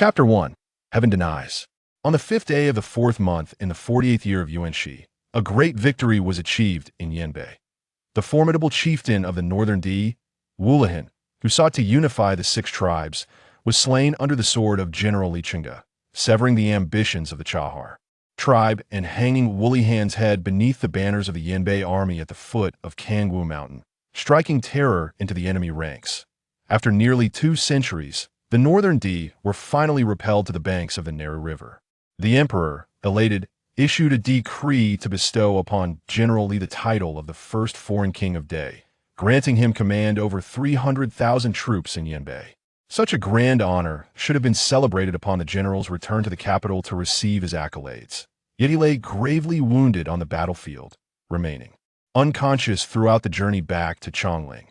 Chapter 1. Heaven Denies. On the 5th day of the 4th month in the 48th year of Wen Chi, a great victory was achieved in Yanbei. The formidable chieftain of the northern Di, Wulihan, who sought to unify the 6 tribes, was slain under the sword of General Li Chenge, severing the ambitions of the Chahar tribe and hanging Wulihan's head beneath the banners of the Yanbei army at the foot of Kangwu Mountain, striking terror into the enemy ranks. After nearly 2 centuries, the northern Di were finally repelled to the banks of the Neri River. The emperor, elated, issued a decree to bestow upon General Li the title of the first foreign king of Dei, granting him command over 300,000 troops in Yanbei. Such a grand honor should have been celebrated upon the general's return to the capital to receive his accolades. Yet he lay gravely wounded on the battlefield, remaining unconscious throughout the journey back to Chongling.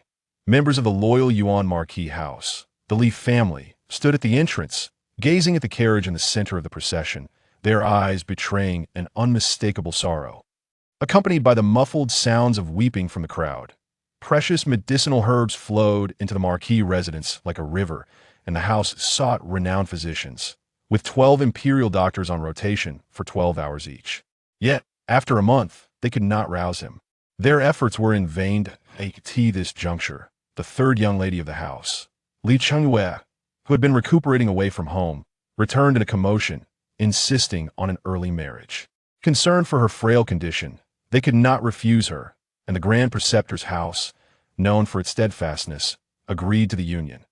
Members of the loyal Yuan Marquis house, the Li family, stood at the entrance, gazing at the carriage in the center of the procession, their eyes betraying an unmistakable sorrow. Accompanied by the muffled sounds of weeping from the crowd, precious medicinal herbs flowed into the Marquis residence like a river, and the house sought renowned physicians, with 12 imperial doctors on rotation for 12 hours each. Yet, after a month, they could not rouse him. Their efforts were in vain. At this juncture, the third young lady of the house, Li Chenge, who had been recuperating away from home, returned in a commotion, insisting on an early marriage. Concerned for her frail condition, they could not refuse her, and the Grand Preceptor's house, known for its steadfastness, agreed to the union.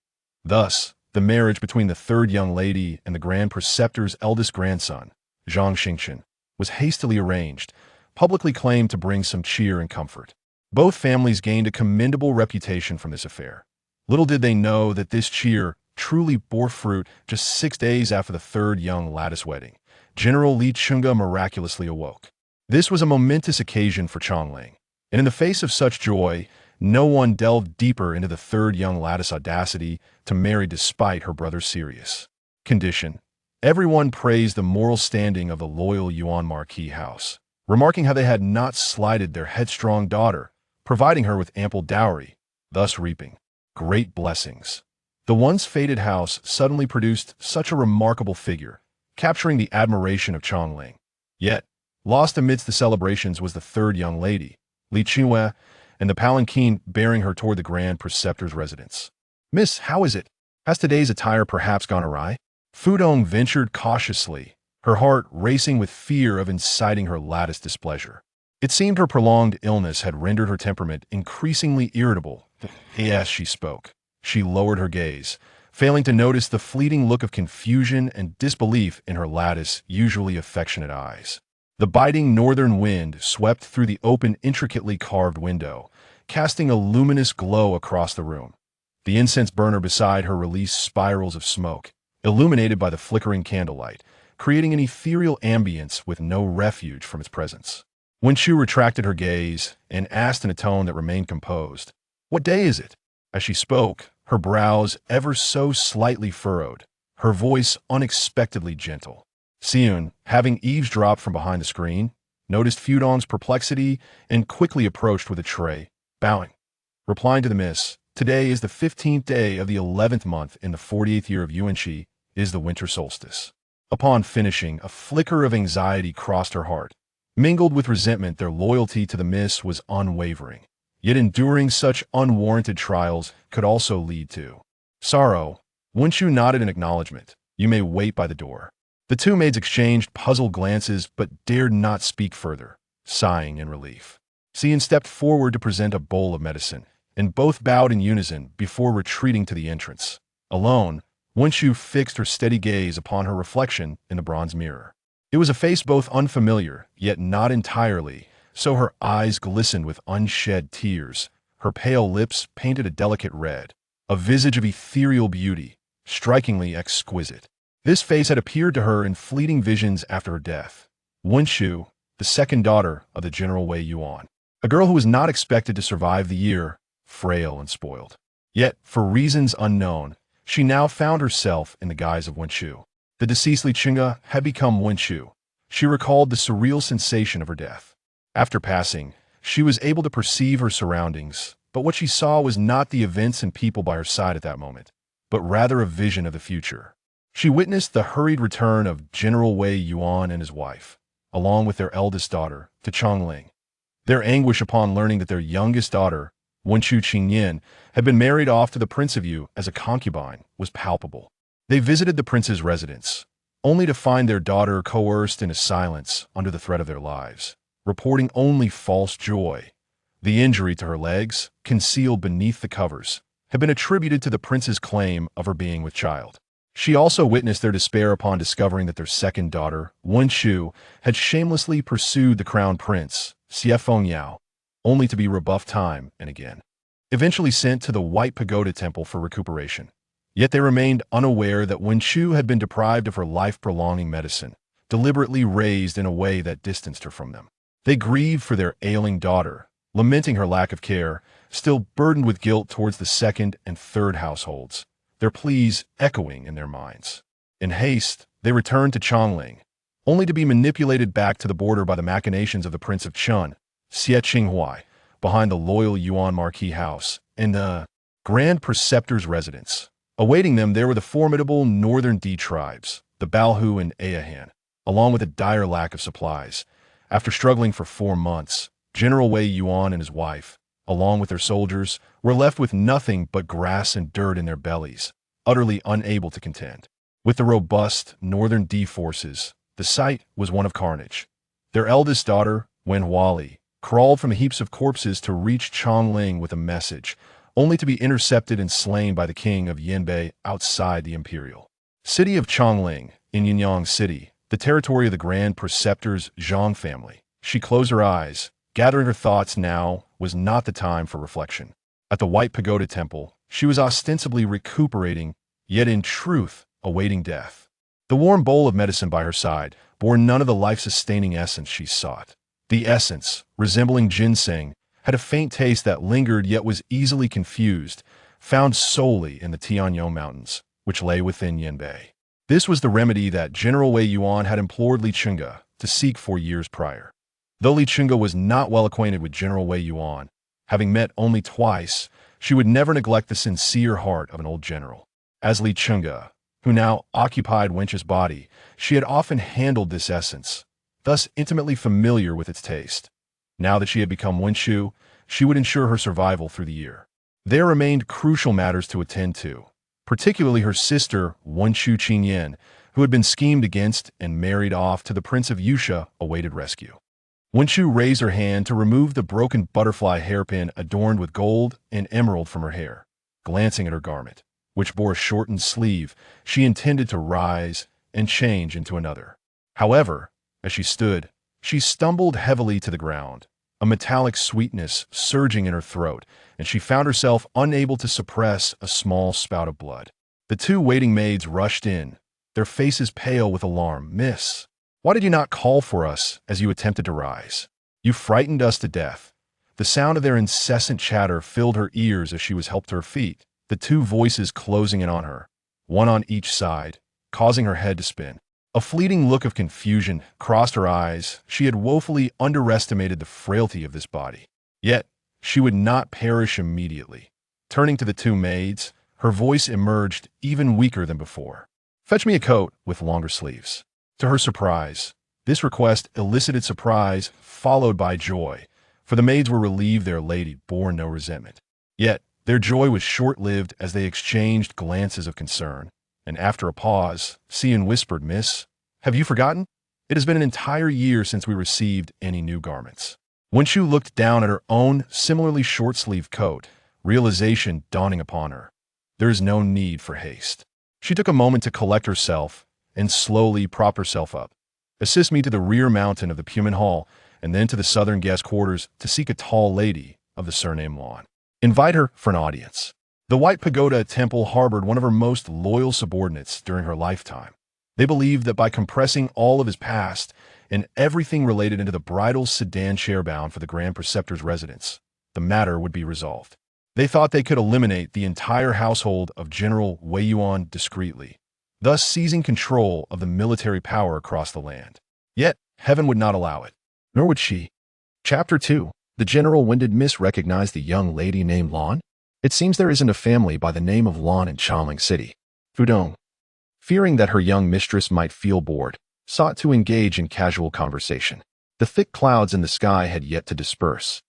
Thus, the marriage between the third young lady and the Grand Preceptor's eldest grandson, Zhang Xingchen, was hastily arranged, publicly claimed to bring some cheer and comfort. Both families gained a commendable reputation from this affair. Little did they know that this cheer truly bore fruit just 6 days after the third young lattice wedding. General Li Chenge miraculously awoke. This was a momentous occasion for Chongling, and in the face of such joy, no one delved deeper into the third young lattice's audacity to marry despite her brother's serious condition. Everyone praised the moral standing of the loyal Yuan Marquis house, remarking how they had not slighted their headstrong daughter, providing her with ample dowry, thus reaping great blessings. The once fated house suddenly produced such a remarkable figure, capturing the admiration of Chongling. Yet, lost amidst the celebrations was the third young lady, Li Chenge, and the palanquin bearing her toward the Grand Preceptor's residence. "Miss, how is it? Has today's attire perhaps gone awry?" Fudong ventured cautiously, her heart racing with fear of inciting her lattice displeasure. It seemed her prolonged illness had rendered her temperament increasingly irritable. As she spoke, she lowered her gaze, failing to notice the fleeting look of confusion and disbelief in her lattice, usually affectionate eyes. The biting northern wind swept through the open, intricately carved window, casting a luminous glow across the room. The incense burner beside her released spirals of smoke, illuminated by the flickering candlelight, creating an ethereal ambience with no refuge from its presence. Wen Chi retracted her gaze and asked in a tone that remained composed, "What day is it?" As she spoke, her brows ever so slightly furrowed, her voice unexpectedly gentle. Xiun, having eavesdropped from behind the screen, noticed Fudong's perplexity and quickly approached with a tray, bowing. Replying to the miss, "Today is the 15th day of the 11th month in the 48th year of Wen Chi, is the winter solstice." Upon finishing, a flicker of anxiety crossed her heart. Mingled with resentment, their loyalty to the miss was unwavering. Yet enduring such unwarranted trials could also lead to sorrow. Wen Chi nodded in acknowledgement. "You may wait by the door." The two maids exchanged puzzled glances but dared not speak further, sighing in relief. Xian stepped forward to present a bowl of medicine, and both bowed in unison before retreating to the entrance. Alone, Wen Chi fixed her steady gaze upon her reflection in the bronze mirror. It was a face both unfamiliar, yet not entirely, so her eyes glistened with unshed tears, her pale lips painted a delicate red, a visage of ethereal beauty, strikingly exquisite. This face had appeared to her in fleeting visions after her death. Wen Chi, the second daughter of the General Wei Yuan, a girl who was not expected to survive the year, frail and spoiled. Yet, for reasons unknown, she now found herself in the guise of Wen Chi. The deceased Li Chenge had become Wen Chi. She recalled the surreal sensation of her death. After passing, she was able to perceive her surroundings, but what she saw was not the events and people by her side at that moment, but rather a vision of the future. She witnessed the hurried return of General Wei Yuan and his wife, along with their eldest daughter, to Chongling. Their anguish upon learning that their youngest daughter, Wen Chi, had been married off to the Prince of Yu as a concubine was palpable. They visited the prince's residence, only to find their daughter coerced into silence under the threat of their lives, reporting only false joy. The injury to her legs, concealed beneath the covers, had been attributed to the prince's claim of her being with child. She also witnessed their despair upon discovering that their second daughter, Wen Chi, had shamelessly pursued the crown prince, Xie Zhi, only to be rebuffed time and again. Eventually sent to the White Pagoda Temple for recuperation. Yet they remained unaware that Wen Chi had been deprived of her life-prolonging medicine, deliberately raised in a way that distanced her from them. They grieved for their ailing daughter, lamenting her lack of care, still burdened with guilt towards the second and third households, their pleas echoing in their minds. In haste, they returned to Chongling, only to be manipulated back to the border by the machinations of the Prince of Chun, Xie Zhi, behind the loyal Yuan Marquis house, and the Grand Preceptor's residence. Awaiting them there were the formidable northern D tribes, the Balhu and Ayahan, along with a dire lack of supplies. After struggling for 4 months, General Wei Yuan and his wife, along with their soldiers, were left with nothing but grass and dirt in their bellies, utterly unable to contend. With the robust northern D forces, the sight was one of carnage. Their eldest daughter, Wen Wali, crawled from the heaps of corpses to reach Chongling with a message, only to be intercepted and slain by the king of Yanbei outside the imperial city of Chongling, in Yinyang City, the territory of the Grand Preceptor's Zhang family. She closed her eyes, gathering her thoughts. Now was not the time for reflection. At the White Pagoda Temple, she was ostensibly recuperating, yet in truth awaiting death. The warm bowl of medicine by her side bore none of the life-sustaining essence she sought. The essence, resembling ginseng, had a faint taste that lingered yet was easily confused, found solely in the Tianyong Mountains, which lay within Yanbei. This was the remedy that General Wei Yuan had implored Li Chenge to seek 4 years prior. Though Li Chenge was not well acquainted with General Wei Yuan, having met only twice, she would never neglect the sincere heart of an old general. As Li Chenge, who now occupied Wen Chi's body, she had often handled this essence, thus intimately familiar with its taste. Now that she had become Wen Chi, she would ensure her survival through the year. There remained crucial matters to attend to, particularly her sister, Wen Chi, who had been schemed against and married off to the Prince of Yusha, awaited rescue. Wen Chi raised her hand to remove the broken butterfly hairpin adorned with gold and emerald from her hair. Glancing at her garment, which bore a shortened sleeve, she intended to rise and change into another. However, as she stood, she stumbled heavily to the ground, a metallic sweetness surging in her throat, and she found herself unable to suppress a small spout of blood. The 2 waiting maids rushed in, their faces pale with alarm. "Miss, why did you not call for us as you attempted to rise? You frightened us to death." The sound of their incessant chatter filled her ears as she was helped to her feet, the 2 voices closing in on her, one on each side, causing her head to spin. A fleeting look of confusion crossed her eyes. She had woefully underestimated the frailty of this body. Yet, she would not perish immediately. Turning to the 2 maids, her voice emerged even weaker than before. "Fetch me a coat with longer sleeves." To her surprise, this request elicited surprise followed by joy, for the maids were relieved their lady bore no resentment. Yet, their joy was short-lived as they exchanged glances of concern. And after a pause, Xian whispered, "Miss, have you forgotten? It has been an entire year since we received any new garments." When Shu looked down at her own similarly short-sleeved coat, realization dawning upon her. There is no need for haste. She took a moment to collect herself and slowly propped herself up. "Assist me to the rear mountain of the Puman Hall and then to the southern guest quarters to seek a tall lady of the surname Lan. Invite her for an audience." The White Pagoda Temple harbored one of her most loyal subordinates during her lifetime. They believed that by compressing all of his past and everything related into the bridal sedan chair bound for the Grand Preceptor's residence, the matter would be resolved. They thought they could eliminate the entire household of General Wei Yuan discreetly, thus seizing control of the military power across the land. Yet, heaven would not allow it, nor would she. Chapter 2. The General. When did Miss recognize the young lady named Lan? It seems there isn't a family by the name of Lan in Chongling City. Fudong. fearing that her young mistress might feel bored, sought to engage in casual conversation. The thick clouds in the sky had yet to disperse.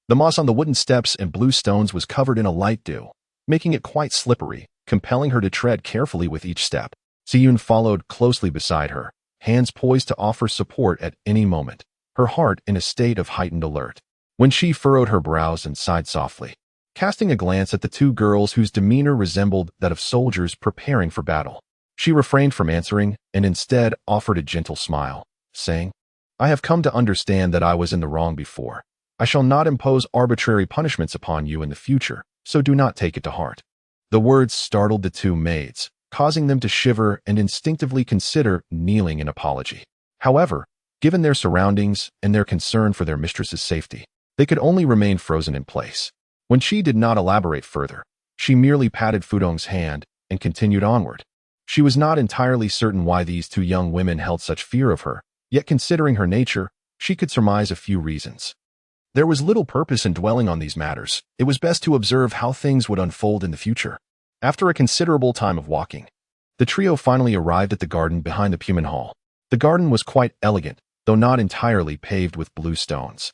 The moss on the wooden steps and blue stones was covered in a light dew, making it quite slippery, compelling her to tread carefully with each step. Xie Zhi followed closely beside her, hands poised to offer support at any moment, her heart in a state of heightened alert. Wen Chi furrowed her brows and sighed softly, casting a glance at the two girls whose demeanor resembled that of soldiers preparing for battle. She refrained from answering and instead offered a gentle smile, saying, "I have come to understand that I was in the wrong before. I shall not impose arbitrary punishments upon you in the future, so do not take it to heart." The words startled the two maids, causing them to shiver and instinctively consider kneeling in apology. However, given their surroundings and their concern for their mistress's safety, they could only remain frozen in place. When she did not elaborate further, she merely patted Fudong's hand and continued onward. She was not entirely certain why these two young women held such fear of her, yet considering her nature, she could surmise a few reasons. There was little purpose in dwelling on these matters. It was best to observe how things would unfold in the future. After a considerable time of walking, the trio finally arrived at the garden behind the Puman Hall. The garden was quite elegant, though not entirely paved with blue stones.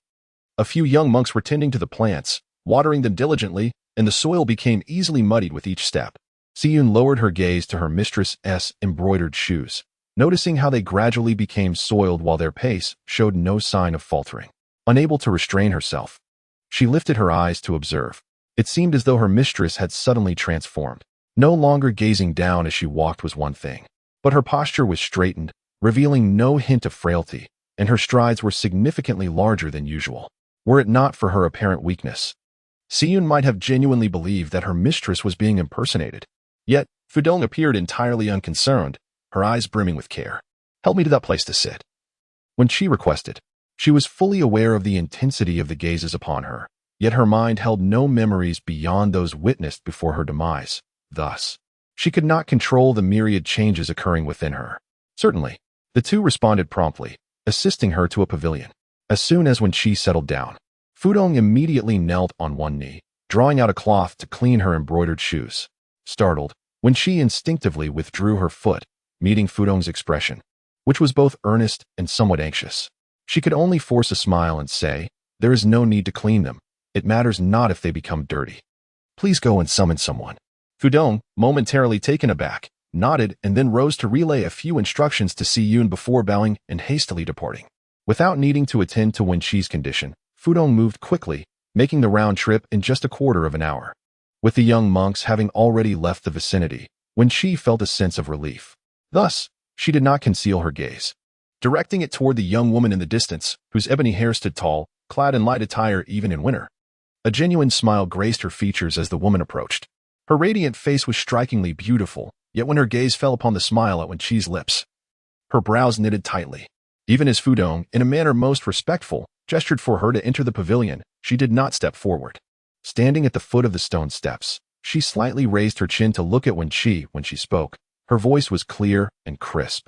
A few young monks were tending to the plants, watering them diligently, and the soil became easily muddied with each step. Xie Zhi lowered her gaze to her mistress's embroidered shoes, noticing how they gradually became soiled while their pace showed no sign of faltering. Unable to restrain herself, she lifted her eyes to observe. It seemed as though her mistress had suddenly transformed. No longer gazing down as she walked was one thing, but her posture was straightened, revealing no hint of frailty, and her strides were significantly larger than usual. Were it not for her apparent weakness, Xie Zhi might have genuinely believed that her mistress was being impersonated. Yet, Fudong appeared entirely unconcerned, her eyes brimming with care. "Help me to that place to sit." When she requested, she was fully aware of the intensity of the gazes upon her, yet her mind held no memories beyond those witnessed before her demise. Thus, she could not control the myriad changes occurring within her. Certainly, the two responded promptly, assisting her to a pavilion. As soon as Wen Chi settled down, Fudong immediately knelt on one knee, drawing out a cloth to clean her embroidered shoes. Startled, Wen Chi instinctively withdrew her foot, meeting Fudong's expression, which was both earnest and somewhat anxious. She could only force a smile and say, "There is no need to clean them. It matters not if they become dirty. Please go and summon someone." Fudong, momentarily taken aback, nodded and then rose to relay a few instructions to Xie Zhi before bowing and hastily departing. Without needing to attend to Wen Chi's condition, Fudong moved quickly, making the round trip in just a quarter of an hour. With the young monks having already left the vicinity, Wen Chi felt a sense of relief. Thus, she did not conceal her gaze, directing it toward the young woman in the distance, whose ebony hair stood tall, clad in light attire even in winter. A genuine smile graced her features as the woman approached. Her radiant face was strikingly beautiful, yet when her gaze fell upon the smile at Wen Chi's lips, her brows knitted tightly. Even as Fudong, in a manner most respectful, gestured for her to enter the pavilion, she did not step forward. Standing at the foot of the stone steps, she slightly raised her chin to look at Wen Chi when she spoke. Her voice was clear and crisp,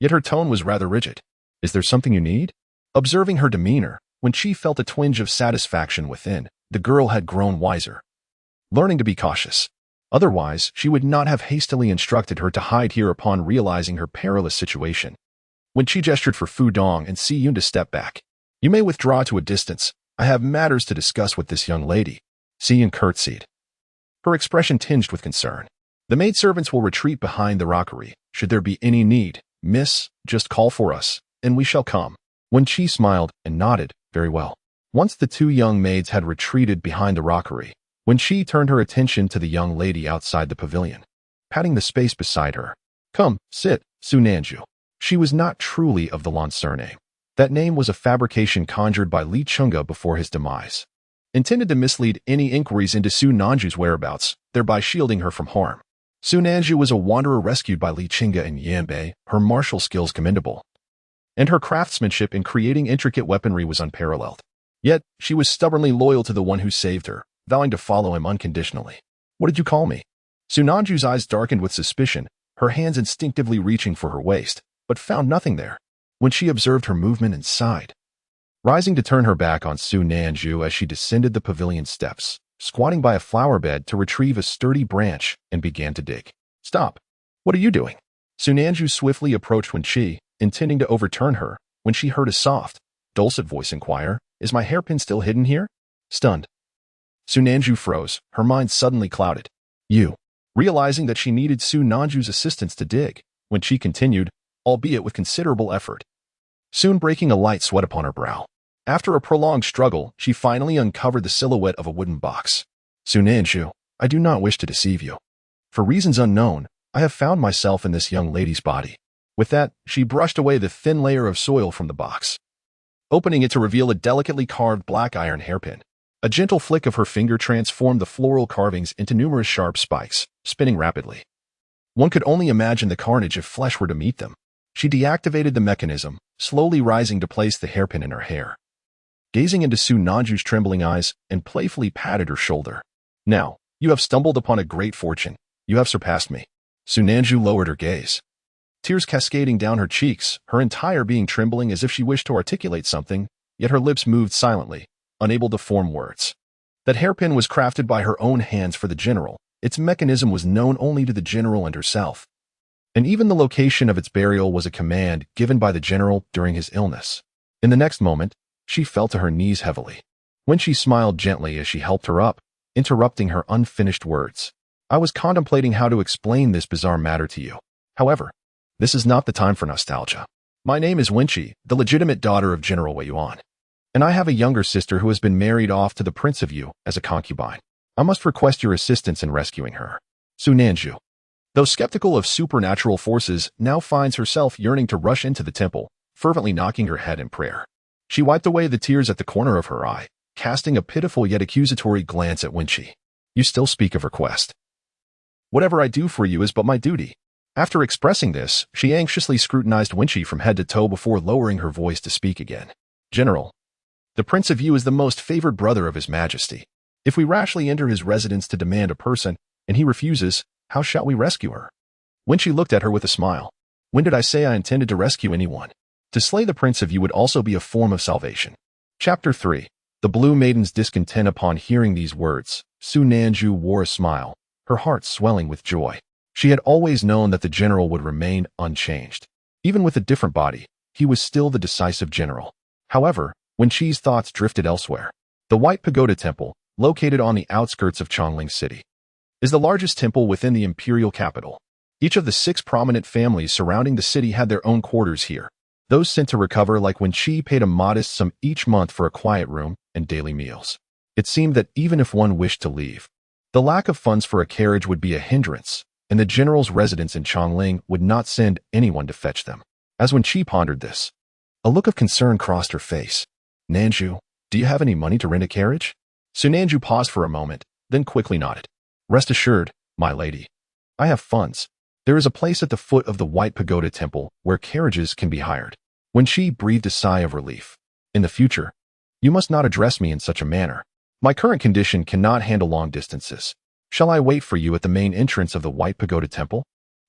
yet her tone was rather rigid. "Is there something you need?" Observing her demeanor, Wen Chi felt a twinge of satisfaction within. The girl had grown wiser, learning to be cautious. Otherwise, she would not have hastily instructed her to hide here upon realizing her perilous situation. Wen Chi gestured for Fudong and Xie Zhi to step back. "You may withdraw to a distance. I have matters to discuss with this young lady." Xie Zhi curtsied, her expression tinged with concern. "The maidservants will retreat behind the rockery. Should there be any need, miss, just call for us, and we shall come." Wen Chi smiled and nodded, "Very well." Once the two young maids had retreated behind the rockery, Wen Chi turned her attention to the young lady outside the pavilion, patting the space beside her. "Come, sit, Su Nanju." She was not truly of the Lan surname. That name was a fabrication conjured by Li Chenge before his demise, intended to mislead any inquiries into Su Nanju's whereabouts, thereby shielding her from harm. Su Nanju was a wanderer rescued by Li Chenge in Yanbei, her martial skills commendable, and her craftsmanship in creating intricate weaponry was unparalleled. Yet, she was stubbornly loyal to the one who saved her, vowing to follow him unconditionally. "What did you call me?" Su Nanju's eyes darkened with suspicion, her hands instinctively reaching for her waist, but found nothing there. When she observed her movement and sighed, rising to turn her back on Su Nanju as she descended the pavilion steps, squatting by a flower bed to retrieve a sturdy branch and began to dig. "Stop! What are you doing?" Sunanju swiftly approached Wen Chi, intending to overturn her, when she heard a soft, dulcet voice inquire, "Is my hairpin still hidden here?" Stunned, Sunanju froze, her mind suddenly clouded. "You." Realizing that she needed Sunanju's assistance to dig, Wen Chi continued, albeit with considerable effort, soon breaking a light sweat upon her brow. After a prolonged struggle, she finally uncovered the silhouette of a wooden box. "Sunanju, I do not wish to deceive you. For reasons unknown, I have found myself in this young lady's body." With that, she brushed away the thin layer of soil from the box, opening it to reveal a delicately carved black iron hairpin. A gentle flick of her finger transformed the floral carvings into numerous sharp spikes, spinning rapidly. One could only imagine the carnage if flesh were to meet them. She deactivated the mechanism, slowly rising to place the hairpin in her hair, gazing into Sunanju's trembling eyes, and playfully patted her shoulder. "Now, you have stumbled upon a great fortune. You have surpassed me." Sunanju lowered her gaze, tears cascading down her cheeks, her entire being trembling as if she wished to articulate something, yet her lips moved silently, unable to form words. That hairpin was crafted by her own hands for the general. Its mechanism was known only to the general and herself, and even the location of its burial was a command given by the general during his illness. In the next moment, she fell to her knees heavily. When she smiled gently as she helped her up, interrupting her unfinished words, "I was contemplating how to explain this bizarre matter to you. However, this is not the time for nostalgia. My name is Wen Chi, the legitimate daughter of General Wei Yuan, and I have a younger sister who has been married off to the Prince of Yu as a concubine. I must request your assistance in rescuing her." Sunanju, though skeptical of supernatural forces, now finds herself yearning to rush into the temple, fervently knocking her head in prayer. She wiped away the tears at the corner of her eye, casting a pitiful yet accusatory glance at Wen Chi. "You still speak of request. Whatever I do for you is but my duty." After expressing this, she anxiously scrutinized Wen Chi from head to toe before lowering her voice to speak again. "General, the Prince of Yu is the most favored brother of His Majesty. If we rashly enter his residence to demand a person, and he refuses, how shall we rescue her?" Wen Chi looked at her with a smile. "When did I say I intended to rescue anyone? To slay the Prince of Yu would also be a form of salvation." Chapter 3. The Blue Maiden's discontent. Upon hearing these words, Sunanju wore a smile, her heart swelling with joy. She had always known that the general would remain unchanged. Even with a different body, he was still the decisive general. However, Wen Chi's thoughts drifted elsewhere. The White Pagoda Temple, located on the outskirts of Chongling City, is the largest temple within the imperial capital. Each of the 6 prominent families surrounding the city had their own quarters here. Those sent to recover like Wen Chi paid a modest sum each month for a quiet room and daily meals. It seemed that even if one wished to leave, the lack of funds for a carriage would be a hindrance, and the general's residence in Chongling would not send anyone to fetch them. As Wen Chi pondered this, a look of concern crossed her face. "Nanju, do you have any money to rent a carriage?" Sunanju paused for a moment, then quickly nodded. "Rest assured, my lady. I have funds. There is a place at the foot of the White Pagoda Temple where carriages can be hired." Wen Chi breathed a sigh of relief. "In the future, you must not address me in such a manner. My current condition cannot handle long distances. Shall I wait for you at the main entrance of the White Pagoda Temple?"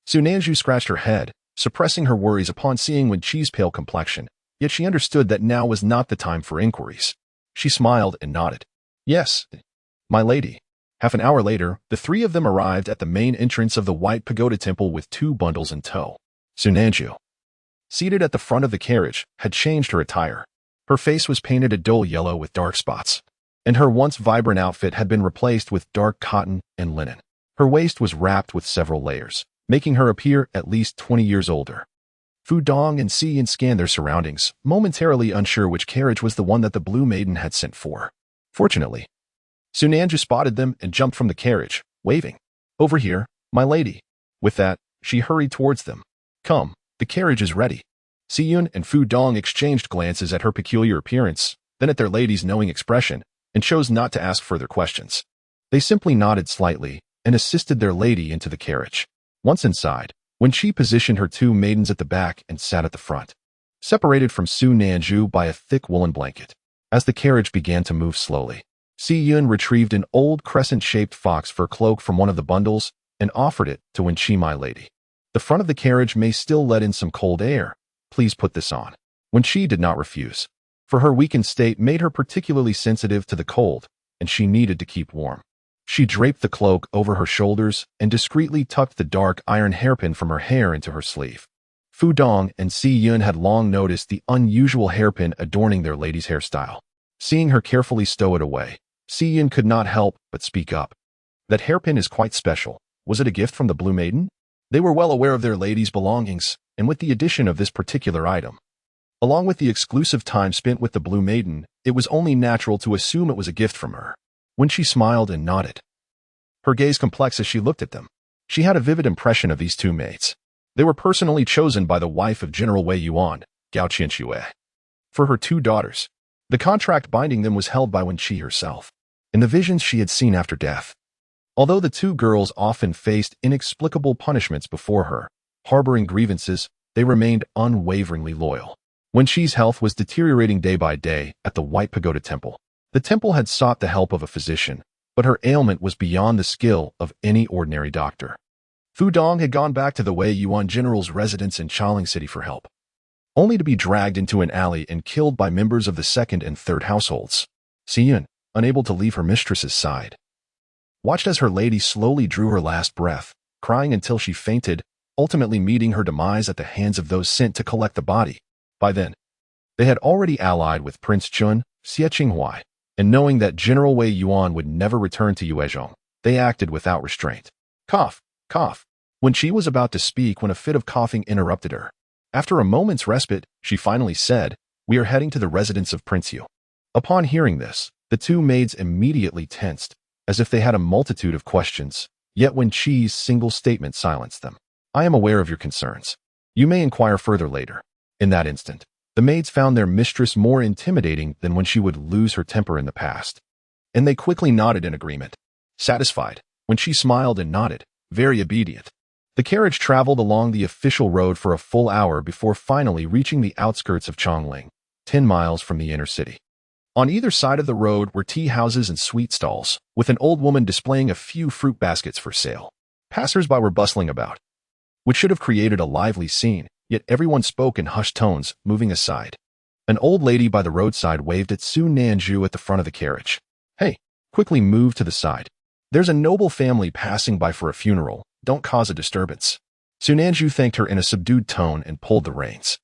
Sunanju scratched her head, suppressing her worries upon seeing Wen Chi's pale complexion, yet she understood that now was not the time for inquiries. She smiled and nodded. "Yes, my lady." Half an hour later, the 3 of them arrived at the main entrance of the White Pagoda Temple with 2 bundles in tow. Sunanju, seated at the front of the carriage, had changed her attire. Her face was painted a dull yellow with dark spots, and her once vibrant outfit had been replaced with dark cotton and linen. Her waist was wrapped with several layers, making her appear at least 20 years older. Fu Dong and Xie Zhi scanned their surroundings, momentarily unsure which carriage was the one that the Blue Maiden had sent for. Fortunately, Sunanju spotted them and jumped from the carriage, waving, "Over here, my lady." With that, she hurried towards them. "Come, the carriage is ready." Xie Yun and Fu Dong exchanged glances at her peculiar appearance, then at their lady's knowing expression, and chose not to ask further questions. They simply nodded slightly and assisted their lady into the carriage. Once inside, Wen Chi positioned her 2 maidens at the back and sat at the front, separated from Sunanju by a thick woolen blanket. As the carriage began to move slowly, Xie Yun retrieved an old crescent-shaped fox fur cloak from one of the bundles and offered it to Wen Chi. "My lady, the front of the carriage may still let in some cold air. Please put this on." Wen Chi did not refuse, for her weakened state made her particularly sensitive to the cold, and she needed to keep warm. She draped the cloak over her shoulders and discreetly tucked the dark iron hairpin from her hair into her sleeve. Fu Dong and Xie Yun had long noticed the unusual hairpin adorning their lady's hairstyle. Seeing her carefully stow it away, Xie Yun could not help but speak up. That hairpin is quite special. Was it a gift from the Blue Maiden? They were well aware of their lady's belongings, and with the addition of this particular item, along with the exclusive time spent with the Blue Maiden, it was only natural to assume it was a gift from her. When she smiled and nodded, her gaze complex as she looked at them. She had a vivid impression of these two mates. They were personally chosen by the wife of General Wei Yuan, Gao Qianxue, for her two daughters. The contract binding them was held by Wen Chi herself, in the visions she had seen after death. Although the two girls often faced inexplicable punishments before her, harboring grievances, they remained unwaveringly loyal. Wen Chi's health was deteriorating day by day at the White Pagoda Temple. The temple had sought the help of a physician, but her ailment was beyond the skill of any ordinary doctor. Fu Dong had gone back to the Wei Yuan general's residence in Chaling City for help, only to be dragged into an alley and killed by members of the second and third households. Xie Yun, unable to leave her mistress's side, watched as her lady slowly drew her last breath, crying until she fainted, ultimately meeting her demise at the hands of those sent to collect the body. By then, they had already allied with Prince Chun, Xie Qinghuai, and knowing that General Wei Yuan would never return to Yuezhong, they acted without restraint. Cough, cough. When she was about to speak when a fit of coughing interrupted her. After a moment's respite, she finally said, "We are heading to the residence of Prince Yu." Upon hearing this, the two maids immediately tensed, as if they had a multitude of questions, yet Wen Chi's single statement silenced them. "I am aware of your concerns. You may inquire further later." In that instant, the maids found their mistress more intimidating than when she would lose her temper in the past, and they quickly nodded in agreement. Satisfied, Wen Chi smiled and nodded, very obedient. The carriage traveled along the official road for a full hour before finally reaching the outskirts of Chongling, 10 miles from the inner city. On either side of the road were tea houses and sweet stalls, with an old woman displaying a few fruit baskets for sale. Passers-by were bustling about, which should have created a lively scene, yet everyone spoke in hushed tones, moving aside. An old lady by the roadside waved at Su Nanju at the front of the carriage. "Hey, quickly move to the side. There's a noble family passing by for a funeral. Don't cause a disturbance." Su Nanju thanked her in a subdued tone and pulled the reins,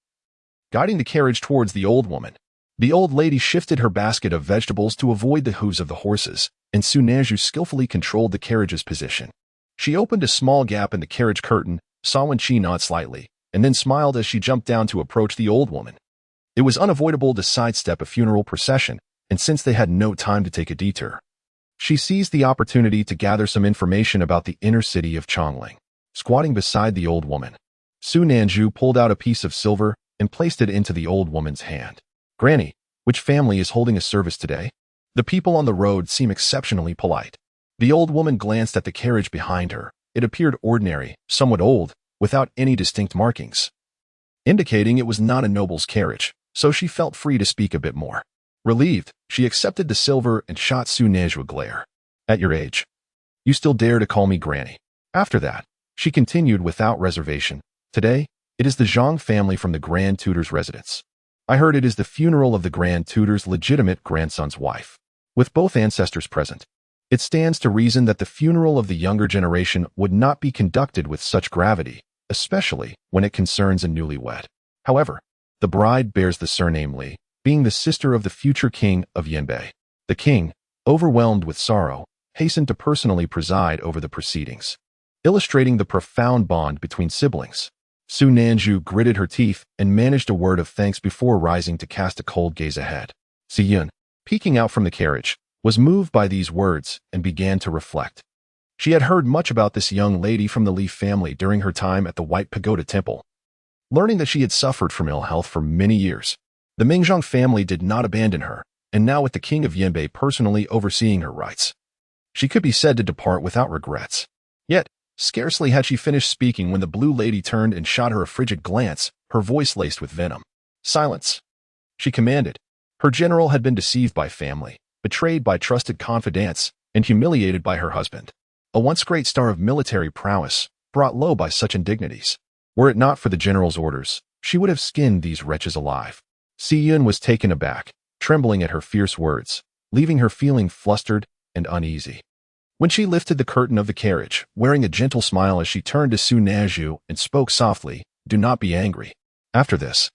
guiding the carriage towards the old woman. The old lady shifted her basket of vegetables to avoid the hooves of the horses, and Su Nanju skillfully controlled the carriage's position. She opened a small gap in the carriage curtain, saw Wen Chi nod slightly, and then smiled as she jumped down to approach the old woman. It was unavoidable to sidestep a funeral procession, and since they had no time to take a detour, she seized the opportunity to gather some information about the inner city of Chongling. Squatting beside the old woman, Su Nanju pulled out a piece of silver and placed it into the old woman's hand. "Granny, which family is holding a service today? The people on the road seem exceptionally polite." The old woman glanced at the carriage behind her. It appeared ordinary, somewhat old, without any distinct markings, indicating it was not a noble's carriage, so she felt free to speak a bit more. Relieved, she accepted the silver and shot Su Nanju a glare. "At your age, you still dare to call me Granny." After that, she continued without reservation. "Today, it is the Zhang family from the Grand Tutor's residence. I heard it is the funeral of the Grand Tutor's legitimate grandson's wife, with both ancestors present. It stands to reason that the funeral of the younger generation would not be conducted with such gravity, especially when it concerns a newlywed. However, the bride bears the surname Li, being the sister of the future king of Yanbei. The king, overwhelmed with sorrow, hastened to personally preside over the proceedings, illustrating the profound bond between siblings." Su Nanju gritted her teeth and managed a word of thanks before rising to cast a cold gaze ahead. Xie Yun, peeking out from the carriage, was moved by these words and began to reflect. She had heard much about this young lady from the Li family during her time at the White Pagoda Temple. Learning that she had suffered from ill health for many years, the Mingzhang family did not abandon her, and now with the king of Yanbei personally overseeing her rights, she could be said to depart without regrets. Yet, scarcely had she finished speaking when the blue lady turned and shot her a frigid glance, her voice laced with venom. "Silence," she commanded. Her general had been deceived by family, betrayed by trusted confidants, and humiliated by her husband. A once great star of military prowess, brought low by such indignities. Were it not for the general's orders, she would have skinned these wretches alive. Xie Yun was taken aback, trembling at her fierce words, leaving her feeling flustered and uneasy. Wen Chi lifted the curtain of the carriage, wearing a gentle smile as she turned to Su Nanju and spoke softly, "Do not be angry." After this,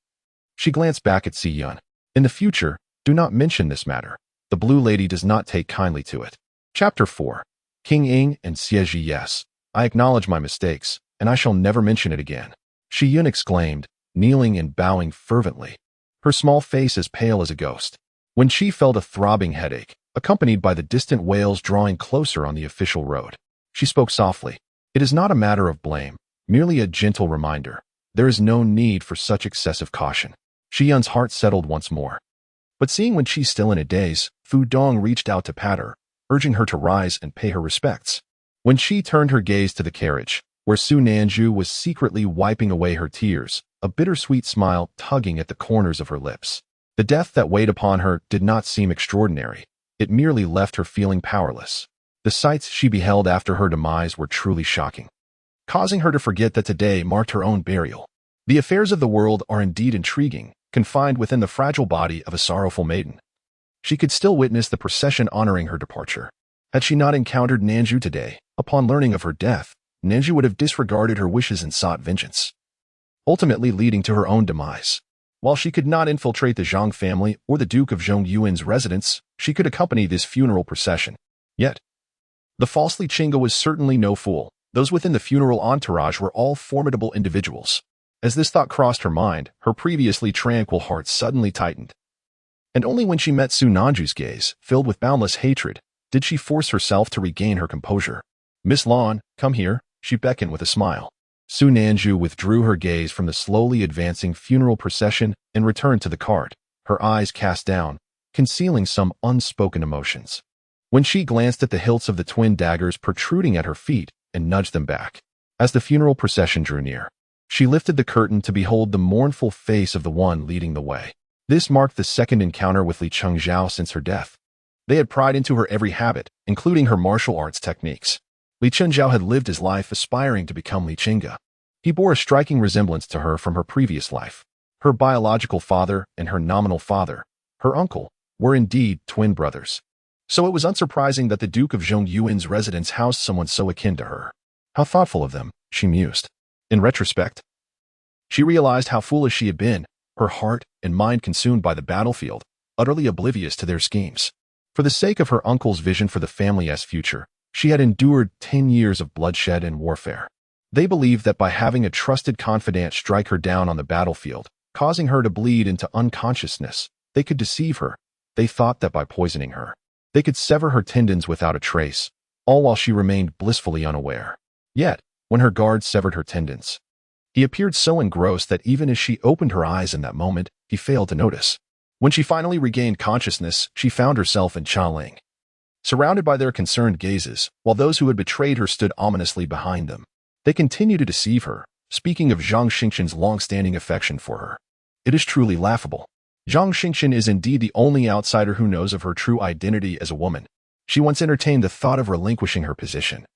she glanced back at Xie Yun. "In the future, do not mention this matter. The Blue Lady does not take kindly to it." Chapter 4. King Ying and Xie Zhi. "Yes, I acknowledge my mistakes, and I shall never mention it again," Xie Yun exclaimed, kneeling and bowing fervently, her small face as pale as a ghost. When she felt a throbbing headache, accompanied by the distant wails drawing closer on the official road, she spoke softly. "It is not a matter of blame, merely a gentle reminder. There is no need for such excessive caution." Xie Yun's heart settled once more. But seeing Wen Chi still in a daze, Fu Dong reached out to pat her, urging her to rise and pay her respects. Wen Chi turned her gaze to the carriage, where Su Nanju was secretly wiping away her tears, a bittersweet smile tugging at the corners of her lips. The death that weighed upon her did not seem extraordinary. It merely left her feeling powerless. The sights she beheld after her demise were truly shocking, causing her to forget that today marked her own burial. The affairs of the world are indeed intriguing, confined within the fragile body of a sorrowful maiden. She could still witness the procession honoring her departure. Had she not encountered Nanju today, upon learning of her death, Nanju would have disregarded her wishes and sought vengeance, ultimately leading to her own demise. While she could not infiltrate the Zhang family or the Duke of Zhongyuan's residence, she could accompany this funeral procession. Yet, the false Li Chenge was certainly no fool. Those within the funeral entourage were all formidable individuals. As this thought crossed her mind, her previously tranquil heart suddenly tightened. And only when she met Su Nanju's gaze, filled with boundless hatred, did she force herself to regain her composure. "Miss Lan, come here," she beckoned with a smile. Su Nanju withdrew her gaze from the slowly advancing funeral procession and returned to the cart, her eyes cast down, concealing some unspoken emotions. When she glanced at the hilts of the twin daggers protruding at her feet and nudged them back. As the funeral procession drew near, she lifted the curtain to behold the mournful face of the one leading the way. This marked the second encounter with Li Chenge since her death. They had pried into her every habit, including her martial arts techniques. Li Chenge had lived his life aspiring to become Li Chenge. He bore a striking resemblance to her from her previous life. Her biological father and her nominal father, her uncle, were indeed twin brothers. So it was unsurprising that the Duke of Zhongyuan's residence housed someone so akin to her. How thoughtful of them, she mused. In retrospect, she realized how foolish she had been, her heart and mind consumed by the battlefield, utterly oblivious to their schemes. For the sake of her uncle's vision for the family's future, she had endured 10 years of bloodshed and warfare. They believed that by having a trusted confidant strike her down on the battlefield, causing her to bleed into unconsciousness, they could deceive her. They thought that by poisoning her, they could sever her tendons without a trace, all while she remained blissfully unaware. Yet, when her guard severed her tendons, he appeared so engrossed that even as she opened her eyes in that moment, he failed to notice. When she finally regained consciousness, she found herself in Chaling, surrounded by their concerned gazes, while those who had betrayed her stood ominously behind them. They continued to deceive her, speaking of Zhang Xingxin's long-standing affection for her. It is truly laughable. Zhang Xingxin is indeed the only outsider who knows of her true identity as a woman. She once entertained the thought of relinquishing her position,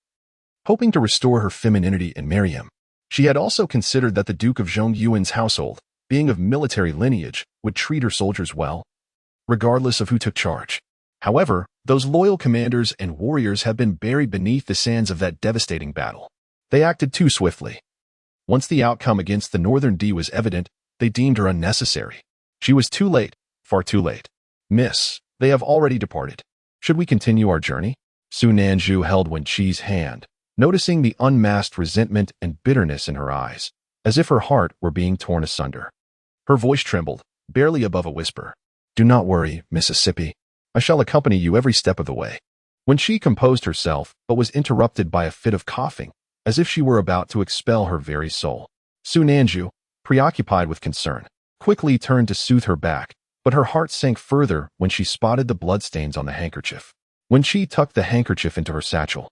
hoping to restore her femininity and marry him. She had also considered that the Duke of Zhongyuan's household, being of military lineage, would treat her soldiers well, regardless of who took charge. However, those loyal commanders and warriors had been buried beneath the sands of that devastating battle. They acted too swiftly. Once the outcome against the Northern D was evident, they deemed her unnecessary. She was too late, far too late. "Miss, they have already departed. Should we continue our journey?" Su Nanju held Wen Chi's hand, noticing the unmasked resentment and bitterness in her eyes, as if her heart were being torn asunder. Her voice trembled, barely above a whisper. "Do not worry, Mississippi. I shall accompany you every step of the way." When she composed herself, but was interrupted by a fit of coughing, as if she were about to expel her very soul. Su Nanju, preoccupied with concern, quickly turned to soothe her back, but her heart sank further when she spotted the bloodstains on the handkerchief. When she tucked the handkerchief into her satchel,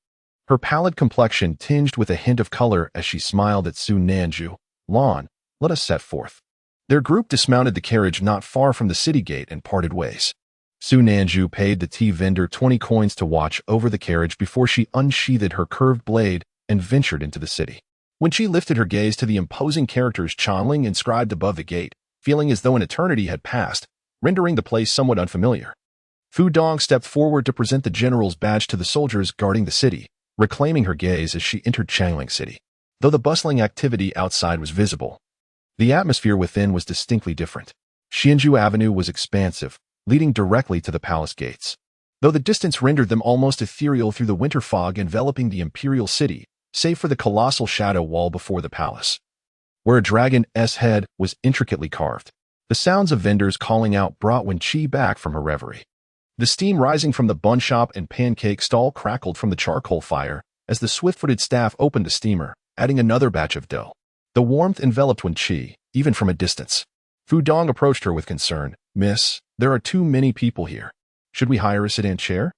her pallid complexion tinged with a hint of color as she smiled at Su Nanju. "Lan, let us set forth." Their group dismounted the carriage not far from the city gate and parted ways. Su Nanju paid the tea vendor 20 coins to watch over the carriage before she unsheathed her curved blade and ventured into the city. When she lifted her gaze to the imposing characters Chanling inscribed above the gate, feeling as though an eternity had passed, rendering the place somewhat unfamiliar. Fu Dong stepped forward to present the general's badge to the soldiers guarding the city, reclaiming her gaze as she entered Changling City. Though the bustling activity outside was visible, the atmosphere within was distinctly different. Xianzhu Avenue was expansive, leading directly to the palace gates. Though the distance rendered them almost ethereal through the winter fog enveloping the imperial city, save for the colossal shadow wall before the palace, where a dragon's head was intricately carved. The sounds of vendors calling out brought Wen Chi back from her reverie. The steam rising from the bun shop and pancake stall crackled from the charcoal fire as the swift-footed staff opened a steamer, adding another batch of dough. The warmth enveloped Wen Chi, even from a distance. Fu Dong approached her with concern. "Miss, there are too many people here. Should we hire a sedan chair?"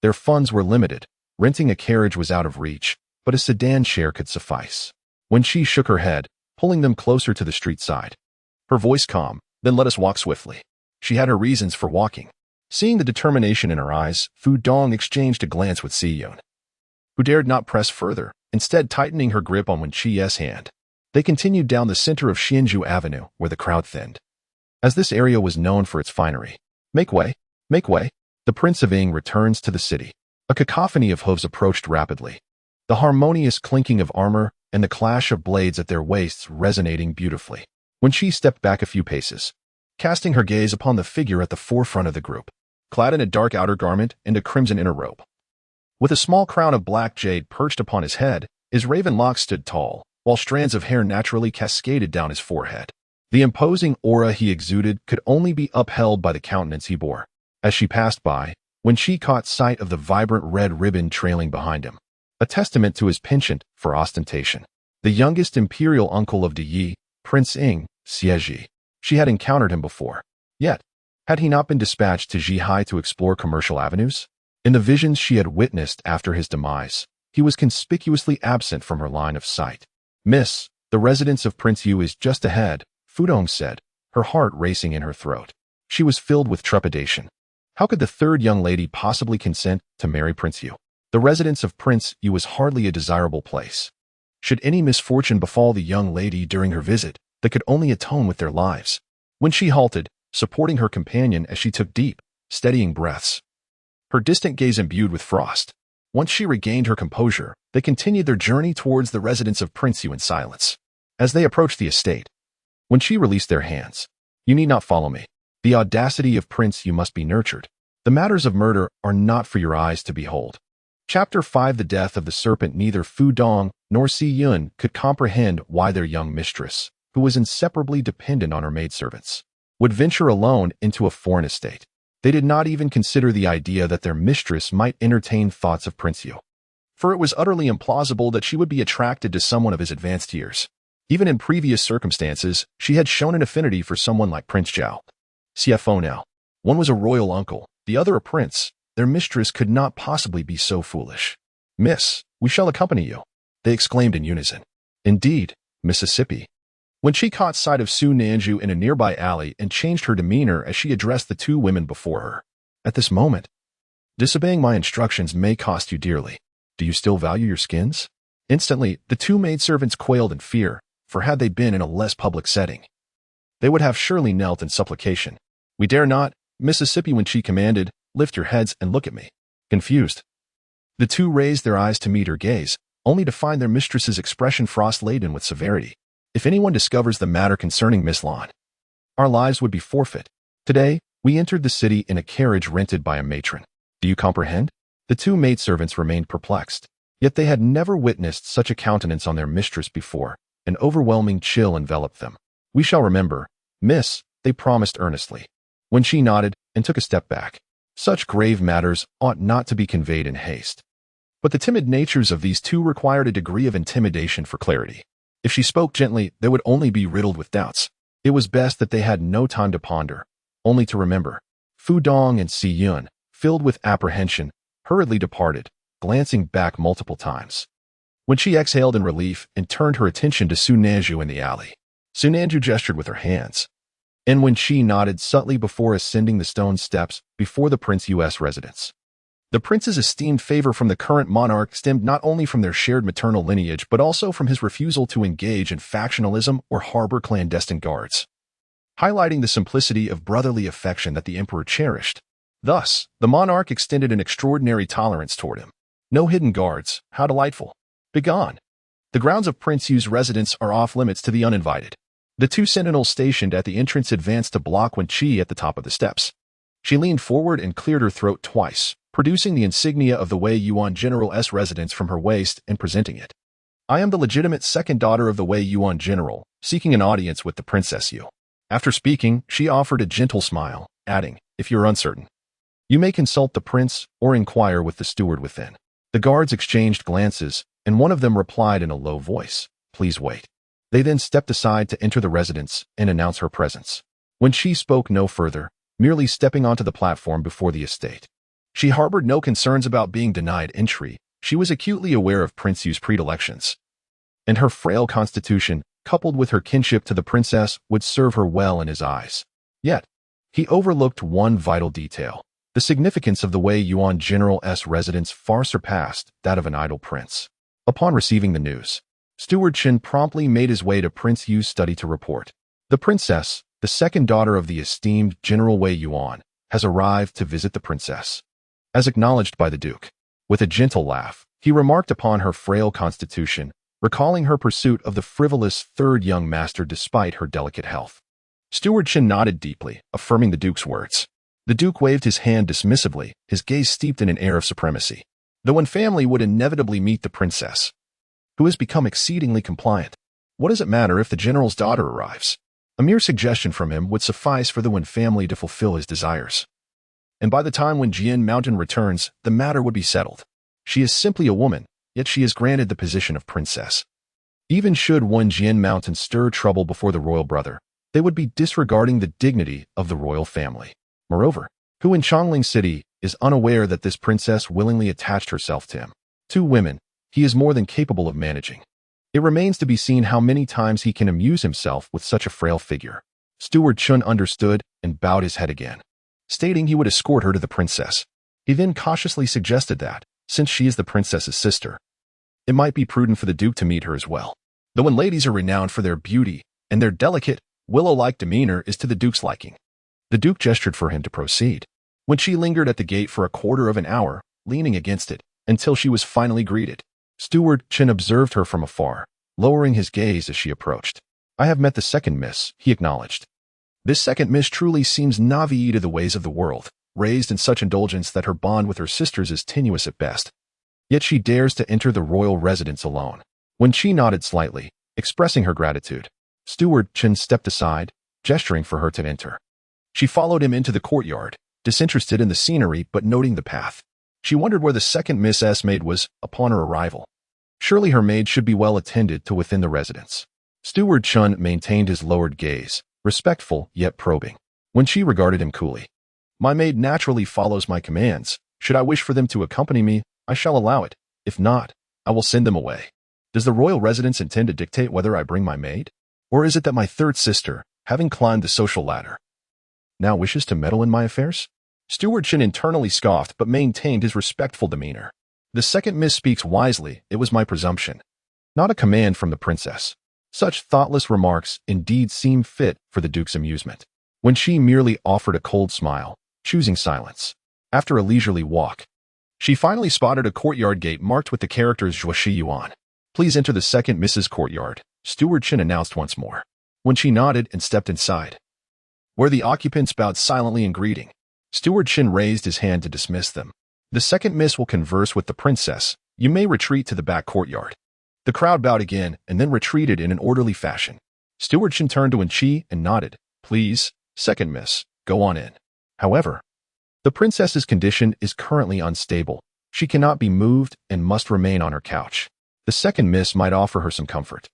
Their funds were limited. Renting a carriage was out of reach, but a sedan chair could suffice. Wen Chi shook her head, pulling them closer to the street side. Her voice calm. "Then let us walk swiftly." She had her reasons for walking. Seeing the determination in her eyes, Fu Dong exchanged a glance with Xie Zhi, who dared not press further, instead tightening her grip on Wen Chi's hand. They continued down the center of Xianzhu Avenue, where the crowd thinned, as this area was known for its finery. Make way! Make way! The Prince of Ying returns to the city. A cacophony of hooves approached rapidly, the harmonious clinking of armor and the clash of blades at their waists resonating beautifully. When she stepped back a few paces, casting her gaze upon the figure at the forefront of the group, clad in a dark outer garment and a crimson inner robe. With a small crown of black jade perched upon his head, his raven locks stood tall, while strands of hair naturally cascaded down his forehead. The imposing aura he exuded could only be upheld by the countenance he bore. As she passed by, when she caught sight of the vibrant red ribbon trailing behind him, a testament to his penchant for ostentation. The youngest imperial uncle of Yi, Prince Ying, Xie Zhi. She had encountered him before. Yet, had he not been dispatched to Zhihai to explore commercial avenues? In the visions she had witnessed after his demise, he was conspicuously absent from her line of sight. "Miss, the residence of Prince Yu is just ahead," Fu Dong said, her heart racing in her throat. She was filled with trepidation. How could the third young lady possibly consent to marry Prince Yu? The residence of Prince Yu was hardly a desirable place. Should any misfortune befall the young lady during her visit, they could only atone with their lives. When she halted, supporting her companion as she took deep, steadying breaths, her distant gaze imbued with frost. Once she regained her composure, they continued their journey towards the residence of Prince Yu in silence. As they approached the estate, when she released their hands, "You need not follow me. The audacity of Prince Yu must be nurtured. The matters of murder are not for your eyes to behold." Chapter 5. The death of the serpent. Neither Fu Dong nor Xie Yun could comprehend why their young mistress, who was inseparably dependent on her maidservants, would venture alone into a foreign estate. They did not even consider the idea that their mistress might entertain thoughts of Prince Yu, for it was utterly implausible that she would be attracted to someone of his advanced years. Even in previous circumstances, she had shown an affinity for someone like Prince Zhao. CFO now. One was a royal uncle, the other a prince. Their mistress could not possibly be so foolish. "Miss, we shall accompany you," they exclaimed in unison. "Indeed, Mississippi." When she caught sight of Su Nanju in a nearby alley and changed her demeanor as she addressed the two women before her. "At this moment, disobeying my instructions may cost you dearly. Do you still value your skins?" Instantly, the two maidservants quailed in fear, for had they been in a less public setting, they would have surely knelt in supplication. "We dare not, Mississippi," when she commanded, "Lift your heads and look at me." Confused, the two raised their eyes to meet her gaze, only to find their mistress's expression frost-laden with severity. "If anyone discovers the matter concerning Miss Lan, our lives would be forfeit. Today, we entered the city in a carriage rented by a matron. Do you comprehend?" The two maidservants remained perplexed, yet they had never witnessed such a countenance on their mistress before. An overwhelming chill enveloped them. "We shall remember, miss," they promised earnestly. When she nodded and took a step back, such grave matters ought not to be conveyed in haste. But the timid natures of these two required a degree of intimidation for clarity. If she spoke gently, they would only be riddled with doubts. It was best that they had no time to ponder, only to remember. Fu Dong and Xie Yun, filled with apprehension, hurriedly departed, glancing back multiple times. When she exhaled in relief and turned her attention to Su Nanju in the alley, Su Nanju gestured with her hands. And when she nodded subtly before ascending the stone steps before the Prince U.S. residence. The prince's esteemed favor from the current monarch stemmed not only from their shared maternal lineage but also from his refusal to engage in factionalism or harbor clandestine guards. Highlighting the simplicity of brotherly affection that the emperor cherished, Thus, the monarch extended an extraordinary tolerance toward him. No hidden guards, how delightful. Begone. The grounds of Prince Yu's residence are off limits to the uninvited. The two sentinels stationed at the entrance advanced to block Wen Chi at the top of the steps. She leaned forward and cleared her throat twice, producing the insignia of the Wei Yuan General's residence from her waist and presenting it. I am the legitimate second daughter of the Wei Yuan General, seeking an audience with the Princess Yu. After speaking, she offered a gentle smile, adding, if you're uncertain, you may consult the prince or inquire with the steward within. The guards exchanged glances, and one of them replied in a low voice, please wait. They then stepped aside to enter the residence and announce her presence. When she spoke no further, merely stepping onto the platform before the estate. She harbored no concerns about being denied entry. She was acutely aware of Prince Yu's predilections. And her frail constitution, coupled with her kinship to the princess, would serve her well in his eyes. Yet, he overlooked one vital detail. The significance of the Wei Yuan General's residence far surpassed that of an idle prince. Upon receiving the news, Steward Chen promptly made his way to Prince Yu's study to report. The princess, the second daughter of the esteemed General Wei Yuan, has arrived to visit the princess. As acknowledged by the Duke. With a gentle laugh, he remarked upon her frail constitution, recalling her pursuit of the frivolous third young master despite her delicate health. Steward Chen nodded deeply, affirming the Duke's words. The Duke waved his hand dismissively, his gaze steeped in an air of supremacy. The Wen family would inevitably meet the princess, who has become exceedingly compliant. What does it matter if the general's daughter arrives? A mere suggestion from him would suffice for the Wen family to fulfill his desires. And by the time when Jian Mountain returns, the matter would be settled. She is simply a woman, yet she is granted the position of princess. Even should one Jian Mountain stir trouble before the royal brother, they would be disregarding the dignity of the royal family. Moreover, who in Chongling City is unaware that this princess willingly attached herself to him? Two women, he is more than capable of managing. It remains to be seen how many times he can amuse himself with such a frail figure. Steward Chun understood and bowed his head again, stating he would escort her to the princess. He then cautiously suggested that, since she is the princess's sister, it might be prudent for the Duke to meet her as well. Though when ladies are renowned for their beauty, and their delicate, willow-like demeanor is to the Duke's liking. The Duke gestured for him to proceed. When she lingered at the gate for a quarter of an hour, leaning against it, until she was finally greeted. Steward Chen observed her from afar, lowering his gaze as she approached. I have met the second miss, he acknowledged. This second miss truly seems naive to the ways of the world, raised in such indulgence that her bond with her sisters is tenuous at best. Yet she dares to enter the royal residence alone. When she nodded slightly, expressing her gratitude, Steward Chen stepped aside, gesturing for her to enter. She followed him into the courtyard, disinterested in the scenery but noting the path. She wondered where the second Miss S maid was upon her arrival. Surely her maid should be well attended to within the residence. Steward Chun maintained his lowered gaze, respectful yet probing. When she regarded him coolly. My maid naturally follows my commands. Should I wish for them to accompany me, I shall allow it. If not, I will send them away. Does the royal residence intend to dictate whether I bring my maid? Or is it that my third sister, having climbed the social ladder, now wishes to meddle in my affairs? Steward Chen internally scoffed but maintained his respectful demeanor. The second miss speaks wisely, it was my presumption. Not a command from the princess. Such thoughtless remarks indeed seem fit for the Duke's amusement. When she merely offered a cold smile, choosing silence. After a leisurely walk, she finally spotted a courtyard gate marked with the characters Zhuoshi Yuan. Please enter the second Mrs. Courtyard, Steward Chen announced once more. When she nodded and stepped inside, where the occupants bowed silently in greeting, Steward Chen raised his hand to dismiss them. The second miss will converse with the princess. You may retreat to the back courtyard. The crowd bowed again and then retreated in an orderly fashion. Steward Chen turned to Wen Chi and nodded. Please, second miss, go on in. However, the princess's condition is currently unstable. She cannot be moved and must remain on her couch. The second miss might offer her some comfort.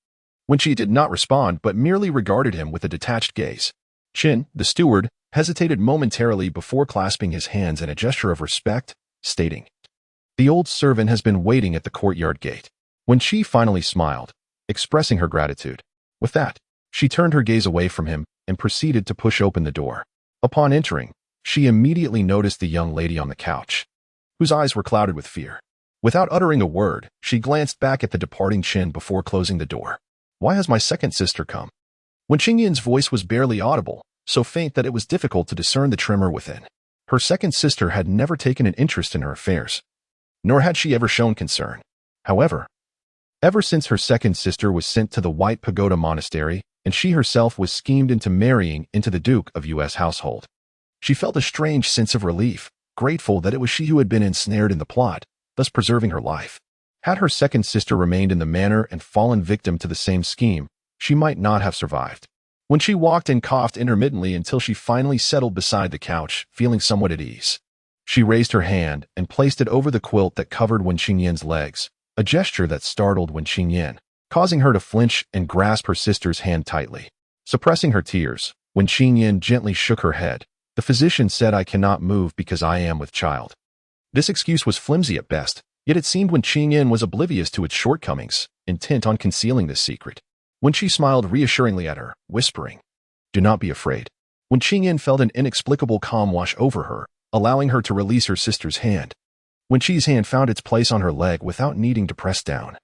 Wen Chi did not respond but merely regarded him with a detached gaze. Chin, the steward, hesitated momentarily before clasping his hands in a gesture of respect, stating, the old servant has been waiting at the courtyard gate. When she finally smiled, expressing her gratitude. With that, she turned her gaze away from him and proceeded to push open the door. Upon entering, she immediately noticed the young lady on the couch, whose eyes were clouded with fear. Without uttering a word, she glanced back at the departing Chin before closing the door. Why has my second sister come? When Qingyan's voice was barely audible, so faint that it was difficult to discern the tremor within. Her second sister had never taken an interest in her affairs, nor had she ever shown concern. However, ever since her second sister was sent to the White Pagoda Monastery and she herself was schemed into marrying into the Duke of U.S. household, she felt a strange sense of relief, grateful that it was she who had been ensnared in the plot, thus preserving her life. Had her second sister remained in the manor and fallen victim to the same scheme, she might not have survived. When she walked and coughed intermittently until she finally settled beside the couch, feeling somewhat at ease, she raised her hand and placed it over the quilt that covered Wen Qingyan's legs, a gesture that startled Wen Qingyan, causing her to flinch and grasp her sister's hand tightly. Suppressing her tears, Wen Qingyan gently shook her head. The physician said, "I cannot move because I am with child." This excuse was flimsy at best, yet it seemed Wen Qingyan was oblivious to its shortcomings, intent on concealing this secret. When she smiled reassuringly at her, whispering, "Do not be afraid." Wen Qingyan felt an inexplicable calm wash over her, allowing her to release her sister's hand. Wen Chi's hand found its place on her leg without needing to press down,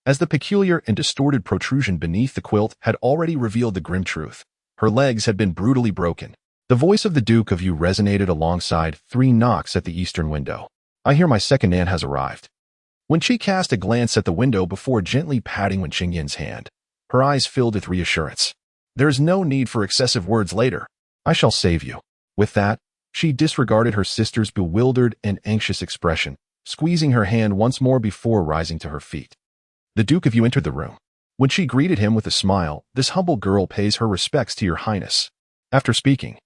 as the peculiar and distorted protrusion beneath the quilt had already revealed the grim truth. Her legs had been brutally broken. The voice of the Duke of Yu resonated alongside 3 knocks at the eastern window. "I hear my second aunt has arrived." Wen Chi cast a glance at the window before gently patting Wen Qingyan's hand. Her eyes filled with reassurance. "There is no need for excessive words later. I shall save you." With that, she disregarded her sister's bewildered and anxious expression, squeezing her hand once more before rising to her feet. The Duke of Yu entered the room. When she greeted him with a smile, "This humble girl pays her respects to your highness." After speaking,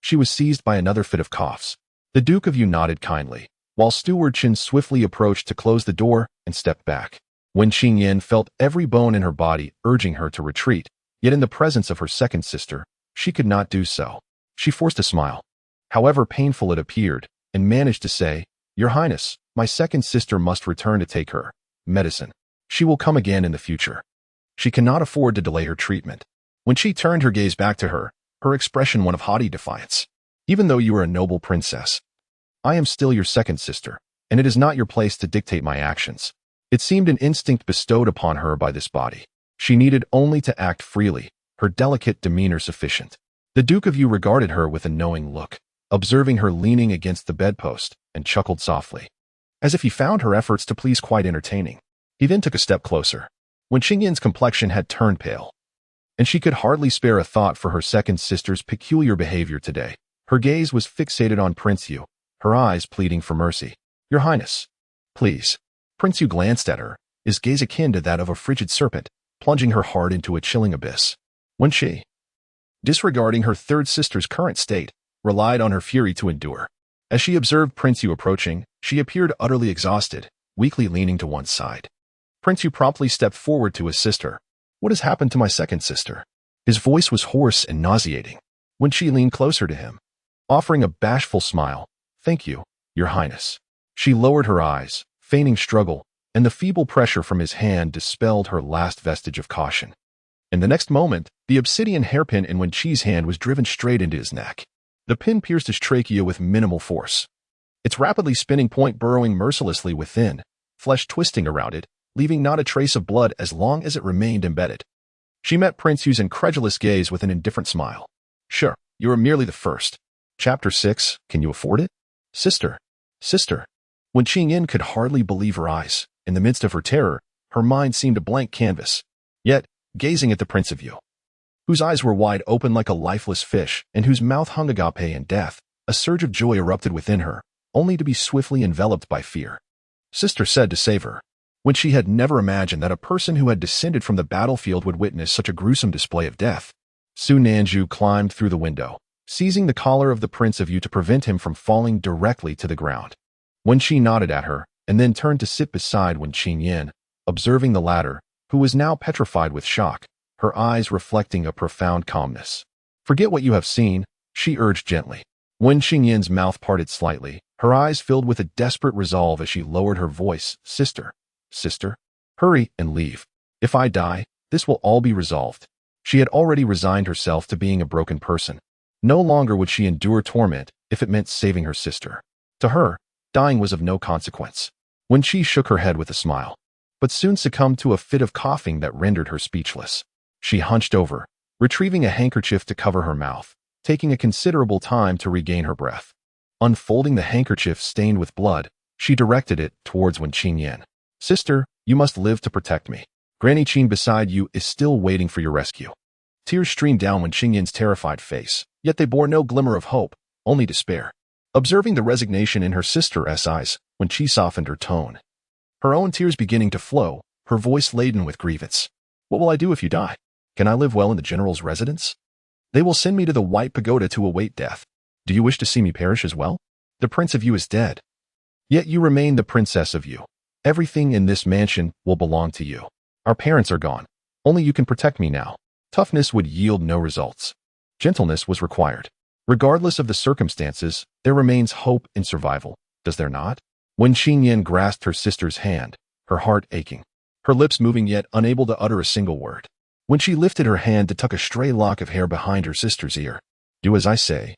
she was seized by another fit of coughs. The Duke of Yu nodded kindly, while Steward Chen swiftly approached to close the door and stepped back. Wen Qingyan felt every bone in her body urging her to retreat, yet in the presence of her second sister, she could not do so. She forced a smile, however painful it appeared, and managed to say, "Your Highness, my second sister must return to take her medicine. She will come again in the future. She cannot afford to delay her treatment." When she turned her gaze back to her, her expression one of haughty defiance. "Even though you are a noble princess, I am still your second sister, and it is not your place to dictate my actions." It seemed an instinct bestowed upon her by this body. She needed only to act freely, her delicate demeanor sufficient. The Duke of Yu regarded her with a knowing look, observing her leaning against the bedpost, and chuckled softly, as if he found her efforts to please quite entertaining. He then took a step closer. When Qingyan's complexion had turned pale, and she could hardly spare a thought for her second sister's peculiar behavior today, her gaze was fixated on Prince Yu, her eyes pleading for mercy. "Your Highness, please." Prince Yu glanced at her, his gaze akin to that of a frigid serpent, plunging her heart into a chilling abyss. When she, disregarding her third sister's current state, relied on her fury to endure. As she observed Prince Yu approaching, she appeared utterly exhausted, weakly leaning to one side. Prince Yu promptly stepped forward to assist her. "What has happened to my second sister?" His voice was hoarse and nauseating. When she leaned closer to him, offering a bashful smile, "Thank you, Your Highness." She lowered her eyes, feigning struggle, and the feeble pressure from his hand dispelled her last vestige of caution. In the next moment, the obsidian hairpin in Wen Chi's hand was driven straight into his neck. The pin pierced his trachea with minimal force, its rapidly spinning point burrowing mercilessly within, flesh twisting around it, leaving not a trace of blood as long as it remained embedded. She met Prince Yu's incredulous gaze with an indifferent smile. "Sure, you are merely the first." Chapter 6, Can You Afford It? Sister. When Qingyan could hardly believe her eyes. In the midst of her terror, her mind seemed a blank canvas. Yet, gazing at the Prince of Yu, whose eyes were wide open like a lifeless fish and whose mouth hung agape in death, a surge of joy erupted within her, only to be swiftly enveloped by fear. Sister said to save her. When she had never imagined that a person who had descended from the battlefield would witness such a gruesome display of death. Su Nanju climbed through the window, seizing the collar of the Prince of Yu to prevent him from falling directly to the ground. When she nodded at her, and then turned to sit beside Wen Qingyan, observing the latter, who was now petrified with shock, her eyes reflecting a profound calmness. "Forget what you have seen," she urged gently. Wen Qingyan's mouth parted slightly, her eyes filled with a desperate resolve as she lowered her voice. Sister, hurry and leave. If I die, this will all be resolved." She had already resigned herself to being a broken person. No longer would she endure torment if it meant saving her sister. To her, dying was of no consequence. When she shook her head with a smile, but soon succumbed to a fit of coughing that rendered her speechless. She hunched over, retrieving a handkerchief to cover her mouth, taking a considerable time to regain her breath. Unfolding the handkerchief stained with blood, she directed it towards Wen Chi. Sister, you must live to protect me. Granny Qin beside you is still waiting for your rescue. Tears streamed down Wen Qingyan's terrified face, yet they bore no glimmer of hope, only despair. Observing the resignation in her sister's eyes, Wen Chi softened her tone. Her own tears beginning to flow, her voice laden with grievance. What will I do if you die? Can I live well in the general's residence? They will send me to the White Pagoda to await death. Do you wish to see me perish as well? The prince of you is dead. Yet you remain the princess of you. Everything in this mansion will belong to you. Our parents are gone. Only you can protect me now. Toughness would yield no results. Gentleness was required. Regardless of the circumstances, there remains hope in survival, does there not? Wen Chi grasped her sister's hand, her heart aching, her lips moving yet unable to utter a single word. When she lifted her hand to tuck a stray lock of hair behind her sister's ear, do as I say,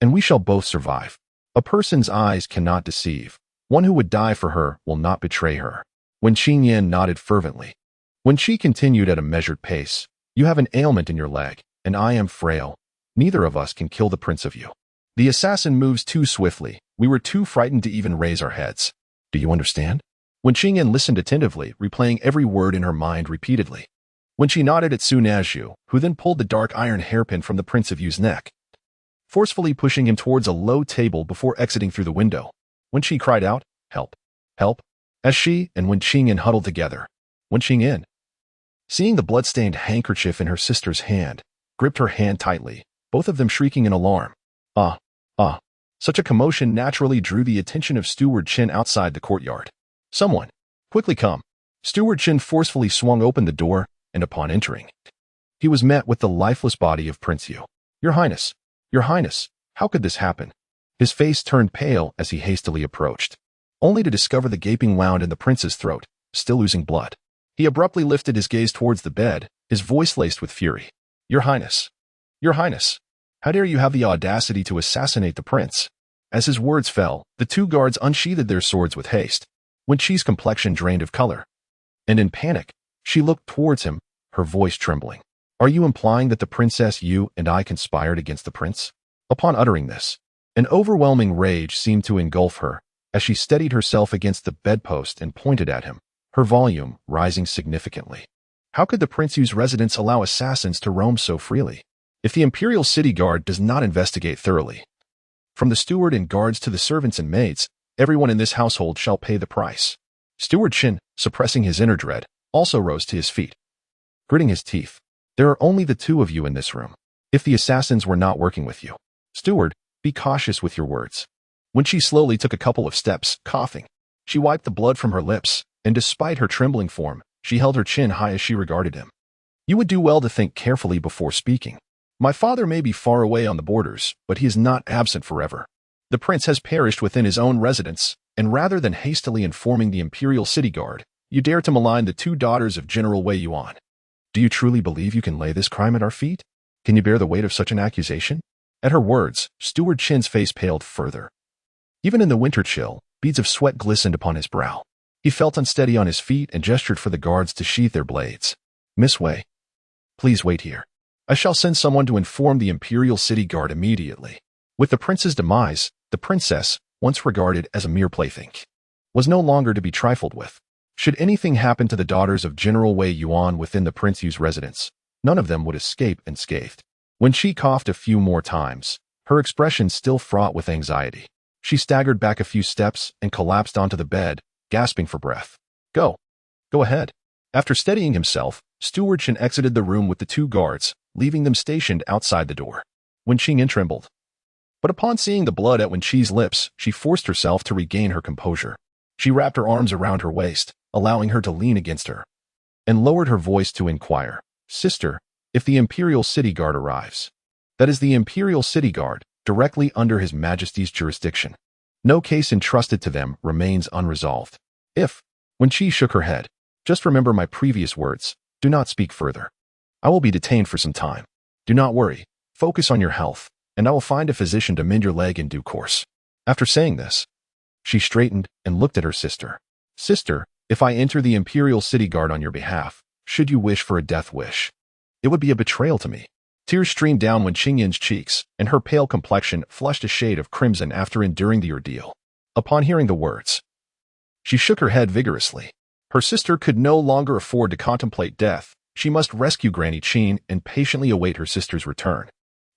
and we shall both survive. A person's eyes cannot deceive. One who would die for her will not betray her. Wen Chi nodded fervently. When she continued at a measured pace, you have an ailment in your leg, and I am frail. Neither of us can kill the prince of you. The assassin moves too swiftly. We were too frightened to even raise our heads. Do you understand? Wen Chi listened attentively, replaying every word in her mind repeatedly. When she nodded at Su Nazhu, who then pulled the dark iron hairpin from the prince of you's neck, forcefully pushing him towards a low table before exiting through the window. When she cried out, "Help! Help!" as she and Wen Chi huddled together. Wen Chi, seeing the blood-stained handkerchief in her sister's hand, gripped her hand tightly, both of them shrieking in alarm. Such a commotion naturally drew the attention of Steward Chen outside the courtyard. Someone, quickly come. Steward Chen forcefully swung open the door, and upon entering, he was met with the lifeless body of Prince Yu. Your Highness, how could this happen? His face turned pale as he hastily approached, only to discover the gaping wound in the prince's throat, still oozing blood. He abruptly lifted his gaze towards the bed, his voice laced with fury. Your Highness, how dare you have the audacity to assassinate the prince? As his words fell, the two guards unsheathed their swords with haste. Wen Chi's complexion drained of color, and in panic, she looked towards him, her voice trembling. Are you implying that the Princess Yu and I conspired against the prince? Upon uttering this, an overwhelming rage seemed to engulf her as she steadied herself against the bedpost and pointed at him, her volume rising significantly. How could the Prince Yu's residence allow assassins to roam so freely? If the Imperial City Guard does not investigate thoroughly, from the steward and guards to the servants and maids, everyone in this household shall pay the price. Steward Chen, suppressing his inner dread, also rose to his feet. Gritting his teeth, there are only the two of you in this room. If the assassins were not working with you, steward, be cautious with your words. When she slowly took a couple of steps, coughing, she wiped the blood from her lips, and despite her trembling form, she held her chin high as she regarded him. You would do well to think carefully before speaking. My father may be far away on the borders, but he is not absent forever. The prince has perished within his own residence, and rather than hastily informing the Imperial City Guard, you dare to malign the two daughters of General Wei Yuan. Do you truly believe you can lay this crime at our feet? Can you bear the weight of such an accusation? At her words, Steward Chen's face paled further. Even in the winter chill, beads of sweat glistened upon his brow. He felt unsteady on his feet and gestured for the guards to sheathe their blades. Miss Wei, please wait here. I shall send someone to inform the Imperial City Guard immediately. With the prince's demise, the princess, once regarded as a mere plaything, was no longer to be trifled with. Should anything happen to the daughters of General Wei Yuan within the Prince Yu's residence, none of them would escape unscathed. When she coughed a few more times, her expression still fraught with anxiety, she staggered back a few steps and collapsed onto the bed, gasping for breath. Go ahead. After steadying himself, Steward Chen exited the room with the two guards, leaving them stationed outside the door. Wen Chi trembled. But upon seeing the blood at Wen Chi's lips, she forced herself to regain her composure. She wrapped her arms around her waist, allowing her to lean against her, and lowered her voice to inquire, Sister, if the Imperial City Guard arrives. That is the Imperial City Guard, directly under His Majesty's jurisdiction. No case entrusted to them remains unresolved. Wen Chi shook her head, just remember my previous words, do not speak further. I will be detained for some time. Do not worry, focus on your health, and I will find a physician to mend your leg in due course. After saying this, she straightened and looked at her sister. Sister, if I enter the Imperial City Guard on your behalf, should you wish for a death wish, it would be a betrayal to me. Tears streamed down Wen Qingyin's cheeks, and her pale complexion flushed a shade of crimson after enduring the ordeal. Upon hearing the words, she shook her head vigorously. Her sister could no longer afford to contemplate death. She must rescue Granny Qin and patiently await her sister's return.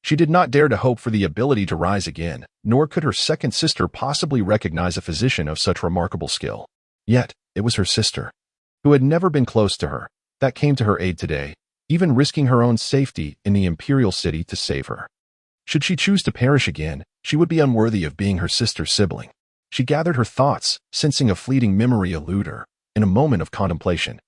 She did not dare to hope for the ability to rise again, nor could her second sister possibly recognize a physician of such remarkable skill. Yet, it was her sister, who had never been close to her, that came to her aid today, even risking her own safety in the imperial city to save her. Should she choose to perish again, she would be unworthy of being her sister's sibling. She gathered her thoughts, sensing a fleeting memory elude her. In a moment of contemplation,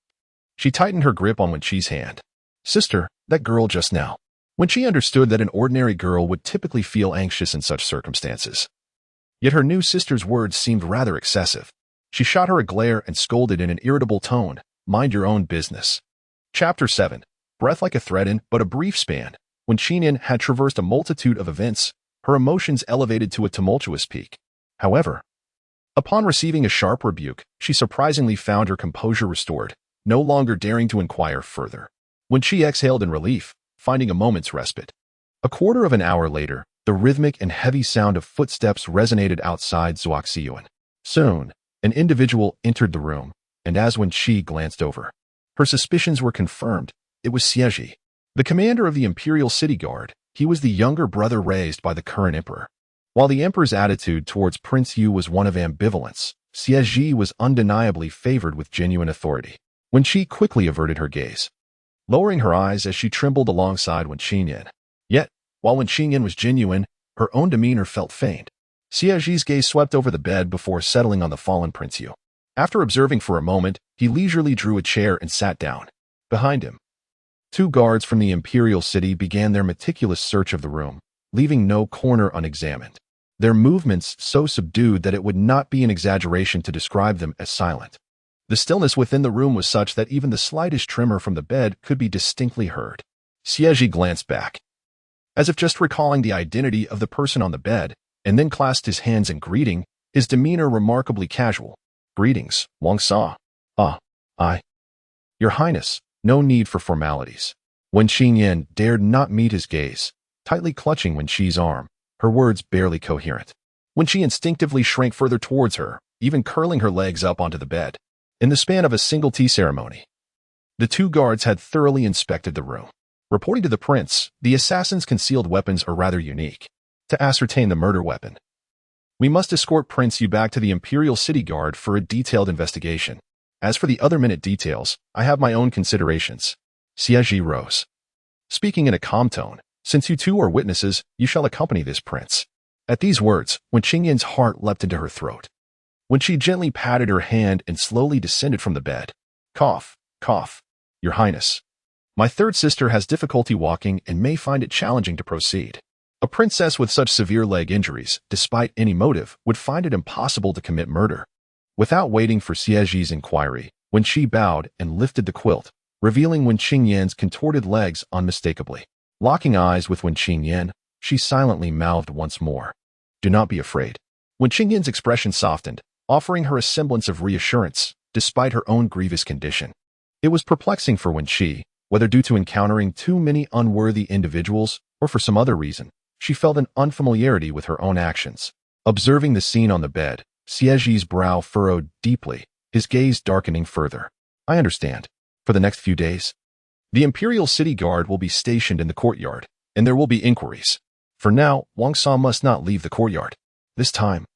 she tightened her grip on Wen Chi's hand. Sister, that girl just now. Wen Chi understood that an ordinary girl would typically feel anxious in such circumstances. Yet her new sister's words seemed rather excessive. She shot her a glare and scolded in an irritable tone, "Mind your own business." Chapter 7. Breath like a thread in but a brief span. When Qinyin had traversed a multitude of events, her emotions elevated to a tumultuous peak. However, upon receiving a sharp rebuke, she surprisingly found her composure restored, no longer daring to inquire further. When she exhaled in relief, finding a moment's respite. A quarter of an hour later, the rhythmic and heavy sound of footsteps resonated outside Zuoxiyuan. Soon, an individual entered the room, and as Wen Chi glanced over, her suspicions were confirmed. It was Xie Zhi, the commander of the Imperial City Guard. He was the younger brother raised by the current emperor. While the emperor's attitude towards Prince Yu was one of ambivalence, Xie Zhi was undeniably favored with genuine authority. Wen Chi quickly averted her gaze, lowering her eyes as she trembled alongside Wen Qinyin. Yet, while Wen Qinyin was genuine, her own demeanor felt feigned. Xie Zhi's gaze swept over the bed before settling on the fallen Prince Yu. After observing for a moment, he leisurely drew a chair and sat down. Behind him, two guards from the Imperial City began their meticulous search of the room, leaving no corner unexamined. Their movements so subdued that it would not be an exaggeration to describe them as silent. The stillness within the room was such that even the slightest tremor from the bed could be distinctly heard. Xie Zhi glanced back, as if just recalling the identity of the person on the bed, and then clasped his hands in greeting, his demeanor remarkably casual. "Greetings, Wang Sa." Your Highness, no need for formalities." Wen Qinyin dared not meet his gaze, tightly clutching Wen Chi's arm, her words barely coherent. Wen Chi instinctively shrank further towards her, even curling her legs up onto the bed. In the span of a single tea ceremony, the two guards had thoroughly inspected the room. Reporting to the prince, the assassin's concealed weapons are rather unique. To ascertain the murder weapon, we must escort Prince Yu back to the Imperial City Guard for a detailed investigation. As for the other minute details, I have my own considerations. Xie Zhi rose, speaking in a calm tone. "Since you two are witnesses, you shall accompany this prince." At these words, Wen Qingyin's heart leapt into her throat. When she gently patted her hand and slowly descended from the bed. "Cough, cough, Your Highness. My third sister has difficulty walking and may find it challenging to proceed. A princess with such severe leg injuries, despite any motive, would find it impossible to commit murder." Without waiting for Xie Zhi's inquiry, Wen Chi bowed and lifted the quilt, revealing Wen Qingyin's contorted legs unmistakably. Locking eyes with Wen Qinyin, she silently mouthed once more, "Do not be afraid." Wen Qingyin's expression softened, offering her a semblance of reassurance, despite her own grievous condition. It was perplexing for Wen Chi, whether due to encountering too many unworthy individuals or for some other reason. She felt an unfamiliarity with her own actions. Observing the scene on the bed, Xie Zhi's brow furrowed deeply, his gaze darkening further. "I understand. For the next few days, the Imperial City Guard will be stationed in the courtyard, and there will be inquiries. For now, Wang Sa must not leave the courtyard. This time."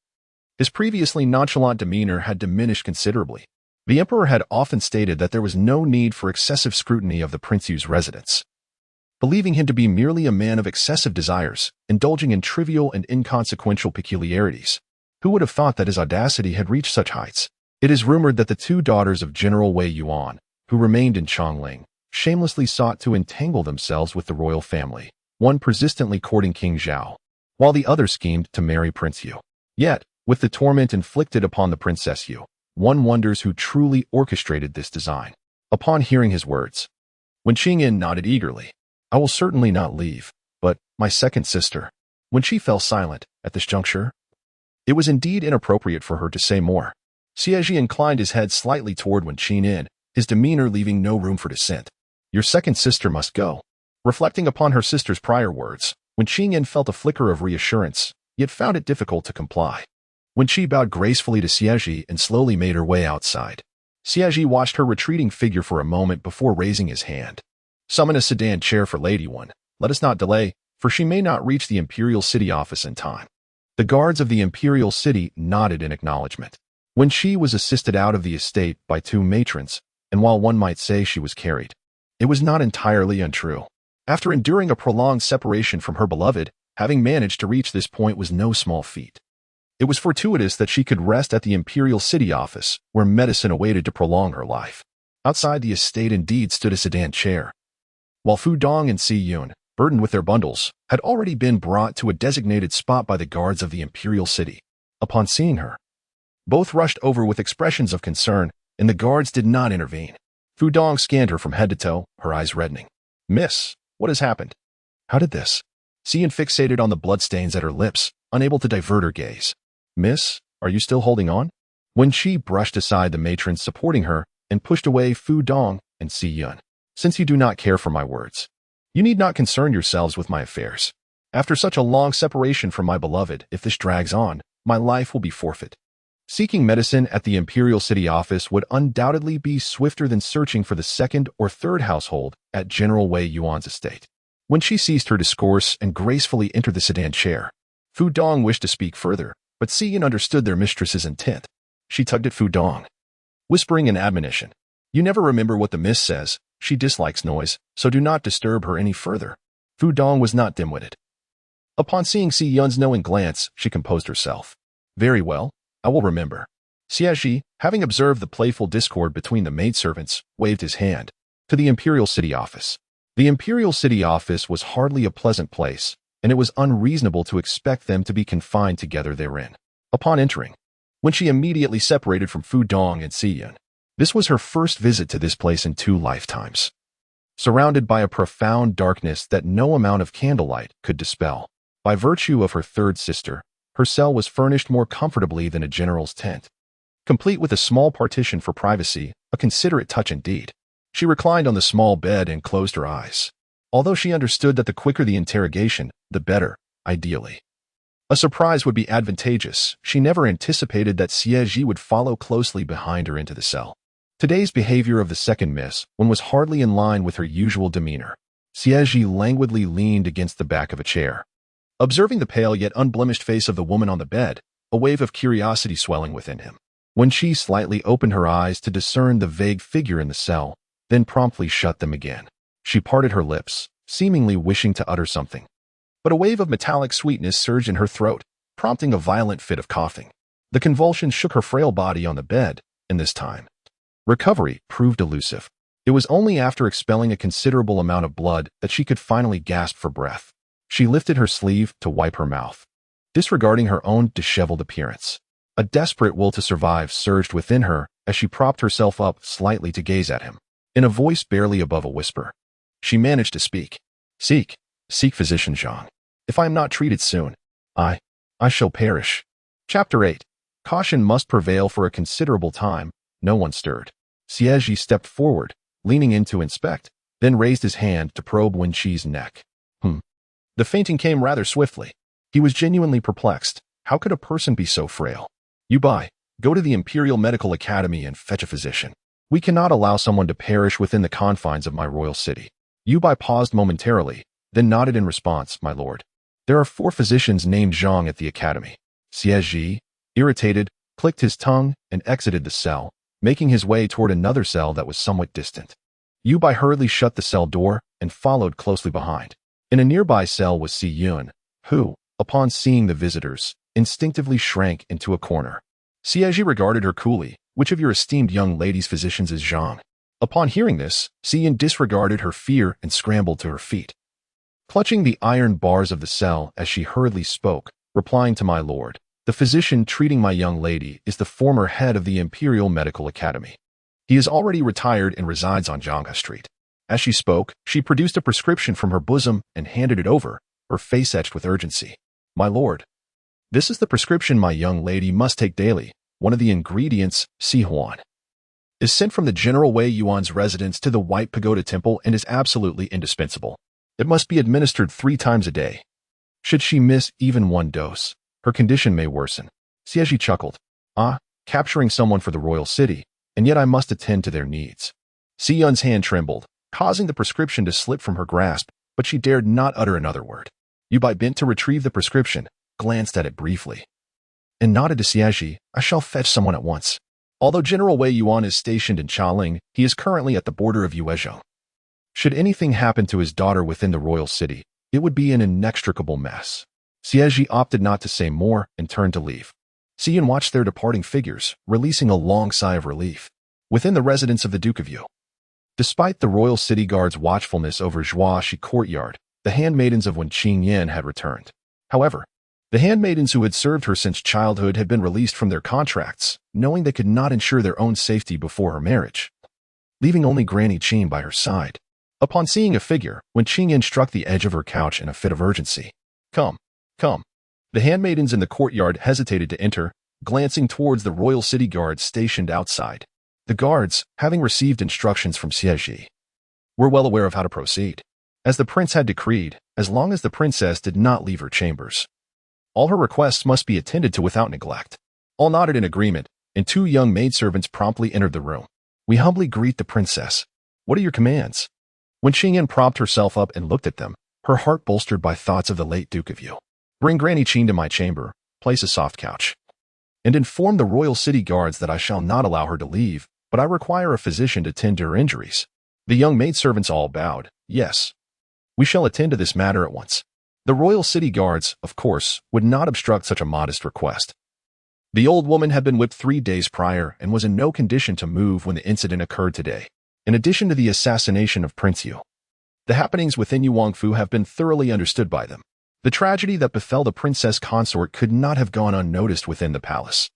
His previously nonchalant demeanor had diminished considerably. The emperor had often stated that there was no need for excessive scrutiny of the Prince Yu's residence, believing him to be merely a man of excessive desires, indulging in trivial and inconsequential peculiarities. Who would have thought that his audacity had reached such heights? It is rumored that the two daughters of General Wei Yuan, who remained in Chongling, shamelessly sought to entangle themselves with the royal family, one persistently courting King Zhao, while the other schemed to marry Prince Yu. Yet, with the torment inflicted upon the Princess Yu, one wonders who truly orchestrated this design. Upon hearing his words, Wen Qinyin nodded eagerly. "I will certainly not leave, but my second sister." When she fell silent at this juncture, it was indeed inappropriate for her to say more. Xie Zhi inclined his head slightly toward Wen Qinyin, his demeanor leaving no room for dissent. "Your second sister must go." Reflecting upon her sister's prior words, Wen Chi felt a flicker of reassurance, yet found it difficult to comply. Wen Chi bowed gracefully to Xie Zhi and slowly made her way outside. Xie Zhi watched her retreating figure for a moment before raising his hand. Summon a sedan chair for Lady One. Let us not delay, for she may not reach the Imperial City office in time. The guards of the Imperial City nodded in acknowledgement. Wen Chi was assisted out of the estate by two matrons, and while one might say she was carried, it was not entirely untrue. After enduring a prolonged separation from her beloved, having managed to reach this point was no small feat. It was fortuitous that she could rest at the Imperial City office, where medicine awaited to prolong her life. Outside the estate indeed stood a sedan chair, while Fu Dong and Si Yun, burdened with their bundles, had already been brought to a designated spot by the guards of the Imperial City. Upon seeing her, both rushed over with expressions of concern, and the guards did not intervene. Fu Dong scanned her from head to toe, her eyes reddening. "Miss, what has happened? How did this?" Si Yun fixated on the bloodstains at her lips, unable to divert her gaze. "Miss, are you still holding on?" Wen Chi brushed aside the matrons supporting her and pushed away Fu Dong and Si Yun. "Since you do not care for my words, you need not concern yourselves with my affairs. After such a long separation from my beloved, if this drags on, my life will be forfeit. Seeking medicine at the Imperial City office would undoubtedly be swifter than searching for the second or third household at General Wei Yuan's estate." When she ceased her discourse and gracefully entered the sedan chair, Fu Dong wished to speak further, but Si Yun understood their mistress's intent. She tugged at Fu Dong, whispering an admonition. "You never remember what the miss says. She dislikes noise, so do not disturb her any further." Fu Dong was not dim-witted. Upon seeing Si Yun's knowing glance, she composed herself. "Very well, I will remember." Xie Zhi, having observed the playful discord between the maidservants, waved his hand to the Imperial City office. The Imperial City office was hardly a pleasant place, and it was unreasonable to expect them to be confined together therein. Upon entering, when she immediately separated from Fu Dong and Si Yun, this was her first visit to this place in 2 lifetimes. Surrounded by a profound darkness that no amount of candlelight could dispel, by virtue of her third sister, her cell was furnished more comfortably than a general's tent. Complete with a small partition for privacy, a considerate touch indeed. She reclined on the small bed and closed her eyes. Although she understood that the quicker the interrogation, the better, ideally. A surprise would be advantageous. She never anticipated that Xie Zhi would follow closely behind her into the cell. Today's behavior of the second miss, one was hardly in line with her usual demeanor. Xie Zhi languidly leaned against the back of a chair. Observing the pale yet unblemished face of the woman on the bed, a wave of curiosity swelling within him. When she slightly opened her eyes to discern the vague figure in the cell, then promptly shut them again. She parted her lips, seemingly wishing to utter something. But a wave of metallic sweetness surged in her throat, prompting a violent fit of coughing. The convulsion shook her frail body on the bed, and this time, recovery proved elusive. It was only after expelling a considerable amount of blood that she could finally gasp for breath. She lifted her sleeve to wipe her mouth, disregarding her own disheveled appearance. A desperate will to survive surged within her as she propped herself up slightly to gaze at him. In a voice barely above a whisper, she managed to speak. Seek physician Zhang. If I am not treated soon, I shall perish." Chapter 8. Caution must prevail for a considerable time. No one stirred. Xie Zhi stepped forward, leaning in to inspect, then raised his hand to probe Wen Chi's neck. The fainting came rather swiftly. He was genuinely perplexed. How could a person be so frail? "You go to the Imperial Medical Academy and fetch a physician. We cannot allow someone to perish within the confines of my royal city." Yu Bai paused momentarily, then nodded in response, "My lord. There are 4 physicians named Zhang at the academy." Xie Zhi, irritated, clicked his tongue and exited the cell, making his way toward another cell that was somewhat distant. Yu Bai hurriedly shut the cell door and followed closely behind. In a nearby cell was Si Yun, who, upon seeing the visitors, instinctively shrank into a corner. Xie Zhi regarded her coolly. "Which of your esteemed young ladies' physicians is Zhang?" Upon hearing this, Si Yun disregarded her fear and scrambled to her feet, clutching the iron bars of the cell as she hurriedly spoke, replying to "My lord, the physician treating my young lady is the former head of the Imperial Medical Academy. He is already retired and resides on Zhanghe Street." As she spoke, she produced a prescription from her bosom and handed it over, her face etched with urgency. "My lord, this is the prescription my young lady must take daily. One of the ingredients, Si Huan, is sent from the General Wei Yuan's residence to the White Pagoda Temple and is absolutely indispensable. It must be administered 3 times a day. Should she miss even one dose, her condition may worsen. Xie Zhi chuckled. Capturing someone for the royal city, and yet I must attend to their needs. Si Yun's hand trembled, causing the prescription to slip from her grasp, but she dared not utter another word. Yu Bai bent to retrieve the prescription, glanced at it briefly, and nodded to Xie Zhi. I shall fetch someone at once. Although General Wei Yuan is stationed in Chaling, he is currently at the border of Yuezhou. Should anything happen to his daughter within the royal city, it would be an inextricable mess. Xie Zhi opted not to say more and turned to leave. Si Yun watched their departing figures, releasing a long sigh of relief. Within the residence of the Duke of Yu, despite the royal city guard's watchfulness over Zhuaxi courtyard, the handmaidens of Wen Chi had returned. However, the handmaidens who had served her since childhood had been released from their contracts, knowing they could not ensure their own safety before her marriage, leaving only Granny Qin by her side. Upon seeing a figure, Wen Chi struck the edge of her couch in a fit of urgency. Come. The handmaidens in the courtyard hesitated to enter, glancing towards the royal city guards stationed outside. The guards, having received instructions from Xie Zhi, were well aware of how to proceed. As the prince had decreed, as long as the princess did not leave her chambers, all her requests must be attended to without neglect. All nodded in agreement, and 2 young maidservants promptly entered the room. We humbly greet the princess. What are your commands? When Xingyan propped herself up and looked at them, her heart bolstered by thoughts of the late Duke of Yu. Bring Granny Qin to my chamber, place a soft couch, and inform the royal city guards that I shall not allow her to leave, but I require a physician to tend to her injuries. The young maidservants all bowed. Yes. We shall attend to this matter at once. The royal city guards, of course, would not obstruct such a modest request. The old woman had been whipped 3 days prior and was in no condition to move when the incident occurred today. In addition to the assassination of Prince Yu, the happenings within Yuangfu have been thoroughly understood by them. The tragedy that befell the princess consort could not have gone unnoticed within the palace.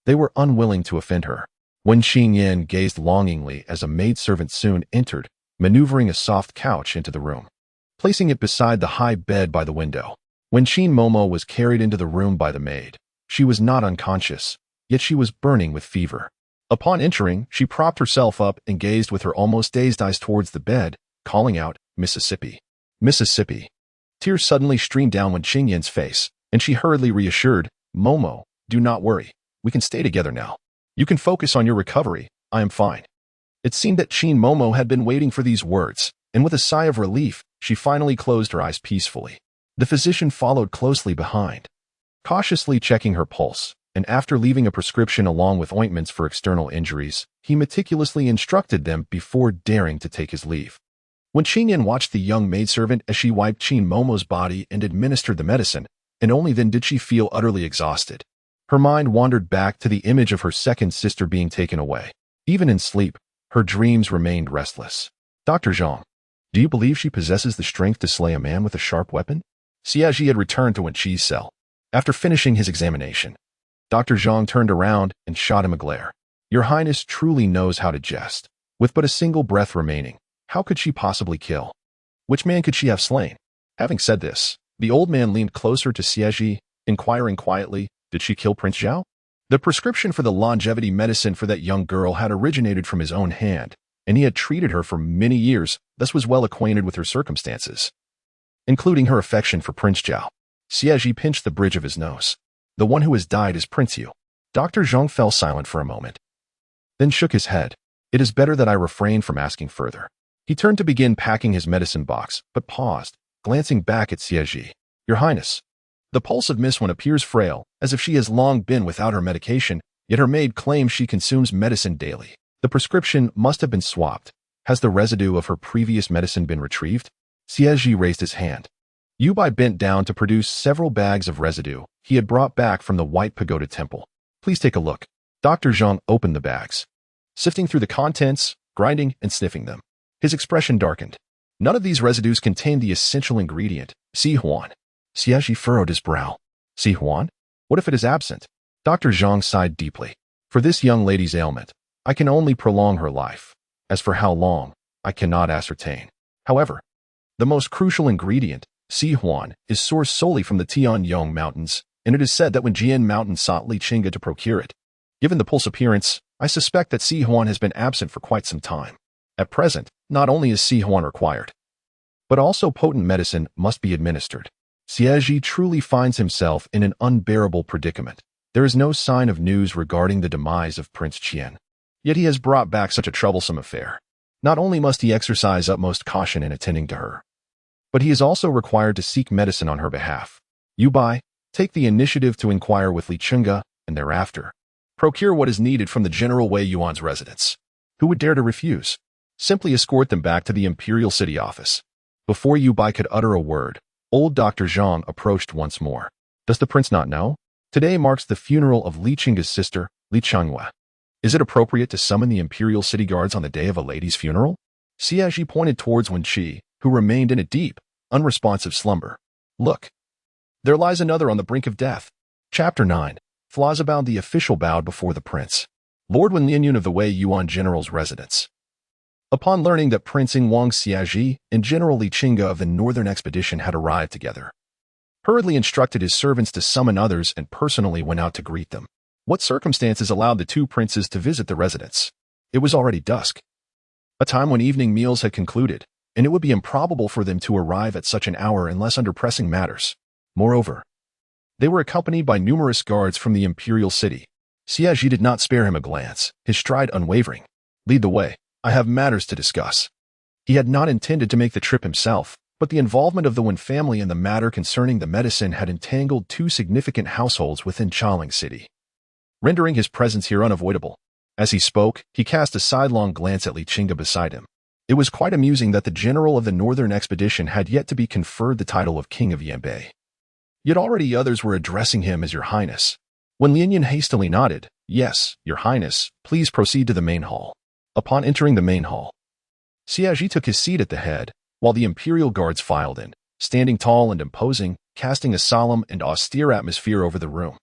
They were unwilling to offend her. Wen Qingyan gazed longingly as a maidservant soon entered, maneuvering a soft couch into the room, placing it beside the high bed by the window. When Qin Momo was carried into the room by the maid, she was not unconscious, yet she was burning with fever. Upon entering, she propped herself up and gazed with her almost dazed eyes towards the bed, calling out, Mississippi. Mississippi. Tears suddenly streamed down Wen Qingyan's face, and she hurriedly reassured, Momo, do not worry. We can stay together now. You can focus on your recovery. I am fine. It seemed that Qin Momo had been waiting for these words, and with a sigh of relief, she finally closed her eyes peacefully. The physician followed closely behind, cautiously checking her pulse, and after leaving a prescription along with ointments for external injuries, he meticulously instructed them before daring to take his leave. When Qingyan watched the young maidservant as she wiped Qin Momo's body and administered the medicine, and only then did she feel utterly exhausted. Her mind wandered back to the image of her second sister being taken away. Even in sleep, her dreams remained restless. Dr. Zhang, do you believe she possesses the strength to slay a man with a sharp weapon? Xie Zhi had returned to Wen Chi's cell. After finishing his examination, Dr. Zhang turned around and shot him a glare. Your Highness truly knows how to jest. With but a single breath remaining, how could she possibly kill? Which man could she have slain? Having said this, the old man leaned closer to Xie Zhi, inquiring quietly, did she kill Prince Zhao? The prescription for the longevity medicine for that young girl had originated from his own hand, and he had treated her for many years, thus was well acquainted with her circumstances, including her affection for Prince Zhao. Xie Zhi pinched the bridge of his nose. The one who has died is Prince Yu. Dr. Zhang fell silent for a moment, then shook his head. It is better that I refrain from asking further. He turned to begin packing his medicine box, but paused, glancing back at Xie Zhi. Your Highness, the pulse of Miss Wen appears frail, as if she has long been without her medication, yet her maid claims she consumes medicine daily. The prescription must have been swapped. Has the residue of her previous medicine been retrieved? Xie Zhi raised his hand. Yu Bai bent down to produce several bags of residue he had brought back from the White Pagoda Temple. Please take a look. Dr. Zhang opened the bags, sifting through the contents, grinding and sniffing them. His expression darkened. None of these residues contained the essential ingredient, Si Huan. Xie Zhi furrowed his brow. Si Huan? What if it is absent? Dr. Zhang sighed deeply. For this young lady's ailment, I can only prolong her life. As for how long, I cannot ascertain. However, the most crucial ingredient, Si Huan, is sourced solely from the Tianyong Mountains, and it is said that when Jian Mountain sought Li Chenge to procure it, given the pulse appearance, I suspect that Si Huan has been absent for quite some time. At present, not only is Si Huan required, But also potent medicine must be administered. Xie Zhi truly finds himself in an unbearable predicament. There is no sign of news regarding the demise of Prince Qian. Yet he has brought back such a troublesome affair. Not only must he exercise utmost caution in attending to her, but he is also required to seek medicine on her behalf. You take the initiative to inquire with Li Chenge, and thereafter, procure what is needed from the General Wei Yuan's residence. Who would dare to refuse? Simply escort them back to the Imperial City office. Before Yu Bai could utter a word, old Dr. Zhang approached once more. Does the prince not know? Today marks the funeral of Li Chenge's sister, Li Chenge. Is it appropriate to summon the Imperial City Guards on the day of a lady's funeral? Xie Zhi pointed towards Wen Chi, who remained in a deep, unresponsive slumber. Look. There lies another on the brink of death. Chapter 9. Flazabao. The official bowed before the prince. Lord Wen Lianyun of the Wei Yuan General's residence. Upon learning that Prince Wang Xie Zhi and General Li Chenge of the Northern Expedition had arrived together, hurriedly instructed his servants to summon others and personally went out to greet them. What circumstances allowed the two princes to visit the residence? It was already dusk, a time when evening meals had concluded, and it would be improbable for them to arrive at such an hour unless under pressing matters. Moreover, they were accompanied by numerous guards from the Imperial City. Xie Zhi did not spare him a glance, his stride unwavering. Lead the way. I have matters to discuss. He had not intended to make the trip himself, but the involvement of the Wen family in the matter concerning the medicine had entangled two significant households within Chaling City, rendering his presence here unavoidable. As he spoke, he cast a sidelong glance at Li Chenge beside him. It was quite amusing that the general of the Northern Expedition had yet to be conferred the title of King of Yanbei. Yet already others were addressing him as Your Highness. When Lianyun hastily nodded, Yes, Your Highness, please proceed to the main hall. Upon entering the main hall, Xie Zhi took his seat at the head, while the Imperial Guards filed in, standing tall and imposing, casting a solemn and austere atmosphere over the room.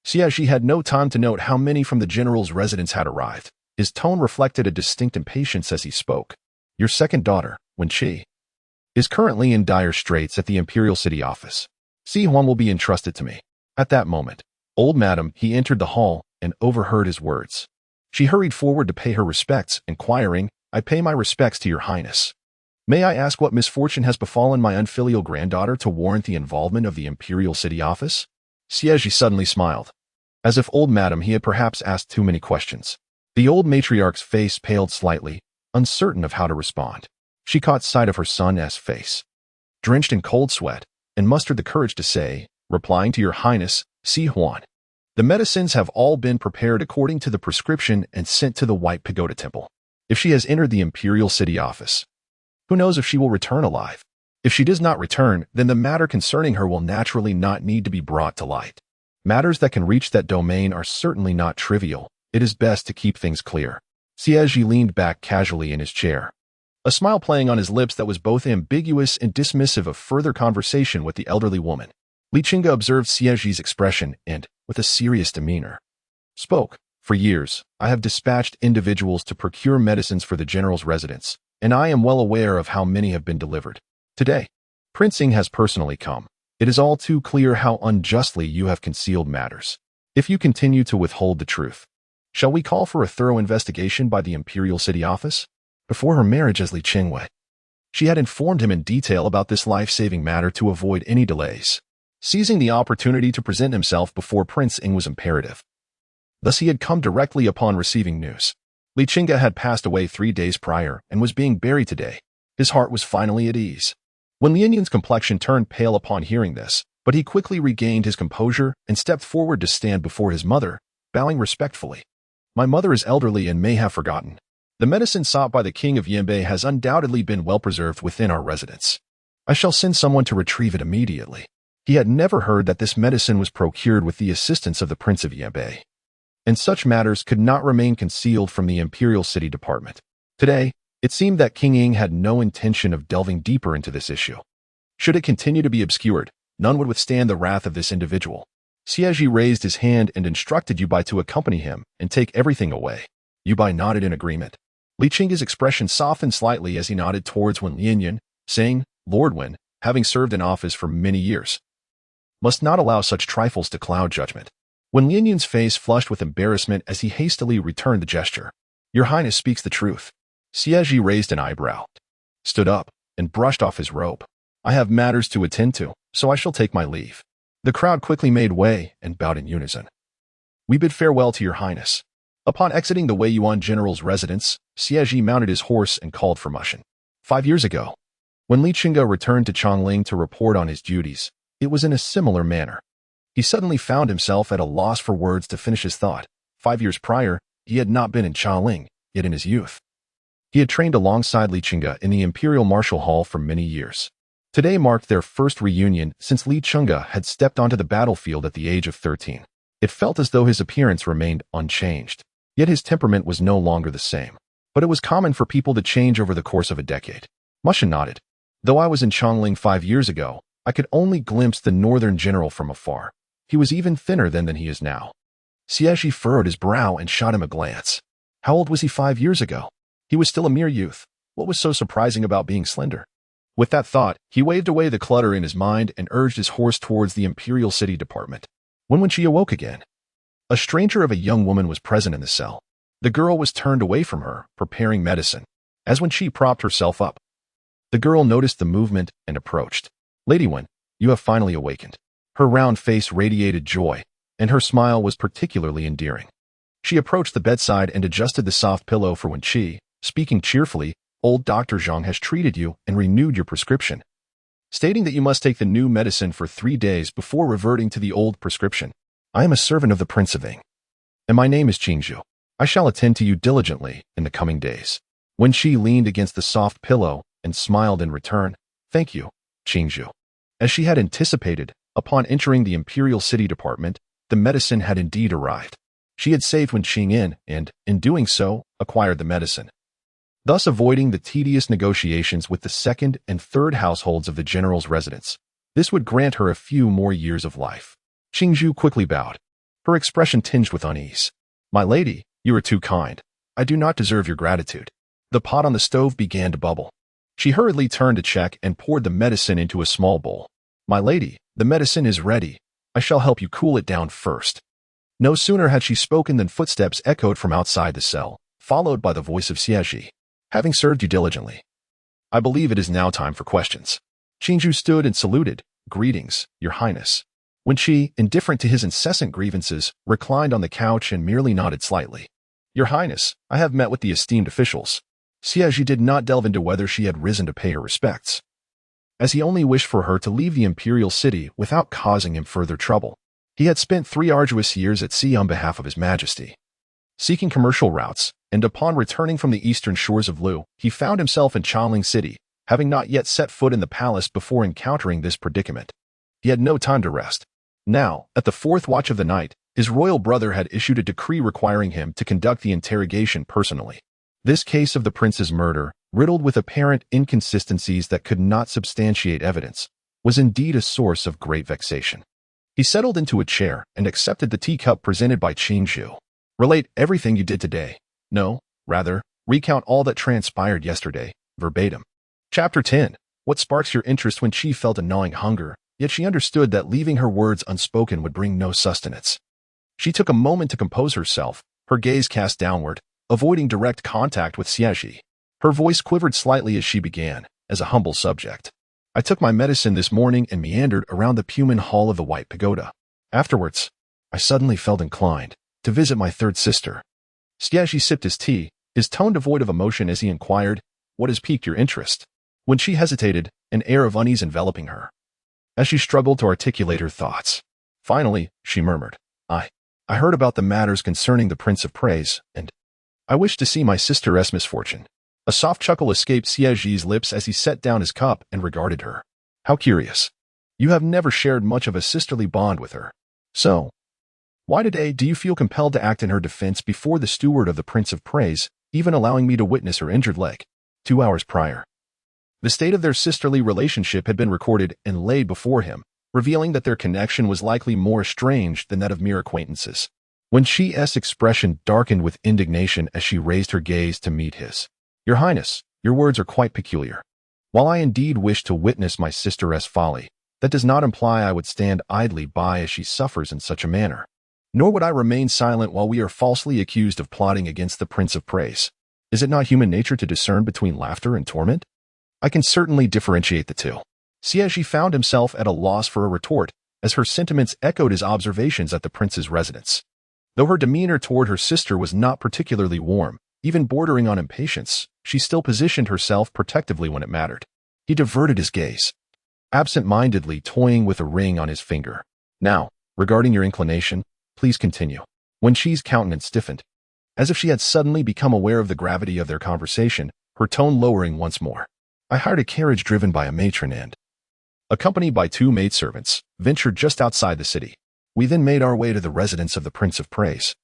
Xie Zhi had no time to note how many from the general's residence had arrived. His tone reflected a distinct impatience as he spoke. Your second daughter, Wen Chi, is currently in dire straits at the Imperial City office. Si Huan will be entrusted to me. At that moment, old madam, he entered the hall and overheard his words. She hurried forward to pay her respects, inquiring, I pay my respects to Your Highness. May I ask what misfortune has befallen my unfilial granddaughter to warrant the involvement of the Imperial City office? Xie Zhi suddenly smiled. As if old madam he had perhaps asked too many questions. The old matriarch's face paled slightly, uncertain of how to respond. She caught sight of her son's face, drenched in cold sweat, and mustered the courage to say, replying to Your Highness, Si Huan. The medicines have all been prepared according to the prescription and sent to the White Pagoda Temple. If she has entered the Imperial City office, who knows if she will return alive? If she does not return, then the matter concerning her will naturally not need to be brought to light. Matters that can reach that domain are certainly not trivial. It is best to keep things clear. Xie Zhi leaned back casually in his chair, a smile playing on his lips that was both ambiguous and dismissive of further conversation with the elderly woman. Li Chenge observed Xie Zhi's expression and, with a serious demeanor, spoke. For years, I have dispatched individuals to procure medicines for the general's residence, and I am well aware of how many have been delivered. Today, Prince Ing has personally come. It is all too clear how unjustly you have concealed matters. If you continue to withhold the truth, shall we call for a thorough investigation by the Imperial City office? Before her marriage as Li Chenge, she had informed him in detail about this life-saving matter to avoid any delays. Seizing the opportunity to present himself before Prince Ing was imperative. Thus he had come directly upon receiving news. Li Chenge had passed away 3 days prior and was being buried today. His heart was finally at ease. When Lianyun's complexion turned pale upon hearing this, but he quickly regained his composure and stepped forward to stand before his mother, bowing respectfully. My mother is elderly and may have forgotten. The medicine sought by the King of Yanbei has undoubtedly been well preserved within our residence. I shall send someone to retrieve it immediately. He had never heard that this medicine was procured with the assistance of the Prince of Yanbei, and such matters could not remain concealed from the Imperial City Department. Today, it seemed that King Ing had no intention of delving deeper into this issue. Should it continue to be obscured, none would withstand the wrath of this individual. Xie Zhi raised his hand and instructed Yu Bai to accompany him and take everything away. Yu Bai nodded in agreement. Li Chenge's expression softened slightly as he nodded towards Wen Lianyun, saying, Lord Wen, having served in office for many years, must not allow such trifles to cloud judgment. When Lianyun's face flushed with embarrassment as he hastily returned the gesture. Your Highness speaks the truth. Xie Zhi raised an eyebrow, stood up, and brushed off his robe. I have matters to attend to, so I shall take my leave. The crowd quickly made way and bowed in unison. We bid farewell to your highness. Upon exiting the Wei Yuan general's residence, Xie Zhi mounted his horse and called for Mushin. 5 years ago, when Li Chenge returned to Chongling to report on his duties, it was in a similar manner. He suddenly found himself at a loss for words to finish his thought. 5 years prior, he had not been in Chongling, yet in his youth. He had trained alongside Li Chenge in the Imperial Martial Hall for many years. Today marked their first reunion since Li Chenge had stepped onto the battlefield at the age of 13. It felt as though his appearance remained unchanged, yet his temperament was no longer the same. But it was common for people to change over the course of a decade. Mushin nodded. Though I was in Chongling 5 years ago, I could only glimpse the northern general from afar. He was even thinner then than he is now. Xie Zhi furrowed his brow and shot him a glance. How old was he 5 years ago? He was still a mere youth. What was so surprising about being slender? With that thought, he waved away the clutter in his mind and urged his horse towards the Imperial City Department. When Wen Chi awoke again, a stranger of a young woman was present in the cell. The girl was turned away from her, preparing medicine. As Wen Chi propped herself up, the girl noticed the movement and approached. Lady Wen, you have finally awakened. Her round face radiated joy, and her smile was particularly endearing. She approached the bedside and adjusted the soft pillow for Wen Chi, speaking cheerfully. Old Dr. Zhang has treated you and renewed your prescription, stating that you must take the new medicine for 3 days before reverting to the old prescription. I am a servant of the Prince of Ing, and my name is Xie. I shall attend to you diligently in the coming days. Wen Chi leaned against the soft pillow and smiled in return. Thank you, Xie. As she had anticipated, upon entering the Imperial City Department, the medicine had indeed arrived. She had saved Wen Chi and, in doing so, acquired the medicine, thus avoiding the tedious negotiations with the second and third households of the general's residence. This would grant her a few more years of life. Xie quickly bowed, her expression tinged with unease. My lady, you are too kind. I do not deserve your gratitude. The pot on the stove began to bubble. She hurriedly turned to check and poured the medicine into a small bowl. My lady, the medicine is ready. I shall help you cool it down first. No sooner had she spoken than footsteps echoed from outside the cell, followed by the voice of Xie Zhi. Having served you diligently, I believe it is now time for questions. Xie stood and saluted. Greetings, your highness. Wen Chi, indifferent to his incessant grievances, reclined on the couch and merely nodded slightly. Your highness, I have met with the esteemed officials. Xie Zhi did not delve into whether she had risen to pay her respects, as he only wished for her to leave the imperial city without causing him further trouble. He had spent 3 arduous years at sea on behalf of His Majesty, seeking commercial routes, and upon returning from the eastern shores of Lu, he found himself in Chongling City, having not yet set foot in the palace before encountering this predicament. He had no time to rest. Now, at the 4th watch of the night, his royal brother had issued a decree requiring him to conduct the interrogation personally. This case of the prince's murder, riddled with apparent inconsistencies that could not substantiate evidence, was indeed a source of great vexation. He settled into a chair and accepted the teacup presented by Xie. Relate everything you did today. No, rather, recount all that transpired yesterday, verbatim. Chapter 10. What sparks your interest? When she felt a gnawing hunger, yet she understood that leaving her words unspoken would bring no sustenance. She took a moment to compose herself, her gaze cast downward, avoiding direct contact with Xie Zhi. Her voice quivered slightly as she began, as a humble subject. I took my medicine this morning and meandered around the Puman Hall of the White Pagoda. Afterwards, I suddenly felt inclined to visit my third sister. Xie Zhi sipped his tea, his tone devoid of emotion as he inquired, what has piqued your interest? When she hesitated, an air of unease enveloping her, as she struggled to articulate her thoughts. Finally, she murmured, I heard about the matters concerning the Prince of Praise, and I wish to see my sister's misfortune. A soft chuckle escaped Xie Zhi's lips as he set down his cup and regarded her. How curious. You have never shared much of a sisterly bond with her. So, why today do you feel compelled to act in her defense before the steward of the Prince of Praise, even allowing me to witness her injured leg? 2 hours prior, the state of their sisterly relationship had been recorded and laid before him, revealing that their connection was likely more estranged than that of mere acquaintances. Wen Chi's expression darkened with indignation as she raised her gaze to meet his. Your Highness, your words are quite peculiar. While I indeed wish to witness my sister's folly, that does not imply I would stand idly by as she suffers in such a manner. Nor would I remain silent while we are falsely accused of plotting against the Prince of Praise. Is it not human nature to discern between laughter and torment? I can certainly differentiate the two. Xie Zhi found himself at a loss for a retort, as her sentiments echoed his observations at the prince's residence. Though her demeanor toward her sister was not particularly warm, even bordering on impatience, she still positioned herself protectively when it mattered. He diverted his gaze, absent-mindedly toying with a ring on his finger. Now, regarding your inclination, please continue. Wen Chi's countenance stiffened, as if she had suddenly become aware of the gravity of their conversation, her tone lowering once more. I hired a carriage driven by a matron and, accompanied by 2 maidservants, ventured just outside the city. We then made our way to the residence of the Prince of Praise,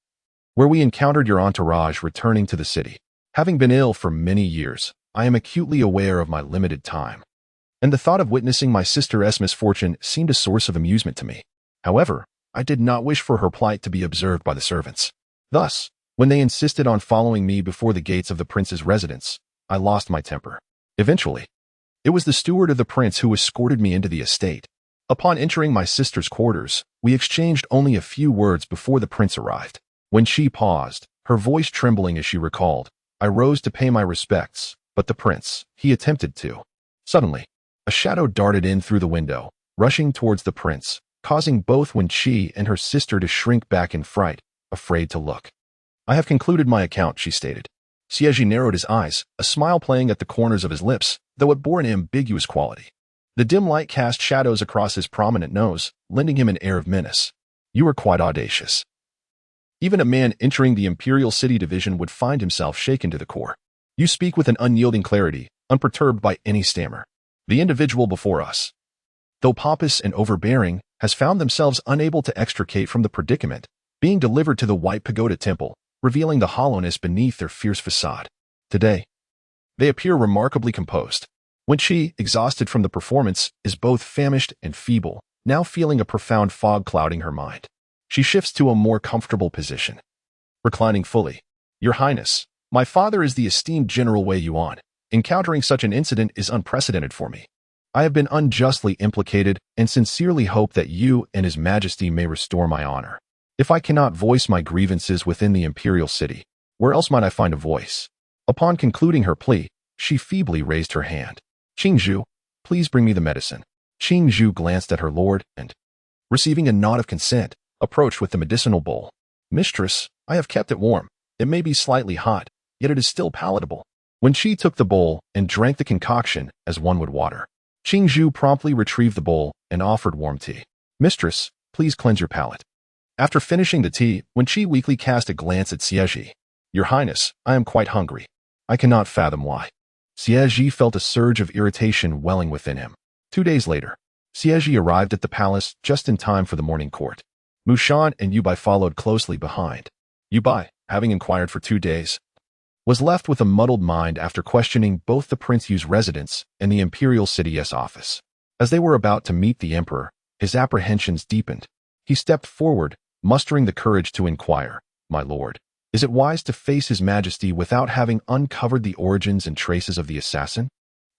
where we encountered your entourage returning to the city. Having been ill for many years, I am acutely aware of my limited time, and the thought of witnessing my sister's misfortune seemed a source of amusement to me. However, I did not wish for her plight to be observed by the servants. Thus, when they insisted on following me before the gates of the prince's residence, I lost my temper. Eventually, it was the steward of the prince who escorted me into the estate. Upon entering my sister's quarters, we exchanged only a few words before the prince arrived. When she paused, her voice trembling as she recalled, I rose to pay my respects, but the prince, he attempted to. Suddenly, a shadow darted in through the window, rushing towards the prince, causing both Wen Chi and her sister to shrink back in fright, afraid to look. I have concluded my account, she stated. Xie Zhi narrowed his eyes, a smile playing at the corners of his lips, though it bore an ambiguous quality. The dim light cast shadows across his prominent nose, lending him an air of menace. You are quite audacious. Even a man entering the Imperial City Division would find himself shaken to the core. You speak with an unyielding clarity, unperturbed by any stammer. The individual before us, though pompous and overbearing, has found themselves unable to extricate from the predicament, being delivered to the White Pagoda Temple, revealing the hollowness beneath their fierce facade. Today, they appear remarkably composed. Wen Chi, exhausted from the performance, is both famished and feeble, now feeling a profound fog clouding her mind. She shifts to a more comfortable position, reclining fully. Your Highness, my father is the esteemed General Wei Yuan. Encountering such an incident is unprecedented for me. I have been unjustly implicated and sincerely hope that you and His Majesty may restore my honor. If I cannot voice my grievances within the imperial city, where else might I find a voice? Upon concluding her plea, she feebly raised her hand. Qingzhu, please bring me the medicine. Qingzhu glanced at her lord and, receiving a nod of consent, approached with the medicinal bowl. Mistress, I have kept it warm. It may be slightly hot, yet it is still palatable. When she took the bowl and drank the concoction as one would water, Qingzhu promptly retrieved the bowl and offered warm tea. Mistress, please cleanse your palate. After finishing the tea, Wen Chi weakly cast a glance at Xie Zhi. Your Highness, I am quite hungry. I cannot fathom why. Xie Zhi felt a surge of irritation welling within him. 2 days later, Xie Zhi arrived at the palace just in time for the morning court. Mushan and Yubai followed closely behind. Yubai, having inquired for 2 days, was left with a muddled mind after questioning both the Prince Yu's residence and the Imperial City's office. As they were about to meet the Emperor, his apprehensions deepened. He stepped forward, mustering the courage to inquire, My lord, is it wise to face His Majesty without having uncovered the origins and traces of the assassin?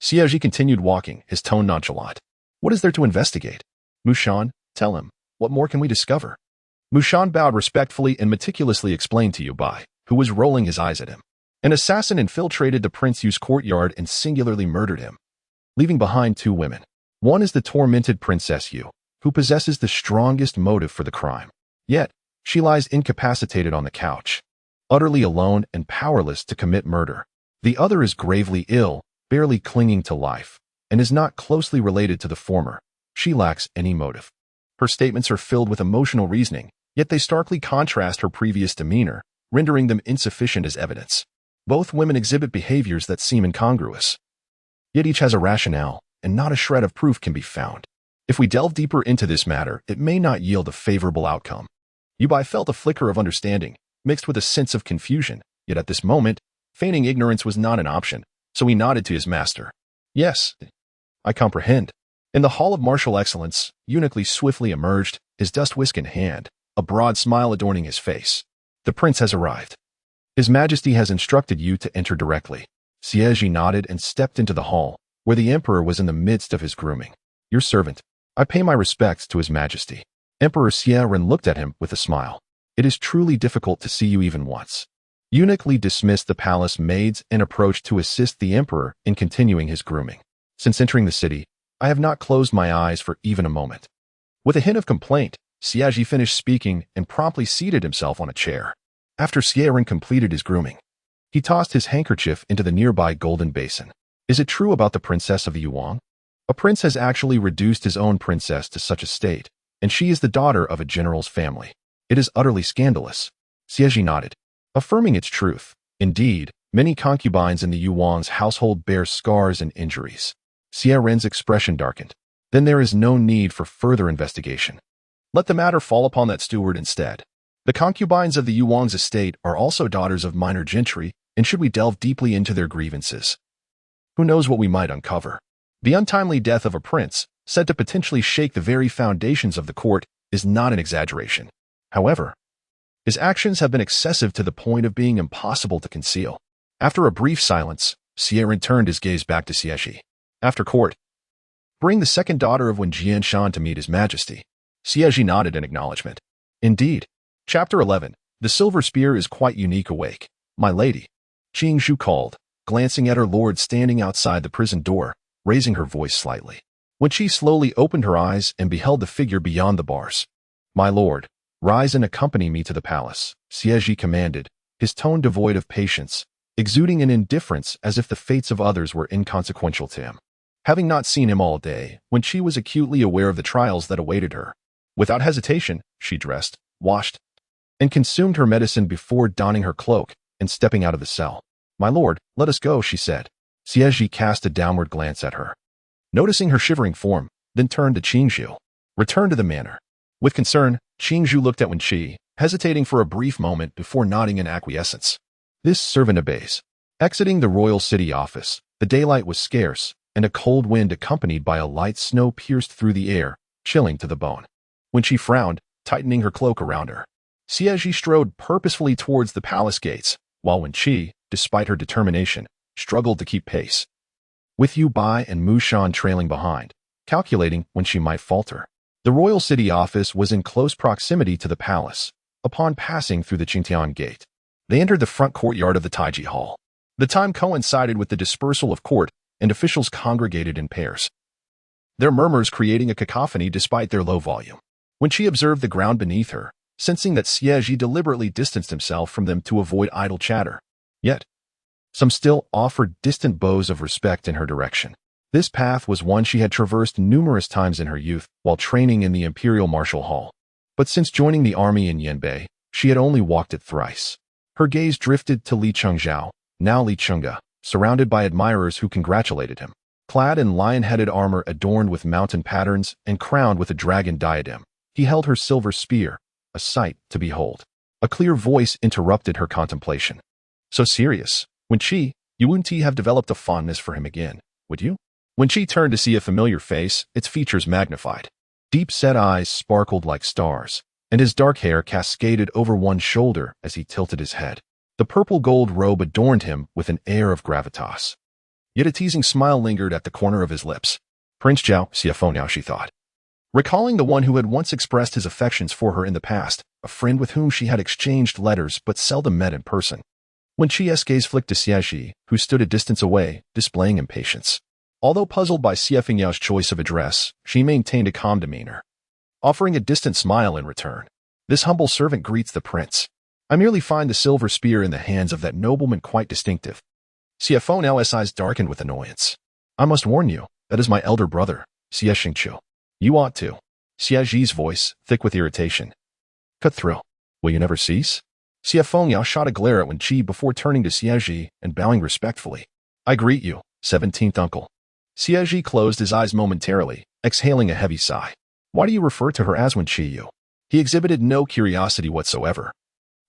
Xie Zhi continued walking, his tone nonchalant. What is there to investigate? Mushan, tell him, what more can we discover? Mushan bowed respectfully and meticulously explained to Yubai, who was rolling his eyes at him. An assassin infiltrated the Prince Yu's courtyard and singularly murdered him, leaving behind 2 women. One is the tormented Princess Yu, who possesses the strongest motive for the crime. Yet, she lies incapacitated on the couch, utterly alone and powerless to commit murder. The other is gravely ill, barely clinging to life, and is not closely related to the former. She lacks any motive. Her statements are filled with emotional reasoning, yet they starkly contrast her previous demeanor, rendering them insufficient as evidence. Both women exhibit behaviors that seem incongruous. Yet each has a rationale, and not a shred of proof can be found. If we delve deeper into this matter, it may not yield a favorable outcome. Yubai felt a flicker of understanding, mixed with a sense of confusion, yet at this moment, feigning ignorance was not an option, so he nodded to his master. Yes, I comprehend. In the Hall of Martial Excellence, Eunuch Li swiftly emerged, his dust whisk in hand, a broad smile adorning his face. The prince has arrived. His Majesty has instructed you to enter directly. Xie Zhi nodded and stepped into the hall, where the Emperor was in the midst of his grooming. Your servant. I pay my respects to His Majesty. Emperor Xie Ren looked at him with a smile. It is truly difficult to see you even once. Eunuch Li dismissed the palace maids and approached to assist the Emperor in continuing his grooming. Since entering the city, I have not closed my eyes for even a moment. With a hint of complaint, Xie Zhi finished speaking and promptly seated himself on a chair. After Soaring completed his grooming, he tossed his handkerchief into the nearby golden basin. Is it true about the princess of the Yuan? A prince has actually reduced his own princess to such a state, and she is the daughter of a general's family. It is utterly scandalous. Xie Zhi nodded, affirming its truth. Indeed, many concubines in the Yuan's household bear scars and injuries. Xie Ren's expression darkened. Then there is no need for further investigation. Let the matter fall upon that steward instead. The concubines of the Yuan's estate are also daughters of minor gentry, and should we delve deeply into their grievances, who knows what we might uncover? The untimely death of a prince, said to potentially shake the very foundations of the court, is not an exaggeration. However, his actions have been excessive to the point of being impossible to conceal. After a brief silence, Xie turned his gaze back to Xie Zhi. After court, bring the second daughter of Wen Chi to meet His Majesty. Xie Zhi nodded in acknowledgement. Indeed. Chapter 11. The silver spear is quite unique. Awake, my lady. Qing Zhu called, glancing at her lord standing outside the prison door, raising her voice slightly. When she slowly opened her eyes and beheld the figure beyond the bars. My lord, rise and accompany me to the palace, Xie Zhi commanded, his tone devoid of patience, exuding an indifference as if the fates of others were inconsequential to him. Having not seen him all day, Wen Chi was acutely aware of the trials that awaited her. Without hesitation, she dressed, washed, and consumed her medicine before donning her cloak and stepping out of the cell. My lord, let us go, she said. Xie Zhi cast a downward glance at her, noticing her shivering form, then turned to Qing Zhu. Return to the manor. With concern, Qing Zhu looked at Wen Chi, hesitating for a brief moment before nodding in acquiescence. This servant obeys. Exiting the royal city office, the daylight was scarce, and a cold wind accompanied by a light snow pierced through the air, chilling to the bone. When she frowned, tightening her cloak around her, Xie Zhi strode purposefully towards the palace gates, while Wen Chi, despite her determination, struggled to keep pace. With Yu Bai and Mu Shan trailing behind, calculating when she might falter. The royal city office was in close proximity to the palace. Upon passing through the Qingtian gate, they entered the front courtyard of the Taiji Hall. The time coincided with the dispersal of court, and officials congregated in pairs, their murmurs creating a cacophony despite their low volume. When she observed the ground beneath her, sensing that Xie Zhi deliberately distanced himself from them to avoid idle chatter, yet some still offered distant bows of respect in her direction. This path was one she had traversed numerous times in her youth while training in the Imperial Martial Hall. But since joining the army in Yanbei, she had only walked it thrice. Her gaze drifted to Li Chenge, now Li Chenge, surrounded by admirers who congratulated him. Clad in lion-headed armor adorned with mountain patterns and crowned with a dragon diadem, he held her silver spear, a sight to behold. A clear voice interrupted her contemplation. So serious, Wen Chi, you wouldn't have developed a fondness for him again, would you? Wen Chi turned to see a familiar face, its features magnified. Deep-set eyes sparkled like stars, and his dark hair cascaded over one shoulder as he tilted his head. The purple-gold robe adorned him with an air of gravitas. Yet a teasing smile lingered at the corner of his lips. Prince Zhao, CFO now, she thought. Recalling the one who had once expressed his affections for her in the past, a friend with whom she had exchanged letters but seldom met in person. When Chi's gaze flicked to Xie Zhi, who stood a distance away, displaying impatience. Although puzzled by Xie Fengyao's choice of address, she maintained a calm demeanor, offering a distant smile in return. This humble servant greets the prince. I merely find the silver spear in the hands of that nobleman quite distinctive. CFO now's eyes darkened with annoyance. I must warn you, that is my elder brother, Xie Xingqiu. You ought to. Xie Zhi's voice, thick with irritation, cut through. Will you never cease? Xie Fengyao shot a glare at Wen Chi before turning to Xie Zhi and bowing respectfully. I greet you, 17th Uncle. Xie Zhi closed his eyes momentarily, exhaling a heavy sigh. Why do you refer to her as Wen Chi you? He exhibited no curiosity whatsoever,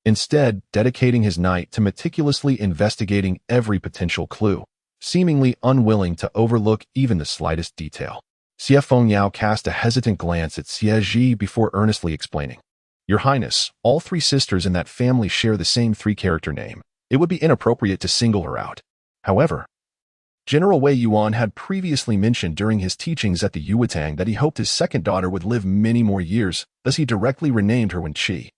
instead dedicating his night to meticulously investigating every potential clue, seemingly unwilling to overlook even the slightest detail. Xie Fengyao cast a hesitant glance at Xie Zhi before earnestly explaining. Your Highness, all three sisters in that family share the same three-character name. It would be inappropriate to single her out. However, General Wei Yuan had previously mentioned during his teachings at the Yuetang that he hoped his second daughter would live many more years, thus he directly renamed her Wen Chi.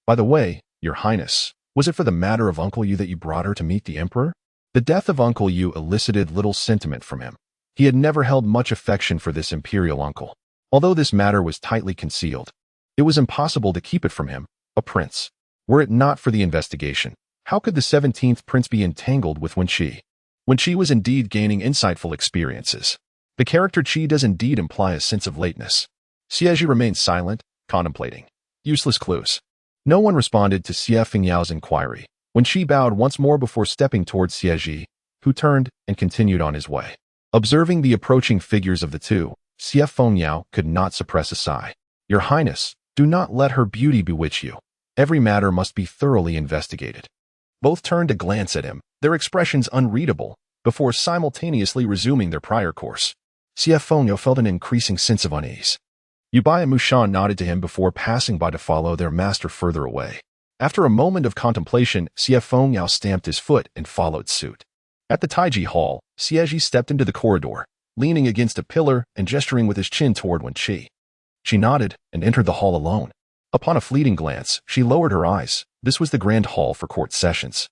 By the way, Your Highness, was it for the matter of Uncle Yu that you brought her to meet the Emperor? The death of Uncle Yu elicited little sentiment from him, He had never held much affection for this imperial uncle. Although this matter was tightly concealed, it was impossible to keep it from him, a prince. Were it not for the investigation, how could the 17th prince be entangled with Wen Chi? Wen Chi was indeed gaining insightful experiences. The character Chi does indeed imply a sense of lateness. Xie Zhi remained silent, contemplating. Useless clues. No one responded to Xie Fengyao's inquiry. Wen Chi bowed once more before stepping towards Xie Zhi, who turned and continued on his way. Observing the approaching figures of the two, Xie Fengyao could not suppress a sigh. Your Highness, do not let her beauty bewitch you. Every matter must be thoroughly investigated. Both turned to glance at him, their expressions unreadable, before simultaneously resuming their prior course. Xie Fengyao felt an increasing sense of unease. Yubai and Mushan nodded to him before passing by to follow their master further away. After a moment of contemplation, Xie Fengyao stamped his foot and followed suit. At the Taiji Hall, Xie Zhi stepped into the corridor, leaning against a pillar and gesturing with his chin toward Wen Chi. She nodded and entered the hall alone. Upon a fleeting glance, she lowered her eyes. This was the grand hall for court sessions,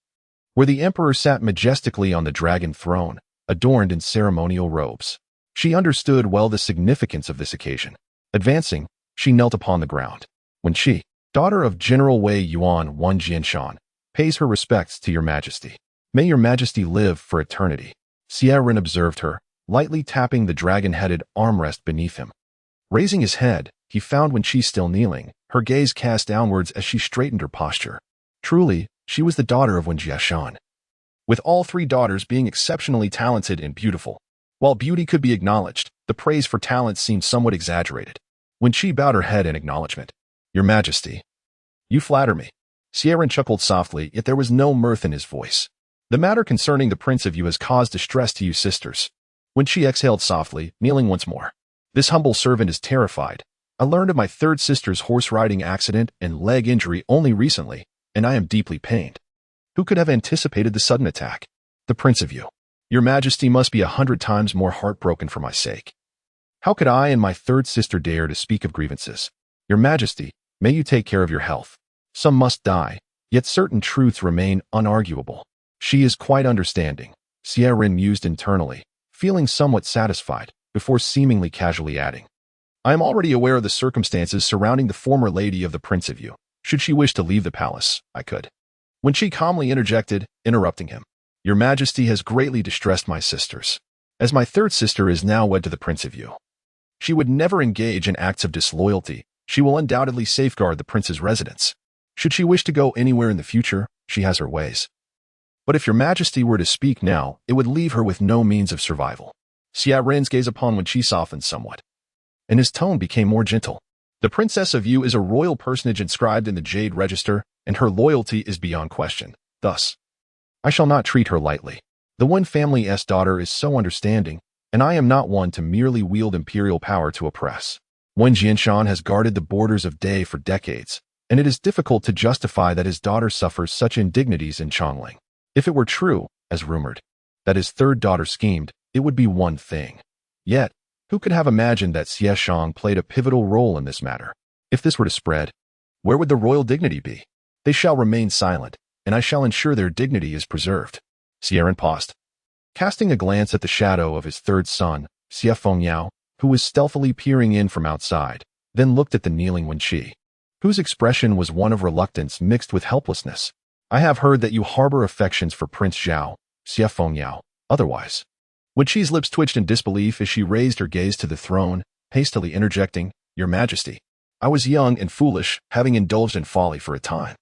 where the emperor sat majestically on the dragon throne, adorned in ceremonial robes. She understood well the significance of this occasion. Advancing, she knelt upon the ground. Wen Chi, daughter of General Wei Yuan Wan Jianshan, pays her respects to your majesty. May your majesty live for eternity. Xie Ren observed her, lightly tapping the dragon-headed armrest beneath him. Raising his head, he found Wen Chi still kneeling, her gaze cast downwards as she straightened her posture. Truly, she was the daughter of Wen Jiashan. With all three daughters being exceptionally talented and beautiful, while beauty could be acknowledged, the praise for talent seemed somewhat exaggerated. Wen Chi bowed her head in acknowledgement. Your Majesty. You flatter me. Xie Ren chuckled softly, yet there was no mirth in his voice. The matter concerning the Prince of Yu has caused distress to you sisters. Wen Chi exhaled softly, kneeling once more. This humble servant is terrified. I learned of my third sister's horse-riding accident and leg injury only recently, and I am deeply pained. Who could have anticipated the sudden attack? The Prince of Yu. Your Majesty must be 100 times more heartbroken for my sake. How could I and my third sister dare to speak of grievances? Your Majesty, may you take care of your health. Some must die, yet certain truths remain unarguable. She is quite understanding. Xie Ren mused internally, feeling somewhat satisfied, before seemingly casually adding. I am already aware of the circumstances surrounding the former lady of the Prince of Yu. Should she wish to leave the palace, I could. Wen Chi calmly interjected, interrupting him. Your Majesty has greatly distressed my sisters, as my third sister is now wed to the Prince of Yu. She would never engage in acts of disloyalty. She will undoubtedly safeguard the prince's residence. Should she wish to go anywhere in the future, she has her ways. But if your Majesty were to speak now, it would leave her with no means of survival. Xie Ren's gaze upon Wen Chi softened somewhat, and his tone became more gentle. The Princess of Yu is a royal personage inscribed in the Jade Register, and her loyalty is beyond question. Thus, I shall not treat her lightly. The Wen family's daughter is so understanding, and I am not one to merely wield imperial power to oppress. Wen Jianshan has guarded the borders of Dai for decades, and it is difficult to justify that his daughter suffers such indignities in Chongling. If it were true, as rumored, that his third daughter schemed, it would be one thing. Yet, who could have imagined that Xie Shang played a pivotal role in this matter? If this were to spread, where would the royal dignity be? They shall remain silent, and I shall ensure their dignity is preserved. Xie Ren paused. Casting a glance at the shadow of his third son, Xie Fengyao, who was stealthily peering in from outside, then looked at the kneeling Wen Chi, whose expression was one of reluctance mixed with helplessness. I have heard that you harbor affections for Prince Zhao, Xie Fengyao, otherwise. Wen Chi's lips twitched in disbelief as she raised her gaze to the throne, hastily interjecting, Your Majesty, I was young and foolish, having indulged in folly for a time.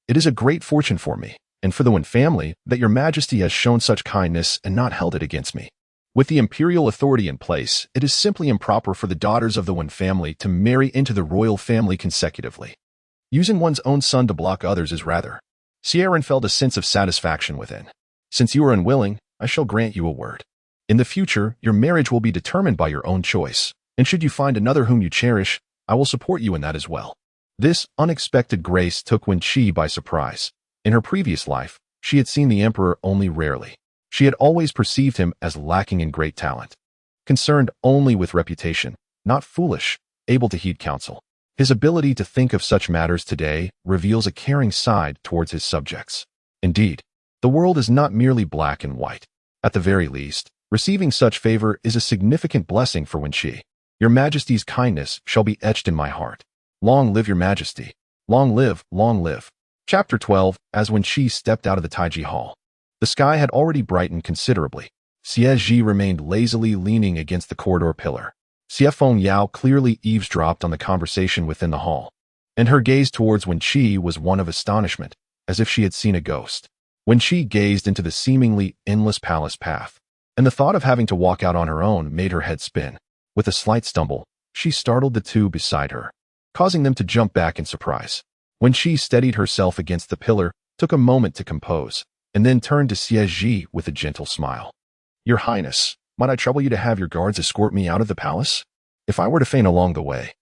It is a great fortune for me, and for the Wen family, that your Majesty has shown such kindness and not held it against me. With the imperial authority in place, it is simply improper for the daughters of the Wen family to marry into the royal family consecutively. Using one's own son to block others is rather. Xie Ren felt a sense of satisfaction within. Since you are unwilling, I shall grant you a word. In the future, your marriage will be determined by your own choice, and should you find another whom you cherish, I will support you in that as well. This unexpected grace took Wen Chi by surprise. In her previous life, she had seen the emperor only rarely. She had always perceived him as lacking in great talent, concerned only with reputation, not foolish, able to heed counsel. His ability to think of such matters today reveals a caring side towards his subjects. Indeed, the world is not merely black and white. At the very least, Receiving such favor is a significant blessing for Wen Chi. Your Majesty's kindness shall be etched in my heart. Long live your Majesty. Long live, long live. Chapter 12. As Wen Chi stepped out of the Taiji Hall, the sky had already brightened considerably. Xie Zhi remained lazily leaning against the corridor pillar. Xie Fengyao clearly eavesdropped on the conversation within the hall, and her gaze towards Wen Chi was one of astonishment, as if she had seen a ghost. Wen Chi gazed into the seemingly endless palace path, and the thought of having to walk out on her own made her head spin. With a slight stumble, she startled the two beside her, causing them to jump back in surprise. Wen Chi steadied herself against the pillar, took a moment to compose, and then turned to Xie Zhi with a gentle smile. Your Highness, might I trouble you to have your guards escort me out of the palace? If I were to faint along the way,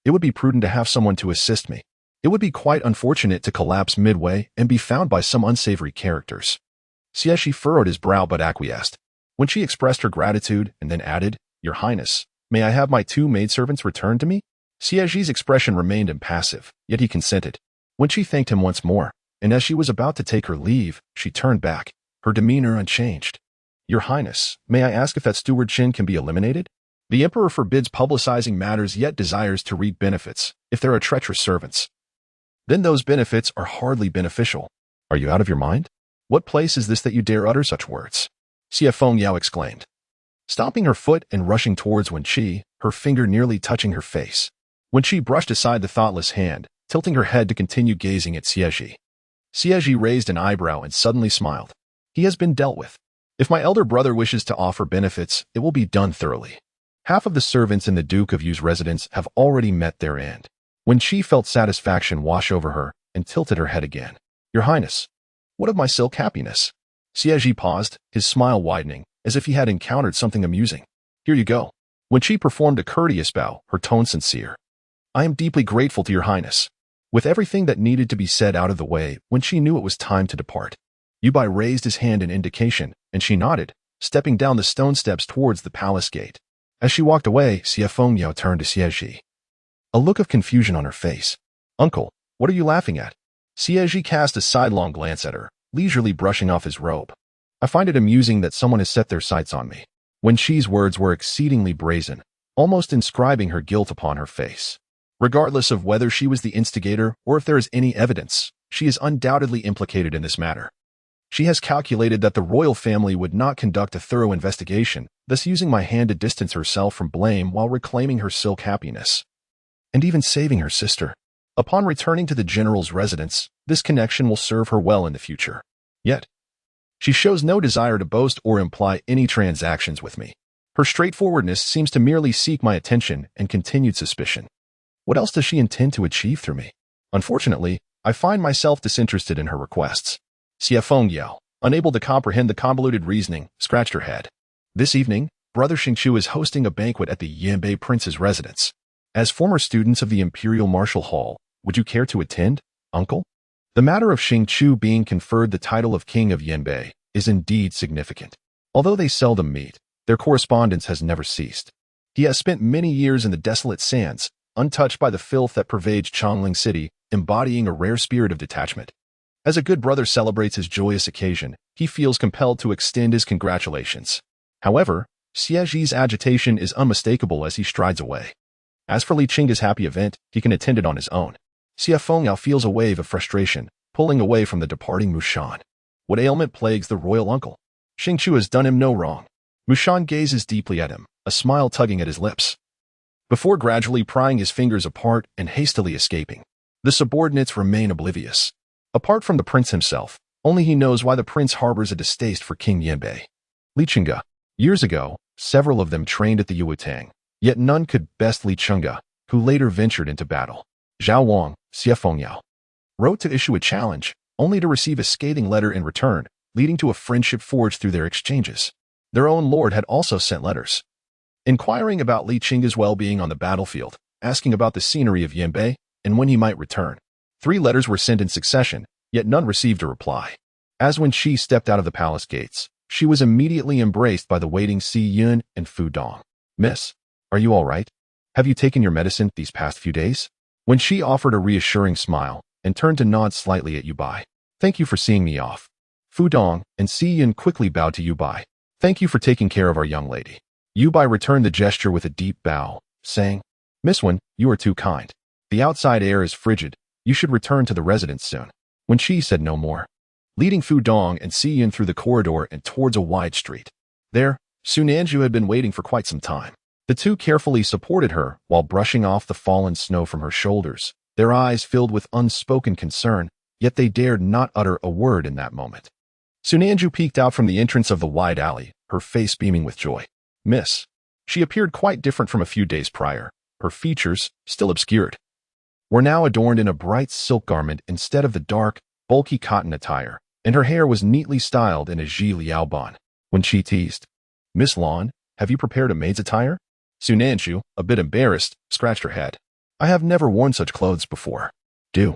it would be prudent to have someone to assist me. It would be quite unfortunate to collapse midway and be found by some unsavory characters. Xie Zhi furrowed his brow but acquiesced. When she expressed her gratitude and then added, Your Highness, may I have my two maidservants returned to me? Xie Zhi's expression remained impassive, yet he consented. When she thanked him once more, and as she was about to take her leave, she turned back, her demeanor unchanged. Your Highness, may I ask if that steward Chen can be eliminated? The Emperor forbids publicizing matters yet desires to reap benefits, if there are treacherous servants. Then those benefits are hardly beneficial. Are you out of your mind? What place is this that you dare utter such words? Xie Fengyao exclaimed, stomping her foot and rushing towards Wen Chi, her finger nearly touching her face. Wen Chi brushed aside the thoughtless hand, tilting her head to continue gazing at Xie Zhi. Xie Zhi raised an eyebrow and suddenly smiled. He has been dealt with. If my elder brother wishes to offer benefits, it will be done thoroughly. Half of the servants in the Duke of Yu's residence have already met their end. Wen Chi felt satisfaction wash over her and tilted her head again. Your Highness, what of my silk happiness? Xie Zhi paused, his smile widening, as if he had encountered something amusing. Here you go. Wen Chi performed a courteous bow, her tone sincere. I am deeply grateful to your Highness. With everything that needed to be said out of the way, Wen Chi knew it was time to depart. Yubai raised his hand in indication, and she nodded, stepping down the stone steps towards the palace gate. As she walked away, Xie Fengyao turned to Xie Zhi, a look of confusion on her face. Uncle, what are you laughing at? Xie Zhi cast a sidelong glance at her, leisurely brushing off his robe. I find it amusing that someone has set their sights on me. Wen Chi's words were exceedingly brazen, almost inscribing her guilt upon her face. Regardless of whether she was the instigator or if there is any evidence, she is undoubtedly implicated in this matter. She has calculated that the royal family would not conduct a thorough investigation, thus using my hand to distance herself from blame while reclaiming her silk happiness, and even saving her sister. Upon returning to the general's residence, this connection will serve her well in the future. Yet, she shows no desire to boast or imply any transactions with me. Her straightforwardness seems to merely seek my attention and continued suspicion. What else does she intend to achieve through me? Unfortunately, I find myself disinterested in her requests. Xie Fengyao, unable to comprehend the convoluted reasoning, scratched her head. This evening, Brother Xingqiu is hosting a banquet at the Yanbei Prince's residence. As former students of the Imperial Martial Hall, would you care to attend, Uncle? The matter of Xingqiu being conferred the title of King of Yanbei is indeed significant. Although they seldom meet, their correspondence has never ceased. He has spent many years in the desolate sands, untouched by the filth that pervades Chongling City, embodying a rare spirit of detachment. As a good brother celebrates his joyous occasion, he feels compelled to extend his congratulations. However, Xie Zhi's agitation is unmistakable as he strides away. As for Li Chenge's happy event, he can attend it on his own. Xie Fengyao feels a wave of frustration, pulling away from the departing Mushan. What ailment plagues the royal uncle? Xingqiu has done him no wrong. Mushan gazes deeply at him, a smile tugging at his lips, before gradually prying his fingers apart and hastily escaping. The subordinates remain oblivious. Apart from the prince himself, only he knows why the prince harbors a distaste for King Yanbei. Li Chenge. Years ago, several of them trained at the Yuetang, yet none could best Li Chenge, who later ventured into battle. Zhao Wang, Xie Fengyao, wrote to issue a challenge, only to receive a scathing letter in return, leading to a friendship forged through their exchanges. Their own lord had also sent letters, inquiring about Li Chenge's well-being on the battlefield, asking about the scenery of Yanbei, and when he might return. 3 letters were sent in succession, yet none received a reply. As Wen Chi stepped out of the palace gates, she was immediately embraced by the waiting Si Yun and Fu Dong. Miss, are you all right? Have you taken your medicine these past few days? Wen Chi offered a reassuring smile and turned to nod slightly at Yubai. Thank you for seeing me off. Fu Dong and Si Yun quickly bowed to Yubai. Thank you for taking care of our young lady. Yu Bai returned the gesture with a deep bow, saying, Miss Wen, you are too kind. The outside air is frigid. You should return to the residence soon. Wen Chi said no more, leading Fu Dong and Xie Yin through the corridor and towards a wide street. There, Su Nanju had been waiting for quite some time. The two carefully supported her while brushing off the fallen snow from her shoulders, their eyes filled with unspoken concern, yet they dared not utter a word in that moment. Su Nanju peeked out from the entrance of the wide alley, her face beaming with joy. Miss. She appeared quite different from a few days prior. Her features, still obscured, were now adorned in a bright silk garment instead of the dark, bulky cotton attire, and her hair was neatly styled in a Zhi Liaoban. When she teased, Miss Lan, have you prepared a maid's attire? Su Nanju, a bit embarrassed, scratched her head. I have never worn such clothes before. Do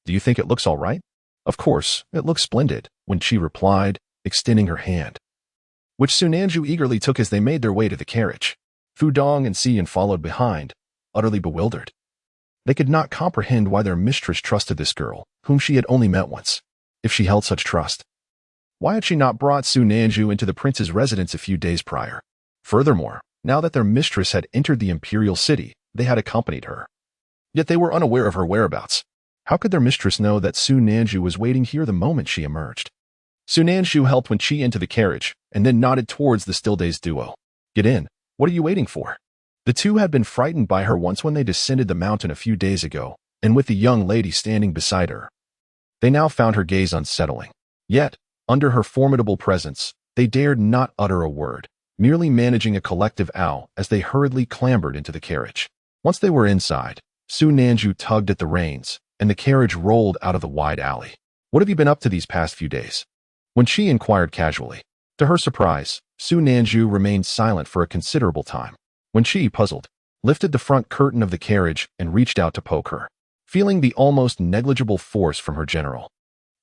you think it looks all right? Of course, it looks splendid, Wen Chi replied, extending her hand, which Su Nanju eagerly took as they made their way to the carriage. Fu Dong and Xie Yin followed behind, utterly bewildered. They could not comprehend why their mistress trusted this girl, whom she had only met once. If she held such trust, why had she not brought Su Nanju into the prince's residence a few days prior? Furthermore, now that their mistress had entered the imperial city, they had accompanied her. Yet they were unaware of her whereabouts. How could their mistress know that Su Nanju was waiting here the moment she emerged? Su Nanju helped Wen Chi into the carriage, and then nodded towards the still-dazed duo. Get in. What are you waiting for? The two had been frightened by her once when they descended the mountain a few days ago, and with the young lady standing beside her, they now found her gaze unsettling. Yet, under her formidable presence, they dared not utter a word, merely managing a collective ow as they hurriedly clambered into the carriage. Once they were inside, Su Nanju tugged at the reins, and the carriage rolled out of the wide alley. What have you been up to these past few days? When she inquired casually. To her surprise, Su Nanju remained silent for a considerable time. When she, puzzled, lifted the front curtain of the carriage and reached out to poke her, feeling the almost negligible force from her general.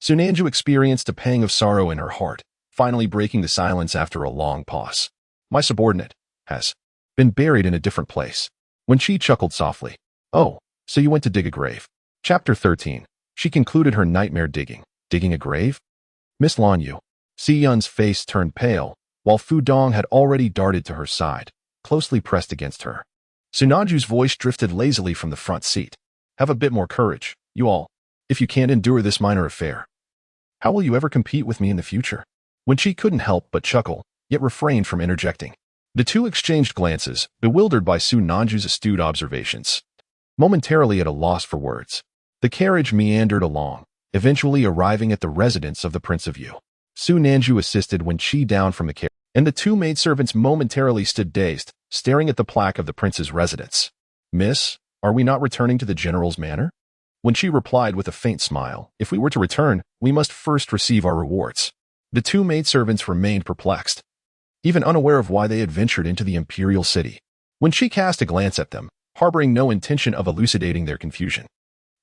Su Nanju experienced a pang of sorrow in her heart, finally breaking the silence after a long pause. My subordinate has been buried in a different place. When she chuckled softly. Oh, so you went to dig a grave. Chapter 13. She concluded her nightmare digging. Digging a grave? Miss Lan Yu. Xie Yun's face turned pale, while Fu Dong had already darted to her side, closely pressed against her. Su Nanju's voice drifted lazily from the front seat. Have a bit more courage, you all, if you can't endure this minor affair. How will you ever compete with me in the future? When she couldn't help but chuckle, yet refrained from interjecting. The two exchanged glances, bewildered by Su Nanju's astute observations, momentarily at a loss for words. The carriage meandered along, eventually arriving at the residence of the Prince of Yu. Su Nanju assisted Wen Chi down from the carriage, and the two maidservants momentarily stood dazed, staring at the plaque of the prince's residence. Miss, are we not returning to the general's manor? Wen Chi replied with a faint smile. If we were to return, we must first receive our rewards. The two maidservants remained perplexed, even unaware of why they had ventured into the imperial city. When she cast a glance at them, harboring no intention of elucidating their confusion,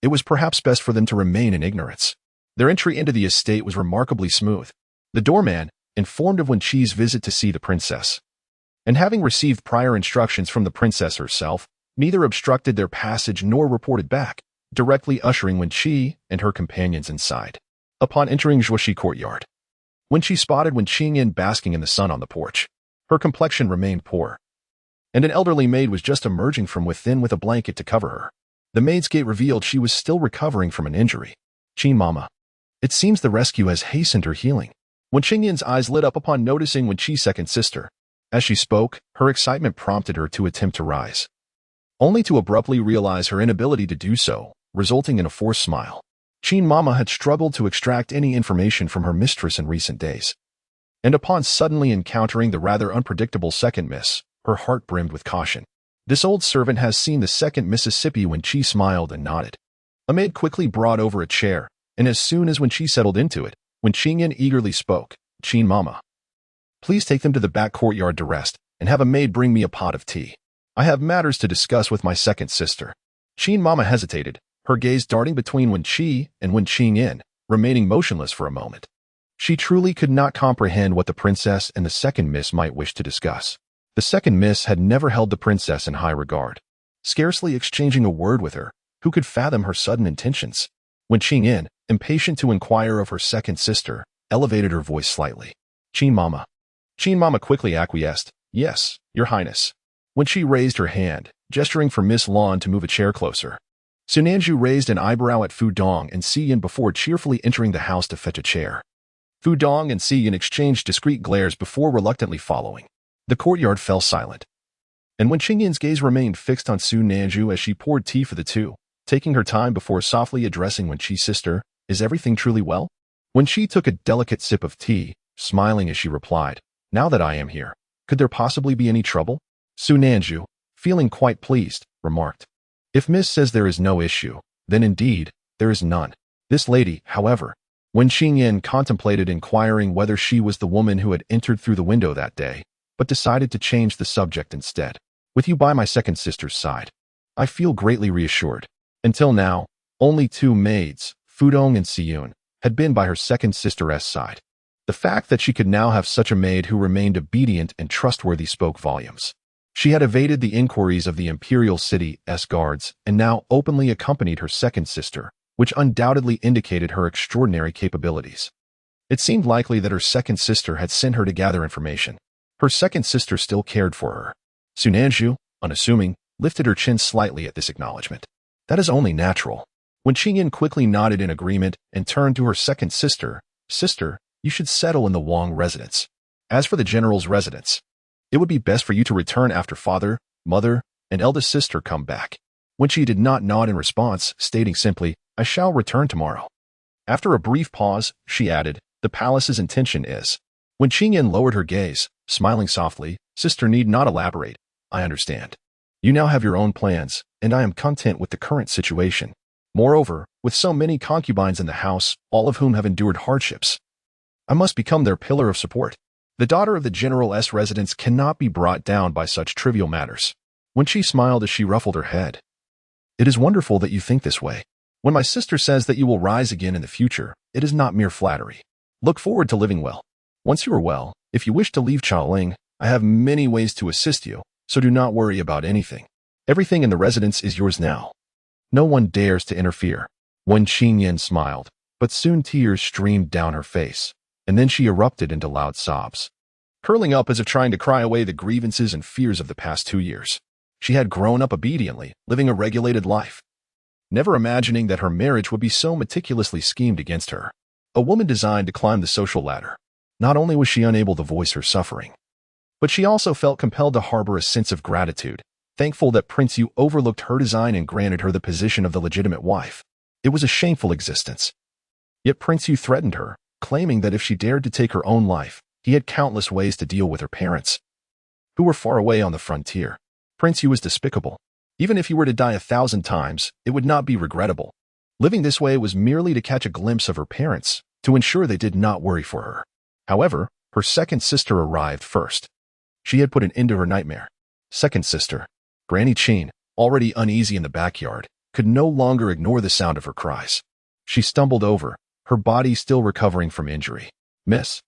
it was perhaps best for them to remain in ignorance. Their entry into the estate was remarkably smooth. The doorman, informed of Wen Chi's visit to see the princess, and having received prior instructions from the princess herself, neither obstructed their passage nor reported back, directly ushering Wen Chi and her companions inside. Upon entering Zhuoxi courtyard, Wen Chi spotted Wen Qingyan basking in the sun on the porch. Her complexion remained poor, and an elderly maid was just emerging from within with a blanket to cover her. The maid's gait revealed she was still recovering from an injury. Qin Mama. It seems the rescue has hastened her healing. Wen Qingyan's eyes lit up upon noticing Wen Chi's second sister. As she spoke, her excitement prompted her to attempt to rise, only to abruptly realize her inability to do so, resulting in a forced smile. Qin Mama had struggled to extract any information from her mistress in recent days, and upon suddenly encountering the rather unpredictable second miss, her heart brimmed with caution. This old servant has seen the second Mississippi. Wen Chi smiled and nodded. A maid quickly brought over a chair, and as soon as Wen Chi settled into it, Wen Qingyan eagerly spoke. Qin Mama, please take them to the back courtyard to rest, and have a maid bring me a pot of tea. I have matters to discuss with my second sister. Qin Mama hesitated, her gaze darting between Wen Chi and Wen Qingyan, remaining motionless for a moment. She truly could not comprehend what the princess and the second miss might wish to discuss. The second miss had never held the princess in high regard, scarcely exchanging a word with her. Who could fathom her sudden intentions? Wen Qingyan, impatient to inquire of her second sister, elevated her voice slightly. Qin Mama, Qin Mama quickly acquiesced. Yes, Your Highness. When she raised her hand, gesturing for Miss Lan to move a chair closer. Su Nanju raised an eyebrow at Fu Dong and Xie Yin before cheerfully entering the house to fetch a chair. Fu Dong and Xie Yin exchanged discreet glares before reluctantly following. The courtyard fell silent. And when Qing Yin's gaze remained fixed on Su Nanju as she poured tea for the two, taking her time before softly addressing Wen Chi's sister, "Is everything truly well?" Wen Chi took a delicate sip of tea, smiling as she replied, "Now that I am here, could there possibly be any trouble?" Su Nanju, feeling quite pleased, remarked, "If Miss says there is no issue, then indeed, there is none." This lady, however, when Qing Yin contemplated inquiring whether she was the woman who had entered through the window that day, but decided to change the subject instead. "With you by my second sister's side, I feel greatly reassured. Until now, only two maids, Fudong and Siyun, had been by her second sister's side. The fact that she could now have such a maid who remained obedient and trustworthy spoke volumes. She had evaded the inquiries of the Imperial City's guards and now openly accompanied her second sister, which undoubtedly indicated her extraordinary capabilities. It seemed likely that her second sister had sent her to gather information. Her second sister still cared for her. Su Nanju, unassuming, lifted her chin slightly at this acknowledgement. "That is only natural." When Qing Yin quickly nodded in agreement and turned to her second sister, "Sister, you should settle in the Wang residence. As for the general's residence, it would be best for you to return after father, mother, and eldest sister come back." When she did not nod in response, stating simply, "I shall return tomorrow." After a brief pause, she added, "The palace's intention is." When Qing Yin lowered her gaze, smiling softly, "Sister need not elaborate. I understand. You now have your own plans, and I am content with the current situation. Moreover, with so many concubines in the house, all of whom have endured hardships, I must become their pillar of support. The daughter of the general's residence cannot be brought down by such trivial matters." When she smiled as she ruffled her head, "It is wonderful that you think this way. When my sister says that you will rise again in the future, it is not mere flattery. Look forward to living well. Once you are well, if you wish to leave Chaoling, I have many ways to assist you, so do not worry about anything. Everything in the residence is yours now. No one dares to interfere." When Qing Yin smiled, but soon tears streamed down her face, and then she erupted into loud sobs, curling up as if trying to cry away the grievances and fears of the past 2 years. She had grown up obediently, living a regulated life, never imagining that her marriage would be so meticulously schemed against her. A woman designed to climb the social ladder. Not only was she unable to voice her suffering, but she also felt compelled to harbor a sense of gratitude, thankful that Prince Yu overlooked her design and granted her the position of the legitimate wife. It was a shameful existence. Yet Prince Yu threatened her, claiming that if she dared to take her own life, he had countless ways to deal with her parents, who were far away on the frontier. Prince Yu was despicable. Even if he were to die 1,000 times, it would not be regrettable. Living this way was merely to catch a glimpse of her parents, to ensure they did not worry for her. However, her second sister arrived first. She had put an end to her nightmare. Second sister, Granny Chin, already uneasy in the backyard, could no longer ignore the sound of her cries. She stumbled over, her body still recovering from injury. Miss,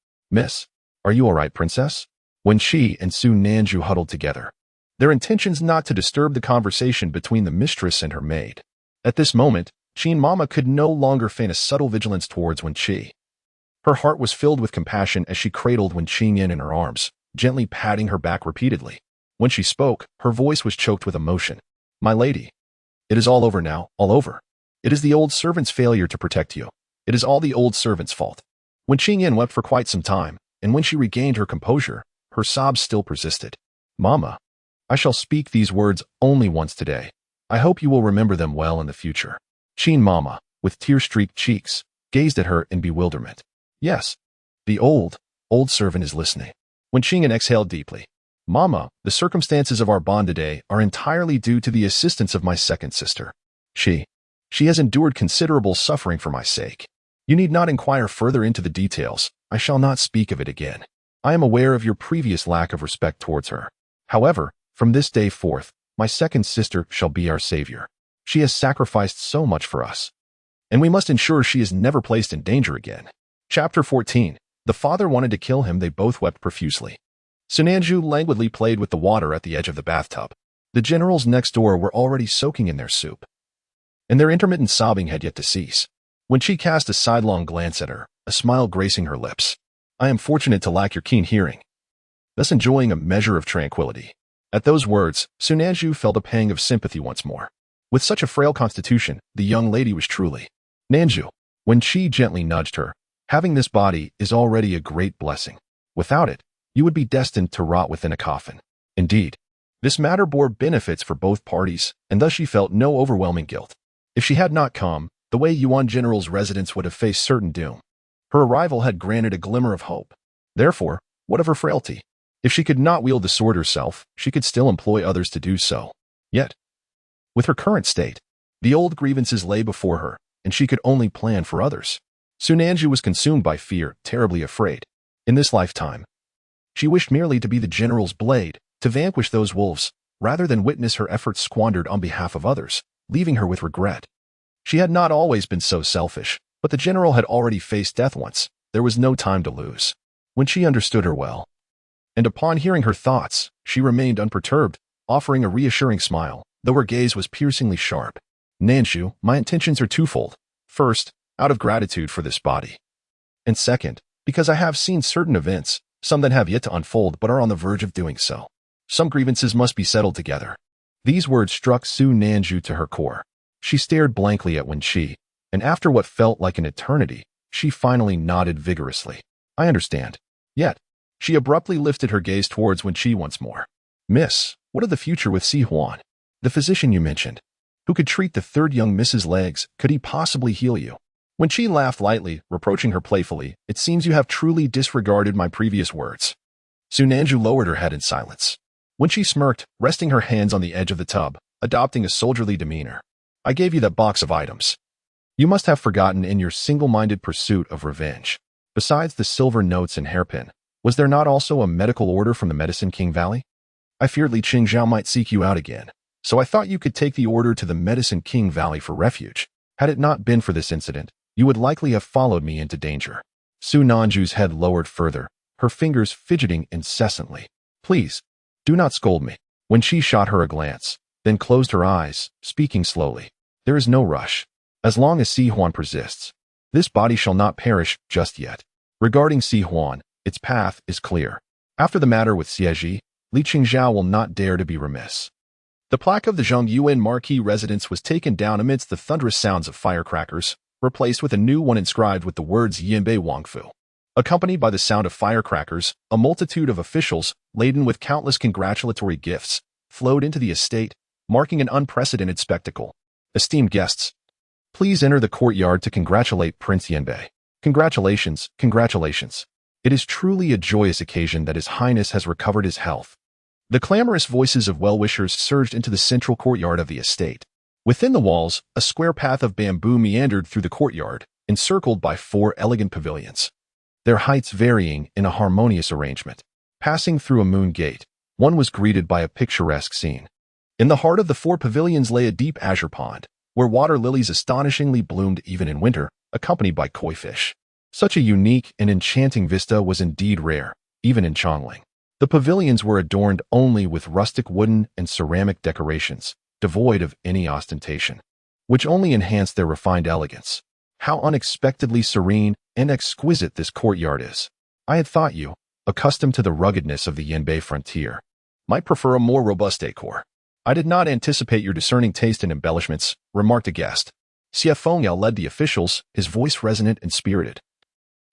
are you all right, princess?" When she and Su Nanju huddled together, their intentions not to disturb the conversation between the mistress and her maid. At this moment, Qin Mama could no longer feign a subtle vigilance towards Wen Chi. Her heart was filled with compassion as she cradled Wen Qing Yin in her arms, gently patting her back repeatedly. When she spoke, her voice was choked with emotion. "My lady, it is all over now, all over. It is the old servant's failure to protect you. It is all the old servant's fault." When Qing Yin wept for quite some time, and when she regained her composure, her sobs still persisted. "Mama, I shall speak these words only once today. I hope you will remember them well in the future." Qin Mama, with tear-streaked cheeks, gazed at her in bewilderment. "Yes, the old servant is listening." When Qing Yin exhaled deeply, "Mama, the circumstances of our bond today are entirely due to the assistance of my second sister. She has endured considerable suffering for my sake. You need not inquire further into the details. I shall not speak of it again. I am aware of your previous lack of respect towards her. However, from this day forth, my second sister shall be our savior. She has sacrificed so much for us, and we must ensure she is never placed in danger again." Chapter 14. The father wanted to kill him. They both wept profusely. Su Nanju languidly played with the water at the edge of the bathtub. The generals next door were already soaking in their soup, and their intermittent sobbing had yet to cease. When she cast a sidelong glance at her, a smile gracing her lips. "I am fortunate to lack your keen hearing. thus enjoying a measure of tranquility. At those words, Su Nanju felt a pang of sympathy once more. With such a frail constitution, the young lady was truly Nanju. Wen Chi gently nudged her. Having this body is already a great blessing. Without it, you would be destined to rot within a coffin. Indeed, this matter bore benefits for both parties, and thus she felt no overwhelming guilt. If she had not come, the Wei Yuan general's residence would have faced certain doom. Her arrival had granted a glimmer of hope. Therefore, what of her frailty? If she could not wield the sword herself, she could still employ others to do so. Yet, with her current state, the old grievances lay before her, and she could only plan for others. Su Nanju was consumed by fear, terribly afraid. In this lifetime, she wished merely to be the general's blade, to vanquish those wolves, rather than witness her efforts squandered on behalf of others, leaving her with regret. She had not always been so selfish, but the general had already faced death once. There was no time to lose. When she understood her well, and upon hearing her thoughts, she remained unperturbed, offering a reassuring smile, though her gaze was piercingly sharp. Nanju, my intentions are twofold. First, out of gratitude for this body. And second, because I have seen certain events, some that have yet to unfold but are on the verge of doing so. Some grievances must be settled together. These words struck Su Nanju to her core. She stared blankly at Wen Chi, and after what felt like an eternity, she finally nodded vigorously. I understand. Yet, she abruptly lifted her gaze towards Wen Chi once more. Miss, what of the future with Si Huan? The physician you mentioned, who could treat the third young Mrs. Legs, could he possibly heal you? Wen Chi laughed lightly, reproaching her playfully. It seems you have truly disregarded my previous words. Su Nanju lowered her head in silence. Wen Chi smirked, resting her hands on the edge of the tub, adopting a soldierly demeanor. I gave you that box of items. You must have forgotten in your single-minded pursuit of revenge. Besides the silver notes and hairpin, was there not also a medical order from the Medicine King Valley? I feared Li Chenge might seek you out again, so I thought you could take the order to the Medicine King Valley for refuge. Had it not been for this incident, you would likely have followed me into danger. Su Nanju's head lowered further, her fingers fidgeting incessantly. Please, do not scold me. When she shot her a glance, then closed her eyes, speaking slowly. There is no rush. As long as Si Huan persists, this body shall not perish just yet. Regarding Si Huan, its path is clear. After the matter with Xie Zhi, Li Chenge will not dare to be remiss. The plaque of the Zhongyuan marquis residence was taken down amidst the thunderous sounds of firecrackers, replaced with a new one inscribed with the words Yinbei Wangfu. Accompanied by the sound of firecrackers, a multitude of officials, laden with countless congratulatory gifts, flowed into the estate, marking an unprecedented spectacle. Esteemed guests, please enter the courtyard to congratulate Prince Yinbei. Congratulations, congratulations. It is truly a joyous occasion that His Highness has recovered his health. The clamorous voices of well-wishers surged into the central courtyard of the estate. Within the walls, a square path of bamboo meandered through the courtyard, encircled by 4 elegant pavilions, their heights varying in a harmonious arrangement. Passing through a moon gate, one was greeted by a picturesque scene. In the heart of the 4 pavilions lay a deep azure pond, where water lilies astonishingly bloomed even in winter, accompanied by koi fish. Such a unique and enchanting vista was indeed rare, even in Chongling. The pavilions were adorned only with rustic wooden and ceramic decorations, devoid of any ostentation, which only enhanced their refined elegance. How unexpectedly serene and exquisite this courtyard is. I had thought you, accustomed to the ruggedness of the Yinbei frontier, might prefer a more robust decor. I did not anticipate your discerning taste in embellishments, remarked a guest. Xie Fengyao led the officials, his voice resonant and spirited.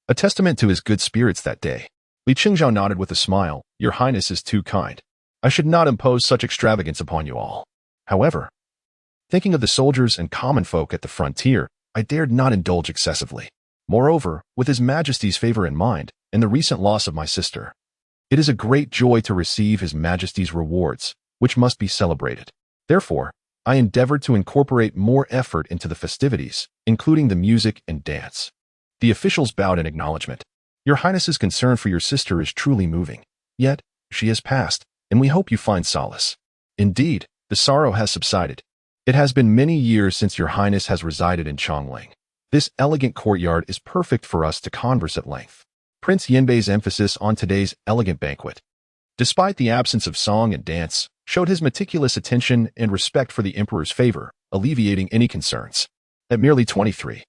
A testament to his good spirits that day. Li Chenge nodded with a smile. Your Highness is too kind. I should not impose such extravagance upon you all. However, thinking of the soldiers and common folk at the frontier, I dared not indulge excessively. Moreover, with His Majesty's favor in mind, and the recent loss of my sister, it is a great joy to receive His Majesty's rewards, which must be celebrated. Therefore, I endeavored to incorporate more effort into the festivities, including the music and dance. The officials bowed in acknowledgement. Your Highness's concern for your sister is truly moving. Yet, she has passed, and we hope you find solace. Indeed, the sorrow has subsided. It has been many years since your Highness has resided in Chongling. This elegant courtyard is perfect for us to converse at length. Prince Yinbei's emphasis on today's elegant banquet, despite the absence of song and dance, showed his meticulous attention and respect for the Emperor's favor, alleviating any concerns. At merely 23,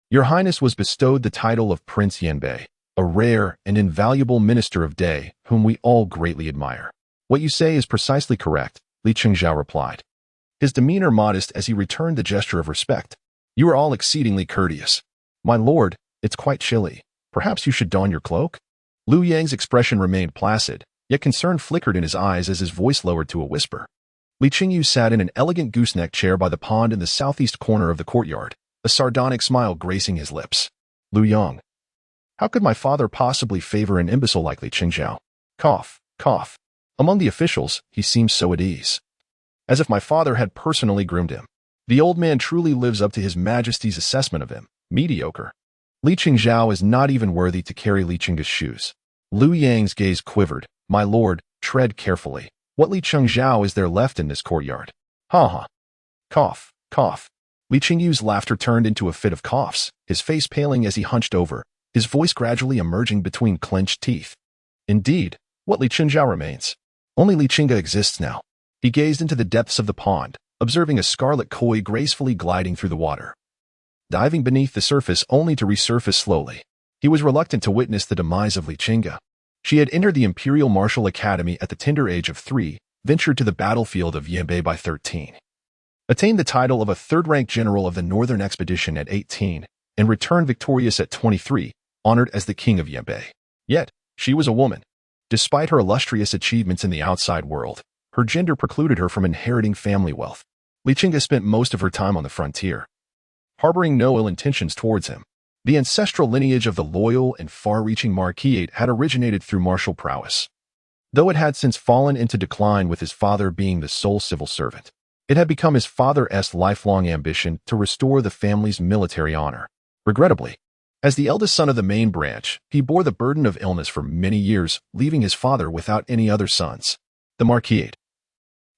your Highness was bestowed the title of Prince Yinbei, a rare and invaluable minister of Day whom we all greatly admire. What you say is precisely correct, Li Chenge replied, his demeanor modest as he returned the gesture of respect. You are all exceedingly courteous. My lord, it's quite chilly. Perhaps you should don your cloak? Liu Yang's expression remained placid, yet concern flickered in his eyes as his voice lowered to a whisper. Li Chenge sat in an elegant gooseneck chair by the pond in the southeast corner of the courtyard, a sardonic smile gracing his lips. Liu Yang. How could my father possibly favor an imbecile like Li Chenge? Cough, cough. Among the officials, he seems so at ease. As if my father had personally groomed him. The old man truly lives up to his majesty's assessment of him. Mediocre. Li Chenge is not even worthy to carry Li Chenge's shoes. Liu Yang's gaze quivered. My lord, tread carefully. What Li Chenge is there left in this courtyard? Ha ha. Cough, cough. Li Chenge's laughter turned into a fit of coughs, his face paling as he hunched over, his voice gradually emerging between clenched teeth. Indeed, what Li Chenge remains? Only Li Chenge exists now. He gazed into the depths of the pond, observing a scarlet koi gracefully gliding through the water, diving beneath the surface only to resurface slowly. He was reluctant to witness the demise of Li Chenge. She had entered the Imperial Martial Academy at the tender age of 3, ventured to the battlefield of Yanbei by 13, attained the title of a third-rank general of the Northern Expedition at 18, and returned victorious at 23, honored as the king of Yanbei. Yet, she was a woman. Despite her illustrious achievements in the outside world, her gender precluded her from inheriting family wealth. Li Chenge spent most of her time on the frontier, harboring no ill intentions towards him. The ancestral lineage of the loyal and far-reaching Marquis had originated through martial prowess. Though it had since fallen into decline with his father being the sole civil servant, it had become his father's lifelong ambition to restore the family's military honor. Regrettably, as the eldest son of the main branch, he bore the burden of illness for many years, leaving his father without any other sons. The Marquis,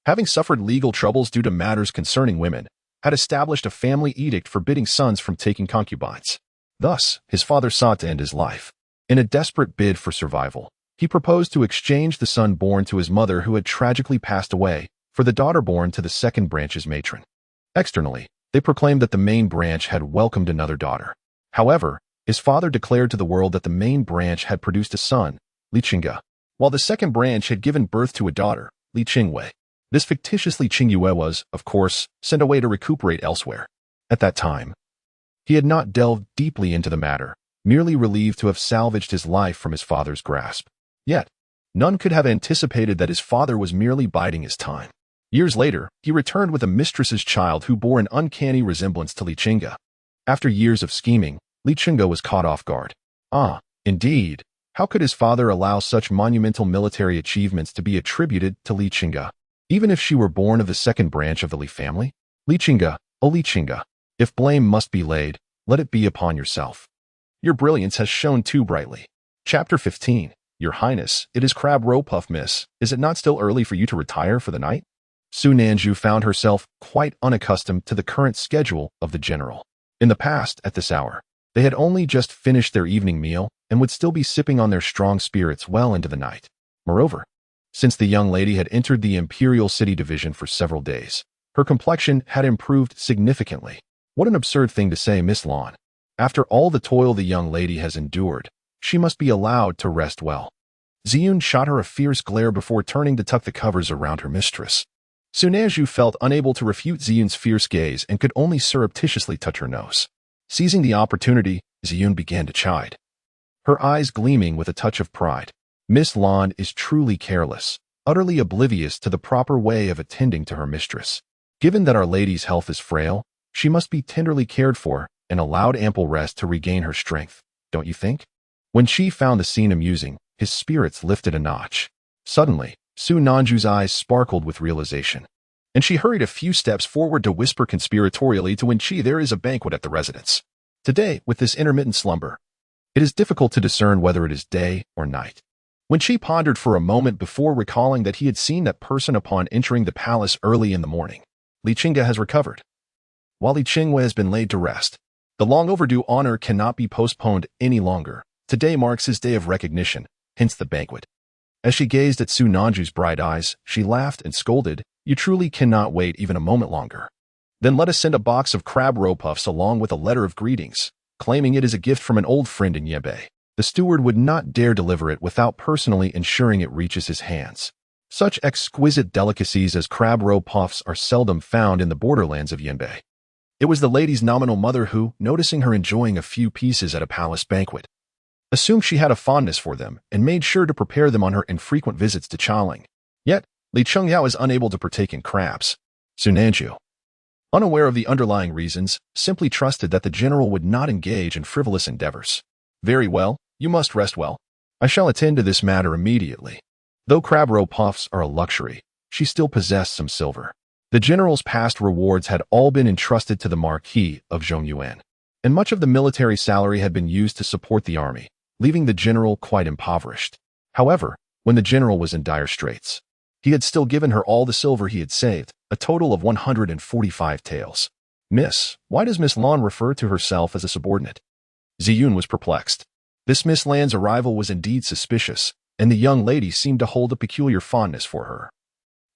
having suffered legal troubles due to matters concerning women, had established a family edict forbidding sons from taking concubines. Thus, his father sought to end his life. In a desperate bid for survival, he proposed to exchange the son born to his mother who had tragically passed away for the daughter born to the second branch's matron. Externally, they proclaimed that the main branch had welcomed another daughter. However, his father declared to the world that the main branch had produced a son, Li Chenge, while the second branch had given birth to a daughter, Li Chengwei. This fictitious Li Chenge was, of course, sent away to recuperate elsewhere. At that time, he had not delved deeply into the matter, merely relieved to have salvaged his life from his father's grasp. Yet, none could have anticipated that his father was merely biding his time. Years later, he returned with a mistress's child who bore an uncanny resemblance to Li Chenge. After years of scheming, Li Chenge was caught off guard. Ah, indeed. How could his father allow such monumental military achievements to be attributed to Li Chenge, even if she were born of the second branch of the Li family? Li Chenge, oh Li Chenge, if blame must be laid, let it be upon yourself. Your brilliance has shone too brightly. Chapter 15. Your Highness, it is Crab Row Puff, miss. Is it not still early for you to retire for the night? Su Nanju found herself quite unaccustomed to the current schedule of the general. In the past, at this hour, they had only just finished their evening meal and would still be sipping on their strong spirits well into the night. Moreover, since the young lady had entered the Imperial City Division for several days, her complexion had improved significantly. What an absurd thing to say, Miss Lan. After all the toil the young lady has endured, she must be allowed to rest well. Ziyun shot her a fierce glare before turning to tuck the covers around her mistress. Su Nanju felt unable to refute Ziyun's fierce gaze and could only surreptitiously touch her nose. Seizing the opportunity, Ziyun began to chide, her eyes gleaming with a touch of pride. Miss Lan is truly careless, utterly oblivious to the proper way of attending to her mistress. Given that Our Lady's health is frail, she must be tenderly cared for and allowed ample rest to regain her strength, don't you think? When Chi found the scene amusing, his spirits lifted a notch. Suddenly, Su Nanju's eyes sparkled with realization, and she hurried a few steps forward to whisper conspiratorially to Wen Chi, there is a banquet at the residence. Today, with this intermittent slumber, it is difficult to discern whether it is day or night. Wen Chi pondered for a moment before recalling that he had seen that person upon entering the palace early in the morning. Li Chenge has recovered, while Li Chengwei has been laid to rest. The long overdue honor cannot be postponed any longer. Today marks his day of recognition, hence the banquet. As she gazed at Su Nanju's bright eyes, she laughed and scolded, you truly cannot wait even a moment longer. Then let us send a box of crab roe puffs along with a letter of greetings, claiming it is a gift from an old friend in Yanbei. The steward would not dare deliver it without personally ensuring it reaches his hands. Such exquisite delicacies as crab roe puffs are seldom found in the borderlands of Yanbei. It was the lady's nominal mother who, noticing her enjoying a few pieces at a palace banquet, assumed she had a fondness for them and made sure to prepare them on her infrequent visits to Chaling. Yet, Li Chenge was unable to partake in crabs. Sunanju, unaware of the underlying reasons, simply trusted that the general would not engage in frivolous endeavors. Very well, you must rest well. I shall attend to this matter immediately. Though crab roe puffs are a luxury, she still possessed some silver. The general's past rewards had all been entrusted to the Marquis of Zhongyuan, and much of the military salary had been used to support the army, leaving the general quite impoverished. However, when the general was in dire straits, he had still given her all the silver he had saved, a total of 145 taels. Miss, why does Miss Lan refer to herself as a subordinate? Ziyun was perplexed. This Miss Lan's arrival was indeed suspicious, and the young lady seemed to hold a peculiar fondness for her,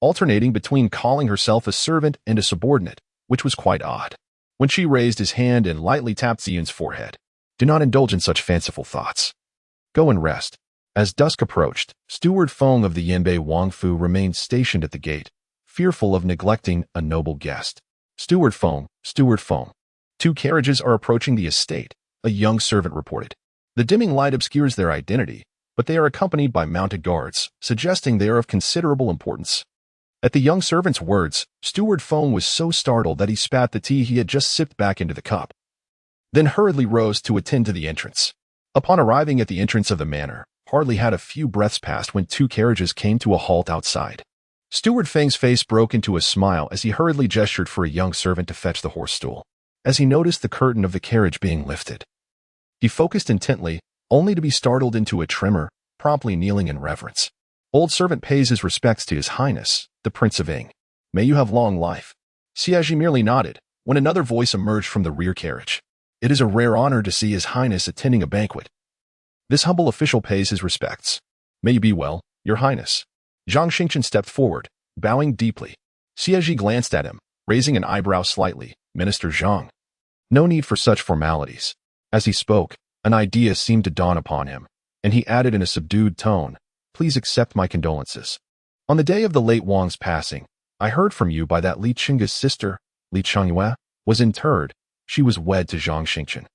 alternating between calling herself a servant and a subordinate, which was quite odd. When she raised his hand and lightly tapped Ziyun's forehead, "Do not indulge in such fanciful thoughts. Go and rest." As dusk approached, Steward Feng of the Yanbei Wangfu remained stationed at the gate, fearful of neglecting a noble guest. Steward Feng. 2 carriages are approaching the estate," a young servant reported. "The dimming light obscures their identity, but they are accompanied by mounted guards, suggesting they are of considerable importance." At the young servant's words, Steward Feng was so startled that he spat the tea he had just sipped back into the cup, then hurriedly rose to attend to the entrance. Upon arriving at the entrance of the manor, hardly had a few breaths passed when 2 carriages came to a halt outside. Steward Feng's face broke into a smile as he hurriedly gestured for a young servant to fetch the horse stool. As he noticed the curtain of the carriage being lifted, he focused intently, only to be startled into a tremor, promptly kneeling in reverence. "Old servant pays his respects to His Highness, the Prince of Ing. May you have long life." Xie Zhi merely nodded, when another voice emerged from the rear carriage. "It is a rare honor to see His Highness attending a banquet. This humble official pays his respects. May you be well, Your Highness." Zhang Xingchen stepped forward, bowing deeply. Xie Zhi glanced at him, raising an eyebrow slightly. "Minister Zhang." No need for such formalities. As he spoke, an idea seemed to dawn upon him, and he added in a subdued tone, "Please accept my condolences. On the day of the late Wang's passing, I heard from you by that Li Chenge's sister, Li Chenge, was interred. She was wed to Zhang Xingchen."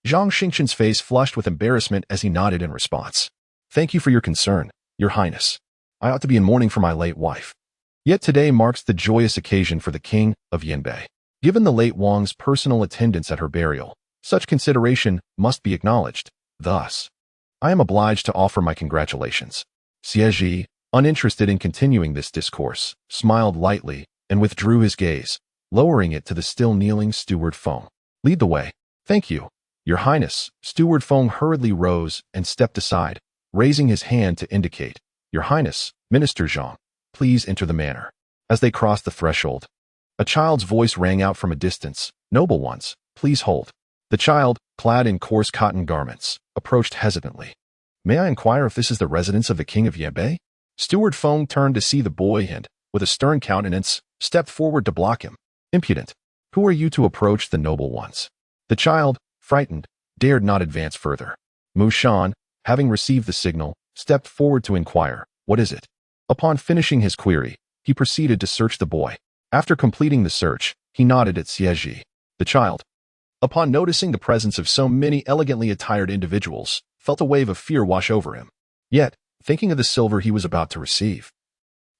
Zhang Xingchen's face flushed with embarrassment as he nodded in response. "Thank you for your concern, Your Highness. I ought to be in mourning for my late wife. Yet today marks the joyous occasion for the King of Yanbei. Given the late Wang's personal attendance at her burial, such consideration must be acknowledged. Thus, I am obliged to offer my congratulations." Xie Zhi, uninterested in continuing this discourse, smiled lightly and withdrew his gaze, lowering it to the still kneeling Steward Feng. "Lead the way." "Thank you, Your Highness." Steward Feng hurriedly rose and stepped aside, raising his hand to indicate, "Your Highness, Minister Zhang, please enter the manor." As they crossed the threshold, a child's voice rang out from a distance, "Noble ones, please hold." The child, clad in coarse cotton garments, approached hesitantly. "May I inquire if this is the residence of the King of Yanbei?" Steward Feng turned to see the boy and, with a stern countenance, stepped forward to block him. "Impudent! Who are you to approach the noble ones?" The child, frightened, dared not advance further. Mu Shan, having received the signal, stepped forward to inquire, "What is it?" Upon finishing his query, he proceeded to search the boy. After completing the search, he nodded at Xie Zhi. The child, upon noticing the presence of so many elegantly attired individuals, felt a wave of fear wash over him. Yet, thinking of the silver he was about to receive,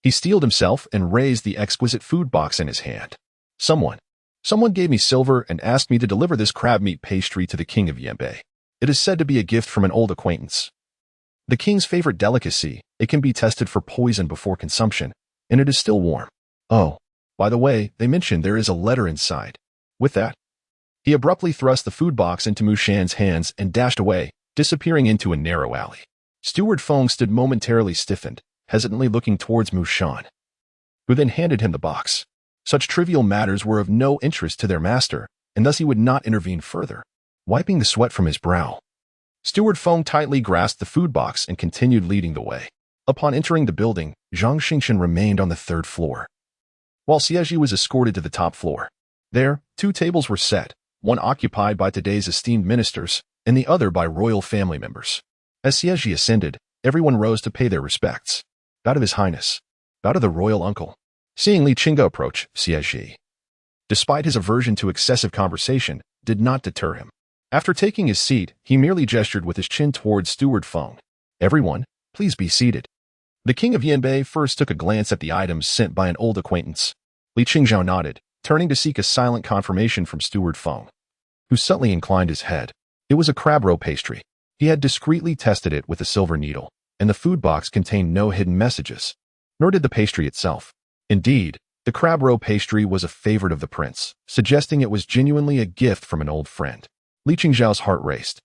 he steeled himself and raised the exquisite food box in his hand. Someone gave me silver and asked me to deliver this crab meat pastry to the King of Yanbei. It is said to be a gift from an old acquaintance. The king's favorite delicacy, it can be tested for poison before consumption, and it is still warm. Oh, by the way, they mentioned there is a letter inside. With that, he abruptly thrust the food box into Mu Shan's hands and dashed away, disappearing into a narrow alley. Steward Feng stood momentarily stiffened, hesitantly looking towards Mu Shan, who then handed him the box. Such trivial matters were of no interest to their master, and thus he would not intervene further. Wiping the sweat from his brow, Steward Feng tightly grasped the food box and continued leading the way. Upon entering the building, Zhang Xingchen remained on the 3rd floor, while Xie Zhi was escorted to the top floor. There, 2 tables were set, one occupied by today's esteemed ministers, and the other by royal family members. As Xie Zhi ascended, everyone rose to pay their respects. Bow to His Highness. Bow to the royal uncle. Seeing Li Chenge approach, Xie Zhi, despite his aversion to excessive conversation, did not deter him. After taking his seat, he merely gestured with his chin towards Steward Feng. Everyone, please be seated. The king of Yanbei first took a glance at the items sent by an old acquaintance. Li Chenge nodded, turning to seek a silent confirmation from Steward Feng, who subtly inclined his head. It was a crab roe pastry. He had discreetly tested it with a silver needle, and the food box contained no hidden messages, nor did the pastry itself. Indeed, the crab roe pastry was a favorite of the prince, suggesting it was genuinely a gift from an old friend. Li Chengzhao's heart raced,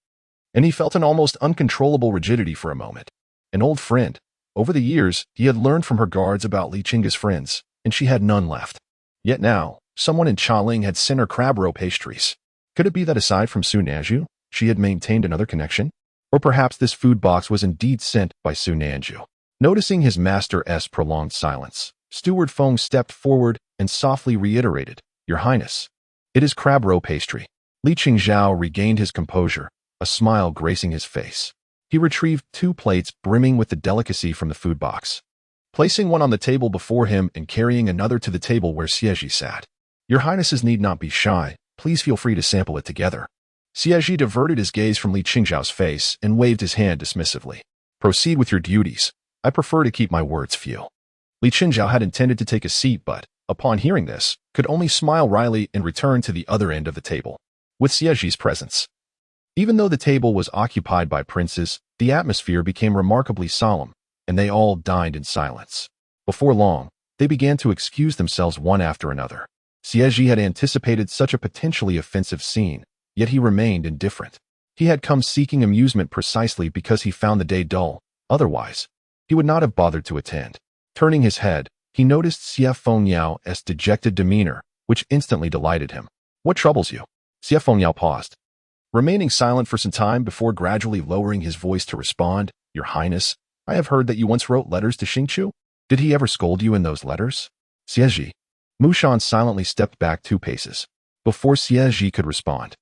and he felt an almost uncontrollable rigidity for a moment. An old friend. Over the years, he had learned from her guards about Li Chenge's friends, and she had none left. Yet now, someone in Chaling had sent her crab roe pastries. Could it be that aside from Su Nanju, she had maintained another connection? Or perhaps this food box was indeed sent by Su Nanju. Noticing his master's prolonged silence, Steward Feng stepped forward and softly reiterated, Your Highness. It is crab roe pastry. Li Chengzhao regained his composure, a smile gracing his face. He retrieved 2 plates brimming with the delicacy from the food box, placing one on the table before him and carrying another to the table where Xie Zhi sat. Your Highnesses need not be shy. Please feel free to sample it together. Xie Zhi diverted his gaze from Li Chengzhao's face and waved his hand dismissively. Proceed with your duties. I prefer to keep my words few. Li Chengzhao had intended to take a seat but, upon hearing this, could only smile wryly and return to the other end of the table, with Xie Zhi's presence. Even though the table was occupied by princes, the atmosphere became remarkably solemn, and they all dined in silence. Before long, they began to excuse themselves one after another. Xie Zhi had anticipated such a potentially offensive scene, yet he remained indifferent. He had come seeking amusement precisely because he found the day dull. Otherwise, he would not have bothered to attend. Turning his head, he noticed Xie Fengyao's dejected demeanor, which instantly delighted him. What troubles you? Xie Fengyao paused, remaining silent for some time before gradually lowering his voice to respond. Your Highness, I have heard that you once wrote letters to Xingqiu. Did he ever scold you in those letters? Xie Zhi. Mushan silently stepped back 2 paces before Xie Zhi could respond.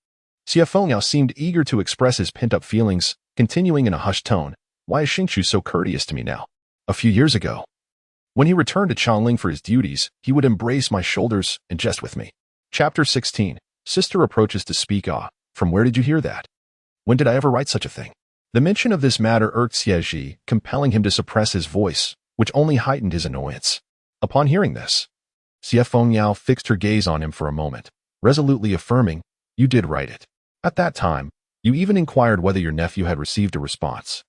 Xie Fengyao seemed eager to express his pent-up feelings, continuing in a hushed tone. Why is Xingqiu so courteous to me now? A few years ago, when he returned to Changling for his duties, he would embrace my shoulders and jest with me. Chapter 16. Sister approaches to speak. From where did you hear that? When did I ever write such a thing? The mention of this matter irked Xie Zhi, compelling him to suppress his voice, which only heightened his annoyance. Upon hearing this, Xie Fengyao fixed her gaze on him for a moment, resolutely affirming, You did write it. At that time, you even inquired whether your nephew had received a response.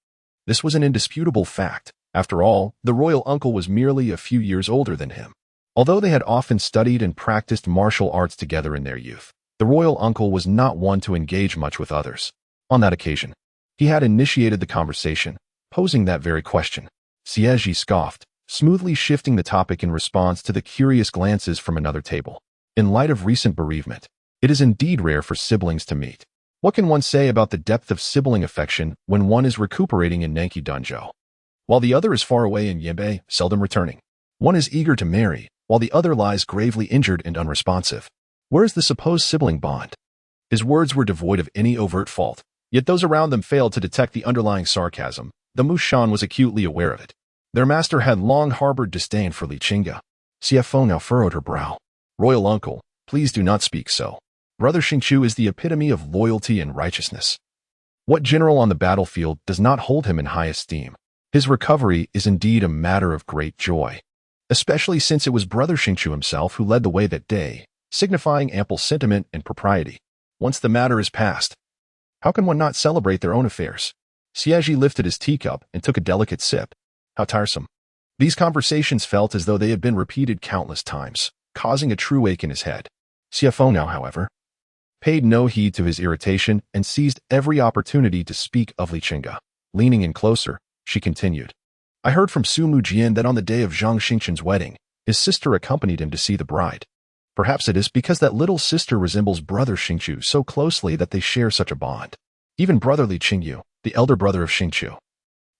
This was an indisputable fact. After all, the royal uncle was merely a few years older than him. Although they had often studied and practiced martial arts together in their youth, the royal uncle was not one to engage much with others. On that occasion, he had initiated the conversation, posing that very question. Xie Zhi scoffed, smoothly shifting the topic in response to the curious glances from another table. In light of recent bereavement, it is indeed rare for siblings to meet. What can one say about the depth of sibling affection when one is recuperating in Nanki Danzhou, while the other is far away in Yanbei, seldom returning? One is eager to marry, while the other lies gravely injured and unresponsive. Where is the supposed sibling bond? His words were devoid of any overt fault, yet those around them failed to detect the underlying sarcasm. The Mushan was acutely aware of it. Their master had long harbored disdain for Li Chenge. Xie Fengyao furrowed her brow. Royal uncle, please do not speak so. Brother Xingqiu is the epitome of loyalty and righteousness. What general on the battlefield does not hold him in high esteem? His recovery is indeed a matter of great joy, especially since it was Brother Xingqiu himself who led the way that day, signifying ample sentiment and propriety. Once the matter is past, how can one not celebrate their own affairs? Xie Zhi lifted his teacup and took a delicate sip. How tiresome. These conversations felt as though they had been repeated countless times, causing a true ache in his head. Xie Fengyao, however, paid no heed to his irritation and seized every opportunity to speak of Li Chenge. Leaning in closer, she continued. I heard from Su Mujian that on the day of Zhang Xingchen's wedding, his sister accompanied him to see the bride. Perhaps it is because that little sister resembles Brother Xingqiu so closely that they share such a bond. Even Brother Li Chengyu, the elder brother of Xingqiu,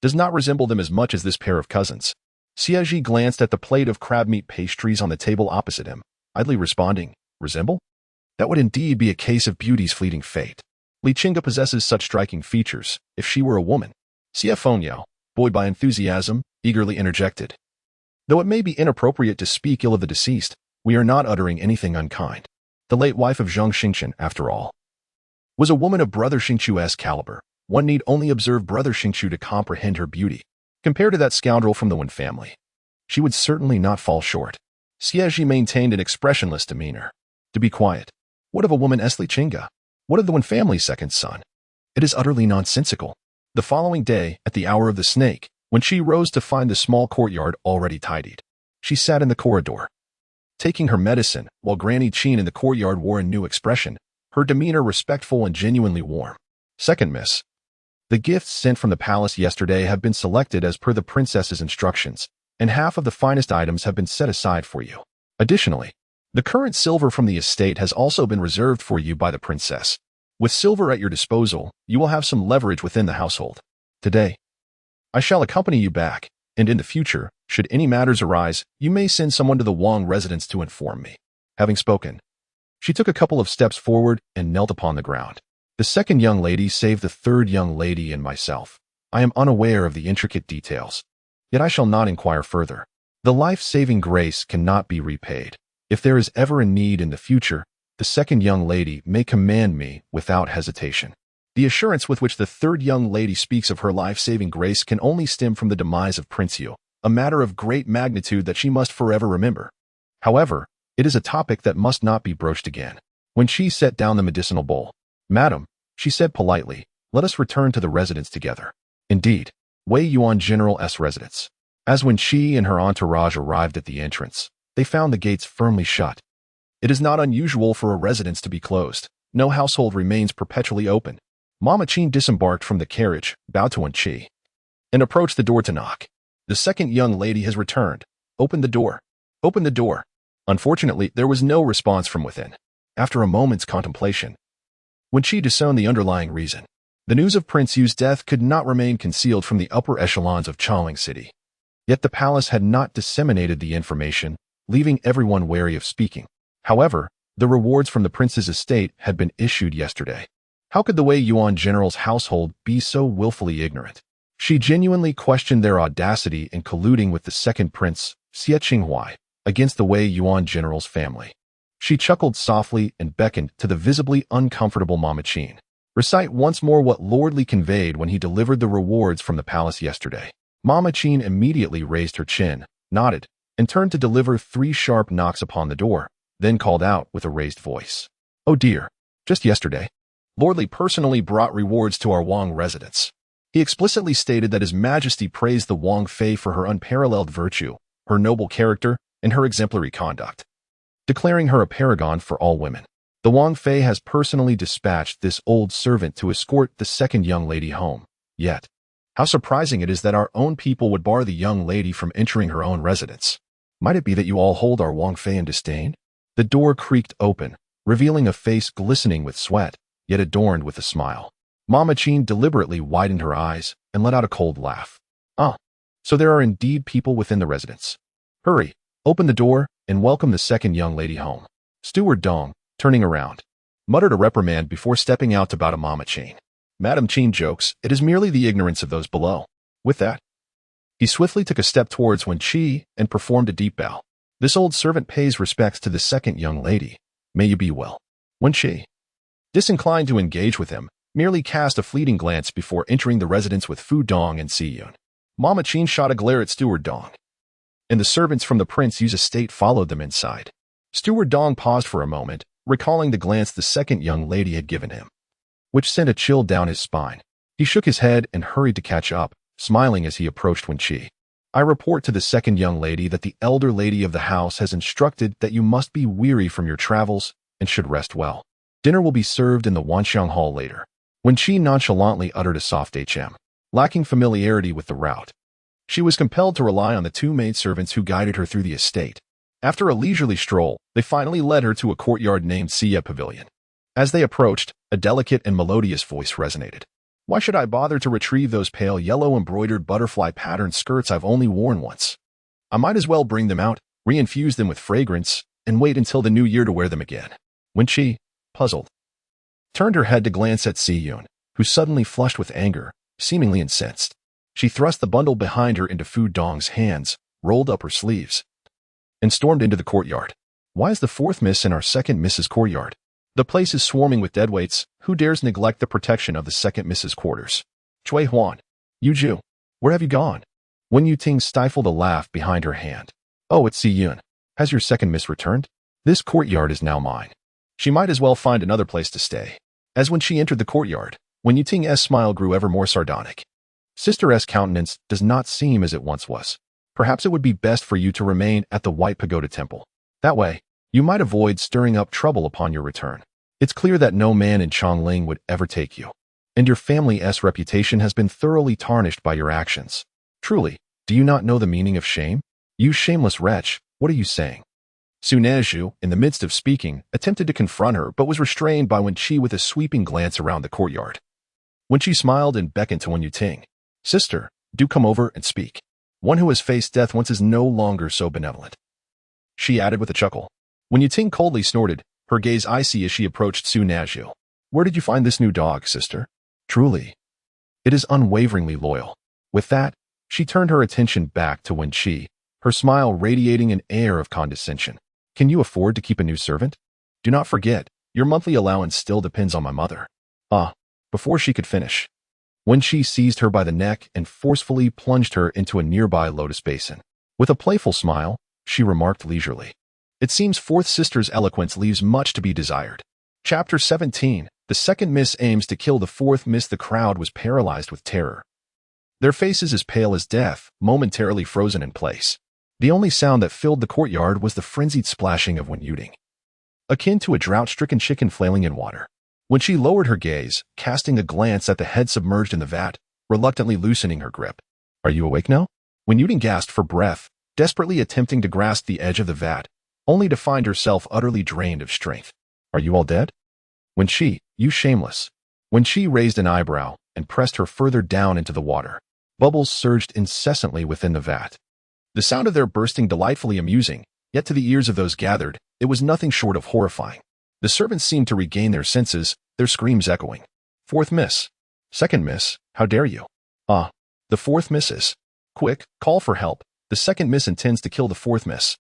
does not resemble them as much as this pair of cousins. Xie Zhi glanced at the plate of crab meat pastries on the table opposite him, idly responding, Resemble? That would indeed be a case of beauty's fleeting fate. Li Chenge possesses such striking features. If she were a woman, Xie Fengyao, buoyed by enthusiasm, eagerly interjected. Though it may be inappropriate to speak ill of the deceased, we are not uttering anything unkind. The late wife of Zhang Xingchen, after all, was a woman of Brother Xingchu's caliber. One need only observe Brother Xingchu to comprehend her beauty. Compared to that scoundrel from the Wen family, she would certainly not fall short. Xie Zhi maintained an expressionless demeanor. To be quiet. What of a woman Li Chenge? What of the Wen family's second son? It is utterly nonsensical. The following day, at the hour of the snake, when she rose to find the small courtyard already tidied, she sat in the corridor, taking her medicine, while Granny Qin in the courtyard wore a new expression, her demeanor respectful and genuinely warm. Second miss. The gifts sent from the palace yesterday have been selected as per the princess's instructions, and half of the finest items have been set aside for you. Additionally, the current silver from the estate has also been reserved for you by the princess. With silver at your disposal, you will have some leverage within the household. Today, I shall accompany you back, and in the future, should any matters arise, you may send someone to the Wang residence to inform me. Having spoken, she took a couple of steps forward and knelt upon the ground. The second young lady saved the third young lady and myself. I am unaware of the intricate details, yet I shall not inquire further. The life-saving grace cannot be repaid. If there is ever a need in the future, the second young lady may command me without hesitation. The assurance with which the third young lady speaks of her life-saving grace can only stem from the demise of Prince Yu, a matter of great magnitude that she must forever remember. However, it is a topic that must not be broached again. When she set down the medicinal bowl, "Madam," she said politely, "let us return to the residence together." Indeed, Wei Yuan General's residence. As when she and her entourage arrived at the entrance, they found the gates firmly shut. It is not unusual for a residence to be closed. No household remains perpetually open. Mama Qin disembarked from the carriage, bowed to Wen Chi, and approached the door to knock. The second young lady has returned. Open the door. Open the door. Unfortunately, there was no response from within. After a moment's contemplation, Wen Chi discerned the underlying reason. The news of Prince Yu's death could not remain concealed from the upper echelons of Chaoling City. Yet the palace had not disseminated the information, leaving everyone wary of speaking. However, the rewards from the prince's estate had been issued yesterday. How could the Wei Yuan general's household be so willfully ignorant? She genuinely questioned their audacity in colluding with the second prince, Xie Qinghuai, against the Wei Yuan general's family. She chuckled softly and beckoned to the visibly uncomfortable Mama Qin. Recite once more what Lord Li conveyed when he delivered the rewards from the palace yesterday. Mama Qin immediately raised her chin, nodded, and turned to deliver 3 sharp knocks upon the door, then called out with a raised voice. "Oh dear, just yesterday, Lord Li personally brought rewards to our Wang residence. He explicitly stated that His Majesty praised the Wang Fei for her unparalleled virtue, her noble character, and her exemplary conduct, declaring her a paragon for all women. The Wang Fei has personally dispatched this old servant to escort the second young lady home. Yet, how surprising it is that our own people would bar the young lady from entering her own residence. Might it be that you all hold our Wang Fei in disdain?" The door creaked open, revealing a face glistening with sweat, yet adorned with a smile. Mama Qin deliberately widened her eyes and let out a cold laugh. "Ah, so there are indeed people within the residence. Hurry, open the door, and welcome the second young lady home." Steward Dong, turning around, muttered a reprimand before stepping out to bow to Mama Qin. "Madam Qin jokes, it is merely the ignorance of those below." With that, he swiftly took a step towards Wen Chi and performed a deep bow. "This old servant pays respects to the second young lady. May you be well." Wen Chi, disinclined to engage with him, merely cast a fleeting glance before entering the residence with Fu Dong and Si Yun. Mama Qin shot a glare at Steward Dong, and the servants from the Prince Yu's estate followed them inside. Steward Dong paused for a moment, recalling the glance the second young lady had given him, which sent a chill down his spine. He shook his head and hurried to catch up, smiling as he approached Wen Chi. "I report to the second young lady that the elder lady of the house has instructed that you must be weary from your travels and should rest well. Dinner will be served in the Wanxiang Hall later." Wen Chi nonchalantly uttered a soft HM. Lacking familiarity with the route, she was compelled to rely on the 2 maidservants who guided her through the estate. After a leisurely stroll, they finally led her to a courtyard named Xie Pavilion. As they approached, a delicate and melodious voice resonated. "Why should I bother to retrieve those pale yellow embroidered butterfly patterned skirts I've only worn once? I might as well bring them out, reinfuse them with fragrance, and wait until the new year to wear them again." Wen Chi, puzzled, turned her head to glance at Si Yun, who suddenly flushed with anger, seemingly incensed. She thrust the bundle behind her into Fu Dong's hands, rolled up her sleeves, and stormed into the courtyard. Why is the fourth miss in our second miss's courtyard? The place is swarming with deadweights. Who dares neglect the protection of the second miss's quarters? Cui Huan. Yuju. Where have you gone? Wen Yuting stifled a laugh behind her hand. Oh, it's Xie Yun. Has your second miss returned? This courtyard is now mine. She might as well find another place to stay. As when she entered the courtyard, Wen Yuting's smile grew ever more sardonic. Sister's countenance does not seem as it once was. Perhaps it would be best for you to remain at the White Pagoda Temple. That way, you might avoid stirring up trouble upon your return. It's clear that no man in Chongling would ever take you, and your family's reputation has been thoroughly tarnished by your actions. Truly, do you not know the meaning of shame? You shameless wretch, what are you saying? Su Nezhu, in the midst of speaking, attempted to confront her but was restrained by Wen Chi with a sweeping glance around the courtyard. Wen Chi smiled and beckoned to Wen Yuting. Sister, do come over and speak. One who has faced death once is no longer so benevolent. She added with a chuckle. Wen Yuting coldly snorted, her gaze icy as she approached Su Nezhu. Where did you find this new dog, sister? Truly, it is unwaveringly loyal. With that, she turned her attention back to Wen Chi, her smile radiating an air of condescension. Can you afford to keep a new servant? Do not forget, your monthly allowance still depends on my mother. Before she could finish, Wen Chi seized her by the neck and forcefully plunged her into a nearby lotus basin. With a playful smile, she remarked leisurely. It seems fourth sister's eloquence leaves much to be desired. Chapter 17. The second miss aims to kill the fourth miss. The crowd was paralyzed with terror. Their faces as pale as death, momentarily frozen in place. The only sound that filled the courtyard was the frenzied splashing of Wen Yuting, akin to a drought-stricken chicken flailing in water. When she lowered her gaze, casting a glance at the head submerged in the vat, reluctantly loosening her grip. Are you awake now? Wen Yuting gasped for breath, desperately attempting to grasp the edge of the vat, only to find herself utterly drained of strength. Are you all dead? Wen Chi, you shameless. Wen Chi raised an eyebrow and pressed her further down into the water. Bubbles surged incessantly within the vat. The sound of their bursting delightfully amusing, yet to the ears of those gathered, it was nothing short of horrifying. The servants seemed to regain their senses, their screams echoing. Fourth miss. Second miss, how dare you? The fourth misses. Quick, call for help. The second miss intends to kill the fourth miss.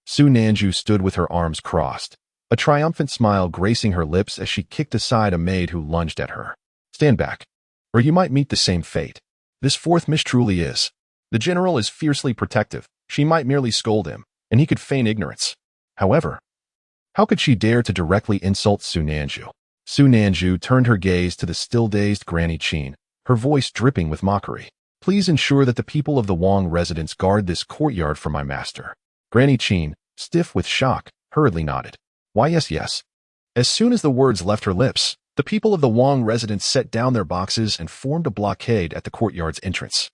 Su Nezhu stood with her arms crossed, a triumphant smile gracing her lips as she kicked aside a maid who lunged at her. Stand back, or you might meet the same fate. This fourth miss truly is. The general is fiercely protective. She might merely scold him, and he could feign ignorance. However, how could she dare to directly insult Su Nezhu? Su Nezhu turned her gaze to the still-dazed Granny Qin, her voice dripping with mockery. Please ensure that the people of the Wang residence guard this courtyard for my master. Granny Qin, stiff with shock, hurriedly nodded. Why yes. As soon as the words left her lips, the people of the Wang residence set down their boxes and formed a blockade at the courtyard's entrance.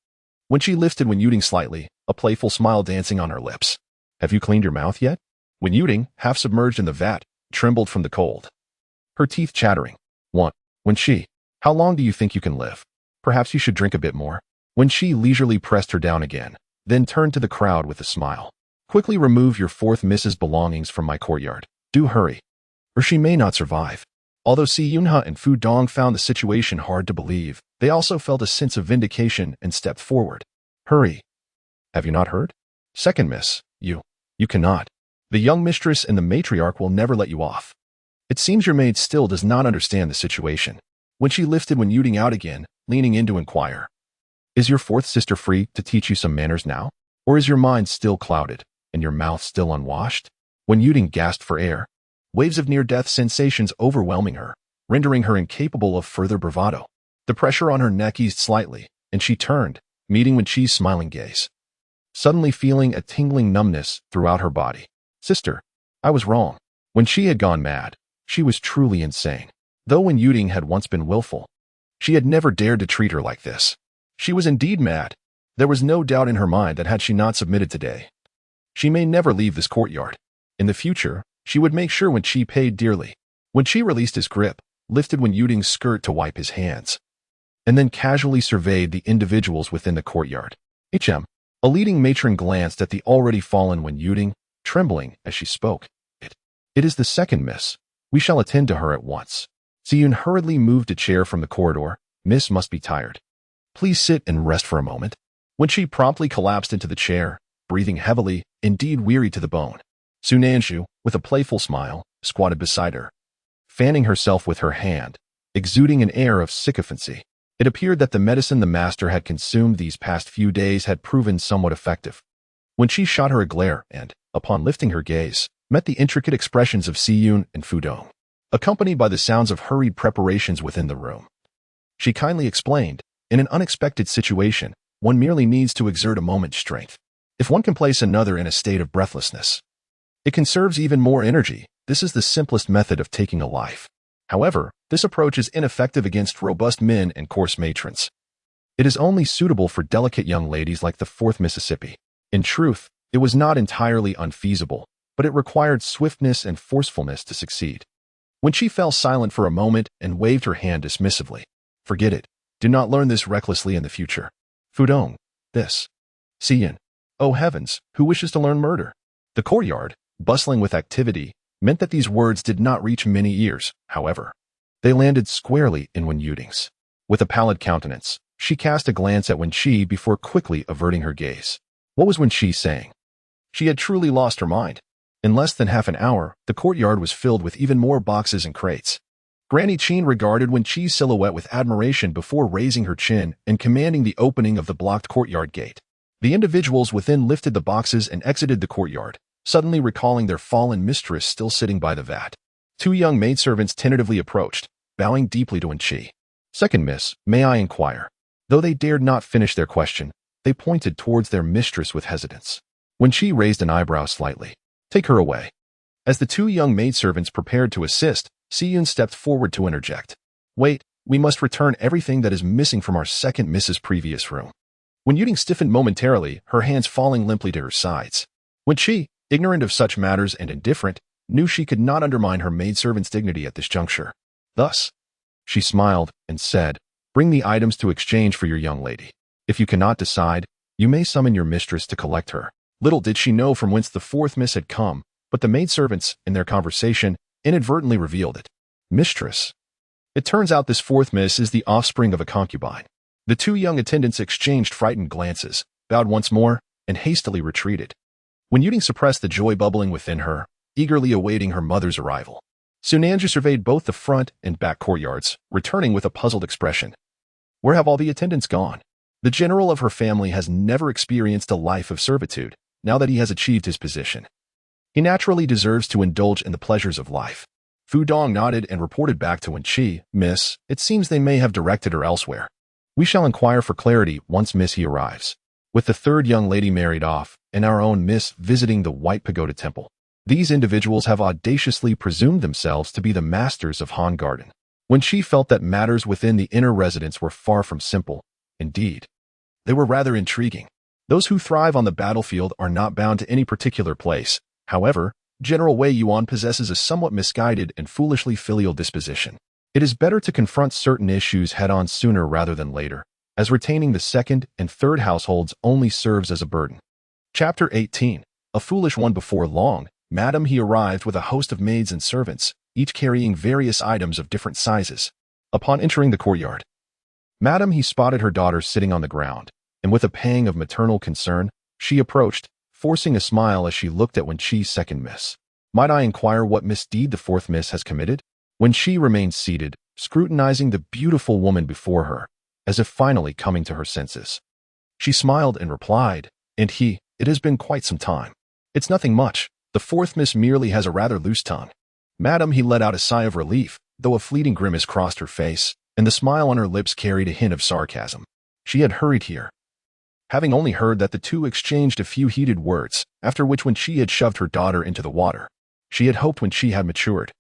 When she lifted Wen Yuting slightly, a playful smile dancing on her lips. Have you cleaned your mouth yet? Wen Yuting, half submerged in the vat, trembled from the cold, her teeth chattering. Wen Chi, how long do you think you can live? Perhaps you should drink a bit more. Wen Chi leisurely pressed her down again, then turned to the crowd with a smile. Quickly remove your fourth miss's belongings from my courtyard. Do hurry, or she may not survive. Although Xie Yunha and Fu Dong found the situation hard to believe, they also felt a sense of vindication and stepped forward. Hurry. Have you not heard? Second miss, you cannot. The young mistress and the matriarch will never let you off. It seems your maid still does not understand the situation. When she lifted Wen Yuting out again, leaning in to inquire. Is your fourth sister free to teach you some manners now? Or is your mind still clouded, and your mouth still unwashed? Wen Yuting gasped for air, waves of near-death sensations overwhelming her, rendering her incapable of further bravado. The pressure on her neck eased slightly, and she turned, meeting Wen Chi's smiling gaze, suddenly feeling a tingling numbness throughout her body. Sister, I was wrong. When she had gone mad, she was truly insane. Though Wen Yuting had once been willful, she had never dared to treat her like this. She was indeed mad. There was no doubt in her mind that had she not submitted today, she may never leave this courtyard. In the future, she would make sure Wen Chi paid dearly. Wen Chi released his grip, lifted Wen Yuting's skirt to wipe his hands, and then casually surveyed the individuals within the courtyard. A leading matron glanced at the already fallen Wen Yuting, trembling as she spoke. It is the second miss. We shall attend to her at once. Xie Yun hurriedly moved a chair from the corridor. Miss must be tired. Please sit and rest for a moment. Wen Chi promptly collapsed into the chair, breathing heavily, indeed weary to the bone. Sunanju, with a playful smile, squatted beside her, fanning herself with her hand, exuding an air of sycophancy. It appeared that the medicine the master had consumed these past few days had proven somewhat effective. When she shot her a glare and, upon lifting her gaze, met the intricate expressions of Siyun and Fudong, accompanied by the sounds of hurried preparations within the room. She kindly explained, in an unexpected situation, one merely needs to exert a moment's strength. If one can place another in a state of breathlessness, it conserves even more energy. This is the simplest method of taking a life. However, this approach is ineffective against robust men and coarse matrons. It is only suitable for delicate young ladies like the 4th Mississippi. In truth, it was not entirely unfeasible, but it required swiftness and forcefulness to succeed. When she fell silent for a moment and waved her hand dismissively, "Forget it. Do not learn this recklessly in the future. Fudong, this. Siyun. Oh heavens, who wishes to learn murder?" The courtyard, bustling with activity, meant that these words did not reach many ears. However, they landed squarely in Wen Yuding's. With a pallid countenance, she cast a glance at Wen Chi before quickly averting her gaze. What was Wen Chi saying? She had truly lost her mind. In less than half an hour, the courtyard was filled with even more boxes and crates. Granny Chin regarded Wen Chi's silhouette with admiration before raising her chin and commanding the opening of the blocked courtyard gate. The individuals within lifted the boxes and exited the courtyard, suddenly recalling their fallen mistress still sitting by the vat. 2 young maidservants tentatively approached, bowing deeply to Wen Chi. "Second miss, may I inquire?" Though they dared not finish their question, they pointed towards their mistress with hesitance. Wen Chi raised an eyebrow slightly. "Take her away." As the 2 young maidservants prepared to assist, Siyun stepped forward to interject. "Wait, we must return everything that is missing from our second Miss's previous room." Wen Yuding stiffened momentarily, her hands falling limply to her sides. Wen Chi, ignorant of such matters and indifferent, knew she could not undermine her maidservant's dignity at this juncture. Thus, she smiled and said, "Bring the items to exchange for your young lady. If you cannot decide, you may summon your mistress to collect her." Little did she know from whence the 4th miss had come, but the maidservants, in their conversation, inadvertently revealed it. Mistress. It turns out this 4th miss is the offspring of a concubine. The 2 young attendants exchanged frightened glances, bowed once more, and hastily retreated. Wen Yuding suppressed the joy bubbling within her, eagerly awaiting her mother's arrival. Sunanju surveyed both the front and back courtyards, returning with a puzzled expression. Where have all the attendants gone? The general of her family has never experienced a life of servitude, now that he has achieved his position. He naturally deserves to indulge in the pleasures of life. Fudong nodded and reported back to Wen Chi, "Miss, it seems they may have directed her elsewhere. We shall inquire for clarity once Miss He arrives." With the 3rd young lady married off, and our own Miss visiting the White Pagoda Temple, these individuals have audaciously presumed themselves to be the masters of Han Garden. Wen Chi felt that matters within the inner residence were far from simple. Indeed, they were rather intriguing. Those who thrive on the battlefield are not bound to any particular place. However, General Wei Yuan possesses a somewhat misguided and foolishly filial disposition. It is better to confront certain issues head-on sooner rather than later, as retaining the 2nd and 3rd households only serves as a burden. Chapter 18. A foolish one. Before long, Madam He arrived with a host of maids and servants, each carrying various items of different sizes. Upon entering the courtyard, Madam He spotted her daughter sitting on the ground, and with a pang of maternal concern, she approached, forcing a smile as she looked at Wen Chi's 2nd miss. "Might I inquire what misdeed the 4th miss has committed?" Wen Chi remained seated, scrutinizing the beautiful woman before her, as if finally coming to her senses. She smiled and replied, "It has been quite some time. It's nothing much. The 4th miss merely has a rather loose tongue." Madam He let out a sigh of relief, though a fleeting grimace crossed her face, and the smile on her lips carried a hint of sarcasm. She had hurried here, having only heard that the 2 exchanged a few heated words, after which Wen Chi had shoved her daughter into the water. She had hoped Wen Chi had matured.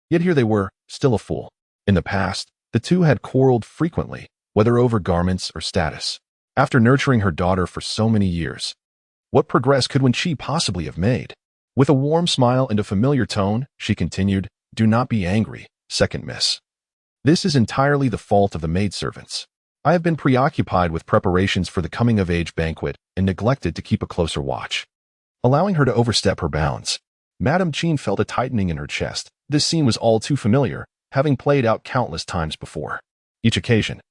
Yet here they were, still a fool. In the past, the 2 had quarreled frequently, whether over garments or status. After nurturing her daughter for so many years, what progress could Wen Chi possibly have made? With a warm smile and a familiar tone, she continued, "Do not be angry, 2nd miss. This is entirely the fault of the maidservants. I have been preoccupied with preparations for the coming-of-age banquet and neglected to keep a closer watch." Allowing her to overstep her bounds, Madame Chin felt a tightening in her chest. This scene was all too familiar, having played out countless times before. Each occasion,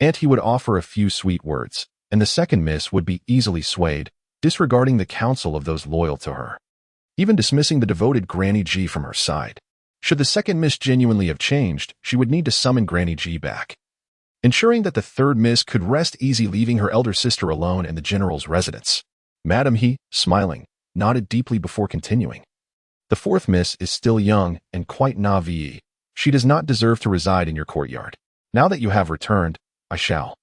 and he would offer a few sweet words, and the second miss would be easily swayed, disregarding the counsel of those loyal to her, even dismissing the devoted Granny G from her side. Should the second miss genuinely have changed, she would need to summon Granny G back, ensuring that the third miss could rest easy, leaving her elder sister alone in the general's residence. Madam He, smiling, nodded deeply before continuing. The fourth miss is still young and quite naive. She does not deserve to reside in your courtyard. Now that you have returned, I shall.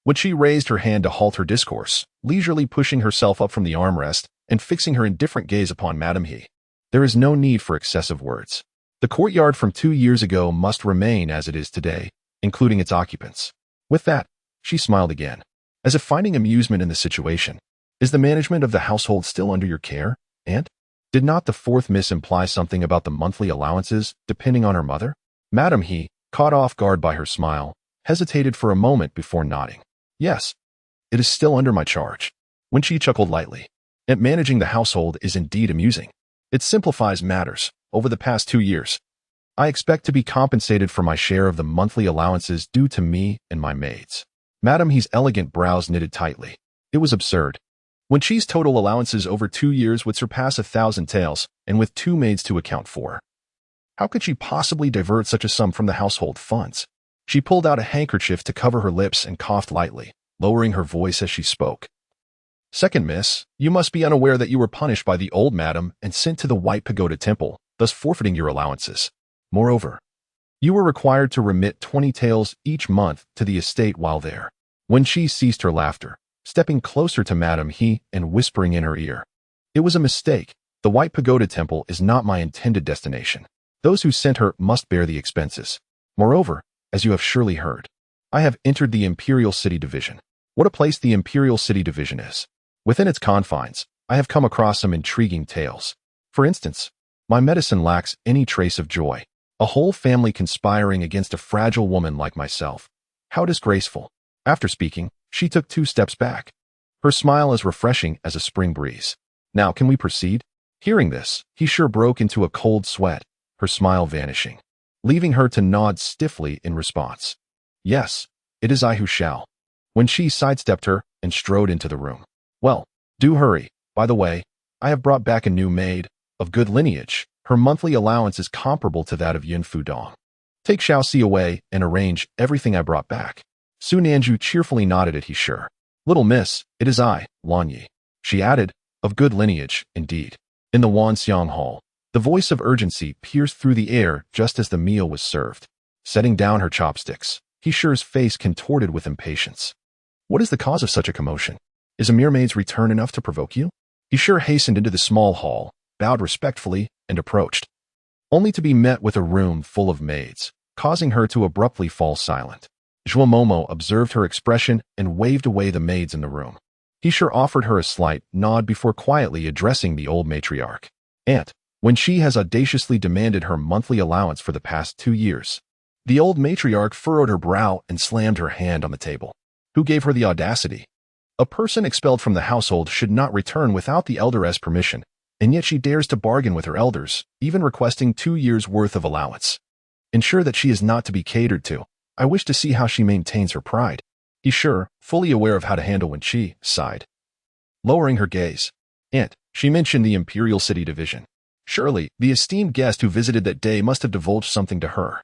When she raised her hand to halt her discourse, leisurely pushing herself up from the armrest and fixing her indifferent gaze upon Madam He. There is no need for excessive words. The courtyard from 2 years ago must remain as it is today, including its occupants. With that, she smiled again, as if finding amusement in the situation. Is the management of the household still under your care, Aunt? Did not the fourth miss imply something about the monthly allowances depending on her mother? Madam He, caught off guard by her smile, hesitated for a moment before nodding. Yes, it is still under my charge. Wen Chi chuckled lightly. And managing the household is indeed amusing. It simplifies matters. Over the past 2 years, I expect to be compensated for my share of the monthly allowances due to me and my maids. Madam He's elegant brows knitted tightly. It was absurd. Wen Chi's total allowances over 2 years would surpass 1,000 taels, and with 2 maids to account for. How could she possibly divert such a sum from the household funds? She pulled out a handkerchief to cover her lips and coughed lightly, lowering her voice as she spoke. Second miss, you must be unaware that you were punished by the old madam and sent to the White Pagoda Temple, thus forfeiting your allowances. Moreover, you were required to remit 20 taels each month to the estate while there. Wen Chi ceased her laughter, stepping closer to Madam He and whispering in her ear. It was a mistake. The White Pagoda Temple is not my intended destination. Those who sent her must bear the expenses. Moreover, as you have surely heard, I have entered the Imperial City Division. What a place the Imperial City Division is. Within its confines, I have come across some intriguing tales. For instance, my medicine lacks any trace of joy. A whole family conspiring against a fragile woman like myself. How disgraceful. After speaking, she took 2 steps back. Her smile as refreshing as a spring breeze. Now can we proceed? Hearing this, he sure broke into a cold sweat, her smile vanishing, leaving her to nod stiffly in response. Yes, it is I who shall. When she sidestepped her and strode into the room. Well, do hurry. By the way, I have brought back a new maid, of good lineage. Her monthly allowance is comparable to that of Yin Fudong. Take Xiao Si away and arrange everything I brought back. Su Nanju cheerfully nodded at he sure. Little miss, it is I, Lan Yi. She added, of good lineage, indeed. In the Wan Xiang Hall, the voice of urgency pierced through the air just as the meal was served. Setting down her chopsticks, he sure's face contorted with impatience. What is the cause of such a commotion? Is a mere maid's return enough to provoke you? He sure hastened into the small hall, bowed respectfully, and approached, only to be met with a room full of maids, causing her to abruptly fall silent. Zhuo Momo observed her expression and waved away the maids in the room. He sure offered her a slight nod before quietly addressing the old matriarch. Aunt, when she has audaciously demanded her monthly allowance for the past 2 years. The old matriarch furrowed her brow and slammed her hand on the table. Who gave her the audacity? A person expelled from the household should not return without the elder's permission, and yet she dares to bargain with her elders, even requesting 2 years' worth of allowance. Ensure that she is not to be catered to. I wish to see how she maintains her pride. He sure, fully aware of how to handle Wen Chi, sighed, lowering her gaze. Aunt, she mentioned the Imperial City Division. Surely, the esteemed guest who visited that day must have divulged something to her.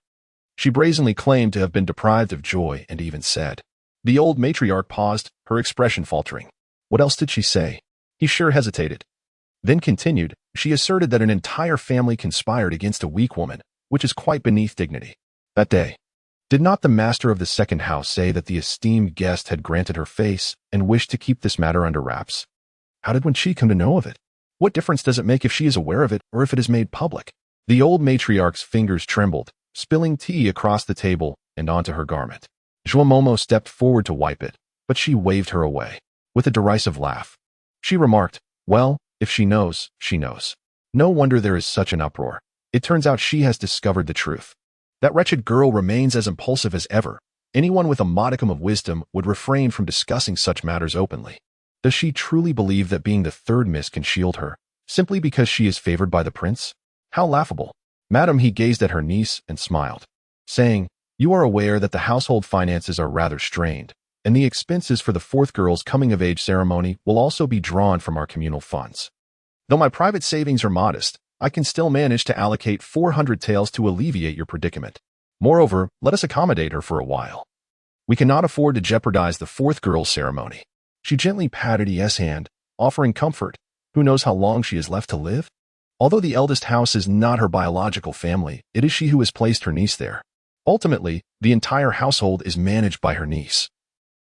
She brazenly claimed to have been deprived of joy and even said. The old matriarch paused, her expression faltering. What else did she say? He sure hesitated. Then continued, she asserted that an entire family conspired against a weak woman, which is quite beneath dignity. That day, did not the master of the second house say that the esteemed guest had granted her face and wished to keep this matter under wraps? How did Wen Chi come to know of it? What difference does it make if she is aware of it or if it is made public? The old matriarch's fingers trembled, spilling tea across the table and onto her garment. Zhuo Momo stepped forward to wipe it, but she waved her away. With a derisive laugh, she remarked, well, if she knows, she knows. No wonder there is such an uproar. It turns out she has discovered the truth. That wretched girl remains as impulsive as ever. Anyone with a modicum of wisdom would refrain from discussing such matters openly. Does she truly believe that being the third miss can shield her, simply because she is favored by the prince? How laughable. Madam, he gazed at her niece and smiled, saying, You are aware that the household finances are rather strained, and the expenses for the fourth girl's coming-of-age ceremony will also be drawn from our communal funds. Though my private savings are modest, I can still manage to allocate 400 taels to alleviate your predicament. Moreover, let us accommodate her for a while. We cannot afford to jeopardize the fourth girl's ceremony. She gently patted Ye's hand, offering comfort. Who knows how long she is left to live? Although the eldest house is not her biological family, it is she who has placed her niece there. Ultimately, the entire household is managed by her niece.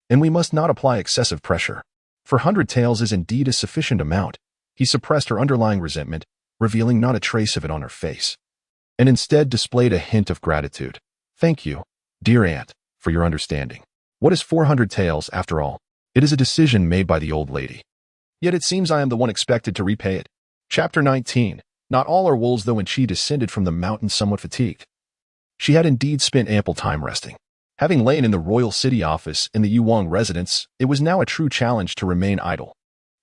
And we must not apply excessive pressure. 400 taels is indeed a sufficient amount. He suppressed her underlying resentment, revealing not a trace of it on her face, and instead displayed a hint of gratitude. Thank you, dear aunt, for your understanding. What is 400 taels, after all? It is a decision made by the old lady. Yet it seems I am the one expected to repay it. Chapter 19. Not all are wolves, though Wen Chi descended from the mountain somewhat fatigued. She had indeed spent ample time resting. Having lain in the royal city office in the Yuang residence, it was now a true challenge to remain idle.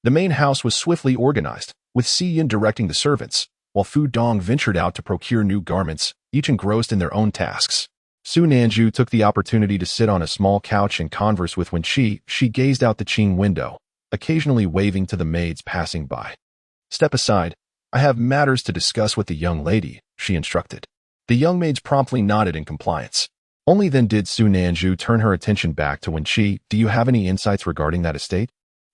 The main house was swiftly organized, with Xie Zhi directing the servants, while Fu Dong ventured out to procure new garments, each engrossed in their own tasks. Su Nanju took the opportunity to sit on a small couch and converse with Wen Chi. She gazed out the Qing window, occasionally waving to the maids passing by. Step aside. I have matters to discuss with the young lady, she instructed. The young maids promptly nodded in compliance. Only then did Su Nanju turn her attention back to Wen Chi. Do you have any insights regarding that estate?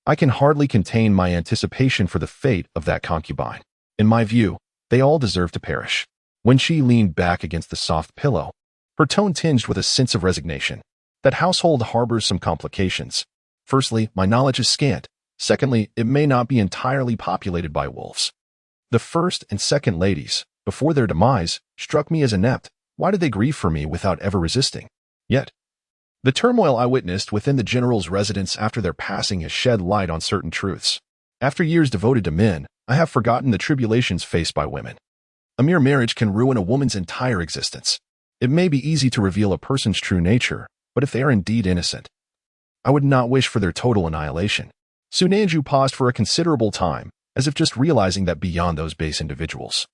I can hardly contain my anticipation for the fate of that concubine. In my view, they all deserve to perish. Wen Chi leaned back against the soft pillow, her tone tinged with a sense of resignation. That household harbors some complications. Firstly, my knowledge is scant. Secondly, it may not be entirely populated by wolves. The first and second ladies, before their demise, struck me as inept. Why did they grieve for me without ever resisting? Yet, the turmoil I witnessed within the general's residence after their passing has shed light on certain truths. After years devoted to men, I have forgotten the tribulations faced by women. A mere marriage can ruin a woman's entire existence. It may be easy to reveal a person's true nature, but if they are indeed innocent, I would not wish for their total annihilation. Su Nanju paused for a considerable time, as if just realizing that beyond those base individuals,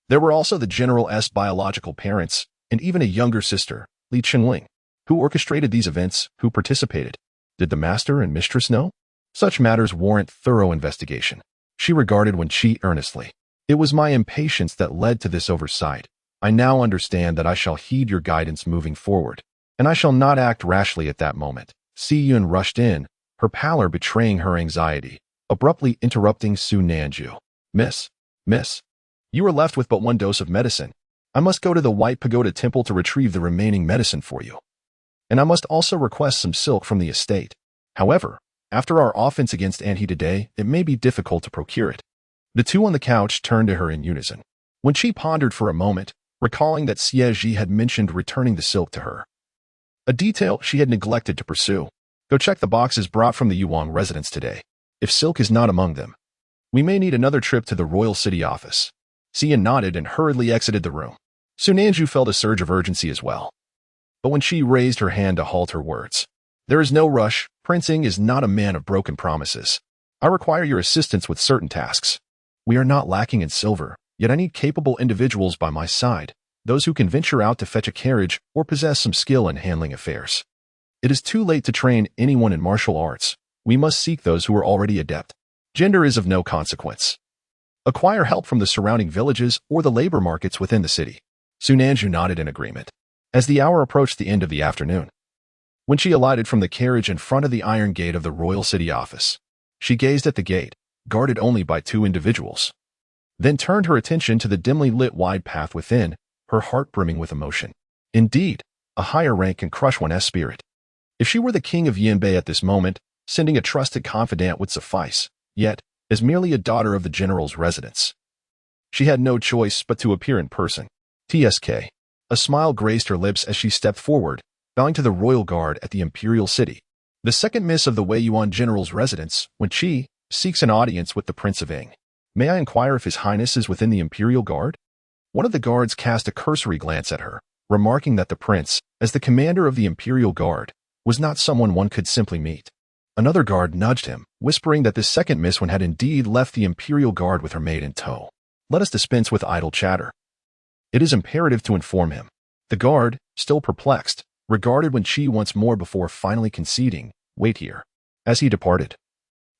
there were also the general's biological parents, and even a younger sister, Li Chenge. Who orchestrated these events? Who participated? Did the master and mistress know? Such matters warrant thorough investigation. She regarded Wen Chi earnestly. It was my impatience that led to this oversight. I now understand that I shall heed your guidance moving forward, and I shall not act rashly at that moment. Xie Yun rushed in, her pallor betraying her anxiety, abruptly interrupting Su Nanju. Miss, you are left with but one dose of medicine. I must go to the White Pagoda Temple to retrieve the remaining medicine for you. And I must also request some silk from the estate. However, after our offense against Anhe today, it may be difficult to procure it. The two on the couch turned to her in unison. When she pondered for a moment, recalling that Xie Zhi had mentioned returning the silk to her, a detail she had neglected to pursue. Go check the boxes brought from the Yuang residence today. If silk is not among them, we may need another trip to the royal city office. Xie nodded and hurriedly exited the room. Su Nanju felt a surge of urgency as well. But when she raised her hand to halt her words, there is no rush. Prince Ing is not a man of broken promises. I require your assistance with certain tasks. We are not lacking in silver, yet I need capable individuals by my side, those who can venture out to fetch a carriage or possess some skill in handling affairs. It is too late to train anyone in martial arts. We must seek those who are already adept. Gender is of no consequence. Acquire help from the surrounding villages or the labor markets within the city. Su Nanju nodded in agreement. As the hour approached the end of the afternoon, when she alighted from the carriage in front of the iron gate of the royal city office, she gazed at the gate, guarded only by two individuals, then turned her attention to the dimly lit wide path within, her heart brimming with emotion. Indeed, a higher rank can crush one's spirit. If she were the king of Yanbei at this moment, sending a trusted confidant would suffice. Yet, as merely a daughter of the general's residence, she had no choice but to appear in person. TSK. A smile graced her lips as she stepped forward, bowing to the royal guard at the imperial city. The second miss of the Wei Yuan general's residence, Wen Chi, seeks an audience with the Prince of Ing. May I inquire if His Highness is within the imperial guard? One of the guards cast a cursory glance at her, remarking that the prince, as the commander of the imperial guard, was not someone one could simply meet. Another guard nudged him, whispering that this second miss one had indeed left the imperial guard with her maid in tow. Let us dispense with idle chatter. It is imperative to inform him. The guard, still perplexed, regarded Wen Chi once more before finally conceding, "Wait here." As he departed,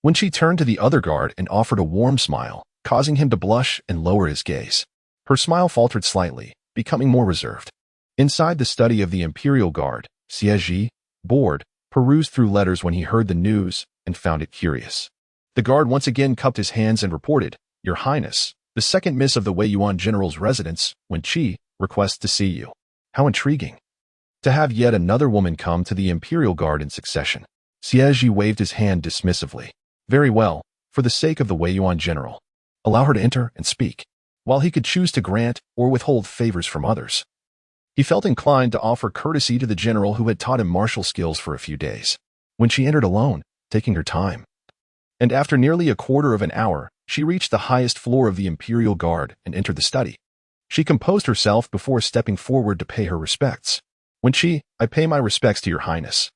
Wen Chi turned to the other guard and offered a warm smile, causing him to blush and lower his gaze. Her smile faltered slightly, becoming more reserved. Inside the study of the Imperial Guard, Xie Zhi, bored, perused through letters when he heard the news and found it curious. The guard once again cupped his hands and reported, "Your Highness, the second miss of the Wei Yuan General's residence, Wen Chi, requests to see you." How intriguing. To have yet another woman come to the Imperial Guard in succession. Xie Zhi waved his hand dismissively. "Very well, for the sake of the Wei Yuan General. Allow her to enter and speak." While he could choose to grant or withhold favors from others, he felt inclined to offer courtesy to the general who had taught him martial skills for a few days. When she entered alone, taking her time, and after nearly a quarter of an hour, she reached the highest floor of the Imperial Guard and entered the study. She composed herself before stepping forward to pay her respects. "Wen Chi, I pay my respects to your Highness."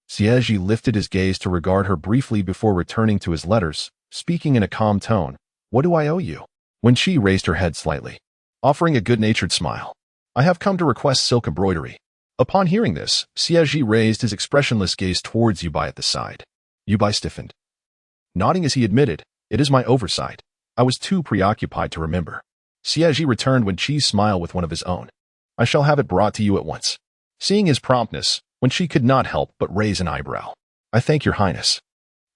Xie Zhi lifted his gaze to regard her briefly before returning to his letters, speaking in a calm tone. "What do I owe you?" Wen Chi raised her head slightly, offering a good-natured smile. "I have come to request silk embroidery." Upon hearing this, Xie Zhi raised his expressionless gaze towards Yubai at the side. Yubai stiffened, nodding as he admitted, "It is my oversight. I was too preoccupied to remember." Xie Zhi returned Wen Chi's smile with one of his own. "I shall have it brought to you at once." Seeing his promptness, Wen Chi could not help but raise an eyebrow. "I thank your Highness."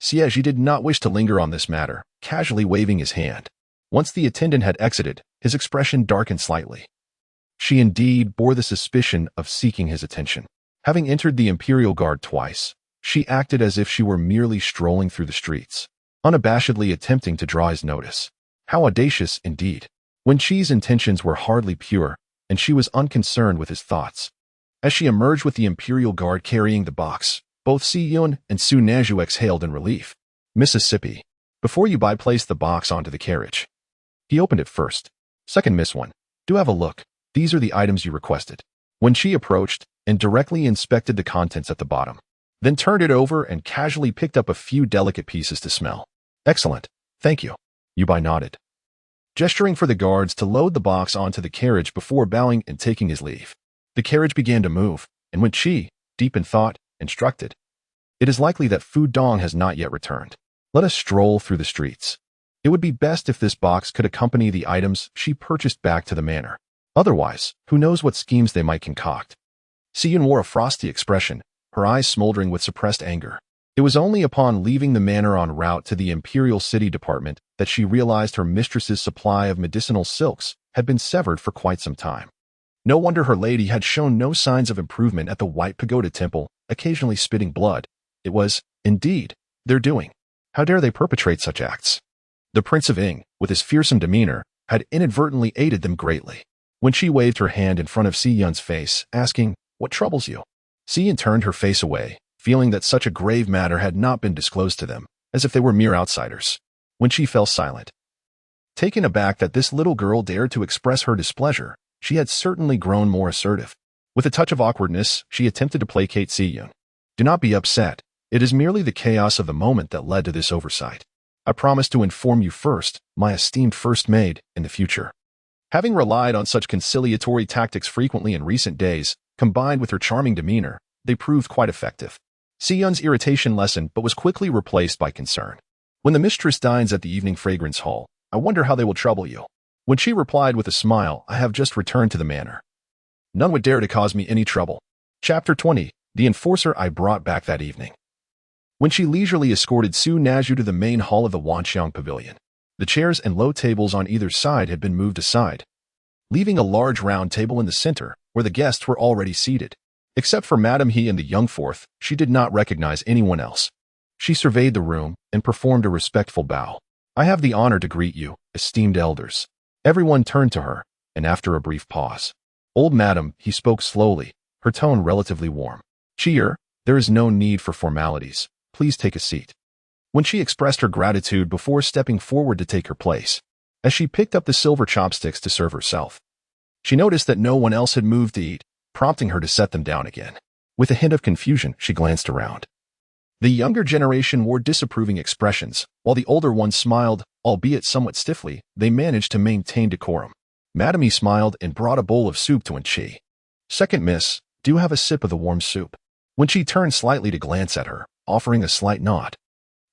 Xie Zhi did not wish to linger on this matter, casually waving his hand. Once the attendant had exited, his expression darkened slightly. She indeed bore the suspicion of seeking his attention. Having entered the Imperial Guard twice, she acted as if she were merely strolling through the streets, unabashedly attempting to draw his notice. How audacious indeed. Wen Chi's intentions were hardly pure, and she was unconcerned with his thoughts. As she emerged with the Imperial Guard carrying the box, both Si Yun and Su Naju exhaled in relief. "Mississippi." Before Yubai placed the box onto the carriage, he opened it first. "Second Miss One, do have a look. These are the items you requested." When she approached and directly inspected the contents at the bottom, then turned it over and casually picked up a few delicate pieces to smell. "Excellent. Thank you." Yubai nodded, gesturing for the guards to load the box onto the carriage before bowing and taking his leave. The carriage began to move, and Wen Chi, deep in thought, instructed, "It is likely that Fu Dong has not yet returned. Let us stroll through the streets. It would be best if this box could accompany the items she purchased back to the manor. Otherwise, who knows what schemes they might concoct." Si Yun wore a frosty expression, her eyes smoldering with suppressed anger. It was only upon leaving the manor en route to the Imperial City Department that she realized her mistress's supply of medicinal silks had been severed for quite some time. No wonder her lady had shown no signs of improvement at the White Pagoda Temple, occasionally spitting blood. It was, indeed, their doing. How dare they perpetrate such acts? The Prince of Ing, with his fearsome demeanor, had inadvertently aided them greatly. When she waved her hand in front of Si Yun's face, asking, "What troubles you?" Si Yun turned her face away, feeling that such a grave matter had not been disclosed to them, as if they were mere outsiders. When she fell silent, taken aback that this little girl dared to express her displeasure, she had certainly grown more assertive. With a touch of awkwardness, she attempted to placate Si Yun. "Do not be upset. It is merely the chaos of the moment that led to this oversight. I promise to inform you first, my esteemed first maid, in the future." Having relied on such conciliatory tactics frequently in recent days, combined with her charming demeanor, they proved quite effective. Si Yun's irritation lessened but was quickly replaced by concern. "When the mistress dines at the evening fragrance hall, I wonder how they will trouble you." When she replied with a smile, "I have just returned to the manor. None would dare to cause me any trouble." Chapter 20. The enforcer I brought back that evening. When she leisurely escorted Su Naju to the main hall of the Wanxiang Pavilion, the chairs and low tables on either side had been moved aside, leaving a large round table in the center where the guests were already seated. Except for Madame He and the young fourth, she did not recognize anyone else. She surveyed the room and performed a respectful bow. "I have the honor to greet you, esteemed elders." Everyone turned to her, and after a brief pause, "Old Madam," he spoke slowly, her tone relatively warm. "Cheer, there is no need for formalities. Please take a seat." When she expressed her gratitude before stepping forward to take her place, as she picked up the silver chopsticks to serve herself, she noticed that no one else had moved to eat, prompting her to set them down again. With a hint of confusion, she glanced around. The younger generation wore disapproving expressions, while the older ones smiled, albeit somewhat stiffly. They managed to maintain decorum. Madame He smiled and brought a bowl of soup to Wen Chi. "Second Miss, Do have a sip of the warm soup. When she turned slightly to glance at her, offering a slight nod.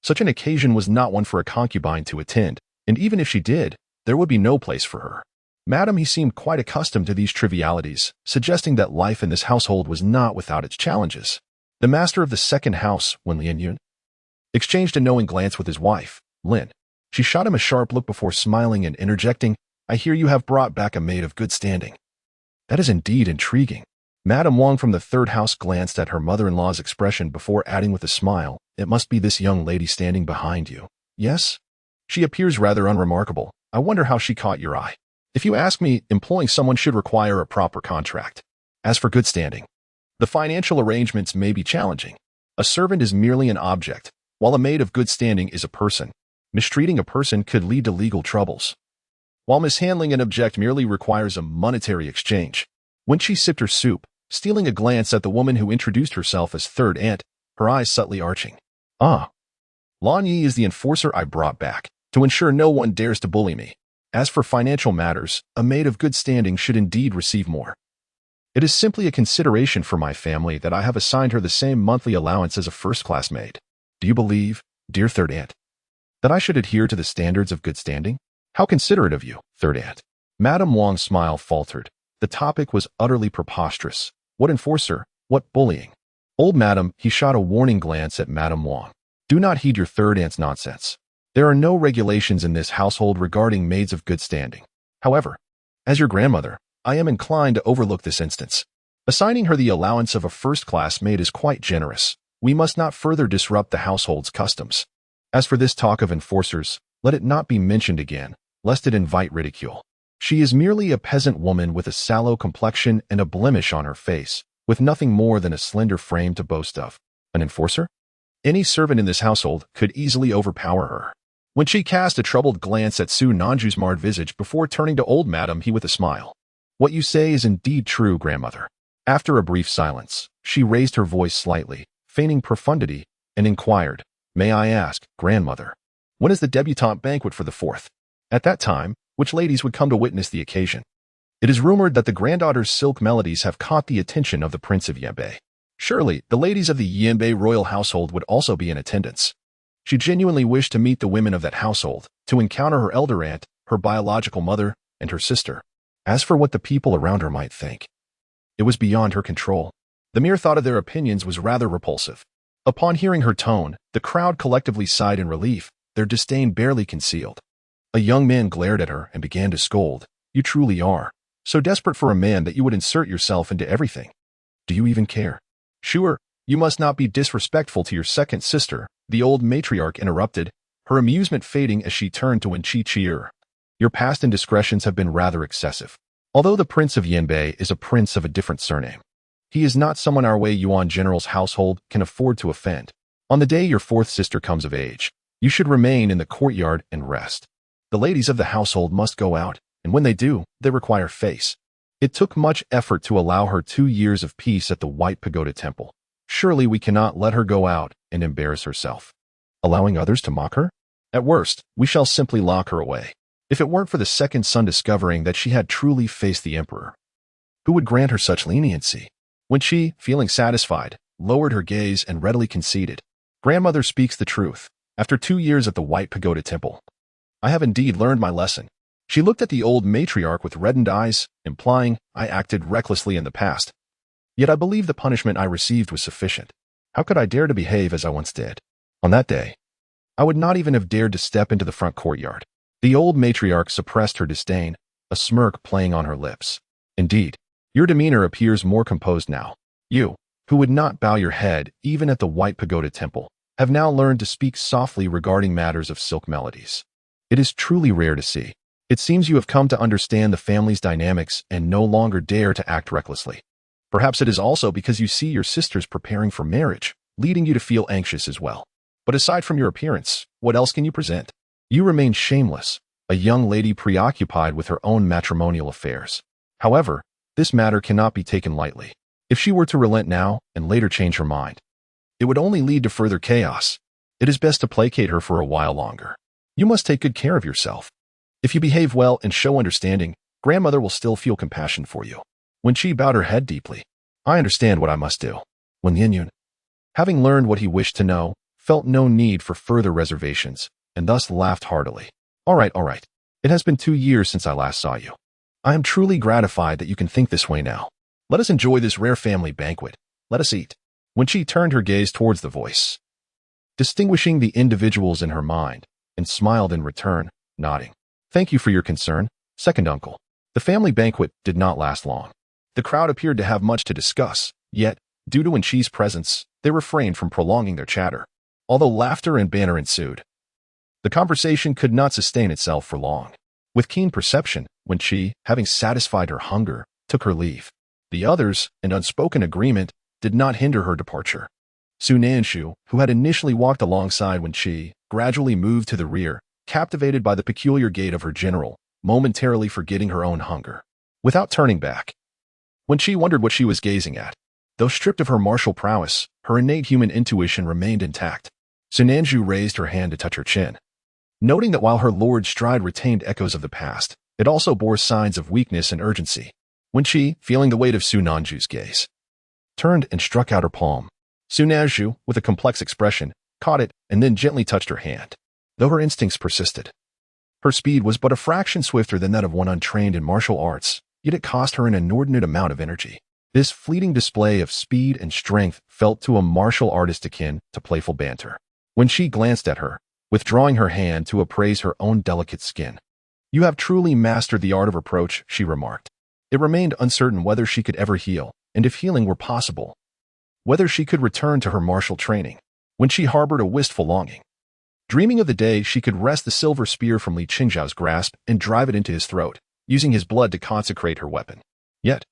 Such an occasion was not one for a concubine to attend, and even if she did, there would be no place for her. Madam, he seemed quite accustomed to these trivialities, suggesting that life in this household was not without its challenges. The master of the second house, Wen Lianyun, exchanged a knowing glance with his wife, Lin. She shot him a sharp look before smiling and interjecting, I hear you have brought back a maid of good standing. That is indeed intriguing. Madame Wang from the third house glanced at her mother-in-law's expression before adding with a smile, it must be this young lady standing behind you. Yes? She appears rather unremarkable. I wonder how she caught your eye. If you ask me, employing someone should require a proper contract. As for good standing, the financial arrangements may be challenging. A servant is merely an object, while a maid of good standing is a person. Mistreating a person could lead to legal troubles, while mishandling an object merely requires a monetary exchange. When she sipped her soup, stealing a glance at the woman who introduced herself as third aunt, her eyes subtly arching. Ah, Lan Yi is the enforcer I brought back, to ensure no one dares to bully me. As for financial matters, a maid of good standing should indeed receive more. It is simply a consideration for my family that I have assigned her the same monthly allowance as a first-class maid. Do you believe, dear third aunt, that I should adhere to the standards of good standing? How considerate of you, third aunt. Madame Wang's smile faltered. The topic was utterly preposterous. What enforcer? What bullying? Old madam, he shot a warning glance at Madame Wang. Do not heed your third aunt's nonsense. There are no regulations in this household regarding maids of good standing. However, as your grandmother, I am inclined to overlook this instance. Assigning her the allowance of a first-class maid is quite generous. We must not further disrupt the household's customs. As for this talk of enforcers, let it not be mentioned again, lest it invite ridicule. She is merely a peasant woman with a sallow complexion and a blemish on her face, with nothing more than a slender frame to boast of. An enforcer? Any servant in this household could easily overpower her. When she cast a troubled glance at Su Nanju's marred visage before turning to old madam, he with a smile. What you say is indeed true, grandmother. After a brief silence, she raised her voice slightly, feigning profundity, and inquired, May I ask, grandmother, when is the debutante banquet for the fourth? At that time, which ladies would come to witness the occasion? It is rumored that the granddaughter's silk melodies have caught the attention of the Prince of Yanbei. Surely, the ladies of the Yanbei royal household would also be in attendance. She genuinely wished to meet the women of that household, to encounter her elder aunt, her biological mother, and her sister. As for what the people around her might think, it was beyond her control. The mere thought of their opinions was rather repulsive. Upon hearing her tone, the crowd collectively sighed in relief, their disdain barely concealed. A young man glared at her and began to scold. You truly are so desperate for a man that you would insert yourself into everything. Do you even care? Sure, you must not be disrespectful to your second sister, the old matriarch interrupted, her amusement fading as she turned to Wen Chi. Your past indiscretions have been rather excessive. Although the Prince of Yanbei is a prince of a different surname, he is not someone our Wei Yuan general's household can afford to offend. On the day your fourth sister comes of age, you should remain in the courtyard and rest. The ladies of the household must go out, and when they do, they require face. It took much effort to allow her 2 years of peace at the White Pagoda Temple. Surely we cannot let her go out and embarrass herself, allowing others to mock her? At worst, we shall simply lock her away. If it weren't for the second son discovering that she had truly faced the emperor, who would grant her such leniency? When she, feeling satisfied, lowered her gaze and readily conceded, Grandmother speaks the truth. After 2 years at the White Pagoda Temple, I have indeed learned my lesson. She looked at the old matriarch with reddened eyes, implying, I acted recklessly in the past. Yet I believe the punishment I received was sufficient. How could I dare to behave as I once did? On that day, I would not even have dared to step into the front courtyard. The old matriarch suppressed her disdain, a smirk playing on her lips. Indeed, your demeanor appears more composed now. You, who would not bow your head even at the White Pagoda Temple, have now learned to speak softly regarding matters of silk melodies. It is truly rare to see. It seems you have come to understand the family's dynamics and no longer dare to act recklessly. Perhaps it is also because you see your sisters preparing for marriage, leading you to feel anxious as well. But aside from your appearance, what else can you present? You remain shameless, a young lady preoccupied with her own matrimonial affairs. However, this matter cannot be taken lightly. If she were to relent now and later change her mind, it would only lead to further chaos. It is best to placate her for a while longer. You must take good care of yourself. If you behave well and show understanding, grandmother will still feel compassion for you. When she bowed her head deeply, I understand what I must do. Wen Yin, having learned what he wished to know, felt no need for further reservations, and thus laughed heartily. All right. It has been 2 years since I last saw you. I am truly gratified that you can think this way now. Let us enjoy this rare family banquet. Let us eat. When she turned her gaze towards the voice, distinguishing the individuals in her mind, and smiled in return, nodding. Thank you for your concern, second uncle. The family banquet did not last long. The crowd appeared to have much to discuss, yet, due to Wen Chi's presence, they refrained from prolonging their chatter. Although laughter and banter ensued, the conversation could not sustain itself for long. With keen perception, Wen Chi, having satisfied her hunger, took her leave. The others, in unspoken agreement, did not hinder her departure. Su Nanshu, who had initially walked alongside Wen Chi, gradually moved to the rear, captivated by the peculiar gait of her general, momentarily forgetting her own hunger. Without turning back, Wen Chi wondered what she was gazing at. Though stripped of her martial prowess, her innate human intuition remained intact. Su Nanshu raised her hand to touch her chin. Noting that while her lord's stride retained echoes of the past, it also bore signs of weakness and urgency. Wen Chi, feeling the weight of Su Nanshu's gaze, turned and struck out her palm. Su Nanshu, with a complex expression, caught it and then gently touched her hand. Though her instincts persisted, her speed was but a fraction swifter than that of one untrained in martial arts, yet it cost her an inordinate amount of energy. This fleeting display of speed and strength felt to a martial artist akin to playful banter. When she glanced at her, withdrawing her hand to appraise her own delicate skin. You have truly mastered the art of approach, she remarked. It remained uncertain whether she could ever heal, and if healing were possible, whether she could return to her martial training. When she harbored a wistful longing, dreaming of the day she could wrest the silver spear from Li Chenge's grasp and drive it into his throat, using his blood to consecrate her weapon. Yet,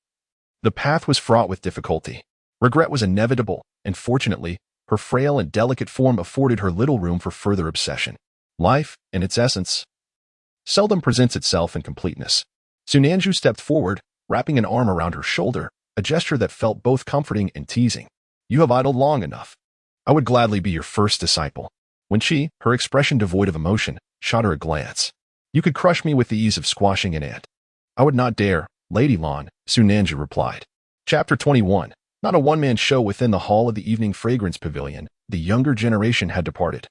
the path was fraught with difficulty. Regret was inevitable, and fortunately, her frail and delicate form afforded her little room for further obsession. Life, in its essence, seldom presents itself in completeness. Su Nanshu stepped forward, wrapping an arm around her shoulder, a gesture that felt both comforting and teasing. You have idled long enough. I would gladly be your first disciple. When she, her expression devoid of emotion, shot her a glance. You could crush me with the ease of squashing an ant. I would not dare, Lady Lan, Su Nanshu replied. Chapter 21. Not a one-man show within the hall of the evening fragrance pavilion, the younger generation had departed,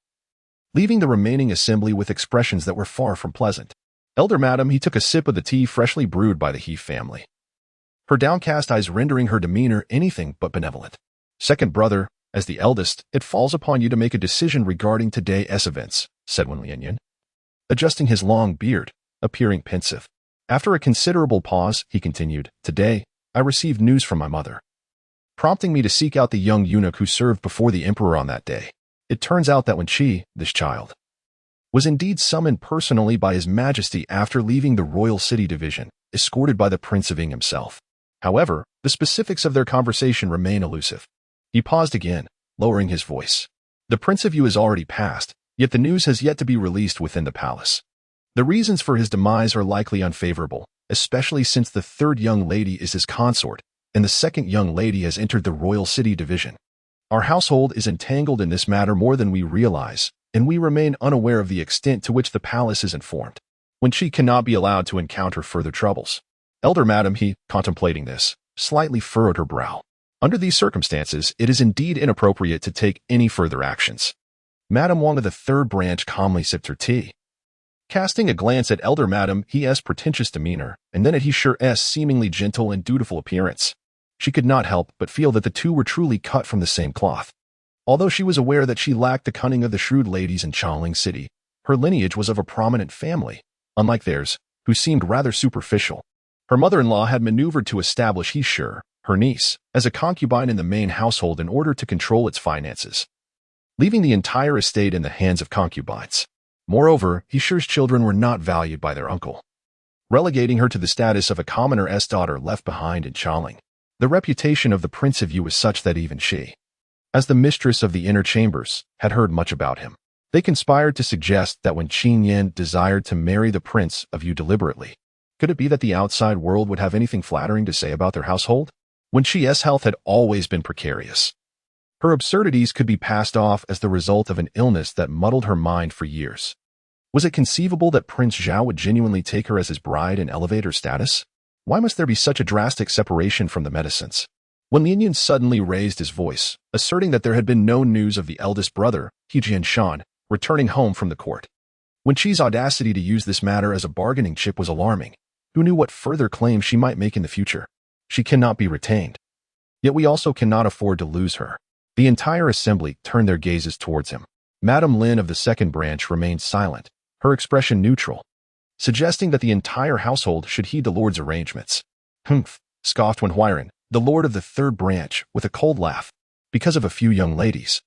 leaving the remaining assembly with expressions that were far from pleasant. Elder Madam, he took a sip of the tea freshly brewed by the He family, her downcast eyes rendering her demeanor anything but benevolent. Second brother, as the eldest, it falls upon you to make a decision regarding today's events, said Wen Yin, adjusting his long beard, appearing pensive. After a considerable pause, he continued, Today, I received news from my mother, prompting me to seek out the young eunuch who served before the emperor on that day. It turns out that Wen Chi, this child, was indeed summoned personally by His Majesty after leaving the Royal City Division, escorted by the Prince of Ying himself. However, the specifics of their conversation remain elusive. He paused again, lowering his voice. The Prince of Yu has already passed, yet the news has yet to be released within the palace. The reasons for his demise are likely unfavorable, especially since the third young lady is his consort, and the second young lady has entered the Royal City Division. Our household is entangled in this matter more than we realize, and we remain unaware of the extent to which the palace is informed. When she cannot be allowed to encounter further troubles. Elder Madam, he, contemplating this, slightly furrowed her brow. Under these circumstances, it is indeed inappropriate to take any further actions. Madam Wang of the third branch calmly sipped her tea. Casting a glance at Elder Madam He's pretentious demeanor, and then at He Sure's seemingly gentle and dutiful appearance, she could not help but feel that the two were truly cut from the same cloth. Although she was aware that she lacked the cunning of the shrewd ladies in Changling City, her lineage was of a prominent family, unlike theirs, who seemed rather superficial. Her mother-in-law had maneuvered to establish He Sure, her niece, as a concubine in the main household in order to control its finances, leaving the entire estate in the hands of concubines. Moreover, He Sure's children were not valued by their uncle, relegating her to the status of a commoner's daughter left behind in Changling. The reputation of the Prince of Yu was such that even she, as the mistress of the inner chambers, had heard much about him. They conspired to suggest that when Qin Yan desired to marry the Prince of Yu deliberately, could it be that the outside world would have anything flattering to say about their household? Wen Chi's health had always been precarious. Her absurdities could be passed off as the result of an illness that muddled her mind for years. Was it conceivable that Prince Zhao would genuinely take her as his bride and elevate her status? Why must there be such a drastic separation from the medicines? When Lin Yun suddenly raised his voice, asserting that there had been no news of the eldest brother, He Jianshan, returning home from the court. Wen Chi's audacity to use this matter as a bargaining chip was alarming. Who knew what further claims she might make in the future? She cannot be retained. Yet we also cannot afford to lose her. The entire assembly turned their gazes towards him. Madame Lin of the second branch remained silent, her expression neutral, suggesting that the entire household should heed the Lord's arrangements. Humph, scoffed Wen Huiran, the Lord of the third branch, with a cold laugh. Because of a few young ladies.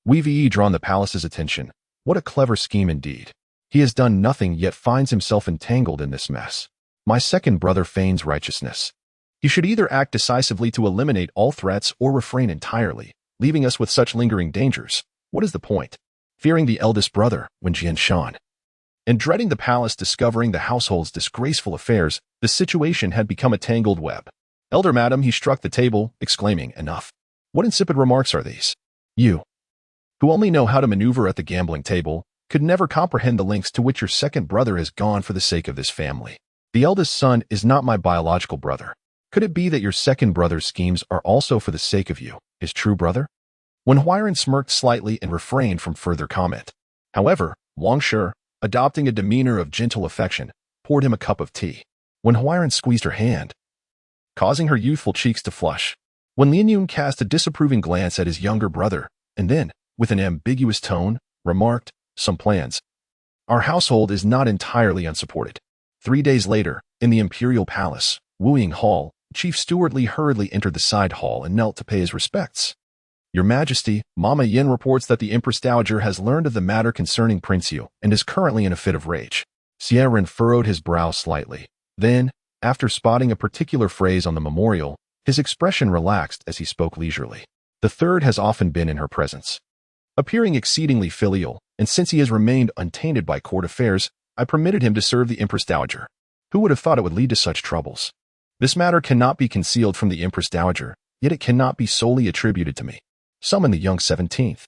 We've drawn the palace's attention. What a clever scheme indeed. He has done nothing yet finds himself entangled in this mess. My second brother feigns righteousness. He should either act decisively to eliminate all threats or refrain entirely, leaving us with such lingering dangers. What is the point? Fearing the eldest brother, Wen Jianshan, and dreading the palace discovering the household's disgraceful affairs, the situation had become a tangled web. Elder madam, he struck the table, exclaiming, enough. What insipid remarks are these? You, who only know how to maneuver at the gambling table, could never comprehend the lengths to which your second brother has gone for the sake of this family. The eldest son is not my biological brother. Could it be that your second brother's schemes are also for the sake of you, his true brother? Wen Huiran smirked slightly and refrained from further comment. However, Wang Shi, adopting a demeanor of gentle affection, poured him a cup of tea. Wen Huiran squeezed her hand, causing her youthful cheeks to flush. When Lin Yun cast a disapproving glance at his younger brother, and then, with an ambiguous tone, remarked, some plans. Our household is not entirely unsupported. 3 days later, in the Imperial Palace, Wuying Hall, Chief Steward Li hurriedly entered the side hall and knelt to pay his respects. Your Majesty, Mama Yin reports that the Empress Dowager has learned of the matter concerning Prince Yu and is currently in a fit of rage. Xie Zhi furrowed his brow slightly. Then, after spotting a particular phrase on the memorial, his expression relaxed as he spoke leisurely. The third has often been in her presence, appearing exceedingly filial, and since he has remained untainted by court affairs, I permitted him to serve the Empress Dowager. Who would have thought it would lead to such troubles? This matter cannot be concealed from the Empress Dowager, yet it cannot be solely attributed to me. Summon the young 17th.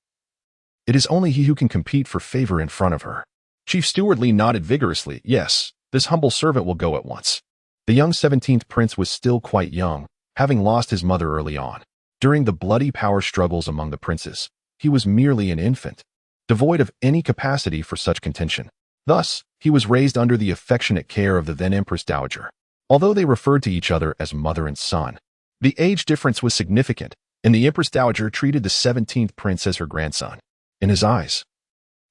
It is only he who can compete for favor in front of her. Chief Steward Li nodded vigorously. Yes, this humble servant will go at once. The young 17th prince was still quite young, having lost his mother early on. During the bloody power struggles among the princes, he was merely an infant, devoid of any capacity for such contention. Thus, he was raised under the affectionate care of the then Empress Dowager. Although they referred to each other as mother and son, the age difference was significant, and the Empress Dowager treated the 17th prince as her grandson. In his eyes,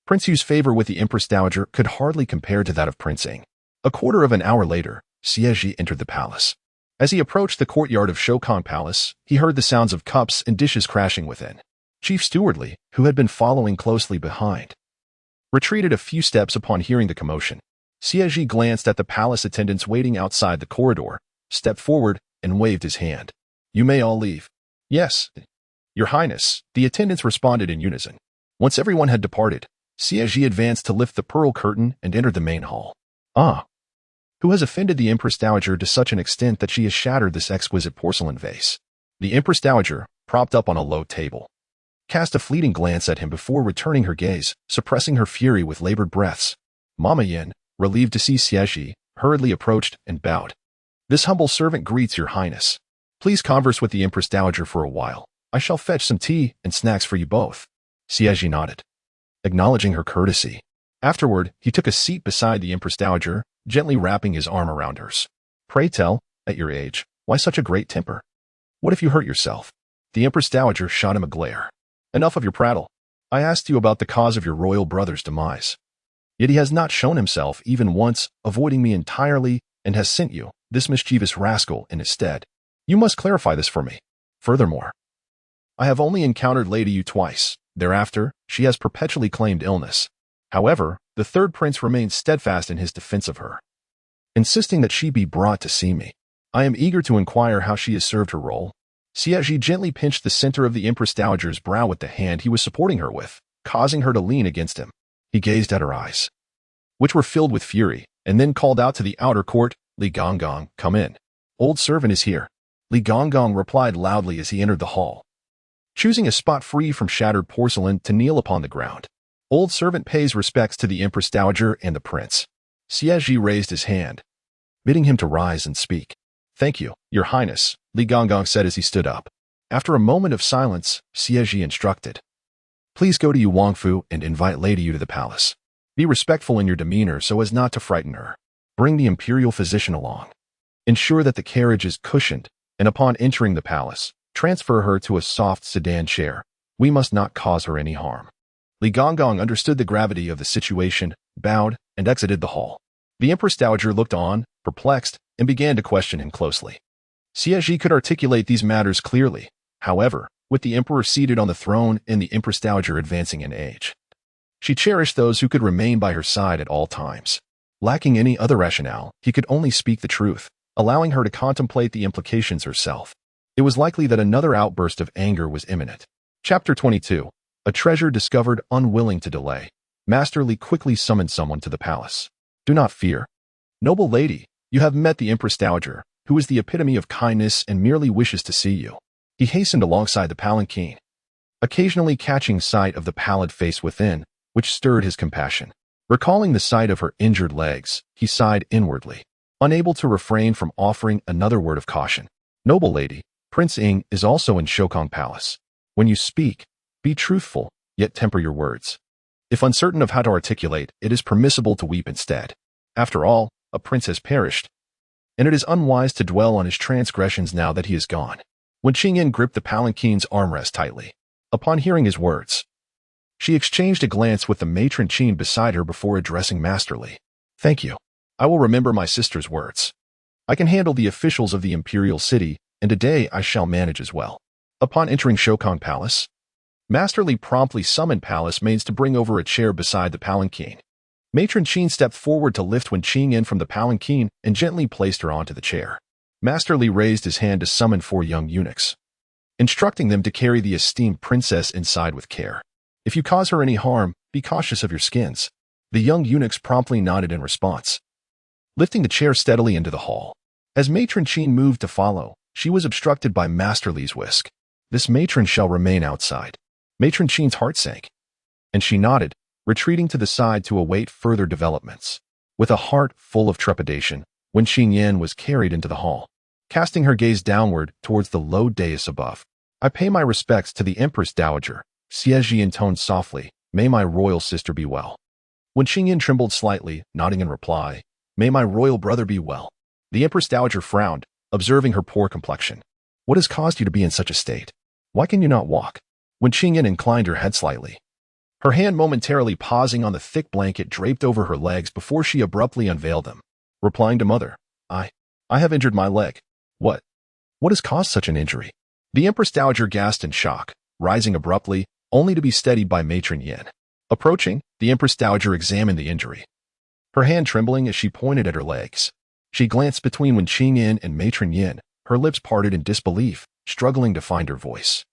Prince Yu's favor with the Empress Dowager could hardly compare to that of Prince Ing. A quarter of an hour later, Xie Zhi entered the palace. As he approached the courtyard of Shoukan Palace, he heard the sounds of cups and dishes crashing within. Chief Steward Li, who had been following closely behind, retreated a few steps upon hearing the commotion. Xie Zhi glanced at the palace attendants waiting outside the corridor, stepped forward, and waved his hand. You may all leave. Yes, Your Highness, the attendants responded in unison. Once everyone had departed, Xie Zhi advanced to lift the pearl curtain and entered the main hall. Ah! Who has offended the Empress Dowager to such an extent that she has shattered this exquisite porcelain vase? The Empress Dowager, propped up on a low table, cast a fleeting glance at him before returning her gaze, suppressing her fury with labored breaths. Mama Yin, relieved to see Xie Zhi, hurriedly approached and bowed. This humble servant greets Your Highness. Please converse with the Empress Dowager for a while. I shall fetch some tea and snacks for you both. Xie Zhi nodded, acknowledging her courtesy. Afterward, he took a seat beside the Empress Dowager, gently wrapping his arm around hers. Pray tell, at your age, why such a great temper? What if you hurt yourself? The Empress Dowager shot him a glare. Enough of your prattle. I asked you about the cause of your royal brother's demise. Yet he has not shown himself even once, avoiding me entirely, and has sent you, this mischievous rascal, in his stead. You must clarify this for me. Furthermore, I have only encountered Lady Yu twice. Thereafter, she has perpetually claimed illness. However, the third prince remains steadfast in his defense of her, insisting that she be brought to see me. I am eager to inquire how she has served her role. Xie Zhi gently pinched the center of the Empress Dowager's brow with the hand he was supporting her with, causing her to lean against him. He gazed at her eyes, which were filled with fury, and then called out to the outer court, Li Gonggong, come in. Old servant is here. Li Gonggong replied loudly as he entered the hall, choosing a spot free from shattered porcelain to kneel upon the ground. Old servant pays respects to the Empress Dowager and the prince. Xie Zhi raised his hand, bidding him to rise and speak. Thank you, Your Highness, Li Gonggong said as he stood up. After a moment of silence, Xie Zhi instructed, "Please go to Yu Wangfu and invite Lady Yu to the palace. Be respectful in your demeanor so as not to frighten her. Bring the imperial physician along. Ensure that the carriage is cushioned, and upon entering the palace, transfer her to a soft sedan chair. We must not cause her any harm." Li Gonggong understood the gravity of the situation, bowed, and exited the hall. The Empress Dowager looked on, perplexed, and began to question him closely. Xie Zhi could articulate these matters clearly. However, with the emperor seated on the throne and the Empress Dowager advancing in age, she cherished those who could remain by her side at all times. Lacking any other rationale, he could only speak the truth, allowing her to contemplate the implications herself. It was likely that another outburst of anger was imminent. Chapter 22. A treasure discovered. Unwilling to delay, Master Li quickly summoned someone to the palace. "Do not fear. Noble lady, you have met the Empress Dowager, who is the epitome of kindness and merely wishes to see you." He hastened alongside the palanquin, occasionally catching sight of the pallid face within, which stirred his compassion. Recalling the sight of her injured legs, he sighed inwardly, unable to refrain from offering another word of caution. "Noble lady, Prince Ying is also in Shokong Palace. When you speak, be truthful, yet temper your words. If uncertain of how to articulate, it is permissible to weep instead. After all, a prince has perished, and it is unwise to dwell on his transgressions now that he is gone." Wen Chi gripped the palanquin's armrest tightly. Upon hearing his words, she exchanged a glance with the matron Qin beside her before addressing Master Li. "Thank you. I will remember my sister's words. I can handle the officials of the imperial city, and today I shall manage as well." Upon entering Shokong Palace, Master Li promptly summoned palace maids to bring over a chair beside the palanquin. Matron Qin stepped forward to lift Wen Chi from the palanquin and gently placed her onto the chair. Master Li raised his hand to summon 4 young eunuchs, instructing them to carry the esteemed princess inside with care. "If you cause her any harm, be cautious of your skins." The young eunuchs promptly nodded in response, lifting the chair steadily into the hall. As Matron Qin moved to follow, she was obstructed by Master Li's whisk. "This matron shall remain outside." Matron Qin's heart sank, and she nodded, retreating to the side to await further developments. With a heart full of trepidation, Wen Chi was carried into the hall, casting her gaze downward towards the low dais above. "I pay my respects to the Empress Dowager," Xie Zhi intoned softly. "May my royal sister be well." Wen Chi trembled slightly, nodding in reply, "May my royal brother be well." The Empress Dowager frowned, observing her poor complexion. "What has caused you to be in such a state? Why can you not walk?" Wen Chi inclined her head slightly, her hand momentarily pausing on the thick blanket draped over her legs before she abruptly unveiled them, replying to Mother, I have injured my leg." What has caused such an injury?" The Empress Dowager gasped in shock, rising abruptly, only to be steadied by Matron Yin. Approaching, the Empress Dowager examined the injury, her hand trembling as she pointed at her legs. She glanced between Wen Chi and Matron Yin, her lips parted in disbelief, struggling to find her voice.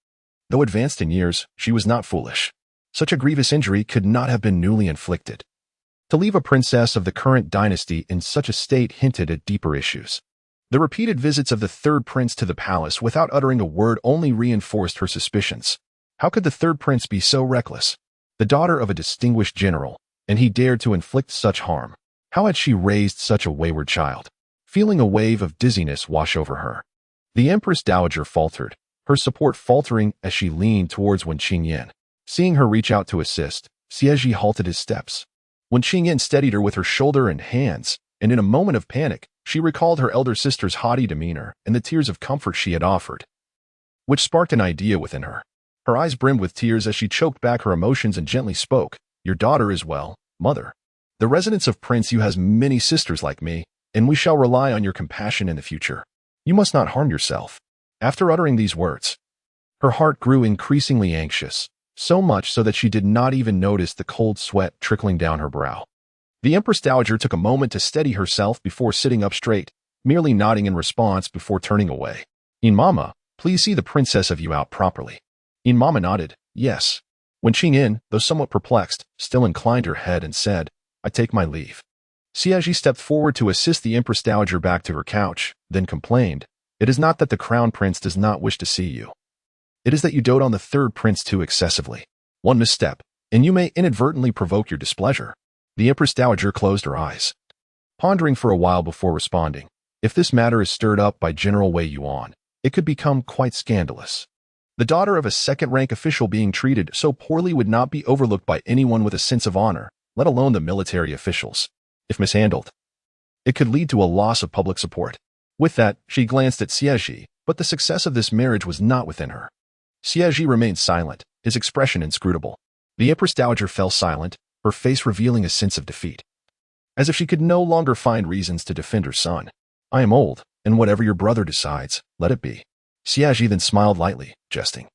Though advanced in years, she was not foolish. Such a grievous injury could not have been newly inflicted. To leave a princess of the current dynasty in such a state hinted at deeper issues. The repeated visits of the third prince to the palace without uttering a word only reinforced her suspicions. How could the third prince be so reckless? The daughter of a distinguished general, and he dared to inflict such harm. How had she raised such a wayward child? Feeling a wave of dizziness wash over her, the Empress Dowager faltered, her support faltering as she leaned towards Wen Chi. Seeing her reach out to assist, Xie Zhi halted his steps. Wen Chi steadied her with her shoulder and hands, and in a moment of panic, she recalled her elder sister's haughty demeanor and the tears of comfort she had offered, which sparked an idea within her. Her eyes brimmed with tears as she choked back her emotions and gently spoke, "Your daughter is well, Mother. The residence of Prince Yu has many sisters like me, and we shall rely on your compassion in the future. You must not harm yourself." After uttering these words, her heart grew increasingly anxious, so much so that she did not even notice the cold sweat trickling down her brow. The Empress Dowager took a moment to steady herself before sitting up straight, merely nodding in response before turning away. "Mama, please see the princess of you out properly." Mama nodded, "Yes." Wen Chi, though somewhat perplexed, still inclined her head and said, "I take my leave." Xie Zhi stepped forward to assist the Empress Dowager back to her couch, then complained, "It is not that the crown prince does not wish to see you. It is that you dote on the third prince too excessively. One misstep, and you may inadvertently provoke your displeasure." The Empress Dowager closed her eyes, pondering for a while before responding, "If this matter is stirred up by General Wei Yuan, it could become quite scandalous. The daughter of a second-rank official being treated so poorly would not be overlooked by anyone with a sense of honor, let alone the military officials. If mishandled, it could lead to a loss of public support. With that, she glanced at Xie Zhi, but the success of this marriage was not within her. Xie Zhi remained silent, his expression inscrutable. The Empress Dowager fell silent, her face revealing a sense of defeat. As if she could no longer find reasons to defend her son. I am old, and whatever your brother decides, let it be. Xie Zhi then smiled lightly, jesting.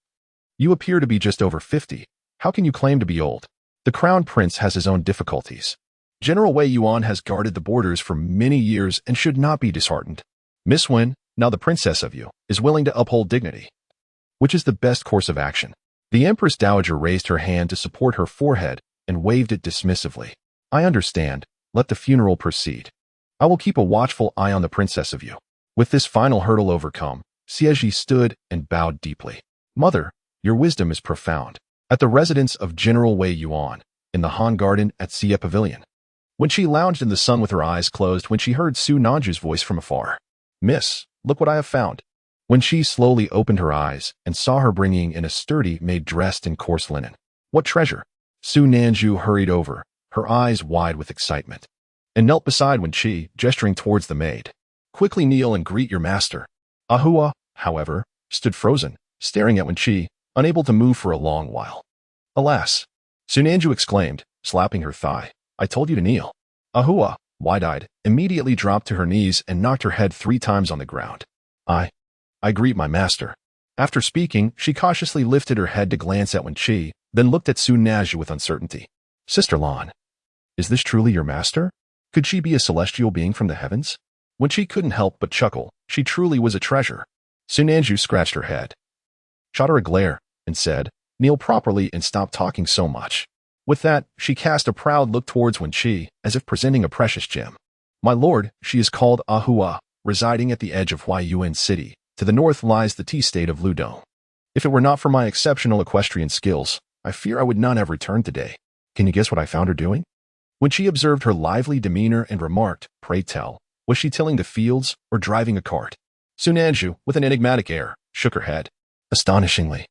You appear to be just over 50. How can you claim to be old? The crown prince has his own difficulties. General Wei Yuan has guarded the borders for many years and should not be disheartened. Miss Wen, now the princess of you, is willing to uphold dignity. Which is the best course of action? The Empress Dowager raised her hand to support her forehead and waved it dismissively. I understand. Let the funeral proceed. I will keep a watchful eye on the princess of you. With this final hurdle overcome, Xie Zhi stood and bowed deeply. Mother, your wisdom is profound. At the residence of General Wei Yuan, in the Han Garden at Xie Pavilion. When she lounged in the sun with her eyes closed when she heard Su Nanju's voice from afar. Miss, look what I have found. When she slowly opened her eyes and saw her bringing in a sturdy maid dressed in coarse linen. What treasure? Su Nanju hurried over, her eyes wide with excitement, and knelt beside Wen Chi, gesturing towards the maid. Quickly kneel and greet your master. Ahua, however, stood frozen, staring at Wen Chi, unable to move for a long while. Alas! Su Nanju exclaimed, slapping her thigh. I told you to kneel. Ahua, wide-eyed, immediately dropped to her knees and knocked her head 3 times on the ground. I greet my master. After speaking, she cautiously lifted her head to glance at Wen Chi, then looked at Su Nanju with uncertainty. Sister Lan, is this truly your master? Could she be a celestial being from the heavens? When she couldn't help but chuckle, she truly was a treasure. Su Nanju scratched her head, shot her a glare, and said, kneel properly and stop talking so much. With that, she cast a proud look towards Wen Chi, as if presenting a precious gem. My lord, she is called Ahua, residing at the edge of Huayuan City. To the north lies the tea state of Ludong. If it were not for my exceptional equestrian skills, I fear I would not have returned today. Can you guess what I found her doing? When she observed her lively demeanor and remarked, pray tell, was she tilling the fields or driving a cart? Su Nanju, with an enigmatic air, shook her head. Astonishingly,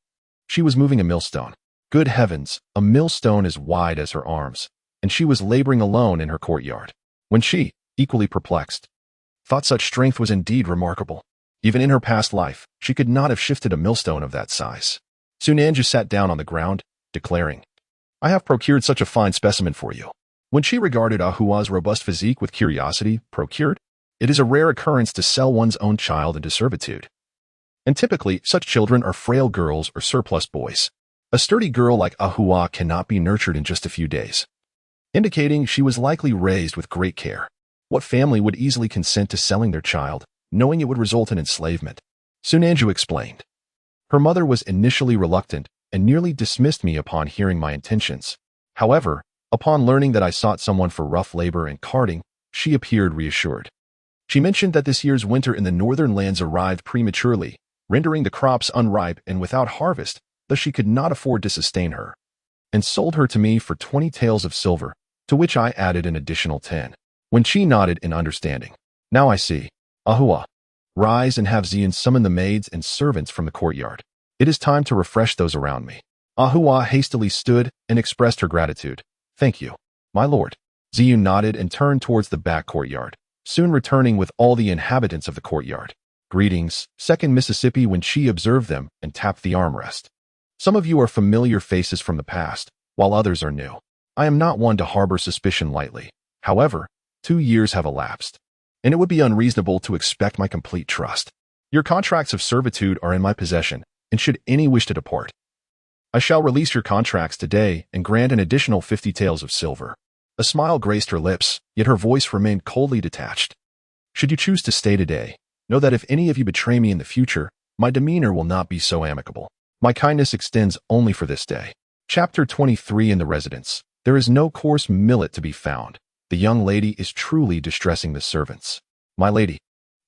she was moving a millstone. Good heavens, a millstone as wide as her arms, and she was laboring alone in her courtyard. When she, equally perplexed, thought such strength was indeed remarkable. Even in her past life, she could not have shifted a millstone of that size. Su Nanju sat down on the ground, declaring, I have procured such a fine specimen for you. When she regarded Ahua's robust physique with curiosity, procured? It is a rare occurrence to sell one's own child into servitude. And typically, such children are frail girls or surplus boys. A sturdy girl like Ahua cannot be nurtured in just a few days, indicating she was likely raised with great care. What family would easily consent to selling their child, knowing it would result in enslavement? Su Nanju explained. Her mother was initially reluctant and nearly dismissed me upon hearing my intentions. However, upon learning that I sought someone for rough labor and carting, she appeared reassured. She mentioned that this year's winter in the northern lands arrived prematurely, rendering the crops unripe and without harvest, thus she could not afford to sustain her, and sold her to me for 20 taels of silver, to which I added an additional 10. When she nodded in understanding. Now I see. Ahua, rise and have Xian summon the maids and servants from the courtyard. It is time to refresh those around me. Ahua hastily stood and expressed her gratitude. Thank you, my lord. Xian nodded and turned towards the back courtyard, soon returning with all the inhabitants of the courtyard. Greetings, Second Mississippi. When she observed them and tapped the armrest. Some of you are familiar faces from the past, while others are new. I am not one to harbor suspicion lightly. However, 2 years have elapsed, and it would be unreasonable to expect my complete trust. Your contracts of servitude are in my possession, and should any wish to depart, I shall release your contracts today and grant an additional 50 taels of silver. A smile graced her lips, yet her voice remained coldly detached. Should you choose to stay today, know that if any of you betray me in the future, my demeanor will not be so amicable. My kindness extends only for this day. Chapter 23. In the residence, there is no coarse millet to be found. The young lady is truly distressing the servants. My lady,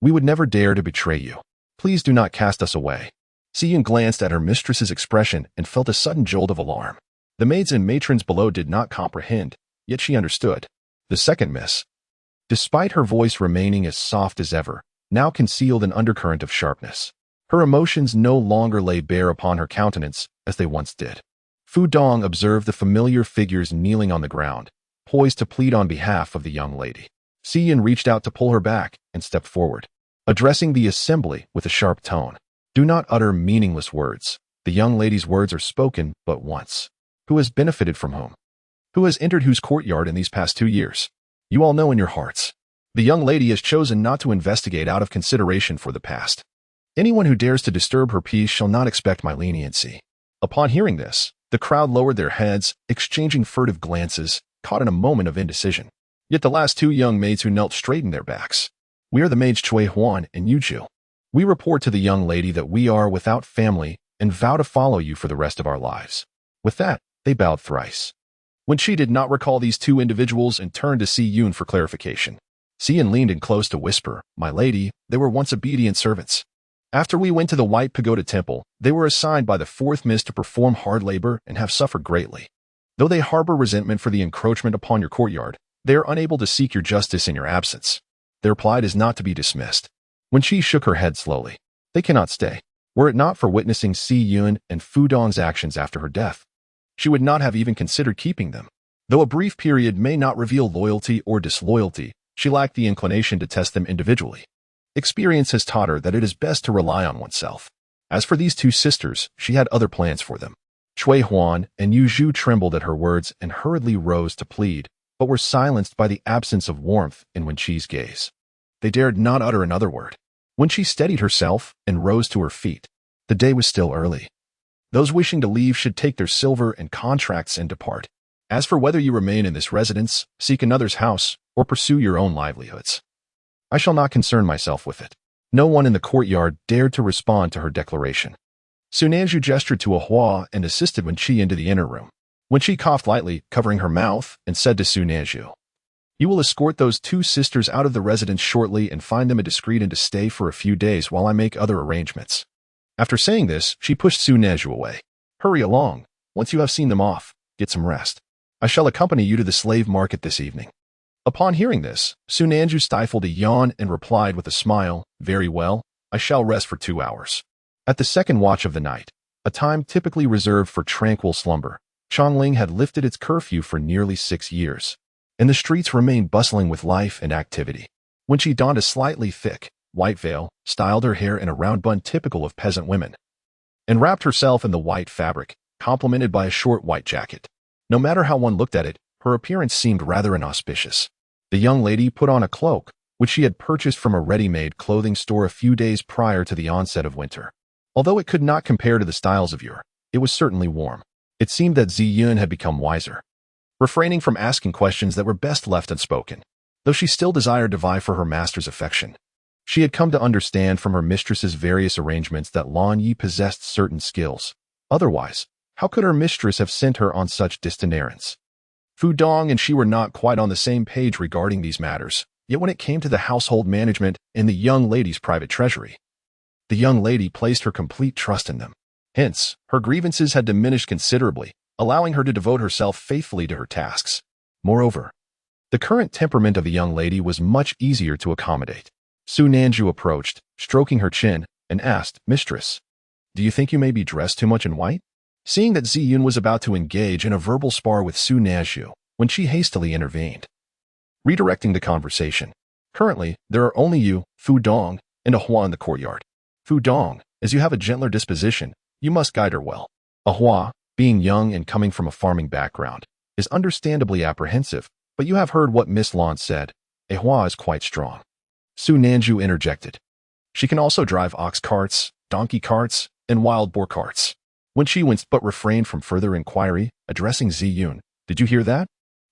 we would never dare to betray you. Please do not cast us away. Xian glanced at her mistress's expression and felt a sudden jolt of alarm. The maids and matrons below did not comprehend, yet she understood. The second miss, despite her voice remaining as soft as ever, now concealed an undercurrent of sharpness. Her emotions no longer lay bare upon her countenance as they once did. Fu Dong observed the familiar figures kneeling on the ground, poised to plead on behalf of the young lady. Xie Zhi reached out to pull her back and stepped forward, addressing the assembly with a sharp tone. Do not utter meaningless words. The young lady's words are spoken but once. Who has benefited from whom? Who has entered whose courtyard in these past 2 years? You all know in your hearts. The young lady has chosen not to investigate out of consideration for the past. Anyone who dares to disturb her peace shall not expect my leniency. Upon hearing this, the crowd lowered their heads, exchanging furtive glances, caught in a moment of indecision. Yet the last 2 young maids who knelt straightened their backs. We are the maids Cui Huan and Yu Ju. We report to the young lady that we are without family and vow to follow you for the rest of our lives. With that, they bowed thrice. Wen Chi did not recall these 2 individuals and turned to Xie Yun for clarification. Xie Yun leaned in close to whisper, My lady, they were once obedient servants. After we went to the White Pagoda Temple, they were assigned by the 4th Mist to perform hard labor and have suffered greatly. Though they harbor resentment for the encroachment upon your courtyard, they are unable to seek your justice in your absence. Their plight is not to be dismissed. Wen Chi shook her head slowly. They cannot stay. Were it not for witnessing Xie Yun and Fu Dong's actions after her death, she would not have even considered keeping them. Though a brief period may not reveal loyalty or disloyalty, she lacked the inclination to test them individually. Experience has taught her that it is best to rely on oneself. As for these 2 sisters, she had other plans for them. Cui Huan and Yu Zhu trembled at her words and hurriedly rose to plead, but were silenced by the absence of warmth in Wen Chi's gaze. They dared not utter another word. Wen Chi steadied herself and rose to her feet. The day was still early. Those wishing to leave should take their silver and contracts and depart. As for whether you remain in this residence, seek another's house, or pursue your own livelihoods, I shall not concern myself with it. No one in the courtyard dared to respond to her declaration. Su Nanju gestured to a Hua and assisted Wen Chi into the inner room. Wen Chi coughed lightly, covering her mouth, and said to Su Nanju, You will escort those 2 sisters out of the residence shortly and find them a discreet inn to stay for a few days while I make other arrangements. After saying this, she pushed Su Nanju away. Hurry along. Once you have seen them off, get some rest. I shall accompany you to the slave market this evening. Upon hearing this, Su Nanju stifled a yawn and replied with a smile, Very well, I shall rest for 2 hours. At the second watch of the night, a time typically reserved for tranquil slumber, Chongling had lifted its curfew for nearly 6 years, and the streets remained bustling with life and activity. When she donned a slightly thick, white veil, styled her hair in a round bun typical of peasant women, and wrapped herself in the white fabric, complemented by a short white jacket. No matter how one looked at it, her appearance seemed rather inauspicious. The young lady put on a cloak, which she had purchased from a ready-made clothing store a few days prior to the onset of winter. Although it could not compare to the styles of yore, it was certainly warm. It seemed that Xie Yun had become wiser, refraining from asking questions that were best left unspoken. Though she still desired to vie for her master's affection, she had come to understand from her mistress's various arrangements that Lan Yi possessed certain skills. Otherwise, how could her mistress have sent her on such distant errands? Fu Dong and she were not quite on the same page regarding these matters, yet when it came to the household management and the young lady's private treasury, the young lady placed her complete trust in them. Hence, her grievances had diminished considerably, allowing her to devote herself faithfully to her tasks. Moreover, the current temperament of the young lady was much easier to accommodate. Su Nanju approached, stroking her chin, and asked, Mistress, do you think you may be dressed too much in white? Seeing that Xie Yun was about to engage in a verbal spar with Su Nanju, when she hastily intervened, redirecting the conversation. Currently, there are only you, Fu Dong, and a Hua in the courtyard. Fu Dong, as you have a gentler disposition, you must guide her well. A Hua, being young and coming from a farming background, is understandably apprehensive, but you have heard what Miss Lan said. A Hua is quite strong. Su Nanju interjected. She can also drive ox carts, donkey carts, and wild boar carts. When she winced but refrained from further inquiry, addressing Xie Yun, did you hear that?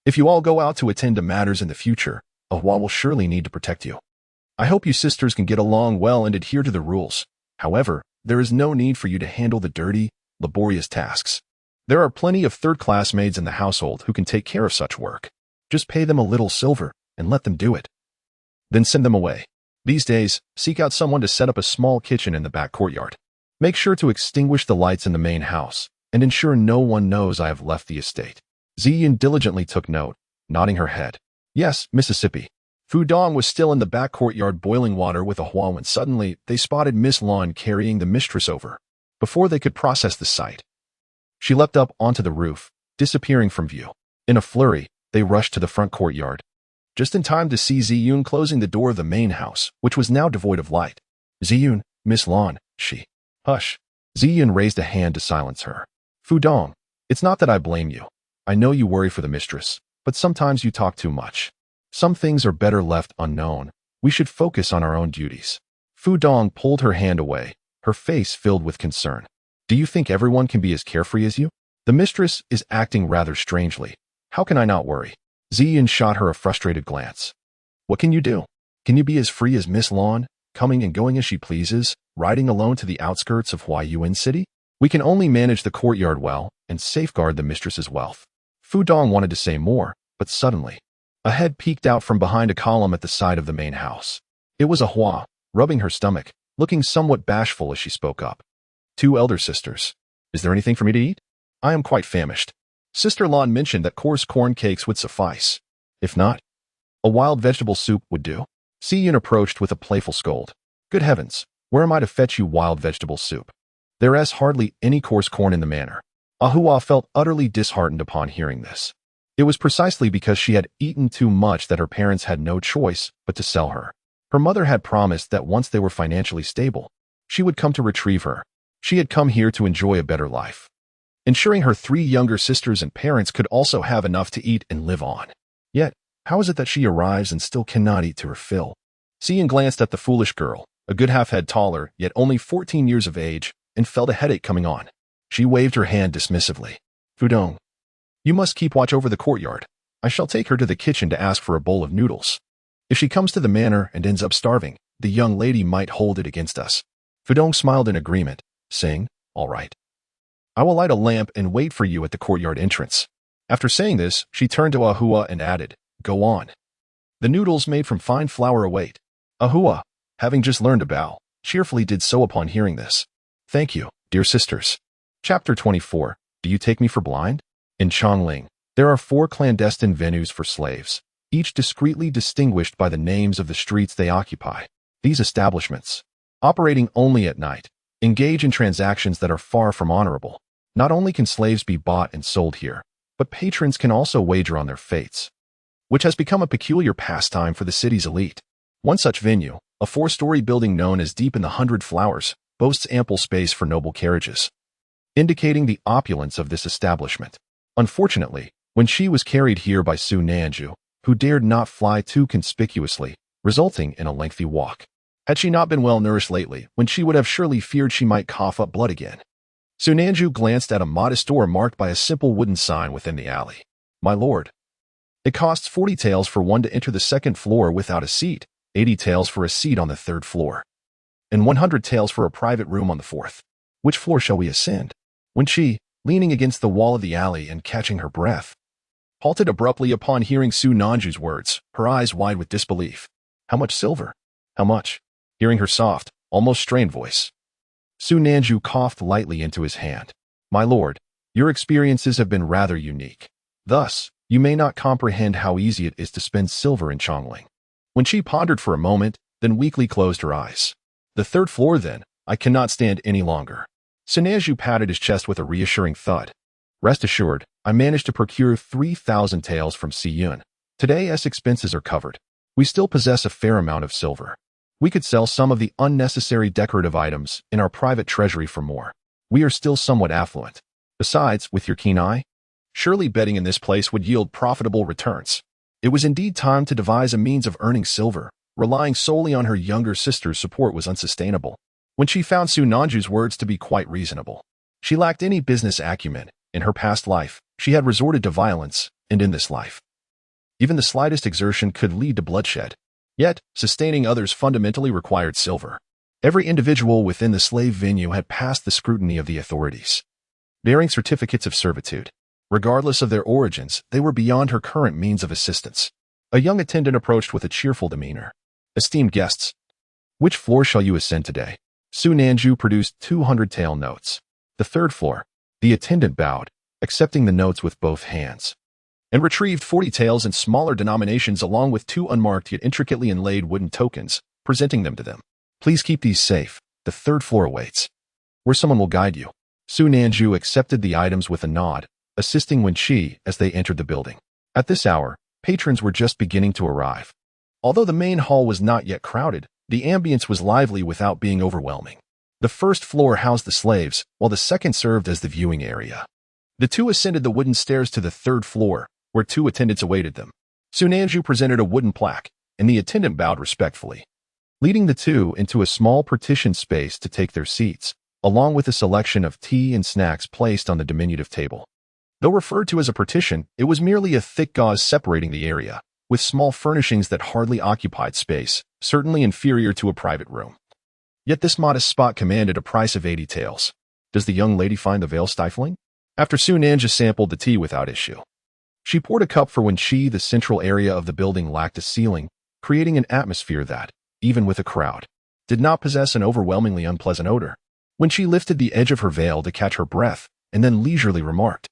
If you all go out to attend to matters in the future, a Hua will surely need to protect you. I hope you sisters can get along well and adhere to the rules. However, there is no need for you to handle the dirty, laborious tasks. There are plenty of third-class maids in the household who can take care of such work. Just pay them a little silver and let them do it. Then send them away. These days, seek out someone to set up a small kitchen in the back courtyard. Make sure to extinguish the lights in the main house and ensure no one knows I have left the estate. Xie Yun diligently took note, nodding her head. Yes, Mississippi. Fu Dong was still in the back courtyard boiling water with a hua when suddenly they spotted Miss Lan carrying the mistress over. Before they could process the sight, she leapt up onto the roof, disappearing from view. In a flurry, they rushed to the front courtyard, just in time to see Ziyun closing the door of the main house, which was now devoid of light. Ziyun, Miss Lan, she. Hush. Ziyun raised a hand to silence her. Fu Dong, it's not that I blame you. I know you worry for the mistress, but sometimes you talk too much. Some things are better left unknown. We should focus on our own duties. Fu Dong pulled her hand away, her face filled with concern. Do you think everyone can be as carefree as you? The mistress is acting rather strangely. How can I not worry? Ziyun shot her a frustrated glance. What can you do? Can you be as free as Miss Lan, coming and going as she pleases, riding alone to the outskirts of Huayuan City? We can only manage the courtyard well and safeguard the mistress's wealth. Fu Dong wanted to say more, but suddenly, a head peeked out from behind a column at the side of the main house. It was a hua, rubbing her stomach, looking somewhat bashful as she spoke up. Two elder sisters. Is there anything for me to eat? I am quite famished. Sister Lan mentioned that coarse corn cakes would suffice. If not, a wild vegetable soup would do. Ziyun approached with a playful scold. Good heavens, where am I to fetch you wild vegetable soup? There is hardly any coarse corn in the manor. Ahua felt utterly disheartened upon hearing this. It was precisely because she had eaten too much that her parents had no choice but to sell her. Her mother had promised that once they were financially stable, she would come to retrieve her. She had come here to enjoy a better life, ensuring her three younger sisters and parents could also have enough to eat and live on. Yet, how is it that she arrives and still cannot eat to her fill? Ziyun glanced at the foolish girl, a good half-head taller, yet only 14 years of age, and felt a headache coming on. She waved her hand dismissively. Fu Dong, you must keep watch over the courtyard. I shall take her to the kitchen to ask for a bowl of noodles. If she comes to the manor and ends up starving, the young lady might hold it against us. Fu Dong smiled in agreement, saying, all right. I will light a lamp and wait for you at the courtyard entrance. After saying this, she turned to Ahua and added, go on. The noodles made from fine flour await. Ahua, having just learned to bow, cheerfully did so upon hearing this. Thank you, dear sisters. Chapter 24. Do you take me for blind? In Chongling, there are 4 clandestine venues for slaves, each discreetly distinguished by the names of the streets they occupy. These establishments, operating only at night, engage in transactions that are far from honorable. Not only can slaves be bought and sold here, but patrons can also wager on their fates, which has become a peculiar pastime for the city's elite. One such venue, a 4-story building known as Deep in the 100 Flowers, boasts ample space for noble carriages, indicating the opulence of this establishment. Unfortunately, Wen Chi was carried here by Su Nanju, who dared not fly too conspicuously, resulting in a lengthy walk. Had she not been well nourished lately, Wen Chi would have surely feared she might cough up blood again. Su Nanju glanced at a modest door marked by a simple wooden sign within the alley. My lord, it costs 40 taels for one to enter the 2nd floor without a seat, 80 taels for a seat on the 3rd floor, and 100 taels for a private room on the 4th. Which floor shall we ascend? Wen Chi, leaning against the wall of the alley and catching her breath, halted abruptly upon hearing Su Nanju's words, her eyes wide with disbelief. How much silver? How much? Hearing her soft, almost strained voice, Su Nanju coughed lightly into his hand. My lord, your experiences have been rather unique. Thus, you may not comprehend how easy it is to spend silver in Chongling. When she pondered for a moment, then weakly closed her eyes. The 3rd floor, then. I cannot stand any longer. Su Nanju patted his chest with a reassuring thud. Rest assured, I managed to procure 3,000 taels from Ziyun. Today's expenses are covered. We still possess a fair amount of silver. We could sell some of the unnecessary decorative items in our private treasury for more. We are still somewhat affluent. Besides, with your keen eye, surely betting in this place would yield profitable returns. It was indeed time to devise a means of earning silver. Relying solely on her younger sister's support was unsustainable. When she found Su Nanju's words to be quite reasonable, she lacked any business acumen. In her past life, she had resorted to violence, and in this life, even the slightest exertion could lead to bloodshed. Yet, sustaining others fundamentally required silver. Every individual within the slave venue had passed the scrutiny of the authorities, bearing certificates of servitude. Regardless of their origins, they were beyond her current means of assistance. A young attendant approached with a cheerful demeanor. Esteemed guests, which floor shall you ascend today? Su Nanju produced 200 tael notes. The 3rd floor. The attendant bowed, accepting the notes with both hands. and retrieved 40 taels in smaller denominations along with 2 unmarked yet intricately inlaid wooden tokens, presenting them to them. Please keep these safe. The 3rd floor awaits, where someone will guide you. Su Nanju accepted the items with a nod, assisting Wen Chi as they entered the building. At this hour, patrons were just beginning to arrive. Although the main hall was not yet crowded, the ambience was lively without being overwhelming. The 1st floor housed the slaves, while the 2nd served as the viewing area. The 2 ascended the wooden stairs to the 3rd floor, where 2 attendants awaited them. Su Nanju presented a wooden plaque, and the attendant bowed respectfully, leading the 2 into a small partitioned space to take their seats, along with a selection of tea and snacks placed on the diminutive table. Though referred to as a partition, it was merely a thick gauze separating the area, with small furnishings that hardly occupied space, certainly inferior to a private room. Yet this modest spot commanded a price of 80 taels. Does the young lady find the veil stifling? After Su Nanju sampled the tea without issue, she poured a cup for Wen Chi. The central area of the building lacked a ceiling, creating an atmosphere that, even with a crowd, did not possess an overwhelmingly unpleasant odor. Wen Chi lifted the edge of her veil to catch her breath, and then leisurely remarked,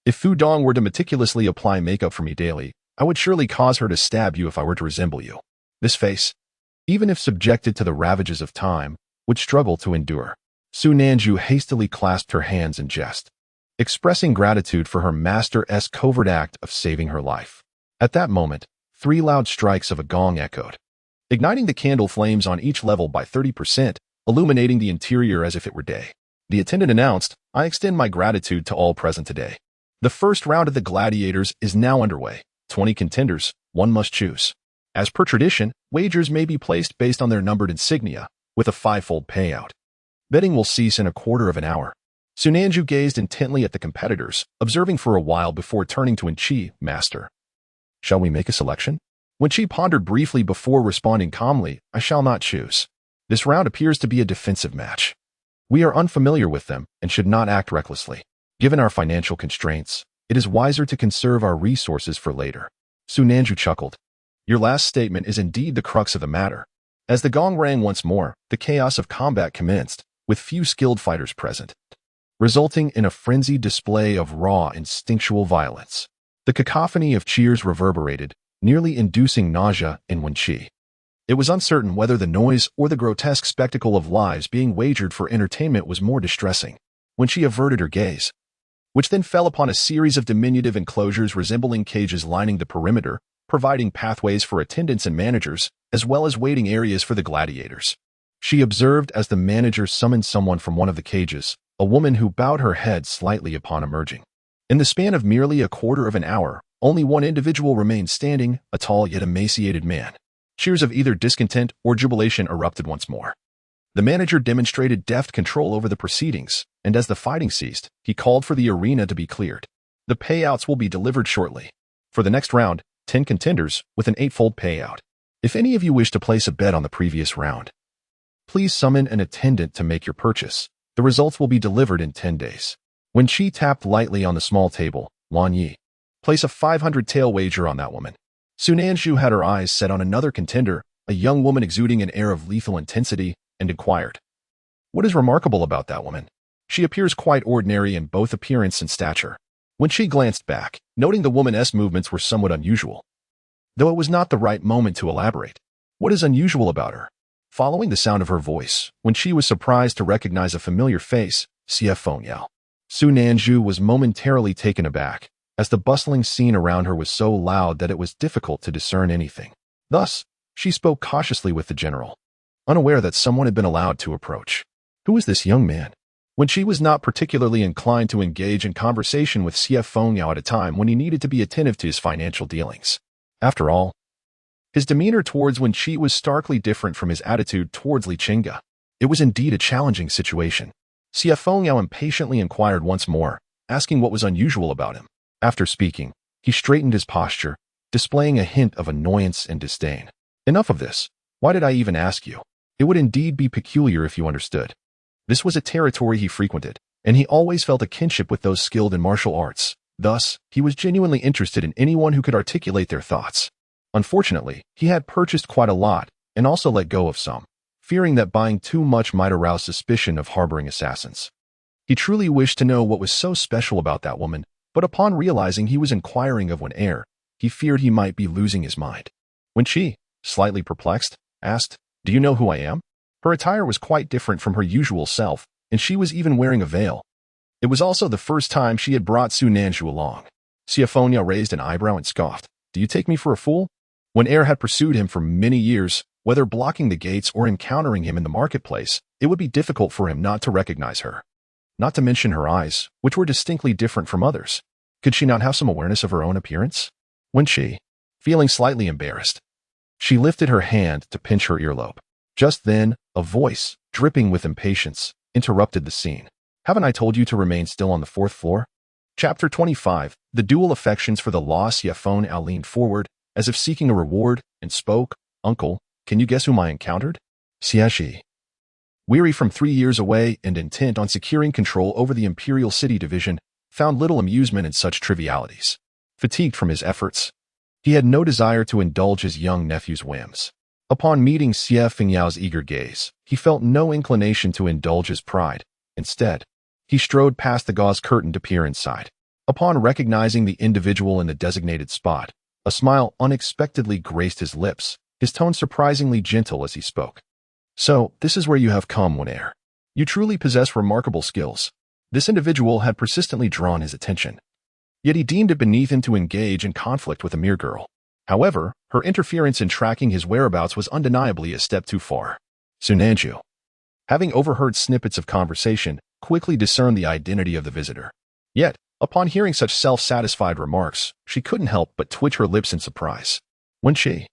"If Fu Dong were to meticulously apply makeup for me daily, I would surely cause her to stab you if I were to resemble you. This face, even if subjected to the ravages of time, would struggle to endure." Su Nanju hastily clasped her hands in jest, expressing gratitude for her master's covert act of saving her life. At that moment, 3 loud strikes of a gong echoed, igniting the candle flames on each level by 30%, illuminating the interior as if it were day. The attendant announced, "I extend my gratitude to all present today. The 1st round of the gladiators is now underway. 20 contenders, 1 must choose. As per tradition, wagers may be placed based on their numbered insignia, with a 5-fold payout. Betting will cease in a quarter of an hour." Su Nanju gazed intently at the competitors, observing for a while before turning to Wen Chi. "Master, shall we make a selection?" Wen Chi pondered briefly before responding calmly, "I shall not choose. This round appears to be a defensive match. We are unfamiliar with them and should not act recklessly. Given our financial constraints, it is wiser to conserve our resources for later." Su Nanju chuckled. "Your last statement is indeed the crux of the matter." As the gong rang once more, the chaos of combat commenced, with few skilled fighters present, resulting in a frenzied display of raw, instinctual violence. The cacophony of cheers reverberated, nearly inducing nausea in Wen Chi. It was uncertain whether the noise or the grotesque spectacle of lives being wagered for entertainment was more distressing. When she averted her gaze, which then fell upon a series of diminutive enclosures resembling cages lining the perimeter, providing pathways for attendants and managers, as well as waiting areas for the gladiators. She observed as the manager summoned someone from one of the cages, a woman who bowed her head slightly upon emerging. In the span of merely a quarter of an hour, only one individual remained standing, a tall yet emaciated man. Cheers of either discontent or jubilation erupted once more. The manager demonstrated deft control over the proceedings, and as the fighting ceased, he called for the arena to be cleared. "The payouts will be delivered shortly. For the next round, 10 contenders with an 8-fold payout. If any of you wish to place a bet on the previous round, please summon an attendant to make your purchase. The results will be delivered in 10 days. Wen Chi tapped lightly on the small table, "Wan Yi, place a 500 tael wager on that woman." Su Nanju had her eyes set on another contender, a young woman exuding an air of lethal intensity, and inquired, "What is remarkable about that woman? She appears quite ordinary in both appearance and stature." When she glanced back, noting the woman's movements were somewhat unusual, though it was not the right moment to elaborate. "What is unusual about her?" Following the sound of her voice, when she was surprised to recognize a familiar face, Xie Fengyao. Su Nanju was momentarily taken aback, as the bustling scene around her was so loud that it was difficult to discern anything. Thus, she spoke cautiously with the general, unaware that someone had been allowed to approach. "Who is this young man?" When she was not particularly inclined to engage in conversation with Xie Fengyao at a time when he needed to be attentive to his financial dealings. After all, his demeanor towards Wen Chi was starkly different from his attitude towards Li Chenge. It was indeed a challenging situation. Xie Fengyao impatiently inquired once more, asking what was unusual about him. After speaking, he straightened his posture, displaying a hint of annoyance and disdain. "Enough of this. Why did I even ask you? It would indeed be peculiar if you understood." This was a territory he frequented, and he always felt a kinship with those skilled in martial arts. Thus, he was genuinely interested in anyone who could articulate their thoughts. Unfortunately, he had purchased quite a lot, and also let go of some, fearing that buying too much might arouse suspicion of harboring assassins. He truly wished to know what was so special about that woman, But upon realizing he was inquiring of Wen Air, he feared he might be losing his mind. Wen Chi, slightly perplexed, asked, "Do you know who I am?" Her attire was quite different from her usual self, and she was even wearing a veil. It was also the first time she had brought Su Nanzhu along. Xie raised an eyebrow and scoffed. "Do you take me for a fool?" Wen Air had pursued him for many years, whether blocking the gates or encountering him in the marketplace, it would be difficult for him not to recognize her. Not to mention her eyes, which were distinctly different from others. Could she not have some awareness of her own appearance? Wen Chi, feeling slightly embarrassed, she lifted her hand to pinch her earlobe. Just then, a voice, dripping with impatience, interrupted the scene. "Haven't I told you to remain still on the 4th floor?" Chapter 25. The dual affections for the lost. Xie leaned forward, as if seeking a reward, and spoke. "Uncle, can you guess whom I encountered?" Xie Zhi. Weary from 3 years away and intent on securing control over the Imperial City Division, found little amusement in such trivialities. Fatigued from his efforts, he had no desire to indulge his young nephew's whims. Upon meeting Xie Fengyao's eager gaze, he felt no inclination to indulge his pride. Instead, he strode past the gauze curtain to peer inside. Upon recognizing the individual in the designated spot, a smile unexpectedly graced his lips, his tone surprisingly gentle as he spoke. "So, this is where you have come, Wen Air. You truly possess remarkable skills." This individual had persistently drawn his attention. Yet he deemed it beneath him to engage in conflict with a mere girl. However, her interference in tracking his whereabouts was undeniably a step too far. Su Nanzhu, having overheard snippets of conversation, quickly discerned the identity of the visitor. Yet, upon hearing such self-satisfied remarks, she couldn't help but twitch her lips in surprise. Wen Chi,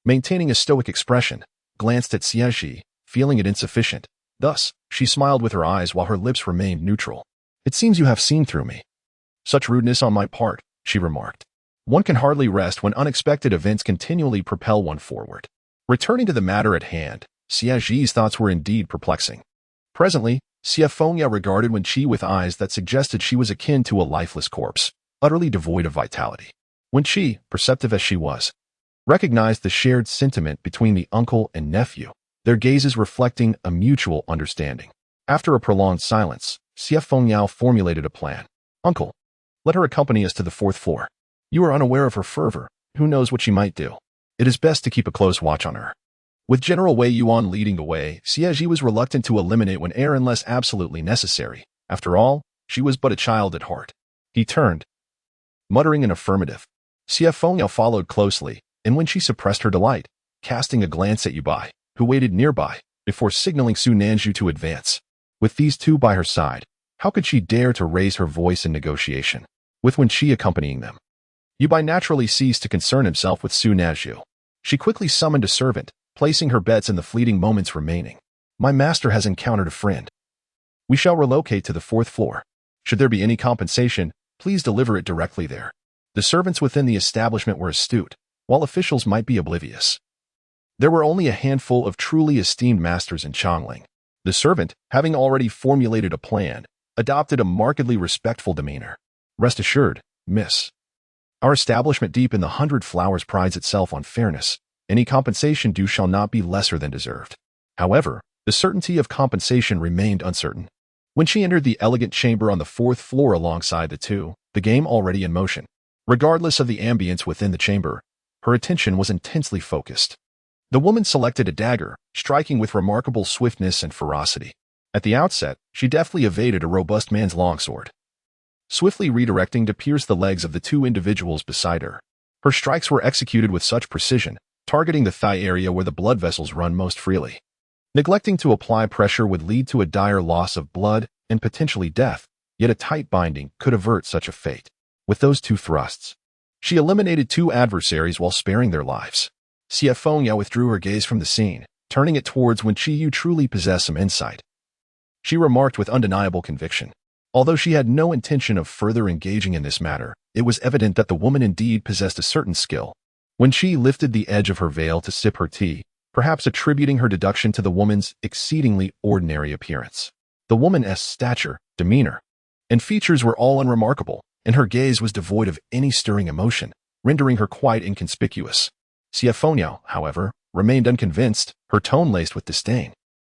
maintaining a stoic expression, glanced at Xie Zhi, feeling it insufficient. Thus, she smiled with her eyes while her lips remained neutral. "It seems you have seen through me." "Such rudeness on my part," she remarked. "One can hardly rest when unexpected events continually propel one forward." Returning to the matter at hand, Xie Zhi's thoughts were indeed perplexing. Presently, Xie Fengya regarded Wen Chi with eyes that suggested she was akin to a lifeless corpse, utterly devoid of vitality. Wen Chi, perceptive as she was, recognized the shared sentiment between the uncle and nephew, their gazes reflecting a mutual understanding. After a prolonged silence, Xie Fengya formulated a plan. "Uncle, let her accompany us to the 4th floor. You are unaware of her fervor. Who knows what she might do? It is best to keep a close watch on her." With General Wei Yuan leading the way, Xie Zhi was reluctant to eliminate Wen Air unless absolutely necessary. After all, she was but a child at heart. He turned, muttering an affirmative. Xie Fengya followed closely, and when she suppressed her delight, casting a glance at Yubai, who waited nearby, before signaling Su Nanzhu to advance. With these two by her side, how could she dare to raise her voice in negotiation? With Wen Chi accompanying them, Yubai naturally ceased to concern himself with Su Nanzhu. She quickly summoned a servant, placing her bets in the fleeting moments remaining. "My master has encountered a friend. We shall relocate to the 4th floor. Should there be any compensation, please deliver it directly there." The servants within the establishment were astute, while officials might be oblivious. There were only a handful of truly esteemed masters in Changling. The servant, having already formulated a plan, adopted a markedly respectful demeanor. "Rest assured, miss. Our establishment deep in the 100 Flowers prides itself on fairness. Any compensation due shall not be lesser than deserved." However, the certainty of compensation remained uncertain. When she entered the elegant chamber on the 4th floor alongside the two, the game already in motion. Regardless of the ambience within the chamber, her attention was intensely focused. The woman selected a dagger, striking with remarkable swiftness and ferocity. At the outset, she deftly evaded a robust man's longsword, swiftly redirecting to pierce the legs of the two individuals beside her. Her strikes were executed with such precision, targeting the thigh area where the blood vessels run most freely. Neglecting to apply pressure would lead to a dire loss of blood and potentially death, yet a tight binding could avert such a fate. With those two thrusts, she eliminated two adversaries while sparing their lives. Xie Fengya withdrew her gaze from the scene, turning it towards Wen Chi. "You truly possess some insight," she remarked with undeniable conviction. Although she had no intention of further engaging in this matter, it was evident that the woman indeed possessed a certain skill. When she lifted the edge of her veil to sip her tea, perhaps attributing her deduction to the woman's exceedingly ordinary appearance. The woman's stature, demeanor, and features were all unremarkable, and her gaze was devoid of any stirring emotion, rendering her quite inconspicuous. Xie Fengya, however, remained unconvinced, her tone laced with disdain.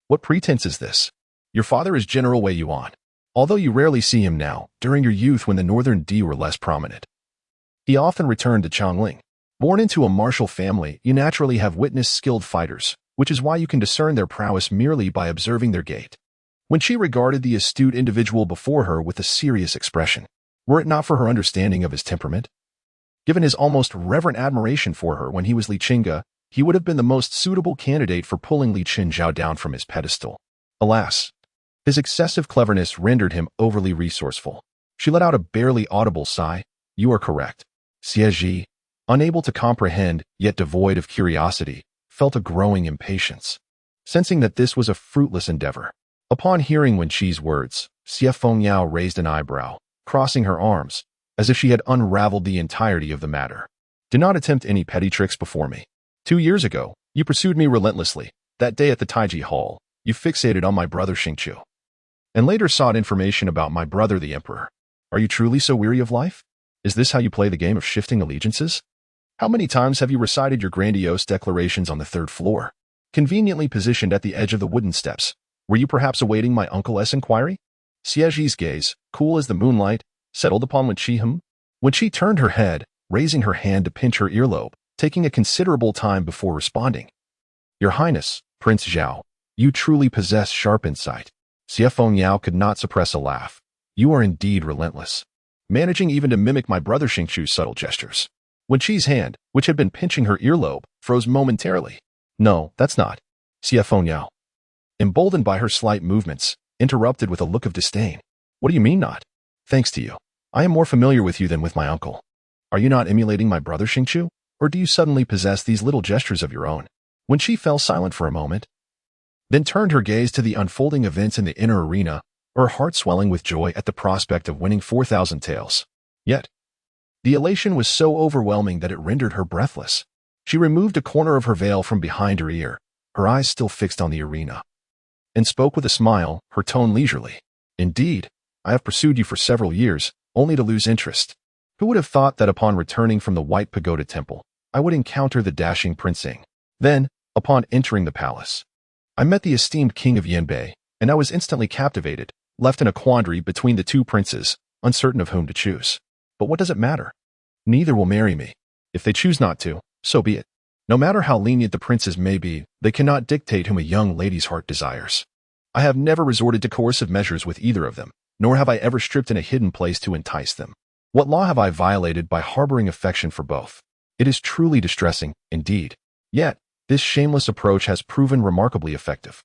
"What pretense is this? Your father is General Wei Yuan. Although you rarely see him now, during your youth when the Northern D were less prominent, he often returned to Changling. Born into a martial family, you naturally have witnessed skilled fighters, which is why you can discern their prowess merely by observing their gait. Wen Chi regarded the astute individual before her with a serious expression. Were it not for her understanding of his temperament, given his almost reverent admiration for her when he was Li Chenge, he would have been the most suitable candidate for pulling Li Chenge down from his pedestal. Alas, his excessive cleverness rendered him overly resourceful. She let out a barely audible sigh. You are correct. Xie Zhi, unable to comprehend, yet devoid of curiosity, felt a growing impatience, sensing that this was a fruitless endeavor. Upon hearing Wen Chi's words, Xie Fengyao raised an eyebrow, crossing her arms, as if she had unraveled the entirety of the matter. Do not attempt any petty tricks before me. 2 years ago, you pursued me relentlessly. That day at the Taiji Hall, you fixated on my brother Xingqiu, and later sought information about my brother the Emperor. Are you truly so weary of life? Is this how you play the game of shifting allegiances? How many times have you recited your grandiose declarations on the 3rd floor, conveniently positioned at the edge of the wooden steps? Were you perhaps awaiting my uncle's inquiry? Xie Zhi's gaze, cool as the moonlight, settled upon Wen Chi. Wen Chi turned her head, raising her hand to pinch her earlobe, taking a considerable time before responding. Your Highness, Prince Zhao, you truly possess sharp insight. Xie Fengyao could not suppress a laugh. You are indeed relentless, managing even to mimic my brother Xingqiu's subtle gestures. Wen Chi's hand, which had been pinching her earlobe, froze momentarily. No, that's not. Xie Fengyao, emboldened by her slight movements, interrupted with a look of disdain. What do you mean not? Thanks to you, I am more familiar with you than with my uncle. Are you not emulating my brother Xingqiu, or do you suddenly possess these little gestures of your own? Wen Chi fell silent for a moment, then turned her gaze to the unfolding events in the inner arena, her heart swelling with joy at the prospect of winning 4,000 taels. Yet, the elation was so overwhelming that it rendered her breathless. She removed a corner of her veil from behind her ear, her eyes still fixed on the arena, and spoke with a smile, her tone leisurely. Indeed, I have pursued you for several years, only to lose interest. Who would have thought that upon returning from the White Pagoda Temple, I would encounter the dashing Prince Ying? Then, upon entering the palace, I met the esteemed King of Yanbei, and I was instantly captivated, left in a quandary between the two princes, uncertain of whom to choose. But what does it matter? Neither will marry me. If they choose not to, so be it. No matter how lenient the princes may be, they cannot dictate whom a young lady's heart desires. I have never resorted to coercive measures with either of them, nor have I ever stripped in a hidden place to entice them. What law have I violated by harboring affection for both? It is truly distressing, indeed. Yet, this shameless approach has proven remarkably effective.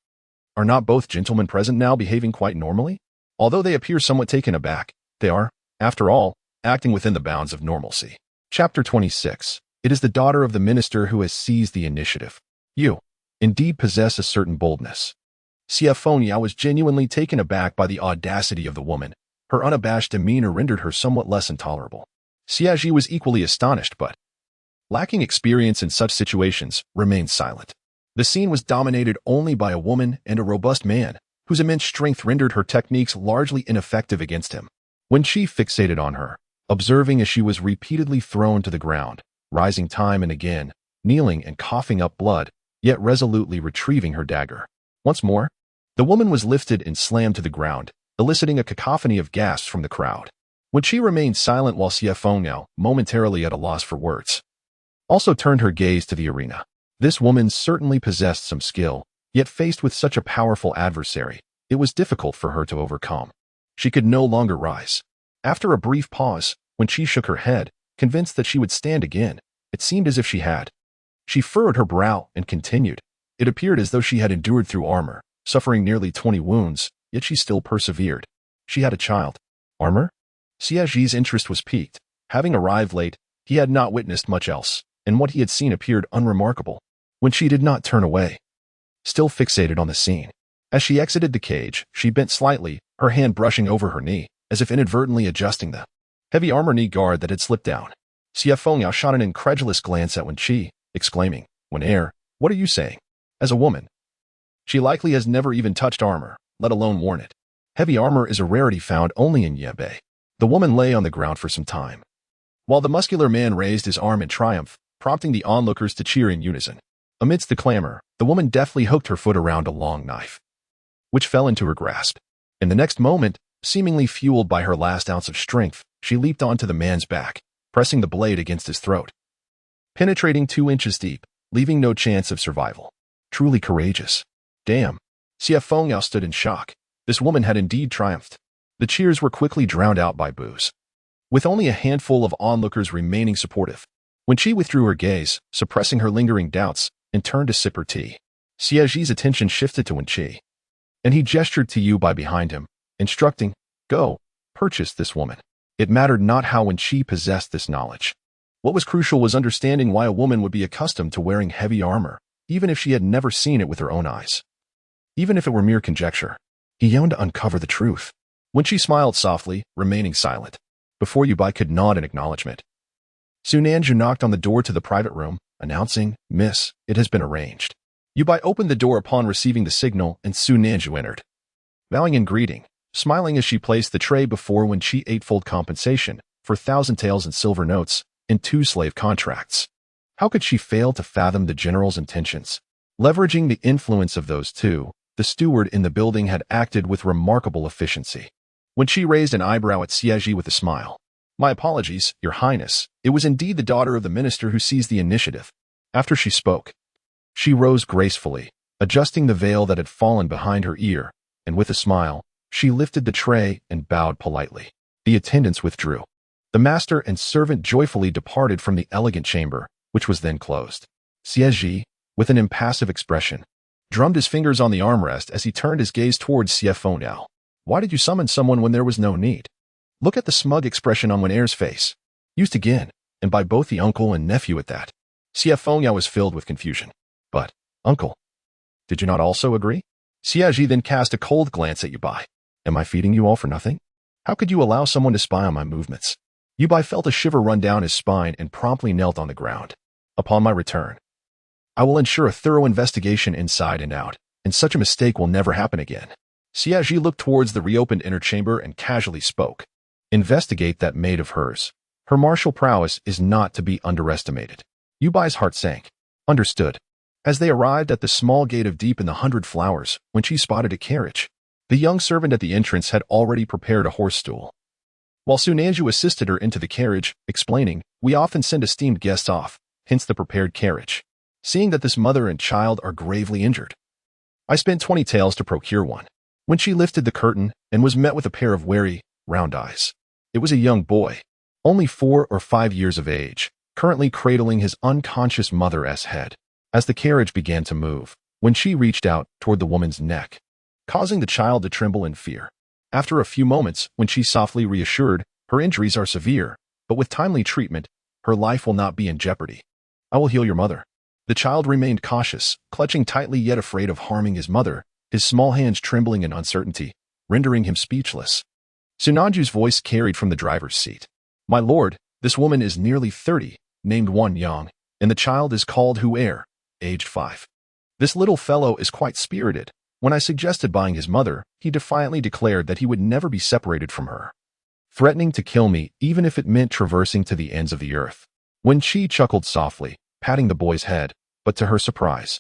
Are not both gentlemen present now behaving quite normally? Although they appear somewhat taken aback, they are, after all, acting within the bounds of normalcy. Chapter 26. It is the daughter of the minister who has seized the initiative. You, indeed, possess a certain boldness. Xie Fengyao was genuinely taken aback by the audacity of the woman. Her unabashed demeanor rendered her somewhat less intolerable. Xie Zhi was equally astonished, but, lacking experience in such situations, remained silent. The scene was dominated only by a woman and a robust man, whose immense strength rendered her techniques largely ineffective against him. Wen Chi fixated on her, observing as she was repeatedly thrown to the ground, rising time and again, kneeling and coughing up blood, yet resolutely retrieving her dagger. Once more, the woman was lifted and slammed to the ground, eliciting a cacophony of gasps from the crowd. Wen Chi remained silent while Xie Fengyao, momentarily at a loss for words, also turned her gaze to the arena. This woman certainly possessed some skill, yet faced with such a powerful adversary, it was difficult for her to overcome. She could no longer rise. After a brief pause, Wen Chi shook her head, convinced that she would stand again. It seemed as if she had. She furrowed her brow and continued. It appeared as though she had endured through armor, suffering nearly 20 wounds, yet she still persevered. She had a child. Armor? Xie Zhi's interest was piqued. Having arrived late, he had not witnessed much else, and what he had seen appeared unremarkable. When she did not turn away, still fixated on the scene. As she exited the cage, she bent slightly, her hand brushing over her knee, as if inadvertently adjusting the heavy armor knee guard that had slipped down. Xie Fengyao shot an incredulous glance at Wen Chi, exclaiming, "Wen Heir, what are you saying? As a woman, she likely has never even touched armor, let alone worn it. Heavy armor is a rarity found only in Yanbei." The woman lay on the ground for some time, while the muscular man raised his arm in triumph, prompting the onlookers to cheer in unison. Amidst the clamor, the woman deftly hooked her foot around a long knife, which fell into her grasp. In the next moment, Seemingly fueled by her last ounce of strength, she leaped onto the man's back, pressing the blade against his throat, penetrating 2 inches deep, leaving no chance of survival. Truly courageous. Damn. Xie Fengyao stood in shock. This woman had indeed triumphed. The cheers were quickly drowned out by boos, with only a handful of onlookers remaining supportive. Wen Chi withdrew her gaze, suppressing her lingering doubts, and turned to sip her tea. Xie Zhi's attention shifted to Wen Chi, and he gestured to Yu Bai behind him, instructing, "Go, purchase this woman." It mattered not how Wen Chi possessed this knowledge. What was crucial was understanding why a woman would be accustomed to wearing heavy armor, even if she had never seen it with her own eyes. Even if it were mere conjecture, he yearned to uncover the truth. Wen Chi smiled softly, remaining silent. Before Yu Bai could nod in acknowledgement, Su Nanju knocked on the door to the private room, announcing, "Miss, it has been arranged." Yu Bai opened the door upon receiving the signal, and Su Nanju entered, bowing in greeting, smiling as she placed the tray before Wen Chi eightfold compensation for 1,000 taels in silver notes and 2 slave contracts. How could she fail to fathom the general's intentions? Leveraging the influence of those two, the steward in the building had acted with remarkable efficiency. When she raised an eyebrow at Xie Zhi with a smile, "My apologies, Your Highness. It was indeed the daughter of the minister who seized the initiative." After she spoke, she rose gracefully, adjusting the veil that had fallen behind her ear, and with a smile, she lifted the tray and bowed politely. The attendants withdrew. The master and servant joyfully departed from the elegant chamber, which was then closed. Xie Zhi, with an impassive expression, drummed his fingers on the armrest as he turned his gaze towards Xie Fengyao. "Why did you summon someone when there was no need?" Look at the smug expression on Wen Er's face. Used again, and by both the uncle and nephew at that. Xie Fengyao was filled with confusion. "But, uncle, did you not also agree?" Xie Zhi then cast a cold glance at Yu Bai. "Am I feeding you all for nothing? How could you allow someone to spy on my movements?" Yu Bai felt a shiver run down his spine and promptly knelt on the ground. "Upon my return, I will ensure a thorough investigation inside and out, and such a mistake will never happen again." Xie Zhi looked towards the reopened inner chamber and casually spoke. "Investigate that maid of hers. Her martial prowess is not to be underestimated." Yu Bai's heart sank. Understood. As they arrived at the small gate of Deep in the 100 Flowers, when she spotted a carriage, the young servant at the entrance had already prepared a horse stool. While Su Nanju assisted her into the carriage, explaining, "We often send esteemed guests off, hence the prepared carriage. Seeing that this mother and child are gravely injured, I spent 20 taels to procure one." When she lifted the curtain and was met with a pair of wary, round eyes, it was a young boy, only 4 or 5 years of age, currently cradling his unconscious mother's head. As the carriage began to move, Wen Chi reached out toward the woman's neck, causing the child to tremble in fear. After a few moments, Wen Chi softly reassured, "Her injuries are severe, but with timely treatment, her life will not be in jeopardy. I will heal your mother." The child remained cautious, clutching tightly yet afraid of harming his mother, his small hands trembling in uncertainty, rendering him speechless. Su Nanju's voice carried from the driver's seat. "My lord, this woman is nearly 30, named Wan Yang, and the child is called Hu Er, aged 5. This little fellow is quite spirited. When I suggested buying his mother, he defiantly declared that he would never be separated from her, threatening to kill me even if it meant traversing to the ends of the earth." Wen Chi chuckled softly, patting the boy's head, but to her surprise,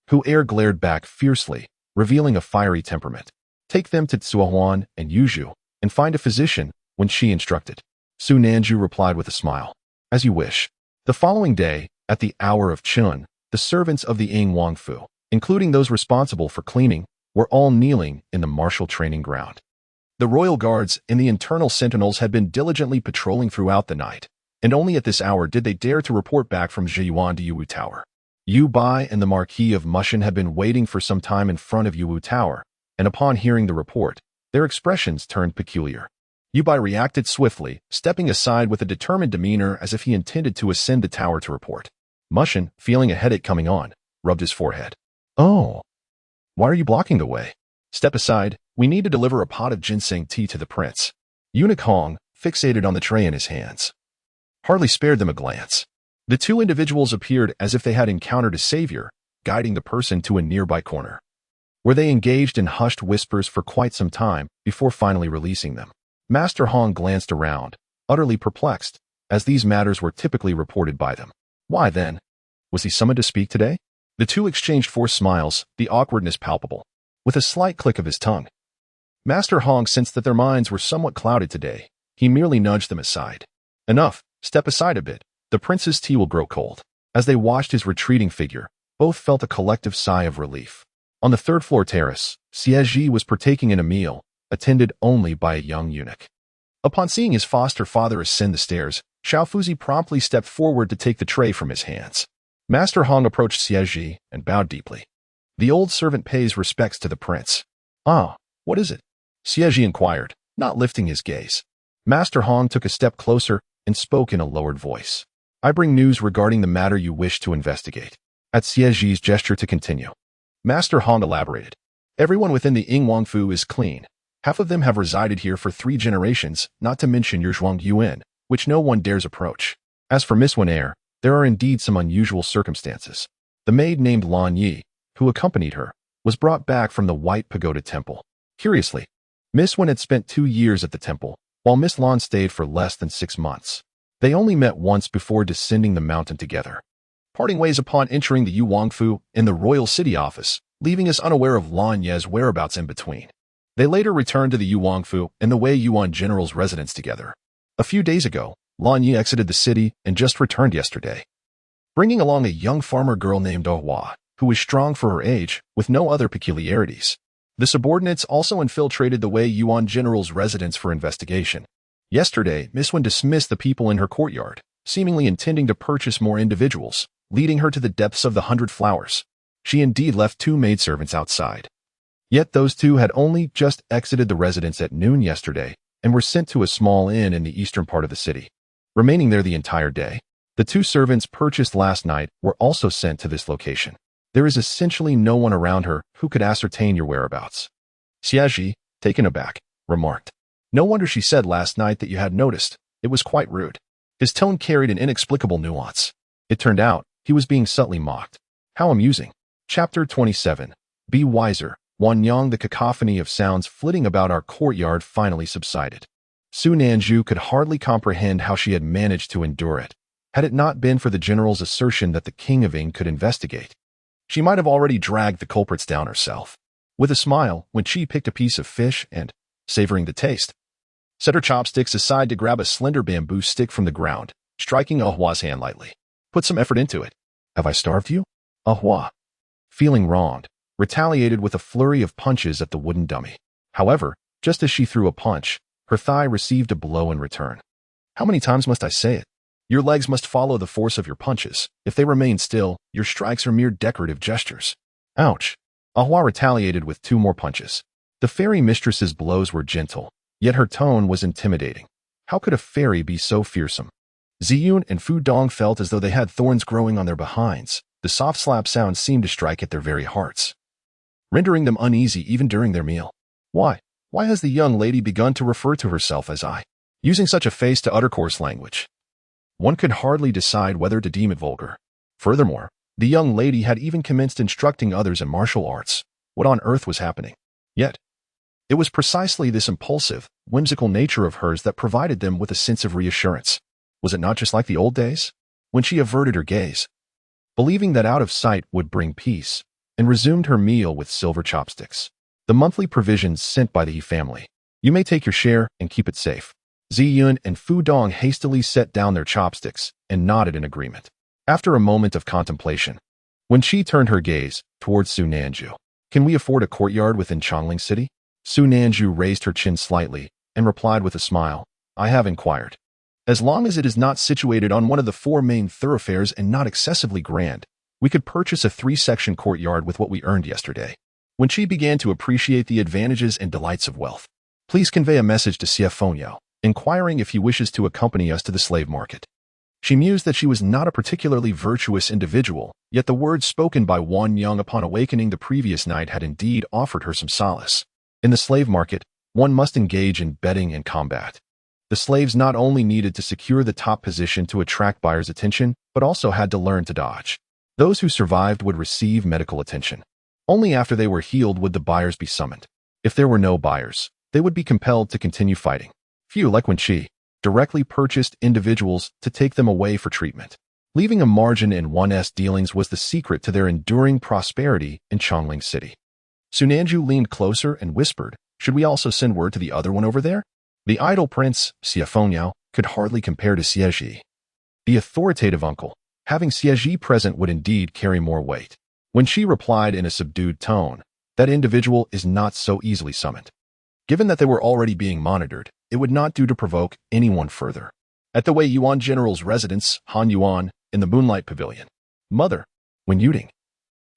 Hu Er glared back fiercely, revealing a fiery temperament. "Take them to Tsuohuan and Yuzhu, and find a physician," Wen Chi instructed. Su Nanju replied with a smile. "As you wish." The following day, at the hour of Chun, the servants of the Ing Wang Fu, including those responsible for cleaning, were all kneeling in the martial training ground. The royal guards and the internal sentinels had been diligently patrolling throughout the night, and only at this hour did they dare to report back from Zhiyuan to Yuwu Tower. Yu Bai and the Marquis of Mushan had been waiting for some time in front of Yuwu Tower, and upon hearing the report, their expressions turned peculiar. Yu Bai reacted swiftly, stepping aside with a determined demeanor as if he intended to ascend the tower to report. Mushan, feeling a headache coming on, rubbed his forehead. "Oh, why are you blocking the way? Step aside, we need to deliver a pot of ginseng tea to the prince." Eunuch Hong, fixated on the tray in his hands, hardly spared them a glance. The two individuals appeared as if they had encountered a savior, guiding the person to a nearby corner, where they engaged in hushed whispers for quite some time before finally releasing them. Master Hong glanced around, utterly perplexed, as these matters were typically reported by them. Why then? Was he summoned to speak today? The two exchanged forced smiles, the awkwardness palpable, with a slight click of his tongue. Master Hong sensed that their minds were somewhat clouded today. He merely nudged them aside. Enough, step aside a bit. The prince's tea will grow cold. As they watched his retreating figure, both felt a collective sigh of relief. On the third-floor terrace, Xie Zhi was partaking in a meal, attended only by a young eunuch. Upon seeing his foster father ascend the stairs, Xiao Fuzi promptly stepped forward to take the tray from his hands. Master Hong approached Xie Zhi and bowed deeply. The old servant pays respects to the prince. Ah, what is it? Xie Zhi inquired, not lifting his gaze. Master Hong took a step closer and spoke in a lowered voice. I bring news regarding the matter you wish to investigate. At Xie Zhi's gesture to continue, Master Hong elaborated. Everyone within the Yingwangfu is clean. Half of them have resided here for 3 generations, not to mention your Zhuang Yuan, which no one dares approach. As for Miss Wen, there are indeed some unusual circumstances. The maid named Lan Yi, who accompanied her, was brought back from the White Pagoda Temple. Curiously, Miss Wen had spent 2 years at the temple, while Miss Lan stayed for less than 6 months. They only met once before descending the mountain together, parting ways upon entering the Yingwangfu in the royal city office, leaving us unaware of Lan Ye's whereabouts in between. They later returned to the Yingwangfu and the Wei Yuan general's residence together. A few days ago, Lan Yi exited the city and just returned yesterday, bringing along a young farmer girl named Hua, who was strong for her age, with no other peculiarities. The subordinates also infiltrated the Wei Yuan general's residence for investigation. Yesterday, Miss Wen dismissed the people in her courtyard, seemingly intending to purchase more individuals, leading her to the depths of the 100 Flowers. She indeed left 2 maidservants outside. Yet those 2 had only just exited the residence at noon yesterday and were sent to a small inn in the eastern part of the city, remaining there the entire day. The 2 servants purchased last night were also sent to this location. There is essentially no one around her who could ascertain your whereabouts. Xie Zhi, taken aback, remarked. No wonder she said last night that you had noticed. It was quite rude. His tone carried an inexplicable nuance. It turned out he was being subtly mocked. How amusing. Chapter 27. Be wiser. Wanyang. The cacophony of sounds flitting about our courtyard finally subsided. Su Nanju could hardly comprehend how she had managed to endure it. Had it not been for the general's assertion that the king of Ying could investigate, she might have already dragged the culprits down herself. With a smile, Wen Chi picked a piece of fish and, savoring the taste, set her chopsticks aside to grab a slender bamboo stick from the ground, striking Hua's hand lightly. Put some effort into it. Have I starved you? Hua, feeling wronged, retaliated with a flurry of punches at the wooden dummy. However, just as she threw a punch, her thigh received a blow in return. How many times must I say it? Your legs must follow the force of your punches. If they remain still, your strikes are mere decorative gestures. Ouch. Hua retaliated with 2 more punches. The fairy mistress's blows were gentle, yet her tone was intimidating. How could a fairy be so fearsome? Ziyun and Fu Dong felt as though they had thorns growing on their behinds. The soft slap sound seemed to strike at their very hearts, rendering them uneasy even during their meal. Why has the young lady begun to refer to herself as I, using such a face to utter coarse language? One could hardly decide whether to deem it vulgar. Furthermore, the young lady had even commenced instructing others in martial arts. What on earth was happening? Yet, it was precisely this impulsive, whimsical nature of hers that provided them with a sense of reassurance. Was it not just like the old days? When she averted her gaze, believing that out of sight would bring peace, and resumed her meal with silver chopsticks. The monthly provisions sent by the He family. You may take your share and keep it safe. Ziyun and Fu Dong hastily set down their chopsticks and nodded in agreement. After a moment of contemplation, Wen Chi turned her gaze towards Su Nanju. Can we afford a courtyard within Chongling City? Su Nanju raised her chin slightly and replied with a smile. I have inquired. As long as it is not situated on one of the 4 main thoroughfares and not excessively grand, we could purchase a 3-section courtyard with what we earned yesterday. When she began to appreciate the advantages and delights of wealth, please convey a message to Xie Fengyao, inquiring if he wishes to accompany us to the slave market. She mused that she was not a particularly virtuous individual, yet the words spoken by Wan Yang upon awakening the previous night had indeed offered her some solace. In the slave market, one must engage in betting and combat. The slaves not only needed to secure the top position to attract buyers' attention, but also had to learn to dodge. Those who survived would receive medical attention. Only after they were healed would the buyers be summoned. If there were no buyers, they would be compelled to continue fighting. Few, like Wen Chi, directly purchased individuals to take them away for treatment. Leaving a margin in one's dealings was the secret to their enduring prosperity in Chongling City. Su Nanju leaned closer and whispered, Should we also send word to the other one over there? The idle prince, Xie could hardly compare to Xie Zhi. The authoritative uncle, having Xie Zhi present would indeed carry more weight. When she replied in a subdued tone, that individual is not so easily summoned. Given that they were already being monitored, it would not do to provoke anyone further. At the Wei Yuan General's residence, Han Yuan, in the Moonlight Pavilion, Mother, Wen Yuting,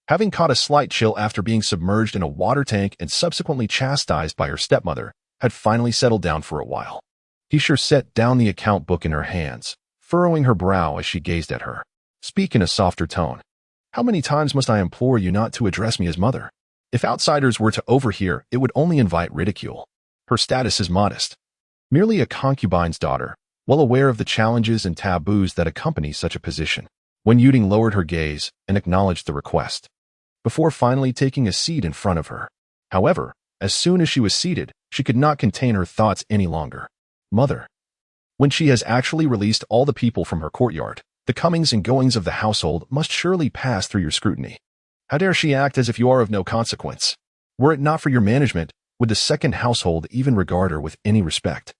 having caught a slight chill after being submerged in a water tank and subsequently chastised by her stepmother, had finally settled down for a while. He sure set down the account book in her hands, furrowing her brow as she gazed at her. Speak in a softer tone. How many times must I implore you not to address me as mother? If outsiders were to overhear, it would only invite ridicule. Her status is modest. Merely a concubine's daughter, well aware of the challenges and taboos that accompany such a position. Wen Yuting lowered her gaze and acknowledged the request, before finally taking a seat in front of her. However, as soon as she was seated, she could not contain her thoughts any longer. Mother. When she has actually released all the people from her courtyard, the comings and goings of the household must surely pass through your scrutiny. How dare she act as if you are of no consequence? Were it not for your management, would the second household even regard her with any respect?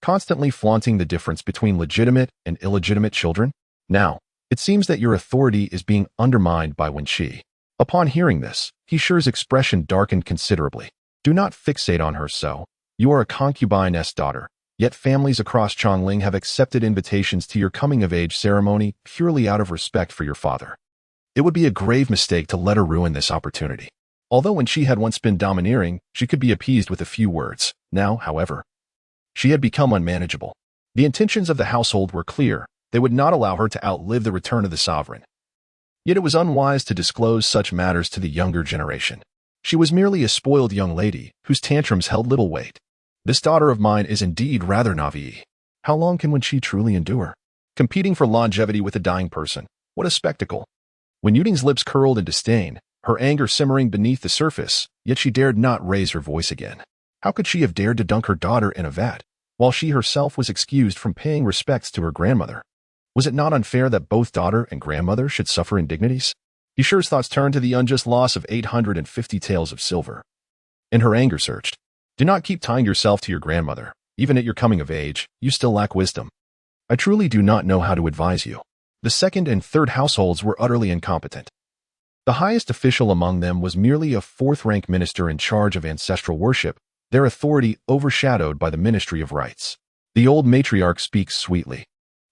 Constantly flaunting the difference between legitimate and illegitimate children? Now, it seems that your authority is being undermined by Wen Chi. Upon hearing this, He Shi's expression darkened considerably. Do not fixate on her so. You are a concubine's daughter, yet families across Chongling have accepted invitations to your coming-of-age ceremony purely out of respect for your father. It would be a grave mistake to let her ruin this opportunity. Although when she had once been domineering, she could be appeased with a few words. Now, however, she had become unmanageable. The intentions of the household were clear. They would not allow her to outlive the return of the sovereign. Yet it was unwise to disclose such matters to the younger generation. She was merely a spoiled young lady, whose tantrums held little weight. This daughter of mine is indeed rather naive. How long can Wen Chi truly endure? Competing for longevity with a dying person. What a spectacle. When Yuting's lips curled in disdain, her anger simmering beneath the surface, yet she dared not raise her voice again. How could she have dared to dunk her daughter in a vat, while she herself was excused from paying respects to her grandmother? Was it not unfair that both daughter and grandmother should suffer indignities? He Shi's thoughts turned to the unjust loss of 850 taels of silver. In her anger surged. Do not keep tying yourself to your grandmother. Even at your coming of age, you still lack wisdom. I truly do not know how to advise you. The second and third households were utterly incompetent. The highest official among them was merely a fourth-rank minister in charge of ancestral worship, their authority overshadowed by the Ministry of Rites. The old matriarch speaks sweetly,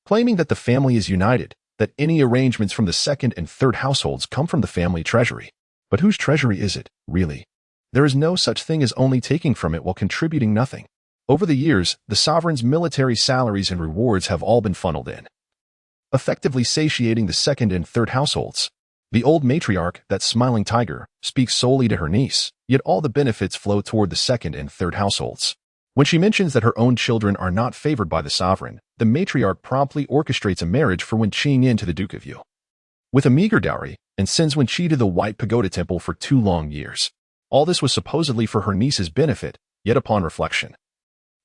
claiming that the family is united, that any arrangements from the second and third households come from the family treasury. But whose treasury is it, really? There is no such thing as only taking from it while contributing nothing. Over the years, the sovereign's military salaries and rewards have all been funneled in, effectively satiating the second and third households. The old matriarch, that smiling tiger, speaks solely to her niece, yet all the benefits flow toward the second and third households. When she mentions that her own children are not favored by the sovereign, the matriarch promptly orchestrates a marriage for Wen Chi into the Duke of Yu, with a meager dowry, and sends Wen Chi to the White Pagoda Temple for 2 long years. All this was supposedly for her niece's benefit, yet upon reflection,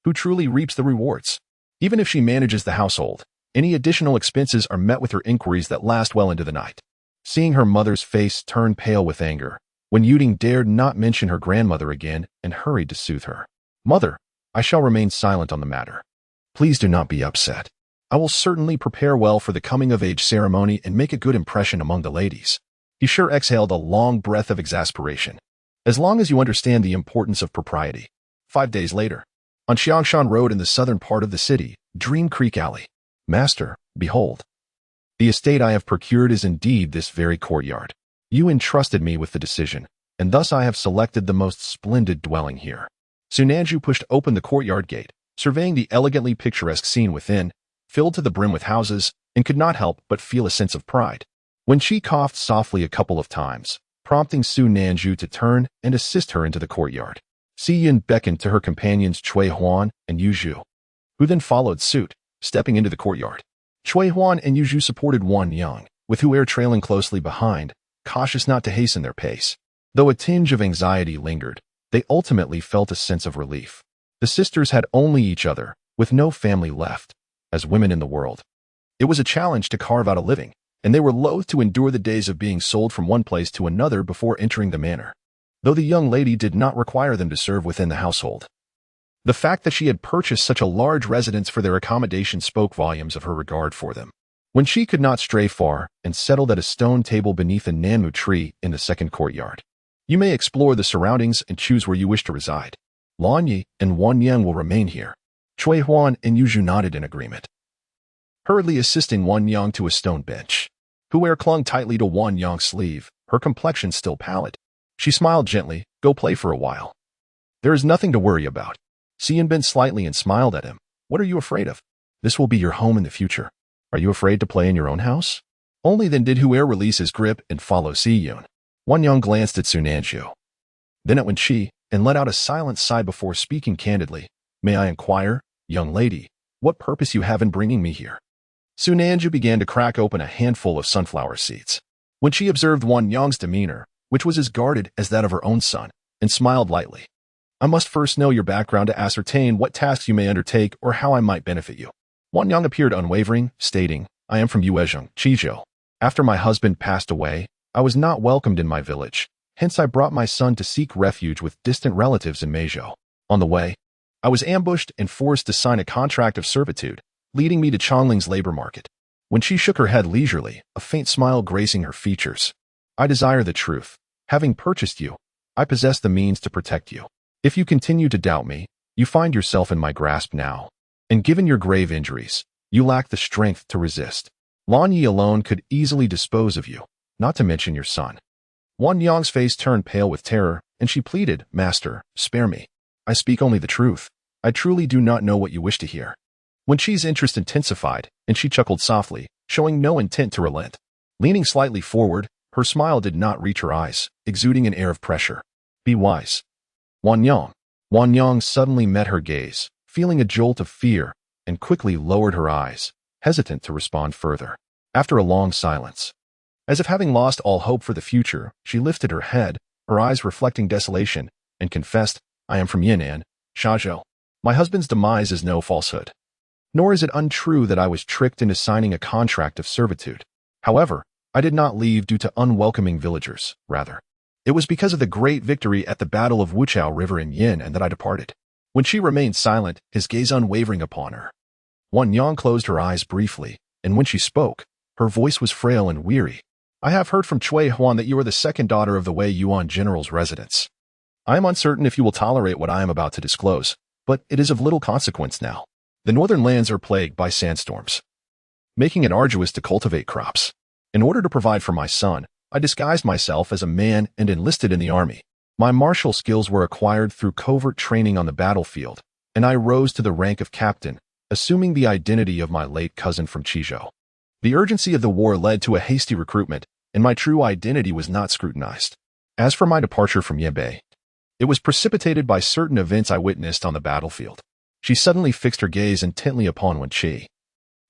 who truly reaps the rewards? Even if she manages the household, any additional expenses are met with her inquiries that last well into the night. Seeing her mother's face turn pale with anger, Wen Yuting dared not mention her grandmother again and hurried to soothe her. Mother, I shall remain silent on the matter. Please do not be upset. I will certainly prepare well for the coming-of-age ceremony and make a good impression among the ladies. He Shi exhaled a long breath of exasperation. As long as you understand the importance of propriety. 5 days later, on Xiangshan Road in the southern part of the city, Dream Creek Alley. Master, behold. The estate I have procured is indeed this very courtyard. You entrusted me with the decision, and thus I have selected the most splendid dwelling here. Su Nanju pushed open the courtyard gate, surveying the elegantly picturesque scene within, filled to the brim with houses, and could not help but feel a sense of pride. When she coughed softly a couple of times, prompting Su Nanju to turn and assist her into the courtyard, Xi Yin beckoned to her companions Cui Huan and Yu Zhu, who then followed suit, stepping into the courtyard. Cui Huan and Yu Zhu supported Wan Yang, with Hu'er trailing closely behind, cautious not to hasten their pace. Though a tinge of anxiety lingered, they ultimately felt a sense of relief. The sisters had only each other, with no family left, as women in the world. It was a challenge to carve out a living, and they were loath to endure the days of being sold from one place to another before entering the manor. though the young lady did not require them to serve within the household. The fact that she had purchased such a large residence for their accommodation spoke volumes of her regard for them. When she could not stray far and settled at a stone table beneath a nanmu tree in the second courtyard. You may explore the surroundings and choose where you wish to reside. Lan Yi and Wan Yang will remain here. Cui Huan and Yu Zhu nodded in agreement, hurriedly assisting Wan Yang to a stone bench. Huer clung tightly to Wan Yang's sleeve, her complexion still pallid. She smiled gently. Go play for a while. There is nothing to worry about. Xian bent slightly and smiled at him. What are you afraid of? This will be your home in the future. Are you afraid to play in your own house? Only then did Huer release his grip and follow Si Yun. Wan Yang glanced at Sunanju, then at Wen Chi, and let out a silent sigh before speaking candidly. May I inquire, young lady, what purpose you have in bringing me here? Sunanju began to crack open a handful of sunflower seeds. When she observed Wan Yang's demeanor, which was as guarded as that of her own son, and smiled lightly. I must first know your background to ascertain what tasks you may undertake or how I might benefit you. Wan Yang appeared unwavering, stating, I am from Yuezheng, Qizhou. After my husband passed away, I was not welcomed in my village, hence I brought my son to seek refuge with distant relatives in Meizhou. On the way, I was ambushed and forced to sign a contract of servitude, leading me to Changling's labor market. When she shook her head leisurely, a faint smile gracing her features. I desire the truth. Having purchased you, I possess the means to protect you. If you continue to doubt me, you find yourself in my grasp now. And given your grave injuries, you lack the strength to resist. Lan Yi alone could easily dispose of you, not to mention your son. Wan Yang's face turned pale with terror, and she pleaded, Master, spare me. I speak only the truth. I truly do not know what you wish to hear. Wen Chi's interest intensified, and she chuckled softly, showing no intent to relent. Leaning slightly forward, her smile did not reach her eyes, exuding an air of pressure. Be wise. Wan Yang suddenly met her gaze, feeling a jolt of fear, and quickly lowered her eyes, hesitant to respond further. After a long silence, as if having lost all hope for the future, she lifted her head, her eyes reflecting desolation, and confessed, I am from Yan'an, Shazhou. My husband's demise is no falsehood. Nor is it untrue that I was tricked into signing a contract of servitude. However, I did not leave due to unwelcoming villagers, rather. It was because of the great victory at the Battle of Wuchao River in Yan'an that I departed. When she remained silent, his gaze unwavering upon her. Wan Yang closed her eyes briefly, and when she spoke, her voice was frail and weary. I have heard from Cui Huan that you are the second daughter of the Wei Yuan general's residence. I am uncertain if you will tolerate what I am about to disclose, but it is of little consequence now. The northern lands are plagued by sandstorms, making it arduous to cultivate crops. In order to provide for my son, I disguised myself as a man and enlisted in the army. My martial skills were acquired through covert training on the battlefield, and I rose to the rank of captain, assuming the identity of my late cousin from Qizhou. The urgency of the war led to a hasty recruitment, and my true identity was not scrutinized. As for my departure from Yanbei, it was precipitated by certain events I witnessed on the battlefield. She suddenly fixed her gaze intently upon Wen Chi,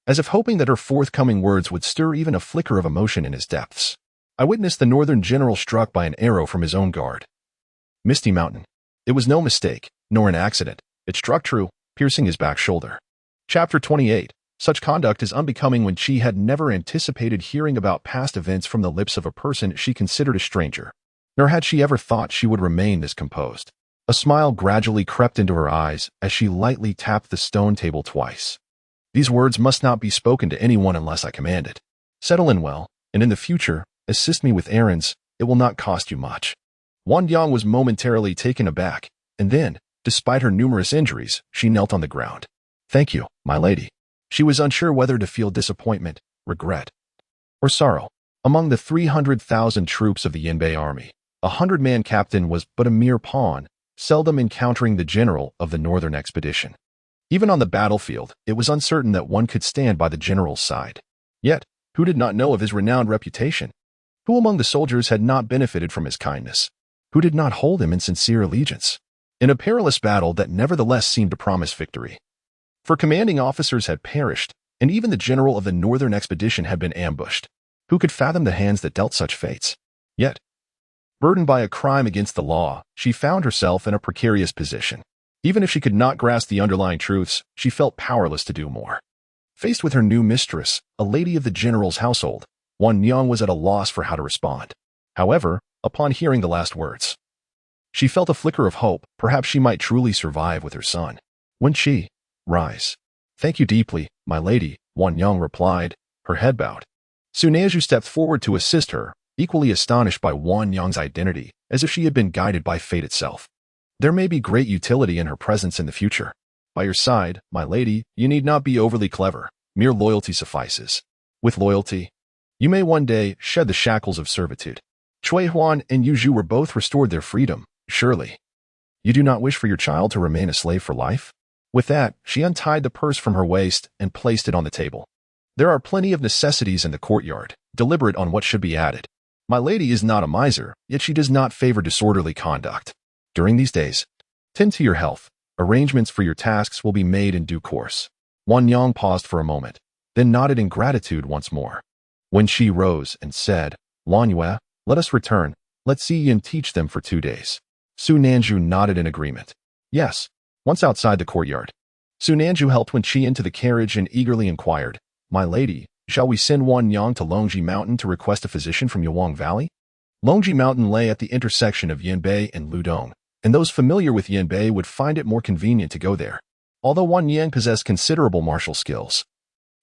as if hoping that her forthcoming words would stir even a flicker of emotion in his depths. I witnessed the northern general struck by an arrow from his own guard. Misty Mountain. It was no mistake, nor an accident. It struck true, piercing his back shoulder. Chapter 28. Such conduct is unbecoming when she had never anticipated hearing about past events from the lips of a person she considered a stranger. Nor had she ever thought she would remain this composed. A smile gradually crept into her eyes as she lightly tapped the stone table twice. These words must not be spoken to anyone unless I command it. Settle in well, and in the future, assist me with errands. It will not cost you much. Wan Yang was momentarily taken aback, and then, despite her numerous injuries, she knelt on the ground. Thank you, my lady. She was unsure whether to feel disappointment, regret, or sorrow. Among the 300,000 troops of the Yanbei army, a 100-man captain was but a mere pawn, seldom encountering the general of the northern expedition. Even on the battlefield, it was uncertain that one could stand by the general's side. Yet, who did not know of his renowned reputation? Who among the soldiers had not benefited from his kindness? Who did not hold him in sincere allegiance? In a perilous battle that nevertheless seemed to promise victory. For commanding officers had perished, and even the general of the northern expedition had been ambushed. Who could fathom the hands that dealt such fates? Yet, burdened by a crime against the law, she found herself in a precarious position. Even if she could not grasp the underlying truths, she felt powerless to do more. Faced with her new mistress, a lady of the general's household, Wan Yang was at a loss for how to respond. However, upon hearing the last words, She felt a flicker of hope. Perhaps she might truly survive with her son. Wen Chi, rise. Thank you deeply, my lady, Wan Yang replied, her head bowed. Xie Zhi stepped forward to assist her, equally astonished by Wan Yang's identity, as if she had been guided by fate itself. There may be great utility in her presence in the future. By your side, my lady, you need not be overly clever. Mere loyalty suffices. With loyalty, you may one day shed the shackles of servitude. Cui Huan and Yu Zhu were both restored their freedom, surely. You do not wish for your child to remain a slave for life? With that, she untied the purse from her waist and placed it on the table. There are plenty of necessities in the courtyard, deliberate on what should be added. My lady is not a miser, yet she does not favor disorderly conduct. During these days, tend to your health. Arrangements for your tasks will be made in due course. Wan Yang paused for a moment, then nodded in gratitude once more. When she rose and said, Lan Yue, let us return. Let's see and teach them for 2 days. Su Nanju nodded in agreement. Yes. Once outside the courtyard, Su Nanju helped Wen Chi into the carriage and eagerly inquired, My lady, shall we send Wan Yang to Longji Mountain to request a physician from Yawang Valley? Longji Mountain lay at the intersection of Yanbei and Ludong, and those familiar with Yanbei would find it more convenient to go there. Although Wan Yang possessed considerable martial skills,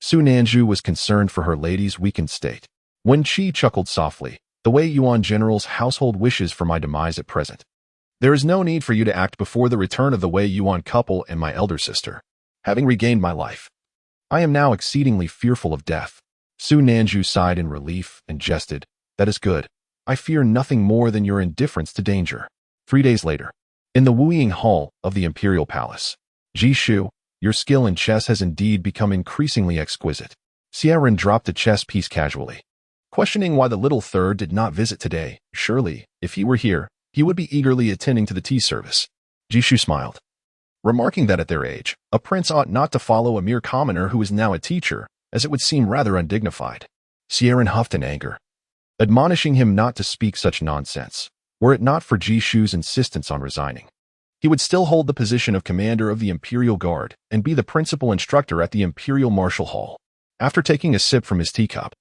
Su Nanju was concerned for her lady's weakened state. Wen Chi chuckled softly, the Wei Yuan general's household wishes for my demise at present. There is no need for you to act before the return of the Wei Yuan couple and my elder sister. Having regained my life, I am now exceedingly fearful of death. Su Nanju sighed in relief and jested, That is good. I fear nothing more than your indifference to danger. 3 days later, in the Wuying Hall of the Imperial Palace, Jishu, your skill in chess has indeed become increasingly exquisite. Xie Zhi dropped the chess piece casually, questioning why the little third did not visit today. Surely, if he were here, he would be eagerly attending to the tea service. Jishu smiled, remarking that at their age, a prince ought not to follow a mere commoner who is now a teacher, as it would seem rather undignified. Xie Zhi huffed in anger, admonishing him not to speak such nonsense. Were it not for Jishu's insistence on resigning, he would still hold the position of commander of the Imperial Guard and be the principal instructor at the Imperial Martial Hall. After taking a sip from his teacup,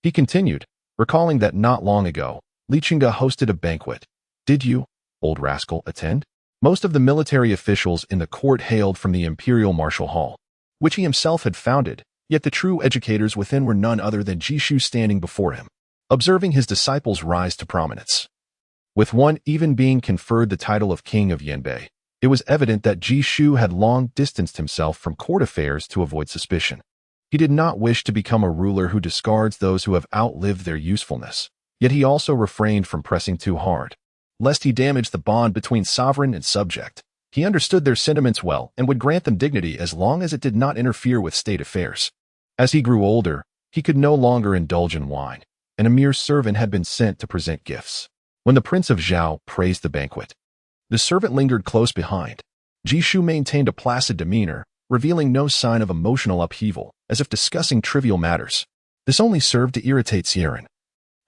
he continued, recalling that not long ago, Li Chenge hosted a banquet. Did you, old rascal, attend? Most of the military officials in the court hailed from the Imperial Martial Hall, which he himself had founded, yet the true educators within were none other than Jishu standing before him, observing his disciples rise to prominence. With one even being conferred the title of King of Yanbei, it was evident that Jishu had long distanced himself from court affairs to avoid suspicion. He did not wish to become a ruler who discards those who have outlived their usefulness, yet he also refrained from pressing too hard, lest he damage the bond between sovereign and subject. He understood their sentiments well and would grant them dignity as long as it did not interfere with state affairs. As he grew older, he could no longer indulge in wine, and a mere servant had been sent to present gifts. When the Prince of Zhao praised the banquet, the servant lingered close behind. Jishu maintained a placid demeanor, revealing no sign of emotional upheaval, as if discussing trivial matters. This only served to irritate Xie Zhi,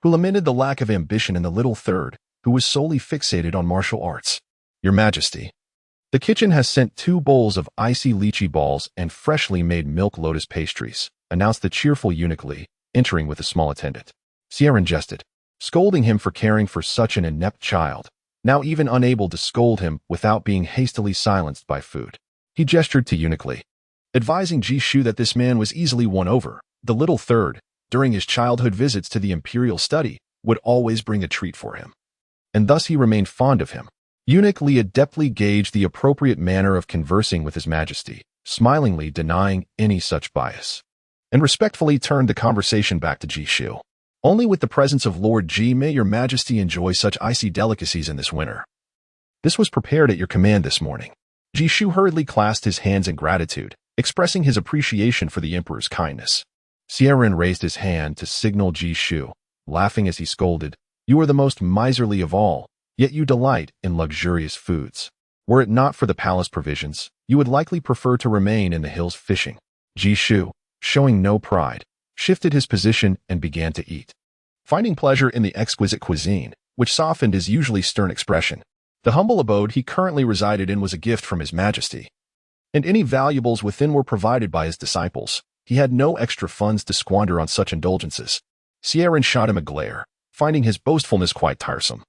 who lamented the lack of ambition in the little third, who was solely fixated on martial arts. Your Majesty, the kitchen has sent 2 bowls of icy lychee balls and freshly made milk lotus pastries, announced the cheerful eunuch Li, entering with a small attendant. Xie Zhi jested, scolding him for caring for such an inept child, now even unable to scold him without being hastily silenced by food. He gestured to eunuch Li, advising Jishu that this man was easily won over. The little third, during his childhood visits to the imperial study, would always bring a treat for him, and thus he remained fond of him. Eunuch Li adeptly gauged the appropriate manner of conversing with His Majesty, smilingly denying any such bias, and respectfully turned the conversation back to Jishu. Only with the presence of Lord Ji may your Majesty enjoy such icy delicacies in this winter. This was prepared at your command this morning. Jishu hurriedly clasped his hands in gratitude, expressing his appreciation for the Emperor's kindness. Xie Zhi raised his hand to signal Jishu, laughing as he scolded, You are the most miserly of all, yet you delight in luxurious foods. Were it not for the palace provisions, you would likely prefer to remain in the hills fishing. Jishu, showing no pride, shifted his position and began to eat, finding pleasure in the exquisite cuisine, which softened his usually stern expression. The humble abode he currently resided in was a gift from His Majesty, and any valuables within were provided by his disciples. He had no extra funds to squander on such indulgences. Xie Zhi shot him a glare, finding his boastfulness quite tiresome.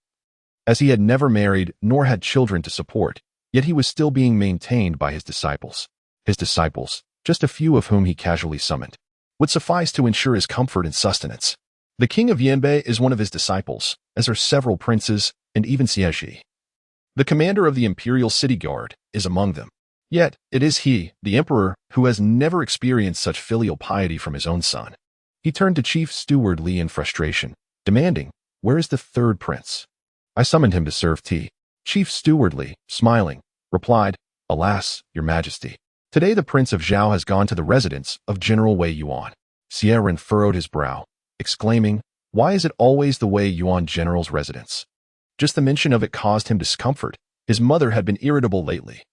as he had never married nor had children to support, yet he was still being maintained by his disciples. His disciples, just a few of whom he casually summoned, would suffice to ensure his comfort and sustenance. The king of Yanbei is one of his disciples, as are several princes and even Xie Zhi. The commander of the imperial city guard is among them. Yet, it is he, the emperor, who has never experienced such filial piety from his own son. He turned to Chief Steward Li in frustration, demanding, "Where is the third prince?" I summoned him to serve tea. Chief Steward Li, smiling, replied, "Alas, your majesty. Today the Prince of Zhao has gone to the residence of General Wei Yuan." Xie Zhi furrowed his brow, exclaiming, "Why is it always the Wei Yuan general's residence?" Just the mention of it caused him discomfort. His mother had been irritable lately,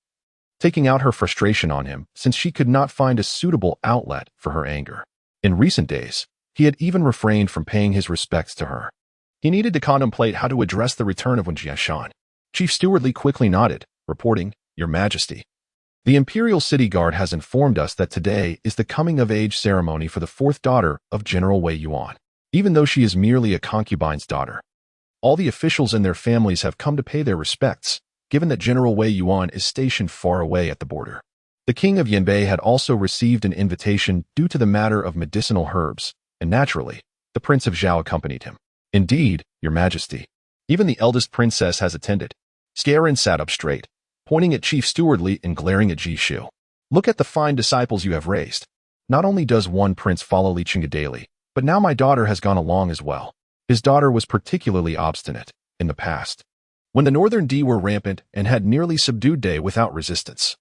taking out her frustration on him since she could not find a suitable outlet for her anger. In recent days, he had even refrained from paying his respects to her. He needed to contemplate how to address the return of Wen Chi. Chief Steward Li quickly nodded, reporting, "Your Majesty. The Imperial City Guard has informed us that today is the coming-of-age ceremony for the fourth daughter of General Wei Yuan, even though she is merely a concubine's daughter. All the officials and their families have come to pay their respects, given that General Wei Yuan is stationed far away at the border. The king of Yanbei had also received an invitation due to the matter of medicinal herbs, and naturally, the Prince of Zhao accompanied him. Indeed, your Majesty. Even the eldest princess has attended." Xie Zhi sat up straight, pointing at Chief Steward Li and glaring at Ji Shu. "Look at the fine disciples you have raised. Not only does one prince follow Li Chenge daily, but now my daughter has gone along as well." His daughter was particularly obstinate in the past, when the Northern Di were rampant and had nearly subdued Dai without resistance.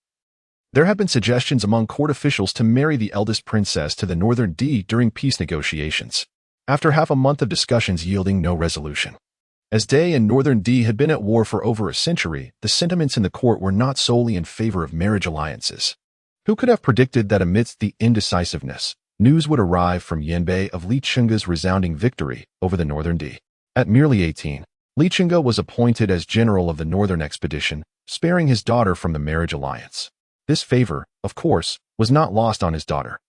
There had been suggestions among court officials to marry the eldest princess to the Northern Di during peace negotiations, after half a month of discussions yielding no resolution. As Dai and Northern Di had been at war for over a century, the sentiments in the court were not solely in favor of marriage alliances. Who could have predicted that amidst the indecisiveness, news would arrive from Yanbei of Li Chenge's resounding victory over the Northern Di? At merely 18, Li Chenge was appointed as general of the Northern Expedition, sparing his daughter from the marriage alliance. This favor, of course, was not lost on his daughter.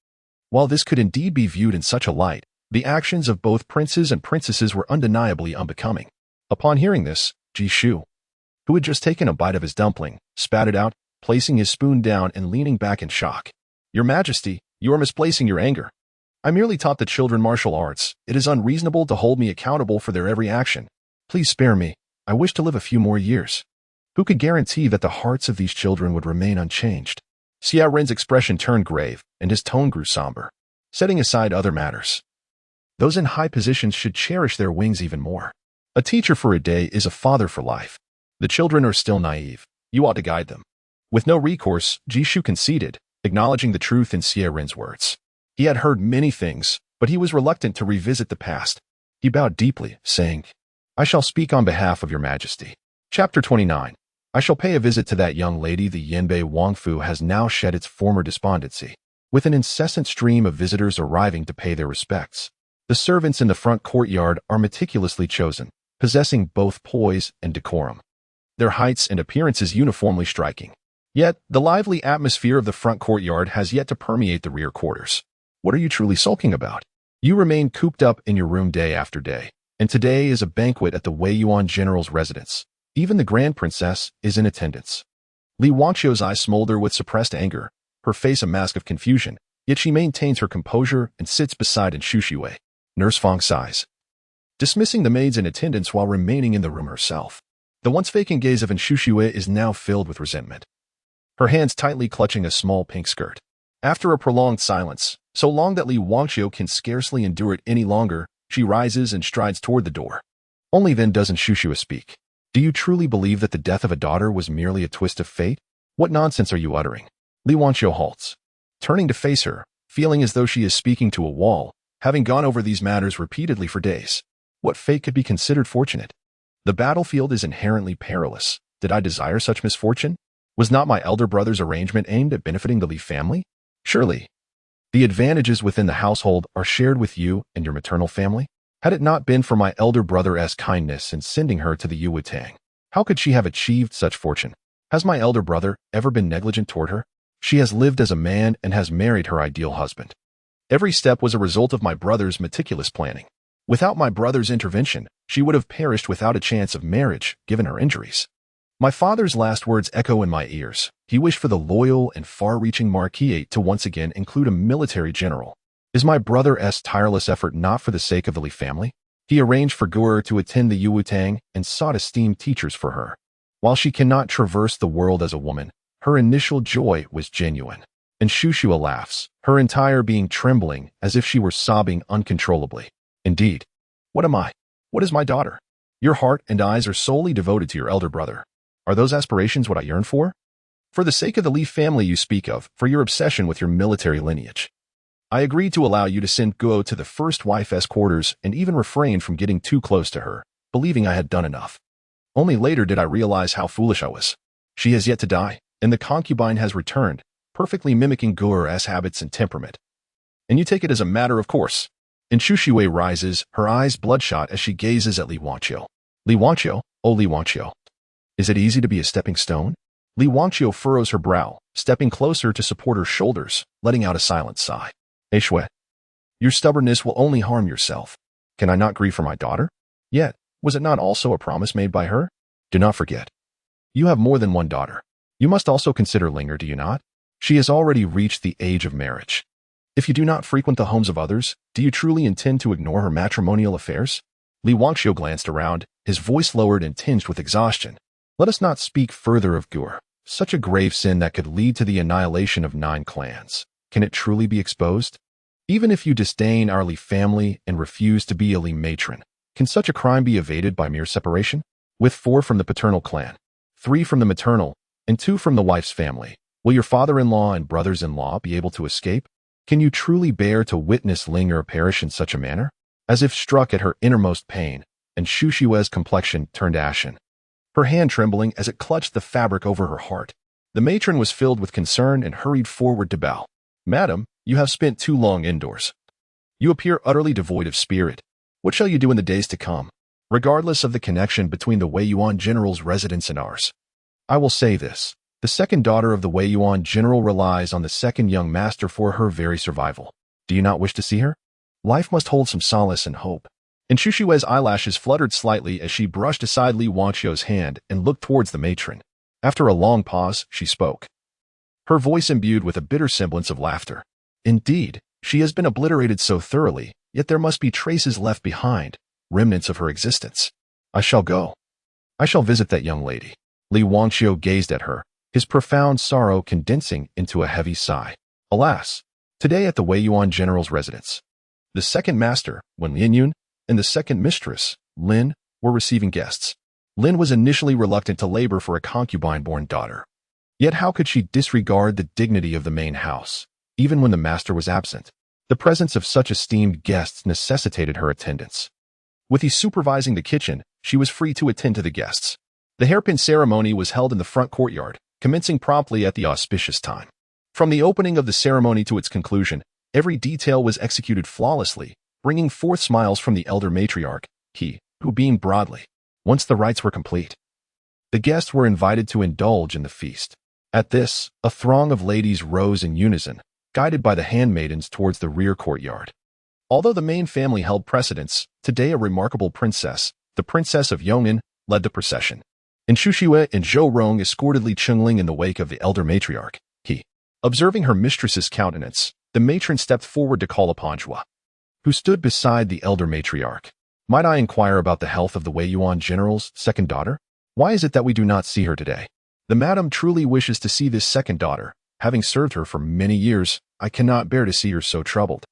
While this could indeed be viewed in such a light, the actions of both princes and princesses were undeniably unbecoming. Upon hearing this, Ji Shu, who had just taken a bite of his dumpling, spat it out, placing his spoon down and leaning back in shock. "Your Majesty, you are misplacing your anger. I merely taught the children martial arts. It is unreasonable to hold me accountable for their every action. Please spare me. I wish to live a few more years." Who could guarantee that the hearts of these children would remain unchanged? Xie Zhi's expression turned grave, and his tone grew somber, setting aside other matters. Those in high positions should cherish their wings even more. A teacher for a day is a father for life. The children are still naive. You ought to guide them. With no recourse, Ji Shu conceded, acknowledging the truth in Xie Zhi's words. He had heard many things, but he was reluctant to revisit the past. He bowed deeply, saying, "I shall speak on behalf of your Majesty." Chapter 29. I shall pay a visit to that young lady. The Yanbei Wangfu has now shed its former despondency, with an incessant stream of visitors arriving to pay their respects. The servants in the front courtyard are meticulously chosen, possessing both poise and decorum, their heights and appearances uniformly striking. Yet, the lively atmosphere of the front courtyard has yet to permeate the rear quarters. What are you truly sulking about? You remain cooped up in your room day after day, and today is a banquet at the Wei Yuan general's residence. Even the Grand Princess is in attendance. Li Wangqiu's eyes smolder with suppressed anger, her face a mask of confusion, yet she maintains her composure and sits beside Shuxiwei. Nurse Fang sighs, dismissing the maids in attendance while remaining in the room herself. The once vacant gaze of Shuxiwei is now filled with resentment, her hands tightly clutching a small pink skirt. After a prolonged silence, so long that Li Wangqiu can scarcely endure it any longer, she rises and strides toward the door. Only then does Shuxiwei speak. "Do you truly believe that the death of a daughter was merely a twist of fate? What nonsense are you uttering?" Li Wangqiu halts, turning to face her, feeling as though she is speaking to a wall, having gone over these matters repeatedly for days. What fate could be considered fortunate? The battlefield is inherently perilous. Did I desire such misfortune? Was not my elder brother's arrangement aimed at benefiting the Li family? Surely, the advantages within the household are shared with you and your maternal family. Had it not been for my elder brother's kindness in sending her to the Yuwutang, how could she have achieved such fortune? Has my elder brother ever been negligent toward her? She has lived as a man and has married her ideal husband. Every step was a result of my brother's meticulous planning. Without my brother's intervention, she would have perished without a chance of marriage, given her injuries. My father's last words echo in my ears. He wished for the loyal and far-reaching Marquis to once again include a military general. Is my brother's tireless effort not for the sake of the Li family? He arranged for Guer to attend the Yuwutang and sought esteemed teachers for her. While she cannot traverse the world as a woman, her initial joy was genuine. And Shushua laughs, her entire being trembling as if she were sobbing uncontrollably. Indeed. What am I? What is my daughter? Your heart and eyes are solely devoted to your elder brother. Are those aspirations what I yearn for? For the sake of the Li family you speak of, for your obsession with your military lineage. I agreed to allow you to send Guo to the first wife's quarters and even refrained from getting too close to her, believing I had done enough. Only later did I realize how foolish I was. She has yet to die, and the concubine has returned, perfectly mimicking Guer's habits and temperament. And you take it as a matter of course. And Shushui rises, her eyes bloodshot as she gazes at Li Wangqiu. Li Wangqiu? Oh, Li Wangqiu. Is it easy to be a stepping stone? Li Wangqiu furrows her brow, stepping closer to support her shoulders, letting out a silent sigh. Shui, your stubbornness will only harm yourself. Can I not grieve for my daughter? Yet, was it not also a promise made by her? Do not forget. You have more than one daughter. You must also consider Linger, do you not? She has already reached the age of marriage. If you do not frequent the homes of others, do you truly intend to ignore her matrimonial affairs? Li Wangqiu glanced around, his voice lowered and tinged with exhaustion. Let us not speak further of Guer, such a grave sin that could lead to the annihilation of 9 clans. Can it truly be exposed? Even if you disdain our Li family and refuse to be a Li matron, can such a crime be evaded by mere separation? With 4 from the paternal clan, 3 from the maternal, and 2 from the wife's family, will your father-in-law and brothers-in-law be able to escape? Can you truly bear to witness Linger perish in such a manner? As if struck at her innermost pain, and Shushue's complexion turned ashen, her hand trembling as it clutched the fabric over her heart. The matron was filled with concern and hurried forward to bow. Madam, you have spent too long indoors. You appear utterly devoid of spirit. What shall you do in the days to come, regardless of the connection between the Wei Yuan general's residence and ours? I will say this. The second daughter of the Wei Yuan general relies on the second young master for her very survival. Do you not wish to see her? Life must hold some solace and hope. And Shushue's eyelashes fluttered slightly as she brushed aside Li Wangqiu's hand and looked towards the matron. After a long pause, she spoke, her voice imbued with a bitter semblance of laughter. Indeed, she has been obliterated so thoroughly, yet there must be traces left behind, remnants of her existence. I shall go. I shall visit that young lady. Li Wangqiu gazed at her, his profound sorrow condensing into a heavy sigh. Alas, today at the Wei Yuan general's residence, the second master, Wen Lianyun, and the second mistress, Lin, were receiving guests. Lin was initially reluctant to labor for a concubine-born daughter. Yet how could she disregard the dignity of the main house, even when the master was absent? The presence of such esteemed guests necessitated her attendance. With he supervising the kitchen, she was free to attend to the guests. The hairpin ceremony was held in the front courtyard, commencing promptly at the auspicious time. From the opening of the ceremony to its conclusion, every detail was executed flawlessly, bringing forth smiles from the elder matriarch, he, who beamed broadly. Once the rites were complete, the guests were invited to indulge in the feast. At this, a throng of ladies rose in unison, guided by the handmaidens towards the rear courtyard. Although the main family held precedence, today a remarkable princess, the Princess of Yong'an, led the procession. And Shushue and Zhou Rong escorted Li Chengling in the wake of the elder matriarch. He, observing her mistress's countenance, the matron stepped forward to call upon Zhua, who stood beside the elder matriarch. Might I inquire about the health of the Wei Yuan general's second daughter? Why is it that we do not see her today? The madam truly wishes to see this second daughter. Having served her for many years, I cannot bear to see her so troubled.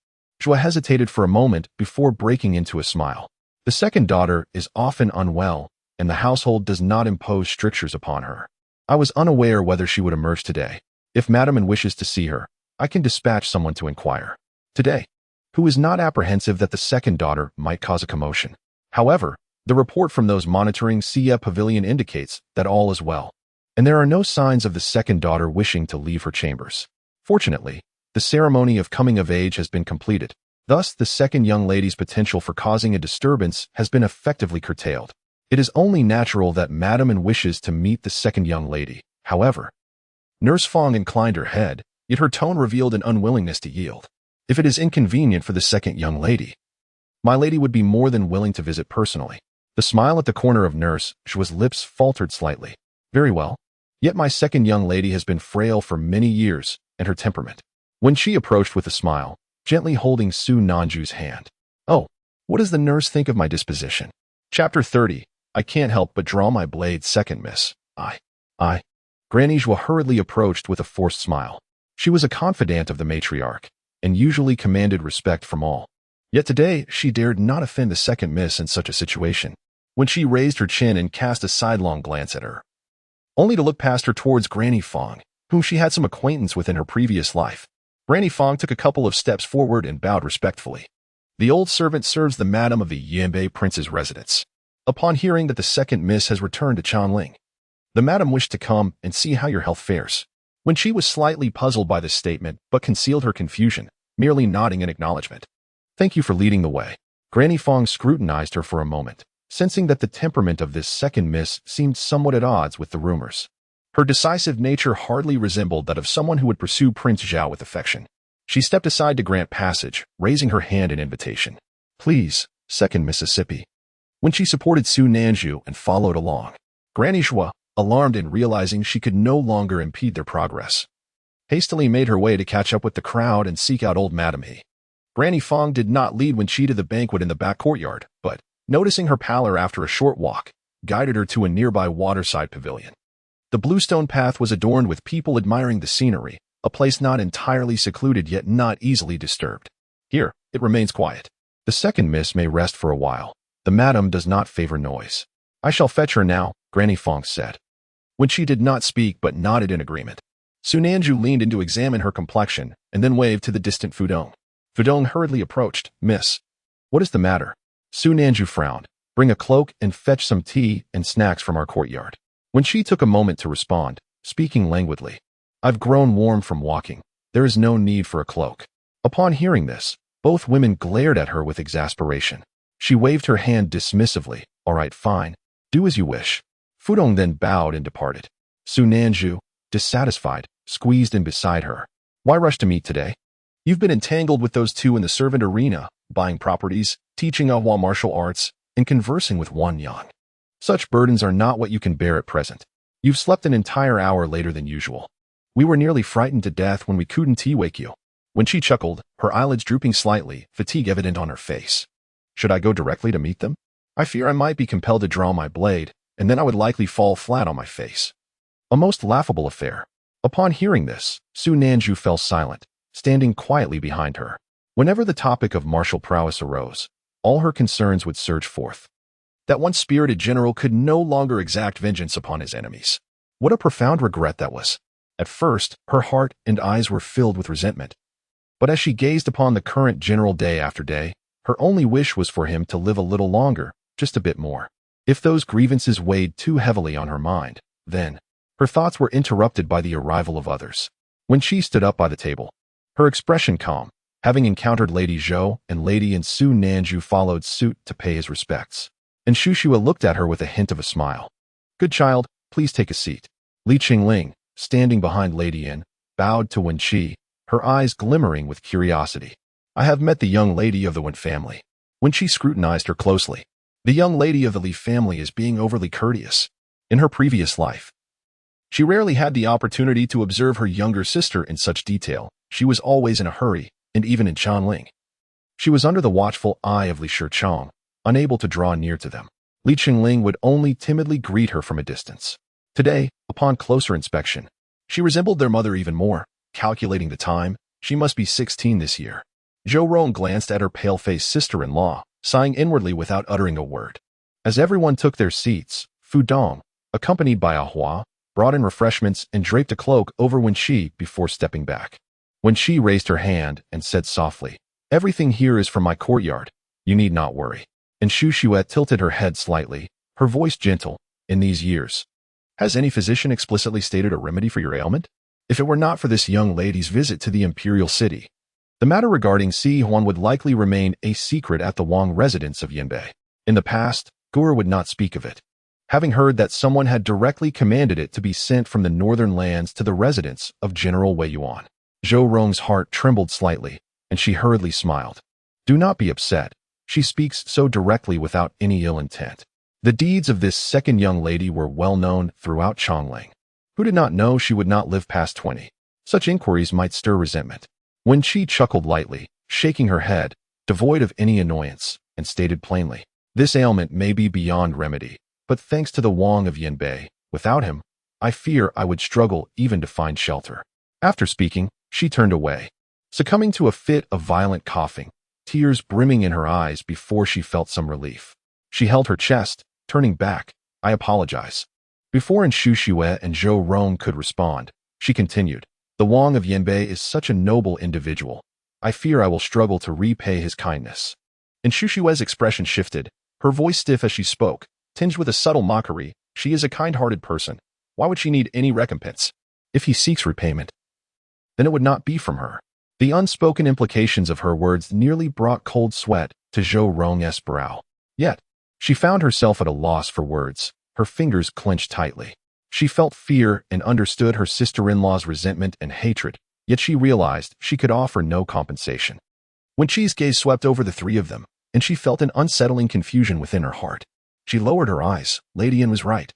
Zhua hesitated for a moment before breaking into a smile. The second daughter is often unwell, and the household does not impose strictures upon her. I was unaware whether she would emerge today. If madam wishes to see her, I can dispatch someone to inquire. Today, who is not apprehensive that the second daughter might cause a commotion. However, the report from those monitoring Xie Pavilion indicates that all is well, and there are no signs of the second daughter wishing to leave her chambers. Fortunately, the ceremony of coming of age has been completed. Thus, the second young lady's potential for causing a disturbance has been effectively curtailed. It is only natural that Madam wishes to meet the second young lady. However, Nurse Fong inclined her head, yet her tone revealed an unwillingness to yield. If it is inconvenient for the second young lady, My lady would be more than willing to visit personally. The smile at the corner of Nurse Zhu's lips faltered slightly. Very well. Yet my second young lady has been frail for many years, and her temperament. Wen Chi approached with a smile, gently holding Su Nanju's hand. Oh, what does the nurse think of my disposition? Chapter 30. I can't help but draw my blade second, miss. I. Granny Zhu hurriedly approached with a forced smile. She was a confidant of the matriarch, and usually commanded respect from all. Yet today, she dared not offend the second miss in such a situation. When she raised her chin and cast a sidelong glance at her, only to look past her towards Granny Fong, whom she had some acquaintance with in her previous life. Granny Fong took a couple of steps forward and bowed respectfully. The old servant serves the madam of the Yanbei prince's residence. Upon hearing that the second miss has returned to Chanling, the madam wished to come and see how your health fares. When she was slightly puzzled by this statement, but concealed her confusion, merely nodding in acknowledgement. Thank you for leading the way. Granny Fong scrutinized her for a moment, sensing that the temperament of this second miss seemed somewhat at odds with the rumors. Her decisive nature hardly resembled that of someone who would pursue Prince Zhao with affection. She stepped aside to grant passage, raising her hand in invitation. Please, second Mississippi. When she supported Su Nanju and followed along, Granny Zhu, alarmed and realizing she could no longer impede their progress, hastily made her way to catch up with the crowd and seek out old Madame He. Granny Fong did not lead Wen Chi to the banquet in the back courtyard, but, noticing her pallor after a short walk, guided her to a nearby waterside pavilion. The bluestone path was adorned with people admiring the scenery, a place not entirely secluded yet not easily disturbed. Here, it remains quiet. The second miss may rest for a while. The madam does not favor noise. I shall fetch her now, Granny Fong said. When she did not speak but nodded in agreement, Su Nanju leaned in to examine her complexion and then waved to the distant Fudong. Fudong hurriedly approached. Miss, what is the matter? Su Nanju frowned. Bring a cloak and fetch some tea and snacks from our courtyard. When she took a moment to respond, speaking languidly, I've grown warm from walking. There is no need for a cloak. Upon hearing this, both women glared at her with exasperation. She waved her hand dismissively. All right, fine. Do as you wish. Fudong then bowed and departed. Su Nanju, dissatisfied, squeezed in beside her. Why rush to meet today? You've been entangled with those two in the servant arena, buying properties, teaching Ahua martial arts, and conversing with Wan Yang. Such burdens are not what you can bear at present. You've slept an entire hour later than usual. We were nearly frightened to death when we couldn't wake you. When she chuckled, her eyelids drooping slightly, fatigue evident on her face. Should I go directly to meet them? I fear I might be compelled to draw my blade, and then I would likely fall flat on my face. A most laughable affair. Upon hearing this, Su Nanju fell silent, standing quietly behind her. Whenever the topic of martial prowess arose, all her concerns would surge forth. That one spirited general could no longer exact vengeance upon his enemies. What a profound regret that was. At first, her heart and eyes were filled with resentment. But as she gazed upon the current general day after day, her only wish was for him to live a little longer, just a bit more. If those grievances weighed too heavily on her mind, then her thoughts were interrupted by the arrival of others. When she stood up by the table, her expression calm, having encountered Lady Zhou and Lady and Su Nanju followed suit to pay his respects. And Shushua looked at her with a hint of a smile. Good child, please take a seat. Li Chenge, standing behind Lady Yin, bowed to Wen Chi, her eyes glimmering with curiosity. I have met the young lady of the Wen family. Wen Chi scrutinized her closely. The young lady of the Li family is being overly courteous. In her previous life, she rarely had the opportunity to observe her younger sister in such detail. She was always in a hurry, and even in Chanling, she was under the watchful eye of Li Chenge, unable to draw near to them. Li Chenge would only timidly greet her from a distance. Today, upon closer inspection, she resembled their mother even more. Calculating the time, she must be 16 this year. Zhou Rong glanced at her pale-faced sister-in-law, sighing inwardly without uttering a word. As everyone took their seats, Fudong, accompanied by Ahua, brought in refreshments and draped a cloak over Wen Chi before stepping back. Wen Chi raised her hand and said softly, Everything here is from my courtyard. You need not worry. And Shushua tilted her head slightly, her voice gentle. In these years, has any physician explicitly stated a remedy for your ailment? If it were not for this young lady's visit to the imperial city, the matter regarding Si Huan would likely remain a secret at the Wang residence of Yanbei. In the past, Gur would not speak of it, having heard that someone had directly commanded it to be sent from the northern lands to the residence of General Wei Yuan. Zhou Rong's heart trembled slightly, and she hurriedly smiled. Do not be upset. She speaks so directly without any ill intent. The deeds of this second young lady were well known throughout Chongling. Who did not know she would not live past 20? Such inquiries might stir resentment. Wen Chi chuckled lightly, shaking her head, devoid of any annoyance, and stated plainly, "This ailment may be beyond remedy, but thanks to the Wang of Yanbei, without him, I fear I would struggle even to find shelter." After speaking, she turned away, succumbing to a fit of violent coughing, tears brimming in her eyes before she felt some relief. She held her chest, turning back. "I apologize." Before Xue and Zhou Rong could respond, she continued, "The Wang of Yanbei is such a noble individual. I fear I will struggle to repay his kindness." Xue's expression shifted, her voice stiff as she spoke, tinged with a subtle mockery. "She is a kind-hearted person. Why would she need any recompense? If he seeks repayment, then it would not be from her." The unspoken implications of her words nearly brought cold sweat to Zhou Rong's brow. Yet, she found herself at a loss for words, her fingers clenched tightly. She felt fear and understood her sister-in-law's resentment and hatred, yet she realized she could offer no compensation. Wen Chi's gaze swept over the three of them, and she felt an unsettling confusion within her heart. She lowered her eyes. Lady Yin was right.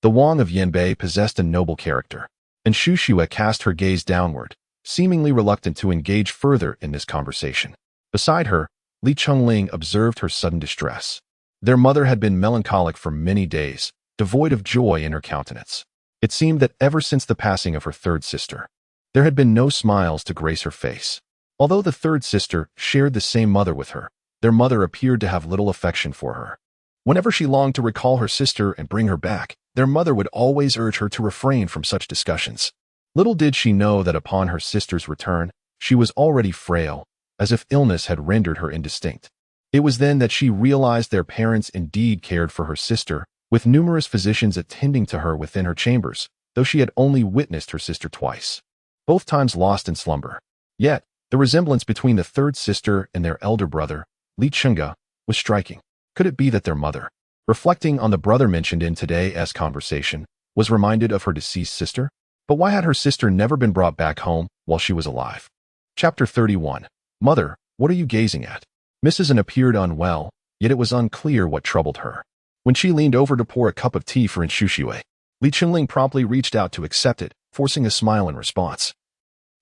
The Wang of Yanbei possessed a noble character, and Xue cast her gaze downward, seemingly reluctant to engage further in this conversation. Beside her, Li Chenge observed her sudden distress. Their mother had been melancholic for many days, devoid of joy in her countenance. It seemed that ever since the passing of her third sister, there had been no smiles to grace her face. Although the third sister shared the same mother with her, their mother appeared to have little affection for her. Whenever she longed to recall her sister and bring her back, their mother would always urge her to refrain from such discussions. Little did she know that upon her sister's return, she was already frail, as if illness had rendered her indistinct. It was then that she realized their parents indeed cared for her sister, with numerous physicians attending to her within her chambers, though she had only witnessed her sister twice, both times lost in slumber. Yet, the resemblance between the third sister and their elder brother, Li Chenge, was striking. Could it be that their mother, reflecting on the brother mentioned in today's conversation, was reminded of her deceased sister? But why had her sister never been brought back home while she was alive? Chapter 31. Mother, what are you gazing at? Mrs. N appeared unwell, yet it was unclear what troubled her. When she leaned over to pour a cup of tea for Xue, Li Chenge promptly reached out to accept it, forcing a smile in response.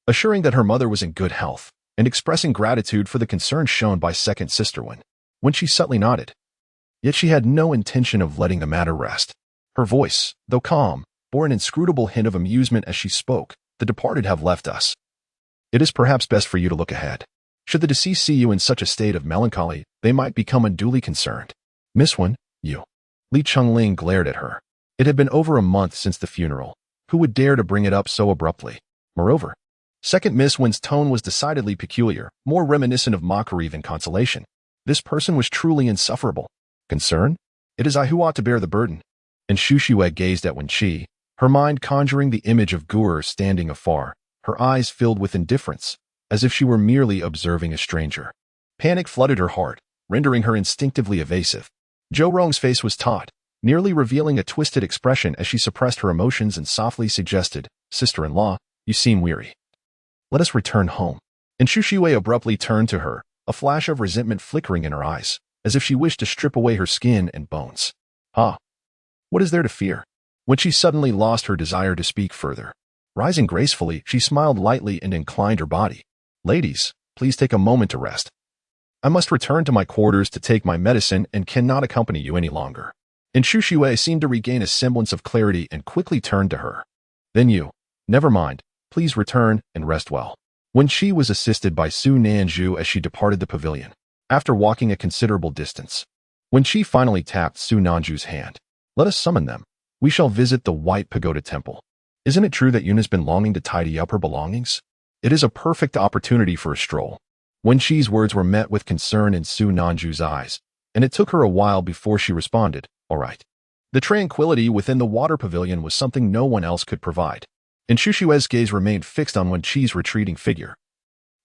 Assuring that her mother was in good health, and expressing gratitude for the concern shown by second sister when she subtly nodded. Yet she had no intention of letting the matter rest. Her voice, though calm, bore an inscrutable hint of amusement as she spoke. "The departed have left us. It is perhaps best for you to look ahead. Should the deceased see you in such a state of melancholy, they might become unduly concerned." "Miss Wen, you." Li Chenge glared at her. It had been over a month since the funeral. Who would dare to bring it up so abruptly? Moreover, second Miss Wen's tone was decidedly peculiar, more reminiscent of mockery than consolation. This person was truly insufferable. Concern? It is I who ought to bear the burden. And Xue gazed at Wen Chi, her mind conjuring the image of Guer standing afar, her eyes filled with indifference, as if she were merely observing a stranger. Panic flooded her heart, rendering her instinctively evasive. Zhou Rong's face was taut, nearly revealing a twisted expression as she suppressed her emotions and softly suggested, "Sister-in-law, you seem weary. Let us return home." And Xue abruptly turned to her, a flash of resentment flickering in her eyes, as if she wished to strip away her skin and bones. "Ah, what is there to fear?" When she suddenly lost her desire to speak further. Rising gracefully, she smiled lightly and inclined her body. "Ladies, please take a moment to rest. I must return to my quarters to take my medicine and cannot accompany you any longer." And Xue seemed to regain a semblance of clarity and quickly turned to her. "Then you, never mind, please return and rest well." Wen Chi was assisted by Su Nanju as she departed the pavilion. After walking a considerable distance, Wen Chi finally tapped Su Nanju's hand. "Let us summon them. We shall visit the White Pagoda Temple. Isn't it true that Yun has been longing to tidy up her belongings? It is a perfect opportunity for a stroll." Wen Chi's words were met with concern in Su Nanju's eyes, and it took her a while before she responded, "All right." The tranquility within the water pavilion was something no one else could provide, and Xue's gaze remained fixed on Wen Chi's retreating figure,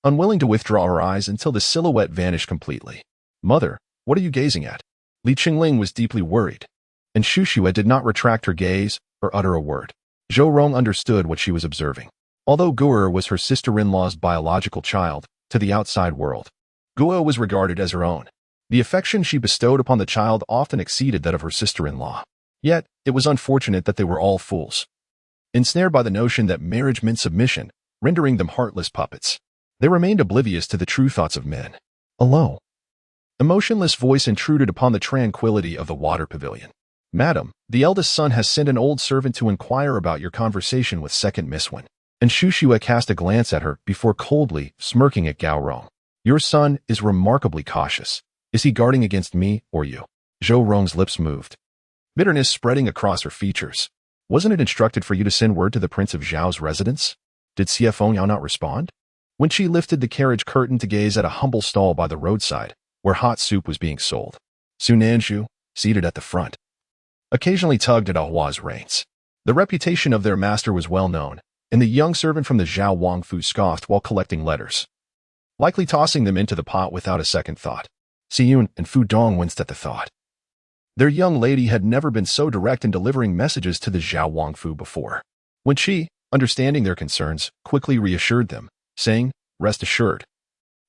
unwilling to withdraw her eyes until the silhouette vanished completely. "Mother, what are you gazing at?" Li Chenge was deeply worried, and Xue did not retract her gaze or utter a word. Zhou Rong understood what she was observing. Although Guer was her sister-in-law's biological child, to the outside world, Guo was regarded as her own. The affection she bestowed upon the child often exceeded that of her sister-in-law. Yet, it was unfortunate that they were all fools, ensnared by the notion that marriage meant submission, rendering them heartless puppets. They remained oblivious to the true thoughts of men. A low, emotionless voice intruded upon the tranquility of the water pavilion. "Madam, the eldest son has sent an old servant to inquire about your conversation with second Miss Wen." And Xu Xue cast a glance at her before coldly smirking at Gao Rong. "Your son is remarkably cautious. Is he guarding against me or you?" Zhou Rong's lips moved, bitterness spreading across her features. "Wasn't it instructed for you to send word to the Prince of Zhao's residence? Did CFO Yao not respond?" When she lifted the carriage curtain to gaze at a humble stall by the roadside, where hot soup was being sold, Su Nanzhu, seated at the front, occasionally tugged at Ahua's reins. The reputation of their master was well known, and the young servant from the Zhao Wangfu scoffed while collecting letters, likely tossing them into the pot without a second thought. Xiyun and Fu Dong winced at the thought. Their young lady had never been so direct in delivering messages to the Zhao Wangfu before. Wen Chi, understanding their concerns, quickly reassured them, saying, "Rest assured.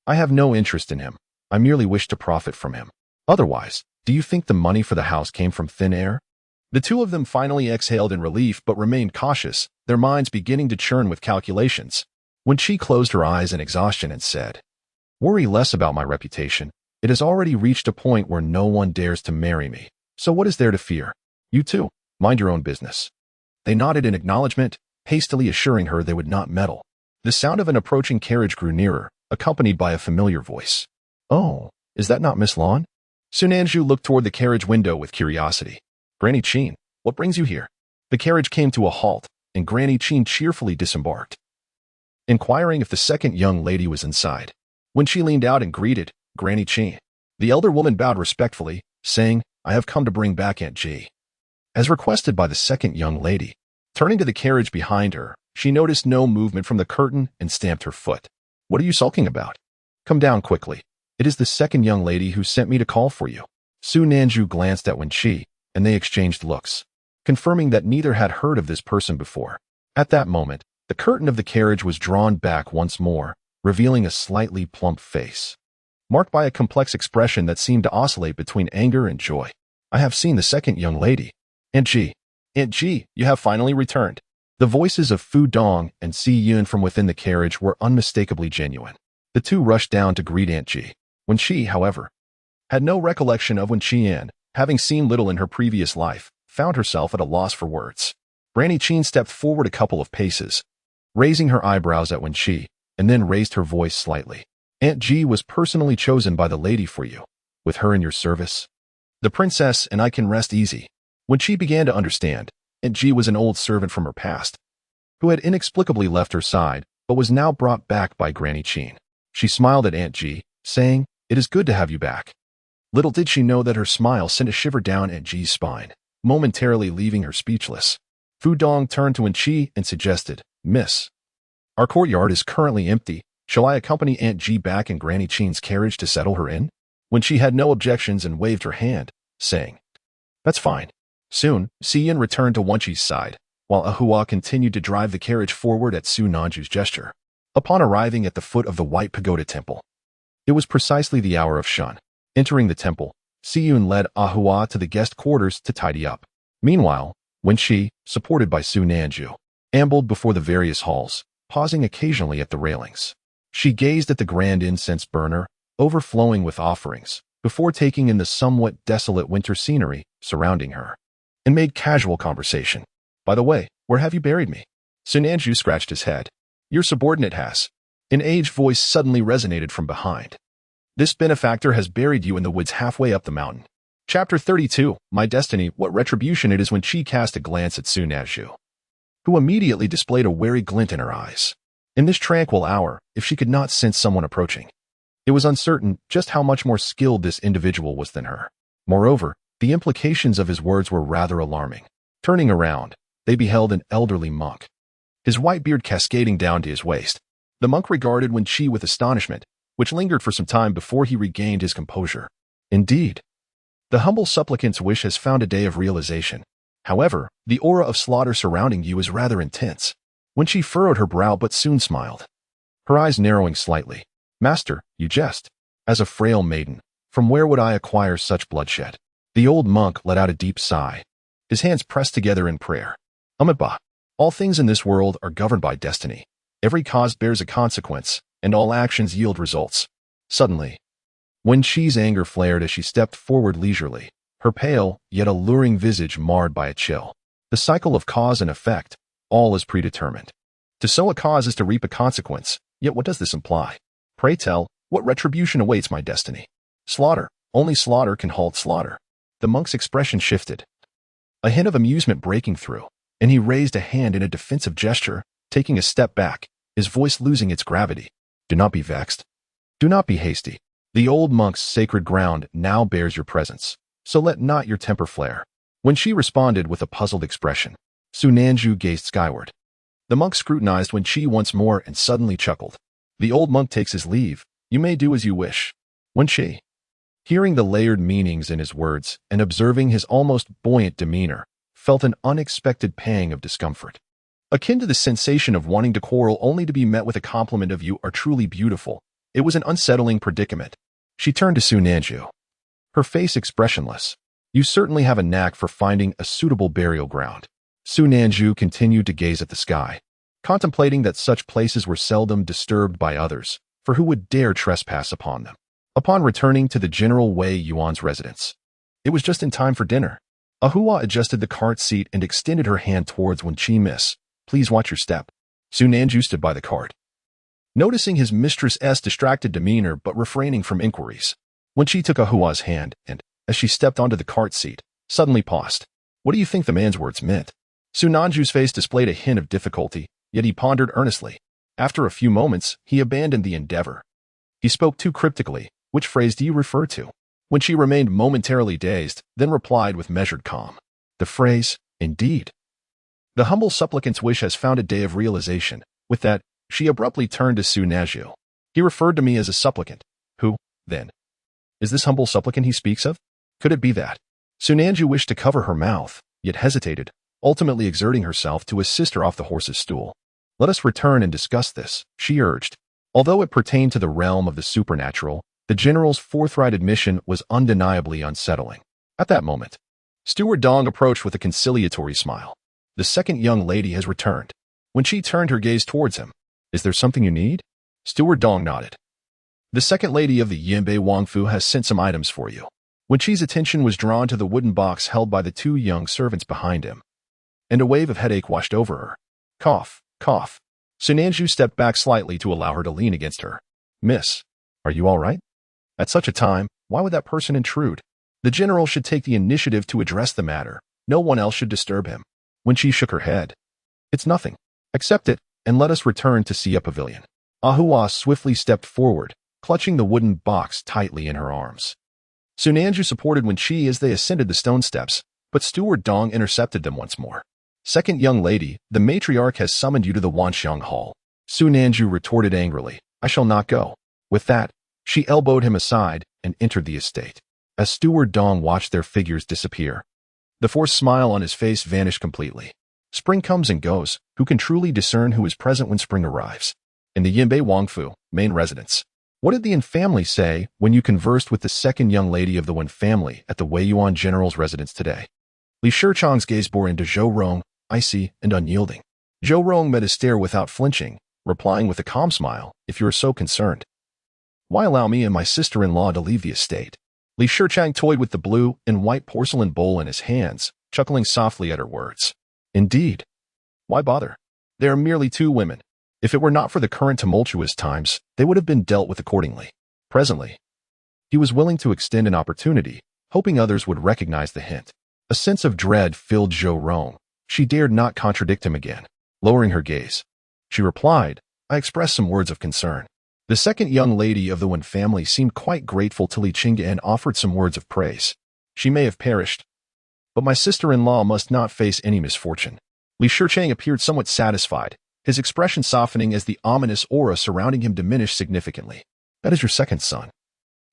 I have no interest in him. I merely wish to profit from him. Otherwise, do you think the money for the house came from thin air?" The two of them finally exhaled in relief but remained cautious, their minds beginning to churn with calculations. When she closed her eyes in exhaustion and said, "Worry less about my reputation. It has already reached a point where no one dares to marry me. So what is there to fear? You too, mind your own business." They nodded in acknowledgement, hastily assuring her they would not meddle. The sound of an approaching carriage grew nearer, accompanied by a familiar voice. "Oh, is that not Miss Lan?" Su Nanzhu looked toward the carriage window with curiosity. "Granny Qin, what brings you here?" The carriage came to a halt, and Granny Qin cheerfully disembarked, inquiring if the second young lady was inside. When she leaned out and greeted Granny Qin, the elder woman bowed respectfully, saying, "I have come to bring back Aunt Ji," as requested by the second young lady. Turning to the carriage behind her, she noticed no movement from the curtain and stamped her foot. "What are you sulking about? Come down quickly. It is the second young lady who sent me to call for you." Su Nanzhu glanced at Wen Chi, and they exchanged looks, confirming that neither had heard of this person before. At that moment, the curtain of the carriage was drawn back once more, revealing a slightly plump face, marked by a complex expression that seemed to oscillate between anger and joy. "I have seen the second young lady. Aunt Ji, you have finally returned." The voices of Fu Dong and Xiyun from within the carriage were unmistakably genuine. The two rushed down to greet Aunt Ji. Wen Chi, however, had no recollection of Wen Chi and, having seen little in her previous life, found herself at a loss for words. Granny Qin stepped forward a couple of paces, raising her eyebrows at Wen Chi, and then raised her voice slightly. "Aunt Ji was personally chosen by the lady for you, with her in your service. The princess and I can rest easy." When she began to understand, Aunt Ji was an old servant from her past, who had inexplicably left her side, but was now brought back by Granny Qin. She smiled at Aunt Ji, saying, "It is good to have you back." Little did she know that her smile sent a shiver down Aunt Ji's spine, momentarily leaving her speechless. Fu Dong turned to Wen Chi and suggested, "Miss, our courtyard is currently empty. Shall I accompany Aunt Ji back in Granny Qin's carriage to settle her in?" When she had no objections and waved her hand, saying, "That's fine." Soon, Xiyun returned to Wen Chi's side, while Ahua continued to drive the carriage forward at Su Nanzhu's gesture. Upon arriving at the foot of the White Pagoda Temple, it was precisely the hour of Shun. Entering the temple, Xiyun led Ahua to the guest quarters to tidy up. Meanwhile, Wen Chi, supported by Su Nanzhu, ambled before the various halls, pausing occasionally at the railings. She gazed at the grand incense burner, overflowing with offerings, before taking in the somewhat desolate winter scenery surrounding her, and made casual conversation. "By the way, where have you buried me?" Su Nanzhu scratched his head. "Your subordinate has." An aged voice suddenly resonated from behind. "This benefactor has buried you in the woods halfway up the mountain." Chapter 32, My Destiny, What Retribution It Is. When she cast a glance at Su Nanzhu, who immediately displayed a wary glint in her eyes. In this tranquil hour, if she could not sense someone approaching, it was uncertain just how much more skilled this individual was than her. Moreover, the implications of his words were rather alarming. Turning around, they beheld an elderly monk, his white beard cascading down to his waist. The monk regarded Wen Chi with astonishment, which lingered for some time before he regained his composure. "Indeed, the humble supplicant's wish has found a day of realization. However, the aura of slaughter surrounding you is rather intense." When she furrowed her brow but soon smiled, her eyes narrowing slightly. "Master, you jest." As a frail maiden, From where would I acquire such bloodshed? The old monk let out a deep sigh. His hands pressed together in prayer. Amitabha. All things in this world are governed by destiny. Every cause bears a consequence, and all actions yield results. Suddenly, Wen Chi's anger flared as she stepped forward leisurely, her pale, yet alluring visage marred by a chill. The cycle of cause and effect, all is predetermined. To sow a cause is to reap a consequence, yet what does this imply? Pray tell, what retribution awaits my destiny? Slaughter. Only slaughter can halt slaughter. The monk's expression shifted, a hint of amusement breaking through, and he raised a hand in a defensive gesture, taking a step back, his voice losing its gravity. Do not be vexed. Do not be hasty. The old monk's sacred ground now bears your presence, so let not your temper flare. When she responded with a puzzled expression, Su Nanju gazed skyward. The monk scrutinized Wen Chi once more and suddenly chuckled. The old monk takes his leave. You may do as you wish. Wen Chi. Hearing the layered meanings in his words and observing his almost buoyant demeanor, felt an unexpected pang of discomfort. Akin to the sensation of wanting to quarrel only to be met with a compliment of "you are truly beautiful," it was an unsettling predicament. She turned to Su Nanju, her face expressionless. You certainly have a knack for finding a suitable burial ground. Su Nanju continued to gaze at the sky, contemplating that such places were seldom disturbed by others, for who would dare trespass upon them? Upon returning to the General Wei Yuan's residence, it was just in time for dinner. Ahua adjusted the cart seat and extended her hand towards Wen Chi. Miss, please watch your step. Su Nanju stood by the cart, noticing his mistress's distracted demeanor but refraining from inquiries. Wen Chi took Ahua's hand and, as she stepped onto the cart seat, suddenly paused. What do you think the man's words meant? Su Nanju's face displayed a hint of difficulty, yet he pondered earnestly. After a few moments, he abandoned the endeavor. He spoke too cryptically. Which phrase do you refer to? When she remained momentarily dazed, then replied with measured calm. The phrase, indeed. The humble supplicant's wish has found a day of realization. With that, she abruptly turned to Su Nanju. He referred to me as a supplicant. Who, then? Is this humble supplicant he speaks of? Could it be that? Su Nanju wished to cover her mouth, yet hesitated, ultimately exerting herself to assist her off the horse's stool. Let us return and discuss this, she urged. Although it pertained to the realm of the supernatural, the general's forthright admission was undeniably unsettling. At that moment, Steward Dong approached with a conciliatory smile. The second young lady has returned. When she turned her gaze towards him, is there something you need? Steward Dong nodded. The second lady of the Yinbei Wangfu has sent some items for you. When Chi's attention was drawn to the wooden box held by the two young servants behind him, and a wave of headache washed over her. Cough, cough. Su Nanju stepped back slightly to allow her to lean against her. Miss, are you all right? At such a time, why would that person intrude? The general should take the initiative to address the matter. No one else should disturb him. When she shook her head, it's nothing. Accept it, and let us return to Xie Pavilion. Ahua swiftly stepped forward, clutching the wooden box tightly in her arms. Su Nanju supported Wen Chi as they ascended the stone steps, but Steward Dong intercepted them once more. Second young lady, the matriarch has summoned you to the Wanxiang Hall. Su Nanju retorted angrily, I shall not go. With that, she elbowed him aside and entered the estate. As Steward Dong watched their figures disappear, the forced smile on his face vanished completely. Spring comes and goes. Who can truly discern who is present when spring arrives? In the Yinbei Wangfu, main residence. What did the Yin family say when you conversed with the second young lady of the Wen family at the Wei Yuan general's residence today? Li Cheng's gaze bore into Zhou Rong, icy and unyielding. Zhou Rong met his stare without flinching, replying with a calm smile, if you are so concerned, why allow me and my sister-in-law to leave the estate? Li Cheng toyed with the blue and white porcelain bowl in his hands, chuckling softly at her words. Indeed. Why bother? They are merely two women. If it were not for the current tumultuous times, they would have been dealt with accordingly. Presently, he was willing to extend an opportunity, hoping others would recognize the hint. A sense of dread filled Zhou Rong. She dared not contradict him again. Lowering her gaze, she replied, I expressed some words of concern. The second young lady of the Wen family seemed quite grateful to Li Chenge and offered some words of praise. She may have perished, but my sister-in-law must not face any misfortune. Li Cheng appeared somewhat satisfied, his expression softening as the ominous aura surrounding him diminished significantly. That is your second son.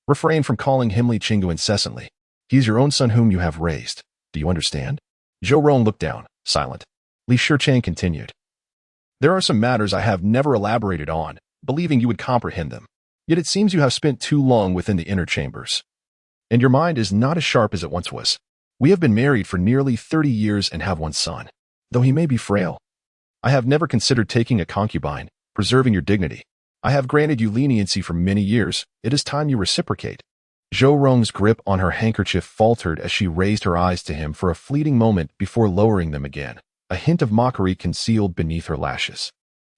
Refrain from calling him Li Chenge incessantly. He is your own son whom you have raised. Do you understand? Zhou Rong looked down, silent. Li Cheng continued. There are some matters I have never elaborated on, believing you would comprehend them. Yet it seems you have spent too long within the inner chambers. and your mind is not as sharp as it once was. We have been married for nearly 30 years and have one son, though he may be frail. I have never considered taking a concubine, preserving your dignity. I have granted you leniency for many years. It is time you reciprocate. Zhou Rong's grip on her handkerchief faltered as she raised her eyes to him for a fleeting moment before lowering them again, a hint of mockery concealed beneath her lashes.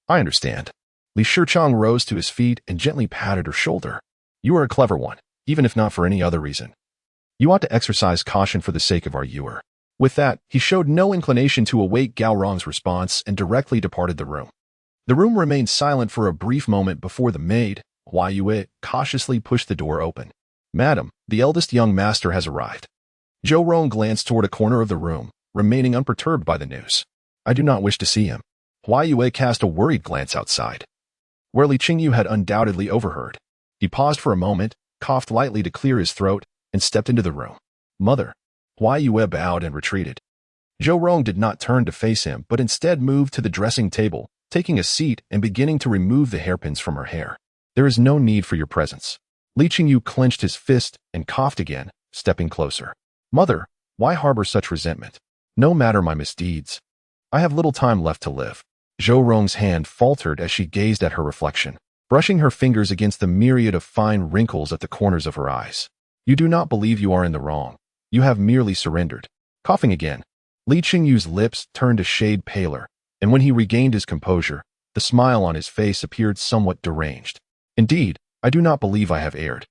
I understand. Li Chenge rose to his feet and gently patted her shoulder. You are a clever one, even if not for any other reason. You ought to exercise caution for the sake of our Yuer. With that, he showed no inclination to await Gao Rong's response and directly departed the room. The room remained silent for a brief moment before the maid, Hua Yue, cautiously pushed the door open. Madam, the eldest young master has arrived. Zhou Rong glanced toward a corner of the room, remaining unperturbed by the news. I do not wish to see him. Hua Yue cast a worried glance outside, where Li Chenge had undoubtedly overheard. He paused for a moment, coughed lightly to clear his throat, and stepped into the room. Mother. Hua Yue bowed and retreated. Zhou Rong did not turn to face him, but instead moved to the dressing table, taking a seat and beginning to remove the hairpins from her hair. There is no need for your presence. Li Chenge clenched his fist and coughed again, stepping closer. Mother, why harbor such resentment? No matter my misdeeds. I have little time left to live. Zhou Rong's hand faltered as she gazed at her reflection, brushing her fingers against the myriad of fine wrinkles at the corners of her eyes. You do not believe you are in the wrong. You have merely surrendered. Coughing again, Li Chenge's lips turned a shade paler, and when he regained his composure, the smile on his face appeared somewhat deranged. Indeed, I do not believe I have erred.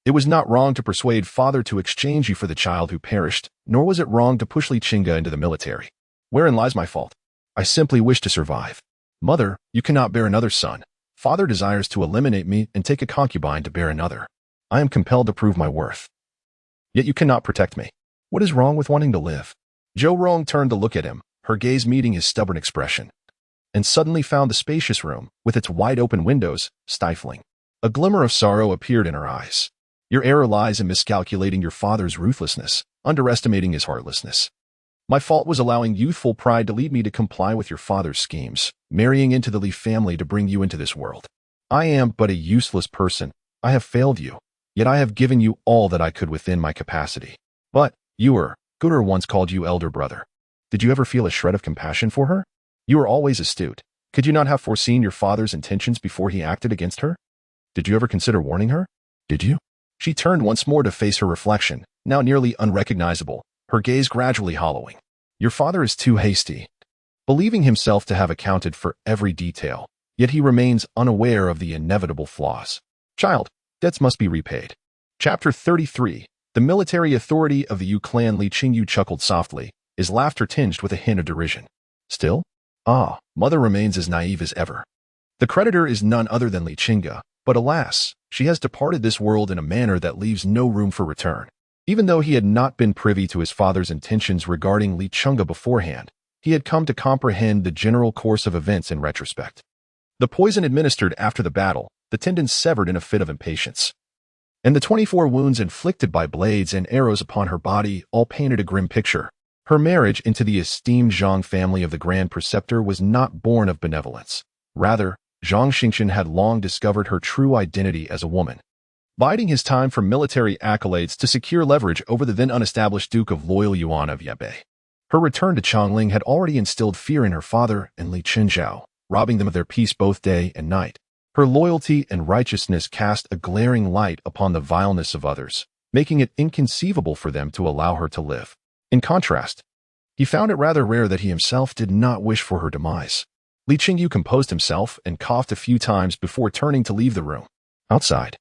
It was not wrong to persuade father to exchange you for the child who perished, nor was it wrong to push Li Chenge into the military. Wherein lies my fault? I simply wish to survive. Mother, you cannot bear another son. Father desires to eliminate me and take a concubine to bear another. I am compelled to prove my worth. Yet you cannot protect me. What is wrong with wanting to live? Zhou Rong turned to look at him, her gaze meeting his stubborn expression, and suddenly found the spacious room, with its wide-open windows, stifling. A glimmer of sorrow appeared in her eyes. Your error lies in miscalculating your father's ruthlessness, underestimating his heartlessness. My fault was allowing youthful pride to lead me to comply with your father's schemes, marrying into the Li family to bring you into this world. I am but a useless person. I have failed you, yet I have given you all that I could within my capacity. But, Guder once called you elder brother. Did you ever feel a shred of compassion for her? You were always astute. Could you not have foreseen your father's intentions before he acted against her? Did you ever consider warning her? Did you? She turned once more to face her reflection, now nearly unrecognizable, her gaze gradually hollowing. Your father is too hasty, believing himself to have accounted for every detail, yet he remains unaware of the inevitable flaws. Child, debts must be repaid. Chapter 33. The military authority of the Yu clan. Li Chenge chuckled softly, his laughter tinged with a hint of derision. Still? Mother remains as naive as ever. The creditor is none other than Li Chenge, but alas, she has departed this world in a manner that leaves no room for return. Even though he had not been privy to his father's intentions regarding Li Chenge beforehand, he had come to comprehend the general course of events in retrospect. The poison administered after the battle, the tendons severed in a fit of impatience, and the 24 wounds inflicted by blades and arrows upon her body all painted a grim picture. Her marriage into the esteemed Zhang family of the Grand Preceptor was not born of benevolence. Rather, Zhang Xingchen had long discovered her true identity as a woman, biding his time for military accolades to secure leverage over the then unestablished Duke of Loyal Yuan of Yebei. Her return to Chongling had already instilled fear in her father and Li Chenge, robbing them of their peace both day and night. Her loyalty and righteousness cast a glaring light upon the vileness of others, making it inconceivable for them to allow her to live. In contrast, he found it rather rare that he himself did not wish for her demise. Li Chenge composed himself and coughed a few times before turning to leave the room. Outside,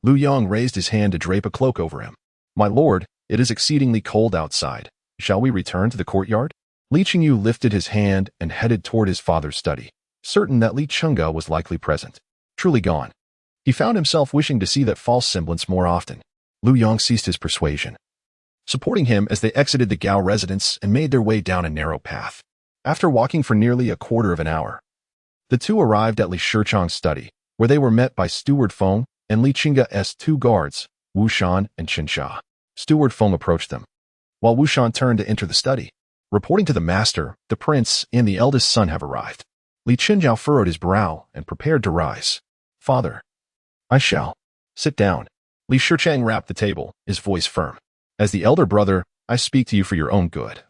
Lu Yong raised his hand to drape a cloak over him. My lord, it is exceedingly cold outside. Shall we return to the courtyard? Li Chenge lifted his hand and headed toward his father's study, certain that Li Chenge was likely present. Truly gone. He found himself wishing to see that false semblance more often. Lu Yong ceased his persuasion, supporting him as they exited the Gao residence and made their way down a narrow path. After walking for nearly a quarter of an hour, the two arrived at Li Cheng's study, where they were met by Steward Feng and Li Chenge's two guards, Wu Shan and Chen Xia. Steward Feng approached them, while Wu Shan turned to enter the study. Reporting to the master, the prince and the eldest son have arrived. Li Chenge furrowed his brow and prepared to rise. Father, I shall. Sit down. Li Chenge rapped the table, his voice firm. As the elder brother, I speak to you for your own good.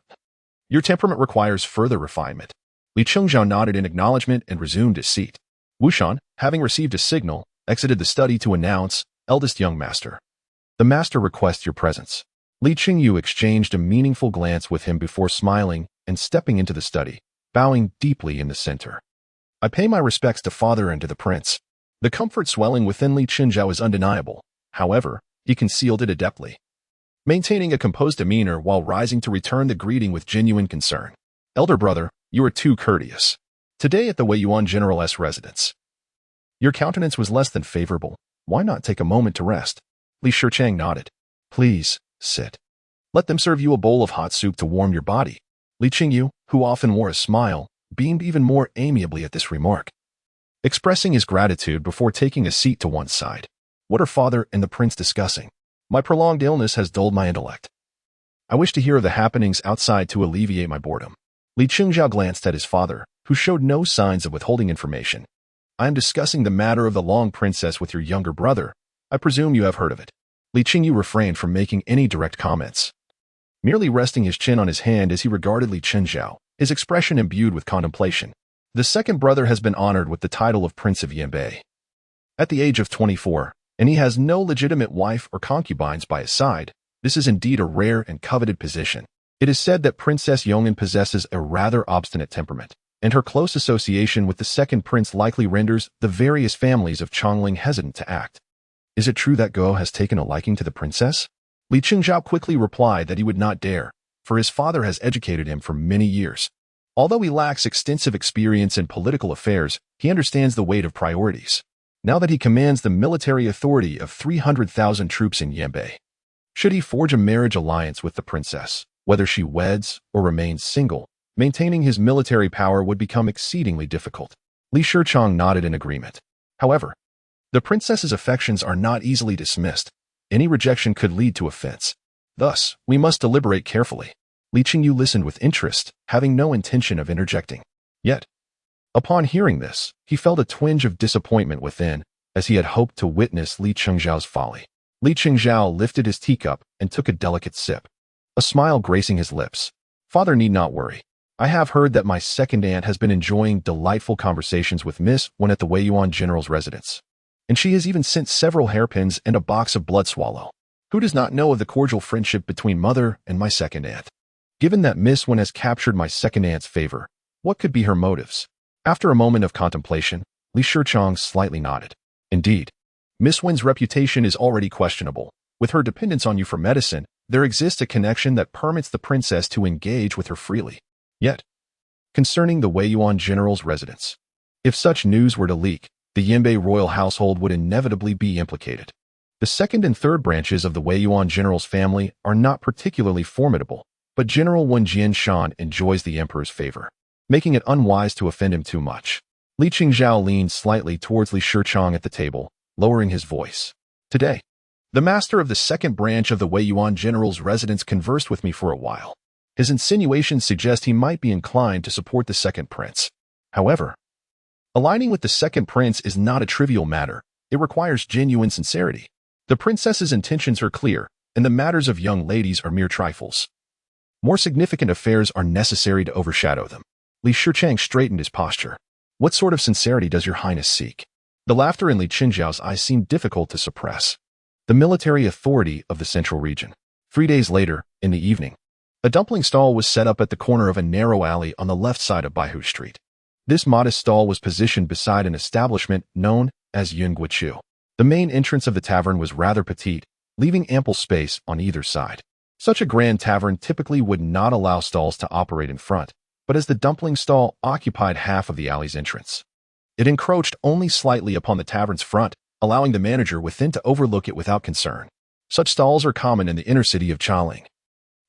Your temperament requires further refinement. Li Chenge nodded in acknowledgement and resumed his seat. Wushan, having received a signal, exited the study to announce, eldest young master. The master requests your presence. Li Chenge exchanged a meaningful glance with him before smiling and stepping into the study, bowing deeply in the center. I pay my respects to father and to the prince. The comfort swelling within Li Chenge is undeniable. However, he concealed it adeptly, maintaining a composed demeanor while rising to return the greeting with genuine concern. Elder brother, you are too courteous. Today at the Wei Yuan General's residence, your countenance was less than favorable. Why not take a moment to rest? Li Chenge nodded. Please, sit. Let them serve you a bowl of hot soup to warm your body. Li Chenge, who often wore a smile, beamed even more amiably at this remark, expressing his gratitude before taking a seat to one side. What are father and the prince discussing? My prolonged illness has dulled my intellect. I wish to hear of the happenings outside to alleviate my boredom. Li Chenge glanced at his father, who showed no signs of withholding information. I am discussing the matter of the Long Princess with your younger brother. I presume you have heard of it. Li Chenge refrained from making any direct comments, merely resting his chin on his hand as he regarded Li Chenge, his expression imbued with contemplation. The second brother has been honored with the title of Prince of Yanbei at the age of 24, and he has no legitimate wife or concubines by his side. This is indeed a rare and coveted position. It is said that Princess Yong'an possesses a rather obstinate temperament, and her close association with the second prince likely renders the various families of Chongling hesitant to act. Is it true that Guo has taken a liking to the princess? Li Chenge quickly replied that he would not dare, for his father has educated him for many years. Although he lacks extensive experience in political affairs, he understands the weight of priorities. Now that he commands the military authority of 300,000 troops in Yanbei, should he forge a marriage alliance with the princess, whether she weds or remains single, maintaining his military power would become exceedingly difficult. Li Chenge nodded in agreement. However, the princess's affections are not easily dismissed. Any rejection could lead to offense. Thus, we must deliberate carefully. Li Chenge listened with interest, having no intention of interjecting. Yet, upon hearing this, he felt a twinge of disappointment within, as he had hoped to witness Li Chenge's folly. Li Chenge lifted his teacup and took a delicate sip, a smile gracing his lips. Father need not worry. I have heard that my second aunt has been enjoying delightful conversations with Miss Wen at the Wei Yuan General's residence, and she has even sent several hairpins and a box of blood swallow. Who does not know of the cordial friendship between mother and my second aunt? Given that Miss Wen has captured my second aunt's favor, what could be her motives? After a moment of contemplation, Li Chenge slightly nodded. Indeed, Miss Wen's reputation is already questionable. With her dependence on you for medicine, there exists a connection that permits the princess to engage with her freely. Yet, concerning the Wei Yuan General's residence, if such news were to leak, the Yanbei royal household would inevitably be implicated. The second and third branches of the Wei Yuan General's family are not particularly formidable, but General Wen Jianshan enjoys the emperor's favor, making it unwise to offend him too much. Li Chenge leaned slightly towards Li Chenge at the table, lowering his voice. Today, the master of the second branch of the Wei Yuan General's residence conversed with me for a while. His insinuations suggest he might be inclined to support the second prince. However, aligning with the second prince is not a trivial matter. It requires genuine sincerity. The princess's intentions are clear, and the matters of young ladies are mere trifles. More significant affairs are necessary to overshadow them. Li Chenge straightened his posture. What sort of sincerity does your highness seek? The laughter in Li Chenge's eyes seemed difficult to suppress. The military authority of the central region. 3 days later, in the evening, a dumpling stall was set up at the corner of a narrow alley on the left side of Baihu Street. This modest stall was positioned beside an establishment known as Yunguichu. The main entrance of the tavern was rather petite, leaving ample space on either side. Such a grand tavern typically would not allow stalls to operate in front, but as the dumpling stall occupied half of the alley's entrance, it encroached only slightly upon the tavern's front, allowing the manager within to overlook it without concern. Such stalls are common in the inner city of Chongling,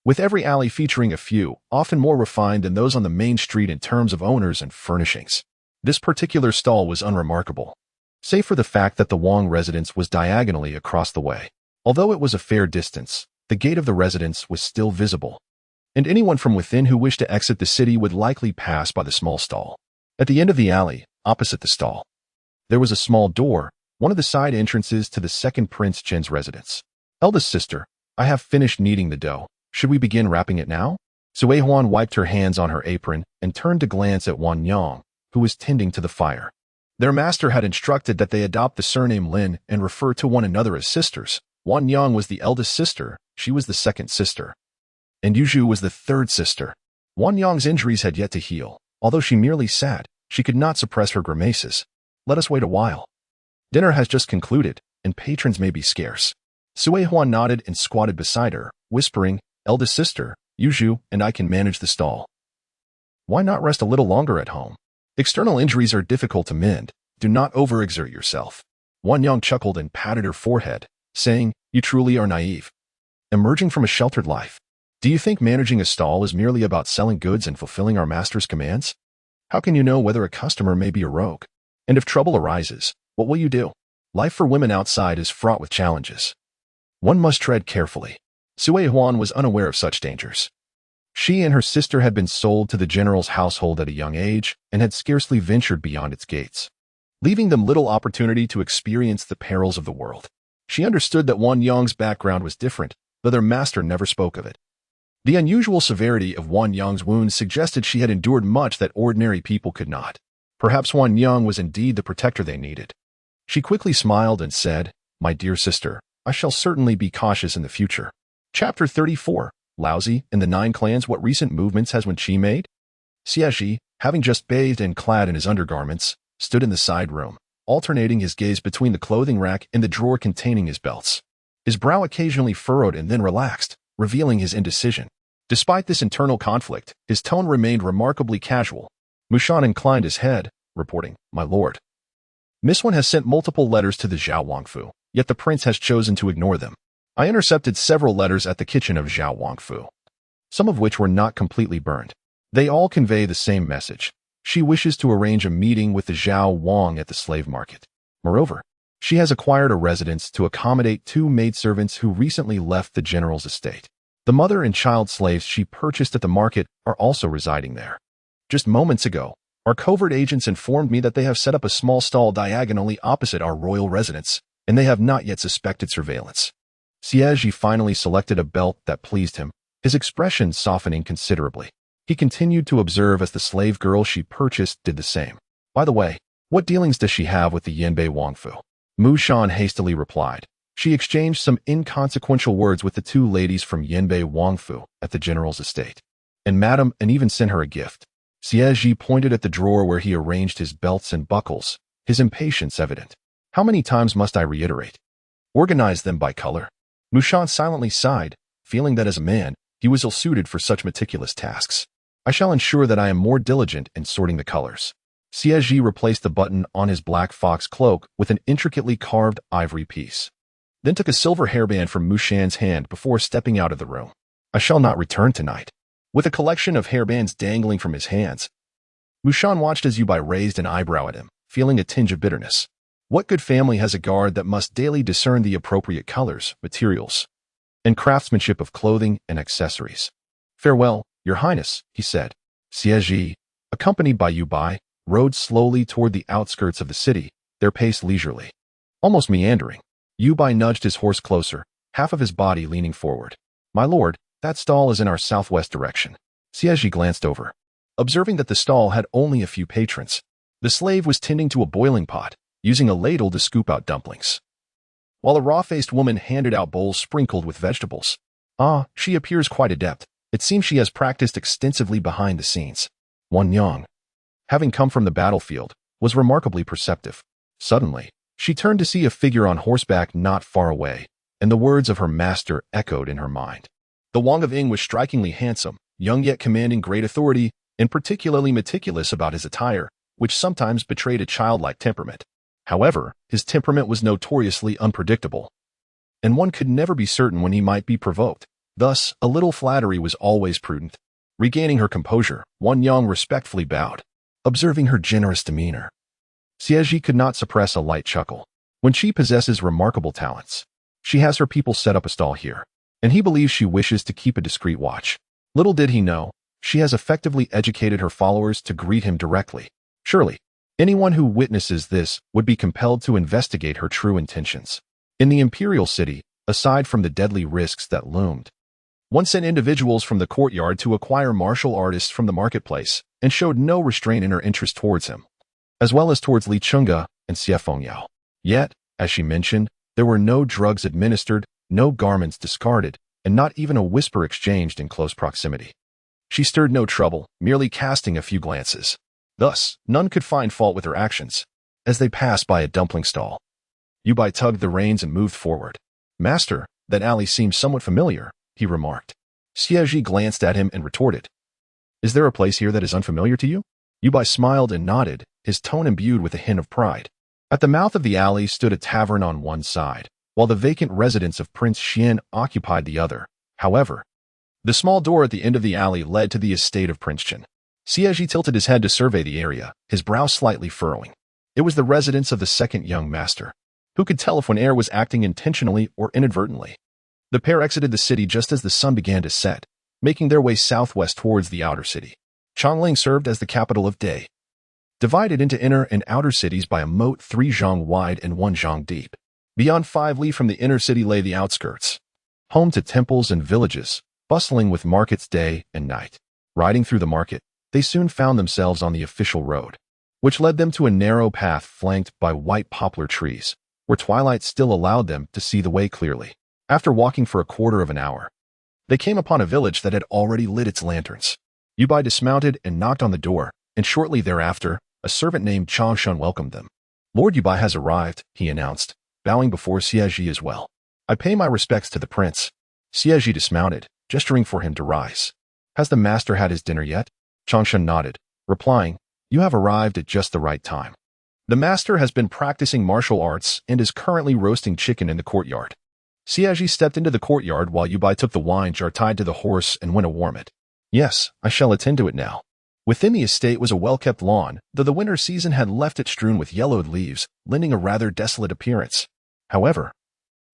with every alley featuring a few, often more refined than those on the main street in terms of owners and furnishings. This particular stall was unremarkable, save for the fact that the Wang residence was diagonally across the way. Although it was a fair distance, the gate of the residence was still visible, and anyone from within who wished to exit the city would likely pass by the small stall. At the end of the alley, opposite the stall, there was a small door, one of the side entrances to the second Prince Chen's residence. Eldest sister, I have finished kneading the dough. Should we begin wrapping it now? Sui Huan wiped her hands on her apron and turned to glance at Wan Yang, who was tending to the fire. Their master had instructed that they adopt the surname Lin and refer to one another as sisters. Wan Yang was the eldest sister, she was the second sister. And Yuzhu was the third sister. Wan Yang's injuries had yet to heal. Although she merely sat, she could not suppress her grimaces. Let us wait a while. Dinner has just concluded, and patrons may be scarce. Sui Huan nodded and squatted beside her, whispering, Eldest sister, Yuzhu and I can manage the stall. Why not rest a little longer at home? External injuries are difficult to mend. Do not overexert yourself. Wan Yang chuckled and patted her forehead, saying, You truly are naive. Emerging from a sheltered life. Do you think managing a stall is merely about selling goods and fulfilling our master's commands? How can you know whether a customer may be a rogue? And if trouble arises, what will you do? Life for women outside is fraught with challenges. One must tread carefully. Sui Huan was unaware of such dangers. She and her sister had been sold to the general's household at a young age and had scarcely ventured beyond its gates, leaving them little opportunity to experience the perils of the world. She understood that Wan Yang's background was different, though their master never spoke of it. The unusual severity of Wan Yang's wounds suggested she had endured much that ordinary people could not. Perhaps Wan Yang was indeed the protector they needed. She quickly smiled and said, My dear sister, I shall certainly be cautious in the future. Chapter 34. Lousy, in the 9 clans, what recent movements has Wen Chi made? Xie Zhi, having just bathed and clad in his undergarments, stood in the side room, alternating his gaze between the clothing rack and the drawer containing his belts. His brow occasionally furrowed and then relaxed, revealing his indecision. Despite this internal conflict, his tone remained remarkably casual. Mushan inclined his head, reporting, My lord. Miss Wen has sent multiple letters to the Zhao Wangfu, yet the prince has chosen to ignore them. I intercepted several letters at the kitchen of Zhao Wangfu, some of which were not completely burned. They all convey the same message. She wishes to arrange a meeting with the Zhao Wang at the slave market. Moreover, she has acquired a residence to accommodate 2 maidservants who recently left the general's estate. The mother and child slaves she purchased at the market are also residing there. Just moments ago, our covert agents informed me that they have set up a small stall diagonally opposite our royal residence, and they have not yet suspected surveillance. Xie Zhi finally selected a belt that pleased him, his expression softening considerably. He continued to observe as the slave girl she purchased did the same. By the way, what dealings does she have with the Yanbei Wangfu? Mu Shan hastily replied. She exchanged some inconsequential words with the 2 ladies from Yanbei Wangfu at the general's estate. And madam, and even sent her a gift. Xie Zhi pointed at the drawer where he arranged his belts and buckles, his impatience evident. How many times must I reiterate? Organize them by color. Mushan silently sighed, feeling that as a man, he was ill-suited for such meticulous tasks. I shall ensure that I am more diligent in sorting the colors. Xie Zhi replaced the button on his black fox cloak with an intricately carved ivory piece, then took a silver hairband from Mushan's hand before stepping out of the room. I shall not return tonight. With a collection of hairbands dangling from his hands, Mushan watched as Yubai raised an eyebrow at him, feeling a tinge of bitterness. What good family has a guard that must daily discern the appropriate colors, materials, and craftsmanship of clothing and accessories? Farewell, Your Highness, he said. Xie Zhi, accompanied by Yubai, rode slowly toward the outskirts of the city, their pace leisurely, almost meandering. Yubai nudged his horse closer, half of his body leaning forward. My lord, that stall is in our southwest direction. Xie Zhi glanced over, observing that the stall had only a few patrons. The slave was tending to a boiling pot, using a ladle to scoop out dumplings, while a raw-faced woman handed out bowls sprinkled with vegetables. Ah, she appears quite adept. It seems she has practiced extensively behind the scenes. Wan Yang, having come from the battlefield, was remarkably perceptive. Suddenly, she turned to see a figure on horseback not far away, and the words of her master echoed in her mind. The Wang of Ying was strikingly handsome, young yet commanding great authority, and particularly meticulous about his attire, which sometimes betrayed a childlike temperament. However, his temperament was notoriously unpredictable, and one could never be certain when he might be provoked. Thus, a little flattery was always prudent. Regaining her composure, Wan Yang respectfully bowed, observing her generous demeanor. Xie Zhi could not suppress a light chuckle. When she possesses remarkable talents, she has her people set up a stall here, and he believes she wishes to keep a discreet watch. Little did he know, she has effectively educated her followers to greet him directly. Surely, Anyone who witnesses this would be compelled to investigate her true intentions. In the imperial city, aside from the deadly risks that loomed, one sent individuals from the courtyard to acquire martial artists from the marketplace and showed no restraint in her interest towards him, as well as towards Li Chenge and Xie Fengyao. Yet, as she mentioned, there were no drugs administered, no garments discarded, and not even a whisper exchanged in close proximity. She stirred no trouble, merely casting a few glances. Thus, none could find fault with her actions. As they passed by a dumpling stall, Yubai tugged the reins and moved forward. "Master, that alley seems somewhat familiar," he remarked. Xie Zhi glanced at him and retorted, "Is there a place here that is unfamiliar to you?" Yubai smiled and nodded, his tone imbued with a hint of pride. At the mouth of the alley stood a tavern on one side, while the vacant residence of Prince Xian occupied the other. However, the small door at the end of the alley led to the estate of Prince Chen. Xie Zhi tilted his head to survey the area, his brow slightly furrowing. It was the residence of the second young master. Who could tell if Wen Heir was acting intentionally or inadvertently? The pair exited the city just as the sun began to set, making their way southwest towards the outer city. Chongling served as the capital of Dai, divided into inner and outer cities by a moat 3 zhang wide and 1 zhang deep. Beyond 5 li from the inner city lay the outskirts, home to temples and villages, bustling with markets day and night. Riding through the market, they soon found themselves on the official road, which led them to a narrow path flanked by white poplar trees, where twilight still allowed them to see the way clearly. After walking for a quarter of an hour, they came upon a village that had already lit its lanterns. Yubai dismounted and knocked on the door, and shortly thereafter, a servant named Chang Shun welcomed them. "Lord Yubai has arrived," he announced, bowing before Xie Zhi as well. "I pay my respects to the prince." Xie Zhi dismounted, gesturing for him to rise. "Has the master had his dinner yet?" Chang Shun nodded, replying, "You have arrived at just the right time. The master has been practicing martial arts and is currently roasting chicken in the courtyard." Xie Zhi stepped into the courtyard while Yubai took the wine jar tied to the horse and went to warm it. "Yes, I shall attend to it now." Within the estate was a well-kept lawn, though the winter season had left it strewn with yellowed leaves, lending a rather desolate appearance. However,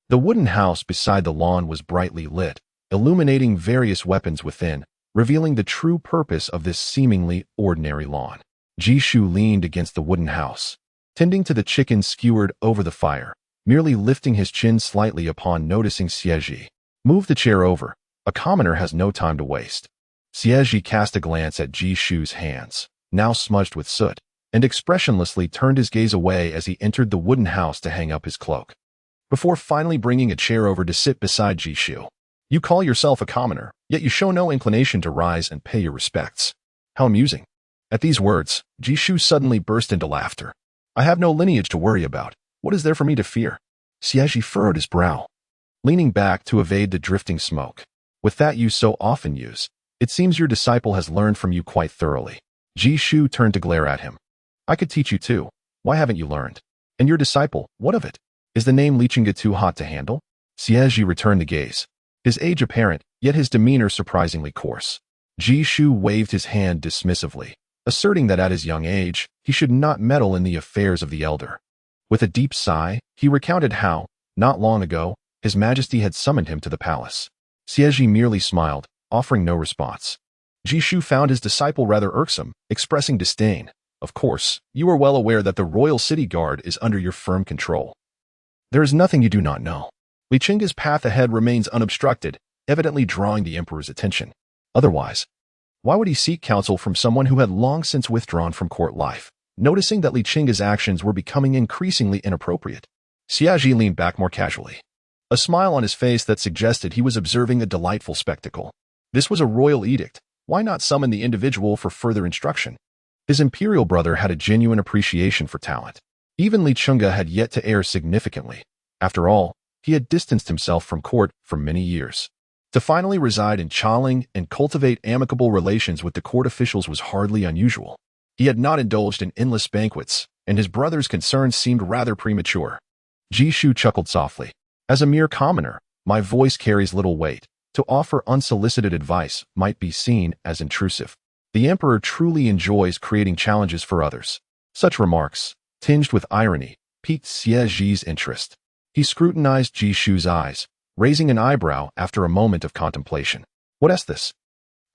the wooden house beside the lawn was brightly lit, illuminating various weapons within, revealing the true purpose of this seemingly ordinary lawn. Jishu leaned against the wooden house, tending to the chicken skewered over the fire, merely lifting his chin slightly upon noticing Xie Zhi. "Move the chair over. A commoner has no time to waste." Xie Zhi cast a glance at Jishu's hands, now smudged with soot, and expressionlessly turned his gaze away as he entered the wooden house to hang up his cloak, before finally bringing a chair over to sit beside Jishu. "You call yourself a commoner, yet you show no inclination to rise and pay your respects. How amusing." At these words, Jishu suddenly burst into laughter. "I have no lineage to worry about. What is there for me to fear?" Xie Zhi furrowed his brow, leaning back to evade the drifting smoke. "With that you so often use, it seems your disciple has learned from you quite thoroughly." Jishu turned to glare at him. "I could teach you too. Why haven't you learned? And your disciple, what of it? Is the name Li Chenge too hot to handle?" Xie Zhi returned the gaze, his age apparent, yet his demeanor surprisingly coarse. Jishu waved his hand dismissively, asserting that at his young age, he should not meddle in the affairs of the elder. With a deep sigh, he recounted how, not long ago, His Majesty had summoned him to the palace. Xie Zhi merely smiled, offering no response. Jishu found his disciple rather irksome, expressing disdain. "Of course, you are well aware that the royal city guard is under your firm control. There is nothing you do not know." Li Chenge's path ahead remains unobstructed, evidently drawing the emperor's attention. Otherwise, why would he seek counsel from someone who had long since withdrawn from court life? Noticing that Li Chenge's actions were becoming increasingly inappropriate, Xie Zhi leaned back more casually, a smile on his face that suggested he was observing a delightful spectacle. This was a royal edict. Why not summon the individual for further instruction? His imperial brother had a genuine appreciation for talent. Even Li Chenge had yet to err significantly. After all, he had distanced himself from court for many years. To finally reside in Chongling and cultivate amicable relations with the court officials was hardly unusual. He had not indulged in endless banquets, and his brother's concerns seemed rather premature. Jishu chuckled softly. "As a mere commoner, my voice carries little weight. To offer unsolicited advice might be seen as intrusive. The emperor truly enjoys creating challenges for others." Such remarks, tinged with irony, piqued Xie Zhi's interest. He scrutinized Jishu's eyes, raising an eyebrow after a moment of contemplation. "What is this?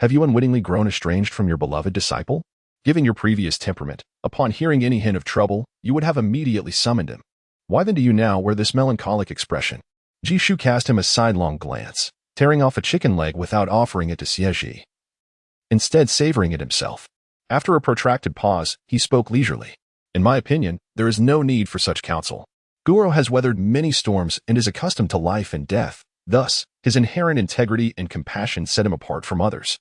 Have you unwittingly grown estranged from your beloved disciple?" Given your previous temperament, upon hearing any hint of trouble, you would have immediately summoned him. Why then do you now wear this melancholic expression? Xie Zhi cast him a sidelong glance, tearing off a chicken leg without offering it to Xie Zhi, instead savoring it himself. After a protracted pause, he spoke leisurely. In my opinion, there is no need for such counsel. Guru has weathered many storms and is accustomed to life and death. Thus, his inherent integrity and compassion set him apart from others.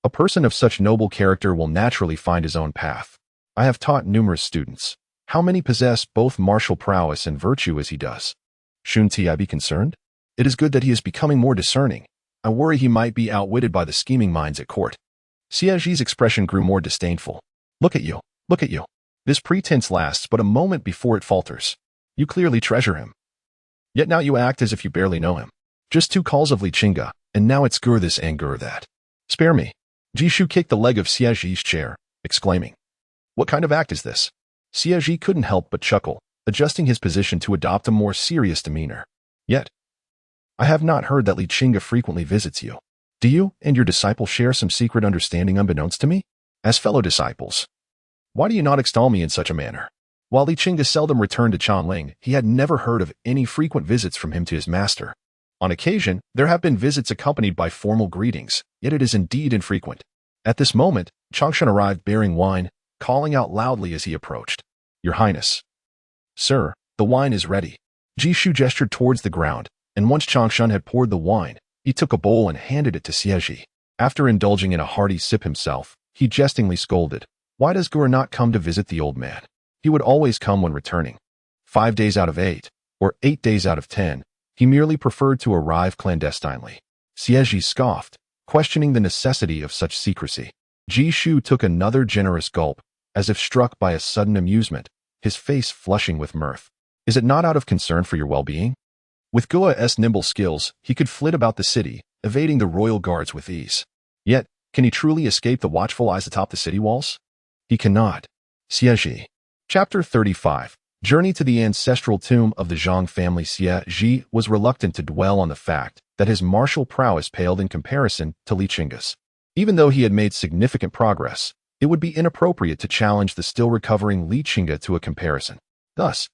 A person of such noble character will naturally find his own path. I have taught numerous students. How many possess both martial prowess and virtue as he does? Shouldn't I be concerned? It is good that he is becoming more discerning. I worry he might be outwitted by the scheming minds at court. Xie Zhi's expression grew more disdainful. Look at you. Look at you. This pretense lasts but a moment before it falters. You clearly treasure him. Yet now you act as if you barely know him. Just 2 calls of Li Chenge, and now it's gur this and gur that. Spare me. Xie Zhi kicked the leg of Xie Zhi's chair, exclaiming, "What kind of act is this?" Xie Zhi couldn't help but chuckle, adjusting his position to adopt a more serious demeanor. Yet, I have not heard that Li Chenge frequently visits you. Do you and your disciple share some secret understanding unbeknownst to me? As fellow disciples, why do you not extol me in such a manner? While Li Chenge seldom returned to Chongling, he had never heard of any frequent visits from him to his master. On occasion, there have been visits accompanied by formal greetings, yet it is indeed infrequent. At this moment, Changshan arrived bearing wine, calling out loudly as he approached, "Your Highness." "Sir, the wine is ready." Xie Zhi gestured towards the ground, and once Changshan had poured the wine, he took a bowl and handed it to Xie Zhi. After indulging in a hearty sip himself, he jestingly scolded, "Why does Gur not come to visit the old man? He would always come when returning. 5 days out of 8, or 8 days out of 10, he merely preferred to arrive clandestinely." Xie Zhi scoffed, questioning the necessity of such secrecy. Xie Zhi took another generous gulp, as if struck by a sudden amusement, his face flushing with mirth. "Is it not out of concern for your well-being?" With Gua's nimble skills, he could flit about the city, evading the royal guards with ease. Yet, can he truly escape the watchful eyes atop the city walls? He cannot. Xie Zhi. Chapter 35. Journey to the ancestral tomb of the Zhang family. Xie Zhi was reluctant to dwell on the fact that his martial prowess paled in comparison to Li Chenge's. Even though he had made significant progress, it would be inappropriate to challenge the still recovering Li Chenge to a comparison. Thus,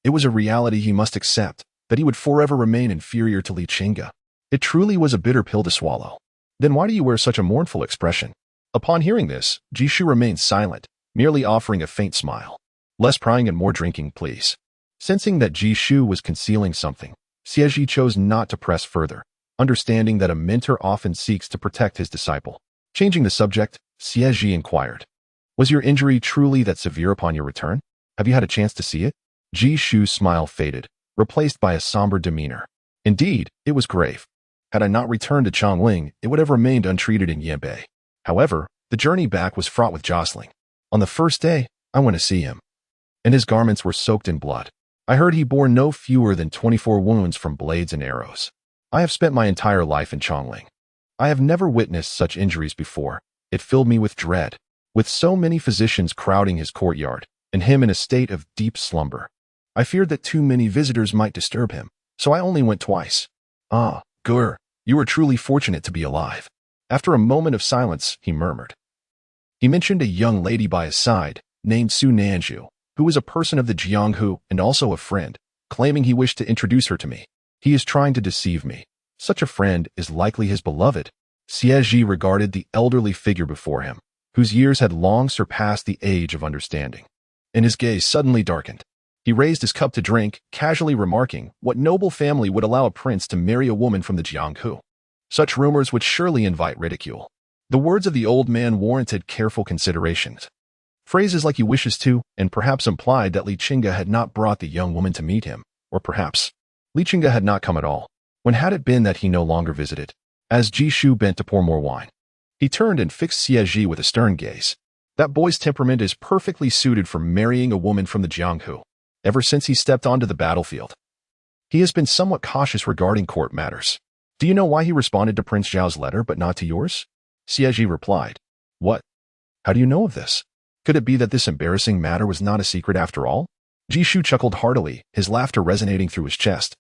it was a reality he must accept, that he would forever remain inferior to Li Chenge. It truly was a bitter pill to swallow. Then why do you wear such a mournful expression? Upon hearing this, Xie Zhi remained silent, merely offering a faint smile. Less prying and more drinking, please. Sensing that Xie Zhi was concealing something, Xie Zhi chose not to press further, understanding that a mentor often seeks to protect his disciple. Changing the subject, Xie Zhi inquired, "Was your injury truly that severe upon your return? Have you had a chance to see it?" Xie Zhi's smile faded, replaced by a somber demeanor. "Indeed, it was grave. Had I not returned to Chongling, it would have remained untreated in Yanbei. However, the journey back was fraught with jostling. On the first day, I went to see him, and his garments were soaked in blood. I heard he bore no fewer than 24 wounds from blades and arrows. I have spent my entire life in Chongling. I have never witnessed such injuries before. It filled me with dread. With so many physicians crowding his courtyard, and him in a state of deep slumber, I feared that too many visitors might disturb him, so I only went twice." "Ah, Gur, you are truly fortunate to be alive." After a moment of silence, he murmured. He mentioned a young lady by his side, named Su Nanju, who is a person of the Jianghu and also a friend, claiming he wished to introduce her to me. He is trying to deceive me. Such a friend is likely his beloved. Xie Zhi regarded the elderly figure before him, whose years had long surpassed the age of understanding, and his gaze suddenly darkened. He raised his cup to drink, casually remarking, "What noble family would allow a prince to marry a woman from the Jianghu? Such rumors would surely invite ridicule." The words of the old man warranted careful considerations. Phrases like "he wishes to," and perhaps implied that Li Chenge had not brought the young woman to meet him, or perhaps Li Chenge had not come at all. When had it been that he no longer visited? As Xie Zhi bent to pour more wine, he turned and fixed Xie Zhi with a stern gaze. "That boy's temperament is perfectly suited for marrying a woman from the Jianghu. Ever since he stepped onto the battlefield, he has been somewhat cautious regarding court matters. Do you know why he responded to Prince Zhao's letter but not to yours?" Xie Zhi replied, "What? How do you know of this? Could it be that this embarrassing matter was not a secret after all?" Xie Zhi chuckled heartily, his laughter resonating through his chest,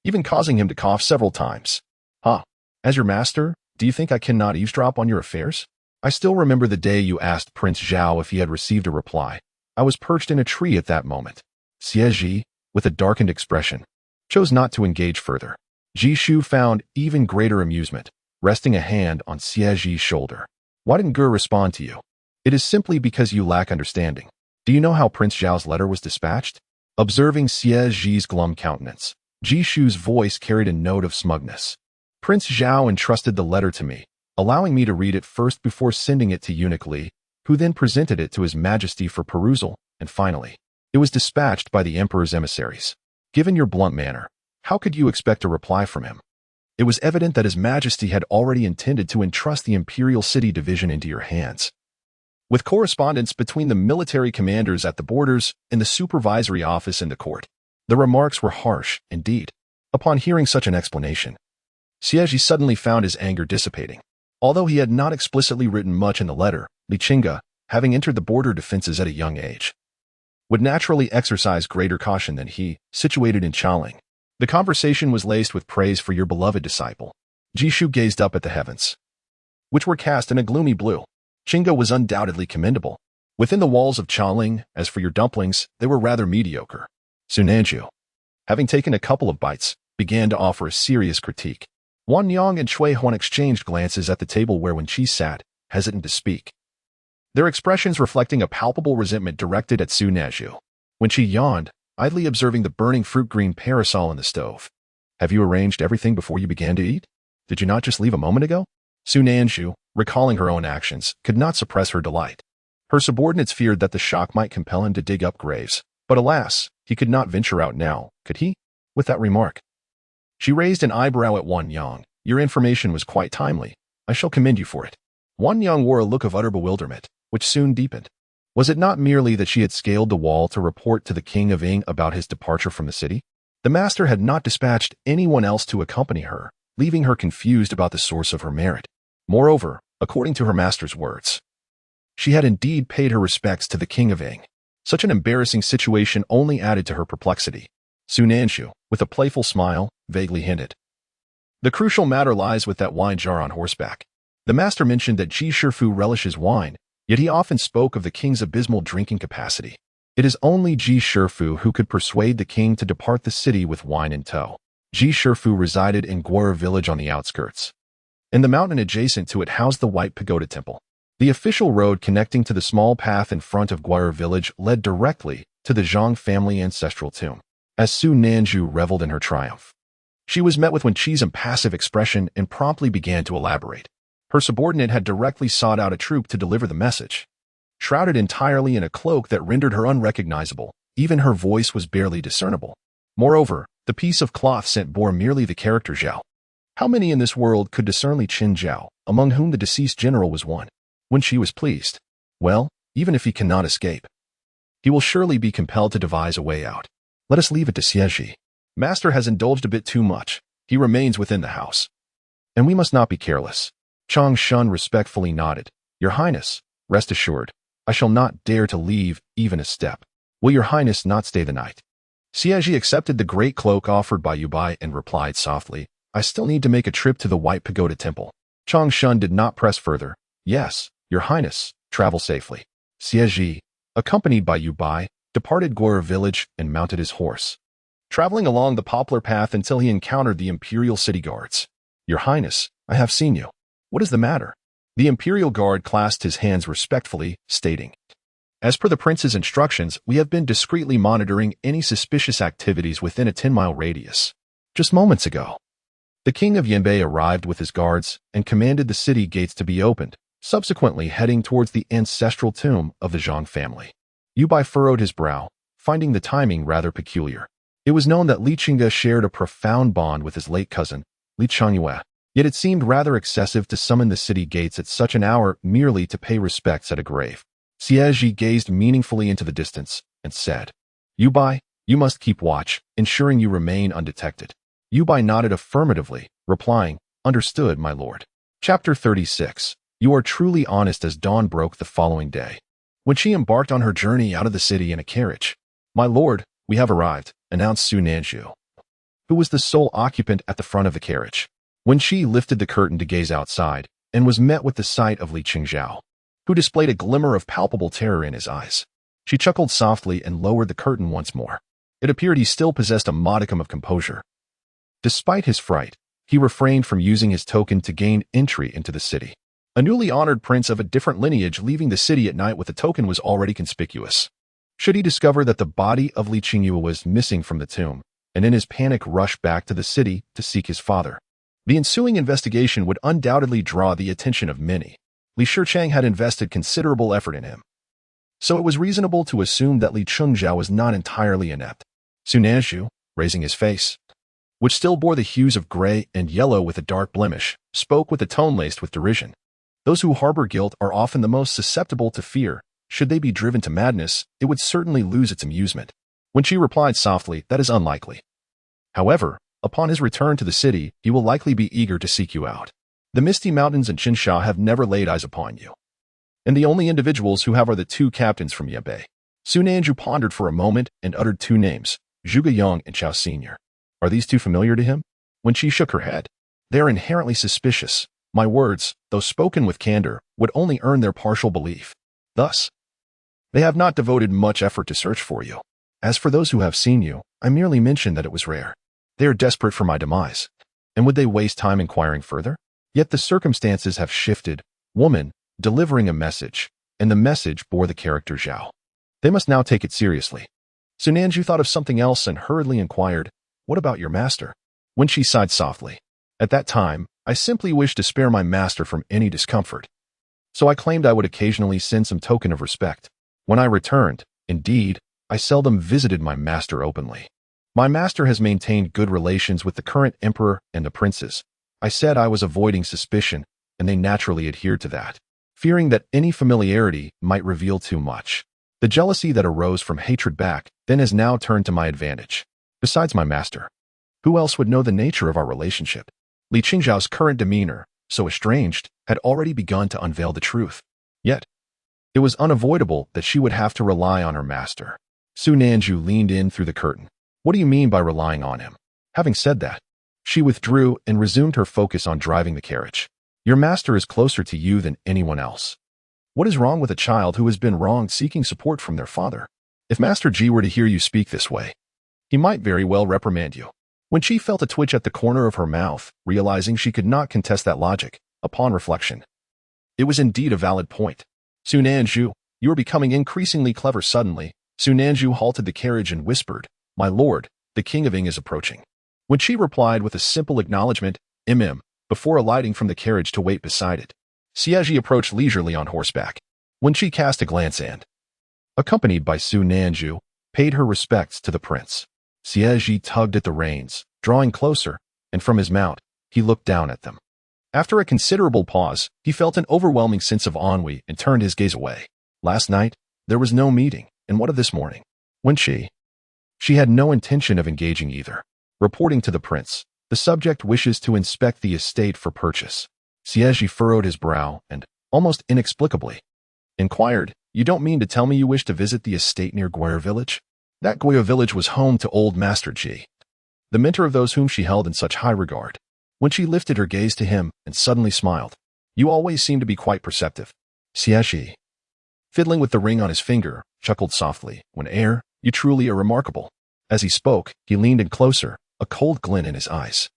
even causing him to cough several times. "Huh? As your master, do you think I cannot eavesdrop on your affairs? I still remember the day you asked Prince Zhao if he had received a reply. I was perched in a tree at that moment. Xie Zhi, with a darkened expression, chose not to engage further. Jishu found even greater amusement, resting a hand on Xie Zhi's shoulder. Why didn't Ger respond to you? It is simply because you lack understanding. Do you know how Prince Zhao's letter was dispatched? Observing Xie Zhi's glum countenance, Jishu's voice carried a note of smugness. Prince Zhao entrusted the letter to me, allowing me to read it first before sending it to Eunuch Li, who then presented it to His Majesty for perusal, and finally, it was dispatched by the Emperor's emissaries. Given your blunt manner, how could you expect a reply from him? It was evident that His Majesty had already intended to entrust the Imperial City Division into your hands. With correspondence between the military commanders at the borders and the supervisory office in the court, the remarks were harsh, indeed. Upon hearing such an explanation, Xie Zhi suddenly found his anger dissipating. Although he had not explicitly written much in the letter, Li Chenge, having entered the border defenses at a young age, would naturally exercise greater caution than he, situated in Chaling. The conversation was laced with praise for your beloved disciple. Jishu gazed up at the heavens, which were cast in a gloomy blue. Chenge was undoubtedly commendable. Within the walls of Chaling, as for your dumplings, they were rather mediocre. Sunanju, having taken a couple of bites, began to offer a serious critique. Wan Yang and Chui Huan exchanged glances at the table where Wen Chi sat, hesitant to speak, their expressions reflecting a palpable resentment directed at Sunanju. Wen Chi yawned, idly observing the burning fruit-green parasol in the stove. Have you arranged everything before you began to eat? Did you not just leave a moment ago? Sunanju, recalling her own actions, could not suppress her delight. Her subordinates feared that the shock might compel him to dig up graves, but alas, he could not venture out now, could he? With that remark, she raised an eyebrow at Wan Yang. Your information was quite timely. I shall commend you for it. Wan Yang wore a look of utter bewilderment, which soon deepened. Was it not merely that she had scaled the wall to report to the king of Ying about his departure from the city? The master had not dispatched anyone else to accompany her, leaving her confused about the source of her merit. Moreover, according to her master's words, she had indeed paid her respects to the king of Ying. Such an embarrassing situation only added to her perplexity. Sunanju, with a playful smile, vaguely hinted, the crucial matter lies with that wine jar on horseback. The master mentioned that Ji Shifu relishes wine, yet he often spoke of the king's abysmal drinking capacity. It is only Ji Shifu who could persuade the king to depart the city with wine in tow. Ji Shifu resided in Guara village on the outskirts, and the mountain adjacent to it housed the White Pagoda Temple. The official road connecting to the small path in front of Guara village led directly to the Zhang family ancestral tomb. As Su Nanju reveled in her triumph, she was met with Wen Chi's impassive expression and promptly began to elaborate. Her subordinate had directly sought out a troop to deliver the message. Shrouded entirely in a cloak that rendered her unrecognizable, even her voice was barely discernible. Moreover, the piece of cloth sent bore merely the character Zhao. How many in this world could discern Li Chenge Zhao, among whom the deceased general was one? When she was pleased, well, even if he cannot escape, he will surely be compelled to devise a way out. Let us leave it to Xie Zhi. Master has indulged a bit too much. He remains within the house, and we must not be careless. Chang Shun respectfully nodded. Your Highness, rest assured, I shall not dare to leave even a step. Will your Highness not stay the night? Xie Zhi accepted the great cloak offered by Yubai and replied softly, I still need to make a trip to the White Pagoda Temple. Chang Shun did not press further. Yes, your Highness, travel safely. Xie Zhi, accompanied by Yubai, departed Guara village and mounted his horse, traveling along the poplar path until he encountered the Imperial City Guards. Your Highness, I have seen you. What is the matter? The Imperial Guard clasped his hands respectfully, stating, as per the Prince's instructions, we have been discreetly monitoring any suspicious activities within a 10-mile radius. Just moments ago, the King of Yanbei arrived with his guards and commanded the city gates to be opened, subsequently heading towards the ancestral tomb of the Zhang family. Yubai furrowed his brow, finding the timing rather peculiar. It was known that Li Chenge shared a profound bond with his late cousin, Li Chenge, yet it seemed rather excessive to summon the city gates at such an hour merely to pay respects at a grave. Xie Zhi gazed meaningfully into the distance and said, Yubai, you must keep watch, ensuring you remain undetected. Yubai nodded affirmatively, replying, understood, my lord. Chapter 36. You are truly honest. As dawn broke the following day, when she embarked on her journey out of the city in a carriage. My lord, we have arrived, announced Su Nanju, who was the sole occupant at the front of the carriage. When she lifted the curtain to gaze outside, and was met with the sight of Li Chenge, who displayed a glimmer of palpable terror in his eyes. She chuckled softly and lowered the curtain once more. It appeared he still possessed a modicum of composure. Despite his fright, he refrained from using his token to gain entry into the city. A newly honored prince of a different lineage leaving the city at night with the token was already conspicuous. Should he discover that the body of Li Chenge was missing from the tomb, and in his panic rush back to the city to seek his father, the ensuing investigation would undoubtedly draw the attention of many. Li Chenge had invested considerable effort in him, so it was reasonable to assume that Li Chenge was not entirely inept. Xie, raising his face, which still bore the hues of gray and yellow with a dark blemish, spoke with a tone laced with derision. Those who harbor guilt are often the most susceptible to fear. Should they be driven to madness, it would certainly lose its amusement. Wen Chi replied softly, that is unlikely. However, upon his return to the city, he will likely be eager to seek you out. The Misty Mountains and Qinsha have never laid eyes upon you, and the only individuals who have are the two captains from Yanbei. Xie pondered for a moment and uttered two names, Zhuge Yang and Chao Sr. Are these two familiar to him? Wen Chi shook her head. They are inherently suspicious. My words, though spoken with candor, would only earn their partial belief. Thus, they have not devoted much effort to search for you. As for those who have seen you, I merely mentioned that it was rare. They are desperate for my demise. And would they waste time inquiring further? Yet the circumstances have shifted. Woman, delivering a message, and the message bore the character Zhao. They must now take it seriously. Xie thought of something else and hurriedly inquired, what about your master? Wen Chi sighed softly. At that time, I simply wished to spare my master from any discomfort. So I claimed I would occasionally send some token of respect. When I returned, indeed, I seldom visited my master openly. My master has maintained good relations with the current emperor and the princes. I said I was avoiding suspicion, and they naturally adhered to that, fearing that any familiarity might reveal too much. The jealousy that arose from hatred back then has now turned to my advantage. Besides my master, who else would know the nature of our relationship? Li Chenge's current demeanor, so estranged, had already begun to unveil the truth. Yet, it was unavoidable that she would have to rely on her master. Xie leaned in through the curtain. What do you mean by relying on him? Having said that, she withdrew and resumed her focus on driving the carriage. Your master is closer to you than anyone else. What is wrong with a child who has been wronged seeking support from their father? If Master Ji were to hear you speak this way, he might very well reprimand you. When she felt a twitch at the corner of her mouth, realizing she could not contest that logic, upon reflection, it was indeed a valid point. Xie, you are becoming increasingly clever suddenly. Xie halted the carriage and whispered, my lord, the king of Ing is approaching. When she replied with a simple acknowledgement, before alighting from the carriage to wait beside it. Xie Zhi approached leisurely on horseback. When she cast a glance and, accompanied by Xie, paid her respects to the prince. Xie Zhi tugged at the reins, drawing closer, and from his mount, he looked down at them. After a considerable pause, he felt an overwhelming sense of ennui and turned his gaze away. Last night, there was no meeting, and what of this morning? When she had no intention of engaging either. Reporting to the prince, the subject wishes to inspect the estate for purchase. Xie Zhi furrowed his brow and, almost inexplicably, inquired, you don't mean to tell me you wish to visit the estate near Guir village? That Guir village was home to old Master Ji, the mentor of those whom she held in such high regard. When she lifted her gaze to him and suddenly smiled, you always seem to be quite perceptive. Xie Zhi, fiddling with the ring on his finger, chuckled softly, you truly are remarkable. As he spoke, he leaned in closer, a cold glint in his eyes.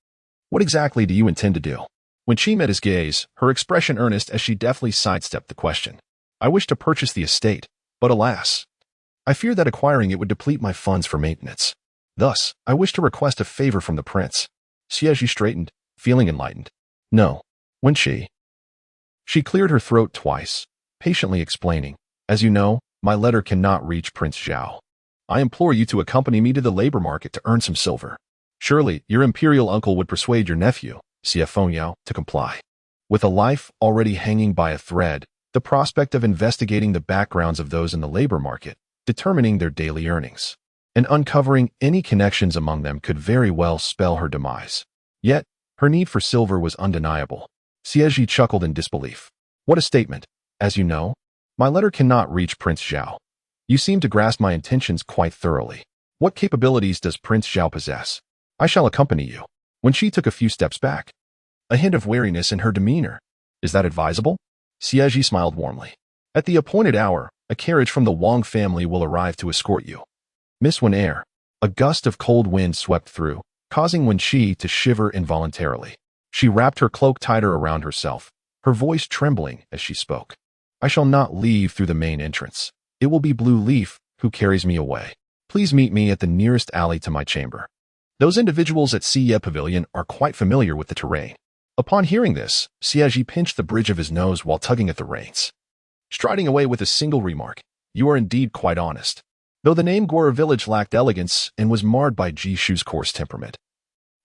What exactly do you intend to do? When she met his gaze, her expression earnest as she deftly sidestepped the question. I wish to purchase the estate, but alas, I fear that acquiring it would deplete my funds for maintenance. Thus, I wish to request a favor from the prince. Xie Zhi straightened, feeling enlightened. No. When she cleared her throat twice, patiently explaining, as you know, my letter cannot reach Prince Zhao. I implore you to accompany me to the labor market to earn some silver. Surely, your imperial uncle would persuade your nephew, Xie Fengyao, to comply. With a life already hanging by a thread, the prospect of investigating the backgrounds of those in the labor market, determining their daily earnings, and uncovering any connections among them could very well spell her demise. Yet, her need for silver was undeniable. Xie Zhi chuckled in disbelief. What a statement. As you know, my letter cannot reach Prince Zhao. You seem to grasp my intentions quite thoroughly. What capabilities does Prince Zhao possess? I shall accompany you. When she took a few steps back, a hint of wariness in her demeanor, Is that advisable? Xie Zhi smiled warmly. At the appointed hour, a carriage from the Wang family will arrive to escort you. Miss Wen Air. A gust of cold wind swept through, causing Wen Chi to shiver involuntarily. She wrapped her cloak tighter around herself, her voice trembling as she spoke. I shall not leave through the main entrance. It will be Blue Leaf who carries me away. Please meet me at the nearest alley to my chamber. Those individuals at Xie Pavilion are quite familiar with the terrain. Upon hearing this, Xie Zhi pinched the bridge of his nose while tugging at the reins. Striding away with a single remark, you are indeed quite honest. Though the name Guer village lacked elegance and was marred by Jishu's coarse temperament,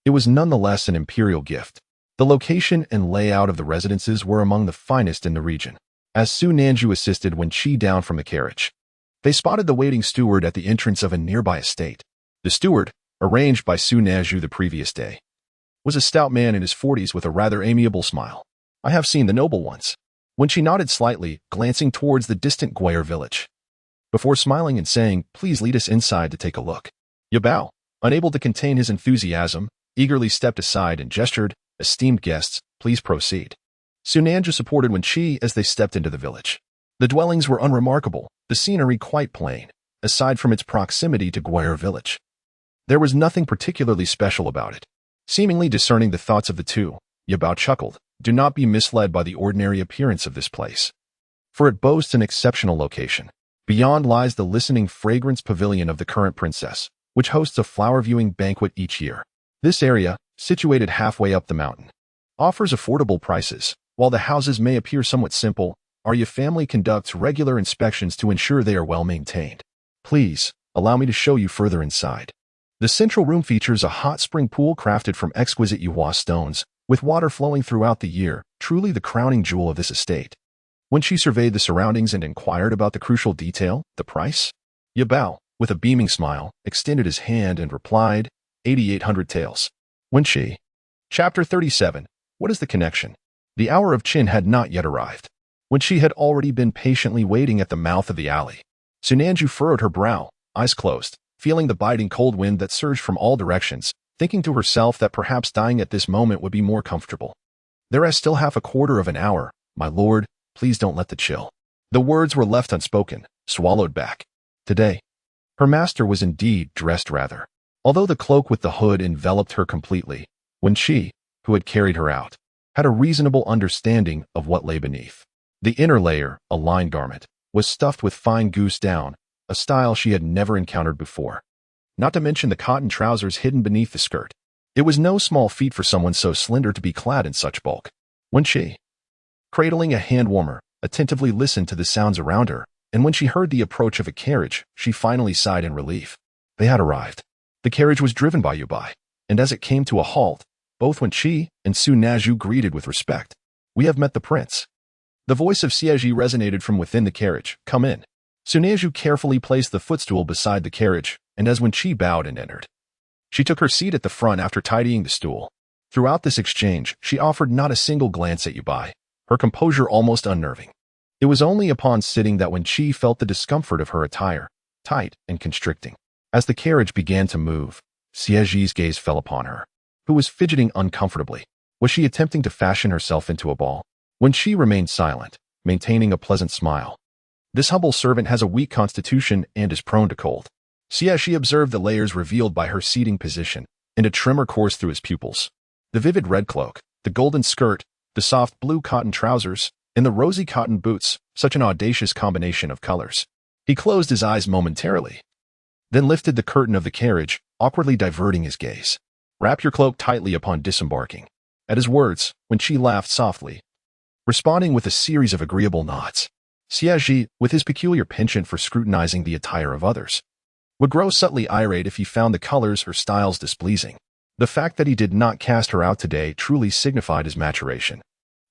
it was nonetheless an imperial gift. The location and layout of the residences were among the finest in the region. As Su Nanju assisted Wen Chi down from the carriage, they spotted the waiting steward at the entrance of a nearby estate. The steward, arranged by Su Nanju the previous day, was a stout man in his 40s with a rather amiable smile. I have seen the noble ones. When she nodded slightly, glancing towards the distant Guer village, before smiling and saying, please lead us inside to take a look. Yabao, unable to contain his enthusiasm, eagerly stepped aside and gestured, esteemed guests, please proceed. Su Nanju supported Wen Chi as they stepped into the village. The dwellings were unremarkable, the scenery quite plain, aside from its proximity to Guer village. There was nothing particularly special about it. Seemingly discerning the thoughts of the two, Yabao chuckled, do not be misled by the ordinary appearance of this place, for it boasts an exceptional location. Beyond lies the listening fragrance pavilion of the current princess, which hosts a flower-viewing banquet each year. This area, situated halfway up the mountain, offers affordable prices. While the houses may appear somewhat simple, our family conducts regular inspections to ensure they are well maintained. Please, allow me to show you further inside. The central room features a hot spring pool crafted from exquisite Yuhua stones, with water flowing throughout the year, truly the crowning jewel of this estate. When she surveyed the surroundings and inquired about the crucial detail, the price, Yabao, with a beaming smile, extended his hand and replied, 8,800 taels. Wen Chi. Chapter 37. What is the connection? The hour of Qin had not yet arrived. Wen Chi had already been patiently waiting at the mouth of the alley. Su Nanju furrowed her brow, eyes closed, feeling the biting cold wind that surged from all directions, thinking to herself that perhaps dying at this moment would be more comfortable. There is still half a quarter of an hour, my lord, please don't let the chill. The words were left unspoken, swallowed back. Today, her master was indeed dressed rather. Although the cloak with the hood enveloped her completely, Wen Chi, who had carried her out, had a reasonable understanding of what lay beneath. The inner layer, a lined garment, was stuffed with fine goose down, a style she had never encountered before. Not to mention the cotton trousers hidden beneath the skirt. It was no small feat for someone so slender to be clad in such bulk. Wen Chi, cradling a hand warmer, attentively listened to the sounds around her, and when she heard the approach of a carriage, she finally sighed in relief. They had arrived. The carriage was driven by Yubai, and as it came to a halt, both Wen Chi and Su Nanju greeted with respect. We have met the prince. The voice of Xie Zhi resonated from within the carriage. Come in. Su Nanju carefully placed the footstool beside the carriage, and as Wen Chi bowed and entered, she took her seat at the front after tidying the stool. Throughout this exchange, she offered not a single glance at Yubai, her composure almost unnerving. It was only upon sitting that Wen Chi felt the discomfort of her attire, tight and constricting. As the carriage began to move, Xie Zhi's gaze fell upon her, who was fidgeting uncomfortably. Was she attempting to fashion herself into a ball? Wen Chi remained silent, maintaining a pleasant smile. This humble servant has a weak constitution and is prone to cold. Xie Zhi observed the layers revealed by her seating position, and a tremor coursed through his pupils. The vivid red cloak, the golden skirt, the soft blue cotton trousers, and the rosy cotton boots, such an audacious combination of colors. He closed his eyes momentarily, then lifted the curtain of the carriage, awkwardly diverting his gaze. Wrap your cloak tightly upon disembarking. At his words, Wen Chi laughed softly, responding with a series of agreeable nods. Xie Zhi, with his peculiar penchant for scrutinizing the attire of others, would grow subtly irate if he found the colors or styles displeasing. The fact that he did not cast her out today truly signified his maturation.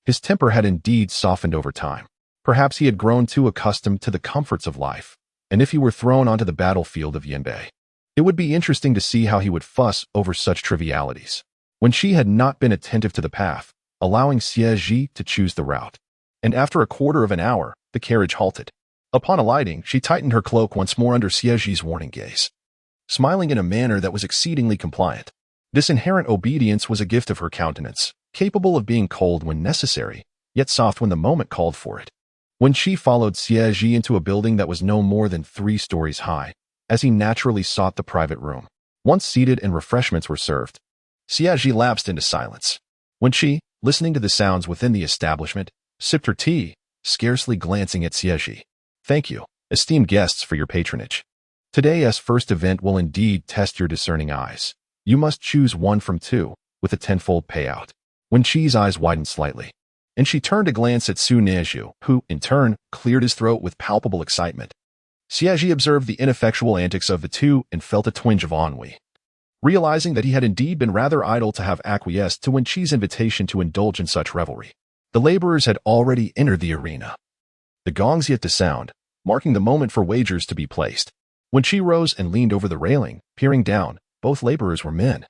His temper had indeed softened over time. Perhaps he had grown too accustomed to the comforts of life, and if he were thrown onto the battlefield of Yanbei, it would be interesting to see how he would fuss over such trivialities. When she had not been attentive to the path, allowing Xie Zhi to choose the route, and after a quarter of an hour, the carriage halted. Upon alighting, she tightened her cloak once more under Xie Zhi's warning gaze, smiling in a manner that was exceedingly compliant. This inherent obedience was a gift of her countenance, capable of being cold when necessary, yet soft when the moment called for it. Wen Chi followed Xie Zhi into a building that was no more than 3 stories high, as he naturally sought the private room. Once seated and refreshments were served, Xie Zhi lapsed into silence. Wen Chi, listening to the sounds within the establishment, sipped her tea, scarcely glancing at Xie Zhi. Thank you, esteemed guests, for your patronage. Today's first event will indeed test your discerning eyes. You must choose one from 2, with a tenfold payout. Wen Chi's eyes widened slightly, and she turned to glance at Su Nezhu, who, in turn, cleared his throat with palpable excitement. Xie Zhi observed the ineffectual antics of the two and felt a twinge of ennui. Realizing that he had indeed been rather idle to have acquiesced to Wen Chi's invitation to indulge in such revelry, the laborers had already entered the arena. The gongs yet to sound, marking the moment for wagers to be placed. Wen Chi rose and leaned over the railing, peering down. Both laborers were men,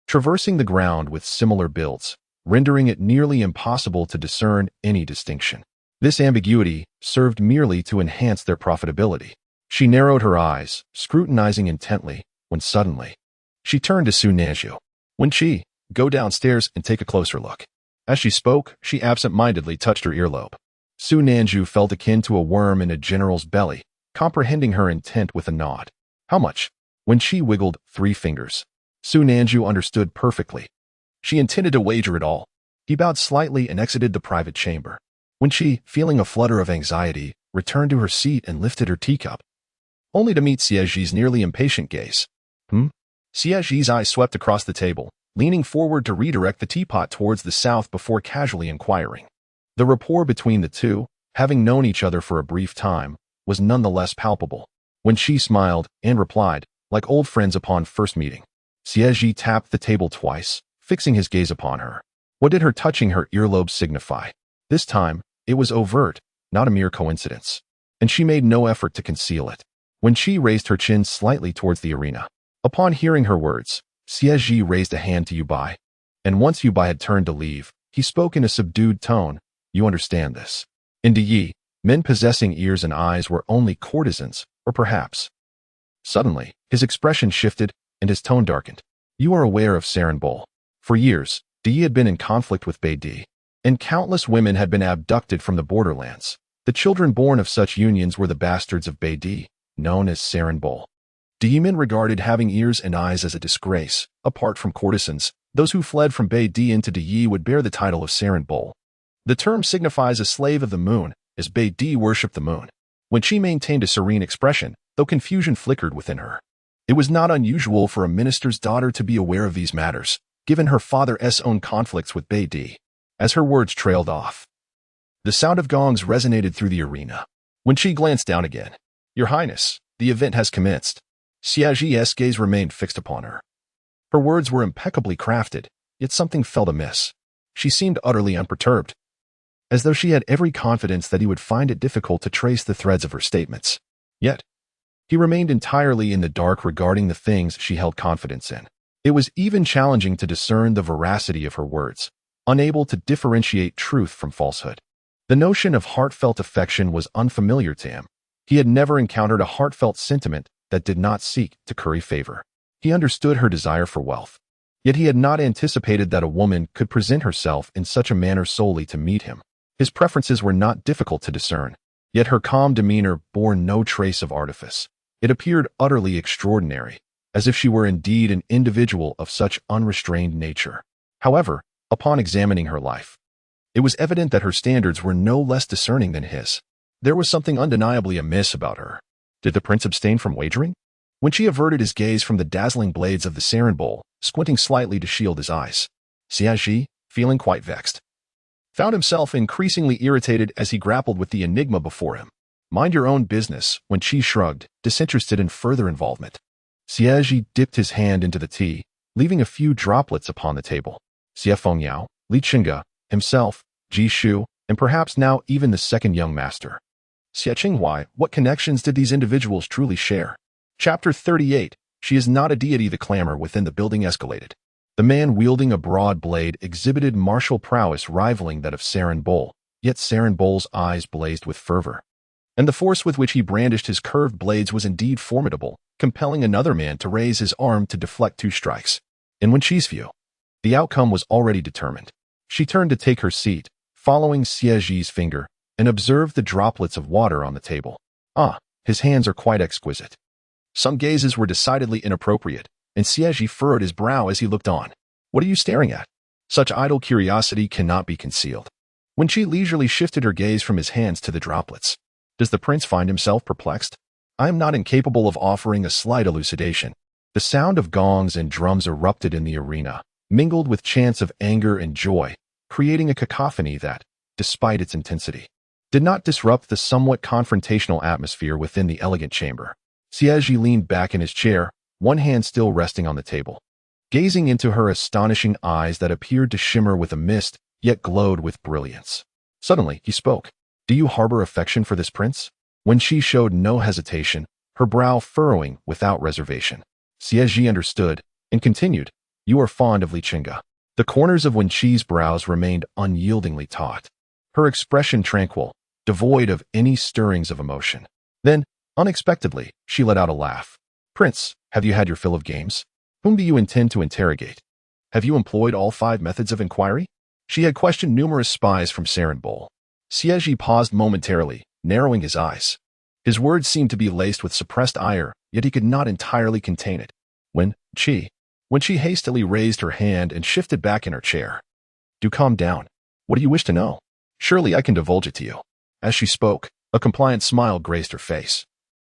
traversing the ground with similar builds, rendering it nearly impossible to discern any distinction. This ambiguity served merely to enhance their profitability. She narrowed her eyes, scrutinizing intently, when suddenly, she turned to Su Nezhu. Wen Chi, go downstairs and take a closer look. As she spoke, she absent-mindedly touched her earlobe. Su Nezhu felt akin to a worm in a general's belly, comprehending her intent with a nod. How much? Wen Chi wiggled 3 fingers. Su Nezhu understood perfectly. She intended to wager it all. He bowed slightly and exited the private chamber. Wen Chi, feeling a flutter of anxiety, returned to her seat and lifted her teacup, only to meet Xie Zhi's nearly impatient gaze. Xie Zhi's eyes swept across the table, leaning forward to redirect the teapot towards the south before casually inquiring. The rapport between the two, having known each other for a brief time, was nonetheless palpable. Wen Chi smiled and replied, like old friends upon first meeting. Xie Zhi tapped the table twice, fixing his gaze upon her. What did her touching her earlobe signify? This time, it was overt, not a mere coincidence, and she made no effort to conceal it. Wen Chi raised her chin slightly towards the arena. Upon hearing her words, Xie Zhi raised a hand to Yubai, and once Yubai had turned to leave, he spoke in a subdued tone. You understand this. In Yi, men possessing ears and eyes were only courtesans, or perhaps. Suddenly, his expression shifted, and his tone darkened. You are aware of Sarin Bol. For years, Yi had been in conflict with Di, and countless women had been abducted from the borderlands. The children born of such unions were the bastards of Di, known as Sarin Bol. Men regarded having ears and eyes as a disgrace. Apart from courtesans, those who fled from Di into Yi would bear the title of Sarin Bol. The term signifies a slave of the moon, as Di worshipped the moon. When she maintained a serene expression, though confusion flickered within her. It was not unusual for a minister's daughter to be aware of these matters, given her father's own conflicts with Di. As her words trailed off, the sound of gongs resonated through the arena. When she glanced down again, Your Highness, the event has commenced. Xie Zhi's gaze remained fixed upon her. Her words were impeccably crafted, yet something felt amiss. She seemed utterly unperturbed, as though she had every confidence that he would find it difficult to trace the threads of her statements. Yet, he remained entirely in the dark regarding the things she held confidence in. It was even challenging to discern the veracity of her words, unable to differentiate truth from falsehood. The notion of heartfelt affection was unfamiliar to him. He had never encountered a heartfelt sentiment that did not seek to curry favor. He understood her desire for wealth, yet he had not anticipated that a woman could present herself in such a manner solely to meet him. His preferences were not difficult to discern, yet her calm demeanor bore no trace of artifice. It appeared utterly extraordinary, as if she were indeed an individual of such unrestrained nature. However, upon examining her life, it was evident that her standards were no less discerning than his. There was something undeniably amiss about her. Did the prince abstain from wagering? When she averted his gaze from the dazzling blades of the Sarin Bol, squinting slightly to shield his eyes, Xie Zhi, feeling quite vexed, found himself increasingly irritated as he grappled with the enigma before him. Mind your own business, Wen Chi shrugged, disinterested in further involvement. Xie Zhi dipped his hand into the tea, leaving a few droplets upon the table. Xie Fengyao, Li Chenge, himself, Ji Shu, and perhaps now even the second young master. Xie Qinghua, what connections did these individuals truly share? Chapter 38. She is not a deity. The clamor within the building escalated. The man wielding a broad blade exhibited martial prowess rivaling that of Sarin Bol, yet Sarin Bol's eyes blazed with fervor, and the force with which he brandished his curved blades was indeed formidable, compelling another man to raise his arm to deflect 2 strikes. In Wen Chi's view, the outcome was already determined. She turned to take her seat, following Xie Zhi's finger, and observed the droplets of water on the table. Ah, his hands are quite exquisite. Some gazes were decidedly inappropriate, and Xie Zhi furrowed his brow as he looked on. What are you staring at? Such idle curiosity cannot be concealed. Wen Chi leisurely shifted her gaze from his hands to the droplets. Does the prince find himself perplexed? I am not incapable of offering a slight elucidation. The sound of gongs and drums erupted in the arena, mingled with chants of anger and joy, creating a cacophony that, despite its intensity, did not disrupt the somewhat confrontational atmosphere within the elegant chamber. Xie Zhi leaned back in his chair, one hand still resting on the table, gazing into her astonishing eyes that appeared to shimmer with a mist, yet glowed with brilliance. Suddenly, he spoke. Do you harbor affection for this prince? Wen Chi showed no hesitation, her brow furrowing without reservation. Xie Zhi understood, and continued, You are fond of Li Chenge. The corners of Wen Chi's brows remained unyieldingly taut, her expression tranquil, devoid of any stirrings of emotion. Then, unexpectedly, she let out a laugh. Prince, have you had your fill of games? Whom do you intend to interrogate? Have you employed all 5 methods of inquiry? She had questioned numerous spies from Sarenbol. Xie Zhi paused momentarily, narrowing his eyes. His words seemed to be laced with suppressed ire, yet he could not entirely contain it. Wen Chi hastily raised her hand and shifted back in her chair. Do calm down. What do you wish to know? Surely I can divulge it to you. As she spoke, a compliant smile graced her face,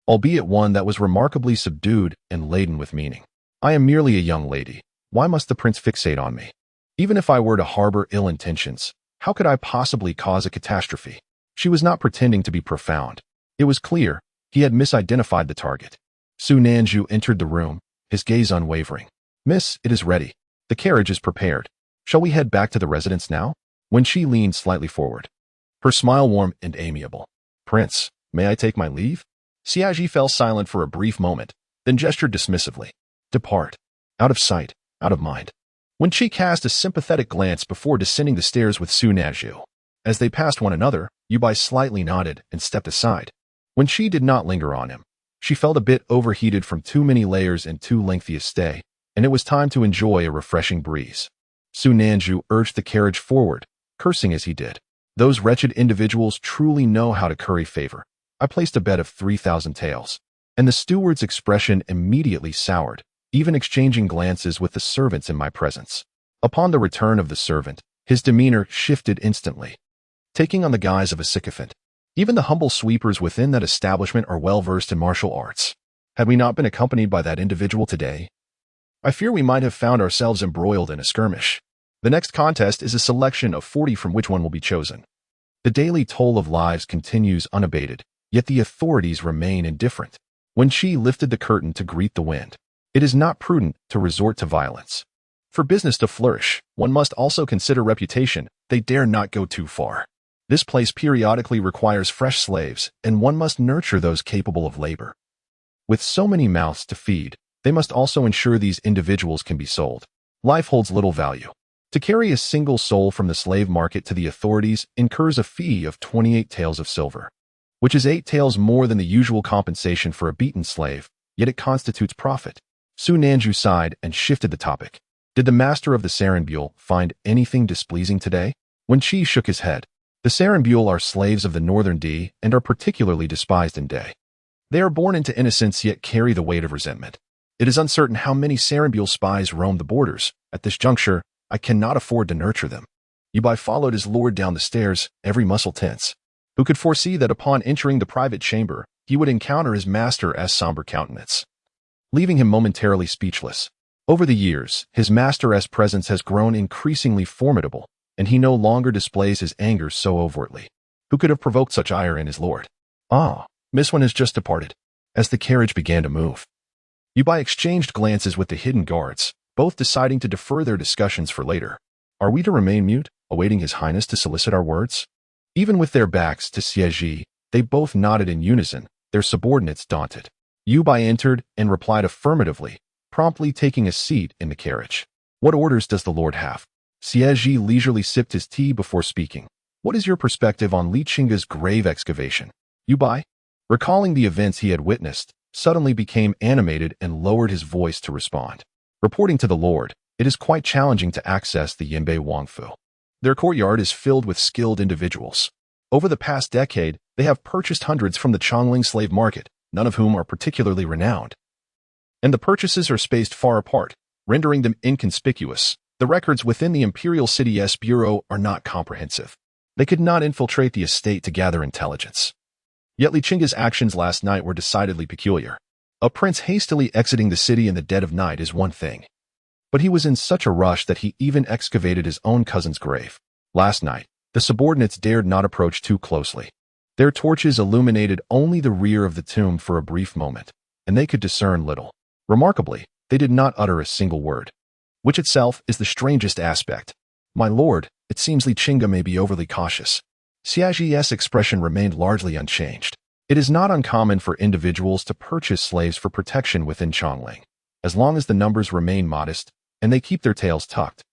albeit one that was remarkably subdued and laden with meaning. I am merely a young lady. Why must the prince fixate on me? Even if I were to harbor ill intentions, how could I possibly cause a catastrophe? She was not pretending to be profound. It was clear he had misidentified the target. Su Nanju entered the room, his gaze unwavering. Miss, it is ready. The carriage is prepared. Shall we head back to the residence now? When she leaned slightly forward, her smile warm and amiable. Prince, may I take my leave? Xie Zhi fell silent for a brief moment, then gestured dismissively. Depart. Out of sight, out of mind. Wen Chi cast a sympathetic glance before descending the stairs with Su Nanju. As they passed one another, Yubai slightly nodded and stepped aside. Wen Chi did not linger on him. She felt a bit overheated from too many layers and too lengthy a stay, and it was time to enjoy a refreshing breeze. Su Nanju urged the carriage forward, cursing as he did. Those wretched individuals truly know how to curry favor. I placed a bet of 3,000 taels, and the steward's expression immediately soured, even exchanging glances with the servants in my presence. Upon the return of the servant, his demeanor shifted instantly, taking on the guise of a sycophant. Even the humble sweepers within that establishment are well versed in martial arts. Had we not been accompanied by that individual today, I fear we might have found ourselves embroiled in a skirmish. The next contest is a selection of 40 from which one will be chosen. The daily toll of lives continues unabated, yet the authorities remain indifferent. When Chi lifted the curtain to greet the wind, it is not prudent to resort to violence. For business to flourish, one must also consider reputation. They dare not go too far. This place periodically requires fresh slaves, and one must nurture those capable of labor. With so many mouths to feed, they must also ensure these individuals can be sold. Life holds little value. To carry a single soul from the slave market to the authorities incurs a fee of 28 taels of silver, which is 8 taels more than the usual compensation for a beaten slave, yet it constitutes profit. Su Nanju sighed and shifted the topic. Did the master of the Sarenbul find anything displeasing today? When Chi shook his head. The Sarenbul are slaves of the Northern D and are particularly despised in Day. They are born into innocence yet carry the weight of resentment. It is uncertain how many Sarenbul spies roam the borders. At this juncture, I cannot afford to nurture them. Yubai followed his lord down the stairs, every muscle tense. Who could foresee that upon entering the private chamber, he would encounter his master's somber countenance, leaving him momentarily speechless. Over the years, his master's presence has grown increasingly formidable, and he no longer displays his anger so overtly. Who could have provoked such ire in his lord? Ah, Miss Wen has just departed. As the carriage began to move, Yubai exchanged glances with the hidden guards, both deciding to defer their discussions for later. Are we to remain mute, awaiting His Highness to solicit our words? Even with their backs to Xie Zhi, they both nodded in unison, their subordinates daunted. Yubai entered and replied affirmatively, promptly taking a seat in the carriage. What orders does the lord have? Xie Zhi leisurely sipped his tea before speaking. What is your perspective on Li Chenge's grave excavation? Yubai, recalling the events he had witnessed, suddenly became animated and lowered his voice to respond. Reporting to the lord, it is quite challenging to access the Yinbei Wangfu. Their courtyard is filled with skilled individuals. Over the past decade, they have purchased hundreds from the Chongling slave market, none of whom are particularly renowned. And the purchases are spaced far apart, rendering them inconspicuous. The records within the Imperial City's bureau are not comprehensive. They could not infiltrate the estate to gather intelligence. Yet Li Chenge's actions last night were decidedly peculiar. A prince hastily exiting the city in the dead of night is one thing. But he was in such a rush that he even excavated his own cousin's grave. Last night, the subordinates dared not approach too closely. Their torches illuminated only the rear of the tomb for a brief moment, and they could discern little. Remarkably, they did not utter a single word, which itself is the strangest aspect. My lord, it seems Li Chenge may be overly cautious. Xie Zhi's expression remained largely unchanged. It is not uncommon for individuals to purchase slaves for protection within Chongling, as long as the numbers remain modest and they keep their tails tucked.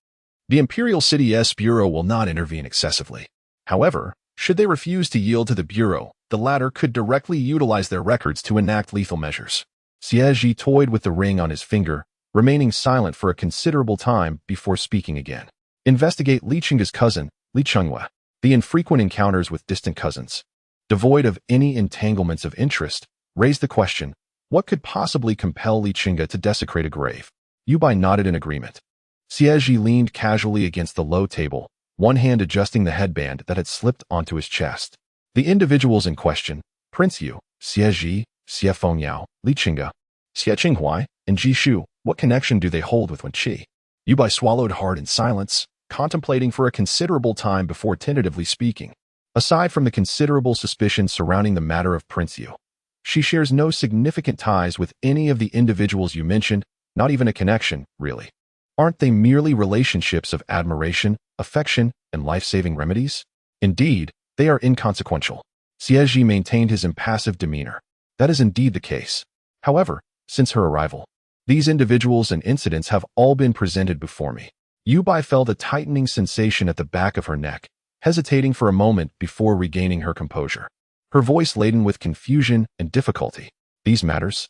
The Imperial City's bureau will not intervene excessively. However, should they refuse to yield to the bureau, the latter could directly utilize their records to enact lethal measures. Xie Zhi toyed with the ring on his finger, remaining silent for a considerable time before speaking again. Investigate Li Chenge's cousin, Li Chenge. The infrequent encounters with distant cousins, devoid of any entanglements of interest, raised the question, what could possibly compel Li Chenge to desecrate a grave? Yubai nodded in agreement. Xie Zhi leaned casually against the low table, one hand adjusting the headband that had slipped onto his chest. The individuals in question, Prince Yu, Xie Zhi, Xie Fengyao, Li Chenge, Xie Qinghuai, and Ji Shu, what connection do they hold with Wen Chi? Yubai swallowed hard in silence, contemplating for a considerable time before tentatively speaking. Aside from the considerable suspicion surrounding the matter of Prince Yu, she shares no significant ties with any of the individuals you mentioned, not even a connection, really. Aren't they merely relationships of admiration, affection, and life-saving remedies? Indeed, they are inconsequential. Xie Zhi maintained his impassive demeanor. That is indeed the case. However, since her arrival, these individuals and incidents have all been presented before me. Yubai felt a tightening sensation at the back of her neck, hesitating for a moment before regaining her composure. Her voice laden with confusion and difficulty. These matters?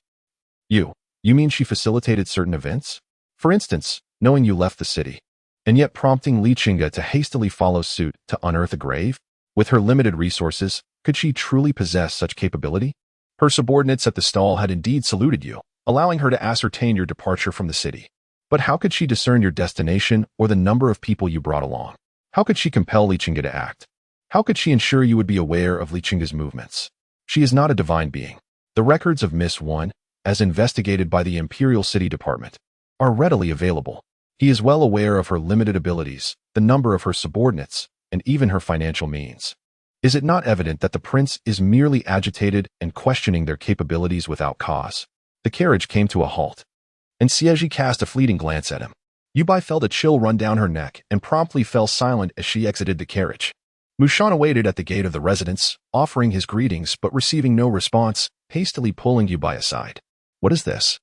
You mean she facilitated certain events? For instance, knowing you left the city, and yet prompting Li Chenge to hastily follow suit to unearth a grave? With her limited resources, could she truly possess such capability? Her subordinates at the stall had indeed saluted you, allowing her to ascertain your departure from the city. But how could she discern your destination or the number of people you brought along? How could she compel Li Chenge to act? How could she ensure you would be aware of Li Chenge's movements? She is not a divine being. The records of Miss Wen, as investigated by the Imperial City Department, are readily available. He is well aware of her limited abilities, the number of her subordinates, and even her financial means. Is it not evident that the prince is merely agitated and questioning their capabilities without cause? The carriage came to a halt, and Xie Zhi cast a fleeting glance at him. Yubai felt a chill run down her neck and promptly fell silent as she exited the carriage. Mushan awaited at the gate of the residence, offering his greetings but receiving no response, hastily pulling Yubai aside. What is this?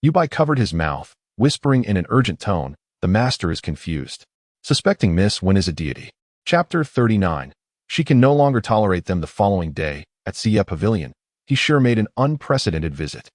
Yubai covered his mouth, whispering in an urgent tone, the master is confused. Suspecting Miss Wen is a deity. Chapter 39. She can no longer tolerate them. The following day, at Xie Pavilion, he sure made an unprecedented visit.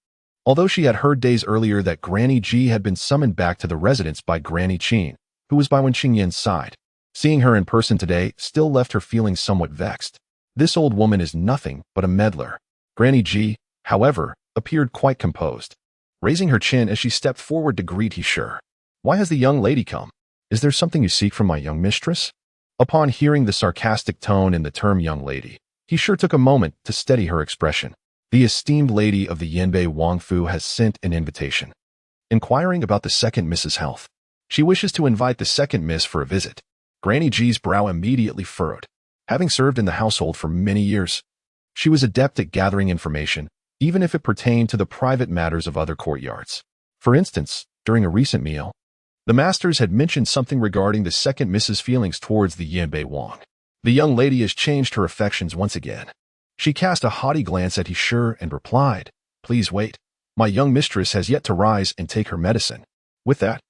Although she had heard days earlier that Granny Ji had been summoned back to the residence by Granny Qin, who was by Wen Qingyan's side, seeing her in person today still left her feeling somewhat vexed. This old woman is nothing but a meddler. Granny Ji, however, appeared quite composed, raising her chin as she stepped forward to greet He Sure. Why has the young lady come? Is there something you seek from my young mistress? Upon hearing the sarcastic tone in the term young lady, He Sure took a moment to steady her expression. The esteemed lady of the Yanbei Wangfu has sent an invitation, inquiring about the second Miss's health. She wishes to invite the second Miss for a visit. Granny G's brow immediately furrowed. Having served in the household for many years, she was adept at gathering information, even if it pertained to the private matters of other courtyards. For instance, during a recent meal, the masters had mentioned something regarding the second Miss's feelings towards the Yanbei Wang. The young lady has changed her affections once again. She cast a haughty glance at He Sure and replied, "Please wait. My young mistress has yet to rise and take her medicine." With that,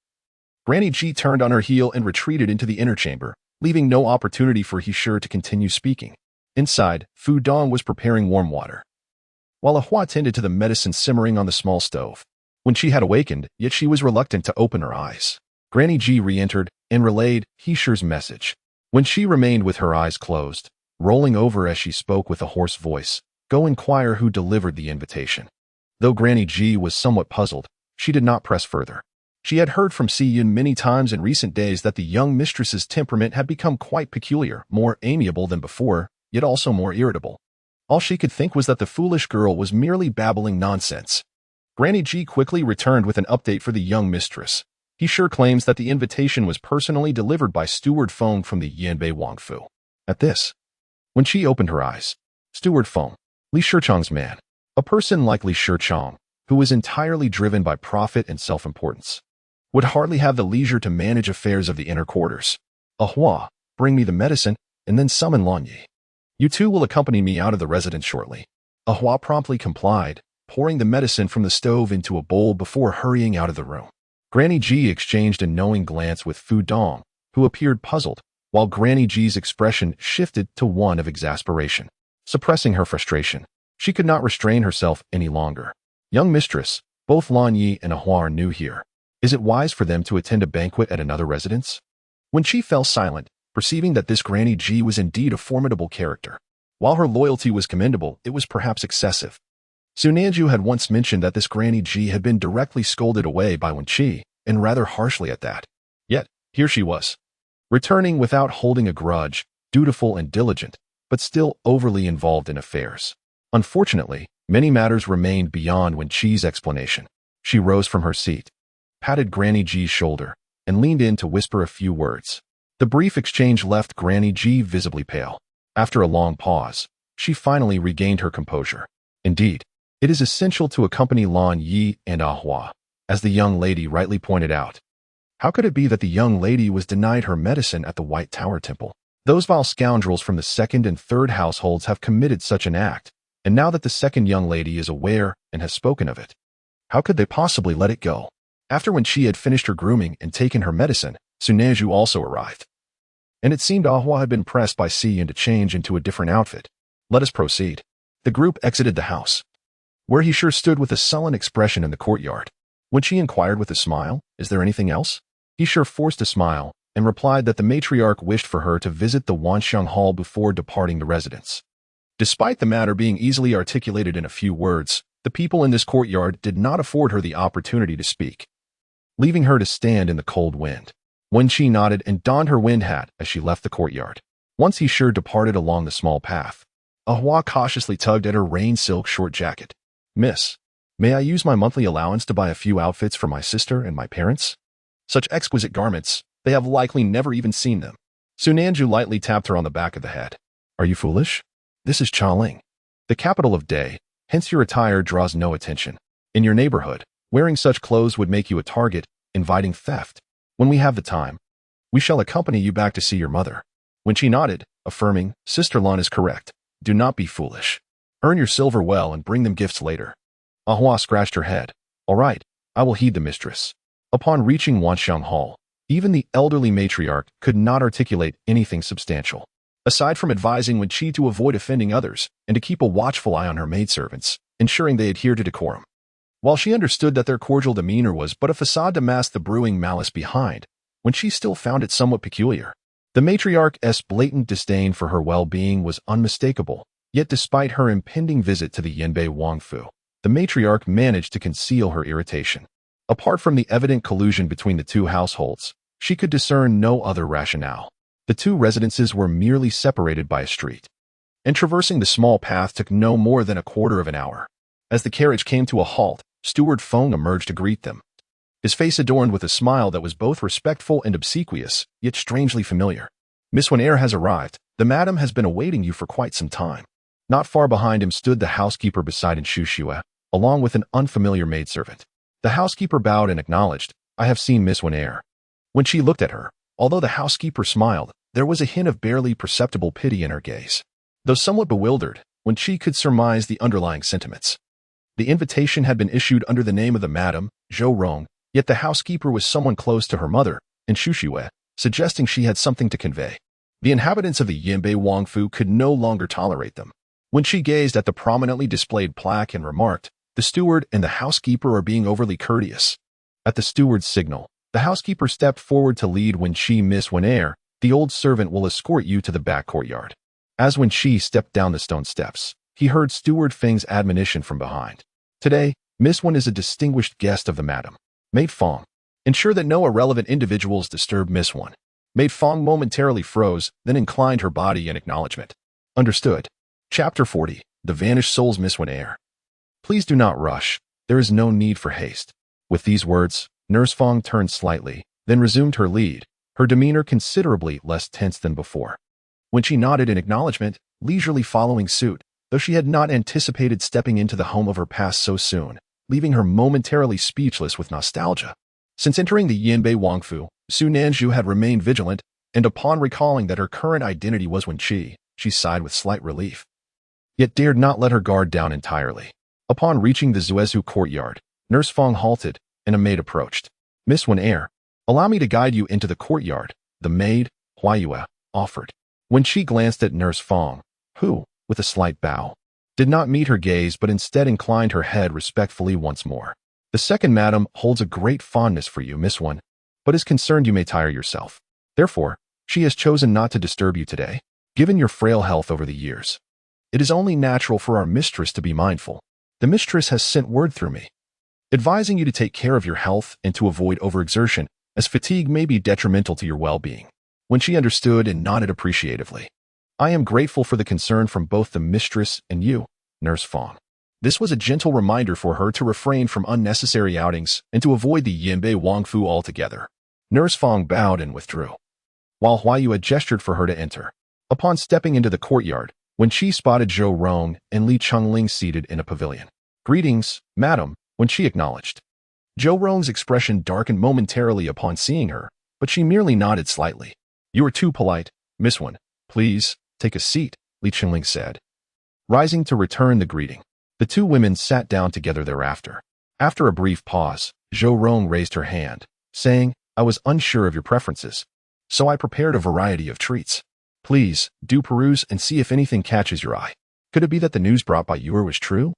Granny Ji turned on her heel and retreated into the inner chamber, leaving no opportunity for He Sure to continue speaking. Inside, Fu Dong was preparing warm water, while Ahua tended to the medicine simmering on the small stove. When she had awakened, yet she was reluctant to open her eyes. Granny Ji re-entered and relayed He Sure's message. When she remained with her eyes closed, rolling over as she spoke with a hoarse voice, "Go inquire who delivered the invitation." Though Granny G was somewhat puzzled, she did not press further. She had heard from Xie Yun many times in recent days that the young mistress's temperament had become quite peculiar, more amiable than before, yet also more irritable. All she could think was that the foolish girl was merely babbling nonsense. Granny G quickly returned with an update for the young mistress. He sure claims that the invitation was personally delivered by Steward Feng from the Yanbei Wangfu. At this, when she opened her eyes, Steward Feng, Li Cheng's man, a person like Li Cheng, who was entirely driven by profit and self-importance, would hardly have the leisure to manage affairs of the inner quarters. "Ahua, bring me the medicine, and then summon Lan Yi. You two will accompany me out of the residence shortly." Ahua promptly complied, pouring the medicine from the stove into a bowl before hurrying out of the room. Granny G exchanged a knowing glance with Fu Dong, who appeared puzzled, while Granny G's expression shifted to one of exasperation. Suppressing her frustration, she could not restrain herself any longer. "Young mistress, both Lan Yi and Ahua are new here. Is it wise for them to attend a banquet at another residence?" When she fell silent, perceiving that this Granny G was indeed a formidable character. While her loyalty was commendable, it was perhaps excessive. Sunanju had once mentioned that this Granny G had been directly scolded away by Wen Chi, and rather harshly at that. Yet, here she was, returning without holding a grudge, dutiful and diligent, but still overly involved in affairs. Unfortunately, many matters remained beyond Wen Chi's explanation. She rose from her seat, patted Granny G's shoulder, and leaned in to whisper a few words. The brief exchange left Granny G visibly pale. After a long pause, she finally regained her composure. "Indeed, it is essential to accompany Lan Yi and Ahua, as the young lady rightly pointed out. How could it be that the young lady was denied her medicine at the White Tower Temple? Those vile scoundrels from the second and third households have committed such an act, and now that the second young lady is aware and has spoken of it, how could they possibly let it go?" After when she had finished her grooming and taken her medicine, Sunanju also arrived. And it seemed Ahua had been pressed by Xie Yun to change into a different outfit. "Let us proceed." The group exited the house, where he sure stood with a sullen expression in the courtyard. When she inquired with a smile, "Is there anything else?" He sure forced a smile and replied that the matriarch wished for her to visit the Wanxiang Hall before departing the residence. Despite the matter being easily articulated in a few words, the people in this courtyard did not afford her the opportunity to speak, leaving her to stand in the cold wind. Wen Chi nodded and donned her wind hat as she left the courtyard. Once he sure departed along the small path, Ahua cautiously tugged at her rain silk short jacket. "Miss, may I use my monthly allowance to buy a few outfits for my sister and my parents? Such exquisite garments, they have likely never even seen them." Sunanju lightly tapped her on the back of the head. "Are you foolish? This is Chaling, the capital of Day, hence your attire draws no attention. In your neighborhood, wearing such clothes would make you a target, inviting theft. When we have the time, we shall accompany you back to see your mother." When she nodded, affirming, "Sister Lan is correct. Do not be foolish. Earn your silver well and bring them gifts later." Ahua scratched her head. "All right, I will heed the mistress." Upon reaching Wanxiang Hall, even the elderly matriarch could not articulate anything substantial. Aside from advising Wen Chi to avoid offending others and to keep a watchful eye on her maidservants, ensuring they adhere to decorum. While she understood that their cordial demeanor was but a facade to mask the brewing malice behind, Wen Chi still found it somewhat peculiar. The matriarch's blatant disdain for her well-being was unmistakable, yet despite her impending visit to the Yanbei Wangfu, the matriarch managed to conceal her irritation. Apart from the evident collusion between the two households, she could discern no other rationale. The two residences were merely separated by a street, and traversing the small path took no more than a quarter of an hour. As the carriage came to a halt, Steward Feng emerged to greet them, his face adorned with a smile that was both respectful and obsequious, yet strangely familiar. "Miss Wen has arrived. The madam has been awaiting you for quite some time." Not far behind him stood the housekeeper beside Xue, along with an unfamiliar maidservant. The housekeeper bowed and acknowledged, "I have seen Miss Wen." When she looked at her, although the housekeeper smiled, there was a hint of barely perceptible pity in her gaze. Though somewhat bewildered, Wen Chi could surmise the underlying sentiments. The invitation had been issued under the name of the madam, Zhou Rong, yet the housekeeper was someone close to her mother, and Xue, suggesting she had something to convey. The inhabitants of the Yanbei Wangfu could no longer tolerate them. When she gazed at the prominently displayed plaque and remarked, "The steward and the housekeeper are being overly courteous." At the steward's signal, the housekeeper stepped forward to lead Wen Chi Miss Wen The old servant will escort you to the back courtyard." As Wen Chi stepped down the stone steps, he heard Steward Feng's admonition from behind. "Today, Miss Wen is a distinguished guest of the Madam. Maid Fong. Ensure that no irrelevant individuals disturb Miss Wen." Maid Fong momentarily froze, then inclined her body in acknowledgement. "Understood." Chapter 40. The Vanished Souls. Miss Wen Air. "Please do not rush. There is no need for haste." With these words, Nurse Fong turned slightly, then resumed her lead, her demeanor considerably less tense than before. When she nodded in acknowledgement, leisurely following suit, though she had not anticipated stepping into the home of her past so soon, leaving her momentarily speechless with nostalgia. Since entering the Yanbei Wangfu, Su Nanzhu had remained vigilant, and upon recalling that her current identity was Wen Chi, she sighed with slight relief, yet dared not let her guard down entirely. Upon reaching the Zuezu courtyard, Nurse Fong halted, and a maid approached. "Miss Wen Air, allow me to guide you into the courtyard," the maid, Huayue, offered. Wen Chi glanced at Nurse Fong, who, with a slight bow, did not meet her gaze but instead inclined her head respectfully once more. "The second madam holds a great fondness for you, Miss Wen, but is concerned you may tire yourself. Therefore, she has chosen not to disturb you today. Given your frail health over the years, it is only natural for our mistress to be mindful. The mistress has sent word through me, advising you to take care of your health and to avoid overexertion, as fatigue may be detrimental to your well-being." When she understood and nodded appreciatively. "I am grateful for the concern from both the mistress and you, Nurse Fong." This was a gentle reminder for her to refrain from unnecessary outings and to avoid the Yanbei Wangfu altogether. Nurse Fong bowed and withdrew, while Huayue gestured for her to enter. Upon stepping into the courtyard, Wen Chi spotted Zhou Rong and Li Chenge seated in a pavilion. "Greetings, madam," Wen Chi acknowledged. Zhou Rong's expression darkened momentarily upon seeing her, but she merely nodded slightly. "You are too polite, Miss Wen. Please, take a seat," Li Chenge said, rising to return the greeting. The two women sat down together thereafter. After a brief pause, Zhou Rong raised her hand, saying, "I was unsure of your preferences, so I prepared a variety of treats. Please, do peruse and see if anything catches your eye. Could it be that the news brought by you was true?"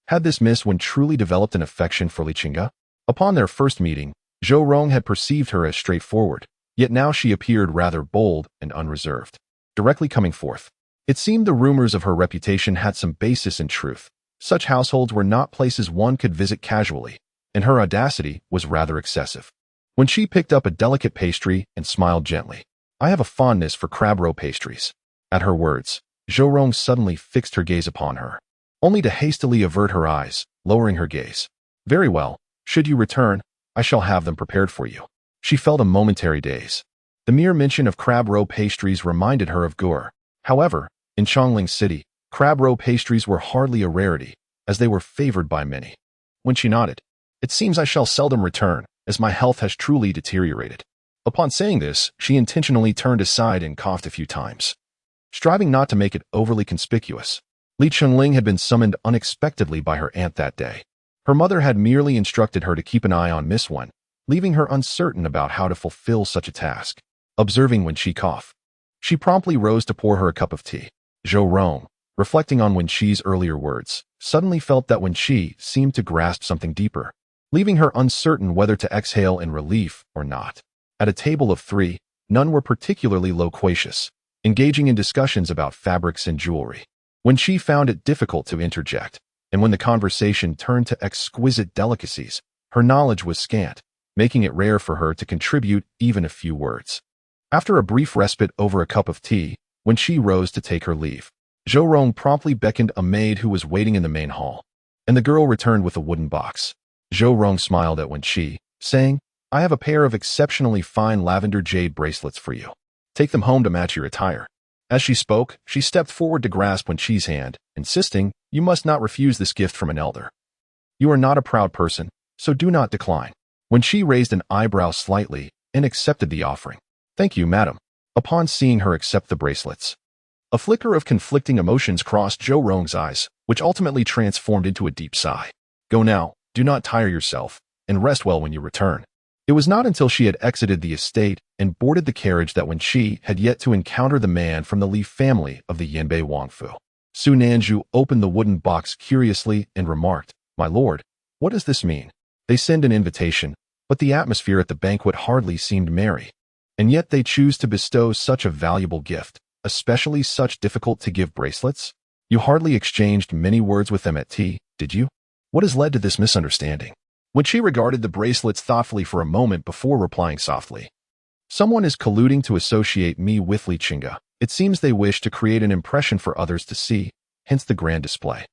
Had this Miss Wen truly developed an affection for Li Chenge? Upon their first meeting, Zhou Rong had perceived her as straightforward, yet now she appeared rather bold and unreserved. Directly coming forth, it seemed the rumors of her reputation had some basis in truth. Such households were not places one could visit casually, and her audacity was rather excessive. When she picked up a delicate pastry and smiled gently, "I have a fondness for crab roe pastries." At her words, Zhou Rong suddenly fixed her gaze upon her, only to hastily avert her eyes, lowering her gaze. "Very well, should you return, I shall have them prepared for you." She felt a momentary daze. The mere mention of crab roe pastries reminded her of Gur. However, in Chongling City, crab roe pastries were hardly a rarity, as they were favored by many. When she nodded, "It seems I shall seldom return, as my health has truly deteriorated." Upon saying this, she intentionally turned aside and coughed a few times, striving not to make it overly conspicuous. Li Chenge had been summoned unexpectedly by her aunt that day. Her mother had merely instructed her to keep an eye on Miss Wen, leaving her uncertain about how to fulfill such a task. Observing Wen Chi cough, she promptly rose to pour her a cup of tea. Zhou Rong, reflecting on Wen Chi's earlier words, suddenly felt that Wen Chi seemed to grasp something deeper, leaving her uncertain whether to exhale in relief or not. At a table of three, none were particularly loquacious, engaging in discussions about fabrics and jewelry. Wen Chi found it difficult to interject, and when the conversation turned to exquisite delicacies, her knowledge was scant, making it rare for her to contribute even a few words. After a brief respite over a cup of tea, Wen Chi rose to take her leave. Zhou Rong promptly beckoned a maid who was waiting in the main hall, and the girl returned with a wooden box. Zhou Rong smiled at Wen Chi, saying, "I have a pair of exceptionally fine lavender jade bracelets for you. Take them home to match your attire." As she spoke, she stepped forward to grasp Wen Chi's hand, insisting, "You must not refuse this gift from an elder. You are not a proud person, so do not decline." Wen Chi raised an eyebrow slightly and accepted the offering. "Thank you, madam." Upon seeing her accept the bracelets, a flicker of conflicting emotions crossed Zhou Rong's eyes, which ultimately transformed into a deep sigh. "Go now, do not tire yourself, and rest well when you return." It was not until she had exited the estate and boarded the carriage that Wen Chi had yet to encounter the man from the Li family of the Yanbei Wangfu. Su Nanzhu opened the wooden box curiously and remarked, "My lord, what does this mean? They send an invitation, but the atmosphere at the banquet hardly seemed merry." And yet they choose to bestow such a valuable gift, especially such difficult-to-give bracelets? You hardly exchanged many words with them at tea, did you? What has led to this misunderstanding? Wen Chi regarded the bracelets thoughtfully for a moment before replying softly. Someone is colluding to associate me with Li Chenge. It seems they wish to create an impression for others to see, hence the grand display.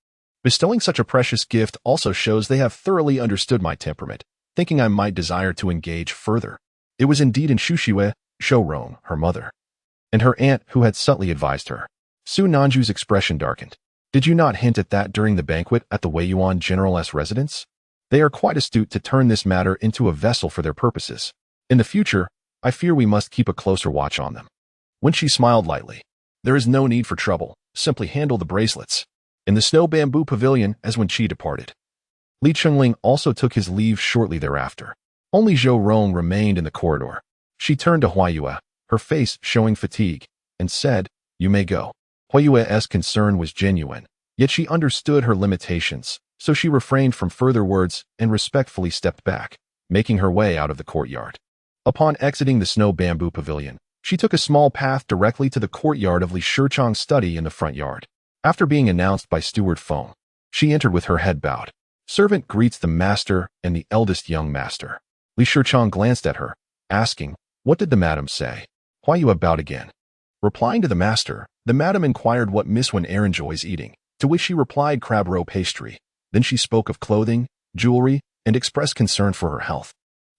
Bestowing such a precious gift also shows they have thoroughly understood my temperament, thinking I might desire to engage further. It was indeed in Shushiwe, Shorong, her mother, and her aunt who had subtly advised her. Su Nanju's expression darkened. Did you not hint at that during the banquet at the Wei Yuan General's residence? They are quite astute to turn this matter into a vessel for their purposes. In the future, I fear we must keep a closer watch on them. When she smiled lightly, there is no need for trouble, simply handle the bracelets. In the snow bamboo pavilion as Wen Chi departed. Li Chenge also took his leave shortly thereafter. Only Zhou Rong remained in the corridor. She turned to Huayue, her face showing fatigue, and said, "You may go." Huayue's concern was genuine, yet she understood her limitations, so she refrained from further words and respectfully stepped back, making her way out of the courtyard. Upon exiting the snow bamboo pavilion, she took a small path directly to the courtyard of Li Cheng's study in the front yard. After being announced by Steward Feng, she entered with her head bowed. Servant greets the master and the eldest young master. Li Cheng glanced at her, asking, "What did the madam say?" Huayue bowed again. Replying to the master, the madam inquired what Miss Wen enjoys eating, to which she replied crab roe pastry. Then she spoke of clothing, jewelry, and expressed concern for her health.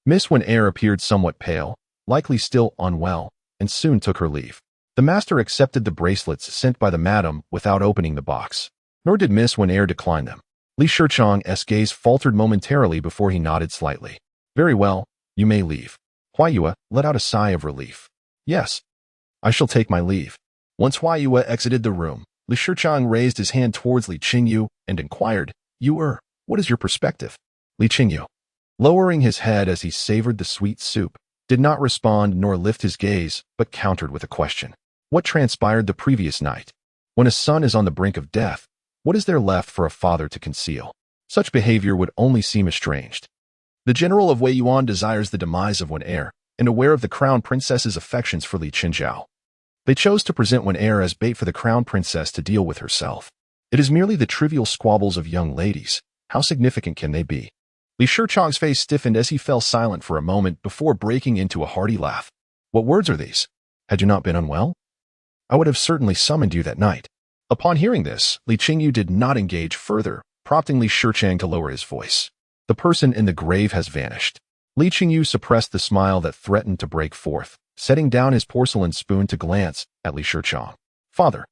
Miss Wen appeared somewhat pale, likely still unwell, and soon took her leave. The master accepted the bracelets sent by the madam without opening the box, nor did Miss Wen decline them. Li Cheng's gaze faltered momentarily before he nodded slightly. "Very well, you may leave." Huayue let out a sigh of relief. "Yes, I shall take my leave." Once Huayue exited the room, Li Cheng raised his hand towards Li Chenge and inquired, "What is your perspective?" Li Chenge, lowering his head as he savored the sweet soup, did not respond nor lift his gaze, but countered with a question. What transpired the previous night? When a son is on the brink of death, what is there left for a father to conceal? Such behavior would only seem estranged. The general of Wei Yuan desires the demise of Wen and aware of the crown princess's affections for Li Chenge. They chose to present Wen as bait for the crown princess to deal with herself. It is merely the trivial squabbles of young ladies. How significant can they be? Li Cheng's face stiffened as he fell silent for a moment before breaking into a hearty laugh. What words are these? Had you not been unwell? I would have certainly summoned you that night. Upon hearing this, Li Chenge did not engage further, prompting Li Cheng to lower his voice. The person in the grave has vanished. Li Chenge suppressed the smile that threatened to break forth, setting down his porcelain spoon to glance at Li Cheng. "Father,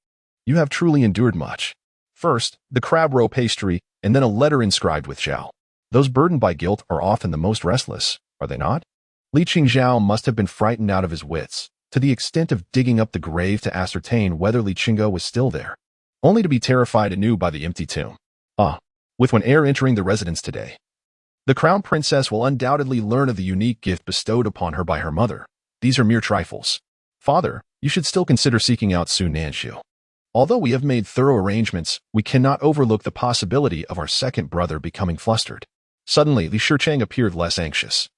you have truly endured much. First, the crab roe pastry, and then a letter inscribed with Zhao. Those burdened by guilt are often the most restless, are they not?" Li Chenge must have been frightened out of his wits, to the extent of digging up the grave to ascertain whether Li Chenge was still there, only to be terrified anew by the empty tomb. With Wen entering the residence today, the crown princess will undoubtedly learn of the unique gift bestowed upon her by her mother. These are mere trifles. Father, you should still consider seeking out Su Nanxiu. Although we have made thorough arrangements, we cannot overlook the possibility of our second brother becoming flustered. Suddenly, Li Cheng appeared less anxious,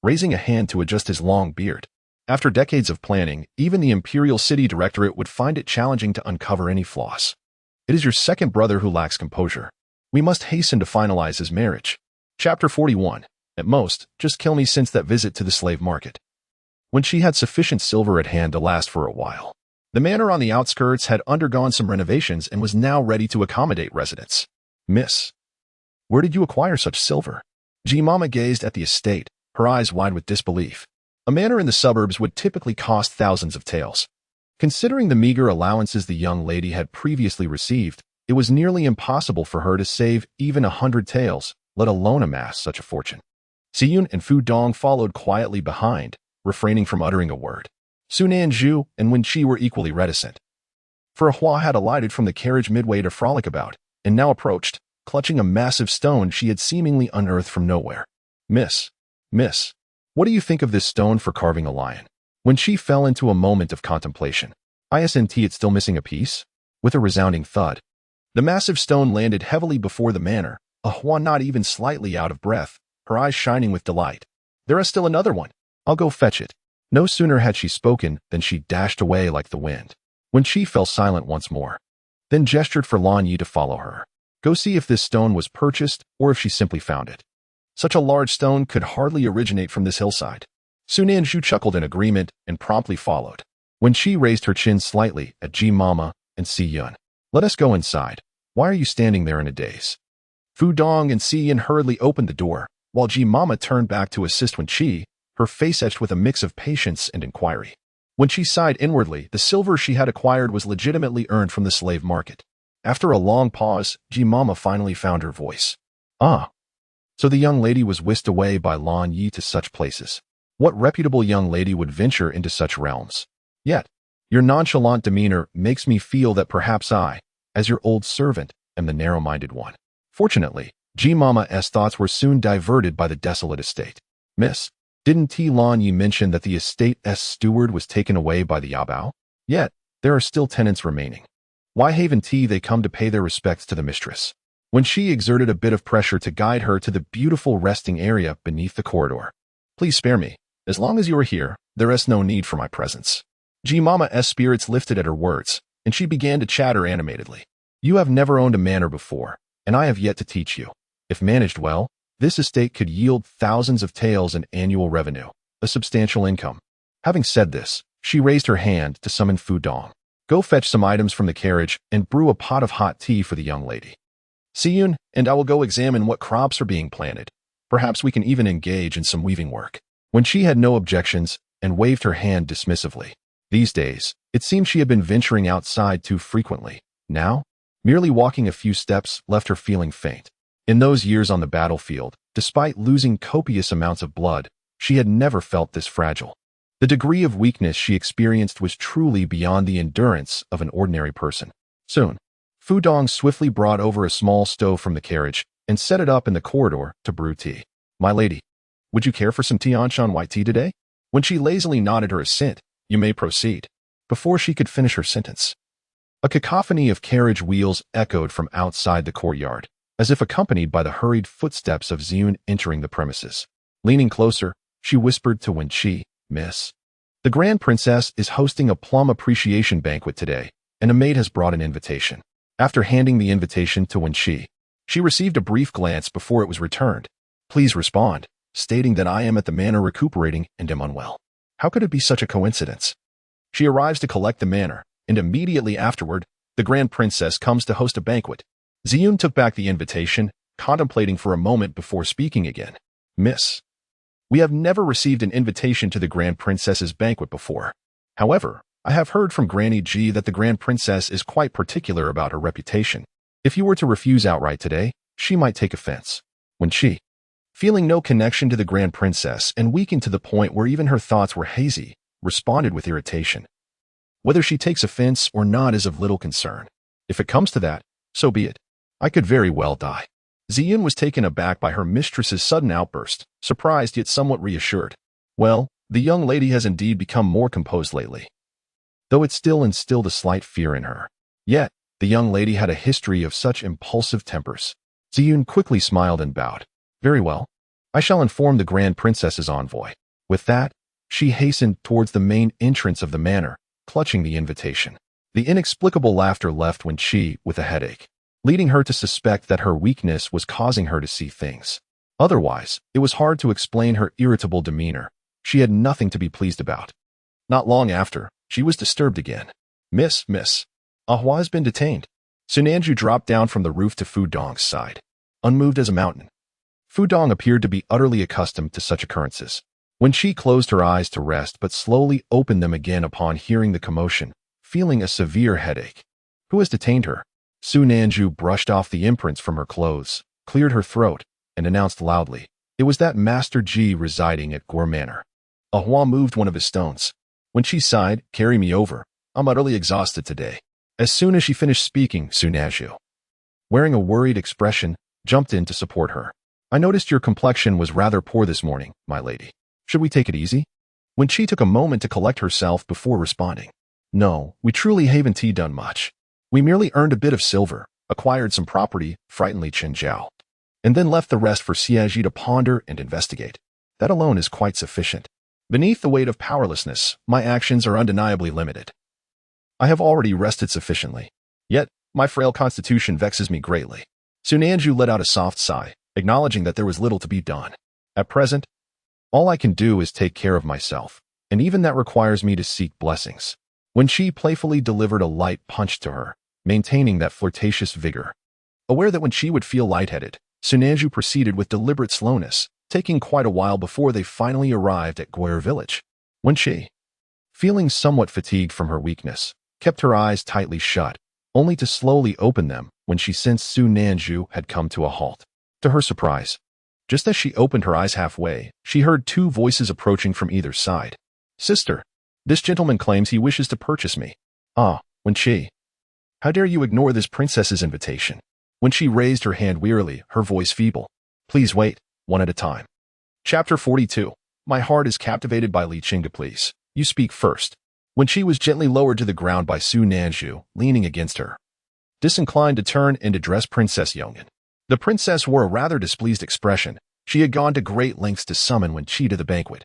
raising a hand to adjust his long beard. After decades of planning, even the Imperial City Directorate would find it challenging to uncover any flaws. It is your second brother who lacks composure. We must hasten to finalize his marriage. Chapter 41. At most, just kill me since that visit to the slave market. When she had sufficient silver at hand to last for a while, the manor on the outskirts had undergone some renovations and was now ready to accommodate residents. "Miss, where did you acquire such silver?" Mama gazed at the estate, her eyes wide with disbelief. A manor in the suburbs would typically cost thousands of taels. Considering the meager allowances the young lady had previously received, it was nearly impossible for her to save even 100 taels, let alone amass such a fortune. Siyun and Fu Dong followed quietly behind, refraining from uttering a word. Su Nanju and Wen Chi were equally reticent. For Hua had alighted from the carriage midway to frolic about, and now approached, clutching a massive stone she had seemingly unearthed from nowhere. Miss, what do you think of this stone for carving a lion?" Wen Chi fell into a moment of contemplation. Isn't it still missing a piece? With a resounding thud, the massive stone landed heavily before the manor, Hua not even slightly out of breath, her eyes shining with delight. "There is still another one. I'll go fetch it." No sooner had she spoken than she dashed away like the wind. Wen Chi fell silent once more, then gestured for Lan Yi to follow her. Go see if this stone was purchased or if she simply found it. Such a large stone could hardly originate from this hillside. Su Nanzhu chuckled in agreement and promptly followed. Wen Chi raised her chin slightly at Ji Mama and Si Yun. Let us go inside. Why are you standing there in a daze? Fu Dong and Si Yun hurriedly opened the door, while Ji Mama turned back to assist Wen Chi, her face etched with a mix of patience and inquiry. When she sighed inwardly, the silver she had acquired was legitimately earned from the slave market. After a long pause, Ji Mama finally found her voice. Ah. So the young lady was whisked away by Lan Yi to such places. What reputable young lady would venture into such realms? Yet, your nonchalant demeanor makes me feel that perhaps I, as your old servant, am the narrow-minded one. Fortunately, Ji Mama's thoughts were soon diverted by the desolate estate. Miss, didn't T. Lan Yi mention that the estate's steward was taken away by the Yabao? Yet, there are still tenants remaining. Why haven't they come to pay their respects to the mistress? When she exerted a bit of pressure to guide her to the beautiful resting area beneath the corridor. Please spare me. As long as you are here, there is no need for my presence. Ji Mama's spirits lifted at her words, and she began to chatter animatedly. You have never owned a manor before, and I have yet to teach you. If managed well, this estate could yield thousands of taels in annual revenue, a substantial income. Having said this, she raised her hand to summon Fu Dong. Go fetch some items from the carriage and brew a pot of hot tea for the young lady. Si Yun and I will go examine what crops are being planted. Perhaps we can even engage in some weaving work. When she had no objections and waved her hand dismissively. These days, it seemed she had been venturing outside too frequently. Now, merely walking a few steps left her feeling faint. In those years on the battlefield, despite losing copious amounts of blood, she had never felt this fragile. The degree of weakness she experienced was truly beyond the endurance of an ordinary person. Soon, Fu Dong swiftly brought over a small stove from the carriage and set it up in the corridor to brew tea. My lady, would you care for some Tianshan white tea today? When she lazily nodded her assent, you may proceed. Before she could finish her sentence, a cacophony of carriage wheels echoed from outside the courtyard, as if accompanied by the hurried footsteps of Ziyun entering the premises. Leaning closer, she whispered to Wen Chi, Miss, the Grand Princess is hosting a plum appreciation banquet today, and a maid has brought an invitation. After handing the invitation to Wen Chi, she received a brief glance before it was returned. Please respond, stating that I am at the manor recuperating and am unwell. How could it be such a coincidence? She arrives to collect the manor, and immediately afterward, the Grand Princess comes to host a banquet. Ziyun took back the invitation, contemplating for a moment before speaking again. Miss, we have never received an invitation to the Grand Princess's banquet before. However, I have heard from Granny Ji that the Grand Princess is quite particular about her reputation. If you were to refuse outright today, she might take offense. When she, feeling no connection to the Grand Princess and weakened to the point where even her thoughts were hazy, responded with irritation. Whether she takes offense or not is of little concern. If it comes to that, so be it. I could very well die. Ziyun was taken aback by her mistress's sudden outburst, surprised yet somewhat reassured. Well, the young lady has indeed become more composed lately, though it still instilled a slight fear in her. Yet, the young lady had a history of such impulsive tempers. Ziyun quickly smiled and bowed. Very well. I shall inform the Grand Princess's envoy. With that, she hastened towards the main entrance of the manor, clutching the invitation. The inexplicable laughter left Wen Chi with a headache, leading her to suspect that her weakness was causing her to see things. Otherwise, it was hard to explain her irritable demeanor. She had nothing to be pleased about. Not long after, she was disturbed again. Miss, Ahua has been detained. Su Nanzhu dropped down from the roof to Fu Dong's side, unmoved as a mountain. Fu Dong appeared to be utterly accustomed to such occurrences. When she closed her eyes to rest but slowly opened them again upon hearing the commotion, feeling a severe headache. Who has detained her? Su Nanzhu brushed off the imprints from her clothes, cleared her throat, and announced loudly, it was that Master Ji residing at Gore Manor. Ahua moved one of his stones. When she sighed, carry me over. I'm utterly exhausted today. As soon as she finished speaking, Su Nanzhu, wearing a worried expression, jumped in to support her. I noticed your complexion was rather poor this morning, my lady. Should we take it easy? When she took a moment to collect herself before responding. No, we truly haven't done much. We merely earned a bit of silver, acquired some property, frightened Li Chenge, and then left the rest for Xie Zhi to ponder and investigate. That alone is quite sufficient. Beneath the weight of powerlessness, my actions are undeniably limited. I have already rested sufficiently. Yet, my frail constitution vexes me greatly. Sunanju let out a soft sigh, acknowledging that there was little to be done. At present, all I can do is take care of myself, and even that requires me to seek blessings. Wen Chi playfully delivered a light punch to her, maintaining that flirtatious vigor. Aware that Wen Chi would feel lightheaded, Sunanju proceeded with deliberate slowness, taking quite a while before they finally arrived at Guer village. Wen Chi, feeling somewhat fatigued from her weakness, kept her eyes tightly shut, only to slowly open them when she sensed Sunanju had come to a halt. To her surprise, just as she opened her eyes halfway, she heard two voices approaching from either side. Sister, this gentleman claims he wishes to purchase me. Ah, Wen Chi, how dare you ignore this princess's invitation? When she raised her hand wearily, her voice feeble. Please wait, one at a time. Chapter 42. My heart is captivated by Li Chenge, please. You speak first. When she was gently lowered to the ground by Sunanju, leaning against her, disinclined to turn and address Princess Yongin. The princess wore a rather displeased expression. She had gone to great lengths to summon Wen Chi to the banquet,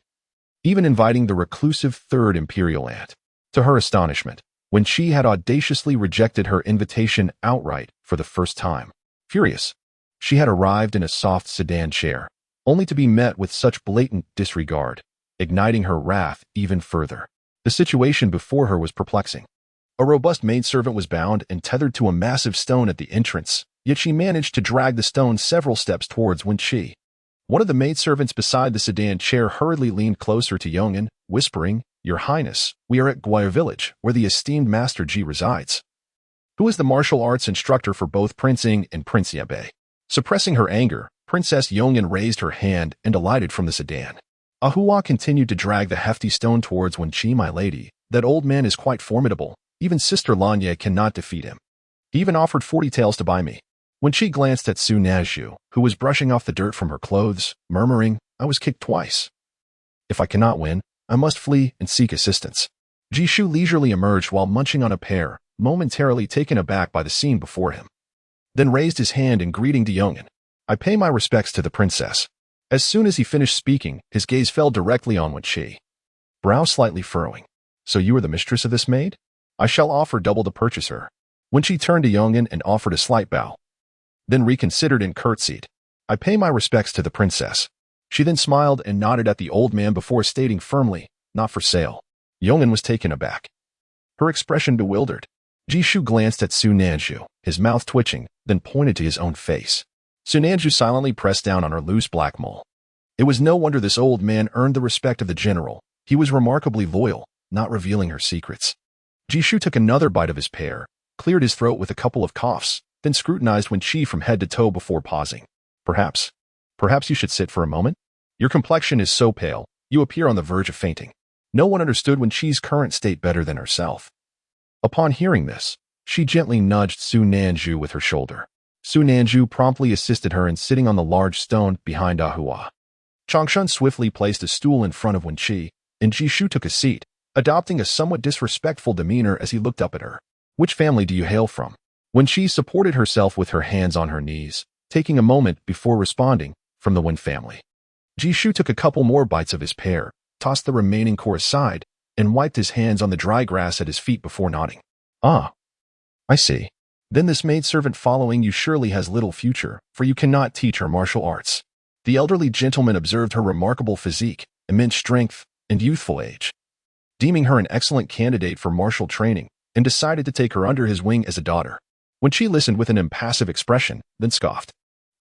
even inviting the reclusive third imperial aunt. To her astonishment, Wen Chi had audaciously rejected her invitation outright for the first time. Furious, she had arrived in a soft sedan chair, only to be met with such blatant disregard, igniting her wrath even further. The situation before her was perplexing. A robust maidservant was bound and tethered to a massive stone at the entrance, yet she managed to drag the stone several steps towards Wen Chi. One of the maidservants beside the sedan chair hurriedly leaned closer to Yongin, whispering, Your Highness, we are at Guer village, where the esteemed Master Ji resides, who is the martial arts instructor for both Prince Ying and Prince Yebei. Suppressing her anger, Princess Yongin raised her hand and alighted from the sedan. Ahua continued to drag the hefty stone towards Wen Chi. My lady, that old man is quite formidable. Even Sister Lanye cannot defeat him. He even offered 40 taels to buy me. When she glanced at Sunanju, who was brushing off the dirt from her clothes, murmuring, I was kicked twice. If I cannot win, I must flee and seek assistance. Jishu leisurely emerged while munching on a pear, momentarily taken aback by the scene before him. Then raised his hand in greeting to Yongin. I pay my respects to the princess. As soon as he finished speaking, his gaze fell directly on Wen Chi, brow slightly furrowing. So you are the mistress of this maid? I shall offer double to purchase her. When she turned to Yongin and offered a slight bow, then reconsidered and curtsied. I pay my respects to the princess. She then smiled and nodded at the old man before stating firmly, not for sale. Yongin was taken aback, her expression bewildered. Jishu glanced at Sunanju, his mouth twitching, then pointed to his own face. Sunanju silently pressed down on her loose black mole. It was no wonder this old man earned the respect of the general. He was remarkably loyal, not revealing her secrets. Jishu took another bite of his pear, cleared his throat with a couple of coughs, then scrutinized Wen Chi from head to toe before pausing. Perhaps you should sit for a moment? Your complexion is so pale, you appear on the verge of fainting. No one understood Wen Chi's current state better than herself. Upon hearing this, she gently nudged Sunanju with her shoulder. Sunanju promptly assisted her in sitting on the large stone behind Ahua. Changshun swiftly placed a stool in front of Wen Chi, and Jishu took a seat, adopting a somewhat disrespectful demeanor as he looked up at her. Which family do you hail from? Wen Chi supported herself with her hands on her knees, taking a moment before responding, from the Wen family. Jishu took a couple more bites of his pear, tossed the remaining core aside, and wiped his hands on the dry grass at his feet before nodding. Ah, I see. Then this maidservant following you surely has little future, for you cannot teach her martial arts. The elderly gentleman observed her remarkable physique, immense strength, and youthful age, deeming her an excellent candidate for martial training, and decided to take her under his wing as a daughter. When she listened with an impassive expression, then scoffed.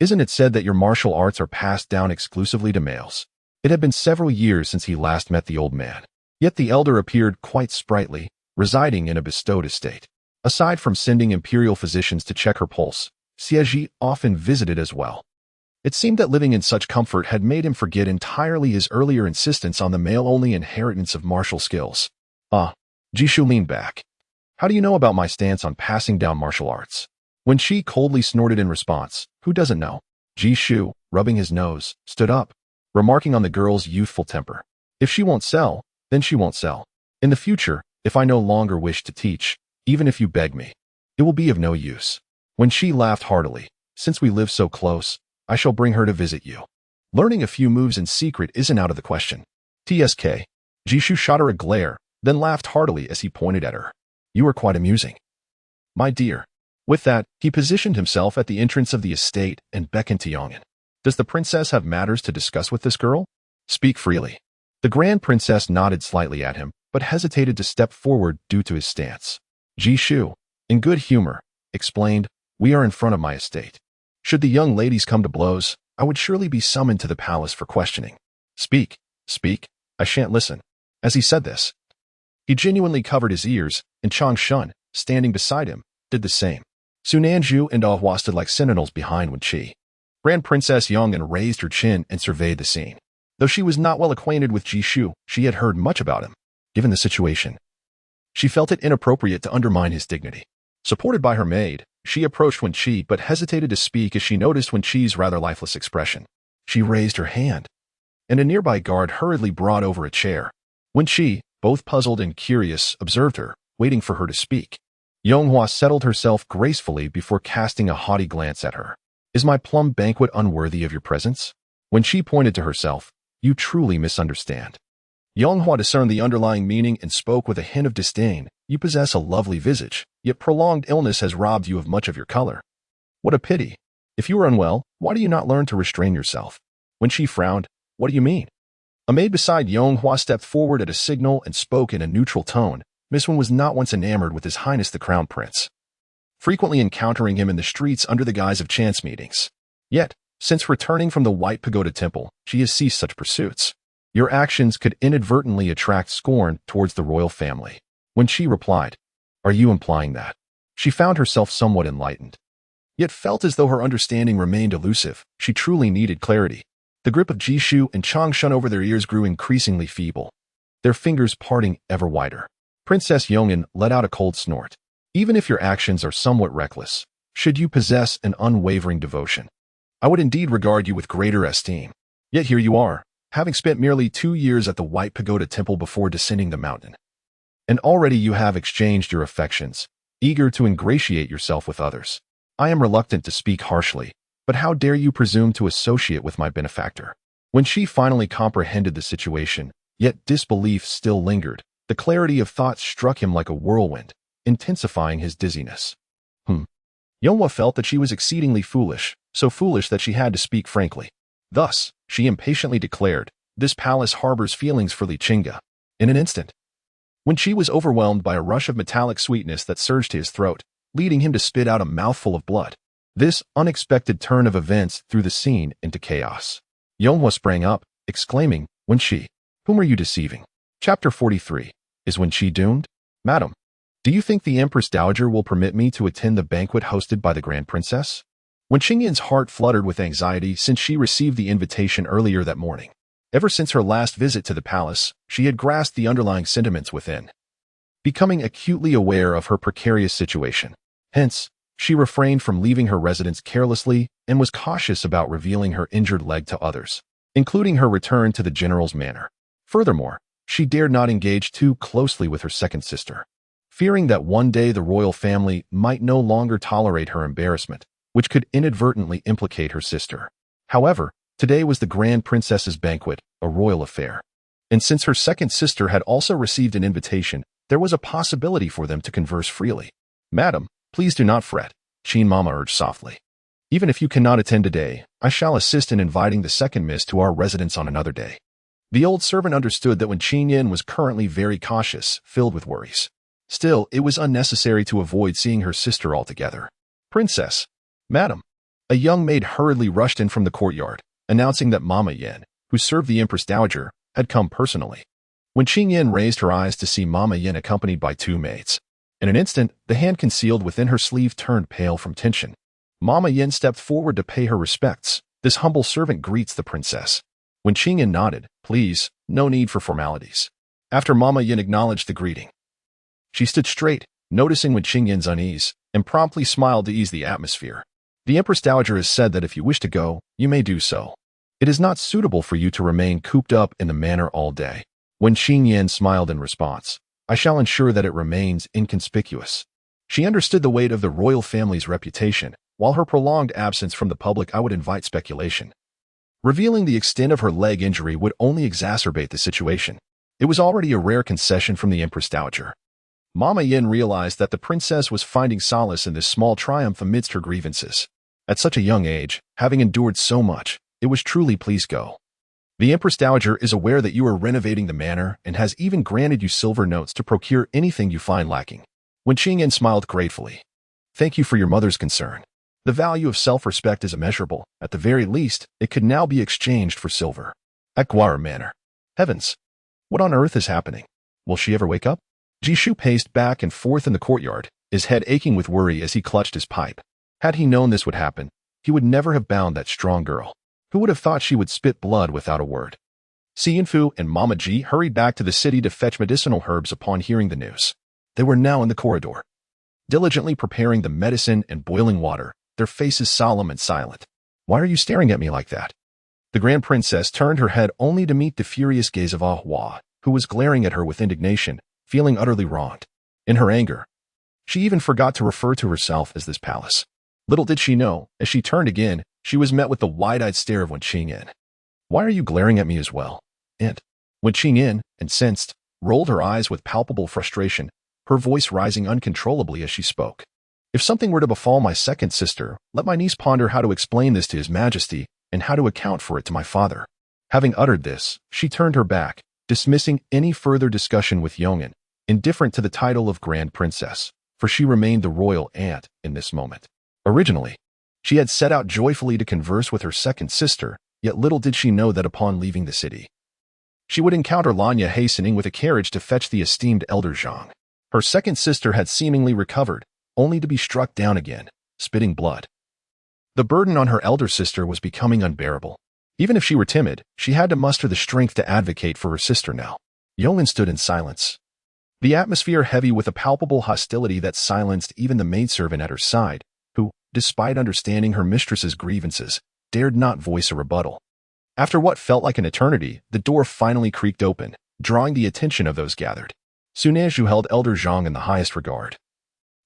Isn't it said that your martial arts are passed down exclusively to males? It had been several years since he last met the old man. Yet the elder appeared quite sprightly, residing in a bestowed estate. Aside from sending imperial physicians to check her pulse, Xie Zhi often visited as well. It seemed that living in such comfort had made him forget entirely his earlier insistence on the male-only inheritance of martial skills. Ah, Jishu leaned back. How do you know about my stance on passing down martial arts? When she coldly snorted in response, who doesn't know? Jishu, rubbing his nose, stood up, remarking on the girl's youthful temper. If she won't sell, then she won't sell. In the future, if I no longer wish to teach, even if you beg me, it will be of no use. When she laughed heartily, since we live so close, I shall bring her to visit you. Learning a few moves in secret isn't out of the question. TSK, Jishu shot her a glare, then laughed heartily as he pointed at her. You are quite amusing, my dear. With that, he positioned himself at the entrance of the estate and beckoned to Yongin. Does the princess have matters to discuss with this girl? Speak freely. The grand princess nodded slightly at him, but hesitated to step forward due to his stance. Jishu, in good humor, explained, we are in front of my estate. Should the young ladies come to blows, I would surely be summoned to the palace for questioning. Speak, speak, I shan't listen. As he said this, he genuinely covered his ears, and Chang Shun, standing beside him, did the same. Sunanju and Ahua stood like sentinels behind Wen Chi. Grand Princess Yongin raised her chin and surveyed the scene. Though she was not well acquainted with Jishu, she had heard much about him. Given the situation, she felt it inappropriate to undermine his dignity. Supported by her maid, she approached Wen Chi but hesitated to speak as she noticed Wen Chi's rather lifeless expression. She raised her hand, and a nearby guard hurriedly brought over a chair. Wen Chi, both puzzled and curious, observed her, waiting for her to speak. Yonghua settled herself gracefully before casting a haughty glance at her. Is my plum banquet unworthy of your presence? When she pointed to herself, you truly misunderstand. Yonghua discerned the underlying meaning and spoke with a hint of disdain. You possess a lovely visage, yet prolonged illness has robbed you of much of your color. What a pity. If you are unwell, why do you not learn to restrain yourself? When she frowned, what do you mean? A maid beside Yonghua stepped forward at a signal and spoke in a neutral tone. Miss Wen was not once enamored with His Highness the Crown Prince, frequently encountering him in the streets under the guise of chance meetings. Yet, since returning from the White Pagoda Temple, she has ceased such pursuits. Your actions could inadvertently attract scorn towards the royal family. When she replied, are you implying that? She found herself somewhat enlightened, yet felt as though her understanding remained elusive. She truly needed clarity. The grip of Jishu and Changshun over their ears grew increasingly feeble, their fingers parting ever wider. Princess Yongin let out a cold snort. Even if your actions are somewhat reckless, should you possess an unwavering devotion, I would indeed regard you with greater esteem. Yet here you are, having spent merely 2 years at the White Pagoda Temple before descending the mountain. And already you have exchanged your affections, eager to ingratiate yourself with others. I am reluctant to speak harshly, but how dare you presume to associate with my benefactor? When she finally comprehended the situation, yet disbelief still lingered, the clarity of thought struck him like a whirlwind, intensifying his dizziness. Yonghua felt that she was exceedingly foolish, so foolish that she had to speak frankly. Thus, she impatiently declared, this palace harbors feelings for Li Chenge. In an instant, when she was overwhelmed by a rush of metallic sweetness that surged to his throat, leading him to spit out a mouthful of blood. This unexpected turn of events threw the scene into chaos. Yonghua sprang up, exclaiming, Wen Chi, whom are you deceiving? Chapter 43. Is Wen Chi doomed? Madam, do you think the Empress Dowager will permit me to attend the banquet hosted by the Grand Princess? Wen Qingyin's heart fluttered with anxiety since she received the invitation earlier that morning. Ever since her last visit to the palace, she had grasped the underlying sentiments within, becoming acutely aware of her precarious situation. Hence, she refrained from leaving her residence carelessly and was cautious about revealing her injured leg to others, including her return to the general's manor. Furthermore, she dared not engage too closely with her second sister, fearing that one day the royal family might no longer tolerate her embarrassment, which could inadvertently implicate her sister. However, today was the Grand Princess's banquet, a royal affair. And since her second sister had also received an invitation, there was a possibility for them to converse freely. Madam, please do not fret, Qin Mama urged softly. Even if you cannot attend today, I shall assist in inviting the second miss to our residence on another day. The old servant understood that when Qinyin was currently very cautious, filled with worries. Still, it was unnecessary to avoid seeing her sister altogether. Princess, Madam, a young maid hurriedly rushed in from the courtyard, announcing that Mama Yin, who served the Empress Dowager, had come personally. When Qinyin raised her eyes to see Mama Yin accompanied by 2 maids, in an instant, the hand concealed within her sleeve turned pale from tension. Mama Yin stepped forward to pay her respects. This humble servant greets the princess. When Qinyin nodded, please, no need for formalities. After Mama Yin acknowledged the greeting, she stood straight, noticing Wen Qingyin's unease, and promptly smiled to ease the atmosphere. The Empress Dowager has said that if you wish to go, you may do so. It is not suitable for you to remain cooped up in the manor all day. When Qinyin smiled in response, I shall ensure that it remains inconspicuous. She understood the weight of the royal family's reputation. While her prolonged absence from the public, I would invite speculation. Revealing the extent of her leg injury would only exacerbate the situation. It was already a rare concession from the Empress Dowager. Mama Yin realized that the princess was finding solace in this small triumph amidst her grievances. At such a young age, having endured so much, it was truly please go. The Empress Dowager is aware that you are renovating the manor and has even granted you silver notes to procure anything you find lacking. Wen Chi smiled gratefully. Thank you for your mother's concern. The value of self-respect is immeasurable. At the very least, it could now be exchanged for silver. At Guara Manor. Heavens! What on earth is happening? Will she ever wake up? Jishu paced back and forth in the courtyard, his head aching with worry as he clutched his pipe. Had he known this would happen, he would never have bound that strong girl. Who would have thought she would spit blood without a word? Xianfu and Mama Ji hurried back to the city to fetch medicinal herbs upon hearing the news. They were now in the corridor, diligently preparing the medicine and boiling water, their faces solemn and silent. Why are you staring at me like that? The Grand Princess turned her head only to meet the furious gaze of Ah Hua, who was glaring at her with indignation, feeling utterly wronged. In her anger, she even forgot to refer to herself as this palace. Little did she know, as she turned again, she was met with the wide-eyed stare of Wen Chi. Why are you glaring at me as well? And Wen Chi, incensed, rolled her eyes with palpable frustration, her voice rising uncontrollably as she spoke. If something were to befall my second sister, let my niece ponder how to explain this to His Majesty and how to account for it to my father. Having uttered this, she turned her back, dismissing any further discussion with Yong'an, indifferent to the title of Grand Princess, for she remained the royal aunt in this moment. Originally, she had set out joyfully to converse with her second sister, yet little did she know that upon leaving the city, she would encounter Lanya hastening with a carriage to fetch the esteemed elder Zhang. Her second sister had seemingly recovered, only to be struck down again, spitting blood. The burden on her elder sister was becoming unbearable. Even if she were timid, she had to muster the strength to advocate for her sister now. Yong'an stood in silence, the atmosphere heavy with a palpable hostility that silenced even the maidservant at her side, who, despite understanding her mistress's grievances, dared not voice a rebuttal. After what felt like an eternity, the door finally creaked open, drawing the attention of those gathered. Sunezhu held Elder Zhang in the highest regard,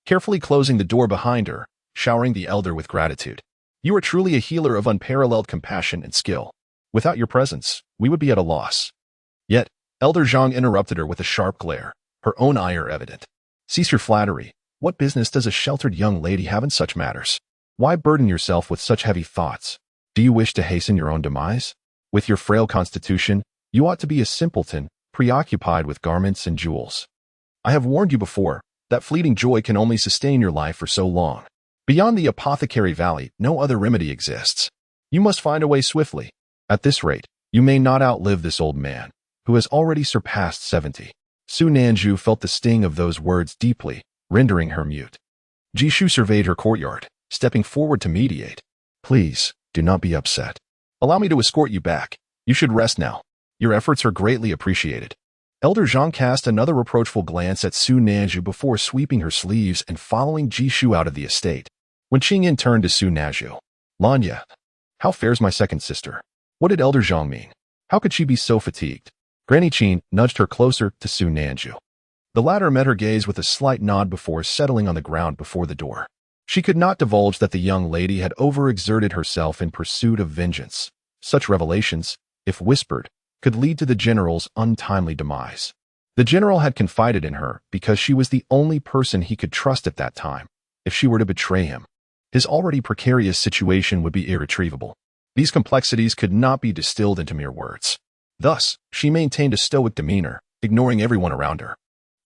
carefully closing the door behind her, showering the elder with gratitude. You are truly a healer of unparalleled compassion and skill. Without your presence, we would be at a loss. Yet, Elder Zhang interrupted her with a sharp glare, her own ire evident. Cease your flattery. What business does a sheltered young lady have in such matters? Why burden yourself with such heavy thoughts? Do you wish to hasten your own demise? With your frail constitution, you ought to be a simpleton, preoccupied with garments and jewels. I have warned you before, that fleeting joy can only sustain your life for so long. Beyond the Apothecary Valley, no other remedy exists. You must find a way swiftly. At this rate, you may not outlive this old man, who has already surpassed 70. Su Nanju felt the sting of those words deeply, rendering her mute. Jishu surveyed her courtyard, stepping forward to mediate. Please, do not be upset. Allow me to escort you back. You should rest now. Your efforts are greatly appreciated. Elder Zhang cast another reproachful glance at Su Nanju before sweeping her sleeves and following Jishu out of the estate. When Qingyin turned to Su Nanju, Lanya, how fares my second sister? What did Elder Zhang mean? How could she be so fatigued? Granny Qin nudged her closer to Su Nanju. The latter met her gaze with a slight nod before settling on the ground before the door. She could not divulge that the young lady had overexerted herself in pursuit of vengeance. Such revelations, if whispered, could lead to the general's untimely demise. The general had confided in her because she was the only person he could trust at that time. If she were to betray him, his already precarious situation would be irretrievable. These complexities could not be distilled into mere words. Thus, she maintained a stoic demeanor, ignoring everyone around her.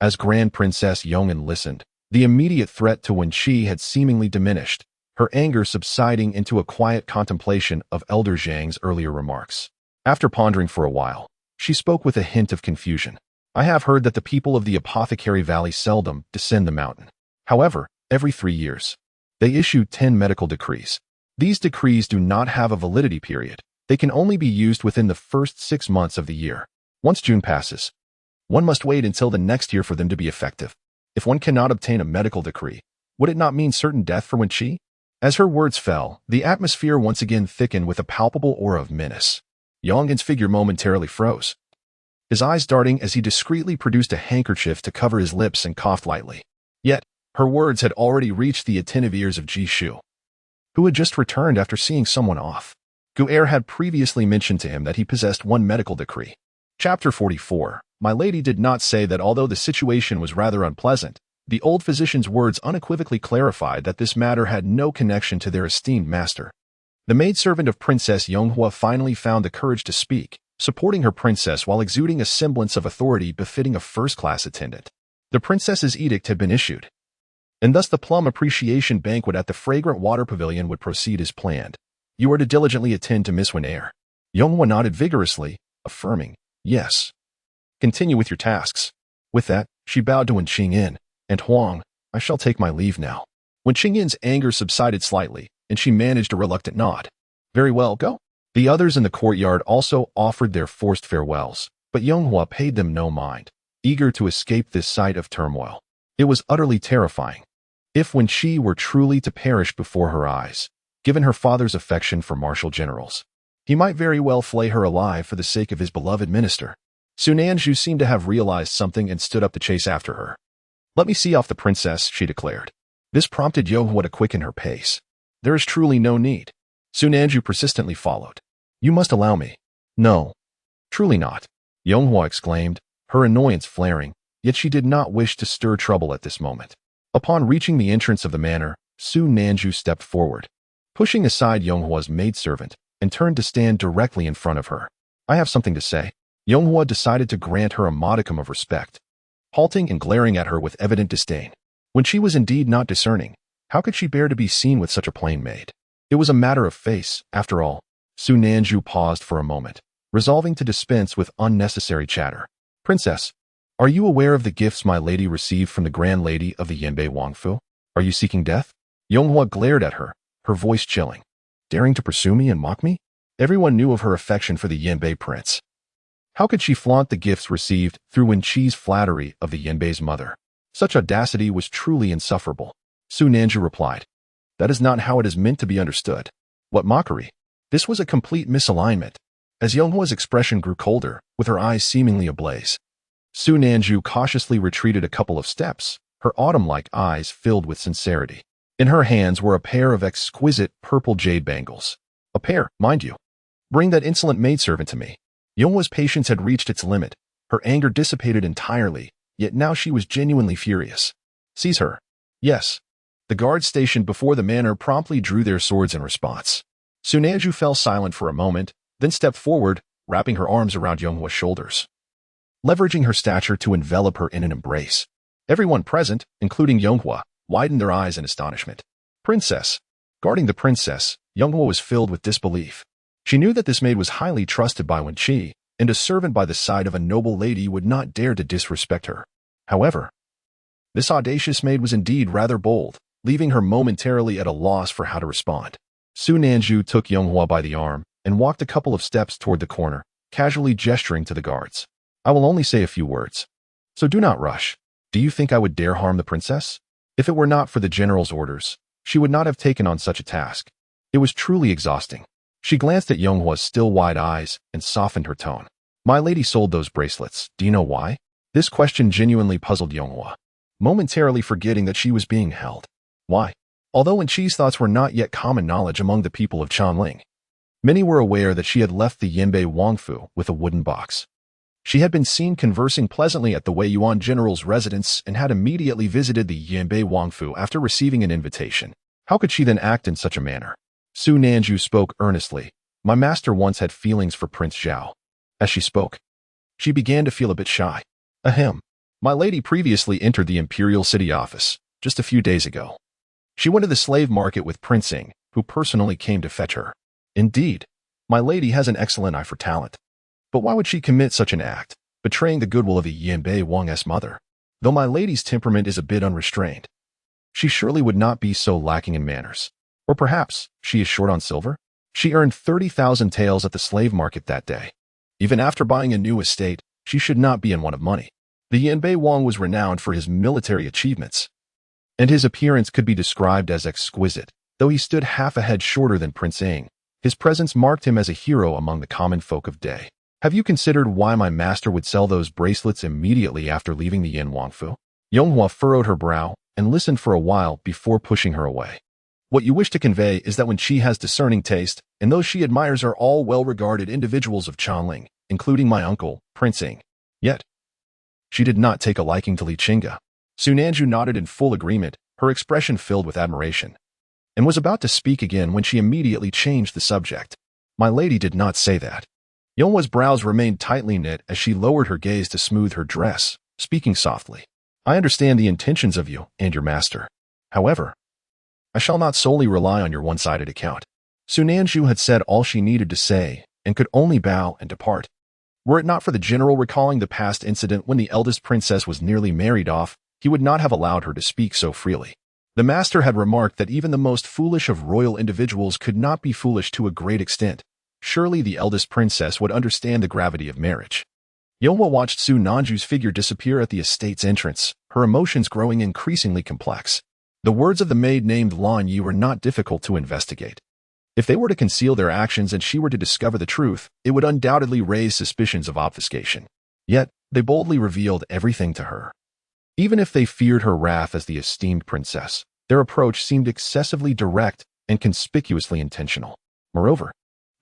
As Grand Princess Yong'an listened, the immediate threat to Wen Chi had seemingly diminished, her anger subsiding into a quiet contemplation of Elder Zhang's earlier remarks. After pondering for a while, she spoke with a hint of confusion. I have heard that the people of the Apothecary Valley seldom descend the mountain. However, every 3 years, they issue 10 medical decrees. These decrees do not have a validity period. They can only be used within the first 6 months of the year. Once June passes, one must wait until the next year for them to be effective. If one cannot obtain a medical decree, would it not mean certain death for Wen Chi? As her words fell, the atmosphere once again thickened with a palpable aura of menace. Yong'an's figure momentarily froze, his eyes darting as he discreetly produced a handkerchief to cover his lips and coughed lightly. Yet, her words had already reached the attentive ears of Jishu, who had just returned after seeing someone off. Gu'er had previously mentioned to him that he possessed one medical decree. Chapter 44. My lady did not say that although the situation was rather unpleasant, the old physician's words unequivocally clarified that this matter had no connection to their esteemed master. The maidservant of Princess Yonghua finally found the courage to speak, supporting her princess while exuding a semblance of authority befitting a first-class attendant. The princess's edict had been issued, and thus the plum appreciation banquet at the fragrant water pavilion would proceed as planned. You are to diligently attend to Miss Wen Air. Yonghua nodded vigorously, affirming, yes. Continue with your tasks. With that, she bowed to Wen Qingyin, and Huang, I shall take my leave now. Wen Qingyin's anger subsided slightly, and she managed a reluctant nod. Very well, go. The others in the courtyard also offered their forced farewells, but Yonghua paid them no mind, eager to escape this sight of turmoil. It was utterly terrifying. If Wen Chi were truly to perish before her eyes, given her father's affection for martial generals, he might very well flay her alive for the sake of his beloved minister. Su Nanzhu seemed to have realized something and stood up to chase after her. Let me see off the princess, she declared. This prompted Yonghua to quicken her pace. There is truly no need. Su Nanzhu persistently followed. You must allow me. No. Truly not. Yonghua exclaimed, her annoyance flaring, yet she did not wish to stir trouble at this moment. Upon reaching the entrance of the manor, Su Nanzhu stepped forward, pushing aside Yonghua's maidservant, and turned to stand directly in front of her. I have something to say. Yonghua decided to grant her a modicum of respect, halting and glaring at her with evident disdain. When she was indeed not discerning, how could she bear to be seen with such a plain maid? It was a matter of face, after all. Su Nanzhu paused for a moment, resolving to dispense with unnecessary chatter. Princess, are you aware of the gifts my lady received from the Grand Lady of the Yanbei Wangfu? Are you seeking death? Yonghua glared at her, her voice chilling. Daring to pursue me and mock me? Everyone knew of her affection for the Yanbei prince. How could she flaunt the gifts received through Wen Chi's flattery of the Yanbei's mother? Such audacity was truly insufferable. Su Nanzhu replied, that is not how it is meant to be understood. What mockery? This was a complete misalignment. As Yonghua's expression grew colder, with her eyes seemingly ablaze, Su Nanzhu cautiously retreated a couple of steps, her autumn-like eyes filled with sincerity. In her hands were a pair of exquisite purple jade bangles. A pair, mind you. Bring that insolent maidservant to me. Yonghua's patience had reached its limit. Her anger dissipated entirely, yet now she was genuinely furious. Seize her. Yes. The guards stationed before the manor promptly drew their swords in response. Su Nanzhu fell silent for a moment, then stepped forward, wrapping her arms around Yonghua's shoulders, leveraging her stature to envelop her in an embrace. Everyone present, including Yonghua, widened their eyes in astonishment. Princess. Guarding the princess, Yonghua was filled with disbelief. She knew that this maid was highly trusted by Wen Chi, and a servant by the side of a noble lady would not dare to disrespect her. However, this audacious maid was indeed rather bold, leaving her momentarily at a loss for how to respond. Su Nanzhu took Yonghua by the arm and walked a couple of steps toward the corner, casually gesturing to the guards. I will only say a few words, so do not rush. Do you think I would dare harm the princess? If it were not for the general's orders, she would not have taken on such a task. It was truly exhausting. She glanced at Yonghua's still wide eyes and softened her tone. My lady sold those bracelets. Do you know why? This question genuinely puzzled Yonghua, momentarily forgetting that she was being held. Why? Although Wen Chi's thoughts were not yet common knowledge among the people of Chanling, many were aware that she had left the Yanbei Wangfu with a wooden box. She had been seen conversing pleasantly at the Wei Yuan general's residence and had immediately visited the Yanbei Wangfu after receiving an invitation. How could she then act in such a manner? Su Nanzhu spoke earnestly. My master once had feelings for Prince Zhao. As she spoke, she began to feel a bit shy. Ahem. My lady previously entered the Imperial City office, just a few days ago. She went to the slave market with Prince Ing, who personally came to fetch her. Indeed, my lady has an excellent eye for talent. But why would she commit such an act, betraying the goodwill of the Yanbei Wang's mother? Though my lady's temperament is a bit unrestrained, she surely would not be so lacking in manners. Or perhaps she is short on silver? She earned 30,000 taels at the slave market that day. Even after buying a new estate, she should not be in want of money. The Yanbei Wang was renowned for his military achievements, and his appearance could be described as exquisite. Though he stood half a head shorter than Prince Ing, his presence marked him as a hero among the common folk of day. Have you considered why my master would sell those bracelets immediately after leaving the Yin Wangfu? Yonghua furrowed her brow and listened for a while before pushing her away. What you wish to convey is that Wen Chi has discerning taste, and those she admires are all well-regarded individuals of Chanling, including my uncle, Prince Ing. Yet, She did not take a liking to Li Chenge. Su Nanju nodded in full agreement, her expression filled with admiration, and was about to speak again when she immediately changed the subject. My lady did not say that. Yonhwa's brows remained tightly knit as she lowered her gaze to smooth her dress, speaking softly. I understand the intentions of you and your master. However, I shall not solely rely on your one-sided account. Su Nanju had said all she needed to say and could only bow and depart. Were it not for the general recalling the past incident when the eldest princess was nearly married off, he would not have allowed her to speak so freely. The master had remarked that even the most foolish of royal individuals could not be foolish to a great extent. Surely the eldest princess would understand the gravity of marriage. Yonhwa watched Su Nanju's figure disappear at the estate's entrance, her emotions growing increasingly complex. The words of the maid named Lan Yi were not difficult to investigate. If they were to conceal their actions and she were to discover the truth, it would undoubtedly raise suspicions of obfuscation. Yet, they boldly revealed everything to her. Even if they feared her wrath as the esteemed princess, their approach seemed excessively direct and conspicuously intentional. Moreover,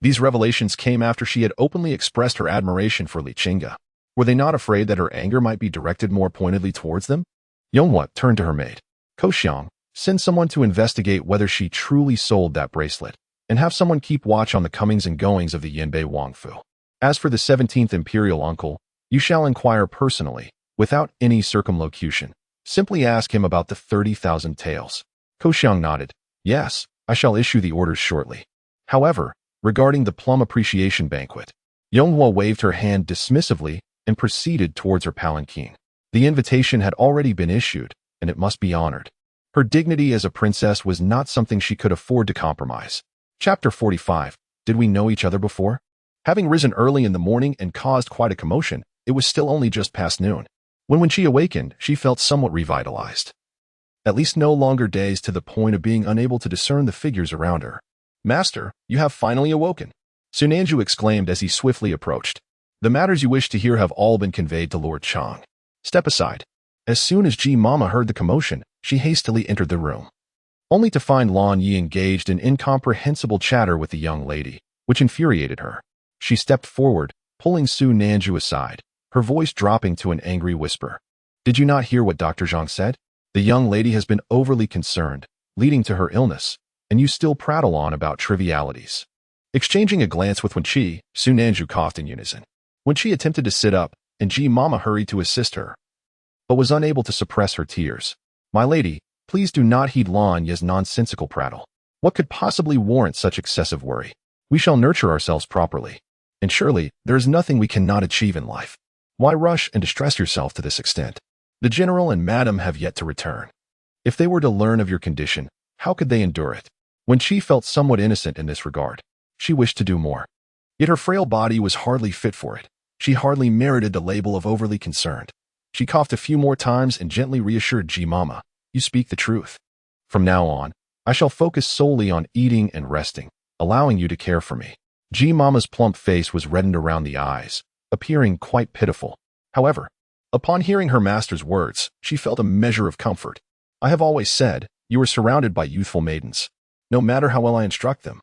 these revelations came after she had openly expressed her admiration for Li Chenge. Were they not afraid that her anger might be directed more pointedly towards them? Yonhwa turned to her maid. Koxiang, send someone to investigate whether she truly sold that bracelet, and have someone keep watch on the comings and goings of the Yanbei Wangfu. As for the 17th Imperial Uncle, you shall inquire personally, without any circumlocution. Simply ask him about the 30,000 taels. Koxiang nodded. Yes, I shall issue the orders shortly. However, regarding the plum appreciation banquet, Yonhwa waved her hand dismissively and proceeded towards her palanquin. The invitation had already been issued, and it must be honored. Her dignity as a princess was not something she could afford to compromise. Chapter 45. Did we know each other before? Having risen early in the morning and caused quite a commotion, it was still only just past noon. When she awakened, she felt somewhat revitalized. At least no longer dazed to the point of being unable to discern the figures around her. Master, you have finally awoken, Su Nanju exclaimed as he swiftly approached. The matters you wish to hear have all been conveyed to Lord Chang. Step aside. As soon as Ji Mama heard the commotion, she hastily entered the room, only to find Lan Yi engaged in incomprehensible chatter with the young lady, which infuriated her. She stepped forward, pulling Su Nanju aside, her voice dropping to an angry whisper. Did you not hear what Dr. Zhang said? The young lady has been overly concerned, leading to her illness, and you still prattle on about trivialities. Exchanging a glance with Wen Chi, Su Nanju coughed in unison. Wen Chi attempted to sit up, and Ji Mama hurried to assist her, but was unable to suppress her tears. My lady, please do not heed Lan Yi's nonsensical prattle. What could possibly warrant such excessive worry? We shall nurture ourselves properly, and surely there is nothing we cannot achieve in life. Why rush and distress yourself to this extent? The general and madam have yet to return. If they were to learn of your condition, how could they endure it? When she felt somewhat innocent in this regard, she wished to do more. Yet her frail body was hardly fit for it. She hardly merited the label of overly concerned. She coughed a few more times and gently reassured Ji Mama, you speak the truth. From now on, I shall focus solely on eating and resting, allowing you to care for me. Ji Mama's plump face was reddened around the eyes, appearing quite pitiful. However, upon hearing her master's words, she felt a measure of comfort. I have always said, you are surrounded by youthful maidens. No matter how well I instruct them,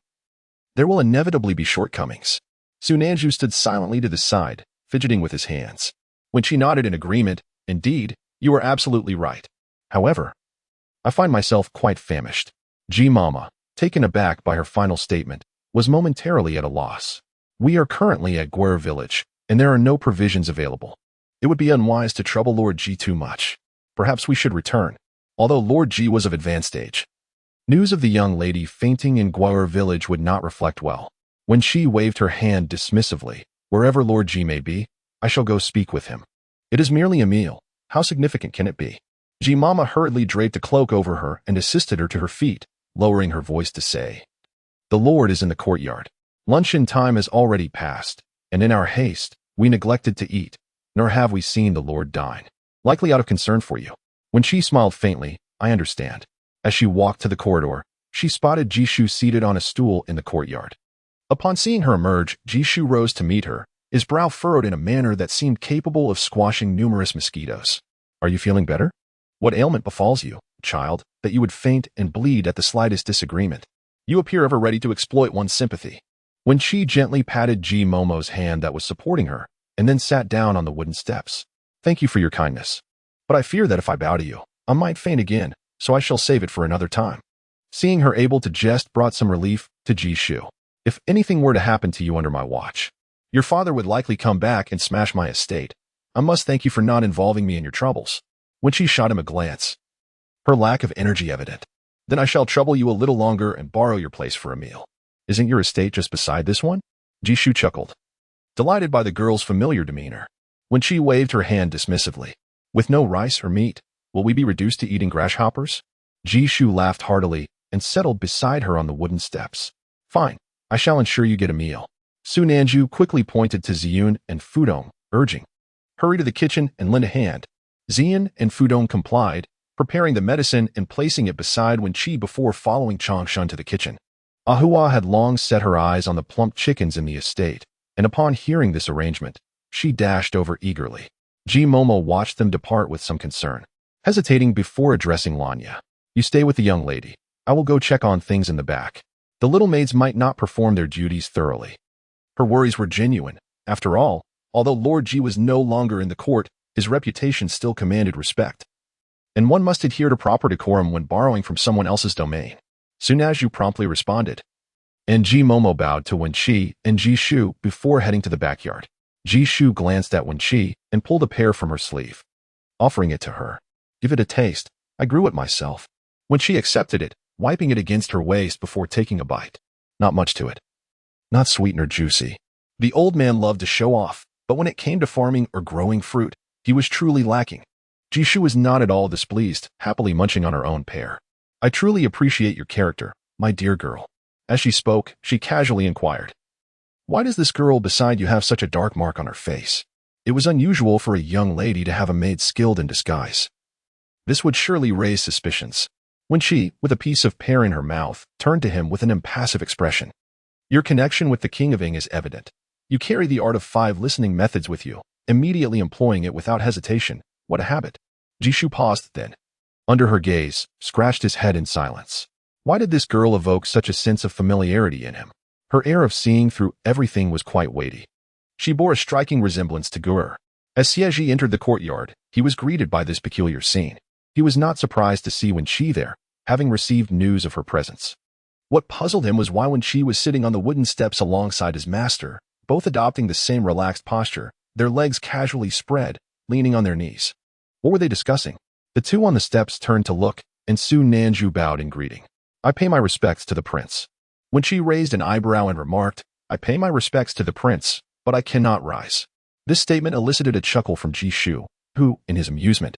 there will inevitably be shortcomings. Su Nanju stood silently to the side, fidgeting with his hands. When she nodded in agreement, indeed, you are absolutely right. However, I find myself quite famished. Ji Mama, taken aback by her final statement, was momentarily at a loss. We are currently at Guer village, and there are no provisions available. It would be unwise to trouble Lord Ji too much. Perhaps we should return, although Lord Ji was of advanced age. News of the young lady fainting in Guer village would not reflect well. When she waved her hand dismissively, wherever Lord Ji may be, I shall go speak with him. It is merely a meal. How significant can it be? Ji Mama hurriedly draped a cloak over her and assisted her to her feet, lowering her voice to say, the Lord is in the courtyard. Luncheon time has already passed, and in our haste, we neglected to eat, nor have we seen the Lord dine. Likely out of concern for you. When she smiled faintly, I understand. As she walked to the corridor, she spotted Jishu seated on a stool in the courtyard. Upon seeing her emerge, Jishu rose to meet her, his brow furrowed in a manner that seemed capable of squashing numerous mosquitoes. Are you feeling better? What ailment befalls you, child, that you would faint and bleed at the slightest disagreement? You appear ever ready to exploit one's sympathy. When she gently patted Ji Momo's hand that was supporting her, and then sat down on the wooden steps. Thank you for your kindness. But I fear that if I bow to you, I might faint again, so I shall save it for another time. Seeing her able to jest brought some relief to Jishu. If anything were to happen to you under my watch, your father would likely come back and smash my estate. I must thank you for not involving me in your troubles. When she shot him a glance, her lack of energy evident. Then I shall trouble you a little longer and borrow your place for a meal. Isn't your estate just beside this one? Jishu chuckled, delighted by the girl's familiar demeanor. When she waved her hand dismissively. With no rice or meat, will we be reduced to eating grasshoppers? Jishu laughed heartily and settled beside her on the wooden steps. Fine, I shall ensure you get a meal. Su Nanju quickly pointed to Ziyun and Fudong, urging, hurry to the kitchen and lend a hand. Ziyun and Fudong complied, preparing the medicine and placing it beside Wen Chi before following Changshun to the kitchen. Ahua had long set her eyes on the plump chickens in the estate, and upon hearing this arrangement, she dashed over eagerly. Ji Momo watched them depart with some concern, hesitating before addressing Lanya. You stay with the young lady. I will go check on things in the back. The little maids might not perform their duties thoroughly. Her worries were genuine. After all, although Lord Ji was no longer in the court, his reputation still commanded respect. And one must adhere to proper decorum when borrowing from someone else's domain. Sunaju promptly responded. And Ji Momo bowed to Wen Chi and Ji Shu before heading to the backyard. Ji Shu glanced at Wen Chi and pulled a pear from her sleeve, offering it to her. Give it a taste. I grew it myself. Wen Chi accepted it, wiping it against her waist before taking a bite. Not much to it. Not sweet nor juicy. The old man loved to show off, but when it came to farming or growing fruit, he was truly lacking. Jishu was not at all displeased, happily munching on her own pear. I truly appreciate your character, my dear girl. As she spoke, she casually inquired, why does this girl beside you have such a dark mark on her face? It was unusual for a young lady to have a maid skilled in disguise. This would surely raise suspicions. When she, with a piece of pear in her mouth, turned to him with an impassive expression. Your connection with the King of Ing is evident. You carry the art of 5 listening methods with you, immediately employing it without hesitation. What a habit. Jishu paused then. Under her gaze, scratched his head in silence. Why did this girl evoke such a sense of familiarity in him? Her air of seeing through everything was quite weighty. She bore a striking resemblance to Gur. As Xie Zhi entered the courtyard, he was greeted by this peculiar scene. He was not surprised to see Wen Chi there, having received news of her presence. What puzzled him was why Wen Chi was sitting on the wooden steps alongside his master, both adopting the same relaxed posture, their legs casually spread, leaning on their knees. What were they discussing? The two on the steps turned to look, and Su Nanju bowed in greeting. I pay my respects to the prince. When she raised an eyebrow and remarked, I pay my respects to the prince, but I cannot rise. This statement elicited a chuckle from Ji Shu, who, in his amusement,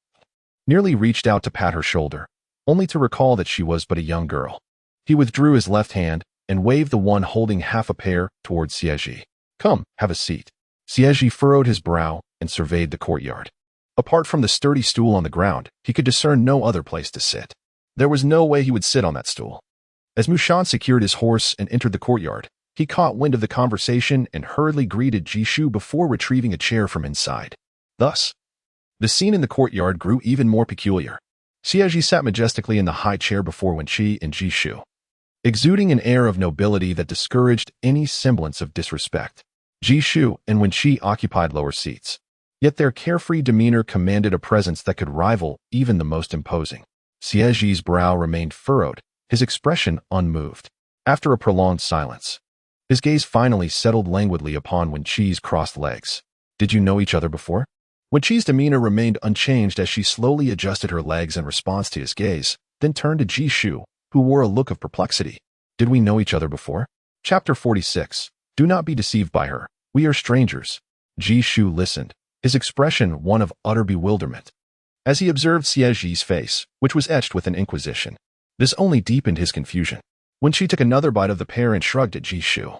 nearly reached out to pat her shoulder, only to recall that she was but a young girl. He withdrew his left hand and waved the one holding half a pear towards Xie Zhi. Come, have a seat. Xie Zhi furrowed his brow and surveyed the courtyard. Apart from the sturdy stool on the ground, he could discern no other place to sit. There was no way he would sit on that stool. As Mushan secured his horse and entered the courtyard, he caught wind of the conversation and hurriedly greeted Jishu before retrieving a chair from inside. Thus, the scene in the courtyard grew even more peculiar. Xie Zhi sat majestically in the high chair before Wen Chi and Jishu, exuding an air of nobility that discouraged any semblance of disrespect. Jishu and Wen Chi occupied lower seats, yet their carefree demeanor commanded a presence that could rival even the most imposing. Xie Zhi's brow remained furrowed, his expression unmoved. After a prolonged silence, his gaze finally settled languidly upon Wen Chi's crossed legs. Did you know each other before? Wen Chi's demeanor remained unchanged as she slowly adjusted her legs in response to his gaze, then turned to Jishu, who wore a look of perplexity. Did we know each other before? Chapter 46. Do not be deceived by her. We are strangers. Jishu listened, his expression one of utter bewilderment, as he observed Xie Zhi's face, which was etched with an inquisition. This only deepened his confusion. When she took another bite of the pear and shrugged at Jishu,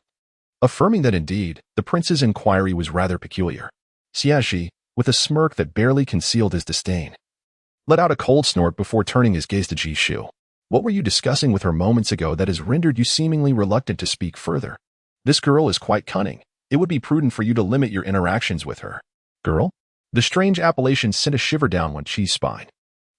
affirming that indeed, the prince's inquiry was rather peculiar. Xie Zhi, with a smirk that barely concealed his disdain, let out a cold snort before turning his gaze to Jishu. What were you discussing with her moments ago that has rendered you seemingly reluctant to speak further? This girl is quite cunning. It would be prudent for you to limit your interactions with her. Girl? The strange appellation sent a shiver down Wen Chi's spine.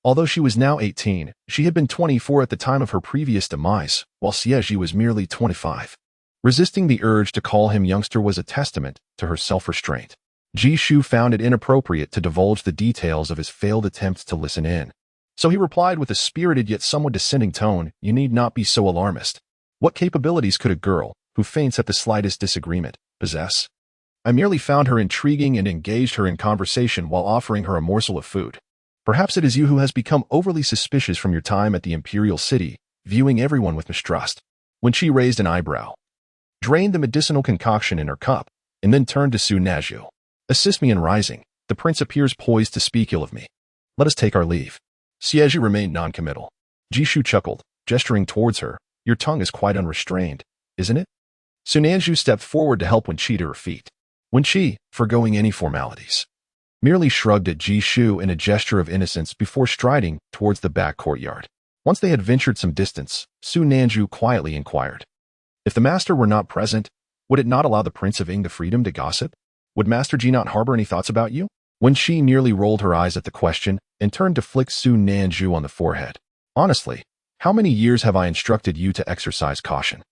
Although she was now 18, she had been 24 at the time of her previous demise, while Xie Zhi was merely 25. Resisting the urge to call him youngster was a testament to her self-restraint. Jishu found it inappropriate to divulge the details of his failed attempts to listen in. So he replied with a spirited yet somewhat dissenting tone, "You need not be so alarmist. What capabilities could a girl, who faints at the slightest disagreement, possess? I merely found her intriguing and engaged her in conversation while offering her a morsel of food. Perhaps it is you who has become overly suspicious from your time at the Imperial City, viewing everyone with mistrust." When she raised an eyebrow, drained the medicinal concoction in her cup, and then turned to Su Naju. "Assist me in rising. The prince appears poised to speak ill of me. Let us take our leave." Xie Zhi remained noncommittal. Jishu chuckled, gesturing towards her. "Your tongue is quite unrestrained, isn't it?" Su Naju stepped forward to help Wen Chi to her feet. Wen Chi, forgoing any formalities, merely shrugged at Jishu in a gesture of innocence before striding towards the back courtyard. Once they had ventured some distance, Su Naju quietly inquired, "If the master were not present, would it not allow the Prince of Ing the freedom to gossip? Would Master Ji not harbor any thoughts about you?" When she nearly rolled her eyes at the question and turned to flick Su Nanju on the forehead. "Honestly, how many years have I instructed you to exercise caution?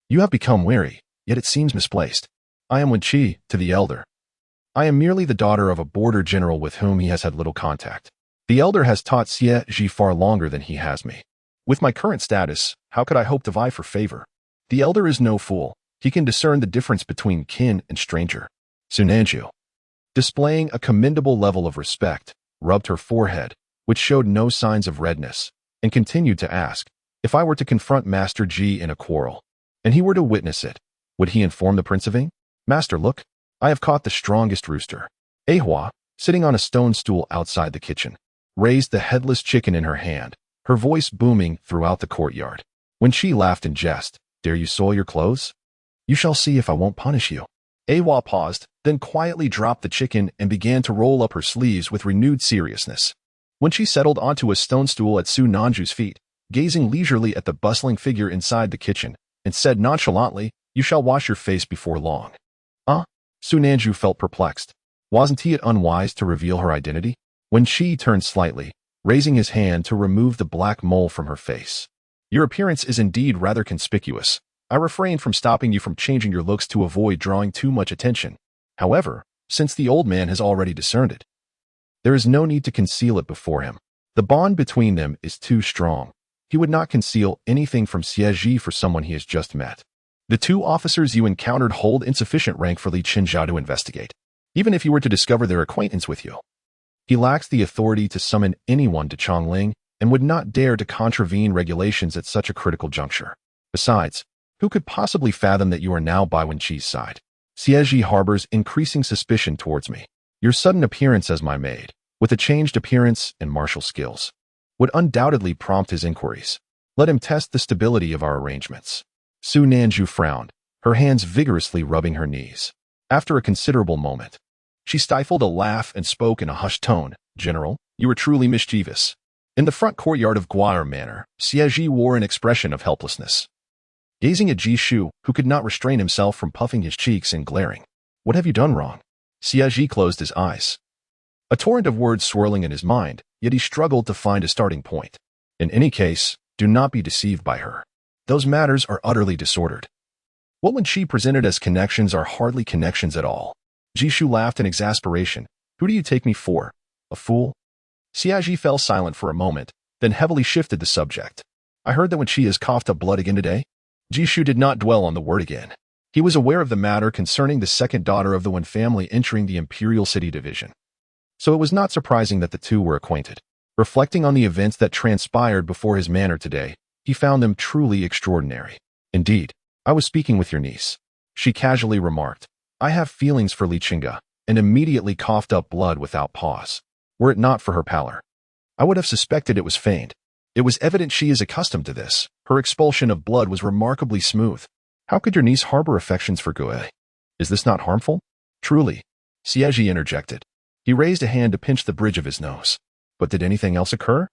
You have become wary, yet it seems misplaced. I am Wen Chi, to the elder. I am merely the daughter of a border general with whom he has had little contact. The elder has taught Xie Zhi far longer than he has me. With my current status, how could I hope to vie for favor? The elder is no fool. He can discern the difference between kin and stranger." Su Nanju, displaying a commendable level of respect, rubbed her forehead, which showed no signs of redness, and continued to ask, "If I were to confront Master Ji in a quarrel, and he were to witness it, would he inform the Prince of Ing? Master, look, I have caught the strongest rooster." Ahua, sitting on a stone stool outside the kitchen, raised the headless chicken in her hand, her voice booming throughout the courtyard. When she laughed in jest, "Dare you soil your clothes? You shall see if I won't punish you." Ahua paused, then quietly dropped the chicken and began to roll up her sleeves with renewed seriousness. When she settled onto a stone stool at Su Nanju's feet, gazing leisurely at the bustling figure inside the kitchen, and said nonchalantly, "You shall wash your face before long." Su Nanju felt perplexed. Wasn't he unwise to reveal her identity? When she turned slightly, raising his hand to remove the black mole from her face. "Your appearance is indeed rather conspicuous. I refrained from stopping you from changing your looks to avoid drawing too much attention. However, since the old man has already discerned it, there is no need to conceal it before him. The bond between them is too strong. He would not conceal anything from Xie Zhi for someone he has just met. The two officers you encountered hold insufficient rank for Li Chenge to investigate, even if he were to discover their acquaintance with you. He lacks the authority to summon anyone to Chongling and would not dare to contravene regulations at such a critical juncture. Besides, who could possibly fathom that you are now by Wen Chi's side? Xie Zhi harbors increasing suspicion towards me. Your sudden appearance as my maid, with a changed appearance and martial skills, would undoubtedly prompt his inquiries. Let him test the stability of our arrangements." Su Nanju frowned, her hands vigorously rubbing her knees. After a considerable moment, she stifled a laugh and spoke in a hushed tone, "General, you are truly mischievous." In the front courtyard of Guar Manor, Xie Zhi wore an expression of helplessness, gazing at Jishu, who could not restrain himself from puffing his cheeks and glaring. "What have you done wrong?" Xie Zhi closed his eyes, a torrent of words swirling in his mind, yet he struggled to find a starting point. "In any case, do not be deceived by her. Those matters are utterly disordered. What Wen Chi presented as connections are hardly connections at all." Jishu laughed in exasperation. "Who do you take me for? A fool?" Xie Zhi fell silent for a moment, then heavily shifted the subject. "I heard that Wen Chi has coughed up blood again today." Jishu did not dwell on the word again. He was aware of the matter concerning the second daughter of the Wen family entering the Imperial City Division, so it was not surprising that the two were acquainted. Reflecting on the events that transpired before his manor today, he found them truly extraordinary. "Indeed, I was speaking with your niece," she casually remarked. "I have feelings for Li Chenge," and immediately coughed up blood without pause. Were it not for her pallor, I would have suspected it was feigned. It was evident she is accustomed to this. Her expulsion of blood was remarkably smooth. "How could your niece harbor affections for Gue? Is this not harmful?" "Truly," Xie Zhi interjected. He raised a hand to pinch the bridge of his nose. "But did anything else occur?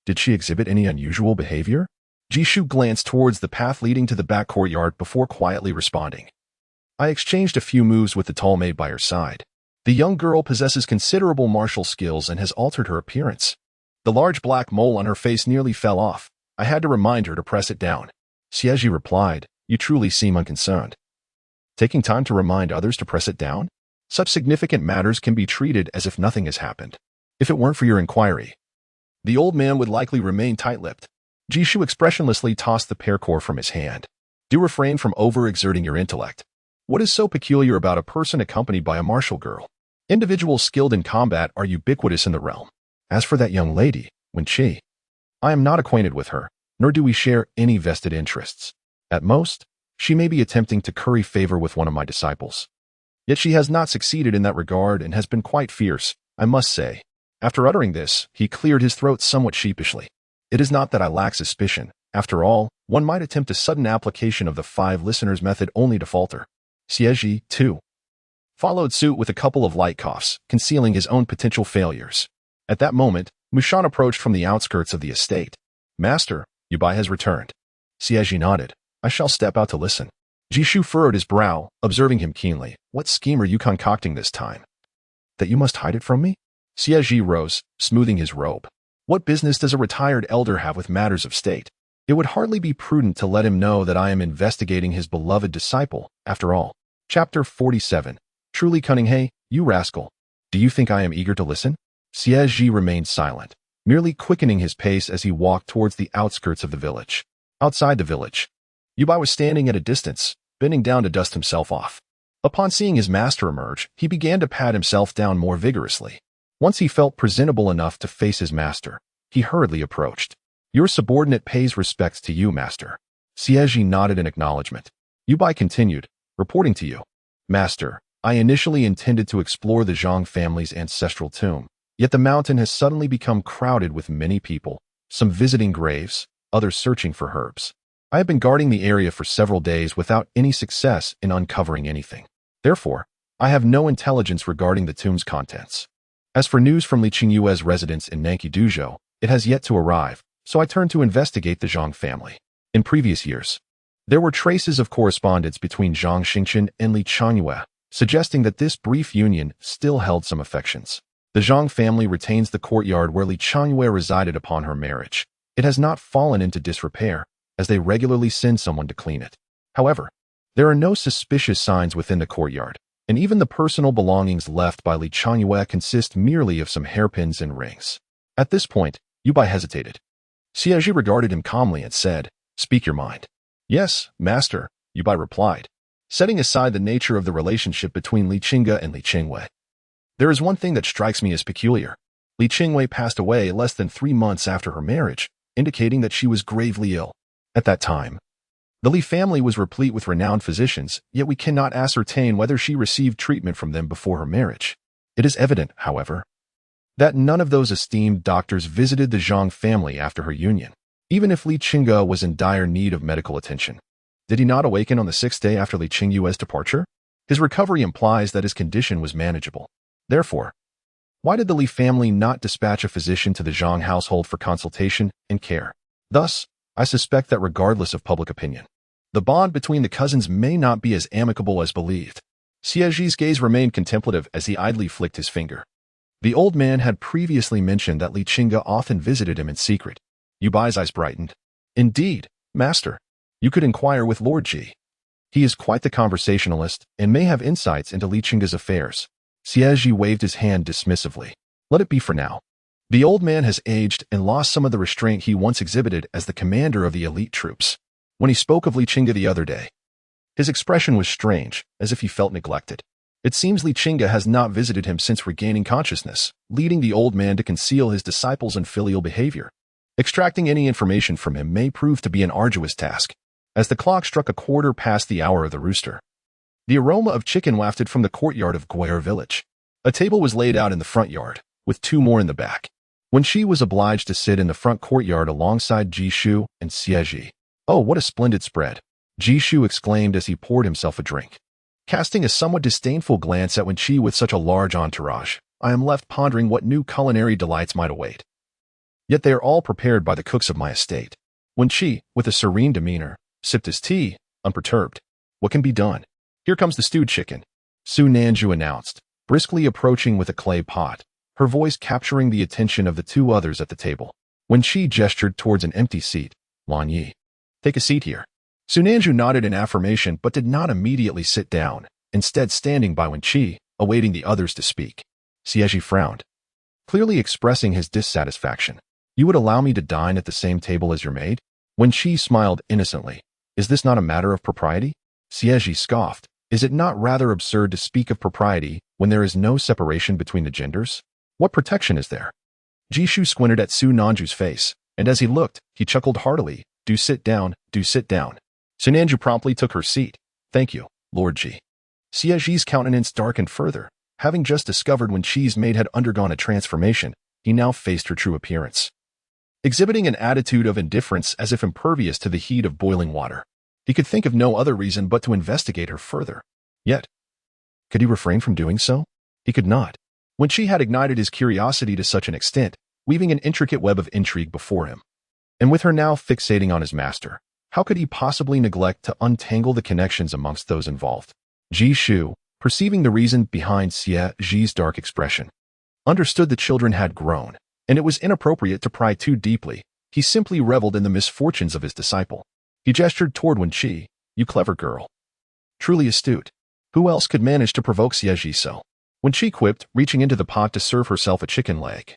Did she exhibit any unusual behavior?" Jishu glanced towards the path leading to the back courtyard before quietly responding. "I exchanged a few moves with the tall maid by her side. The young girl possesses considerable martial skills and has altered her appearance. The large black mole on her face nearly fell off. I had to remind her to press it down." Xie Zhi replied, "You truly seem unconcerned." "Taking time to remind others to press it down?" Such significant matters can be treated as if nothing has happened. If it weren't for your inquiry, the old man would likely remain tight-lipped. Jishu expressionlessly tossed the pear core from his hand. Do refrain from overexerting your intellect. What is so peculiar about a person accompanied by a martial girl? Individuals skilled in combat are ubiquitous in the realm. As for that young lady, Wen Chi, I am not acquainted with her, nor do we share any vested interests. At most, she may be attempting to curry favor with one of my disciples. Yet she has not succeeded in that regard and has been quite fierce, I must say. After uttering this, he cleared his throat somewhat sheepishly. It is not that I lack suspicion. After all, one might attempt a sudden application of the 5 listeners method only to falter. Xie Zhi, too, followed suit with a couple of light coughs, concealing his own potential failures. At that moment, Mushan approached from the outskirts of the estate. Master, Yubai has returned. Xie Zhi nodded. I shall step out to listen. Jishu furrowed his brow, observing him keenly. What scheme are you concocting this time? That you must hide it from me? Xie Zhi rose, smoothing his robe. What business does a retired elder have with matters of state? It would hardly be prudent to let him know that I am investigating his beloved disciple, after all. Chapter 47. Truly cunning. Hey, you rascal. Do you think I am eager to listen? Xie Zhi remained silent, merely quickening his pace as he walked towards the outskirts of the village. Outside the village, Yubai was standing at a distance, bending down to dust himself off. Upon seeing his master emerge, he began to pat himself down more vigorously. Once he felt presentable enough to face his master, he hurriedly approached. Your subordinate pays respects to you, master. Xie Zhi nodded in acknowledgement. Yubai continued, reporting to you. Master, I initially intended to explore the Zhang family's ancestral tomb, yet the mountain has suddenly become crowded with many people, some visiting graves, others searching for herbs. I have been guarding the area for several days without any success in uncovering anything. Therefore, I have no intelligence regarding the tomb's contents. As for news from Li Chenge's residence in Nanqi Duzhou, it has yet to arrive, so I turned to investigate the Zhang family. In previous years, there were traces of correspondence between Zhang Xingchen and Li Chenge, suggesting that this brief union still held some affections. The Zhang family retains the courtyard where Li Chenge resided upon her marriage. It has not fallen into disrepair, as they regularly send someone to clean it. However, there are no suspicious signs within the courtyard, and even the personal belongings left by Li Chenge consist merely of some hairpins and rings. At this point, Yubai hesitated. Xie Zhi regarded him calmly and said, Speak your mind. Yes, master, Yubai replied, setting aside the nature of the relationship between Li Chenge and Li Chenge. There is one thing that strikes me as peculiar. Li Chenge passed away less than 3 months after her marriage, indicating that she was gravely ill. At that time, the Li family was replete with renowned physicians, yet we cannot ascertain whether she received treatment from them before her marriage. It is evident, however, that none of those esteemed doctors visited the Zhang family after her union, even if Li Chenge was in dire need of medical attention. Did he not awaken on the 6th day after Li Chenge's departure? His recovery implies that his condition was manageable. Therefore, why did the Li family not dispatch a physician to the Zhang household for consultation and care? Thus, I suspect that regardless of public opinion, the bond between the cousins may not be as amicable as believed. Xie Zhi's gaze remained contemplative as he idly flicked his finger. The old man had previously mentioned that Li Chenge often visited him in secret. Yubai's eyes brightened. Indeed, master, you could inquire with Lord Ji. He is quite the conversationalist and may have insights into Li Chenge's affairs. Xie Zhi waved his hand dismissively. Let it be for now. The old man has aged and lost some of the restraint he once exhibited as the commander of the elite troops. When he spoke of Li Chenge the other day, his expression was strange, as if he felt neglected. It seems Li Chenge has not visited him since regaining consciousness, leading the old man to conceal his disciples' unfilial behavior. Extracting any information from him may prove to be an arduous task. As the clock struck 1/4 past the hour of the rooster, the aroma of chicken wafted from the courtyard of Guer village. A table was laid out in the front yard, with 2 more in the back. Wen Chi was obliged to sit in the front courtyard alongside Jishu and Xie Zhi. Oh, what a splendid spread! Jishu exclaimed as he poured himself a drink. Casting a somewhat disdainful glance at Wen Chi with such a large entourage, I am left pondering what new culinary delights might await. Yet they are all prepared by the cooks of my estate. Wen Chi, with a serene demeanor, sipped his tea, unperturbed. What can be done? Here comes the stewed chicken, Su Nanju announced, briskly approaching with a clay pot, her voice capturing the attention of the 2 others at the table. Wen Chi gestured towards an empty seat. Lan Yi, take a seat here. Su Nanju nodded in affirmation but did not immediately sit down, instead standing by Wen Chi, awaiting the others to speak. Xie Zhi frowned, clearly expressing his dissatisfaction. You would allow me to dine at the same table as your maid? Wen Chi smiled innocently. Is this not a matter of propriety? Xie Zhi scoffed. Is it not rather absurd to speak of propriety when there is no separation between the genders? What protection is there? Jishu squinted at Su Nanju's face, and as he looked, he chuckled heartily. Do sit down, do sit down. Su Nanju promptly took her seat. Thank you, Lord Ji. Xie Zhi's countenance darkened further. Having just discovered Wen Chi's maid had undergone a transformation, he now faced her true appearance, exhibiting an attitude of indifference as if impervious to the heat of boiling water. He could think of no other reason but to investigate her further. Yet, could he refrain from doing so? He could not. Wen Chi had ignited his curiosity to such an extent, weaving an intricate web of intrigue before him. And with her now fixating on his master, how could he possibly neglect to untangle the connections amongst those involved? Jishu, perceiving the reason behind Xie Zhi's dark expression, understood the children had grown, and it was inappropriate to pry too deeply. He simply reveled in the misfortunes of his disciple. He gestured toward Wen Chi. You clever girl. Truly astute. Who else could manage to provoke Xie Zhi so? Wen Chi quipped, reaching into the pot to serve herself a chicken leg,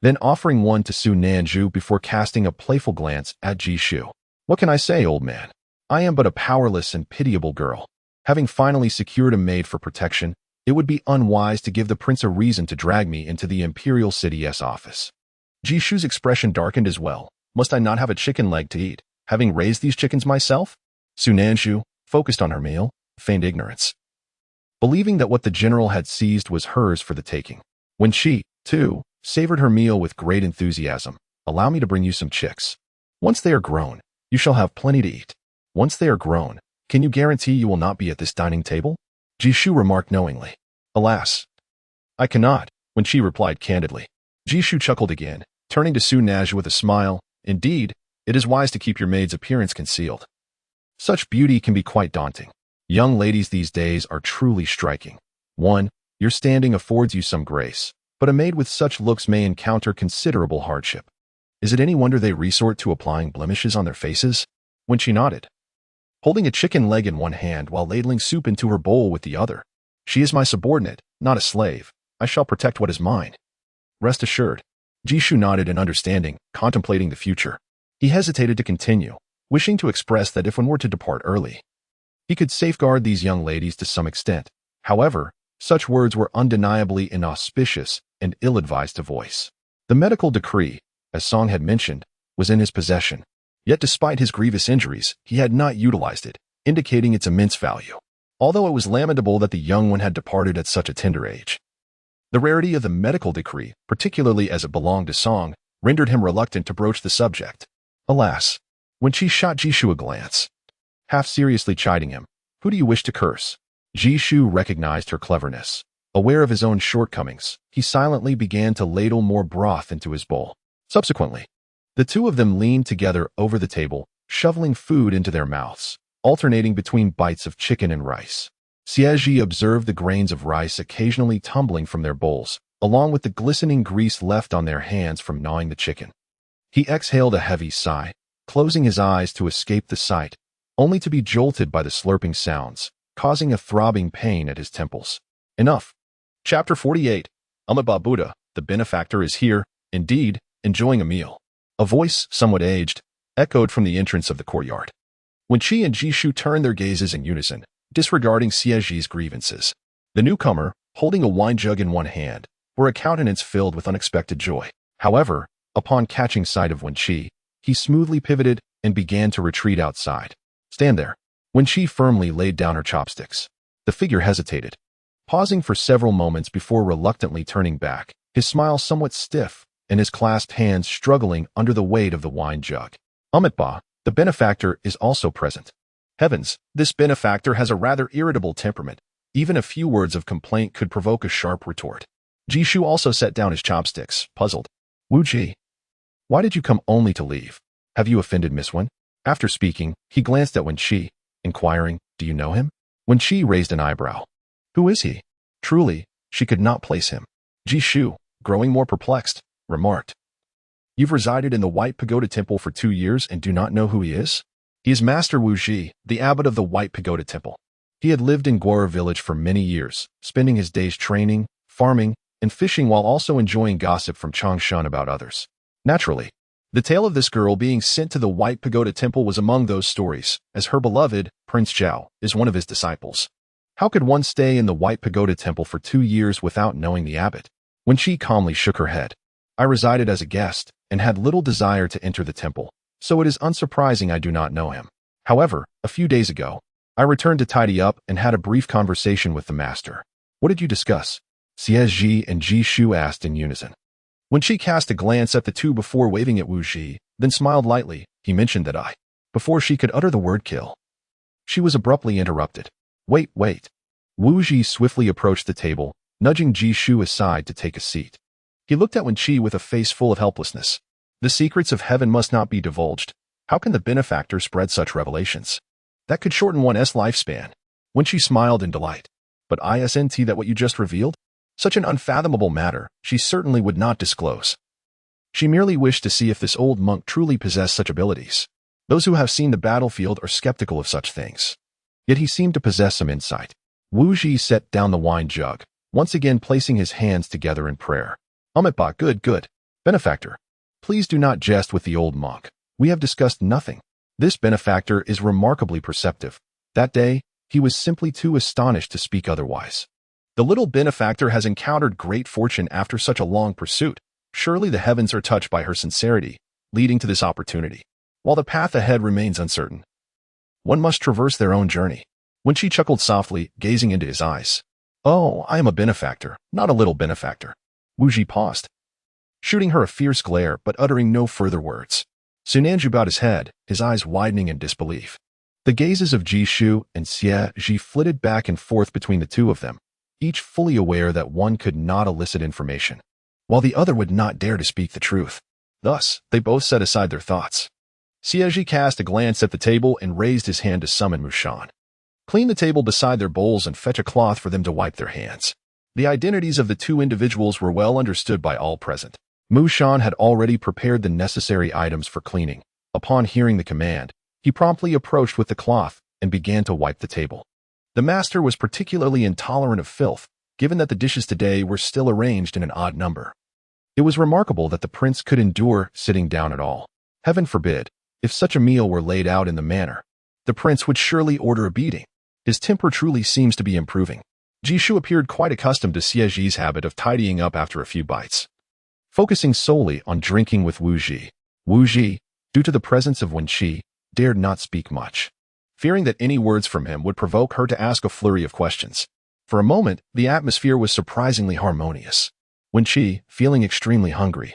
then offering one to Su Nanju before casting a playful glance at Jishu. What can I say, old man? I am but a powerless and pitiable girl. Having finally secured a maid for protection, it would be unwise to give the prince a reason to drag me into the Imperial City's office. Jishu's expression darkened as well. Must I not have a chicken leg to eat, having raised these chickens myself? Su Nanju, focused on her meal, feigned ignorance, believing that what the general had seized was hers for the taking. When she, too, savored her meal with great enthusiasm. Allow me to bring you some chicks. Once they are grown, you shall have plenty to eat. Once they are grown, can you guarantee you will not be at this dining table? Jishu remarked knowingly. Alas, I cannot, Wen Chi replied candidly. Jishu chuckled again, turning to Su Nanju with a smile. Indeed, it is wise to keep your maid's appearance concealed. Such beauty can be quite daunting. Young ladies these days are truly striking. 1. Your standing affords you some grace, but a maid with such looks may encounter considerable hardship. Is it any wonder they resort to applying blemishes on their faces? When she nodded, holding a chicken leg in one hand while ladling soup into her bowl with the other. She is my subordinate, not a slave. I shall protect what is mine. Rest assured. Jishu nodded in understanding, contemplating the future. He hesitated to continue, wishing to express that if one were to depart early, he could safeguard these young ladies to some extent. However, such words were undeniably inauspicious and ill-advised to voice. The medical decree, as Song had mentioned, was in his possession. Yet despite his grievous injuries, he had not utilized it, indicating its immense value. Although it was lamentable that the young one had departed at such a tender age, the rarity of the medical decree, particularly as it belonged to Song, rendered him reluctant to broach the subject. Alas, when she shot Jishu a glance, half seriously chiding him, who do you wish to curse? Jishu recognized her cleverness. Aware of his own shortcomings, he silently began to ladle more broth into his bowl. Subsequently, the two of them leaned together over the table, shoveling food into their mouths, alternating between bites of chicken and rice. Xie Zhi observed the grains of rice occasionally tumbling from their bowls, along with the glistening grease left on their hands from gnawing the chicken. He exhaled a heavy sigh, closing his eyes to escape the sight, only to be jolted by the slurping sounds, causing a throbbing pain at his temples. Enough. Chapter 48. Amitabha Buddha, the benefactor is here, indeed, enjoying a meal. A voice, somewhat aged, echoed from the entrance of the courtyard. When Chi and Jishu turned their gazes in unison, disregarding Xie Zhi's grievances, the newcomer, holding a wine jug in one hand, wore a countenance filled with unexpected joy. However, upon catching sight of Wen Chi, he smoothly pivoted and began to retreat outside. Stand there. Wen Chi firmly laid down her chopsticks. The figure hesitated, pausing for several moments before reluctantly turning back, his smile somewhat stiff and his clasped hands struggling under the weight of the wine jug. Amitabha, the benefactor, is also present. Heavens, this benefactor has a rather irritable temperament. Even a few words of complaint could provoke a sharp retort. Jishu also set down his chopsticks, puzzled. Wu Ji, why did you come only to leave? Have you offended Miss Wen? After speaking, he glanced at Wen Chi, inquiring, do you know him? Wen Chi raised an eyebrow. Who is he? Truly, she could not place him. Jishu, growing more perplexed, remarked. You've resided in the White Pagoda Temple for 2 years and do not know who he is? He is Master Wu Ji, the abbot of the White Pagoda Temple. He had lived in Guara village for many years, spending his days training, farming, and fishing while also enjoying gossip from Changshan about others. Naturally, the tale of this girl being sent to the White Pagoda Temple was among those stories, as her beloved, Prince Zhao, is one of his disciples. How could one stay in the White Pagoda Temple for 2 years without knowing the abbot? Wen Chi calmly shook her head. I resided as a guest, and had little desire to enter the temple, so it is unsurprising I do not know him. However, a few days ago, I returned to tidy up and had a brief conversation with the master. What did you discuss? Xie Zhi and Ji Shu asked in unison. When she cast a glance at the two before waving at Wu Ji, then smiled lightly, he mentioned that before she could utter the word kill. She was abruptly interrupted. Wait. Wu Ji swiftly approached the table, nudging Ji Shu aside to take a seat. He looked at Wen Chi with a face full of helplessness. The secrets of heaven must not be divulged. How can the benefactor spread such revelations? That could shorten one's lifespan. Wen Chi smiled in delight. But isn't that what you just revealed? Such an unfathomable matter, she certainly would not disclose. She merely wished to see if this old monk truly possessed such abilities. Those who have seen the battlefield are skeptical of such things. Yet he seemed to possess some insight. Wu Ji set down the wine jug, once again placing his hands together in prayer. Umitba, good. Benefactor, please do not jest with the old monk. We have discussed nothing. This benefactor is remarkably perceptive. That day, he was simply too astonished to speak otherwise. The little benefactor has encountered great fortune after such a long pursuit. Surely the heavens are touched by her sincerity, leading to this opportunity. While the path ahead remains uncertain, one must traverse their own journey. When she chuckled softly, gazing into his eyes. Oh, I am a benefactor, not a little benefactor. Wu Ji paused, shooting her a fierce glare but uttering no further words. Sunanju bowed his head, his eyes widening in disbelief. The gazes of Ji Shu and Xie Zhi flitted back and forth between the two of them, each fully aware that one could not elicit information, while the other would not dare to speak the truth. Thus, they both set aside their thoughts. Xie Zhi cast a glance at the table and raised his hand to summon Mushan. Clean the table beside their bowls and fetch a cloth for them to wipe their hands. The identities of the two individuals were well understood by all present. Mushan had already prepared the necessary items for cleaning. Upon hearing the command, he promptly approached with the cloth and began to wipe the table. The master was particularly intolerant of filth, given that the dishes today were still arranged in an odd number. It was remarkable that the prince could endure sitting down at all. Heaven forbid, if such a meal were laid out in the manner, the prince would surely order a beating. His temper truly seems to be improving. Ji Shu appeared quite accustomed to Xie Zhi's habit of tidying up after a few bites, focusing solely on drinking with Wu Ji. Wu Ji, due to the presence of Wen Chi, dared not speak much, fearing that any words from him would provoke her to ask a flurry of questions. For a moment, the atmosphere was surprisingly harmonious. Wen Chi, feeling extremely hungry,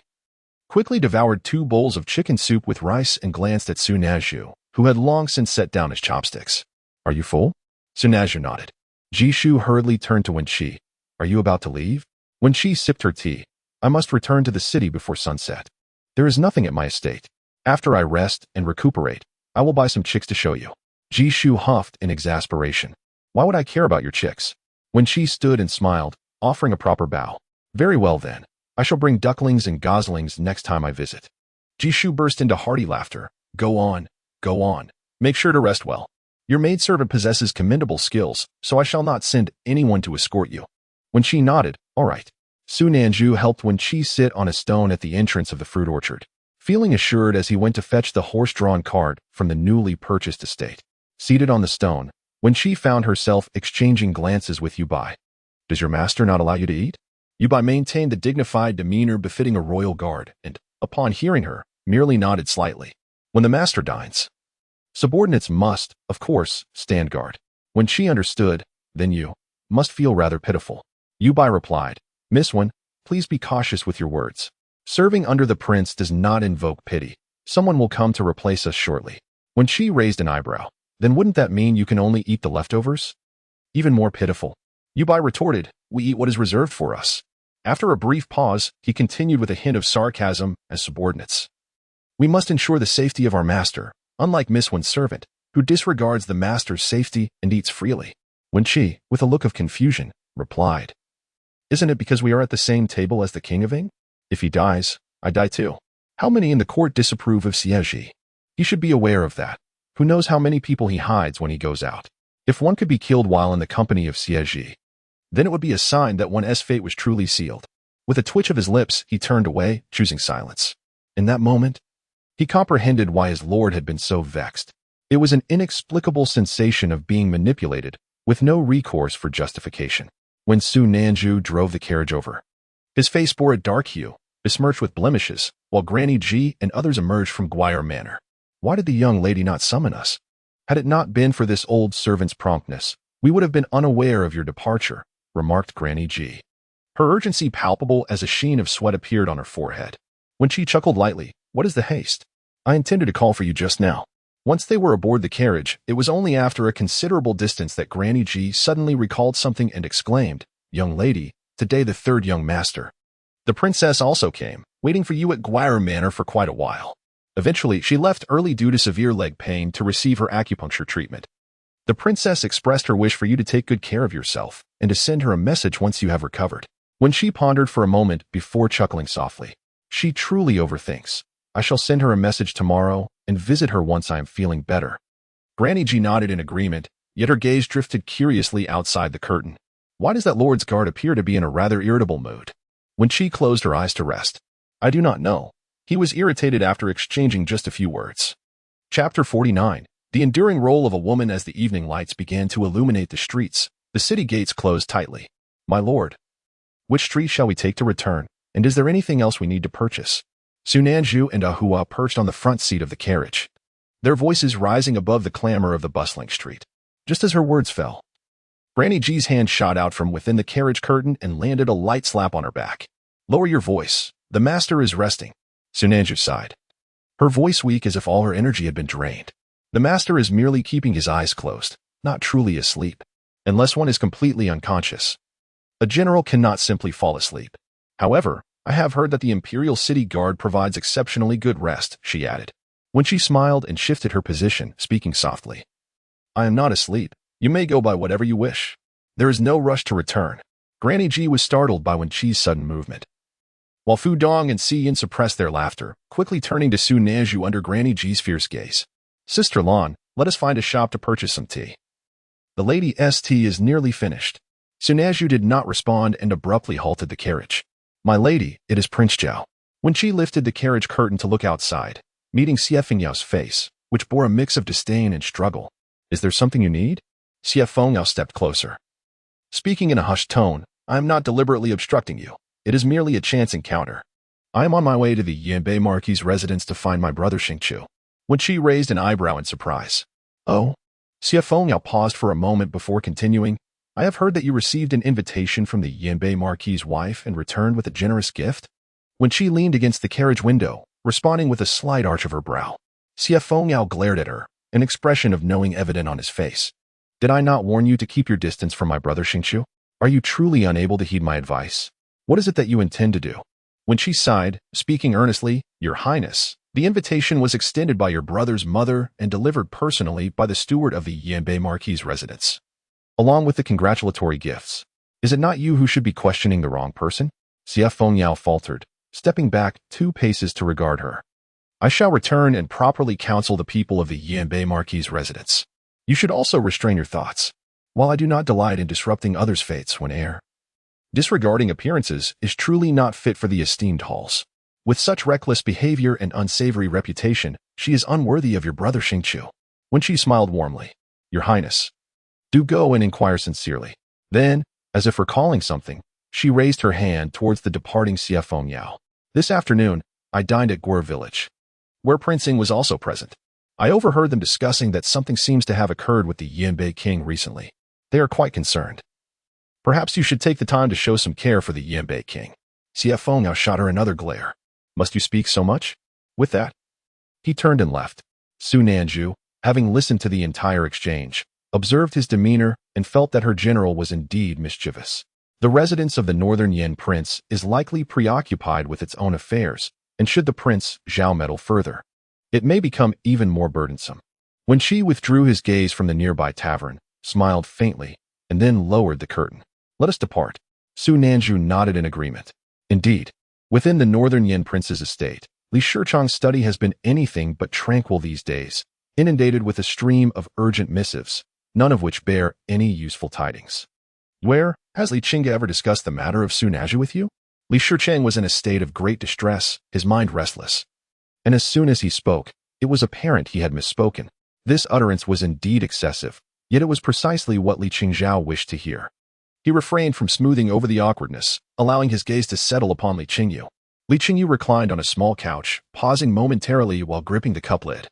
quickly devoured 2 bowls of chicken soup with rice and glanced at Sunanju, who had long since set down his chopsticks. Are you full? Sunanju nodded. Ji Shu hurriedly turned to Wen Chi. Are you about to leave? Wen Chi sipped her tea. I must return to the city before sunset. There is nothing at my estate. After I rest and recuperate, I will buy some chicks to show you. Ji Shu huffed in exasperation. Why would I care about your chicks? Wen Chi stood and smiled, offering a proper bow. Very well then. I shall bring ducklings and goslings next time I visit. Ji Shu burst into hearty laughter. Go on. Make sure to rest well. Your maidservant possesses commendable skills, so I shall not send anyone to escort you. Wen Chi nodded. All right. Sunanju helped Wen Chi sit on a stone at the entrance of the fruit orchard, feeling assured as he went to fetch the horse-drawn cart from the newly purchased estate. Seated on the stone, Wen Chi found herself exchanging glances with Yubai. Does your master not allow you to eat? Yubai maintained the dignified demeanor befitting a royal guard and, upon hearing her, merely nodded slightly. When the master dines, subordinates must, of course, stand guard. When she understood, then you must feel rather pitiful. Yubai replied, Miss Wen, please be cautious with your words. Serving under the prince does not invoke pity. Someone will come to replace us shortly. When she raised an eyebrow, then wouldn't that mean you can only eat the leftovers? Even more pitiful. Yubai retorted, we eat what is reserved for us. After a brief pause, he continued with a hint of sarcasm as subordinates. We must ensure the safety of our master, unlike Miss Wen's servant, who disregards the master's safety and eats freely. Wen Chi, with a look of confusion, replied, Isn't it because we are at the same table as the king of Ing? If he dies, I die too. How many in the court disapprove of Xie Zhi? He should be aware of that. Who knows how many people he hides when he goes out? If one could be killed while in the company of Xie Zhi, then it would be a sign that one's fate was truly sealed. With a twitch of his lips, he turned away, choosing silence. In that moment, he comprehended why his lord had been so vexed. It was an inexplicable sensation of being manipulated, with no recourse for justification. When Su Nanju drove the carriage over, his face bore a dark hue, besmirched with blemishes, while Granny Ji and others emerged from Guire Manor. Why did the young lady not summon us? Had it not been for this old servant's promptness, we would have been unaware of your departure, remarked Granny Ji. Her urgency palpable as a sheen of sweat appeared on her forehead. Wen Chi chuckled lightly. What is the haste? I intended to call for you just now. Once they were aboard the carriage, it was only after a considerable distance that Granny Ji suddenly recalled something and exclaimed, Young lady, today the third young master. The princess also came, waiting for you at Guire Manor for quite a while. Eventually, she left early due to severe leg pain to receive her acupuncture treatment. The princess expressed her wish for you to take good care of yourself and to send her a message once you have recovered. When she pondered for a moment before chuckling softly, she truly overthinks. I shall send her a message tomorrow and visit her once I am feeling better. Granny Ji nodded in agreement, yet her gaze drifted curiously outside the curtain. Why does that lord's guard appear to be in a rather irritable mood? When she closed her eyes to rest, I do not know. He was irritated after exchanging just a few words. Chapter 49. The enduring role of a woman. As the evening lights began to illuminate the streets, the city gates closed tightly. My lord, which street shall we take to return, and is there anything else we need to purchase? Su Nanju and Ahua perched on the front seat of the carriage, their voices rising above the clamor of the bustling street. Just as her words fell, Granny Ji's hand shot out from within the carriage curtain and landed a light slap on her back. Lower your voice. The master is resting. Su Nanju sighed, her voice weak as if all her energy had been drained. The master is merely keeping his eyes closed, not truly asleep. Unless one is completely unconscious, a general cannot simply fall asleep. However, I have heard that the Imperial City Guard provides exceptionally good rest, she added. When she smiled and shifted her position, speaking softly. I am not asleep. You may go by whatever you wish. There is no rush to return. Granny Ji was startled by Wen Chi's sudden movement, while Fu Dong and Xie Yin suppressed their laughter, quickly turning to Su Nanju under Granny Ji's fierce gaze. Sister Lan, let us find a shop to purchase some tea. The lady's tea is nearly finished. Su Nanju did not respond and abruptly halted the carriage. My lady, it is Prince Zhao. When she lifted the carriage curtain to look outside, meeting Xie Fengyao's face, which bore a mix of disdain and struggle. Is there something you need? Xie Fengyao stepped closer, speaking in a hushed tone. I am not deliberately obstructing you. It is merely a chance encounter. I am on my way to the Yanbei Marquis' residence to find my brother Xingqiu. When she raised an eyebrow in surprise. Oh? Xie Fengyao paused for a moment before continuing. I have heard that you received an invitation from the Yanbei Marquis' wife and returned with a generous gift. When she leaned against the carriage window, responding with a slight arch of her brow, Xie Fengyao glared at her, an expression of knowing evident on his face. Did I not warn you to keep your distance from my brother Xingqiu? Are you truly unable to heed my advice? What is it that you intend to do? When she sighed, speaking earnestly, Your Highness, the invitation was extended by your brother's mother and delivered personally by the steward of the Yanbei Marquis' residence, along with the congratulatory gifts. Is it not you who should be questioning the wrong person? Xie Fengyao faltered, stepping back 2 paces to regard her. I shall return and properly counsel the people of the Yanbei Marquis' residence. You should also restrain your thoughts. While I do not delight in disrupting others' fates when disregarding appearances is truly not fit for the esteemed halls. With such reckless behavior and unsavory reputation, she is unworthy of your brother Xingqiu. When she smiled warmly, Your Highness, do go and inquire sincerely. Then, as if recalling something, she raised her hand towards the departing Xie Fengyao. This afternoon, I dined at Guer Village, where Prince Ying was also present. I overheard them discussing that something seems to have occurred with the Yanbei King recently. They are quite concerned. Perhaps you should take the time to show some care for the Yanbei King. Xie Fengyao shot her another glare. Must you speak so much? With that, he turned and left. Su Nanju, having listened to the entire exchange, observed his demeanor and felt that her general was indeed mischievous. The residence of the Northern Yan Prince is likely preoccupied with its own affairs, and should the Prince Zhao meddle further, it may become even more burdensome. When she withdrew his gaze from the nearby tavern, smiled faintly, and then lowered the curtain. Let us depart. Su Nanju nodded in agreement. Indeed, within the Northern Yan Prince's estate, Li Shicheng's study has been anything but tranquil these days, inundated with a stream of urgent missives, none of which bear any useful tidings. Where has Li Chenge ever discussed the matter of Sunaju with you? Li Chenge was in a state of great distress, his mind restless. And as soon as he spoke, it was apparent he had misspoken. This utterance was indeed excessive, yet it was precisely what Li Chengzhao wished to hear. He refrained from smoothing over the awkwardness, allowing his gaze to settle upon Li Chengyu. Li Chengyu reclined on a small couch, pausing momentarily while gripping the cup lid.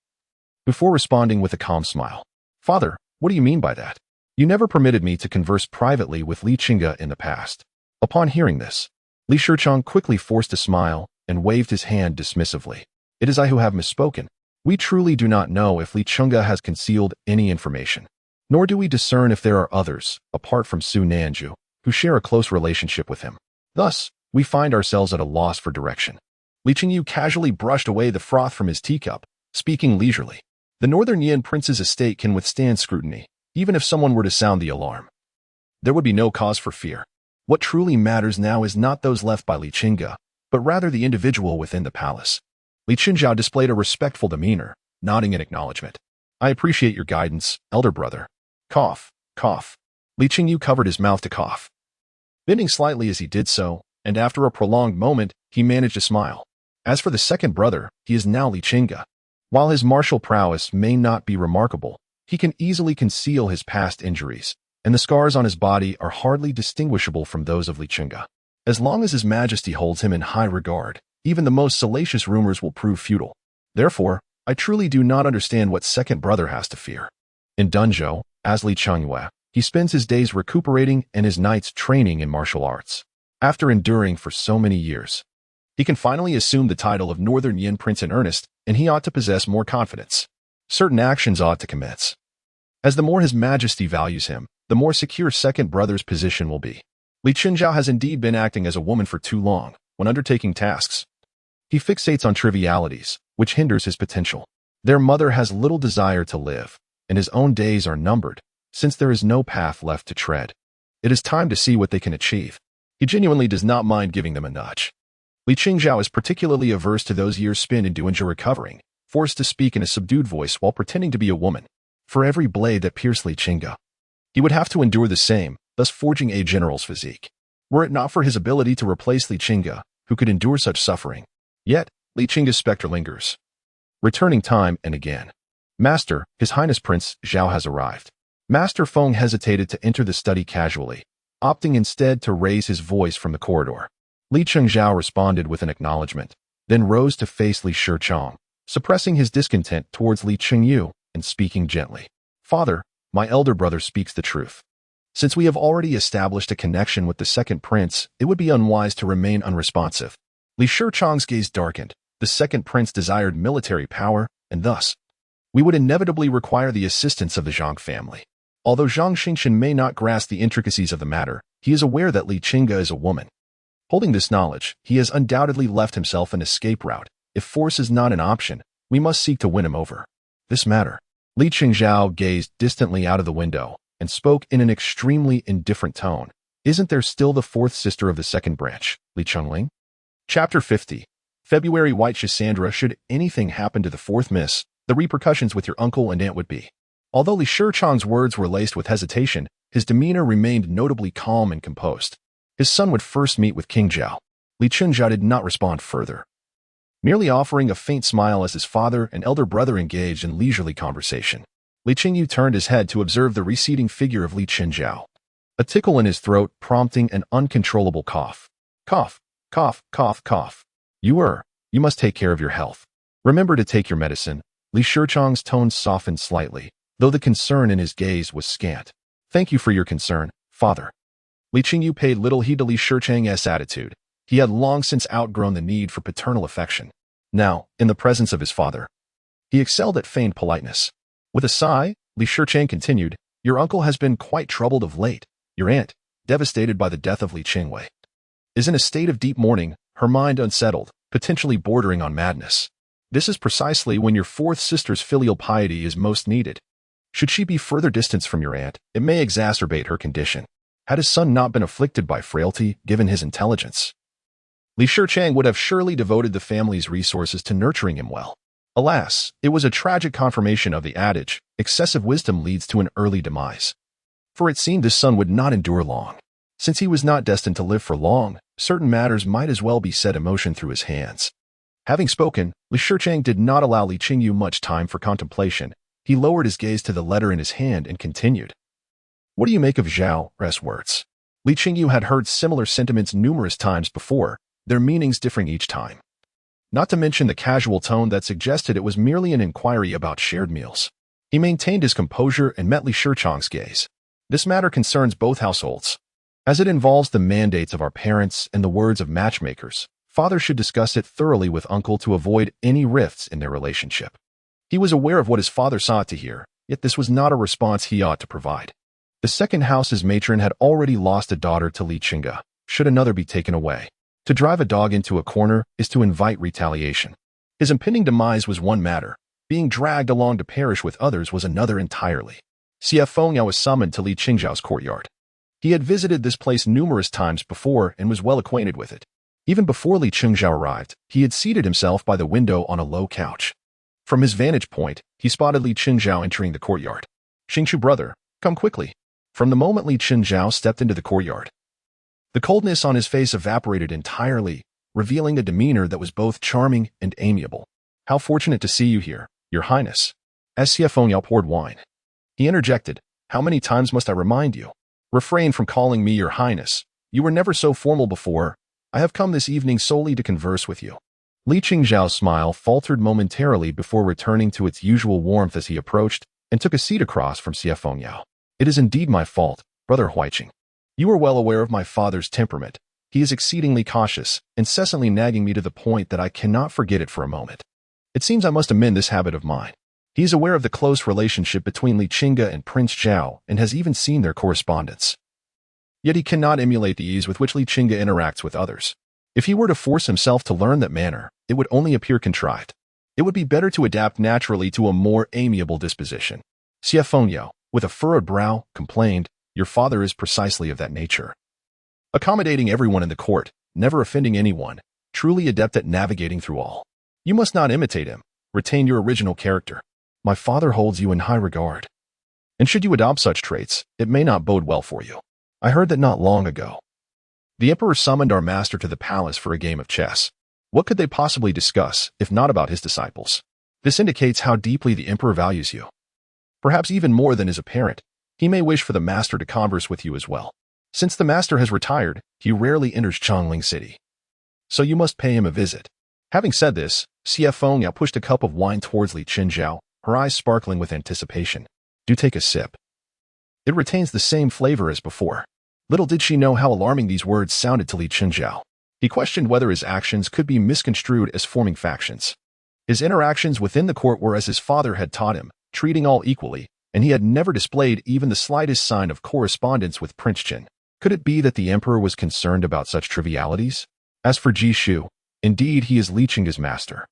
Before responding with a calm smile, "Father, what do you mean by that? You never permitted me to converse privately with Li Chenge in the past." Upon hearing this, Li Shicheng quickly forced a smile and waved his hand dismissively. "It is I who have misspoken. We truly do not know if Li Chenge has concealed any information, nor do we discern if there are others, apart from Su Nanju, who share a close relationship with him. Thus, we find ourselves at a loss for direction." Li Chengyu casually brushed away the froth from his teacup, speaking leisurely. The Northern Yan Prince's estate can withstand scrutiny, even if someone were to sound the alarm. There would be no cause for fear. What truly matters now is not those left by Li Chenge, but rather the individual within the palace. Li Chengzhao displayed a respectful demeanor, nodding in acknowledgement. "I appreciate your guidance, elder brother." Cough, cough. Li Chengyu covered his mouth to cough. Bending slightly as he did so, and after a prolonged moment, he managed a smile. As for the second brother, he is now Li Chenge. While his martial prowess may not be remarkable, he can easily conceal his past injuries, and the scars on his body are hardly distinguishable from those of Li Chenge. As long as His Majesty holds him in high regard, even the most salacious rumors will prove futile. Therefore, I truly do not understand what second brother has to fear. In Dunzhou, as Li Chengwei, he spends his days recuperating and his nights training in martial arts. After enduring for so many years, he can finally assume the title of Northern Yan Prince in earnest, and he ought to possess more confidence. Certain actions ought to commence. As the more His Majesty values him, the more secure second brother's position will be. Li Chengzhao has indeed been acting as a woman for too long, when undertaking tasks. He fixates on trivialities, which hinders his potential. Their mother has little desire to live, and his own days are numbered, since there is no path left to tread. It is time to see what they can achieve. He genuinely does not mind giving them a nudge. Li Chengzhao is particularly averse to those years spent in Dunzhou recovering, forced to speak in a subdued voice while pretending to be a woman. For every blade that pierced Li Chenge, he would have to endure the same, thus forging a general's physique. Were it not for his ability to replace Li Chenge, who could endure such suffering. Yet, Li Chenge's specter lingers, returning time and again. "Master, His Highness Prince Zhao has arrived." Master Feng hesitated to enter the study casually, opting instead to raise his voice from the corridor. Li Chengzhao responded with an acknowledgement, then rose to face Li Shicheng, suppressing his discontent towards Li Chengyu and speaking gently. "Father, my elder brother speaks the truth. Since we have already established a connection with the second prince, it would be unwise to remain unresponsive." Li Shicheng's gaze darkened. The second prince desired military power, and thus, we would inevitably require the assistance of the Zhang family. Although Zhang Xingchen may not grasp the intricacies of the matter, he is aware that Li Chenge is a woman. Holding this knowledge, he has undoubtedly left himself an escape route. If force is not an option, we must seek to win him over. This matter. Li Chengzhao gazed distantly out of the window and spoke in an extremely indifferent tone. "Isn't there still the fourth sister of the second branch, Li Chengling?" Chapter 50. February White Cassandra. Should anything happen to the fourth miss, the repercussions with your uncle and aunt would be. Although Li Shicheng's words were laced with hesitation, his demeanor remained notably calm and composed. His son would first meet with King Zhao. Li Chengzhao did not respond further, merely offering a faint smile as his father and elder brother engaged in leisurely conversation. Li Chengyu turned his head to observe the receding figure of Li Chengzhao, a tickle in his throat prompting an uncontrollable cough. Cough, cough, cough, cough. You must take care of your health. Remember to take your medicine." Li Shicheng's tone softened slightly, though the concern in his gaze was scant. "Thank you for your concern, father." Li Chengyu paid little heed to Li Shicheng's attitude. He had long since outgrown the need for paternal affection. Now, in the presence of his father, he excelled at feigned politeness. With a sigh, Li Shicheng continued, "Your uncle has been quite troubled of late. Your aunt, devastated by the death of Li Chengwei, is in a state of deep mourning, her mind unsettled, potentially bordering on madness. This is precisely when your fourth sister's filial piety is most needed. Should she be further distanced from your aunt, it may exacerbate her condition. Had his son not been afflicted by frailty, given his intelligence, Li Shicheng would have surely devoted the family's resources to nurturing him well. Alas, it was a tragic confirmation of the adage, excessive wisdom leads to an early demise. For it seemed his son would not endure long. Since he was not destined to live for long, certain matters might as well be set in motion through his hands. Having spoken, Li Chenge did not allow Li Chenge much time for contemplation. He lowered his gaze to the letter in his hand and continued. What do you make of Zhao's words? Li Chenge had heard similar sentiments numerous times before, their meanings differing each time. Not to mention the casual tone that suggested it was merely an inquiry about shared meals. He maintained his composure and met Li Chenge's gaze. This matter concerns both households. As it involves the mandates of our parents and the words of matchmakers, father should discuss it thoroughly with uncle to avoid any rifts in their relationship. He was aware of what his father sought to hear, yet this was not a response he ought to provide. The second house's matron had already lost a daughter to Li Chenge. Should another be taken away? To drive a dog into a corner is to invite retaliation. His impending demise was one matter. Being dragged along to perish with others was another entirely. Xie Fengyao was summoned to Li Chenge's courtyard. He had visited this place numerous times before and was well acquainted with it. Even before Li Chenge arrived, he had seated himself by the window on a low couch. From his vantage point, he spotted Li Chenge entering the courtyard. "Xingqiu brother, come quickly." From the moment Li Chenge stepped into the courtyard, the coldness on his face evaporated entirely, revealing a demeanor that was both charming and amiable. "How fortunate to see you here, Your Highness." As Xie Fengyao poured wine, he interjected, "How many times must I remind you? Refrain from calling me Your Highness. You were never so formal before. I have come this evening solely to converse with you." Li Chenge's smile faltered momentarily before returning to its usual warmth as he approached and took a seat across from Xie Fengyao. "It is indeed my fault, Brother Huiqing. You are well aware of my father's temperament. He is exceedingly cautious, incessantly nagging me to the point that I cannot forget it for a moment. It seems I must amend this habit of mine. He is aware of the close relationship between Li Chenge and Prince Zhao and has even seen their correspondence. Yet he cannot emulate the ease with which Li Chenge interacts with others. If he were to force himself to learn that manner, it would only appear contrived. It would be better to adapt naturally to a more amiable disposition." Xie Fengyao, with a furrowed brow, complained, "Your father is precisely of that nature. Accommodating everyone in the court, never offending anyone, truly adept at navigating through all. You must not imitate him. Retain your original character. My father holds you in high regard. And should you adopt such traits, it may not bode well for you. I heard that not long ago the emperor summoned our master to the palace for a game of chess. What could they possibly discuss, if not about his disciples? This indicates how deeply the emperor values you. Perhaps even more than is apparent, he may wish for the master to converse with you as well. Since the master has retired, he rarely enters Chongling City. So you must pay him a visit." Having said this, Xie Fengyao pushed a cup of wine towards Li Chenge, her eyes sparkling with anticipation. "Do take a sip. It retains the same flavor as before." Little did she know how alarming these words sounded to Li Chenge. He questioned whether his actions could be misconstrued as forming factions. His interactions within the court were as his father had taught him, treating all equally, and he had never displayed even the slightest sign of correspondence with Prince Chen. Could it be that the emperor was concerned about such trivialities? As for Jishu, indeed he is Li Chenge's master.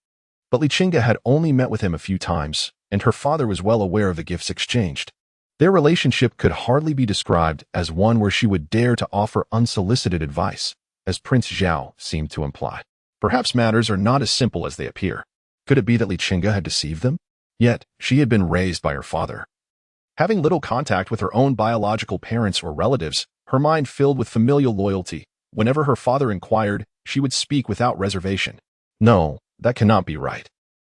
But Li Chenge had only met with him a few times, and her father was well aware of the gifts exchanged. Their relationship could hardly be described as one where she would dare to offer unsolicited advice, as Prince Zhao seemed to imply. Perhaps matters are not as simple as they appear. Could it be that Li Chenge had deceived them? Yet, she had been raised by her father. Having little contact with her own biological parents or relatives, her mind filled with familial loyalty. Whenever her father inquired, she would speak without reservation. No, that cannot be right.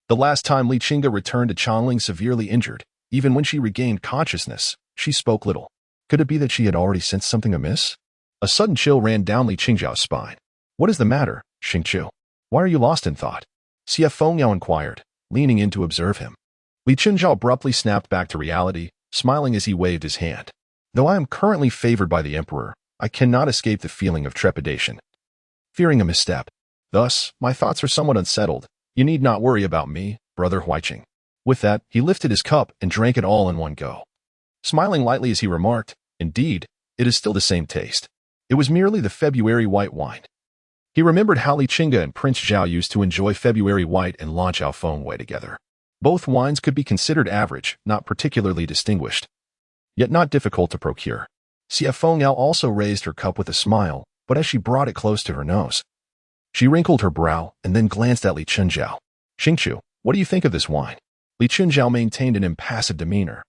The last time Li Chenge returned to Chongling severely injured, even when she regained consciousness, she spoke little. Could it be that she had already sensed something amiss? A sudden chill ran down Li Chenge's spine. "What is the matter, Xingqiu? Why are you lost in thought?" Xie Fengyao inquired, leaning in to observe him. Li Chenge abruptly snapped back to reality, smiling as he waved his hand. "Though I am currently favored by the emperor, I cannot escape the feeling of trepidation. Fearing a misstep. Thus, my thoughts are somewhat unsettled. You need not worry about me, Brother Huiqing." With that, he lifted his cup and drank it all in one go. Smiling lightly as he remarked, "Indeed, it is still the same taste. It was merely the February white wine." He remembered how Li Chenge and Prince Zhao used to enjoy February white and Lanchao Fengwei together. Both wines could be considered average, not particularly distinguished, yet not difficult to procure. Xie Fengyao also raised her cup with a smile, but as she brought it close to her nose, she wrinkled her brow and then glanced at Li Chenge. "Xingqiu, What do you think of this wine? Li Chenge maintained an impassive demeanor,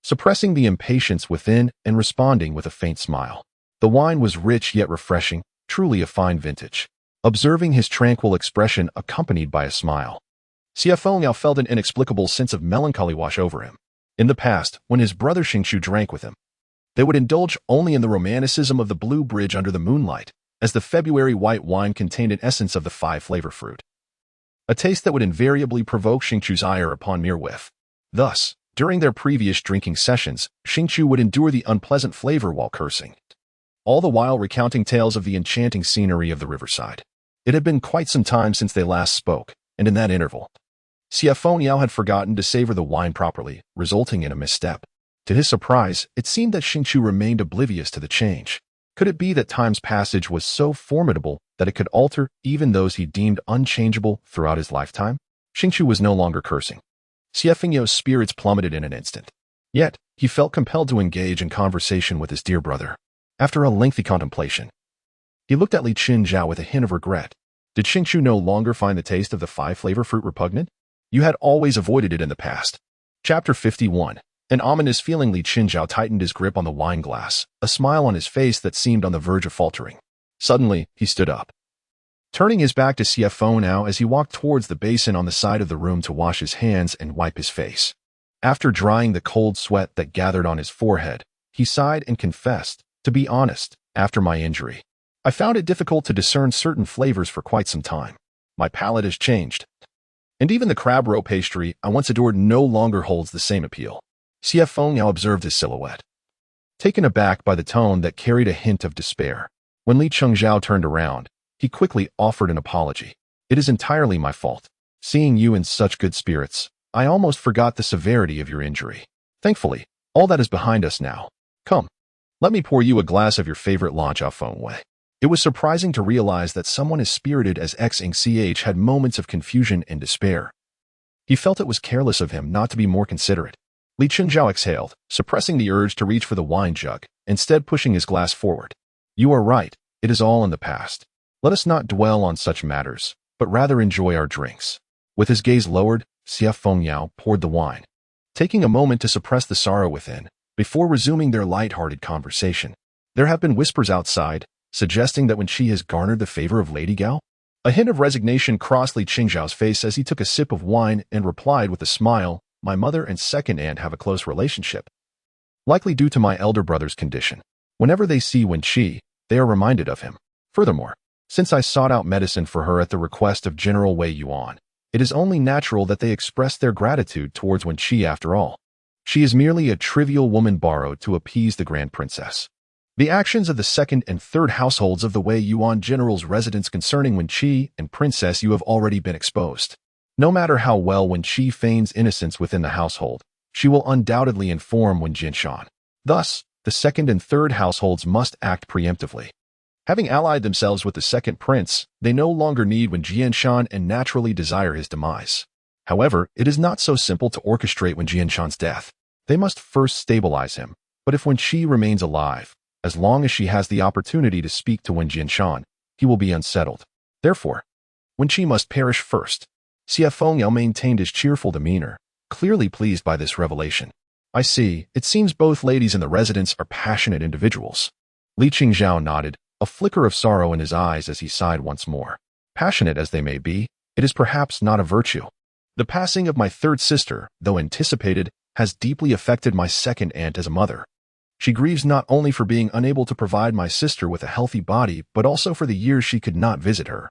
suppressing the impatience within and responding with a faint smile. The wine was rich yet refreshing, truly a fine vintage. Observing his tranquil expression accompanied by a smile, Xie Zhi felt an inexplicable sense of melancholy wash over him. In the past, when his brother Xingqiu drank with him, they would indulge only in the romanticism of the blue bridge under the moonlight, as the February white wine contained an essence of the five-flavor fruit, a taste that would invariably provoke Xingqiu's ire upon mere whiff. Thus, during their previous drinking sessions, Xingqiu would endure the unpleasant flavor while cursing, all the while recounting tales of the enchanting scenery of the riverside. It had been quite some time since they last spoke, and in that interval, Xie Zhi had forgotten to savor the wine properly, resulting in a misstep. To his surprise, it seemed that Xingqiu remained oblivious to the change. Could it be that time's passage was so formidable that it could alter even those he deemed unchangeable throughout his lifetime? Xingqiu was no longer cursing. Xie Zhi's spirits plummeted in an instant. Yet, he felt compelled to engage in conversation with his dear brother. After a lengthy contemplation, he looked at Li Chenge with a hint of regret. Did Xingqiu no longer find the taste of the five-flavor fruit repugnant? You had always avoided it in the past. Chapter 51. An ominous feeling. Li Chenge tightened his grip on the wine glass, a smile on his face that seemed on the verge of faltering. Suddenly, he stood up, turning his back to Xie Zhi as he walked towards the basin on the side of the room to wash his hands and wipe his face. After drying the cold sweat that gathered on his forehead, he sighed and confessed, "To be honest, after my injury, I found it difficult to discern certain flavors for quite some time. My palate has changed, and even the crab roe pastry I once adored no longer holds the same appeal." Xie Zhi observed his silhouette, taken aback by the tone that carried a hint of despair. When Li Chenge turned around, he quickly offered an apology. "It is entirely my fault. Seeing you in such good spirits, I almost forgot the severity of your injury. Thankfully, all that is behind us now. Come, let me pour you a glass of your favorite Lanjiao. It was surprising to realize that someone as spirited as Xie had moments of confusion and despair. He felt it was careless of him not to be more considerate. Li Chenge exhaled, suppressing the urge to reach for the wine jug, instead pushing his glass forward. "You are right, it is all in the past. Let us not dwell on such matters, but rather enjoy our drinks." With his gaze lowered, Xie Zhi poured the wine, taking a moment to suppress the sorrow within, before resuming their light-hearted conversation. "There have been whispers outside, suggesting that Wen Chi has garnered the favor of Lady Gao." A hint of resignation crossed Li Chenge's face as he took a sip of wine and replied with a smile, "My mother and second aunt have a close relationship, likely due to my elder brother's condition. Whenever they see Wen Chi, they are reminded of him. Furthermore, since I sought out medicine for her at the request of General Wei Yuan, it is only natural that they express their gratitude towards Wen Chi after all. She is merely a trivial woman borrowed to appease the Grand Princess. The actions of the second and third households of the Wei Yuan general's residence concerning Wen Chi and Princess you have already been exposed. No matter how well Wen Chi feigns innocence within the household, she will undoubtedly inform Wen Jinshan. Thus, the second and third households must act preemptively. Having allied themselves with the second prince, they no longer need Wen Jinshan and naturally desire his demise. However, it is not so simple to orchestrate Wen Jinshan's death. They must first stabilize him, but if Wen Chi remains alive, as long as she has the opportunity to speak to Wen Jinshan, he will be unsettled. Therefore, Wen Chi must perish first." Xie Zhi maintained his cheerful demeanor, clearly pleased by this revelation. "I see, it seems both ladies in the residence are passionate individuals." Li Chenge nodded, a flicker of sorrow in his eyes as he sighed once more. "Passionate as they may be, it is perhaps not a virtue. The passing of my third sister, though anticipated, has deeply affected my second aunt as a mother. She grieves not only for being unable to provide my sister with a healthy body, but also for the years she could not visit her,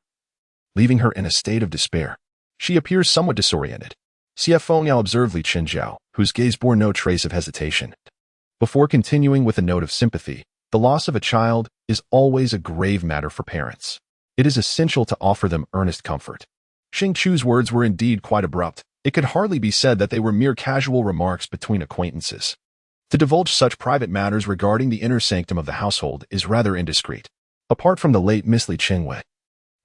leaving her in a state of despair. She appears somewhat disoriented." Xie Zhi observed Li Chenge, whose gaze bore no trace of hesitation. Before continuing with a note of sympathy, the loss of a child is always a grave matter for parents. It is essential to offer them earnest comfort. Xingqiu's words were indeed quite abrupt. It could hardly be said that they were mere casual remarks between acquaintances. To divulge such private matters regarding the inner sanctum of the household is rather indiscreet. Apart from the late Miss Li Chenge,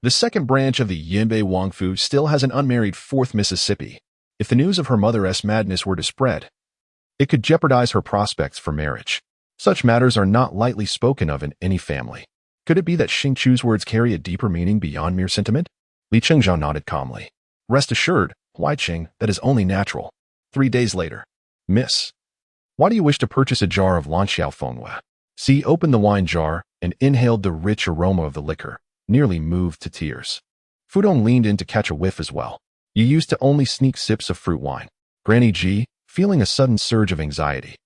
the second branch of the Yinbei Wangfu still has an unmarried fourth Mississippi. If the news of her mother's madness were to spread, it could jeopardize her prospects for marriage. Such matters are not lightly spoken of in any family. Could it be that Xingqiu's words carry a deeper meaning beyond mere sentiment? Li Chenge nodded calmly. "Rest assured, Li Chenge, that is only natural. 3 days later. Miss. Why do you wish to purchase a jar of Lanxiao Fengwe? Xie opened the wine jar and inhaled the rich aroma of the liquor, nearly moved to tears. Fudong leaned in to catch a whiff as well. You used to only sneak sips of fruit wine. Granny Ji, feeling a sudden surge of anxiety,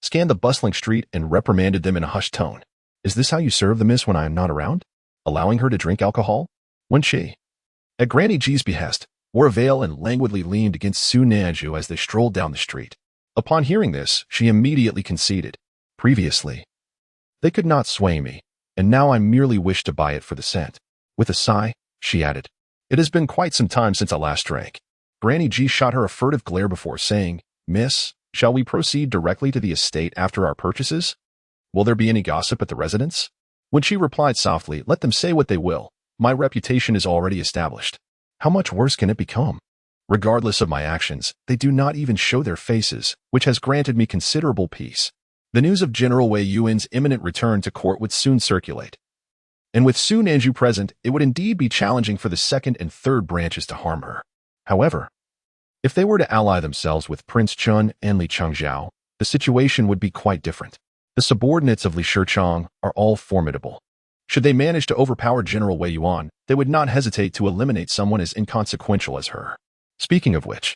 scanned the bustling street and reprimanded them in a hushed tone. Is this how you serve the miss when I am not around? Allowing her to drink alcohol? Wen Chi, at Granny Ji's behest, wore a veil and languidly leaned against Su Nanju as they strolled down the street. Upon hearing this, she immediately conceded. Previously, they could not sway me, and now I merely wish to buy it for the scent. With a sigh, she added, it has been quite some time since I last drank. Granny Ji shot her a furtive glare before saying, Miss, shall we proceed directly to the estate after our purchases? Will there be any gossip at the residence? When she replied softly, let them say what they will. My reputation is already established. How much worse can it become? Regardless of my actions, they do not even show their faces, which has granted me considerable peace. The news of General Wei Yuan's imminent return to court would soon circulate. And with Su Nanju present, it would indeed be challenging for the second and third branches to harm her. However, if they were to ally themselves with Prince Chun and Li Chenge, the situation would be quite different. The subordinates of Li Chenge are all formidable. Should they manage to overpower General Wei Yuan, they would not hesitate to eliminate someone as inconsequential as her. Speaking of which,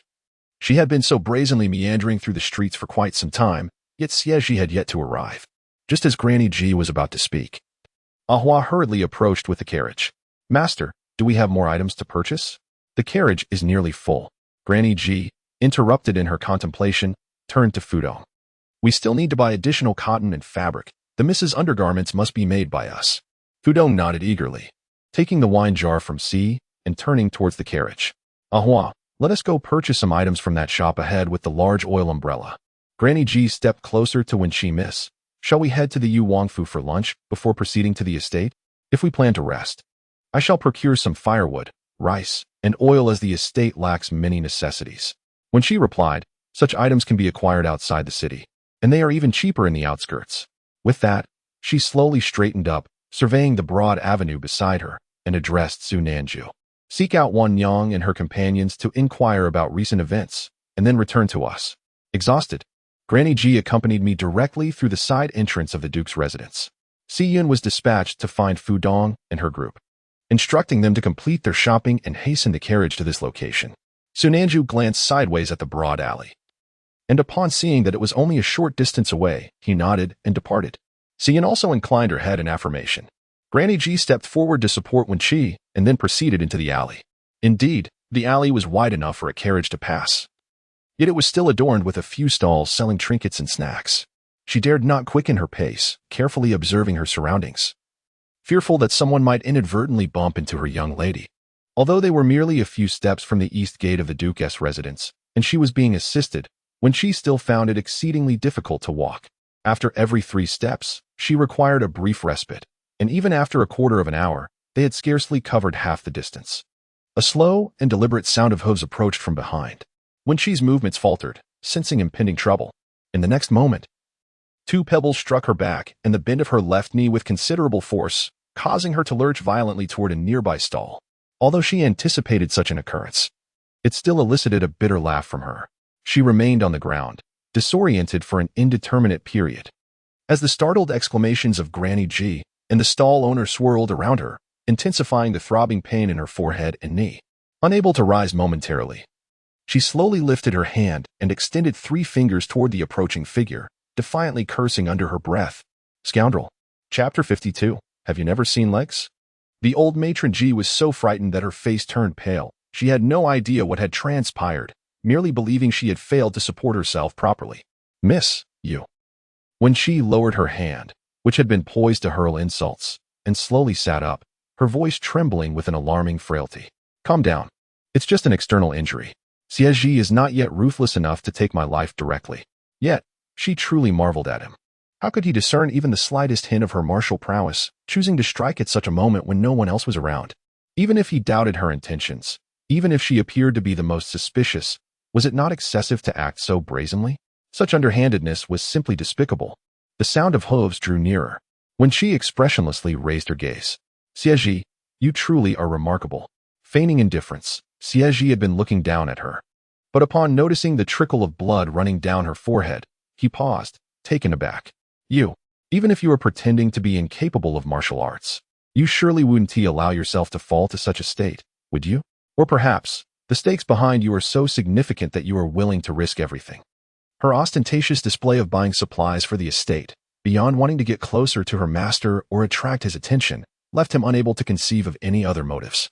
she had been so brazenly meandering through the streets for quite some time, yet Xie Zhi had yet to arrive. Just as Granny Ji was about to speak, Ahua hurriedly approached with the carriage. Master, do we have more items to purchase? The carriage is nearly full. Granny Ji, interrupted in her contemplation, turned to Fudong. We still need to buy additional cotton and fabric. The Mrs. Undergarments must be made by us. Fudong nodded eagerly, taking the wine jar from Xie and turning towards the carriage. Ahua, let us go purchase some items from that shop ahead with the large oil umbrella. Granny Ji stepped closer to Wen Chi. Miss, shall we head to the Yu Wangfu for lunch before proceeding to the estate? If we plan to rest, I shall procure some firewood, rice, and oil as the estate lacks many necessities. When she replied, such items can be acquired outside the city, and they are even cheaper in the outskirts. With that, she slowly straightened up, surveying the broad avenue beside her, and addressed Su Nanju. Seek out Wan Yang and her companions to inquire about recent events, and then return to us. Exhausted, Granny Ji accompanied me directly through the side entrance of the Duke's residence. Si Yun was dispatched to find Fudong and her group, instructing them to complete their shopping and hasten the carriage to this location. Su Nanju glanced sideways at the broad alley, and upon seeing that it was only a short distance away, he nodded and departed. Si Yun also inclined her head in affirmation. Granny Ji stepped forward to support Wen Chi and then proceeded into the alley. Indeed, the alley was wide enough for a carriage to pass. Yet it was still adorned with a few stalls selling trinkets and snacks. She dared not quicken her pace, carefully observing her surroundings, fearful that someone might inadvertently bump into her young lady. Although they were merely a few steps from the east gate of the Duke's residence, and she was being assisted, Wen Chi still found it exceedingly difficult to walk. After every 3 steps, she required a brief respite, and even after a quarter of an hour, they had scarcely covered half the distance. A slow and deliberate sound of hooves approached from behind. Wen Chi's movements faltered, sensing impending trouble. In the next moment, 2 pebbles struck her back and the bend of her left knee with considerable force, causing her to lurch violently toward a nearby stall. Although she anticipated such an occurrence, it still elicited a bitter laugh from her. She remained on the ground, disoriented for an indeterminate period, as the startled exclamations of Granny Ji and the stall owner swirled around her, intensifying the throbbing pain in her forehead and knee. Unable to rise momentarily, she slowly lifted her hand and extended 3 fingers toward the approaching figure, defiantly cursing under her breath. Scoundrel. Chapter 52. Have you never seen legs? The old matron Ji was so frightened that her face turned pale. She had no idea what had transpired, merely believing she had failed to support herself properly. Miss, you. When she lowered her hand, which had been poised to hurl insults, and slowly sat up, her voice trembling with an alarming frailty. Calm down. It's just an external injury. Xie Zhi is not yet ruthless enough to take my life directly. Yet, she truly marveled at him. How could he discern even the slightest hint of her martial prowess, choosing to strike at such a moment when no one else was around? Even if he doubted her intentions, even if she appeared to be the most suspicious, was it not excessive to act so brazenly? Such underhandedness was simply despicable. The sound of hooves drew nearer. When she expressionlessly raised her gaze. Xie Zhi, you truly are remarkable. Feigning indifference, Xie Zhi had been looking down at her, But upon noticing the trickle of blood running down her forehead, he paused, taken aback. You, even if you were pretending to be incapable of martial arts, you surely wouldn't allow yourself to fall to such a state, would you? Or perhaps, the stakes behind you are so significant that you are willing to risk everything. Her ostentatious display of buying supplies for the estate, beyond wanting to get closer to her master or attract his attention, left him unable to conceive of any other motives.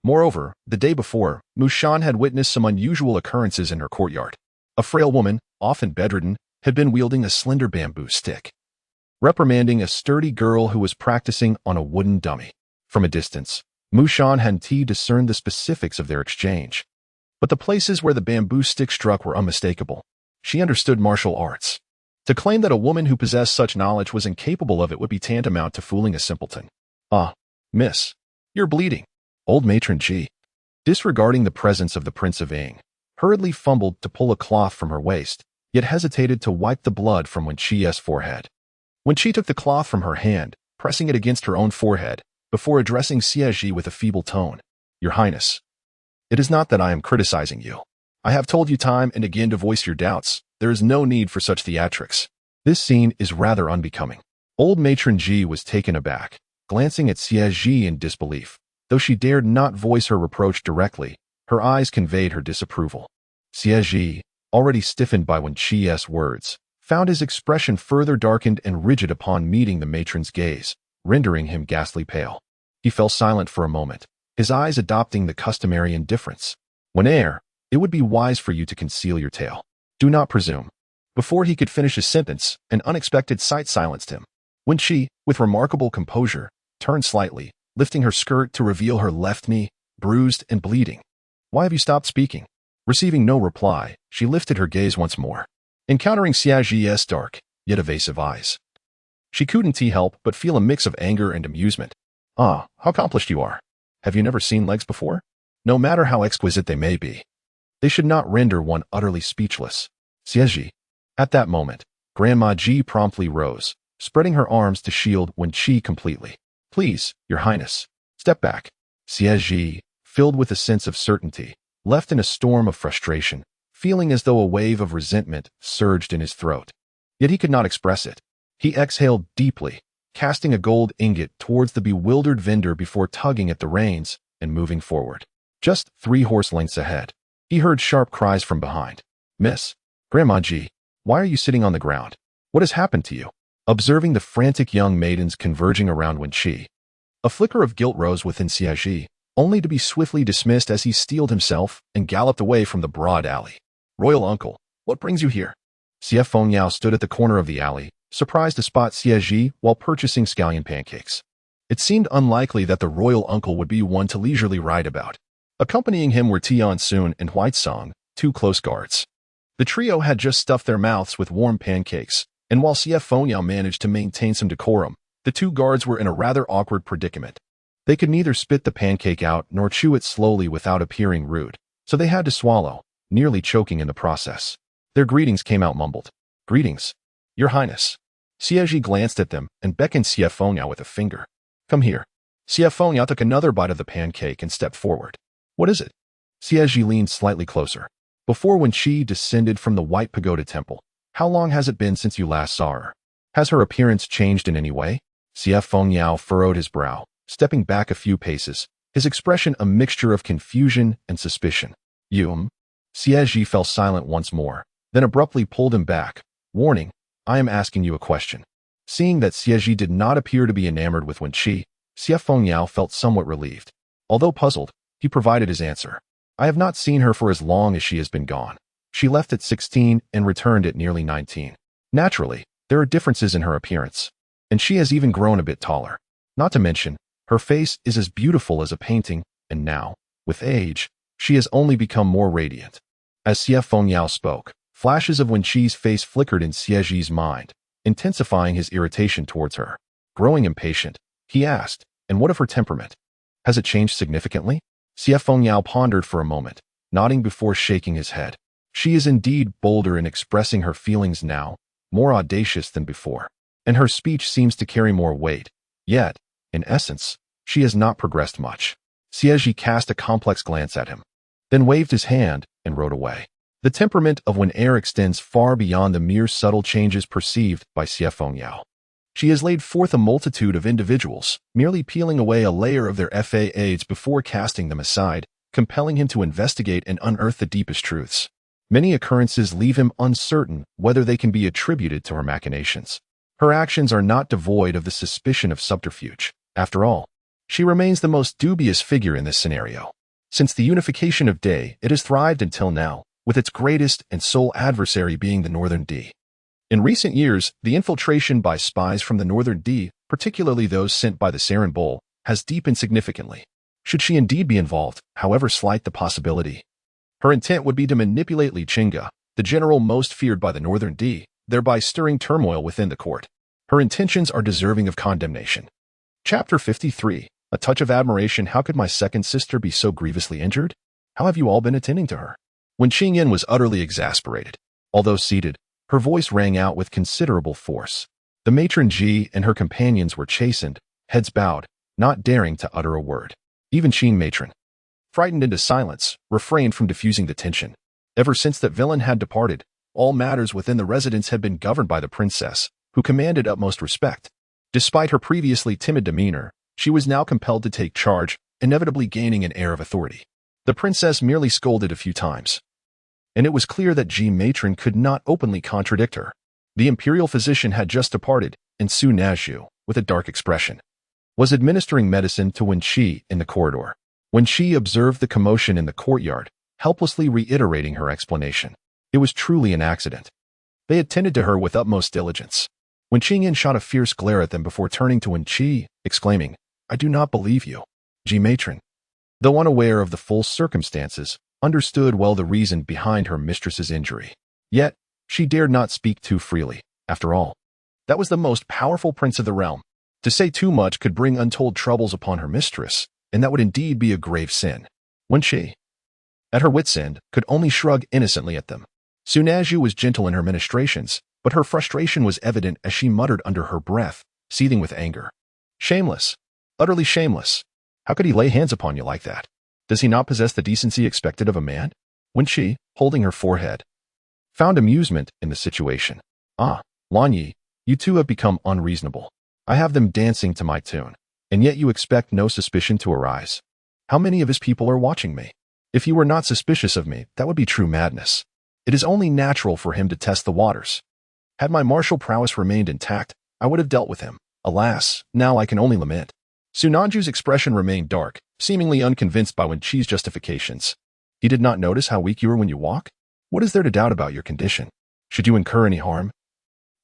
Moreover, the day before, Mushan had witnessed some unusual occurrences in her courtyard. A frail woman, often bedridden, had been wielding a slender bamboo stick, reprimanding a sturdy girl who was practicing on a wooden dummy. From a distance, Mushan had discerned the specifics of their exchange. But the places where the bamboo stick struck were unmistakable. She understood martial arts. To claim that a woman who possessed such knowledge was incapable of it would be tantamount to fooling a simpleton. Ah, miss, you're bleeding. Old matron Xie, disregarding the presence of the Prince of Ying, hurriedly fumbled to pull a cloth from her waist, yet hesitated to wipe the blood from Wen Chi's forehead. Wen Chi took the cloth from her hand, pressing it against her own forehead, before addressing Xie Zhi with a feeble tone. Your Highness, it is not that I am criticizing you. I have told you time and again to voice your doubts. There is no need for such theatrics. This scene is rather unbecoming. Old matron Xie was taken aback, glancing at Xie Zhi in disbelief. Though she dared not voice her reproach directly, her eyes conveyed her disapproval. Xie Zhi, already stiffened by Wen Chi's words, found his expression further darkened and rigid upon meeting the matron's gaze, rendering him ghastly pale. He fell silent for a moment, his eyes adopting the customary indifference. Whene'er, it would be wise for you to conceal your tale. Do not presume. Before he could finish his sentence, an unexpected sight silenced him. Wen Chi, with remarkable composure, turned slightly, lifting her skirt to reveal her left knee, bruised and bleeding. Why have you stopped speaking? Receiving no reply, she lifted her gaze once more, encountering Xie Zhi's dark, yet evasive eyes. She couldn't help but feel a mix of anger and amusement. Ah, how accomplished you are. Have you never seen legs before? No matter how exquisite they may be, they should not render one utterly speechless. Xie Zhi. At that moment, Grandma Ji promptly rose, spreading her arms to shield Wen Chi completely. Please, Your Highness, step back. Xie Zhi, filled with a sense of certainty, left in a storm of frustration, feeling as though a wave of resentment surged in his throat. Yet he could not express it. He exhaled deeply, casting a gold ingot towards the bewildered vendor before tugging at the reins and moving forward. Just 3 horse lengths ahead, he heard sharp cries from behind. Miss, Grandma Ji, why are you sitting on the ground? What has happened to you? Observing the frantic young maidens converging around Wen Chi, a flicker of guilt rose within Xie Zhi, only to be swiftly dismissed as he steeled himself and galloped away from the broad alley. Royal Uncle, what brings you here? Xie Fengyao stood at the corner of the alley, surprised to spot Xie Zhi while purchasing scallion pancakes. It seemed unlikely that the Royal Uncle would be one to leisurely ride about. Accompanying him were Tian Sun and White Song, 2 close guards. The trio had just stuffed their mouths with warm pancakes, and while Xie Fengyao managed to maintain some decorum, the 2 guards were in a rather awkward predicament. They could neither spit the pancake out nor chew it slowly without appearing rude, so they had to swallow, nearly choking in the process. Their greetings came out mumbled. Greetings, Your Highness. Xie Zhi glanced at them and beckoned Xie Fengyao with a finger. Come here. Xie Fengyao took another bite of the pancake and stepped forward. What is it? Xie Zhi leaned slightly closer. Before Wen Chi descended from the White Pagoda Temple, how long has it been since you last saw her? Has her appearance changed in any way? Xie Fengyao furrowed his brow, stepping back a few paces, his expression a mixture of confusion and suspicion. Xie Zhi fell silent once more, then abruptly pulled him back, warning, I am asking you a question. Seeing that Xie Zhi did not appear to be enamored with Wen Chi, Xie Fengyao felt somewhat relieved. Although puzzled, he provided his answer. I have not seen her for as long as she has been gone. She left at 16 and returned at nearly 19. Naturally, there are differences in her appearance, and she has even grown a bit taller. Not to mention, her face is as beautiful as a painting, and now, with age, she has only become more radiant. As Xie Fengyao spoke, flashes of Wen Chi's face flickered in Xie Zhi's mind, intensifying his irritation towards her. Growing impatient, he asked, and what of her temperament? Has it changed significantly? Xie Fengyao pondered for a moment, nodding before shaking his head. She is indeed bolder in expressing her feelings now, more audacious than before, and her speech seems to carry more weight. Yet, in essence, she has not progressed much. Xie Zhi cast a complex glance at him, then waved his hand and rode away. The temperament of Wen Er extends far beyond the mere subtle changes perceived by Xie Fengyao. She has laid forth a multitude of individuals, merely peeling away a layer of their FAAs before casting them aside, compelling him to investigate and unearth the deepest truths. Many occurrences leave him uncertain whether they can be attributed to her machinations. Her actions are not devoid of the suspicion of subterfuge. After all, she remains the most dubious figure in this scenario. Since the unification of Day, it has thrived until now, with its greatest and sole adversary being the Northern D. In recent years, the infiltration by spies from the Northern D, particularly those sent by the Saren Bull, has deepened significantly. Should she indeed be involved, however slight the possibility, her intent would be to manipulate Li Chenge, the general most feared by the Northern D, thereby stirring turmoil within the court. Her intentions are deserving of condemnation. Chapter 53. A touch of admiration. How could my second sister be so grievously injured? How have you all been attending to her? When Qingyan was utterly exasperated. Although seated, her voice rang out with considerable force. The matron Ji and her companions were chastened, heads bowed, not daring to utter a word. Even Qing matron, frightened into silence, refrained from diffusing the tension. Ever since that villain had departed, all matters within the residence had been governed by the princess, who commanded utmost respect. Despite her previously timid demeanor, she was now compelled to take charge, inevitably gaining an air of authority. The princess merely scolded a few times, and it was clear that Ji matron could not openly contradict her. The imperial physician had just departed, and Su Nazhu, with a dark expression, was administering medicine to Wen Chi in the corridor. Wen Chi observed the commotion in the courtyard, helplessly reiterating her explanation. It was truly an accident. They attended to her with utmost diligence. When Qingyan shot a fierce glare at them before turning to Wen Chi, exclaiming, "I do not believe you." Ji matron, though unaware of the full circumstances, understood well the reason behind her mistress's injury. Yet, she dared not speak too freely. After all, that was the most powerful prince of the realm. To say too much could bring untold troubles upon her mistress, and that would indeed be a grave sin. Wen Chi, at her wits' end, could only shrug innocently at them. Su Nazhu was gentle in her ministrations, but her frustration was evident as she muttered under her breath, seething with anger. Shameless. Utterly shameless. How could he lay hands upon you like that? Does he not possess the decency expected of a man? Wen Chi, holding her forehead, found amusement in the situation. Ah, Lan Yi, you two have become unreasonable. I have them dancing to my tune, and yet you expect no suspicion to arise. How many of his people are watching me? If you were not suspicious of me, that would be true madness. It is only natural for him to test the waters. Had my martial prowess remained intact, I would have dealt with him. Alas, now I can only lament. Su Nanju's expression remained dark, seemingly unconvinced by Wen Chi's justifications. He did not notice how weak you were when you walk? What is there to doubt about your condition? Should you incur any harm,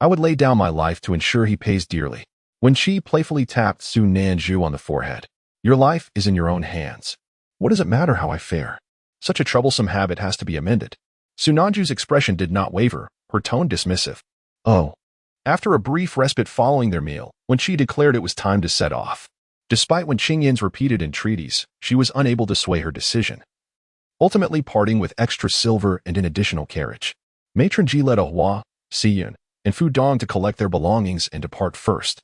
I would lay down my life to ensure he pays dearly. Wen Chi playfully tapped Su Nanju on the forehead. Your life is in your own hands. What does it matter how I fare? Such a troublesome habit has to be amended. Su Nanju's expression did not waver, her tone dismissive. Oh. After a brief respite following their meal, Wen Chi declared it was time to set off. Despite Wen Qingyan's repeated entreaties, she was unable to sway her decision, ultimately parting with extra silver and an additional carriage. Matron Ji led Hua, Xiyun, and Fu Dong to collect their belongings and depart first.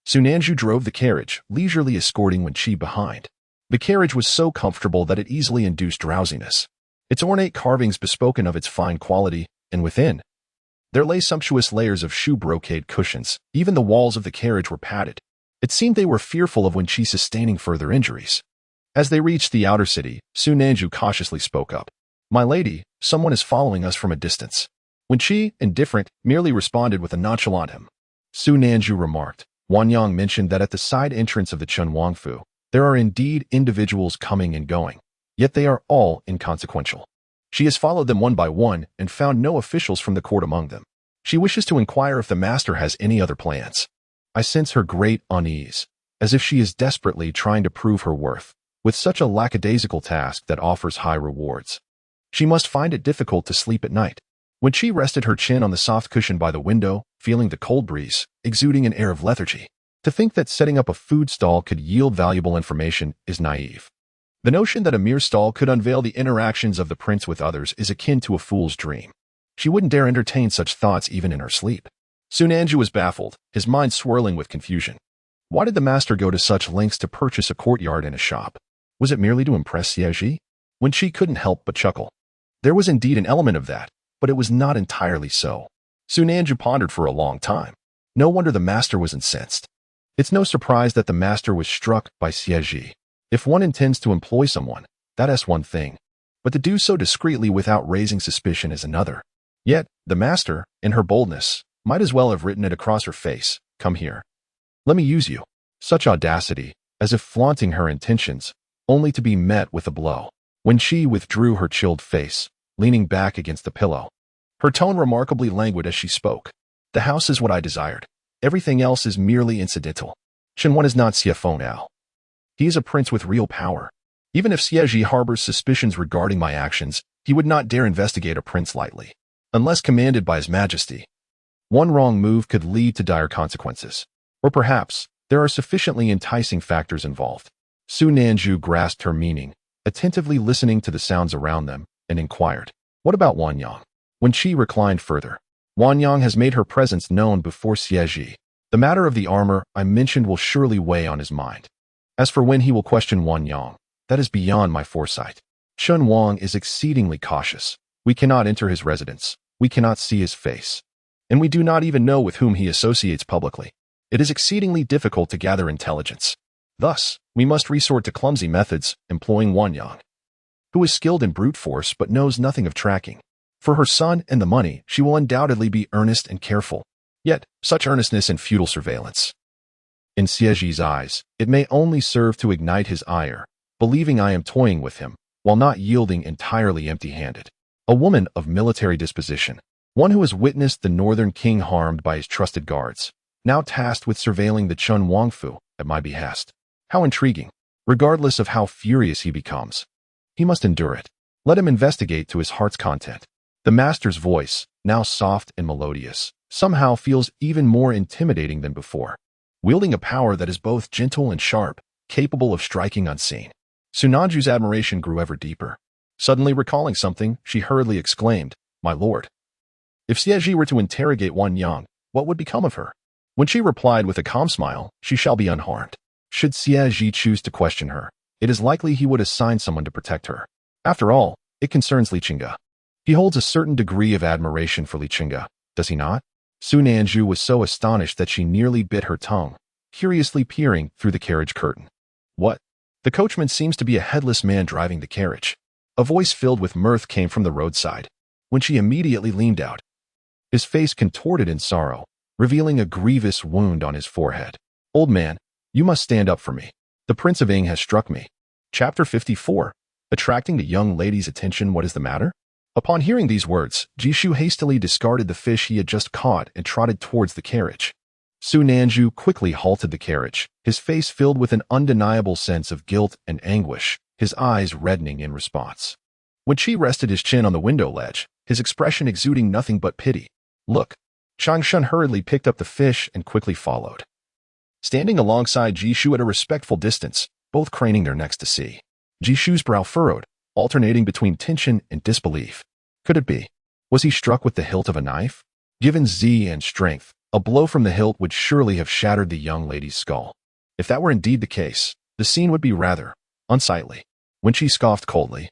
Su Nanju drove the carriage, leisurely escorting Wen Chi behind. The carriage was so comfortable that it easily induced drowsiness. Its ornate carvings bespoken of its fine quality, and within, there lay sumptuous layers of shoe brocade cushions. Even the walls of the carriage were padded. It seemed they were fearful of Wen Chi sustaining further injuries. As they reached the outer city, Su Nanju cautiously spoke up. My lady, someone is following us from a distance. Wen Chi, indifferent, merely responded with a nonchalant him. Su Nanju remarked. Wan Yang mentioned that at the side entrance of the Chun Wangfu, there are indeed individuals coming and going, yet they are all inconsequential. She has followed them one by one and found no officials from the court among them. She wishes to inquire if the master has any other plans. I sense her great unease, as if she is desperately trying to prove her worth, with such a lackadaisical task that offers high rewards. She must find it difficult to sleep at night. When she rested her chin on the soft cushion by the window, feeling the cold breeze, exuding an air of lethargy, to think that setting up a food stall could yield valuable information is naive. The notion that a mere stall could unveil the interactions of the prince with others is akin to a fool's dream. She wouldn't dare entertain such thoughts even in her sleep. Su Nanju was baffled, his mind swirling with confusion. Why did the master go to such lengths to purchase a courtyard and a shop? Was it merely to impress Xie Zhi? When she couldn't help but chuckle. There was indeed an element of that, but it was not entirely so. Su Nanju pondered for a long time. No wonder the master was incensed. It's no surprise that the master was struck by Xie Zhi. If one intends to employ someone, that is one thing, but to do so discreetly without raising suspicion is another. Yet, the master, in her boldness, might as well have written it across her face, "Come here. Let me use you." Such audacity, as if flaunting her intentions, only to be met with a blow. Wen Chi withdrew her chilled face, leaning back against the pillow. Her tone remarkably languid as she spoke. "The house is what I desired. Everything else is merely incidental. Chen Wen is not Xie Fonao. He is a prince with real power. Even if Xie Zhi harbors suspicions regarding my actions, he would not dare investigate a prince lightly, unless commanded by His Majesty. One wrong move could lead to dire consequences. Or perhaps, there are sufficiently enticing factors involved." Su Nanju grasped her meaning, attentively listening to the sounds around them, and inquired, "What about Wanyang?" Wen Chi reclined further. "Wanyang has made her presence known before Xie Zhi. The matter of the armor I mentioned will surely weigh on his mind. As for when he will question Wanyang, that is beyond my foresight. Chen Wang is exceedingly cautious. We cannot enter his residence. We cannot see his face. And we do not even know with whom he associates publicly. It is exceedingly difficult to gather intelligence. Thus, we must resort to clumsy methods, employing Wanyang, who is skilled in brute force but knows nothing of tracking. For her son and the money, she will undoubtedly be earnest and careful. Yet, such earnestness and futile surveillance. In Xie Zhi's eyes, it may only serve to ignite his ire, believing I am toying with him, while not yielding entirely empty-handed. A woman of military disposition, one who has witnessed the northern king harmed by his trusted guards, now tasked with surveilling the Chun Wangfu at my behest. How intriguing. Regardless of how furious he becomes, he must endure it. Let him investigate to his heart's content. The master's voice, now soft and melodious, somehow feels even more intimidating than before, wielding a power that is both gentle and sharp, capable of striking unseen. Su Nanju's admiration grew ever deeper. Suddenly recalling something, she hurriedly exclaimed, "My lord, if Xie Zhi were to interrogate Wanyang, what would become of her?" When she replied with a calm smile, "She shall be unharmed. Should Xie Zhi choose to question her, it is likely he would assign someone to protect her. After all, it concerns Li Chenge. He holds a certain degree of admiration for Li Chenge, does he not?" Su Nanju was so astonished that she nearly bit her tongue, curiously peering through the carriage curtain. "What?" The coachman seems to be a headless man driving the carriage. A voice filled with mirth came from the roadside. When she immediately leaned out, his face contorted in sorrow, revealing a grievous wound on his forehead. "Old man, you must stand up for me. The Prince of Ing has struck me." Chapter 54. Attracting the young lady's attention. What is the matter? Upon hearing these words, Jishu hastily discarded the fish he had just caught and trotted towards the carriage. Su Nanju quickly halted the carriage, his face filled with an undeniable sense of guilt and anguish, his eyes reddening in response. When Chi rested his chin on the window ledge, his expression exuding nothing but pity. "Look." Changshan hurriedly picked up the fish and quickly followed, standing alongside Jishu at a respectful distance, both craning their necks to see. Jishu's brow furrowed, alternating between tension and disbelief. Could it be? Was he struck with the hilt of a knife? Given Zian's strength, a blow from the hilt would surely have shattered the young lady's skull. If that were indeed the case, the scene would be rather unsightly. When she scoffed coldly,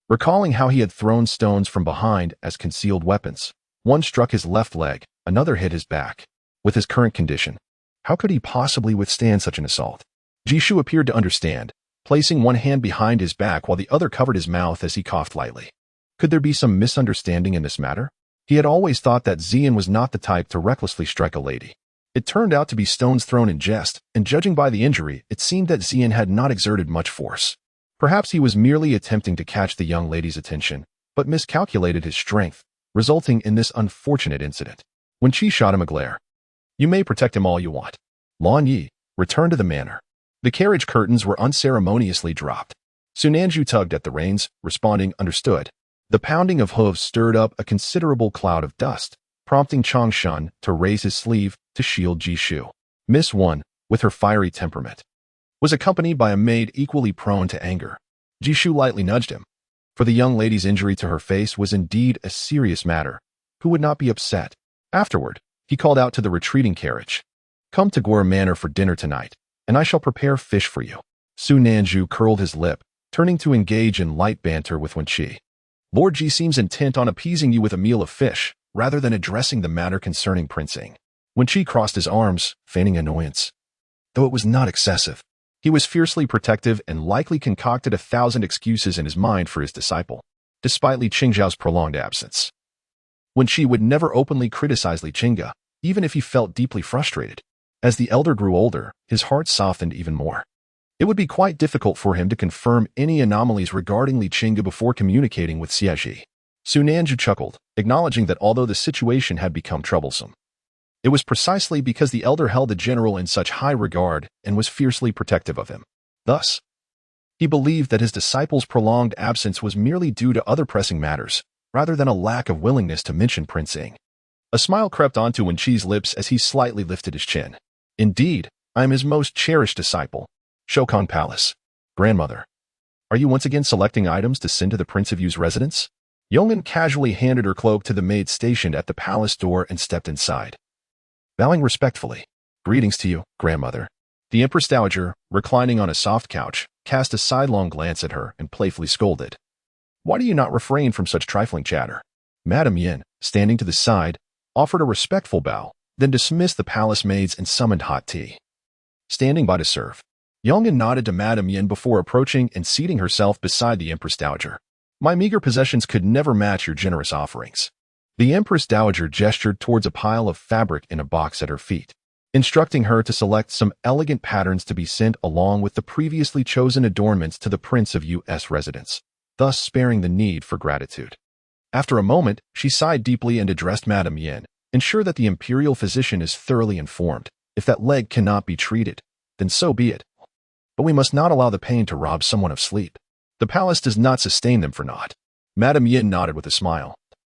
recalling how he had thrown stones from behind as concealed weapons. One struck his left leg, another hit his back. With his current condition, how could he possibly withstand such an assault? Jishu appeared to understand, placing one hand behind his back while the other covered his mouth as he coughed lightly. Could there be some misunderstanding in this matter? He had always thought that Zian was not the type to recklessly strike a lady. It turned out to be stones thrown in jest, and judging by the injury, it seemed that Zian had not exerted much force. Perhaps he was merely attempting to catch the young lady's attention, but miscalculated his strength, resulting in this unfortunate incident. When Chi shot him a glare. "You may protect him all you want. Lan Yi, return to the manor." The carriage curtains were unceremoniously dropped. Su Nanju tugged at the reins, responding, "Understood." The pounding of hooves stirred up a considerable cloud of dust, prompting Changshan to raise his sleeve to shield Jishu. Miss Wen, with her fiery temperament, was accompanied by a maid equally prone to anger. Jishu lightly nudged him, for the young lady's injury to her face was indeed a serious matter. Who would not be upset? Afterward, he called out to the retreating carriage, "Come to Gwar Manor for dinner tonight, and I shall prepare fish for you." Su Nanju curled his lip, turning to engage in light banter with Wen Chi. Lord Ji seems intent on appeasing you with a meal of fish, rather than addressing the matter concerning Prince Ing. Wen Chi crossed his arms, feigning annoyance. Though it was not excessive, he was fiercely protective and likely concocted 1,000 excuses in his mind for his disciple, despite Li Chenge's prolonged absence. Wen Chi would never openly criticize Li Chenge, even if he felt deeply frustrated. As the elder grew older, his heart softened even more. It would be quite difficult for him to confirm any anomalies regarding Li Chenge before communicating with Xie Zhi. Su Nanju chuckled, acknowledging that although the situation had become troublesome, it was precisely because the elder held the general in such high regard and was fiercely protective of him. Thus, he believed that his disciple's prolonged absence was merely due to other pressing matters, rather than a lack of willingness to mention Prince Ing. A smile crept onto Wen Chi's lips as he slightly lifted his chin. Indeed, I am his most cherished disciple. Shokan Palace. Grandmother, are you once again selecting items to send to the Prince of Yu's residence? Yongin casually handed her cloak to the maid stationed at the palace door and stepped inside. Bowing respectfully, greetings to you, grandmother. The Empress Dowager, reclining on a soft couch, cast a sidelong glance at her and playfully scolded. Why do you not refrain from such trifling chatter? Madame Yin, standing to the side, offered a respectful bow, then dismissed the palace maids and summoned hot tea. Standing by to serve, Yongin nodded to Madame Yin before approaching and seating herself beside the Empress Dowager. My meager possessions could never match your generous offerings. The Empress Dowager gestured towards a pile of fabric in a box at her feet, instructing her to select some elegant patterns to be sent along with the previously chosen adornments to the Prince of Yu's residence, thus sparing the need for gratitude. After a moment, she sighed deeply and addressed Madame Yin. Ensure that the imperial physician is thoroughly informed. If that leg cannot be treated, then so be it. But we must not allow the pain to rob someone of sleep. The palace does not sustain them for naught. Madame Yin nodded with a smile.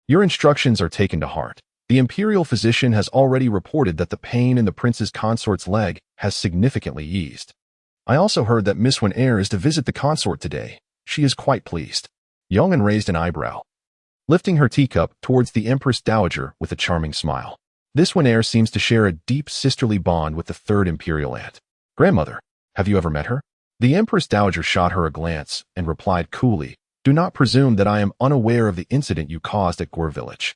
Your instructions are taken to heart. The imperial physician has already reported that the pain in the prince's consort's leg has significantly eased. I also heard that Miss Wen is to visit the consort today. She is quite pleased. Yongin raised an eyebrow, lifting her teacup towards the Empress Dowager with a charming smile. This Wen seems to share a deep sisterly bond with the third imperial aunt. Grandmother, have you ever met her? The Empress Dowager shot her a glance and replied coolly, do not presume that I am unaware of the incident you caused at Gore Village.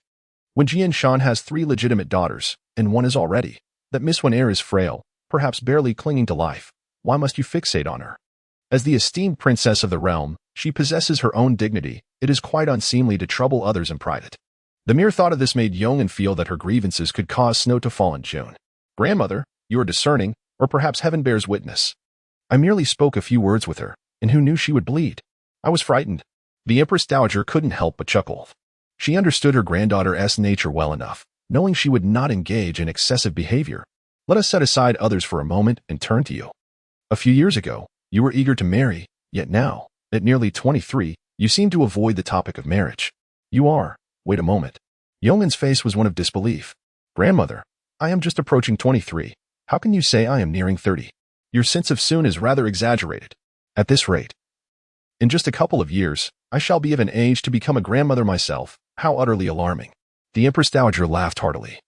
When Jian Shan has 3 legitimate daughters, and one is already, that Miss Wen is frail, perhaps barely clinging to life, why must you fixate on her? As the esteemed princess of the realm, she possesses her own dignity. It is quite unseemly to trouble others in private. The mere thought of this made Yongin feel that her grievances could cause snow to fall in June. Grandmother, you are discerning, or perhaps heaven bears witness. I merely spoke a few words with her, and who knew she would bleed? I was frightened. The Empress Dowager couldn't help but chuckle. She understood her granddaughter's nature well enough, knowing she would not engage in excessive behavior. Let us set aside others for a moment and turn to you. A few years ago, you were eager to marry, yet now, at nearly 23, you seem to avoid the topic of marriage. You are. Wait a moment. Yongin's face was one of disbelief. Grandmother, I am just approaching 23. How can you say I am nearing 30? Your sense of soon is rather exaggerated. At this rate, in just a couple of years, I shall be of an age to become a grandmother myself. How utterly alarming. The Empress Dowager laughed heartily,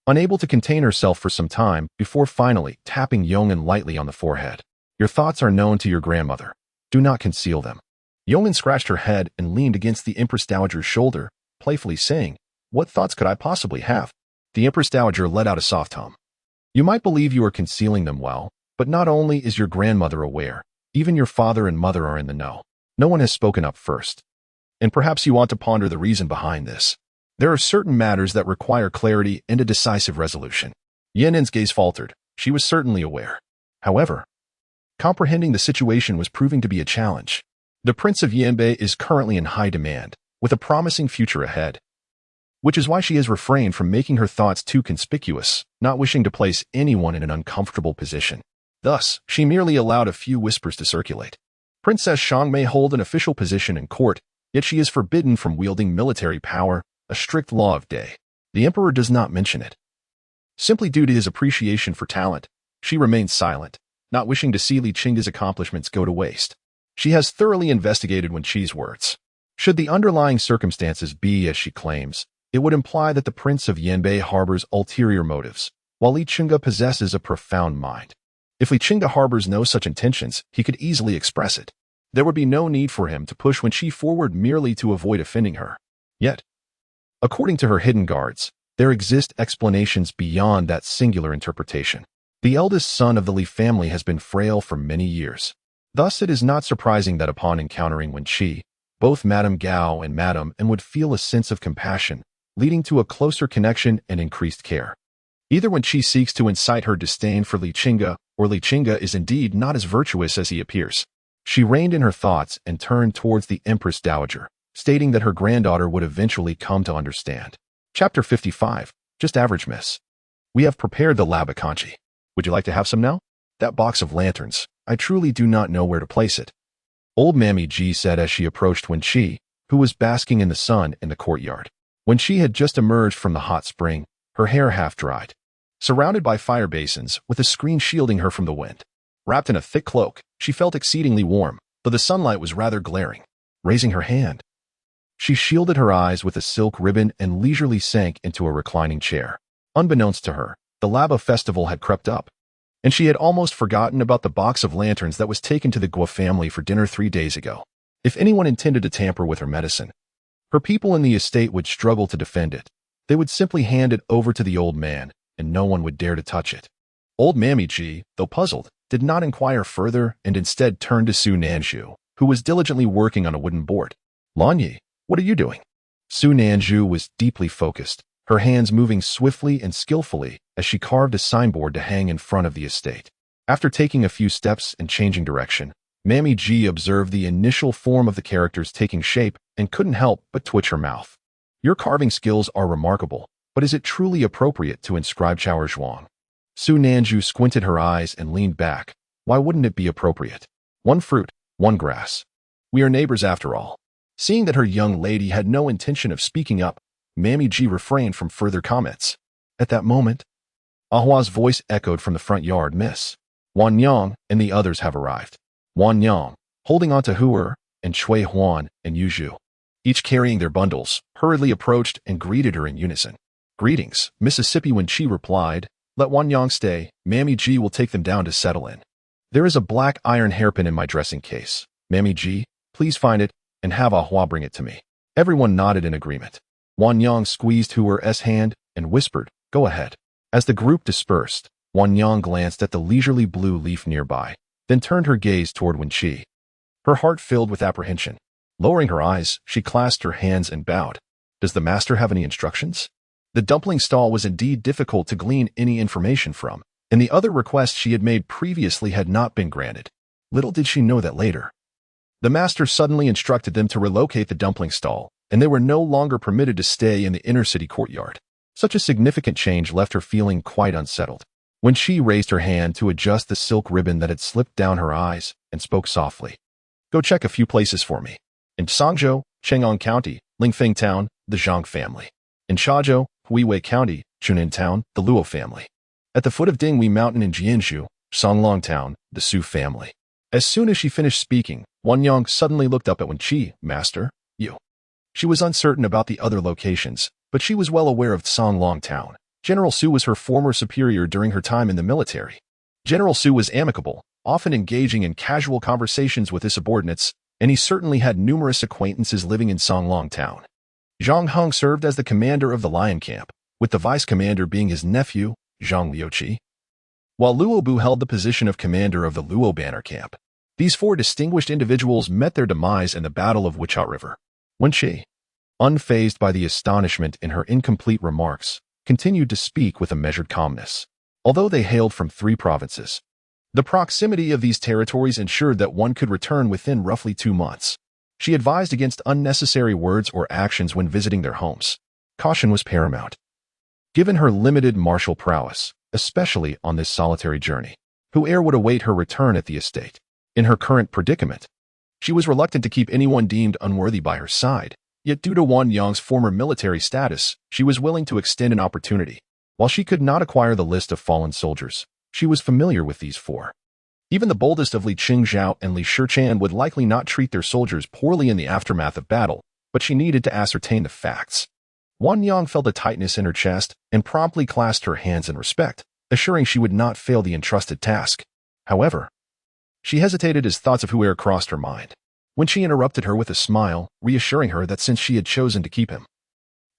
unable to contain herself for some time before finally tapping Yongin lightly on the forehead. Your thoughts are known to your grandmother. Do not conceal them. Yongin scratched her head and leaned against the Empress Dowager's shoulder, playfully saying, what thoughts could I possibly have? The Empress Dowager let out a soft hum. You might believe you are concealing them well, but not only is your grandmother aware, even your father and mother are in the know. No one has spoken up first. And perhaps you want to ponder the reason behind this. There are certain matters that require clarity and a decisive resolution. Yanin's gaze faltered. She was certainly aware. However, comprehending the situation was proving to be a challenge. The Prince of Yanbei is currently in high demand, with a promising future ahead, which is why she has refrained from making her thoughts too conspicuous, not wishing to place anyone in an uncomfortable position. Thus, she merely allowed a few whispers to circulate. Princess Shang may hold an official position in court, yet she is forbidden from wielding military power, a strict law of day. The emperor does not mention it. Simply due to his appreciation for talent, she remains silent, not wishing to see Li Chenge's accomplishments go to waste. She has thoroughly investigated Wen Chi's words. Should the underlying circumstances be as she claims, it would imply that the Prince of Yanbei harbors ulterior motives, while Li Chenge possesses a profound mind. If Li Chenge harbors no such intentions, he could easily express it. There would be no need for him to push Wen Chi forward merely to avoid offending her. Yet, according to her hidden guards, there exist explanations beyond that singular interpretation. The eldest son of the Li family has been frail for many years. Thus, it is not surprising that upon encountering Wen Chi, both Madame Gao and Madame N would feel a sense of compassion, leading to a closer connection and increased care. Either Wen Chi seeks to incite her disdain for Li Chenge, or Li Chenge is indeed not as virtuous as he appears. She reined in her thoughts and turned towards the Empress Dowager, stating that her granddaughter would eventually come to understand. Chapter 55. Just average, miss. We have prepared the labakanchi. Would you like to have some now? That box of lanterns, I truly do not know where to place it. Old Mammy Ji said as she approached Wen Chi, who was basking in the sun in the courtyard. When she had just emerged from the hot spring, her hair half dried. Surrounded by fire basins, with a screen shielding her from the wind. Wrapped in a thick cloak, she felt exceedingly warm, though the sunlight was rather glaring. Raising her hand, she shielded her eyes with a silk ribbon and leisurely sank into a reclining chair. Unbeknownst to her, the Laba festival had crept up, and she had almost forgotten about the box of lanterns that was taken to the Guo family for dinner 3 days ago. If anyone intended to tamper with her medicine, her people in the estate would struggle to defend it. They would simply hand it over to the old man, and no one would dare to touch it. Old Mammy Ji, though puzzled, did not inquire further and instead turned to Su Nanju, who was diligently working on a wooden board. Lanyi, what are you doing? Su Nanju was deeply focused, her hands moving swiftly and skillfully as she carved a signboard to hang in front of the estate. After taking a few steps and changing direction, Mammy Ji observed the initial form of the characters taking shape and couldn't help but twitch her mouth. Your carving skills are remarkable, but is it truly appropriate to inscribe Chao Zhuang? Su Nanju squinted her eyes and leaned back. Why wouldn't it be appropriate? One fruit, one grass. We are neighbors after all. Seeing that her young lady had no intention of speaking up, Mammy Ji refrained from further comments. At that moment, Ahua's voice echoed from the front yard. Miss Wan Yang and the others have arrived. Wan Yang, holding on to Huer, and Shui Huan and Yu Zhu, each carrying their bundles, hurriedly approached and greeted her in unison. Greetings, Mississippi. When she replied, let Wan Yang stay, Mammy Ji will take them down to settle in. There is a black iron hairpin in my dressing case. Mammy Ji, please find it and have Ahua bring it to me. Everyone nodded in agreement. Wan Yang squeezed Huer's hand and whispered, go ahead. As the group dispersed, Wan Yang glanced at the leisurely blue leaf nearby, then turned her gaze toward Wen Chi. Her heart filled with apprehension. Lowering her eyes, she clasped her hands and bowed. Does the master have any instructions? The dumpling stall was indeed difficult to glean any information from, and the other requests she had made previously had not been granted. Little did she know that later, the master suddenly instructed them to relocate the dumpling stall, and they were no longer permitted to stay in the inner city courtyard. Such a significant change left her feeling quite unsettled. When she raised her hand to adjust the silk ribbon that had slipped down her eyes and spoke softly. Go check a few places for me. In Sangzhou, Chang'an County, Lingfeng Town, the Zhang family. In Shazhou, Huiwei County, Chunin Town, the Luo family. At the foot of Dinghui Mountain in Jianzhou, Songlong Town, the Su family. As soon as she finished speaking, Wan Yang suddenly looked up at Wen Chi. Master, you. She was uncertain about the other locations, but she was well aware of Songlong Town. General Su was her former superior during her time in the military. General Su was amicable, often engaging in casual conversations with his subordinates, and he certainly had numerous acquaintances living in Songlong Town. Zhang Heng served as the commander of the Lion Camp, with the vice commander being his nephew, Zhang Liuqi, while Luo Bu held the position of commander of the Luo Banner Camp. These four distinguished individuals met their demise in the Battle of Wuchao River. Wen Chi, unfazed by the astonishment in her incomplete remarks, continued to speak with a measured calmness. Although they hailed from 3 provinces, the proximity of these territories ensured that one could return within roughly 2 months. She advised against unnecessary words or actions when visiting their homes. Caution was paramount. Given her limited martial prowess, especially on this solitary journey, whoever would await her return at the estate. In her current predicament, she was reluctant to keep anyone deemed unworthy by her side, yet due to Wan Yang's former military status, she was willing to extend an opportunity. While she could not acquire the list of fallen soldiers, she was familiar with these 4. Even the boldest of Li Chenge and Li Shichan would likely not treat their soldiers poorly in the aftermath of battle, but she needed to ascertain the facts. Wan Yang felt a tightness in her chest and promptly clasped her hands in respect, assuring she would not fail the entrusted task. However, She hesitated as thoughts of whoever crossed her mind. When she interrupted her with a smile, reassuring her that since she had chosen to keep him,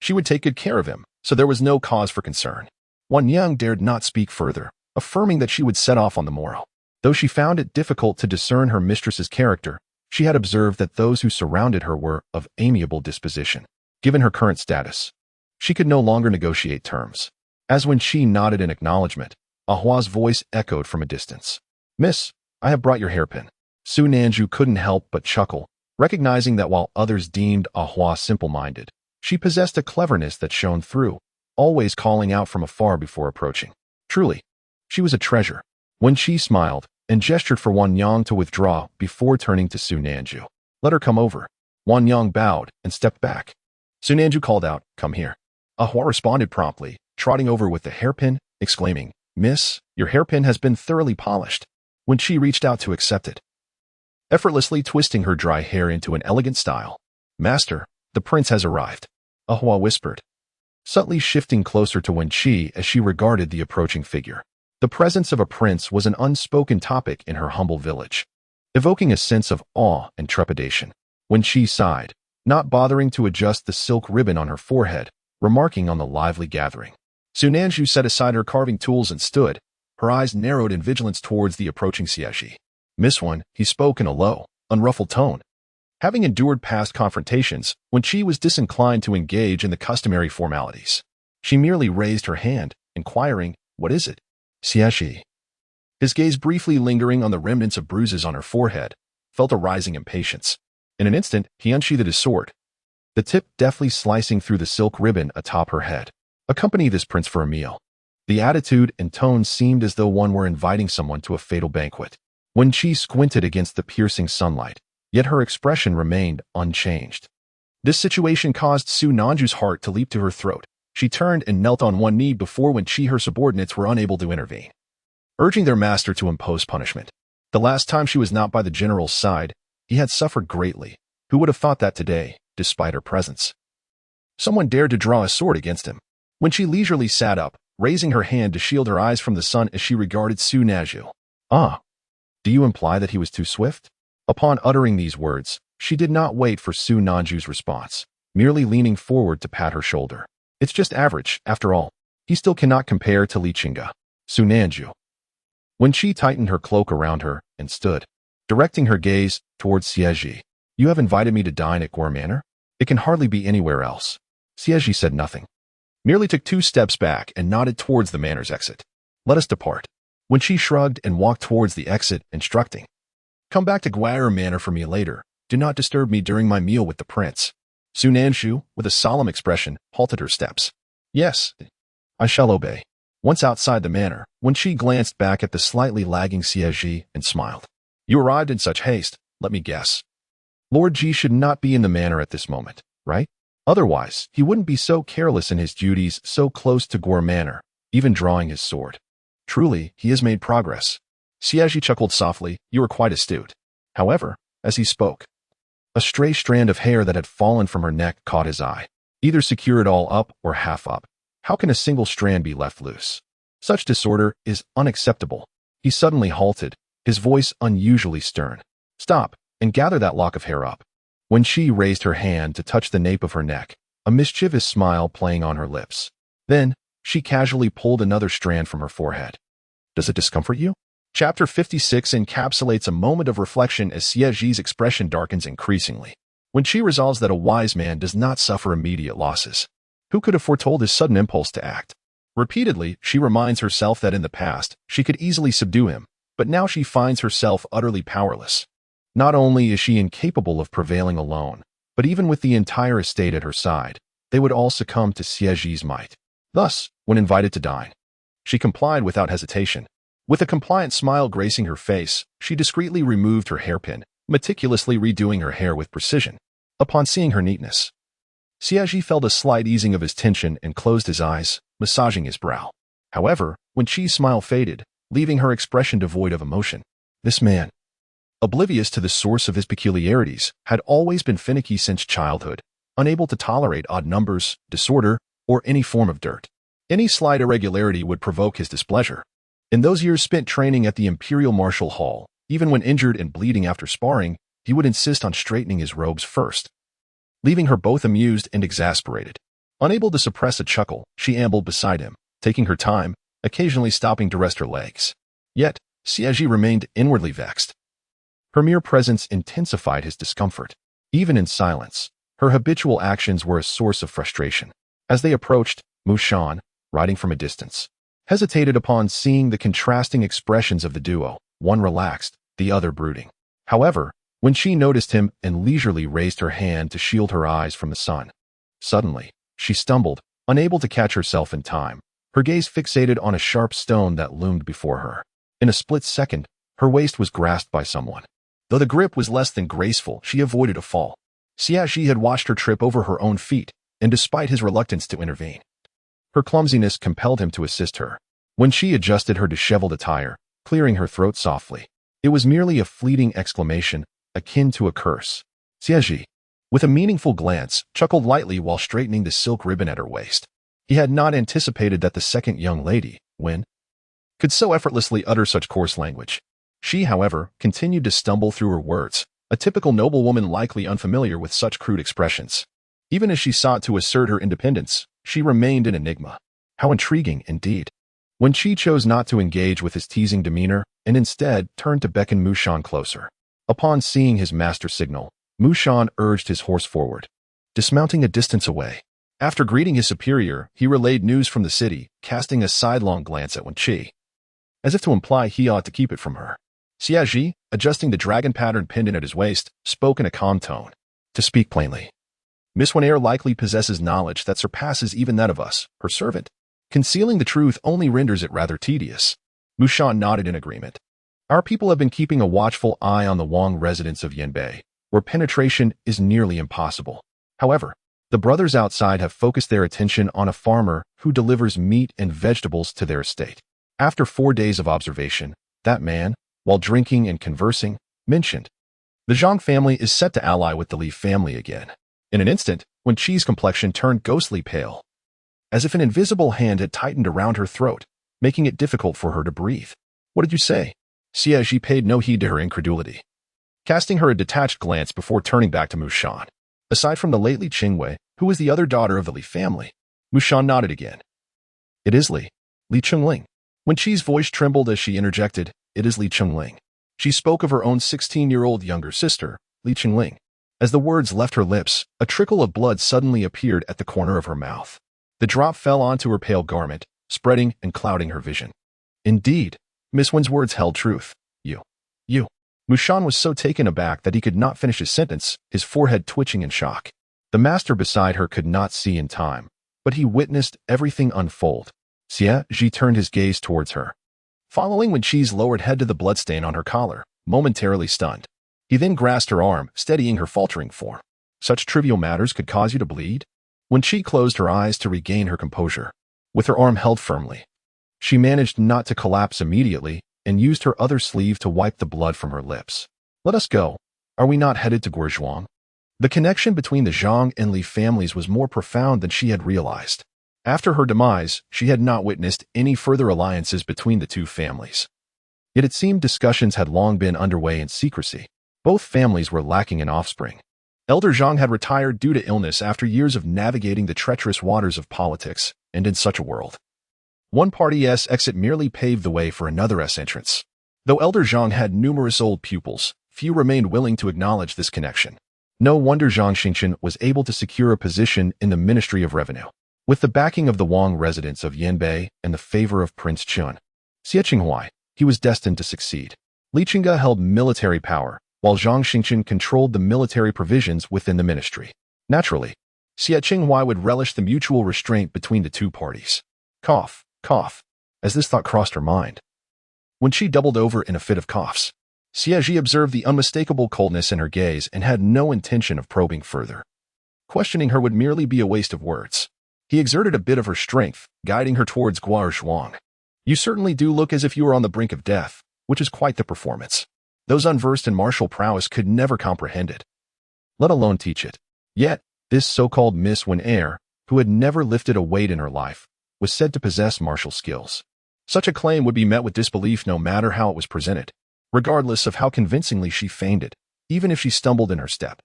she would take good care of him, so there was no cause for concern. Wan Yang dared not speak further, affirming that she would set off on the morrow. Though she found it difficult to discern her mistress's character, she had observed that those who surrounded her were of amiable disposition. Given her current status, she could no longer negotiate terms. As when she nodded in acknowledgement, A Hua's voice echoed from a distance. "Miss, I have brought your hairpin." Su Nanju couldn't help but chuckle, recognizing that while others deemed A Hua simple-minded, she possessed a cleverness that shone through, always calling out from afar before approaching. Truly, she was a treasure. Wen Chi smiled and gestured for Wan Yang to withdraw before turning to Su Nanju. "Let her come over." Wan Yang bowed and stepped back. Su Nanju called out, "Come here." A Hua responded promptly, trotting over with the hairpin, exclaiming, "Miss, your hairpin has been thoroughly polished." Wen Chi reached out to accept it, effortlessly twisting her dry hair into an elegant style. "Master, the prince has arrived," A Hua whispered, subtly shifting closer to Wen Chi as she regarded the approaching figure. The presence of a prince was an unspoken topic in her humble village, evoking a sense of awe and trepidation. Wen Chi sighed, not bothering to adjust the silk ribbon on her forehead, remarking on the lively gathering. Su Nanju set aside her carving tools and stood, her eyes narrowed in vigilance towards the approaching Xie Zhi. "Miss Wen," he spoke in a low, unruffled tone. Having endured past confrontations, Wen Chi was disinclined to engage in the customary formalities. She merely raised her hand, inquiring, "What is it?" "Xie Zhi." His gaze briefly lingering on the remnants of bruises on her forehead, felt a rising impatience. In an instant, he unsheathed his sword, the tip deftly slicing through the silk ribbon atop her head. "Accompany this prince for a meal." The attitude and tone seemed as though one were inviting someone to a fatal banquet. Wen Chi squinted against the piercing sunlight, yet her expression remained unchanged. This situation caused Su Nanju's heart to leap to her throat. She turned and knelt on one knee before Wen Chi. Her subordinates were unable to intervene, urging their master to impose punishment. The last time she was not by the general's side, he had suffered greatly. Who would have thought that today, despite her presence, someone dared to draw a sword against him? When she leisurely sat up, raising her hand to shield her eyes from the sun as she regarded Su Nanju. "Ah, do you imply that he was too swift?" Upon uttering these words, she did not wait for Su Nanju's response, merely leaning forward to pat her shoulder. "It's just average, after all. He still cannot compare to Li Chenge." Su Nanju. When she tightened her cloak around her and stood, directing her gaze towards Xie Zhi. "You have invited me to dine at Guar Manor? It can hardly be anywhere else." Xie Zhi said nothing, merely took 2 steps back and nodded towards the manor's exit. "Let us depart." When she shrugged and walked towards the exit, instructing, "Come back to Guar Manor for me later. Do not disturb me during my meal with the prince." Su Nanju, with a solemn expression, halted her steps. "Yes, I shall obey." Once outside the manor, when she glanced back at the slightly lagging Xie Zhi and smiled. "You arrived in such haste, let me guess. Lord Ji should not be in the manor at this moment, right? Otherwise, he wouldn't be so careless in his duties so close to Guar Manor, even drawing his sword. Truly, he has made progress." Xie Zhi chuckled softly. "You are quite astute." However, as he spoke, a stray strand of hair that had fallen from her neck caught his eye. Either secure it all up or half up. How can a single strand be left loose? Such disorder is unacceptable. He suddenly halted, his voice unusually stern. "Stop, and gather that lock of hair up." When she raised her hand to touch the nape of her neck, a mischievous smile playing on her lips. Then, she casually pulled another strand from her forehead. "Does it discomfort you?" Chapter 56 encapsulates a moment of reflection as Xie Zhi's expression darkens increasingly. When she resolves that a wise man does not suffer immediate losses. Who could have foretold his sudden impulse to act? Repeatedly, she reminds herself that in the past, she could easily subdue him, but now she finds herself utterly powerless. Not only is she incapable of prevailing alone, but even with the entire estate at her side, they would all succumb to Xie Zhi's might. Thus, when invited to dine, she complied without hesitation. With a compliant smile gracing her face, she discreetly removed her hairpin, meticulously redoing her hair with precision. Upon seeing her neatness, Xie Zhi felt a slight easing of his tension and closed his eyes, massaging his brow. However, Wen Chi's smile faded, leaving her expression devoid of emotion. This man, oblivious to the source of his peculiarities, had always been finicky since childhood, unable to tolerate odd numbers, disorder, or any form of dirt. Any slight irregularity would provoke his displeasure. In those years spent training at the Imperial Martial Hall, Even when injured and bleeding after sparring, he would insist on straightening his robes first, leaving her both amused and exasperated. Unable to suppress a chuckle, she ambled beside him, taking her time, occasionally stopping to rest her legs. Yet, Xie Zhi remained inwardly vexed. Her mere presence intensified his discomfort. Even in silence, her habitual actions were a source of frustration. As they approached, Mushan, riding from a distance, hesitated upon seeing the contrasting expressions of the duo, one relaxed, the other brooding. However, when she noticed him and leisurely raised her hand to shield her eyes from the sun, suddenly, she stumbled, unable to catch herself in time, her gaze fixated on a sharp stone that loomed before her. In a split second, her waist was grasped by someone. Though the grip was less than graceful, she avoided a fall. Xie Zhi had watched her trip over her own feet, and despite his reluctance to intervene, her clumsiness compelled him to assist her. When she adjusted her disheveled attire, clearing her throat softly, it was merely a fleeting exclamation, akin to a curse. Xie Zhi, with a meaningful glance, chuckled lightly while straightening the silk ribbon at her waist. He had not anticipated that the second young lady, Wen, could so effortlessly utter such coarse language. She, however, continued to stumble through her words, a typical noblewoman likely unfamiliar with such crude expressions. Even as she sought to assert her independence, she remained an enigma. How intriguing, indeed. Wen Chi chose not to engage with his teasing demeanor and instead turned to beckon Mushan closer. Upon seeing his master signal, Mushan urged his horse forward, dismounting a distance away. After greeting his superior, he relayed news from the city, casting a sidelong glance at Wen Chi, as if to imply he ought to keep it from her. Xie Zhi, adjusting the dragon-patterned pendant at his waist, spoke in a calm tone. To speak plainly, Miss Wen likely possesses knowledge that surpasses even that of us, her servant. Concealing the truth only renders it rather tedious. Mushan nodded in agreement. Our people have been keeping a watchful eye on the Wang residence of Yanbei, where penetration is nearly impossible. However, the brothers outside have focused their attention on a farmer who delivers meat and vegetables to their estate. After 4 days of observation, that man, while drinking and conversing, mentioned, the Zhang family is set to ally with the Li family again. In an instant, Wen Chi's complexion turned ghostly pale, as if an invisible hand had tightened around her throat, making it difficult for her to breathe. What did you say? Xie Zhi paid no heed to her incredulity, casting her a detached glance before turning back to Mushan. Aside from the late Li Chenge, who was the other daughter of the Li family, Mushan nodded again. It is Li Chenge. Wen Chi's voice trembled as she interjected, it is Li Chenge. She spoke of her own 16-year-old younger sister, Li Chenge. As the words left her lips, a trickle of blood suddenly appeared at the corner of her mouth. The drop fell onto her pale garment, spreading and clouding her vision. Indeed, Miss Wen's words held truth. You. Mushan was so taken aback that he could not finish his sentence, his forehead twitching in shock. The master beside her could not see in time, but he witnessed everything unfold. Xie Zhi turned his gaze towards her, following Wen Chi's lowered head to the bloodstain on her collar, momentarily stunned. He then grasped her arm, steadying her faltering form. Such trivial matters could cause you to bleed? Wen Chi closed her eyes to regain her composure. With her arm held firmly, she managed not to collapse immediately and used her other sleeve to wipe the blood from her lips. Let us go. Are we not headed to Guozhuang? The connection between the Zhang and Li families was more profound than she had realized. After her demise, she had not witnessed any further alliances between the two families. Yet it seemed discussions had long been underway in secrecy. Both families were lacking in offspring. Elder Zhang had retired due to illness after years of navigating the treacherous waters of politics, and in such a world, one party's exit merely paved the way for another's entrance. Though Elder Zhang had numerous old pupils, few remained willing to acknowledge this connection. No wonder Zhang Xingchen was able to secure a position in the Ministry of Revenue. With the backing of the Wang residents of Yanbei and the favor of Prince Chun, Xie Qinghuai, he was destined to succeed. Li Chenge held military power, while Zhang Xingchen controlled the military provisions within the ministry. Naturally, Xie Qinghuai would relish the mutual restraint between the two parties. Cough, as this thought crossed her mind. When she doubled over in a fit of coughs, Xie Zhi observed the unmistakable coldness in her gaze and had no intention of probing further. Questioning her would merely be a waste of words. He exerted a bit of her strength, guiding her towards Guozhuang. You certainly do look as if you were on the brink of death, which is quite the performance. Those unversed in martial prowess could never comprehend it, let alone teach it. Yet, this so-called Miss Wen, who had never lifted a weight in her life, was said to possess martial skills. Such a claim would be met with disbelief no matter how it was presented. regardless of how convincingly she feigned it, even if she stumbled in her step.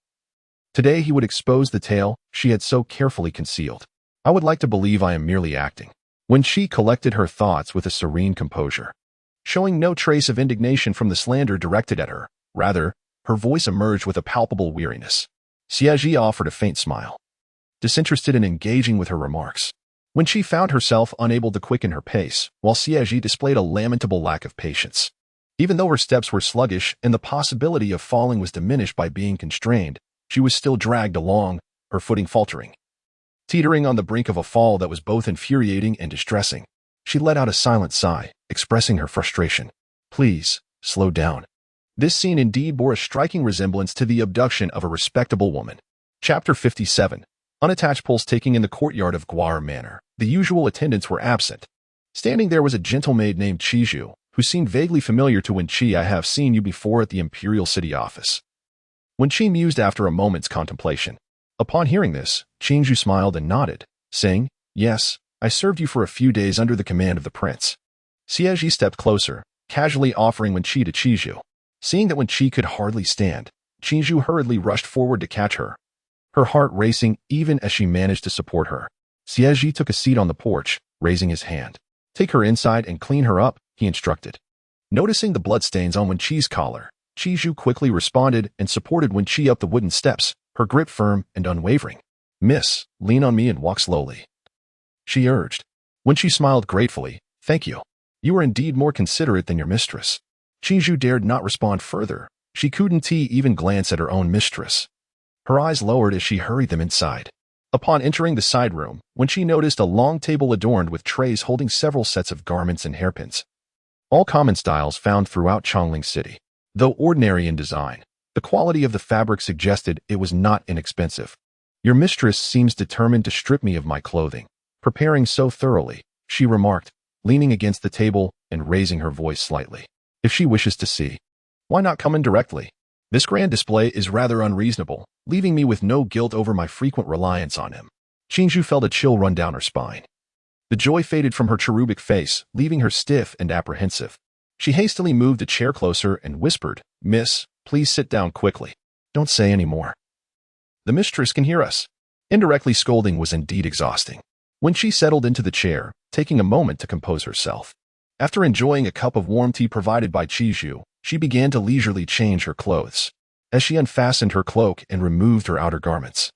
Today he would expose the tale she had so carefully concealed. I would like to believe I am merely acting. Wen Chi collected her thoughts with a serene composure, showing no trace of indignation from the slander directed at her. Rather, her voice emerged with a palpable weariness. Xie Zhi offered a faint smile, disinterested in engaging with her remarks. When she found herself unable to quicken her pace, while Xie Zhi displayed a lamentable lack of patience. Even though her steps were sluggish and the possibility of falling was diminished by being constrained, she was still dragged along, her footing faltering. Teetering on the brink of a fall that was both infuriating and distressing, she let out a silent sigh, expressing her frustration. Please, slow down. This scene indeed bore a striking resemblance to the abduction of a respectable woman. Chapter 57. Unattached pulse taking in the courtyard of Guar Manor. The usual attendants were absent. Standing there was a gentle maid named Xie Zhi, who seemed vaguely familiar to Wen Chi. I have seen you before at the Imperial City office. Wen Chi mused after a moment's contemplation. Upon hearing this, Xie Zhi smiled and nodded, saying, Yes, I served you for a few days under the command of the prince. Xie Zhi stepped closer, casually offering Wen Chi to Xie Zhi. Seeing that Wen Chi could hardly stand, Xie Zhi hurriedly rushed forward to catch her, her heart racing even as she managed to support her. Xie Zhi took a seat on the porch, raising his hand. Take her inside and clean her up, he instructed. Noticing the bloodstains on Wen Chi's collar, Xie Zhi quickly responded and supported Wen Chi up the wooden steps, her grip firm and unwavering. Miss, lean on me and walk slowly, she urged. Wen Chi smiled gratefully. Thank you. You are indeed more considerate than your mistress. Xie Zhi dared not respond further. She couldn't even glance at her own mistress. Her eyes lowered as she hurried them inside. Upon entering the side room, Wen Chi noticed a long table adorned with trays holding several sets of garments and hairpins, all common styles found throughout Chongling City. Though ordinary in design, the quality of the fabric suggested it was not inexpensive. Your mistress seems determined to strip me of my clothing, preparing so thoroughly, she remarked, leaning against the table and raising her voice slightly. If she wishes to see, why not come in directly? This grand display is rather unreasonable, leaving me with no guilt over my frequent reliance on him. Xie Zhi felt a chill run down her spine. The joy faded from her cherubic face, leaving her stiff and apprehensive. She hastily moved a chair closer and whispered, Miss, please sit down quickly. Don't say any more. The mistress can hear us. Indirectly scolding was indeed exhausting. When she settled into the chair, taking a moment to compose herself. After enjoying a cup of warm tea provided by Xie Zhi, she began to leisurely change her clothes. As she unfastened her cloak and removed her outer garments,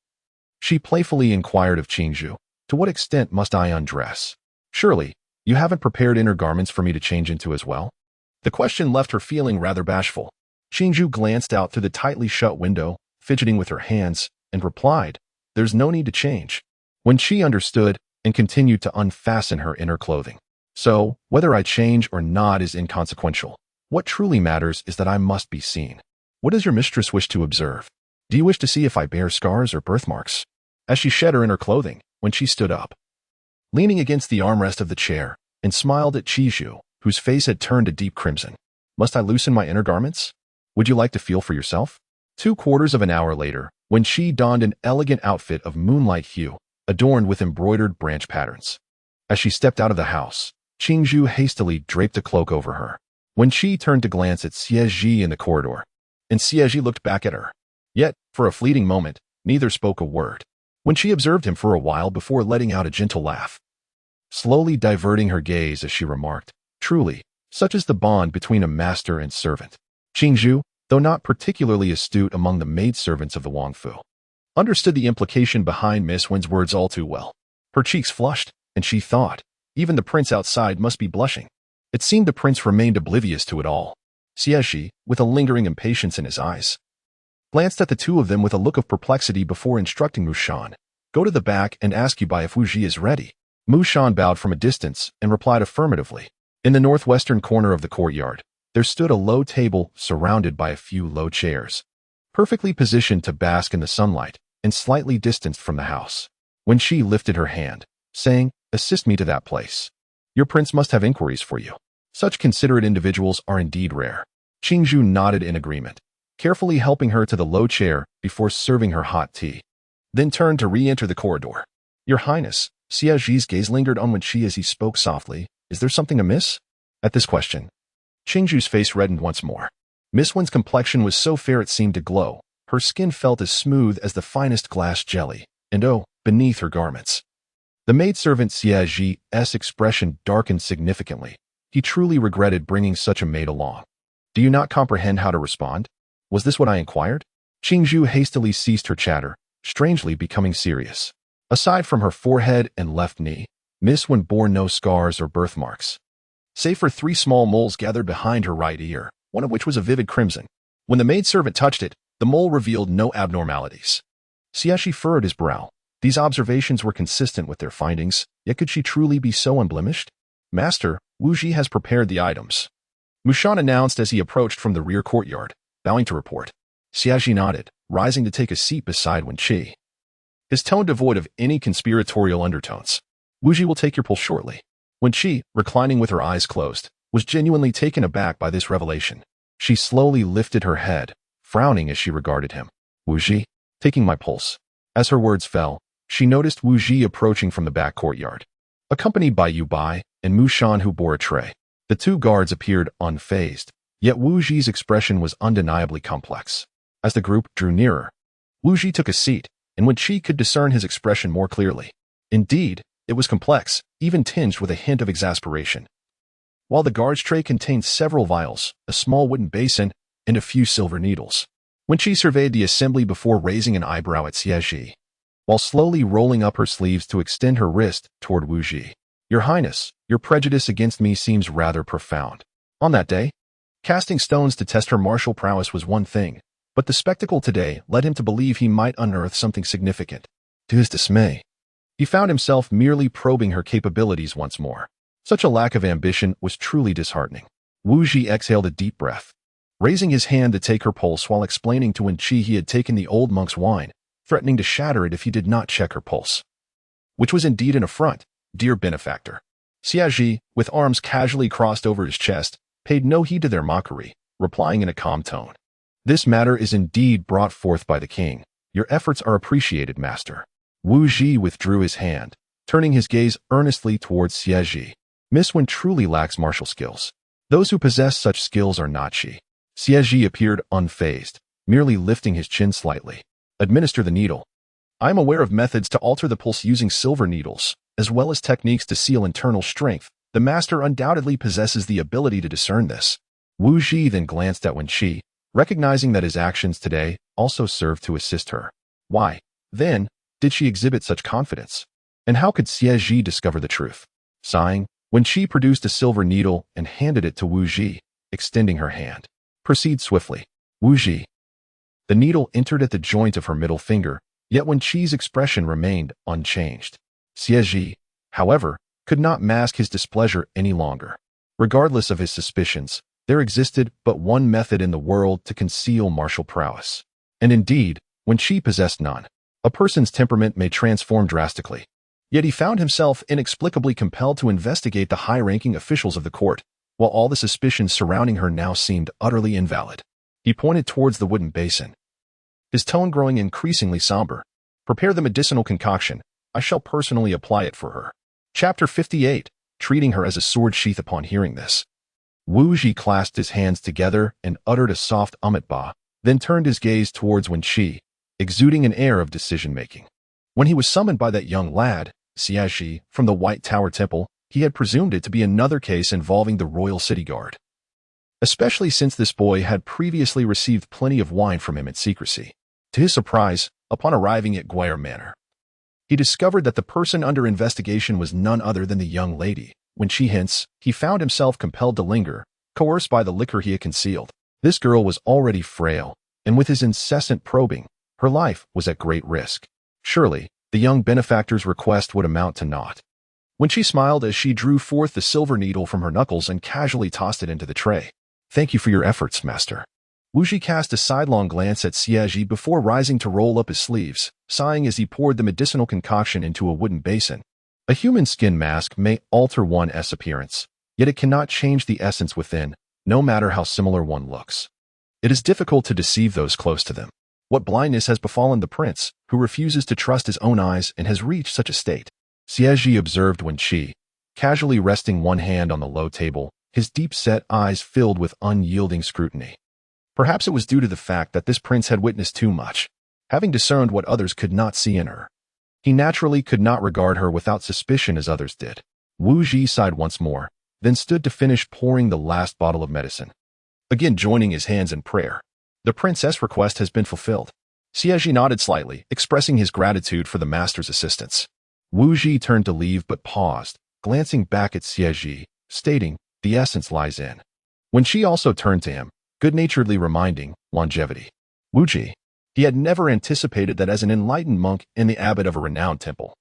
she playfully inquired of Xie Zhi, to what extent must I undress? Surely, you haven't prepared inner garments for me to change into as well? The question left her feeling rather bashful. Xie Zhi glanced out through the tightly shut window, fidgeting with her hands, and replied, There's no need to change. When she understood and continued to unfasten her inner clothing. So, whether I change or not is inconsequential. What truly matters is that I must be seen. What does your mistress wish to observe? Do you wish to see if I bear scars or birthmarks? As she shed her inner clothing, when she stood up, leaning against the armrest of the chair, and smiled at Xie Zhi, whose face had turned a deep crimson. Must I loosen my inner garments? Would you like to feel for yourself? 2/4 of an hour later, when she donned an elegant outfit of moonlight hue, adorned with embroidered branch patterns. As she stepped out of the house, Xie Zhi hastily draped a cloak over her. When she turned to glance at Xie Zhi in the corridor, and Xie Zhi looked back at her. Yet, for a fleeting moment, neither spoke a word. When she observed him for a while before letting out a gentle laugh, slowly diverting her gaze as she remarked, Truly, such is the bond between a master and servant. Xie Zhi, though not particularly astute among the maidservants of the Wangfu, understood the implication behind Miss Wen's words all too well. Her cheeks flushed, and she thought, even the prince outside must be blushing. It seemed the prince remained oblivious to it all. Xie Zhi, with a lingering impatience in his eyes, glanced at the two of them with a look of perplexity before instructing Mu Shan, Go to the back and ask Yubai if Wu Ji is ready. Mu Shan bowed from a distance and replied affirmatively. In the northwestern corner of the courtyard, there stood a low table surrounded by a few low chairs, perfectly positioned to bask in the sunlight and slightly distanced from the house. When she lifted her hand, saying, Assist me to that place. Your prince must have inquiries for you. Such considerate individuals are indeed rare. Xie Zhi nodded in agreement, carefully helping her to the low chair before serving her hot tea, then turned to re-enter the corridor. Your Highness, Xie Zhi's gaze lingered on Wen Chi as he spoke softly. Is there something amiss? At this question, Xie Zhi's face reddened once more. Miss Wen's complexion was so fair it seemed to glow. Her skin felt as smooth as the finest glass jelly, and oh, beneath her garments. The maidservant Xie Zhi's expression darkened significantly. He truly regretted bringing such a maid along. Do you not comprehend how to respond? Was this what I inquired? Qingzhu hastily ceased her chatter, strangely becoming serious. Aside from her forehead and left knee, Miss Wen bore no scars or birthmarks, save for 3 small moles gathered behind her right ear, one of which was a vivid crimson. When the maidservant touched it, the mole revealed no abnormalities. Xie Zhi furrowed his brow. These observations were consistent with their findings, yet could she truly be so unblemished? Master, Wu Ji has prepared the items, Mushan announced as he approached from the rear courtyard, bowing to report. Xie Zhi nodded, rising to take a seat beside Wen Chi, his tone devoid of any conspiratorial undertones. Wu Ji will take your pulse shortly. Wen Chi, reclining with her eyes closed, was genuinely taken aback by this revelation. She slowly lifted her head, frowning as she regarded him. Wu Ji, taking my pulse. As her words fell, she noticed Wu Ji approaching from the back courtyard, accompanied by Yu Bai and Mu Shan, who bore a tray. The 2 guards appeared unfazed, yet Wu Ji's expression was undeniably complex. As the group drew nearer, Wu Ji took a seat, and Wen Chi could discern his expression more clearly. Indeed, it was complex, even tinged with a hint of exasperation. While the guard's tray contained several vials, a small wooden basin, and a few silver needles, Wen Chi surveyed the assembly before raising an eyebrow at Xie Zhi, while slowly rolling up her sleeves to extend her wrist toward Wu Ji. Your Highness, your prejudice against me seems rather profound. On that day, casting stones to test her martial prowess was one thing, but the spectacle today led him to believe he might unearth something significant. To his dismay, he found himself merely probing her capabilities once more. Such a lack of ambition was truly disheartening. Wu Ji exhaled a deep breath, raising his hand to take her pulse while explaining to Wen Chi he had taken the old monk's wine, threatening to shatter it if he did not check her pulse. Which was indeed an affront, dear benefactor. Xie Zhi, with arms casually crossed over his chest, paid no heed to their mockery, replying in a calm tone. This matter is indeed brought forth by the king. Your efforts are appreciated, master. Wu Ji withdrew his hand, turning his gaze earnestly towards Xie Zhi. Miss Wen truly lacks martial skills. Those who possess such skills are not she. Xie Zhi appeared unfazed, merely lifting his chin slightly. Administer the needle. I am aware of methods to alter the pulse using silver needles, as well as techniques to seal internal strength. The master undoubtedly possesses the ability to discern this. Wu Ji then glanced at Wen Chi, recognizing that his actions today also served to assist her. Why, then, did she exhibit such confidence? And how could Xie Zhi discover the truth? Sighing, Wen Chi produced a silver needle and handed it to Wu Ji, extending her hand. Proceed swiftly. Wu Ji. The needle entered at the joint of her middle finger, yet Wen Chi's expression remained unchanged. Xie Zhi, however, could not mask his displeasure any longer. Regardless of his suspicions, there existed but one method in the world to conceal martial prowess. And indeed, Wen Chi possessed none. A person's temperament may transform drastically. Yet he found himself inexplicably compelled to investigate the high-ranking officials of the court, while all the suspicions surrounding her now seemed utterly invalid. He pointed towards the wooden basin, his tone growing increasingly somber. Prepare the medicinal concoction. I shall personally apply it for her. Chapter 58, treating her as a sword sheath. Upon hearing this, Wu Ji clasped his hands together and uttered a soft ba, then turned his gaze towards Wen Chi, exuding an air of decision-making. When he was summoned by that young lad, Xie Zhi, from the White Tower Temple, he had presumed it to be another case involving the royal city guard, especially since this boy had previously received plenty of wine from him in secrecy. To his surprise, upon arriving at Guire Manor, he discovered that the person under investigation was none other than the young lady. When she hints, he found himself compelled to linger, coerced by the liquor he had concealed. This girl was already frail, and with his incessant probing, her life was at great risk. Surely, the young benefactor's request would amount to naught. When she smiled as she drew forth the silver needle from her knuckles and casually tossed it into the tray. Thank you for your efforts, master. Wu Ji cast a sidelong glance at Xie Zhi before rising to roll up his sleeves, sighing as he poured the medicinal concoction into a wooden basin. A human skin mask may alter one's appearance, yet it cannot change the essence within, no matter how similar one looks. It is difficult to deceive those close to them. What blindness has befallen the prince, who refuses to trust his own eyes and has reached such a state? Xie Zhi observed Wen Chi, casually resting one hand on the low table, his deep-set eyes filled with unyielding scrutiny. Perhaps it was due to the fact that this prince had witnessed too much, having discerned what others could not see in her. He naturally could not regard her without suspicion as others did. Wu Ji sighed once more, then stood to finish pouring the last bottle of medicine, again joining his hands in prayer. The princess' request has been fulfilled. Xie Zhi nodded slightly, expressing his gratitude for the master's assistance. Wu Ji turned to leave but paused, glancing back at Xie Zhi, stating, "The essence lies in." Wen Chi also turned to him, good-naturedly reminding, "Longevity." Wu Ji. He had never anticipated that as an enlightened monk and the abbot of a renowned temple,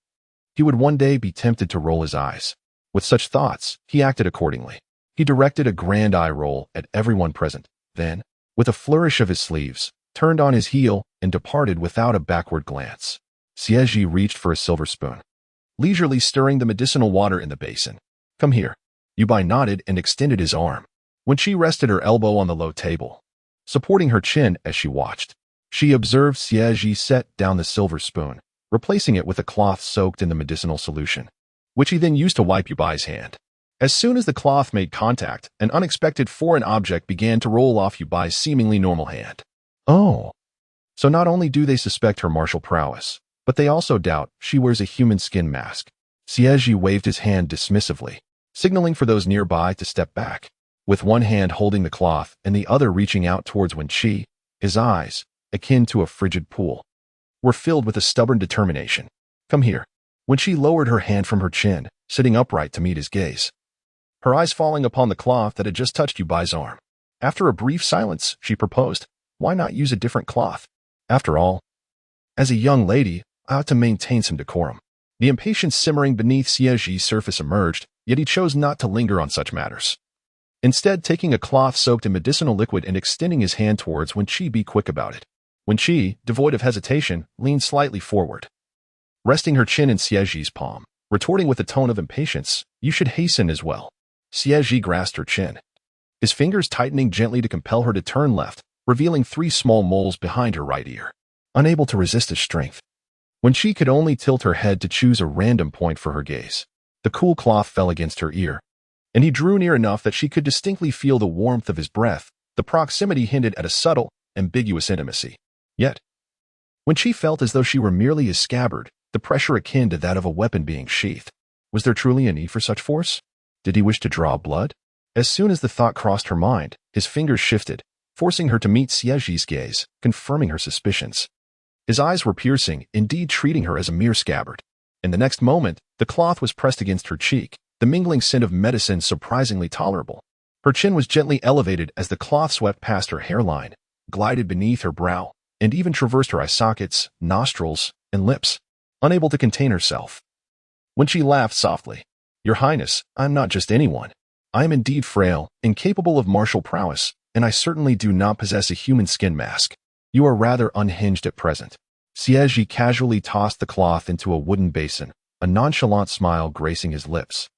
he would one day be tempted to roll his eyes. With such thoughts, he acted accordingly. He directed a grand eye roll at everyone present, then, with a flourish of his sleeves, turned on his heel and departed without a backward glance. Xie Zhi reached for a silver spoon, leisurely stirring the medicinal water in the basin. "Come here." Yu Bai nodded and extended his arm. When she rested her elbow on the low table, supporting her chin as she watched, she observed Xie Zhi set down the silver spoon, replacing it with a cloth soaked in the medicinal solution, which he then used to wipe Yu Bai's hand. As soon as the cloth made contact, an unexpected foreign object began to roll off Yu Bai's seemingly normal hand. Oh. So not only do they suspect her martial prowess, but they also doubt she wears a human skin mask. Xie Zhi waved his hand dismissively, signaling for those nearby to step back. With one hand holding the cloth and the other reaching out towards Wen Chi, his eyes, akin to a frigid pool, were filled with a stubborn determination. "Come here." When she lowered her hand from her chin, sitting upright to meet his gaze, her eyes falling upon the cloth that had just touched Yu Bai's arm. After a brief silence, she proposed, "Why not use a different cloth? After all, as a young lady, I ought to maintain some decorum." The impatience simmering beneath Xie Zhi's surface emerged, yet he chose not to linger on such matters. Instead, taking a cloth soaked in medicinal liquid and extending his hand towards Wen Chi, "Be quick about it." Wen Chi, devoid of hesitation, leaned slightly forward, resting her chin in Xie Zhi's palm, retorting with a tone of impatience, "You should hasten as well." Xie Zhi grasped her chin, his fingers tightening gently to compel her to turn left, revealing 3 small moles behind her right ear. Unable to resist his strength, Wen Chi could only tilt her head to choose a random point for her gaze. The cool cloth fell against her ear, and he drew near enough that she could distinctly feel the warmth of his breath. The proximity hinted at a subtle, ambiguous intimacy. Yet, when she felt as though she were merely a scabbard, the pressure akin to that of a weapon being sheathed. Was there truly a need for such force? Did he wish to draw blood? As soon as the thought crossed her mind, his fingers shifted, forcing her to meet Xie Zhi's gaze, confirming her suspicions. His eyes were piercing, indeed treating her as a mere scabbard. In the next moment, the cloth was pressed against her cheek, the mingling scent of medicine surprisingly tolerable. Her chin was gently elevated as the cloth swept past her hairline, glided beneath her brow, and even traversed her eye sockets, nostrils, and lips. Unable to contain herself, when she laughed softly, "Your Highness, I am not just anyone. I am indeed frail, incapable of martial prowess, and I certainly do not possess a human skin mask. You are rather unhinged at present." Xie Zhi casually tossed the cloth into a wooden basin, a nonchalant smile gracing his lips.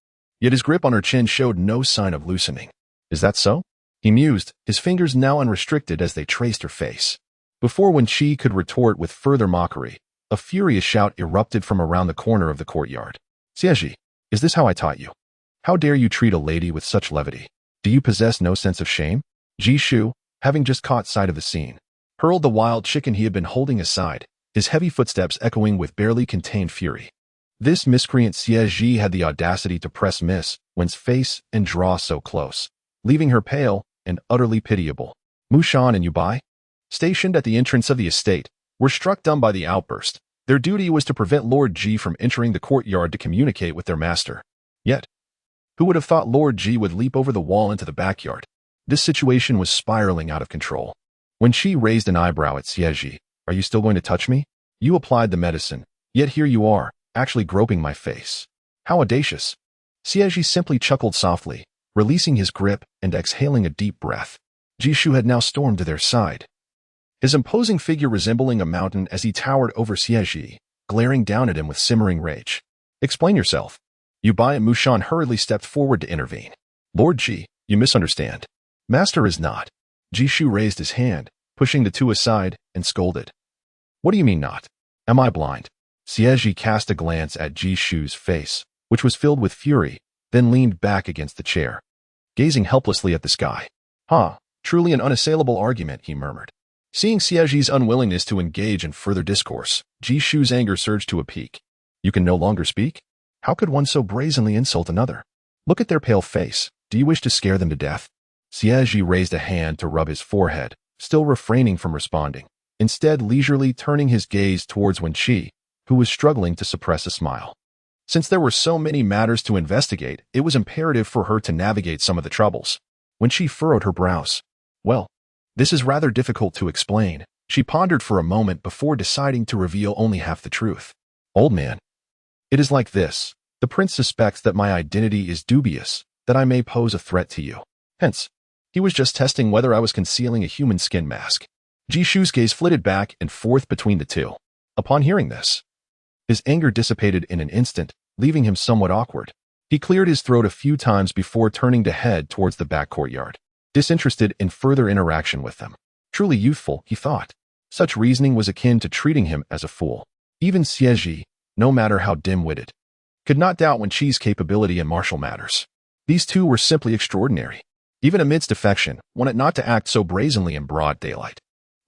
Yet his grip on her chin showed no sign of loosening. "Is that so?" he mused, his fingers now unrestricted as they traced her face. Before Wen Chi could retort with further mockery, a furious shout erupted from around the corner of the courtyard. "Xie Zhi, is this how I taught you? How dare you treat a lady with such levity? Do you possess no sense of shame?" Ji Shu, having just caught sight of the scene, hurled the wild chicken he had been holding aside, his heavy footsteps echoing with barely contained fury. This miscreant Xie Zhi had the audacity to press Miss Wen's face and draw so close, leaving her pale and utterly pitiable. Mu Shan and Yu Bai, stationed at the entrance of the estate, were struck dumb by the outburst. Their duty was to prevent Lord Ji from entering the courtyard to communicate with their master. Yet, who would have thought Lord Ji would leap over the wall into the backyard? This situation was spiraling out of control. When she raised an eyebrow at Xie Zhi, "Are you still going to touch me? You applied the medicine, yet here you are, actually groping my face. How audacious." Xie Zhi simply chuckled softly, releasing his grip and exhaling a deep breath. Ji Shu had now stormed to their side, his imposing figure resembling a mountain as he towered over Xie Zhi, glaring down at him with simmering rage. "Explain yourself." Yu Bai and Mu Shan hurriedly stepped forward to intervene. "Lord Ji, you misunderstand. Master is not." Ji Shu raised his hand, pushing the two aside, and scolded. "What do you mean not? Am I blind?" Xie Zhi cast a glance at Ji Shu's face, which was filled with fury, then leaned back against the chair, gazing helplessly at the sky. "Huh, Truly an unassailable argument, he murmured. Seeing Xie Zhi's unwillingness to engage in further discourse, Ji Shu's anger surged to a peak. You can no longer speak? How could one so brazenly insult another? Look at their pale face. Do you wish to scare them to death? Xie Zhi raised a hand to rub his forehead, still refraining from responding, instead leisurely turning his gaze towards Wen Chi, who was struggling to suppress a smile. Since there were so many matters to investigate, it was imperative for her to navigate some of the troubles. Wen Chi furrowed her brows. Well, this is rather difficult to explain. She pondered for a moment before deciding to reveal only half the truth. Old man, it is like this. The prince suspects that my identity is dubious, that I may pose a threat to you. Hence, he was just testing whether I was concealing a human skin mask. Ji Shu's gaze flitted back and forth between the two. Upon hearing this, his anger dissipated in an instant, leaving him somewhat awkward. He cleared his throat a few times before turning to head towards the back courtyard, disinterested in further interaction with them. Truly youthful, he thought. Such reasoning was akin to treating him as a fool. Even Xie Zhi, no matter how dim-witted, could not doubt Wen Chi's capability in martial matters. These two were simply extraordinary. Even amidst affection, one ought not to act so brazenly in broad daylight.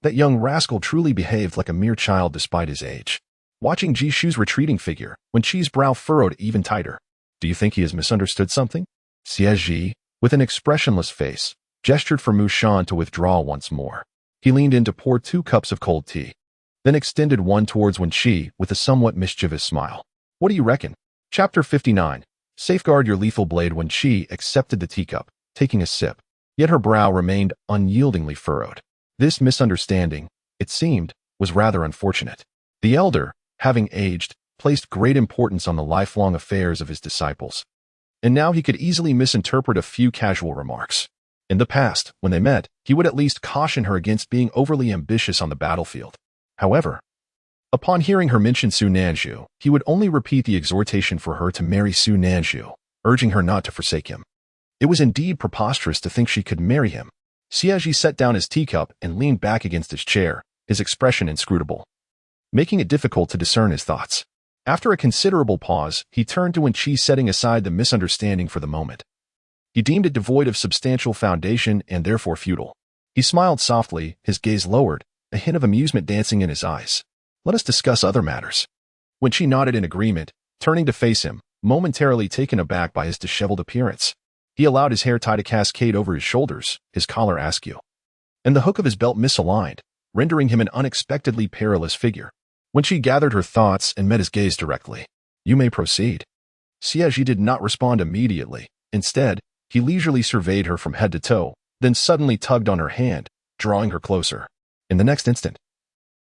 That young rascal truly behaved like a mere child despite his age. Watching Ji Shu's retreating figure, Wen Chi's brow furrowed even tighter. Do you think he has misunderstood something? Xie Zhi, with an expressionless face, gestured for Mu Shan to withdraw once more. He leaned in to pour 2 cups of cold tea, then extended one towards Wen Chi with a somewhat mischievous smile. What do you reckon? Chapter 59. Safeguard your lethal blade. Wen Chi accepted the teacup, taking a sip, yet her brow remained unyieldingly furrowed. This misunderstanding, it seemed, was rather unfortunate. The elder, having aged, placed great importance on the lifelong affairs of his disciples, and now he could easily misinterpret a few casual remarks. In the past, when they met, he would at least caution her against being overly ambitious on the battlefield. However, upon hearing her mention Su Nanzhu, he would only repeat the exhortation for her to marry Su Nanzhu, urging her not to forsake him. It was indeed preposterous to think she could marry him. Xie Zhi set down his teacup and leaned back against his chair, his expression inscrutable, making it difficult to discern his thoughts. After a considerable pause, he turned to Wen Chi, setting aside the misunderstanding for the moment. He deemed it devoid of substantial foundation and therefore futile. He smiled softly, his gaze lowered, a hint of amusement dancing in his eyes. Let us discuss other matters. Wen Chi nodded in agreement, turning to face him, momentarily taken aback by his disheveled appearance. He allowed his hair tie to cascade over his shoulders, his collar askew, and the hook of his belt misaligned, rendering him an unexpectedly perilous figure. Wen Chi gathered her thoughts and met his gaze directly. You may proceed. Xie Zhi did not respond immediately. Instead, he leisurely surveyed her from head to toe, then suddenly tugged on her hand, drawing her closer. In the next instant,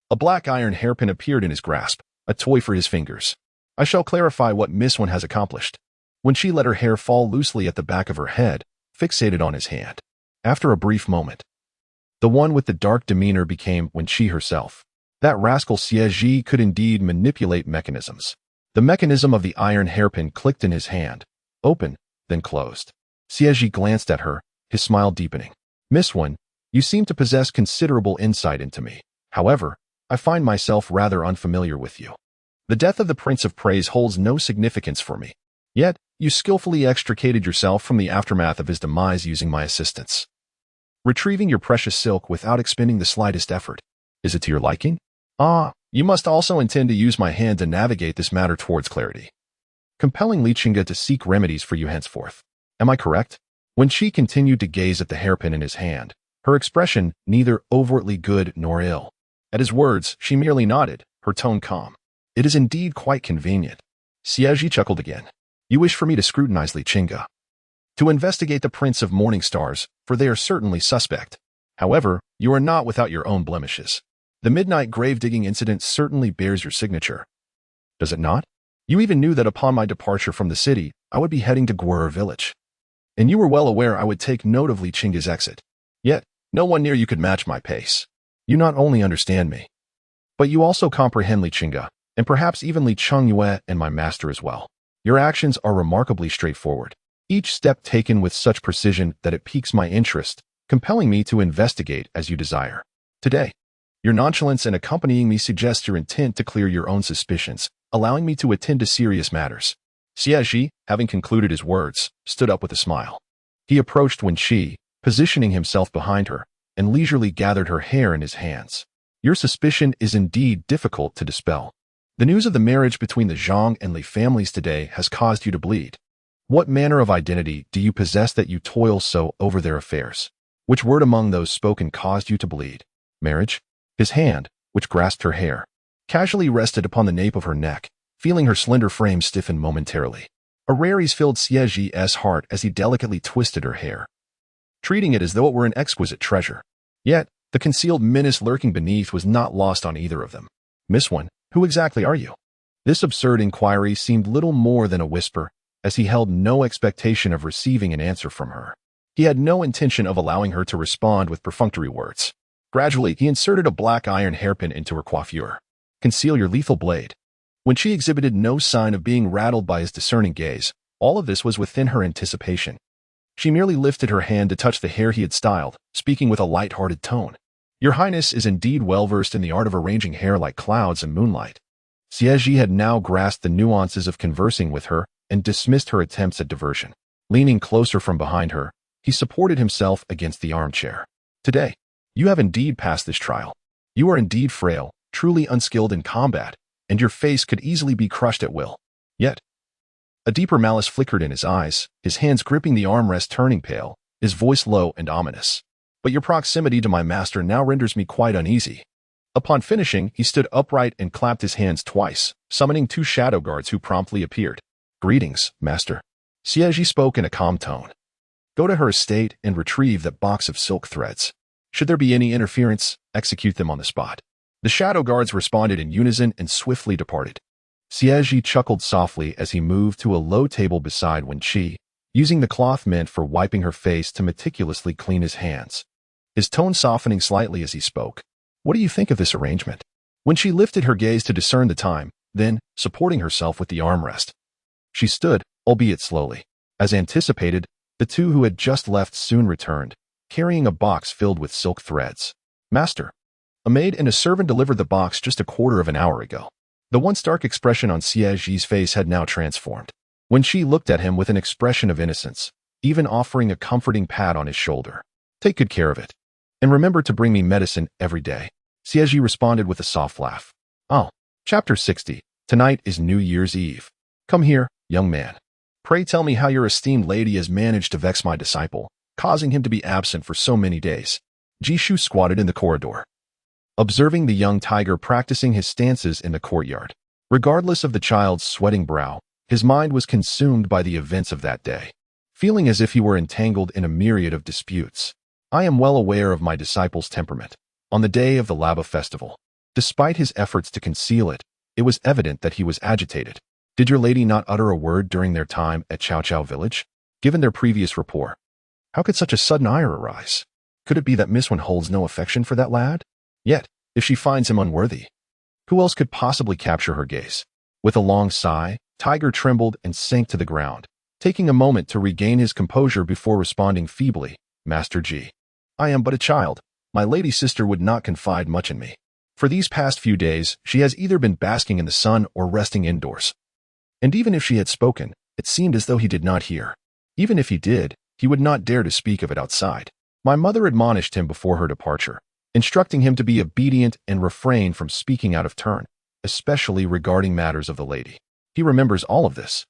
a black iron hairpin appeared in his grasp, a toy for his fingers. I shall clarify what Miss Wen has accomplished. When she let her hair fall loosely at the back of her head, fixated on his hand. After a brief moment, the one with the dark demeanor became Wen Chi herself. That rascal Xie Zhi could indeed manipulate mechanisms. The mechanism of the iron hairpin clicked in his hand, open, then closed. Xie Zhi glanced at her, his smile deepening. Miss Wen, you seem to possess considerable insight into me. However, I find myself rather unfamiliar with you. The death of the Prince of Praise holds no significance for me. Yet, you skillfully extricated yourself from the aftermath of his demise using my assistance, retrieving your precious silk without expending the slightest effort. Is it to your liking? Ah, you must also intend to use my hand to navigate this matter towards clarity, compelling Li Chenge to seek remedies for you henceforth. Am I correct? When she continued to gaze at the hairpin in his hand, her expression neither overtly good nor ill. At his words, she merely nodded, her tone calm. It is indeed quite convenient. Xie Zhi chuckled again. You wish for me to scrutinize Li Chenge, to investigate the Prince of Morning Stars, for they are certainly suspect. However, you are not without your own blemishes. The midnight grave-digging incident certainly bears your signature. Does it not? You even knew that upon my departure from the city, I would be heading to Guer village. And you were well aware I would take note of Li Chenge's exit. Yet, no one near you could match my pace. You not only understand me, but you also comprehend Li Chenge, and perhaps even Li Chengyue and my master as well. Your actions are remarkably straightforward, each step taken with such precision that it piques my interest, compelling me to investigate as you desire. Today, your nonchalance in accompanying me suggests your intent to clear your own suspicions, allowing me to attend to serious matters. Xie Zhi, having concluded his words, stood up with a smile. He approached Wen Chi, positioning himself behind her, and leisurely gathered her hair in his hands. Your suspicion is indeed difficult to dispel. The news of the marriage between the Zhang and Li families today has caused you to bleed. What manner of identity do you possess that you toil so over their affairs? Which word among those spoken caused you to bleed? Marriage? His hand, which grasped her hair, casually rested upon the nape of her neck, feeling her slender frame stiffen momentarily. A rarese filled Xie Zhi's heart as he delicately twisted her hair, treating it as though it were an exquisite treasure. Yet, the concealed menace lurking beneath was not lost on either of them. Miss Wen, who exactly are you? This absurd inquiry seemed little more than a whisper, as he held no expectation of receiving an answer from her. He had no intention of allowing her to respond with perfunctory words. Gradually, he inserted a black iron hairpin into her coiffure. Conceal your lethal blade. When she exhibited no sign of being rattled by his discerning gaze, all of this was within her anticipation. She merely lifted her hand to touch the hair he had styled, speaking with a light-hearted tone. Your Highness is indeed well-versed in the art of arranging hair like clouds and moonlight. Xie Zhi had now grasped the nuances of conversing with her and dismissed her attempts at diversion. Leaning closer from behind her, he supported himself against the armchair. Today, you have indeed passed this trial. You are indeed frail, truly unskilled in combat, and your face could easily be crushed at will. Yet, a deeper malice flickered in his eyes, his hands gripping the armrest turning pale, his voice low and ominous. But your proximity to my master now renders me quite uneasy. Upon finishing, he stood upright and clapped his hands twice, summoning 2 shadow guards who promptly appeared. Greetings, master. Xie Zhi spoke in a calm tone. Go to her estate and retrieve that box of silk threads. Should there be any interference, execute them on the spot. The shadow guards responded in unison and swiftly departed. Xie Zhi chuckled softly as he moved to a low table beside Wen Chi, using the cloth meant for wiping her face to meticulously clean his hands. His tone softening slightly as he spoke. What do you think of this arrangement? When she lifted her gaze to discern the time, then, supporting herself with the armrest, she stood, albeit slowly. As anticipated, the 2 who had just left soon returned, carrying a box filled with silk threads. Master, a maid and a servant delivered the box just a quarter of an hour ago. The once dark expression on Xie Zhi's face had now transformed. When she looked at him with an expression of innocence, even offering a comforting pat on his shoulder. Take good care of it. And remember to bring me medicine every day. Xie Zhi responded with a soft laugh. Oh, Chapter 60. Tonight is New Year's Eve. Come here, young man. Pray tell me how your esteemed lady has managed to vex my disciple, causing him to be absent for so many days. Jishu squatted in the corridor, observing the young tiger practicing his stances in the courtyard. Regardless of the child's sweating brow, his mind was consumed by the events of that day, feeling as if he were entangled in a myriad of disputes. I am well aware of my disciple's temperament. On the day of the Laba festival, despite his efforts to conceal it, it was evident that he was agitated. Did your lady not utter a word during their time at Chao Chao village? Given their previous rapport, how could such a sudden ire arise? Could it be that Miss Wen holds no affection for that lad? Yet, if she finds him unworthy, who else could possibly capture her gaze? With a long sigh, Tiger trembled and sank to the ground, taking a moment to regain his composure before responding feebly. Master Ji, I am but a child. My lady sister would not confide much in me. For these past few days, she has either been basking in the sun or resting indoors. And even if she had spoken, it seemed as though he did not hear. Even if he did, he would not dare to speak of it outside. My mother admonished him before her departure, instructing him to be obedient and refrain from speaking out of turn, especially regarding matters of the lady. He remembers all of this.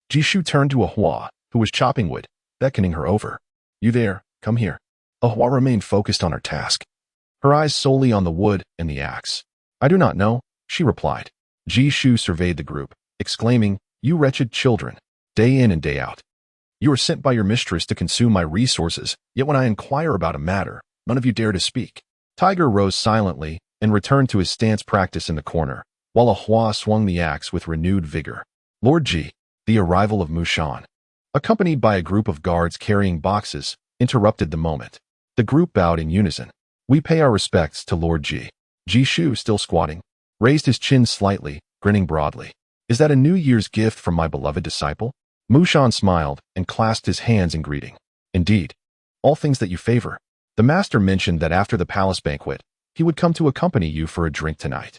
Jishu turned to Ahua, who was chopping wood, beckoning her over. You there, come here. Ahua remained focused on her task, her eyes solely on the wood and the axe. I do not know, she replied. Jishu surveyed the group, exclaiming, You wretched children, day in and day out. You are sent by your mistress to consume my resources, yet when I inquire about a matter, none of you dare to speak. Tiger rose silently and returned to his stance practice in the corner, while Ahua swung the axe with renewed vigor. Lord Ji, the arrival of Mushan, accompanied by a group of guards carrying boxes, interrupted the moment. The group bowed in unison. We pay our respects to Lord Ji. Jishu, still squatting, raised his chin slightly, grinning broadly. Is that a New Year's gift from my beloved disciple? Mushan smiled and clasped his hands in greeting. Indeed. All things that you favor. The master mentioned that after the palace banquet, he would come to accompany you for a drink tonight.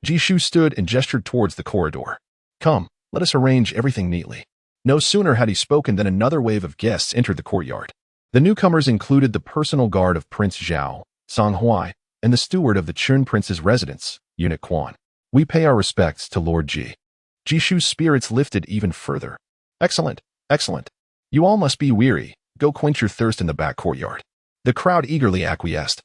Jishu stood and gestured towards the corridor. Come, let us arrange everything neatly. No sooner had he spoken than another wave of guests entered the courtyard. The newcomers included the personal guard of Prince Zhao, Song Huai, and the steward of the Chun Prince's residence, Eunuch Quan. We pay our respects to Lord Ji. Jishu's spirits lifted even further. Excellent, excellent. You all must be weary. Go quench your thirst in the back courtyard. The crowd eagerly acquiesced,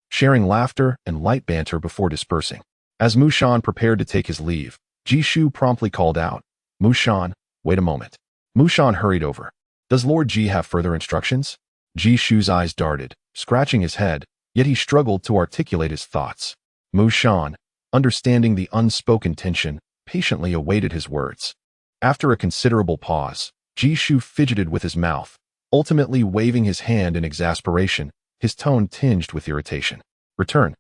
sharing laughter and light banter before dispersing. As Mu Shan prepared to take his leave, Jishu promptly called out, Mu Shan, wait a moment. Mu Shan hurried over. Does Lord Ji have further instructions? Jishu's eyes darted, scratching his head, yet he struggled to articulate his thoughts. Mu Shan, understanding the unspoken tension, patiently awaited his words. After a considerable pause, Jishu fidgeted with his mouth, ultimately waving his hand in exasperation, his tone tinged with irritation. Return,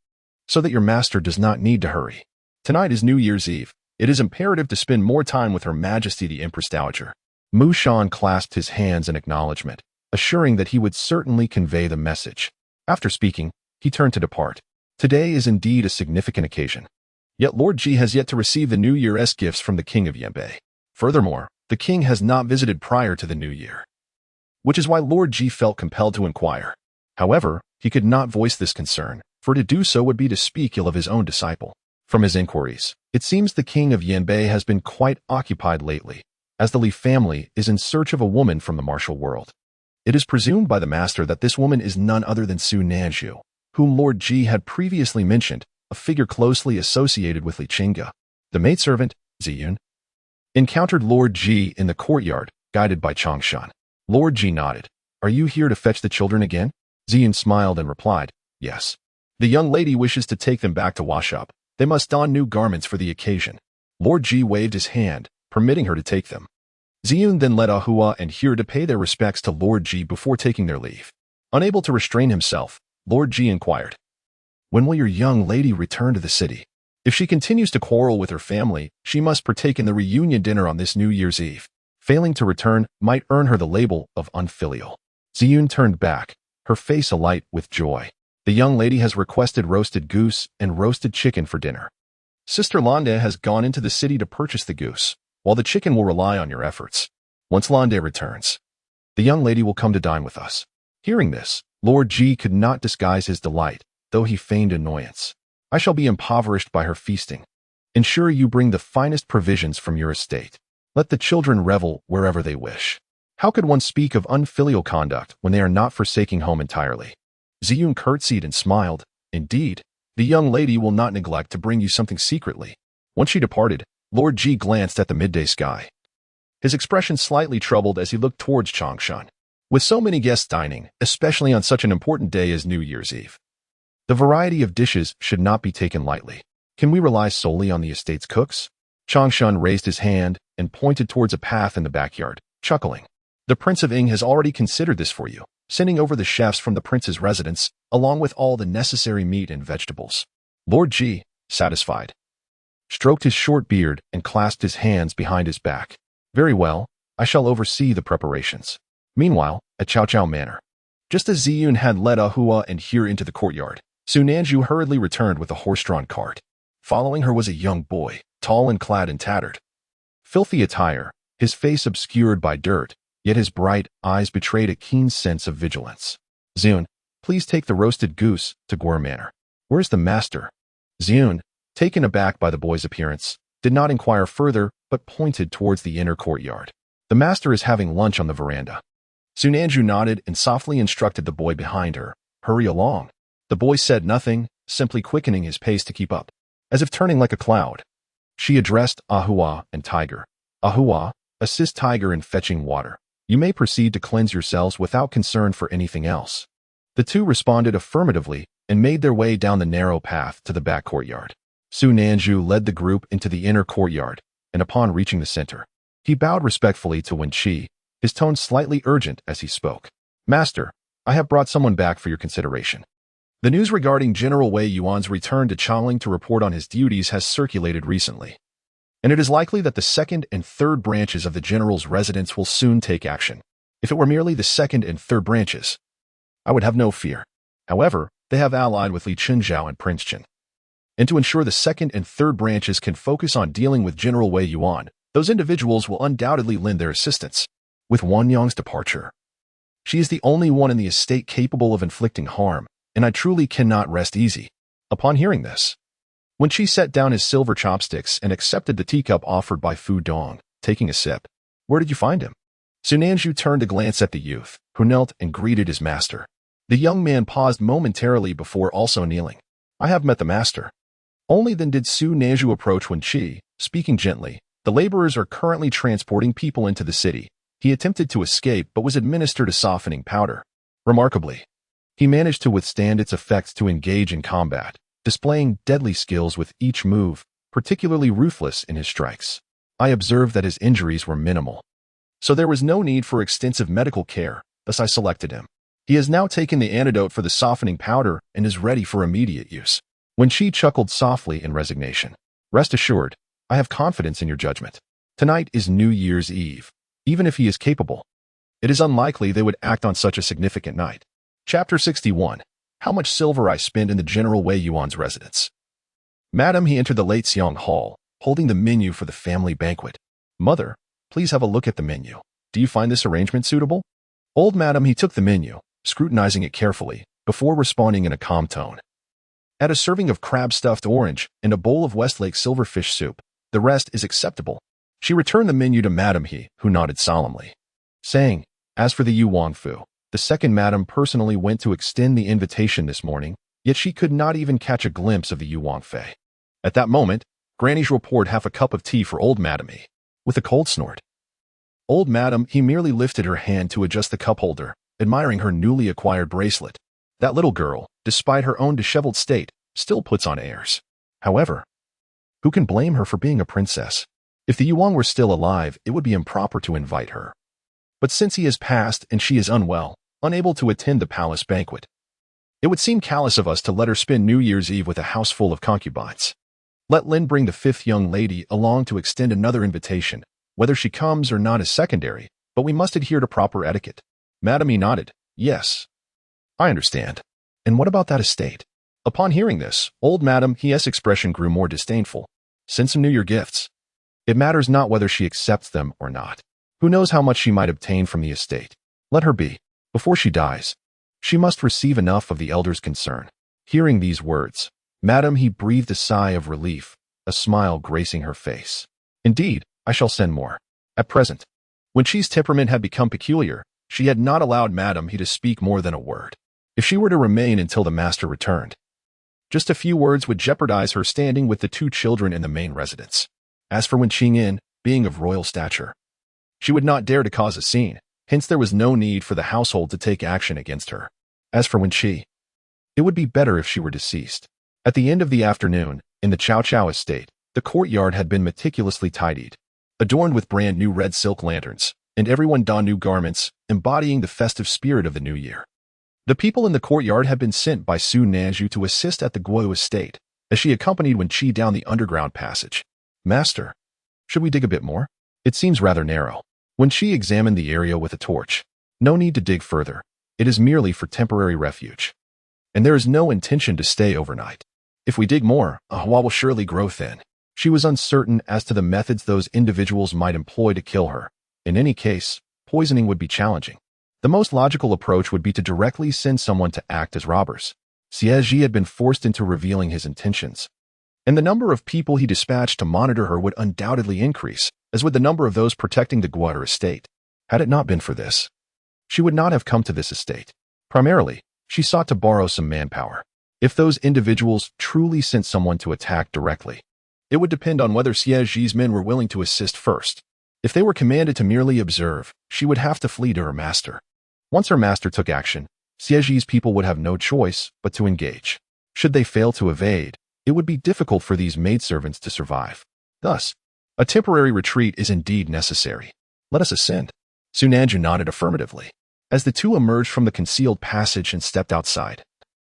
so that your master does not need to hurry. Tonight is New Year's Eve. It is imperative to spend more time with Her Majesty the Empress Dowager. Mu Shan clasped his hands in acknowledgement, assuring that he would certainly convey the message. After speaking, he turned to depart. Today is indeed a significant occasion. Yet Lord Ji has yet to receive the New Year's gifts from the King of Yanbei. Furthermore, the king has not visited prior to the New Year, which is why Lord Ji felt compelled to inquire. However, he could not voice this concern, for to do so would be to speak ill of his own disciple. From his inquiries, it seems the King of Yanbei has been quite occupied lately, as the Li family is in search of a woman from the martial world. It is presumed by the master that this woman is none other than Su Nanju, whom Lord Ji had previously mentioned, a figure closely associated with Li Chenge. The maidservant, Ziyun, encountered Lord Ji in the courtyard, guided by Changshan. Lord Ji nodded. Are you here to fetch the children again? Ziyun smiled and replied, yes. The young lady wishes to take them back to wash up. They must don new garments for the occasion. Lord Ji waved his hand, permitting her to take them. Ziyun then led Ahua and Hir to pay their respects to Lord Ji before taking their leave. Unable to restrain himself, Lord Ji inquired, when will your young lady return to the city? If she continues to quarrel with her family, she must partake in the reunion dinner on this New Year's Eve. Failing to return might earn her the label of unfilial. Ziyun turned back, her face alight with joy. The young lady has requested roasted goose and roasted chicken for dinner. Sister Lande has gone into the city to purchase the goose, while the chicken will rely on your efforts. Once Lande returns, the young lady will come to dine with us. Hearing this, Lord Ji could not disguise his delight, though he feigned annoyance. I shall be impoverished by her feasting. Ensure you bring the finest provisions from your estate. Let the children revel wherever they wish. How could one speak of unfilial conduct when they are not forsaking home entirely? Ziyun curtsied and smiled. Indeed, the young lady will not neglect to bring you something secretly. Once she departed, Lord Ji glanced at the midday sky. His expression slightly troubled as he looked towards Changshan. With so many guests dining, especially on such an important day as New Year's Eve, the variety of dishes should not be taken lightly. Can we rely solely on the estate's cooks? Changshan raised his hand and pointed towards a path in the backyard, chuckling. The Prince of Ing has already considered this for you, sending over the chefs from the prince's residence, along with all the necessary meat and vegetables. Lord Ji, satisfied, stroked his short beard and clasped his hands behind his back. Very well, I shall oversee the preparations. Meanwhile, at Cao Cao Manor, just as Ziyun had led Ahua and Hir into the courtyard, Su Nanju hurriedly returned with a horse-drawn cart. Following her was a young boy, tall and clad in tattered, filthy attire, his face obscured by dirt, yet his bright eyes betrayed a keen sense of vigilance. Ziyun, please take the roasted goose to Guer Manor. Where's the master? Ziyun, taken aback by the boy's appearance, did not inquire further, but pointed towards the inner courtyard. The master is having lunch on the veranda. Su Nanju nodded and softly instructed the boy behind her, hurry along. The boy said nothing, simply quickening his pace to keep up. As if turning like a cloud, she addressed Ahua and Tiger. Ahua, assist Tiger in fetching water. You may proceed to cleanse yourselves without concern for anything else. The two responded affirmatively and made their way down the narrow path to the back courtyard. Su Nanju led the group into the inner courtyard, and upon reaching the center, he bowed respectfully to Wen Chi, his tone slightly urgent as he spoke. Master, I have brought someone back for your consideration. The news regarding General Wei Yuan's return to Changling to report on his duties has circulated recently, and it is likely that the second and third branches of the general's residence will soon take action. If it were merely the second and third branches, I would have no fear. However, they have allied with Li Chenge and Prince Chen. And to ensure the second and third branches can focus on dealing with General Wei Yuan, those individuals will undoubtedly lend their assistance. With Wan Yang's departure, She is the only one in the estate capable of inflicting harm, and I truly cannot rest easy. Upon hearing this, Wen Chi set down his silver chopsticks and accepted the teacup offered by Fu Dong, taking a sip. Where did you find him? Su Nanju turned to glance at the youth, who knelt and greeted his master. The young man paused momentarily before also kneeling. I have met the master. Only then did Su Nanju approach Wen Chi, speaking gently. The laborers are currently transporting people into the city. He attempted to escape but was administered a softening powder. Remarkably, he managed to withstand its effects to engage in combat, displaying deadly skills with each move, particularly ruthless in his strikes. I observed that his injuries were minimal, so there was no need for extensive medical care, thus I selected him. He has now taken the antidote for the softening powder and is ready for immediate use. Wen Chi chuckled softly in resignation. Rest assured, I have confidence in your judgment. Tonight is New Year's Eve. Even if he is capable, it is unlikely they would act on such a significant night. Chapter 61. How much silver I spend in the General Wei Yuan's residence. Madam, he entered the late Xiong Hall, holding the menu for the family banquet. Mother, please have a look at the menu. Do you find this arrangement suitable? Old Madam, he took the menu, scrutinizing it carefully, before responding in a calm tone. Add a serving of crab-stuffed orange and a bowl of Westlake silverfish soup. The rest is acceptable. She returned the menu to Madam He, who nodded solemnly, saying, as for the Yu Wangfu, the second madam personally went to extend the invitation this morning, yet she could not even catch a glimpse of the Yu Wangfei. At that moment, Granny Zhou poured half a cup of tea for old Madam He, with a cold snort. Old Madam He merely lifted her hand to adjust the cup holder, admiring her newly acquired bracelet. That little girl, despite her own disheveled state, still puts on airs. However, who can blame her for being a princess? If the Yuan were still alive, it would be improper to invite her. But since he has passed and she is unwell, unable to attend the palace banquet, it would seem callous of us to let her spend New Year's Eve with a house full of concubines. Let Lin bring the fifth young lady along to extend another invitation. Whether she comes or not is secondary, but we must adhere to proper etiquette. Madam He nodded. Yes, I understand. And what about that estate? Upon hearing this, old Madam He's expression grew more disdainful. Send some New Year gifts. It matters not whether she accepts them or not. Who knows how much she might obtain from the estate? Let her be. Before she dies, she must receive enough of the elders' concern. Hearing these words, Madam He breathed a sigh of relief, a smile gracing her face. Indeed, I shall send more. At present, when Chi's temperament had become peculiar, she had not allowed Madam He to speak more than a word. If she were to remain until the master returned, just a few words would jeopardize her standing with the two children in the main residence. As for Wen Qingyin, being of royal stature, she would not dare to cause a scene, hence there was no need for the household to take action against her. As for Wen Chi, it would be better if she were deceased. At the end of the afternoon, in the Chow Chow estate, the courtyard had been meticulously tidied, adorned with brand new red silk lanterns, and everyone donned new garments, embodying the festive spirit of the new year. The people in the courtyard had been sent by Su Nanju to assist at the Guo estate, as she accompanied Wen Chi down the underground passage. Master, should we dig a bit more? It seems rather narrow. Wen Chi examined the area with a torch. No need to dig further. It is merely for temporary refuge. And there is no intention to stay overnight. If we dig more, Ahua will surely grow thin. She was uncertain as to the methods those individuals might employ to kill her. In any case, poisoning would be challenging. The most logical approach would be to directly send someone to act as robbers. Xie Zhi had been forced into revealing his intentions, and the number of people he dispatched to monitor her would undoubtedly increase, as would the number of those protecting the Guo estate. Had it not been for this, she would not have come to this estate. Primarily, she sought to borrow some manpower. If those individuals truly sent someone to attack directly, it would depend on whether Xie Zhi's men were willing to assist first. If they were commanded to merely observe, she would have to flee to her master. Once her master took action, Xie Zhi's people would have no choice but to engage. Should they fail to evade, it would be difficult for these maidservants to survive. Thus, a temporary retreat is indeed necessary. Let us ascend. Su Nanju nodded affirmatively. As the two emerged from the concealed passage and stepped outside,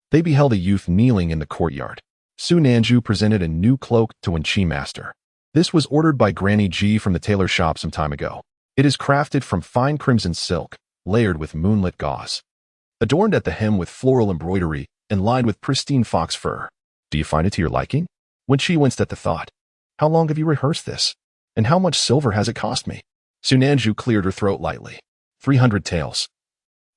they beheld a youth kneeling in the courtyard. Su Nanju presented a new cloak to Wen Chi master. This was ordered by Granny Ji from the tailor shop some time ago. It is crafted from fine crimson silk, layered with moonlit gauze, adorned at the hem with floral embroidery, and lined with pristine fox fur. Do you find it to your liking? Wen Chi winced at the thought. How long have you rehearsed this? And how much silver has it cost me? Su Nanju cleared her throat lightly. 300 taels.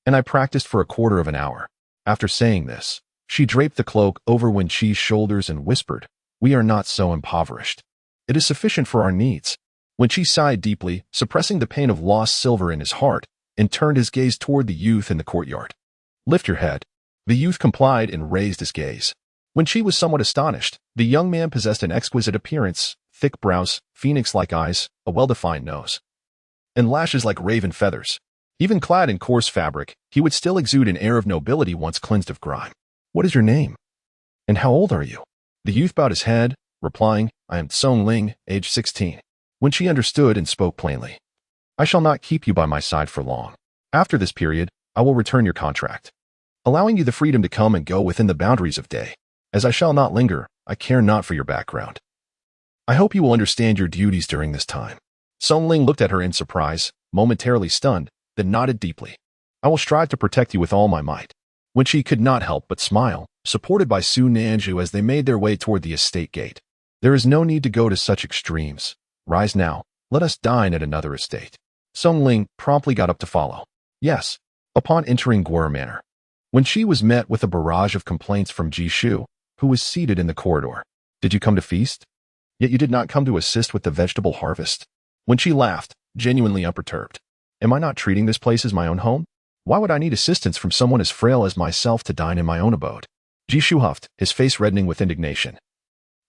and I practiced for a quarter of an hour. After saying this, she draped the cloak over Wen Chi's shoulders and whispered, "We are not so impoverished. It is sufficient for our needs." Wen Chi sighed deeply, suppressing the pain of lost silver in his heart, and turned his gaze toward the youth in the courtyard. "Lift your head." The youth complied and raised his gaze. Wen Chi was somewhat astonished. The young man possessed an exquisite appearance, thick brows, phoenix-like eyes, a well-defined nose, and lashes like raven feathers. Even clad in coarse fabric, he would still exude an air of nobility once cleansed of grime. "What is your name? And how old are you?" The youth bowed his head, replying, "I am Song Ling, age 16. When she understood and spoke plainly, "I shall not keep you by my side for long. After this period, I will return your contract, allowing you the freedom to come and go within the boundaries of day. As I shall not linger, I care not for your background. I hope you will understand your duties during this time." Song Ling looked at her in surprise, momentarily stunned, then nodded deeply. "I will strive to protect you with all my might." When she could not help but smile, supported by Su Nanju as they made their way toward the estate gate. "There is no need to go to such extremes. Rise now, let us dine at another estate." Song Ling promptly got up to follow. "Yes." Upon entering Guer Manor, when she was met with a barrage of complaints from Ji Shu, who was seated in the corridor. "Did you come to feast? Yet you did not come to assist with the vegetable harvest." When she laughed, genuinely unperturbed. "Am I not treating this place as my own home? Why would I need assistance from someone as frail as myself to dine in my own abode?" Ji Shu huffed, his face reddening with indignation,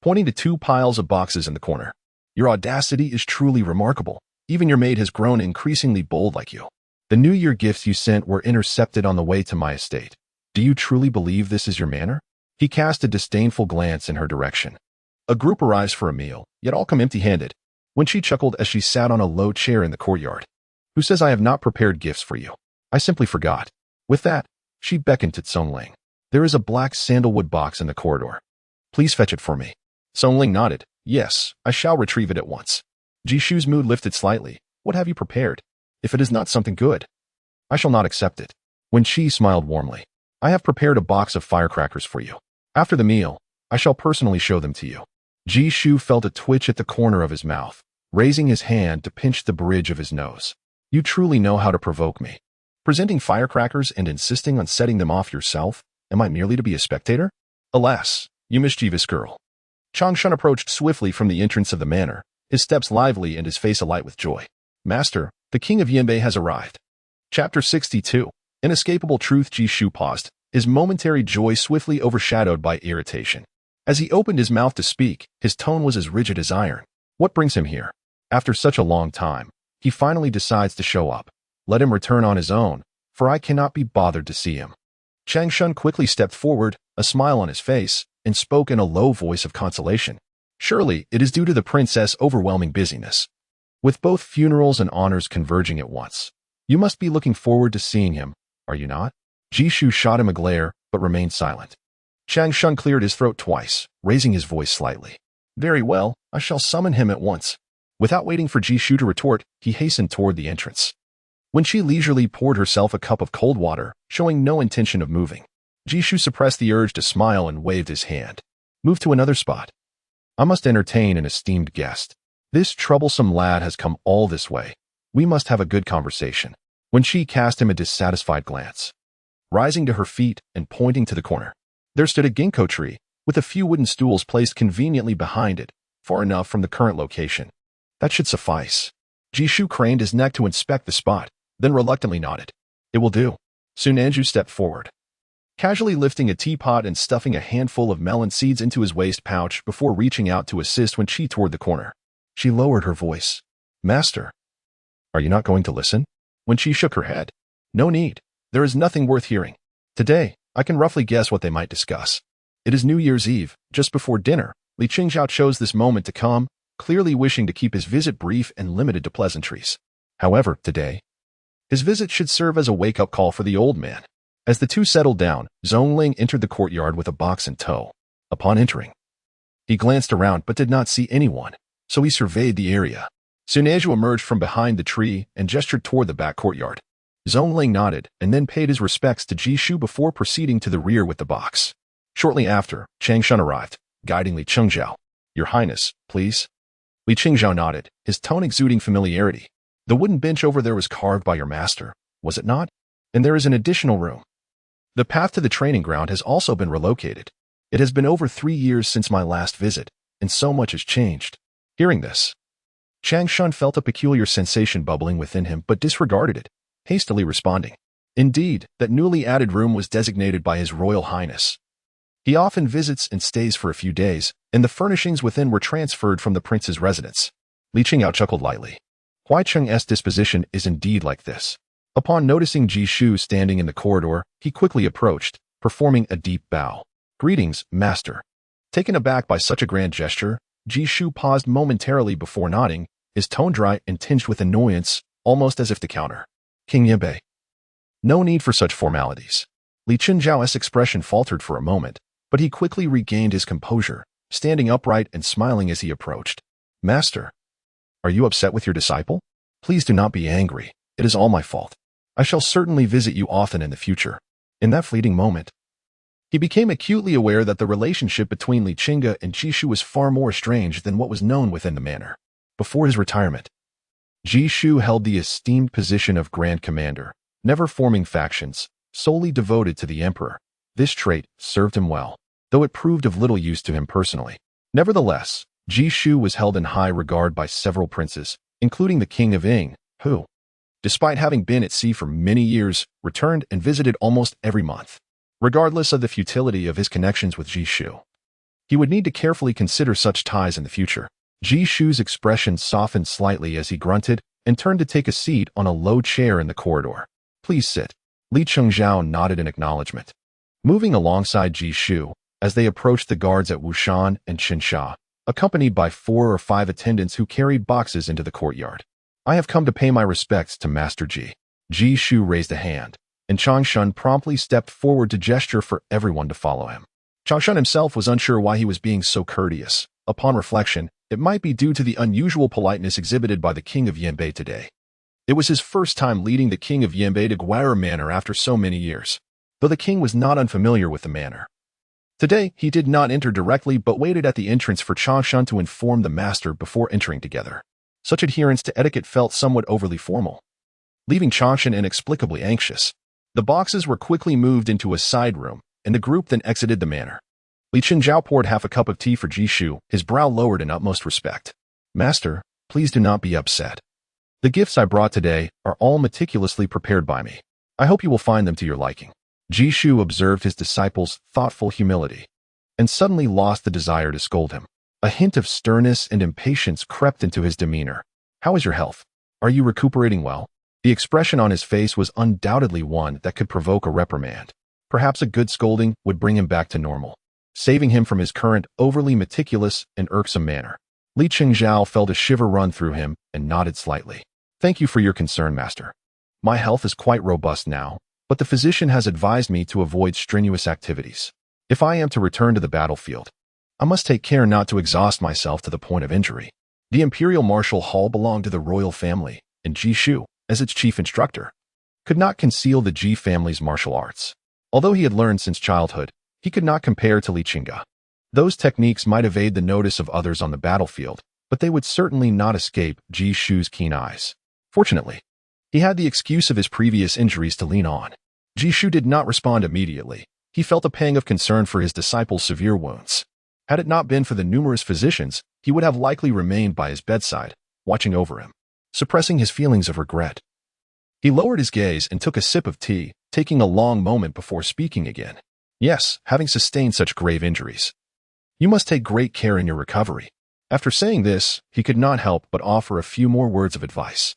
pointing to two piles of boxes in the corner. "Your audacity is truly remarkable. Even your maid has grown increasingly bold like you. The New Year gifts you sent were intercepted on the way to my estate. Do you truly believe this is your manner?" He cast a disdainful glance in her direction. A group arrives for a meal, yet all come empty-handed. When she chuckled as she sat on a low chair in the courtyard. "Who says I have not prepared gifts for you? I simply forgot." With that, she beckoned to Song Ling. "There is a black sandalwood box in the corridor. Please fetch it for me." Song Ling nodded. "Yes, I shall retrieve it at once." Ji Shu's mood lifted slightly. "What have you prepared? If it is not something good, I shall not accept it." When she smiled warmly, "I have prepared a box of firecrackers for you. After the meal, I shall personally show them to you." Ji Shu felt a twitch at the corner of his mouth, raising his hand to pinch the bridge of his nose. "You truly know how to provoke me. Presenting firecrackers and insisting on setting them off yourself? Am I merely to be a spectator? Alas, you mischievous girl." Changshan approached swiftly from the entrance of the manor, his steps lively and his face alight with joy. "Master, the king of Yanbei has arrived." Chapter 62. Inescapable truth. Ji Shu paused, his momentary joy swiftly overshadowed by irritation. As he opened his mouth to speak, his tone was as rigid as iron. "What brings him here? After such a long time, he finally decides to show up. Let him return on his own, for I cannot be bothered to see him." Changshan quickly stepped forward, a smile on his face, and spoke in a low voice of consolation. "Surely it is due to the princess' overwhelming busyness. With both funerals and honors converging at once, you must be looking forward to seeing him, are you not?" Ji Shu shot him a glare, but remained silent. Changshan cleared his throat twice, raising his voice slightly. "Very well, I shall summon him at once." Without waiting for Ji Shu to retort, he hastened toward the entrance. When she leisurely poured herself a cup of cold water, showing no intention of moving, Ji Shu suppressed the urge to smile and waved his hand. "Move to another spot. I must entertain an esteemed guest. This troublesome lad has come all this way. We must have a good conversation." When she cast him a dissatisfied glance, rising to her feet and pointing to the corner, there stood a ginkgo tree, with a few wooden stools placed conveniently behind it, far enough from the current location. "That should suffice." Ji Shu craned his neck to inspect the spot, then reluctantly nodded. "It will do." Su Nanju stepped forward, casually lifting a teapot and stuffing a handful of melon seeds into his waist pouch before reaching out to assist Wen Chi toward the corner. She lowered her voice. "Master, are you not going to listen?" Wen Chi shook her head. "No need. There is nothing worth hearing. Today, I can roughly guess what they might discuss. It is New Year's Eve, just before dinner. Li Chenge chose this moment to come, clearly wishing to keep his visit brief and limited to pleasantries. However, today, his visit should serve as a wake-up call for the old man." As the two settled down, Song Ling entered the courtyard with a box in tow. Upon entering, he glanced around but did not see anyone, so he surveyed the area. Su Nanju emerged from behind the tree and gestured toward the back courtyard. Song Ling nodded and then paid his respects to Ji Shu before proceeding to the rear with the box. Shortly after, Changshan arrived, guiding Li Chenge. "Your Highness, please." Li Chenge nodded, his tone exuding familiarity. "The wooden bench over there was carved by your master, was it not?" and there is an additional room. The path to the training ground has also been relocated. It has been over 3 years since my last visit, and so much has changed. Hearing this, Chang Shun felt a peculiar sensation bubbling within him but disregarded it, hastily responding. Indeed, that newly added room was designated by His Royal Highness. He often visits and stays for a few days, and the furnishings within were transferred from the prince's residence. Li Chenge chuckled lightly. Huai Cheng's disposition is indeed like this. Upon noticing Ji Shu standing in the corridor, he quickly approached, performing a deep bow. Greetings, master. Taken aback by such a grand gesture, Ji Shu paused momentarily before nodding, his tone dry and tinged with annoyance, almost as if to counter. King Yanbei. No need for such formalities. Li Chenge's expression faltered for a moment, but he quickly regained his composure, standing upright and smiling as he approached. Master, are you upset with your disciple? Please do not be angry. It is all my fault. I shall certainly visit you often in the future. In that fleeting moment, he became acutely aware that the relationship between Li Chenge and Ji Shu was far more strange than what was known within the manor. Before his retirement, Ji Shu held the esteemed position of Grand Commander, never forming factions, solely devoted to the emperor. This trait served him well, though it proved of little use to him personally. Nevertheless, Ji Shu was held in high regard by several princes, including the king of Ying, who, despite having been at sea for many years, returned and visited almost every month. Regardless of the futility of his connections with Ji Shu, he would need to carefully consider such ties in the future. Ji Shu's expression softened slightly as he grunted and turned to take a seat on a low chair in the corridor. Please sit. Li Chenge nodded in acknowledgement. Moving alongside Ji Shu, as they approached the guards at Wushan and Qinsha, accompanied by 4 or 5 attendants who carried boxes into the courtyard. I have come to pay my respects to Master Ji. Ji Shu raised a hand, and Changshun promptly stepped forward to gesture for everyone to follow him. Changshun himself was unsure why he was being so courteous. Upon reflection, it might be due to the unusual politeness exhibited by the king of Yanbei today. It was his first time leading the king of Yanbei to Guara Manor after so many years, though the king was not unfamiliar with the manor. Today, he did not enter directly but waited at the entrance for Changshun to inform the master before entering together. Such adherence to etiquette felt somewhat overly formal, leaving Changshun inexplicably anxious. The boxes were quickly moved into a side room, and the group then exited the manor. Li Chenge poured half a cup of tea for Ji Shu, his brow lowered in utmost respect. Master, please do not be upset. The gifts I brought today are all meticulously prepared by me. I hope you will find them to your liking. Ji Shu observed his disciple's thoughtful humility, and suddenly lost the desire to scold him. A hint of sternness and impatience crept into his demeanor. How is your health? Are you recuperating well? The expression on his face was undoubtedly one that could provoke a reprimand. Perhaps a good scolding would bring him back to normal, saving him from his current overly meticulous and irksome manner. Li Chenge felt a shiver run through him and nodded slightly. Thank you for your concern, master. My health is quite robust now, but the physician has advised me to avoid strenuous activities. If I am to return to the battlefield, I must take care not to exhaust myself to the point of injury. The Imperial Martial Hall belonged to the royal family, and Ji Shu, as its chief instructor, could not conceal the Ji family's martial arts. Although he had learned since childhood, he could not compare to Li Chenge. Those techniques might evade the notice of others on the battlefield, but they would certainly not escape Ji Shu's keen eyes. Fortunately, he had the excuse of his previous injuries to lean on. Ji Shu did not respond immediately. He felt a pang of concern for his disciple's severe wounds. Had it not been for the numerous physicians, he would have likely remained by his bedside, watching over him, suppressing his feelings of regret. He lowered his gaze and took a sip of tea, taking a long moment before speaking again. Yes, having sustained such grave injuries, you must take great care in your recovery. After saying this, he could not help but offer a few more words of advice.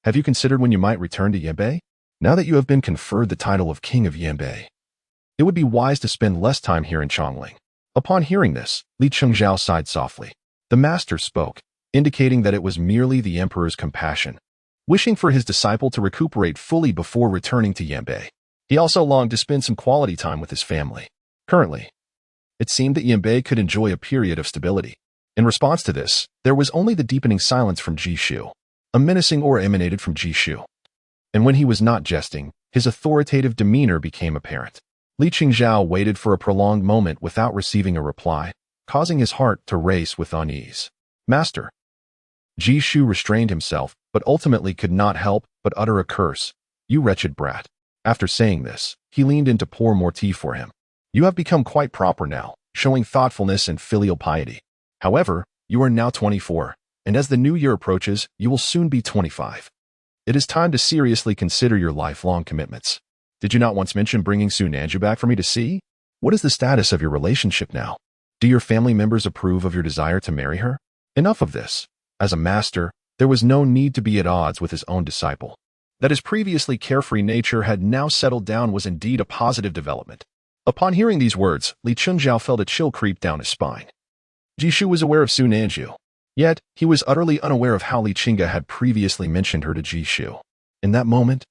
Have you considered when you might return to Yanbei? Now that you have been conferred the title of King of Yanbei, it would be wise to spend less time here in Chongling. Upon hearing this, Li Chenge sighed softly. The master spoke, indicating that it was merely the emperor's compassion, wishing for his disciple to recuperate fully before returning to Yanbei. He also longed to spend some quality time with his family. Currently, it seemed that Yanbei could enjoy a period of stability. In response to this, there was only the deepening silence from Ji Shu. A menacing aura emanated from Ji Shu. And when he was not jesting, his authoritative demeanor became apparent. Li Chenge waited for a prolonged moment without receiving a reply, causing his heart to race with unease. Master. Ji Shu restrained himself, but ultimately could not help but utter a curse. You wretched brat. After saying this, he leaned in to pour more tea for him. You have become quite proper now, showing thoughtfulness and filial piety. However, you are now 24, and as the new year approaches, you will soon be 25. It is time to seriously consider your lifelong commitments. Did you not once mention bringing Su Nanju back for me to see? What is the status of your relationship now? Do your family members approve of your desire to marry her? Enough of this. As a master, there was no need to be at odds with his own disciple. That his previously carefree nature had now settled down was indeed a positive development. Upon hearing these words, Li Chenge felt a chill creep down his spine. Jishu was aware of Su Nanju, yet he was utterly unaware of how Li Chenge had previously mentioned her to Jishu. In that moment,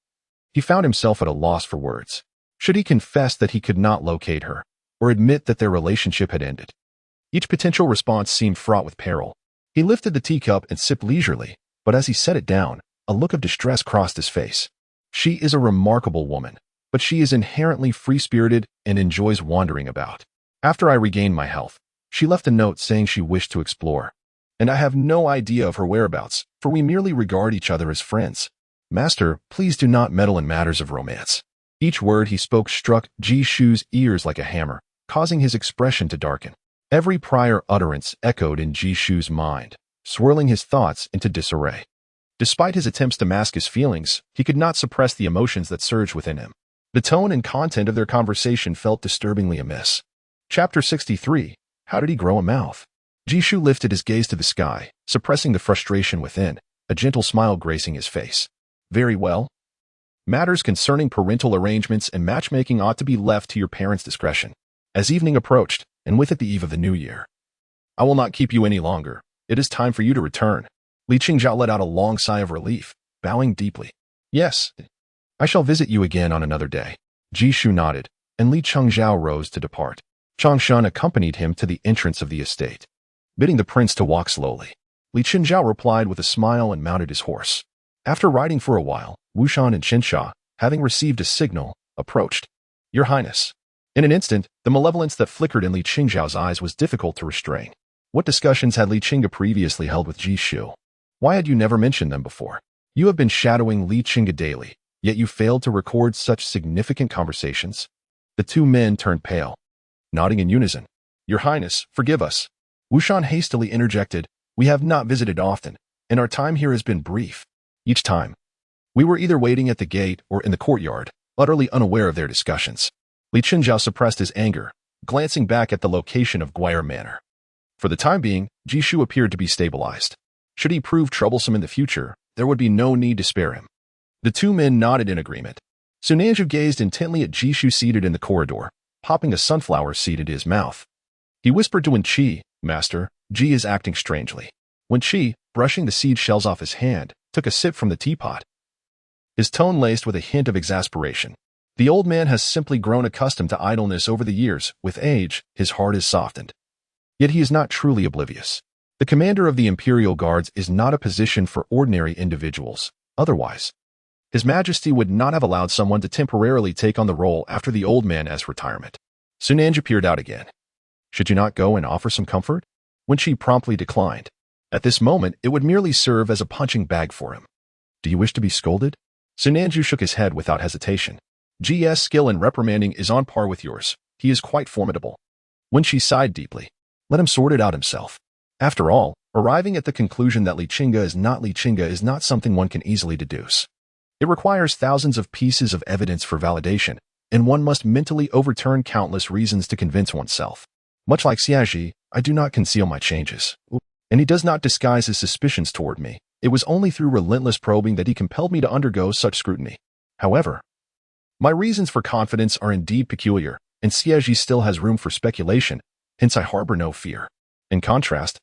he found himself at a loss for words. Should he confess that he could not locate her, or admit that their relationship had ended? Each potential response seemed fraught with peril. He lifted the teacup and sipped leisurely, but as he set it down, a look of distress crossed his face. She is a remarkable woman, but she is inherently free-spirited and enjoys wandering about. After I regained my health, she left a note saying she wished to explore. And I have no idea of her whereabouts, for we merely regard each other as friends. Master, please do not meddle in matters of romance. Each word he spoke struck Jishu's ears like a hammer, causing his expression to darken. Every prior utterance echoed in Jishu's mind, swirling his thoughts into disarray. Despite his attempts to mask his feelings, he could not suppress the emotions that surged within him. The tone and content of their conversation felt disturbingly amiss. Chapter 63. How did he grow a mouth? Jishu lifted his gaze to the sky, suppressing the frustration within, a gentle smile gracing his face. Very well. Matters concerning parental arrangements and matchmaking ought to be left to your parents' discretion. As evening approached, and with it the eve of the new year, I will not keep you any longer. It is time for you to return. Li Chenge let out a long sigh of relief, bowing deeply. Yes, I shall visit you again on another day. Jishu nodded, and Li Chenge rose to depart. Changshan accompanied him to the entrance of the estate, bidding the prince to walk slowly. Li Chenge replied with a smile and mounted his horse. After riding for a while, Wushan and Qinsha, having received a signal, approached. Your Highness. In an instant, the malevolence that flickered in Li Chenge's eyes was difficult to restrain. What discussions had Li Chenge previously held with Jishu? Why had you never mentioned them before? You have been shadowing Li Chenge daily, yet you failed to record such significant conversations. The two men turned pale, nodding in unison. Your Highness, forgive us. Wushan hastily interjected. We have not visited often, and our time here has been brief. Each time, we were either waiting at the gate or in the courtyard, utterly unaware of their discussions. Li Chenge suppressed his anger, glancing back at the location of Guire Manor. For the time being, Jishu appeared to be stabilized. Should he prove troublesome in the future, there would be no need to spare him. The two men nodded in agreement. Su Nanju gazed intently at Jishu seated in the corridor, popping a sunflower seed into his mouth. He whispered to Wen Chi, Master, Ji is acting strangely. Wen Chi, brushing the seed shells off his hand, took a sip from the teapot, his tone laced with a hint of exasperation. The old man has simply grown accustomed to idleness over the years. With age, his heart is softened. Yet he is not truly oblivious. The commander of the Imperial Guards is not a position for ordinary individuals. Otherwise, His Majesty would not have allowed someone to temporarily take on the role after the old man's retirement. Su Nanju peered out again. Should you not go and offer some comfort? Wen Chi promptly declined. At this moment, it would merely serve as a punching bag for him. Do you wish to be scolded? Su Nanju shook his head without hesitation. G's skill in reprimanding is on par with yours. He is quite formidable. Wen Chi sighed deeply. Let him sort it out himself. After all, arriving at the conclusion that Li Chenge is not something one can easily deduce. It requires thousands of pieces of evidence for validation, and one must mentally overturn countless reasons to convince oneself. Much like Xie Zhi, I do not conceal my changes. And he does not disguise his suspicions toward me. It was only through relentless probing that he compelled me to undergo such scrutiny. However, my reasons for confidence are indeed peculiar, and Xie Zhi still has room for speculation, hence I harbor no fear. In contrast,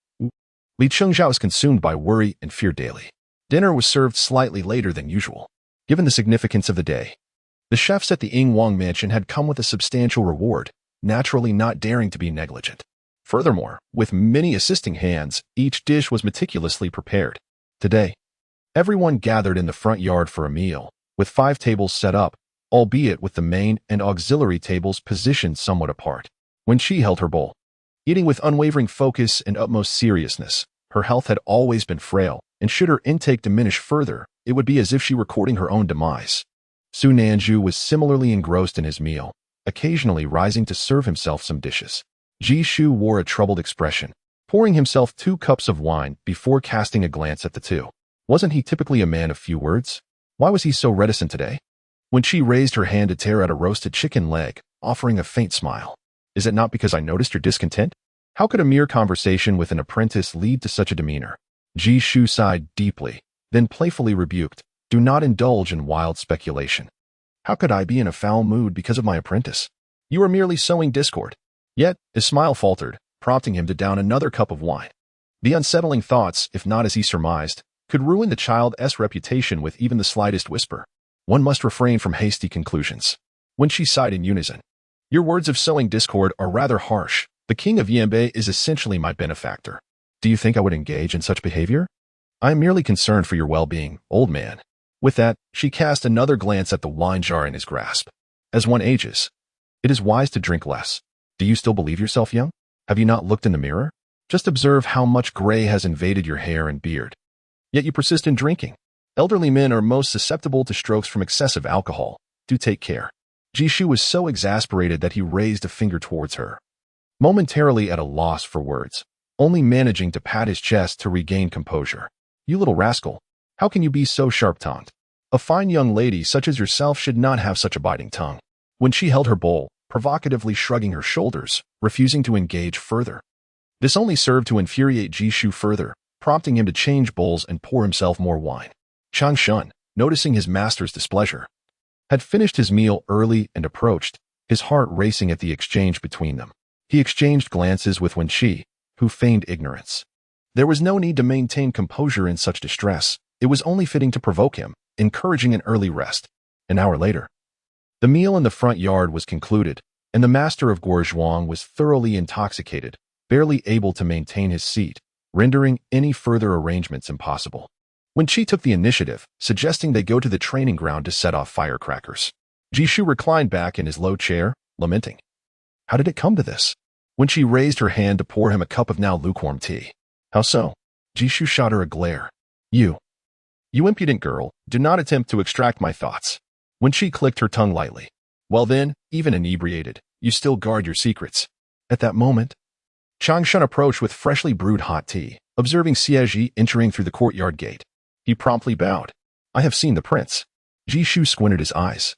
Li Chenge is consumed by worry and fear daily. Dinner was served slightly later than usual. Given the significance of the day, the chefs at the Ying Wang mansion had come with a substantial reward, naturally not daring to be negligent. Furthermore, with many assisting hands, each dish was meticulously prepared. Today, everyone gathered in the front yard for a meal, with 5 tables set up, albeit with the main and auxiliary tables positioned somewhat apart. When she held her bowl, eating with unwavering focus and utmost seriousness, her health had always been frail, and should her intake diminish further, it would be as if she were courting her own demise. Su Nanju was similarly engrossed in his meal, occasionally rising to serve himself some dishes. Ji Shu wore a troubled expression, pouring himself 2 cups of wine before casting a glance at the two. Wasn't he typically a man of few words? Why was he so reticent today? When she raised her hand to tear at a roasted chicken leg, offering a faint smile. Is it not because I noticed your discontent? How could a mere conversation with an apprentice lead to such a demeanor? Ji Shu sighed deeply, then playfully rebuked, do not indulge in wild speculation. How could I be in a foul mood because of my apprentice? You are merely sowing discord. Yet, his smile faltered, prompting him to down another cup of wine. The unsettling thoughts, if not as he surmised, could ruin the child's reputation with even the slightest whisper. One must refrain from hasty conclusions. When she sighed in unison, your words of sowing discord are rather harsh. The king of Yanbei is essentially my benefactor. Do you think I would engage in such behavior? I am merely concerned for your well-being, old man. With that, she cast another glance at the wine jar in his grasp. As one ages, it is wise to drink less. Do you still believe yourself young? Have you not looked in the mirror? Just observe how much gray has invaded your hair and beard. Yet you persist in drinking. Elderly men are most susceptible to strokes from excessive alcohol. Do take care. Jishu was so exasperated that he raised a finger towards her, momentarily at a loss for words, only managing to pat his chest to regain composure. You little rascal, how can you be so sharp-tongued? A fine young lady such as yourself should not have such a biting tongue. When she held her bowl, provocatively shrugging her shoulders, refusing to engage further. This only served to infuriate Jishu further, prompting him to change bowls and pour himself more wine. Chang Shun, noticing his master's displeasure, had finished his meal early and approached, his heart racing at the exchange between them. He exchanged glances with Wen Chi, who feigned ignorance. There was no need to maintain composure in such distress. It was only fitting to provoke him, encouraging an early rest. An hour later, the meal in the front yard was concluded, and the master of Guozhuang was thoroughly intoxicated, barely able to maintain his seat, rendering any further arrangements impossible. Wen Chi took the initiative, suggesting they go to the training ground to set off firecrackers. Jishu reclined back in his low chair, lamenting. How did it come to this? When she raised her hand to pour him a cup of now lukewarm tea. How so? Jishu shot her a glare. You impudent girl, do not attempt to extract my thoughts. When she clicked her tongue lightly. Well then, even inebriated, you still guard your secrets. At that moment, Changshan approached with freshly brewed hot tea, observing Xie Zhi entering through the courtyard gate. He promptly bowed. I have seen the prince. Jishu squinted his eyes,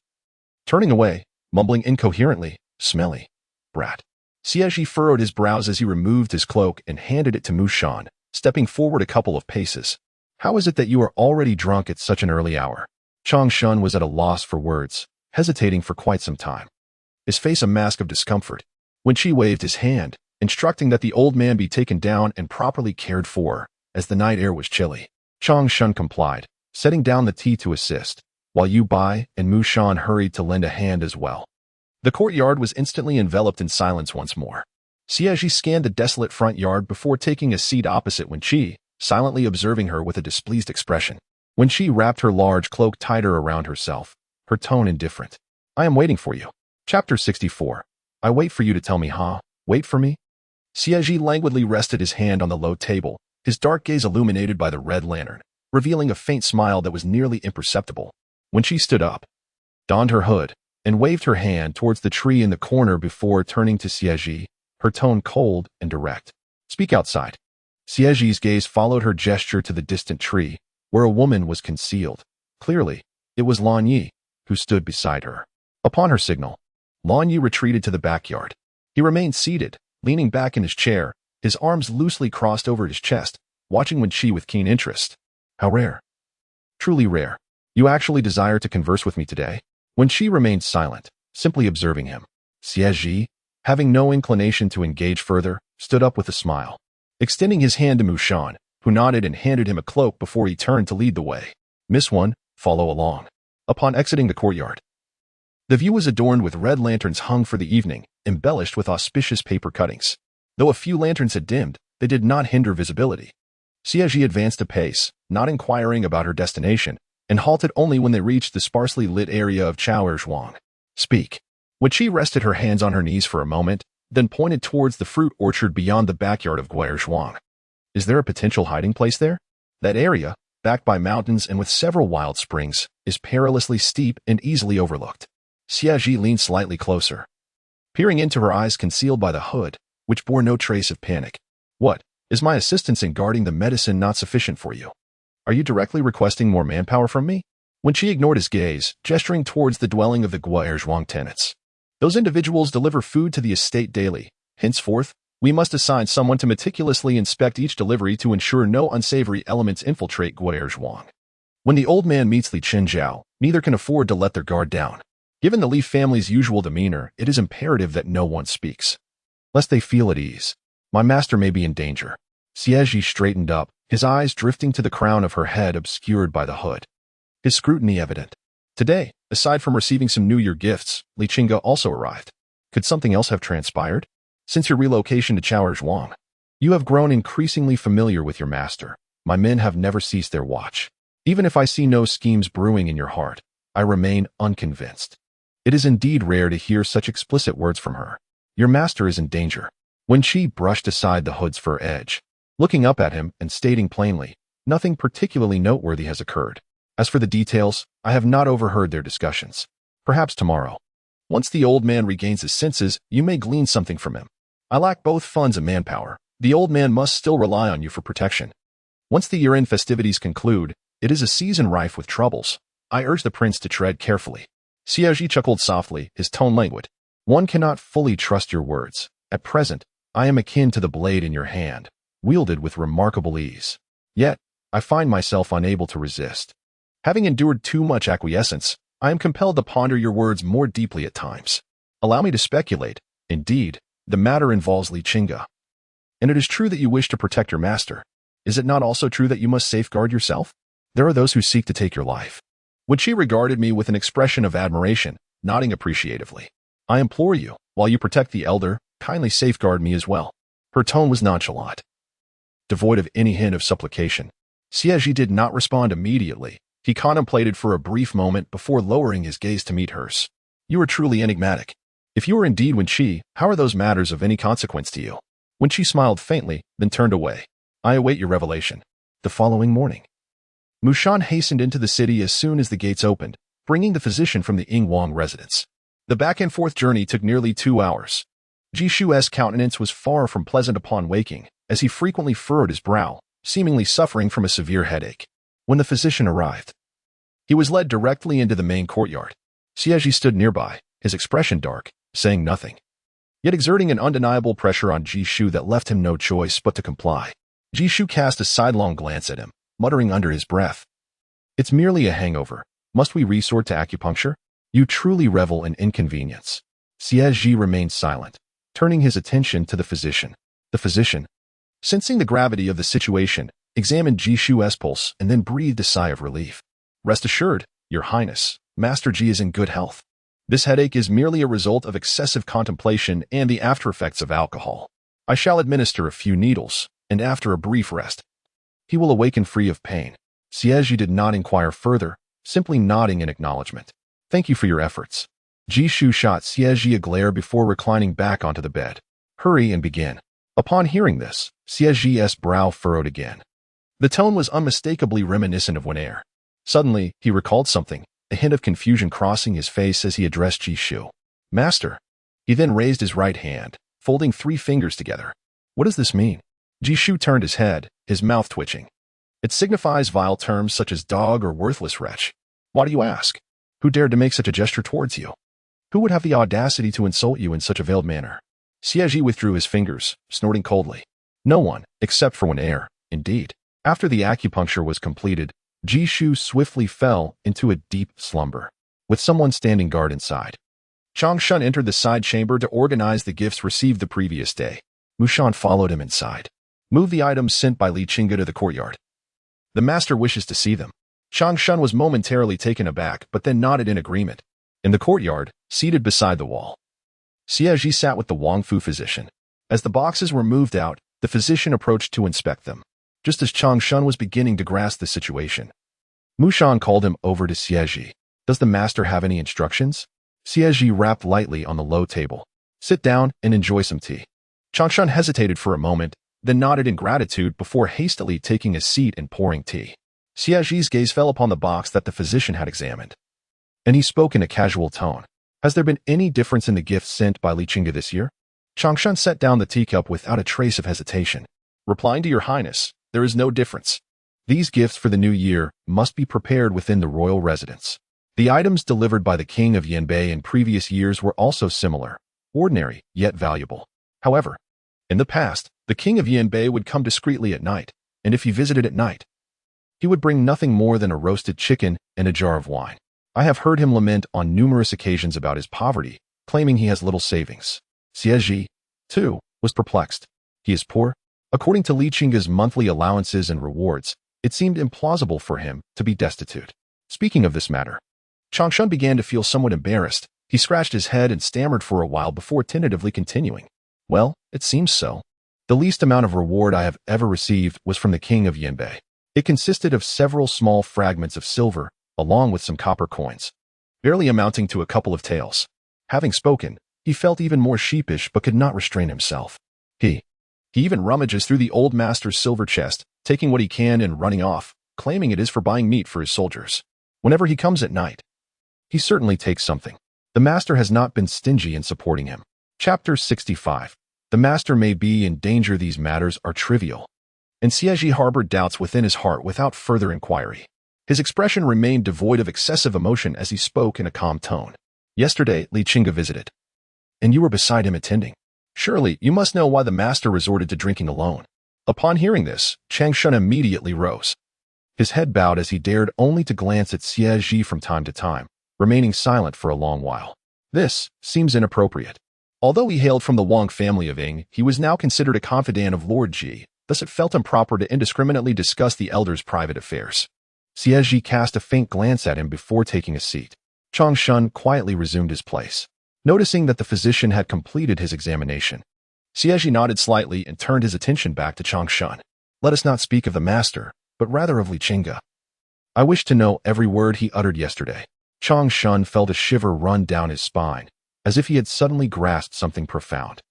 turning away, mumbling incoherently, smelly brat. Xie Zhi furrowed his brows as he removed his cloak and handed it to Mushan, stepping forward a couple of paces. How is it that you are already drunk at such an early hour? Changshan was at a loss for words, hesitating for quite some time, his face a mask of discomfort. When she waved his hand, instructing that the old man be taken down and properly cared for, as the night air was chilly. Changshan complied, setting down the tea to assist, while Yu Bai and Mushan hurried to lend a hand as well. The courtyard was instantly enveloped in silence once more. Xie Zhi scanned the desolate front yard before taking a seat opposite Wen Chi, silently observing her with a displeased expression. Wen Chi wrapped her large cloak tighter around herself, her tone indifferent. I am waiting for you. Chapter 64. I wait for you to tell me, huh? Wait for me? Xie Zhi languidly rested his hand on the low table, his dark gaze illuminated by the red lantern, revealing a faint smile that was nearly imperceptible. When she stood up, donned her hood, and waved her hand towards the tree in the corner before turning to Xie Zhi, her tone cold and direct. Speak outside. Xie Zhi's gaze followed her gesture to the distant tree, where a woman was concealed. Clearly, it was Lan Yi, who stood beside her. Upon her signal, Lan Yi retreated to the backyard. He remained seated, leaning back in his chair, his arms loosely crossed over his chest, watching Wen Chi with keen interest. How rare. Truly rare. You actually desire to converse with me today? Wen Chi remained silent, simply observing him. Xie Zhi, having no inclination to engage further, stood up with a smile, extending his hand to Mushan, who nodded and handed him a cloak before he turned to lead the way. Miss One, follow along. Upon exiting the courtyard, the view was adorned with red lanterns hung for the evening, embellished with auspicious paper cuttings. Though a few lanterns had dimmed, they did not hinder visibility. Xie Zhi advanced a pace, not inquiring about her destination, and halted only when they reached the sparsely lit area of Chaozhuang. Speak. When she rested her hands on her knees for a moment, then pointed towards the fruit orchard beyond the backyard of Guozhuang. Is there a potential hiding place there? That area, backed by mountains and with several wild springs, is perilously steep and easily overlooked. Xie Zhi leaned slightly closer, peering into her eyes concealed by the hood, which bore no trace of panic. What? Is my assistance in guarding the medicine not sufficient for you? Are you directly requesting more manpower from me? Wen Chi ignored his gaze, gesturing towards the dwelling of the Guaerzhuang tenants. Those individuals deliver food to the estate daily. Henceforth, we must assign someone to meticulously inspect each delivery to ensure no unsavory elements infiltrate Guaerzhuang. When the old man meets Li Chenge, neither can afford to let their guard down. Given the Li family's usual demeanor, it is imperative that no one speaks, lest they feel at ease. My master may be in danger. Xie Zhi straightened up, his eyes drifting to the crown of her head obscured by the hood, his scrutiny evident. Today, aside from receiving some New Year gifts, Li Chenge also arrived. Could something else have transpired? Since your relocation to Chaozhuang, you have grown increasingly familiar with your master. My men have never ceased their watch. Even if I see no schemes brewing in your heart, I remain unconvinced. It is indeed rare to hear such explicit words from her. Your master is in danger. Wen Chi brushed aside the hood's fur edge, looking up at him and stating plainly, nothing particularly noteworthy has occurred. As for the details, I have not overheard their discussions. Perhaps tomorrow, once the old man regains his senses, you may glean something from him. I lack both funds and manpower. The old man must still rely on you for protection. Once the year-end festivities conclude, it is a season rife with troubles. I urge the prince to tread carefully. Xie Zhi chuckled softly, his tone languid. One cannot fully trust your words. At present, I am akin to the blade in your hand, wielded with remarkable ease. Yet, I find myself unable to resist. Having endured too much acquiescence, I am compelled to ponder your words more deeply at times. Allow me to speculate. Indeed, the matter involves Li Chenge. And it is true that you wish to protect your master. Is it not also true that you must safeguard yourself? There are those who seek to take your life. Wen Chi regarded me with an expression of admiration, nodding appreciatively. I implore you, while you protect the elder, kindly safeguard me as well. Her tone was nonchalant, devoid of any hint of supplication. Xie Zhi did not respond immediately. He contemplated for a brief moment before lowering his gaze to meet hers. You are truly enigmatic. If you are indeed Wen Chi, how are those matters of any consequence to you? Wen Chi smiled faintly, then turned away. I await your revelation. The following morning, Mushan hastened into the city as soon as the gates opened, bringing the physician from the Yingwang residence. The back-and-forth journey took nearly 2 hours. Jishu's countenance was far from pleasant upon waking, as he frequently furrowed his brow, seemingly suffering from a severe headache. When the physician arrived, he was led directly into the main courtyard. Xie Zhi stood nearby, his expression dark, saying nothing, yet exerting an undeniable pressure on Jishu that left him no choice but to comply. Jishu cast a sidelong glance at him, muttering under his breath, It's merely a hangover. Must we resort to acupuncture? You truly revel in inconvenience. Xie Zhi remained silent, turning his attention to the physician. The physician, sensing the gravity of the situation, examined Jishu's pulse and then breathed a sigh of relief. Rest assured, Your Highness, Master Ji is in good health. This headache is merely a result of excessive contemplation and the after-effects of alcohol. I shall administer a few needles, and after a brief rest, he will awaken free of pain. Xie Zhi did not inquire further, simply nodding in acknowledgement. Thank you for your efforts. Jishu shot Xie Zhi a glare before reclining back onto the bed. Hurry and begin. Upon hearing this, Xie Zhi's brow furrowed again. The tone was unmistakably reminiscent of Wen. Suddenly, he recalled something, a hint of confusion crossing his face as he addressed Jishu. Master. He then raised his right hand, folding 3 fingers together. What does this mean? Jishu turned his head, his mouth twitching. It signifies vile terms such as dog or worthless wretch. Why do you ask? Who dared to make such a gesture towards you? Who would have the audacity to insult you in such a veiled manner? Xie Zhi withdrew his fingers, snorting coldly. No one, except for Wen. Indeed. After the acupuncture was completed, Jishu swiftly fell into a deep slumber, with someone standing guard inside. Changshun entered the side chamber to organize the gifts received the previous day. Mushan followed him inside. Move the items sent by Li Chenge to the courtyard. The master wishes to see them. Changshun was momentarily taken aback, but then nodded in agreement. In the courtyard, seated beside the wall, Xie Zhi sat with the Wangfu physician. As the boxes were moved out, the physician approached to inspect them. Just as Changshun was beginning to grasp the situation, Mushan called him over to Xie Zhi. Does the master have any instructions? Xie Zhi rapped lightly on the low table. Sit down and enjoy some tea. Changshun hesitated for a moment, then nodded in gratitude before hastily taking a seat and pouring tea. Xie Zhi's gaze fell upon the box that the physician had examined, and he spoke in a casual tone. Has there been any difference in the gifts sent by Li Chenge this year? Changshan set down the teacup without a trace of hesitation. Replying to your highness, there is no difference. These gifts for the new year must be prepared within the royal residence. The items delivered by the king of Yanbei in previous years were also similar, ordinary, yet valuable. However, in the past, the king of Yanbei would come discreetly at night, and if he visited at night, he would bring nothing more than a roasted chicken and a jar of wine. I have heard him lament on numerous occasions about his poverty, claiming he has little savings. Xie Zhi, too, was perplexed. He is poor? According to Li Chenge's monthly allowances and rewards, it seemed implausible for him to be destitute. Speaking of this matter, Changshan began to feel somewhat embarrassed. He scratched his head and stammered for a while before tentatively continuing. Well, it seems so. The least amount of reward I have ever received was from the king of Yanbei. It consisted of several small fragments of silver, along with some copper coins, barely amounting to a couple of taels. Having spoken, he felt even more sheepish but could not restrain himself. He even rummages through the old master's silver chest, taking what he can and running off, claiming it is for buying meat for his soldiers. Whenever he comes at night, he certainly takes something. The master has not been stingy in supporting him. Chapter 65. The master may be in danger. These matters are trivial. And Xie Zhi harbored doubts within his heart without further inquiry. His expression remained devoid of excessive emotion as he spoke in a calm tone. Yesterday, Li Chenge visited, and you were beside him attending. Surely, you must know why the master resorted to drinking alone. Upon hearing this, Changshan immediately rose. His head bowed as he dared only to glance at Xie Zhi from time to time, remaining silent for a long while. This seems inappropriate. Although he hailed from the Wang family of Ing, he was now considered a confidant of Lord Ji, thus it felt improper to indiscriminately discuss the elder's private affairs. Xie Zhi cast a faint glance at him before taking a seat. Changshan quietly resumed his place. Noticing that the physician had completed his examination, Xie Zhi nodded slightly and turned his attention back to Changshan. Let us not speak of the master, but rather of Li Chenge. I wish to know every word he uttered yesterday. Changshan felt a shiver run down his spine, as if he had suddenly grasped something profound.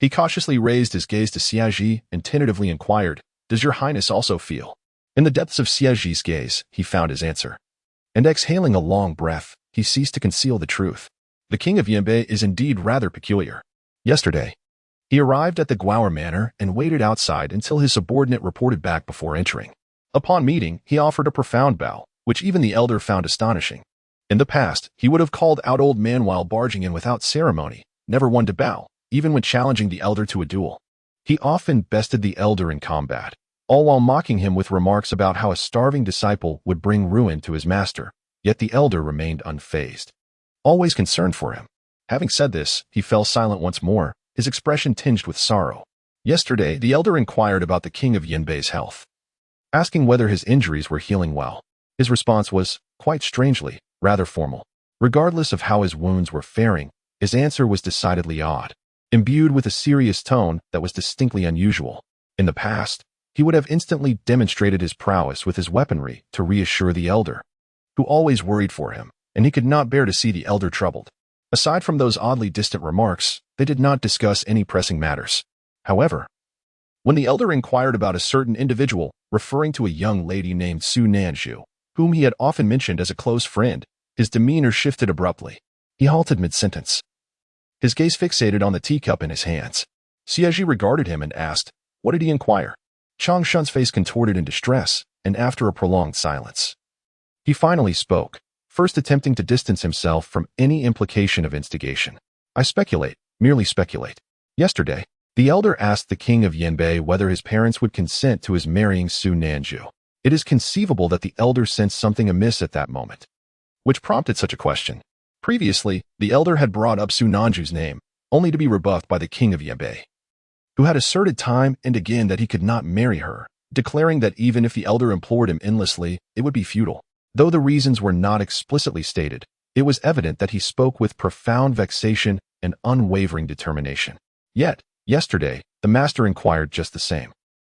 He cautiously raised his gaze to Xie Zhi and tentatively inquired, Does your highness also feel? In the depths of Xie Zhi's gaze, he found his answer. And exhaling a long breath, he ceased to conceal the truth. The king of Yanbei is indeed rather peculiar. Yesterday, he arrived at the Guower Manor and waited outside until his subordinate reported back before entering. Upon meeting, he offered a profound bow, which even the elder found astonishing. In the past, he would have called out old man while barging in without ceremony, never one to bow, even when challenging the elder to a duel. He often bested the elder in combat, all while mocking him with remarks about how a starving disciple would bring ruin to his master, yet the elder remained unfazed, always concerned for him. Having said this, he fell silent once more, his expression tinged with sorrow. Yesterday, the elder inquired about the king of Yanbei's health, asking whether his injuries were healing well. His response was, quite strangely, rather formal. Regardless of how his wounds were faring, his answer was decidedly odd, imbued with a serious tone that was distinctly unusual. In the past, he would have instantly demonstrated his prowess with his weaponry to reassure the elder, who always worried for him, and he could not bear to see the elder troubled. Aside from those oddly distant remarks, they did not discuss any pressing matters. However, when the elder inquired about a certain individual, referring to a young lady named Su Nanju, whom he had often mentioned as a close friend, his demeanor shifted abruptly. He halted mid-sentence, his gaze fixated on the teacup in his hands. Xie Zhi regarded him and asked, What did he inquire? Changshan's face contorted in distress, and after a prolonged silence, he finally spoke, first attempting to distance himself from any implication of instigation. I speculate, merely speculate. Yesterday, the elder asked the king of Yanbei whether his parents would consent to his marrying Su Nanju. It is conceivable that the elder sensed something amiss at that moment, which prompted such a question. Previously, the elder had brought up Su Nanju's name, only to be rebuffed by the king of Yanbei, who had asserted time and again that he could not marry her, declaring that even if the elder implored him endlessly, it would be futile. Though the reasons were not explicitly stated, it was evident that he spoke with profound vexation and unwavering determination. Yet, yesterday, the master inquired just the same.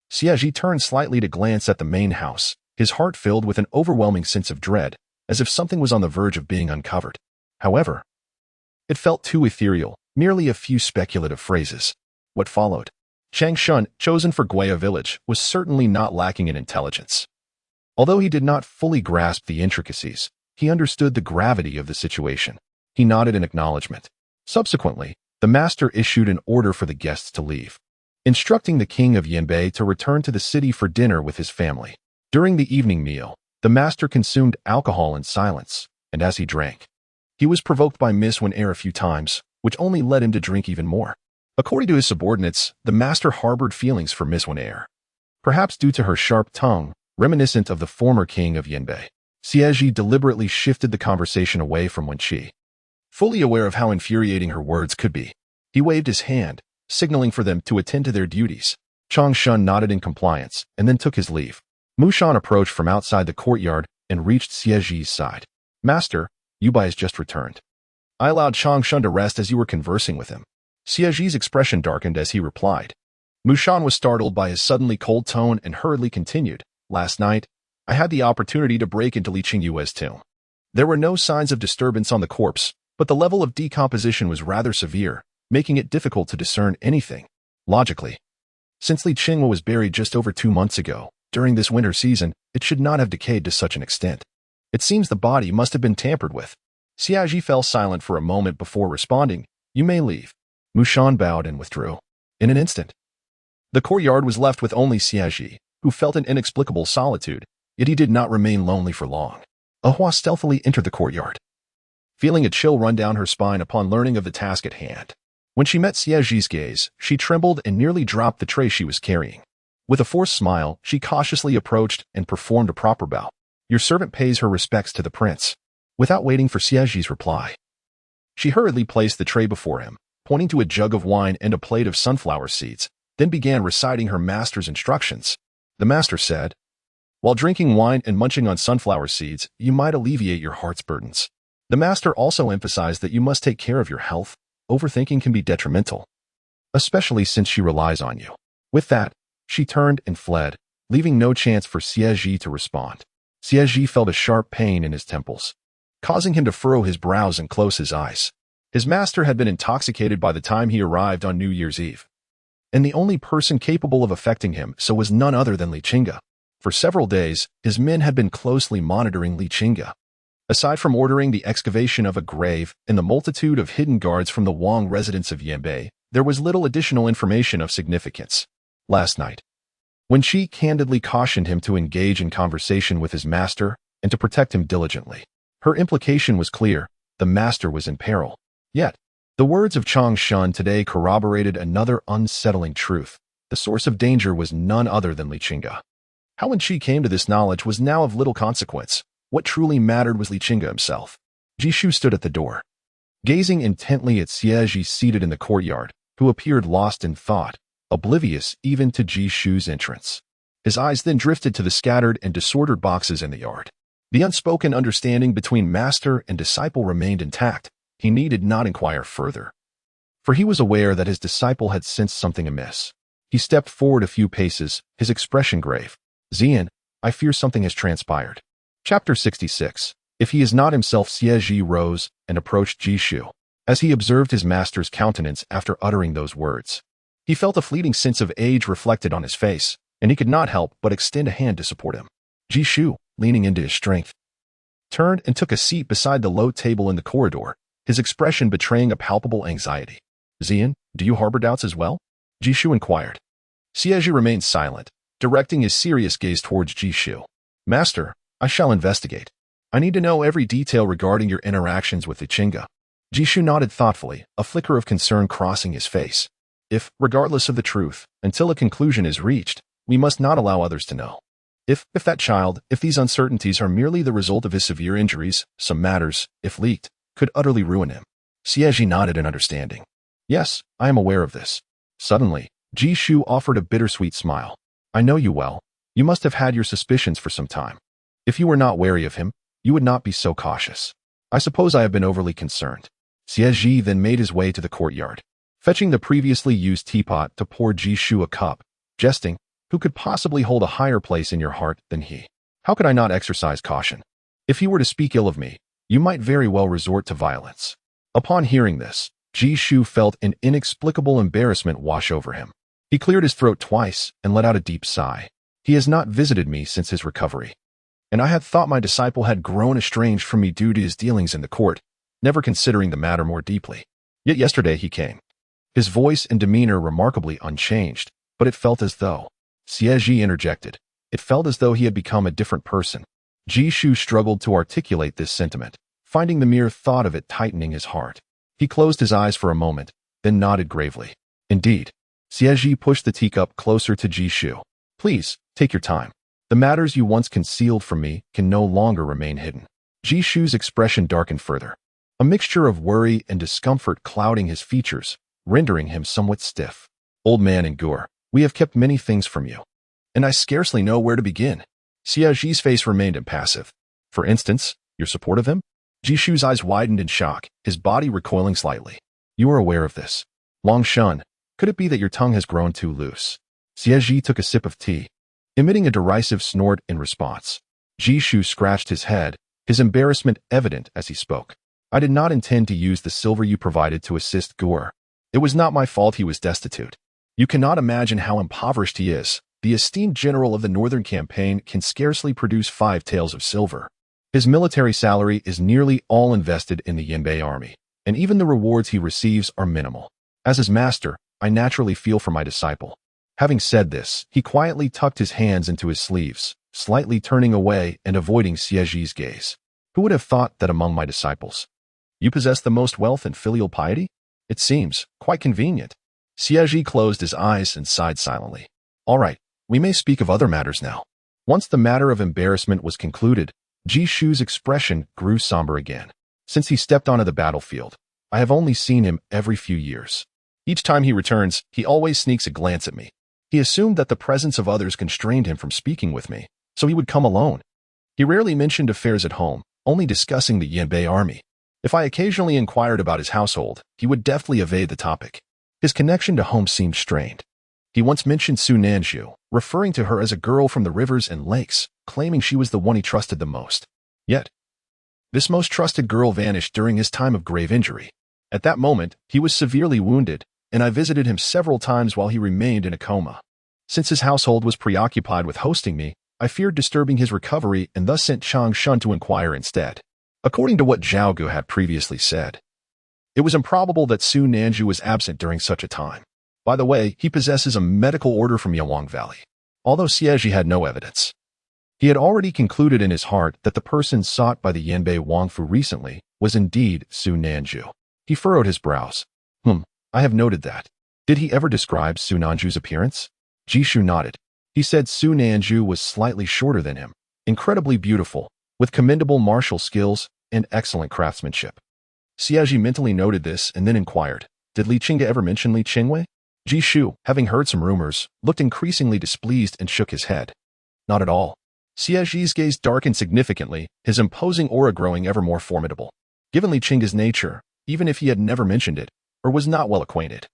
Xie Zhi turned slightly to glance at the main house, his heart filled with an overwhelming sense of dread, as if something was on the verge of being uncovered. However, it felt too ethereal, merely a few speculative phrases. What followed? Changshan, chosen for Guoya village, was certainly not lacking in intelligence. Although he did not fully grasp the intricacies, he understood the gravity of the situation. He nodded in acknowledgement. Subsequently, the master issued an order for the guests to leave, instructing the king of Yanbei to return to the city for dinner with his family. During the evening meal, the master consumed alcohol in silence, and as he drank, he was provoked by Miss Wen a few times, which only led him to drink even more. According to his subordinates, the master harbored feelings for Miss Wen, perhaps due to her sharp tongue, reminiscent of the former king of Yanbei. Xie Zhi deliberately shifted the conversation away from Wen Chi. Fully aware of how infuriating her words could be, he waved his hand, signaling for them to attend to their duties. Chang Shun nodded in compliance and then took his leave. Mu Shan approached from outside the courtyard and reached Xie Zhi's side. Master, Yu Bai has just returned. I allowed Chang Shun to rest as you were conversing with him. Xie Zhi's expression darkened as he replied. Mu Shan was startled by his suddenly cold tone and hurriedly continued. Last night, I had the opportunity to break into Li Cheng's tomb. There were no signs of disturbance on the corpse, but the level of decomposition was rather severe, making it difficult to discern anything. Logically, since Li Chenge was buried just over 2 months ago, during this winter season, it should not have decayed to such an extent. It seems the body must have been tampered with. Xie Zhi fell silent for a moment before responding. You may leave. Mu Shan bowed and withdrew. In an instant, the courtyard was left with only Xie Zhi, who felt an inexplicable solitude, yet he did not remain lonely for long. Ahua stealthily entered the courtyard, feeling a chill run down her spine upon learning of the task at hand. When she met Xie Zhi's gaze, she trembled and nearly dropped the tray she was carrying. With a forced smile, she cautiously approached and performed a proper bow. Your servant pays her respects to the prince. Without waiting for Xie Zhi's reply, she hurriedly placed the tray before him, pointing to a jug of wine and a plate of sunflower seeds, then began reciting her master's instructions. The master said, while drinking wine and munching on sunflower seeds, you might alleviate your heart's burdens. The master also emphasized that you must take care of your health. Overthinking can be detrimental, especially since she relies on you. With that, she turned and fled, leaving no chance for Xie Zhi to respond. Xie Zhi felt a sharp pain in his temples, causing him to furrow his brows and close his eyes. His master had been intoxicated by the time he arrived on New Year's Eve, and the only person capable of affecting him so was none other than Li Chenge. For several days, his men had been closely monitoring Li Chenge. Aside from ordering the excavation of a grave and the multitude of hidden guards from the Wang residents of Yanbei, there was little additional information of significance. Last night, Wen Chi candidly cautioned him to engage in conversation with his master and to protect him diligently. Her implication was clear: the master was in peril. Yet, the words of Chang Shun today corroborated another unsettling truth. The source of danger was none other than Li Chenge. How Wen Chi came to this knowledge was now of little consequence. What truly mattered was Li Chenge himself. Jishu stood at the door, gazing intently at Xie Zhi seated in the courtyard, who appeared lost in thought, oblivious even to Jishu's entrance. His eyes then drifted to the scattered and disordered boxes in the yard. The unspoken understanding between master and disciple remained intact. He needed not inquire further, for he was aware that his disciple had sensed something amiss. He stepped forward a few paces, his expression grave. Xian, I fear something has transpired. Chapter 66. If he is not himself, Xie Zhi rose and approached Jishu. As he observed his master's countenance after uttering those words, he felt a fleeting sense of age reflected on his face, and he could not help but extend a hand to support him. Jishu, leaning into his strength, turned and took a seat beside the low table in the corridor, his expression betraying a palpable anxiety. Xian, do you harbor doubts as well? Jishu inquired. Xie Zhi remained silent, directing his serious gaze towards Jishu. Master, I shall investigate. I need to know every detail regarding your interactions with Li Chenge. Jishu nodded thoughtfully, a flicker of concern crossing his face. If, regardless of the truth, until a conclusion is reached, we must not allow others to know. If these uncertainties are merely the result of his severe injuries, some matters, if leaked, could utterly ruin him. Xie Zhi nodded in understanding. Yes, I am aware of this. Suddenly, Jishu offered a bittersweet smile. I know you well. You must have had your suspicions for some time. If you were not wary of him, you would not be so cautious. I suppose I have been overly concerned. Xie Zhi then made his way to the courtyard, fetching the previously used teapot to pour Jishu a cup, jesting, who could possibly hold a higher place in your heart than he? How could I not exercise caution? If he were to speak ill of me, you might very well resort to violence. Upon hearing this, Jishu felt an inexplicable embarrassment wash over him. He cleared his throat twice and let out a deep sigh. He has not visited me since his recovery. and I had thought my disciple had grown estranged from me due to his dealings in the court, never considering the matter more deeply. Yet yesterday he came. His voice and demeanor remarkably unchanged, but it felt as though— Xie Zhi interjected. It felt as though he had become a different person. Jishu struggled to articulate this sentiment, finding the mere thought of it tightening his heart. He closed his eyes for a moment, then nodded gravely. Indeed. Xie Zhi pushed the teacup closer to Jishu. Please, take your time. The matters you once concealed from me can no longer remain hidden. Jishu's expression darkened further, a mixture of worry and discomfort clouding his features, rendering him somewhat stiff. Old man and Gur, we have kept many things from you, and I scarcely know where to begin. Xie Zhi's face remained impassive. For instance, your support of him? Jishu's eyes widened in shock, his body recoiling slightly. You are aware of this. Long Shun, could it be that your tongue has grown too loose? Xie Zhi took a sip of tea, emitting a derisive snort in response. Jishu scratched his head, his embarrassment evident as he spoke. I did not intend to use the silver you provided to assist Gur. It was not my fault he was destitute. You cannot imagine how impoverished he is. The esteemed general of the Northern Campaign can scarcely produce 5 taels of silver. His military salary is nearly all invested in the Yanbei army, and even the rewards he receives are minimal. As his master, I naturally feel for my disciple. Having said this, he quietly tucked his hands into his sleeves, slightly turning away and avoiding Xie Zhi's gaze. Who would have thought that among my disciples you possess the most wealth and filial piety? It seems quite convenient. Xie Zhi closed his eyes and sighed silently. All right, we may speak of other matters now. Once the matter of embarrassment was concluded, Jishu's expression grew somber again. Since he stepped onto the battlefield, I have only seen him every few years. Each time he returns, he always sneaks a glance at me. He assumed that the presence of others constrained him from speaking with me, so he would come alone. He rarely mentioned affairs at home, only discussing the Yanbei army. If I occasionally inquired about his household, he would deftly evade the topic. His connection to home seemed strained. He once mentioned Su Nanju, referring to her as a girl from the rivers and lakes, claiming she was the one he trusted the most. Yet, this most trusted girl vanished during his time of grave injury. At that moment, he was severely wounded, and I visited him several times while he remained in a coma. Since his household was preoccupied with hosting me, I feared disturbing his recovery and thus sent Chang Shun to inquire instead. According to what Zhao Gu had previously said, it was improbable that Su Nanju was absent during such a time. By the way, he possesses a medical order from Yawang Valley, although Xie Zhi had no evidence. He had already concluded in his heart that the person sought by the Yanbei Wangfu recently was indeed Su Nanju. He furrowed his brows. I have noted that. Did he ever describe Su Nanju's appearance? Jishu nodded. He said Su Nanju was slightly shorter than him, incredibly beautiful, with commendable martial skills and excellent craftsmanship. Xie Zhi mentally noted this and then inquired, did Li Chenge ever mention Li Chengwei? Jishu, having heard some rumors, looked increasingly displeased and shook his head. Not at all. Xie Zhi's gaze darkened significantly, his imposing aura growing ever more formidable. Given Li Chenge's nature, even if he had never mentioned it, or was not well acquainted,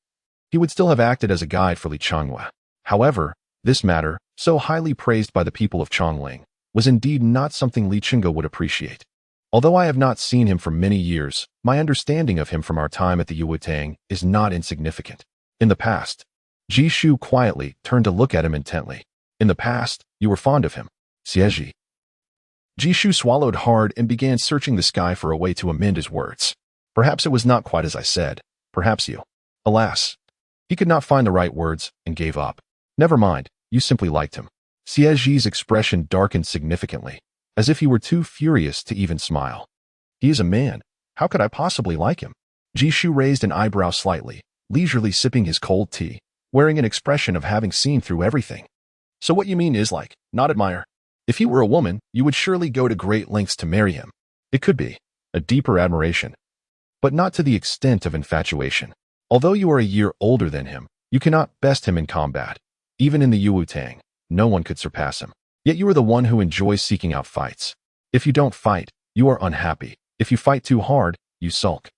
he would still have acted as a guide for Li Chengwei. However, this matter, so highly praised by the people of Chongling, was indeed not something Li Chenge would appreciate. Although I have not seen him for many years, my understanding of him from our time at the Yuwutang is not insignificant. In the past, Jishu quietly turned to look at him intently. In the past, you were fond of him, Xie Zhi. Jishu swallowed hard and began searching the sky for a way to amend his words. Perhaps it was not quite as I said. Perhaps you. Alas. He could not find the right words and gave up. Never mind, you simply liked him. Xie Zhi's expression darkened significantly, as if he were too furious to even smile. He is a man. How could I possibly like him? Jishu raised an eyebrow slightly, leisurely sipping his cold tea, wearing an expression of having seen through everything. So what you mean is like, not admire. If he were a woman, you would surely go to great lengths to marry him. It could be a deeper admiration, but not to the extent of infatuation. Although you are a year older than him, you cannot best him in combat. Even in the Yuwutang, no one could surpass him. Yet you are the one who enjoys seeking out fights. If you don't fight, you are unhappy. If you fight too hard, you sulk.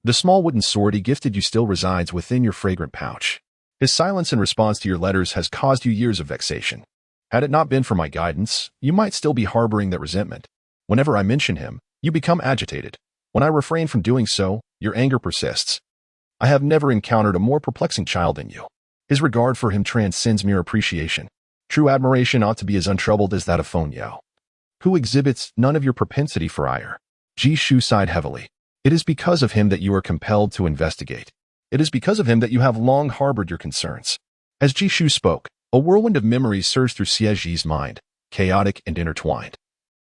The small wooden sword he gifted you still resides within your fragrant pouch. His silence in response to your letters has caused you years of vexation. Had it not been for my guidance, you might still be harboring that resentment. Whenever I mention him, you become agitated. When I refrain from doing so, your anger persists. I have never encountered a more perplexing child than you. His regard for him transcends mere appreciation. True admiration ought to be as untroubled as that of Feng Yao. who exhibits none of your propensity for ire. Zhi sighed heavily. It is because of him that you are compelled to investigate. It is because of him that you have long harbored your concerns. As Zhi spoke, a whirlwind of memories surged through Xie Zhi's mind, chaotic and intertwined,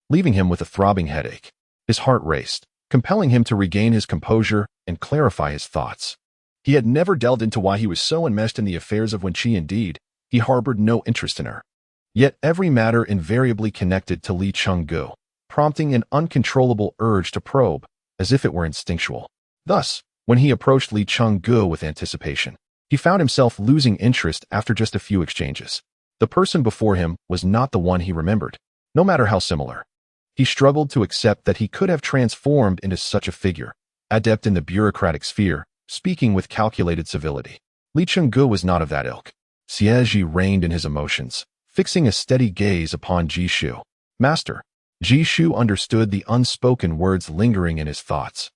leaving him with a throbbing headache. His heart raced, compelling him to regain his composure and clarify his thoughts. He had never delved into why he was so enmeshed in the affairs of Wen Chi. Indeed, he harbored no interest in her. Yet every matter invariably connected to Li Chenge, prompting an uncontrollable urge to probe, as if it were instinctual. Thus, when he approached Li Chenge with anticipation, he found himself losing interest after just a few exchanges. The person before him was not the one he remembered, no matter how similar. He struggled to accept that he could have transformed into such a figure, adept in the bureaucratic sphere, speaking with calculated civility. Li Chenge was not of that ilk. Xie Zhi reigned in his emotions, fixing a steady gaze upon Zhi. Master. Zhi understood the unspoken words lingering in his thoughts.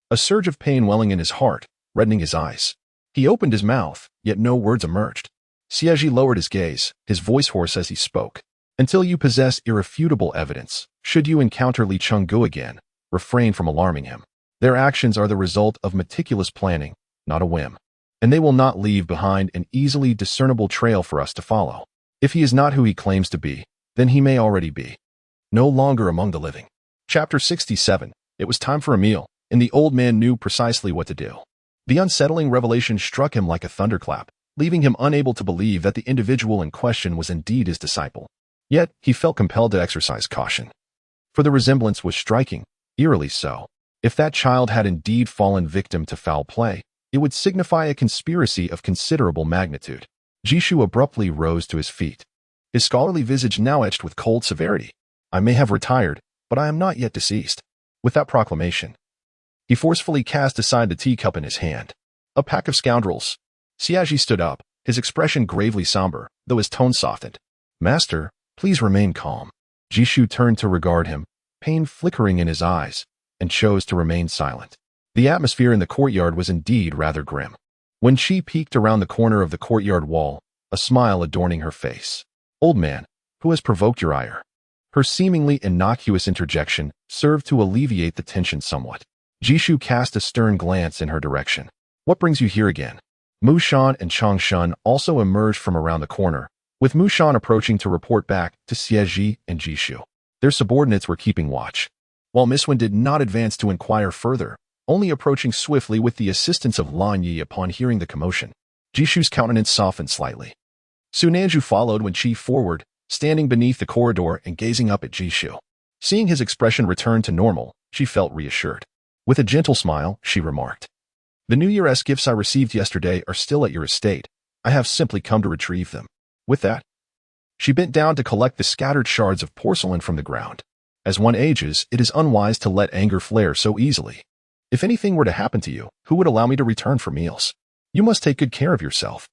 A surge of pain welling in his heart, reddening his eyes. He opened his mouth, yet no words emerged. Xie Zhi lowered his gaze, his voice hoarse as he spoke. Until you possess irrefutable evidence, should you encounter Li Chenge again, refrain from alarming him. Their actions are the result of meticulous planning, not a whim. And they will not leave behind an easily discernible trail for us to follow. If he is not who he claims to be, then he may already be no longer among the living. Chapter 67. It was time for a meal, and the old man knew precisely what to do. The unsettling revelation struck him like a thunderclap, leaving him unable to believe that the individual in question was indeed his disciple. Yet, he felt compelled to exercise caution. For the resemblance was striking, eerily so. If that child had indeed fallen victim to foul play, it would signify a conspiracy of considerable magnitude. Zhi abruptly rose to his feet, his scholarly visage now etched with cold severity. I may have retired, but I am not yet deceased. With that proclamation, he forcefully cast aside the teacup in his hand. A pack of scoundrels. Xie Zhi stood up, his expression gravely somber, though his tone softened. Master, please remain calm. Zhi turned to regard him, pain flickering in his eyes, and chose to remain silent. The atmosphere in the courtyard was indeed rather grim. Wen Chi peeked around the corner of the courtyard wall, a smile adorning her face. Old man, who has provoked your ire? Her seemingly innocuous interjection served to alleviate the tension somewhat. Zhi cast a stern glance in her direction. What brings you here again? Mu Shan and Chang Shun also emerged from around the corner, with Mu Shan approaching to report back to Xie Zhi and Zhi. Their subordinates were keeping watch, while Miss Wen did not advance to inquire further, only approaching swiftly with the assistance of Lan Yi upon hearing the commotion. Zhi's countenance softened slightly. Su Nanju followed Wen Chi forward, standing beneath the corridor and gazing up at Zhi. Seeing his expression return to normal, she felt reassured. With a gentle smile, she remarked, "The New Year's gifts I received yesterday are still at your estate. I have simply come to retrieve them." With that, she bent down to collect the scattered shards of porcelain from the ground. As one ages, it is unwise to let anger flare so easily. If anything were to happen to you, who would allow me to return for meals? You must take good care of yourself.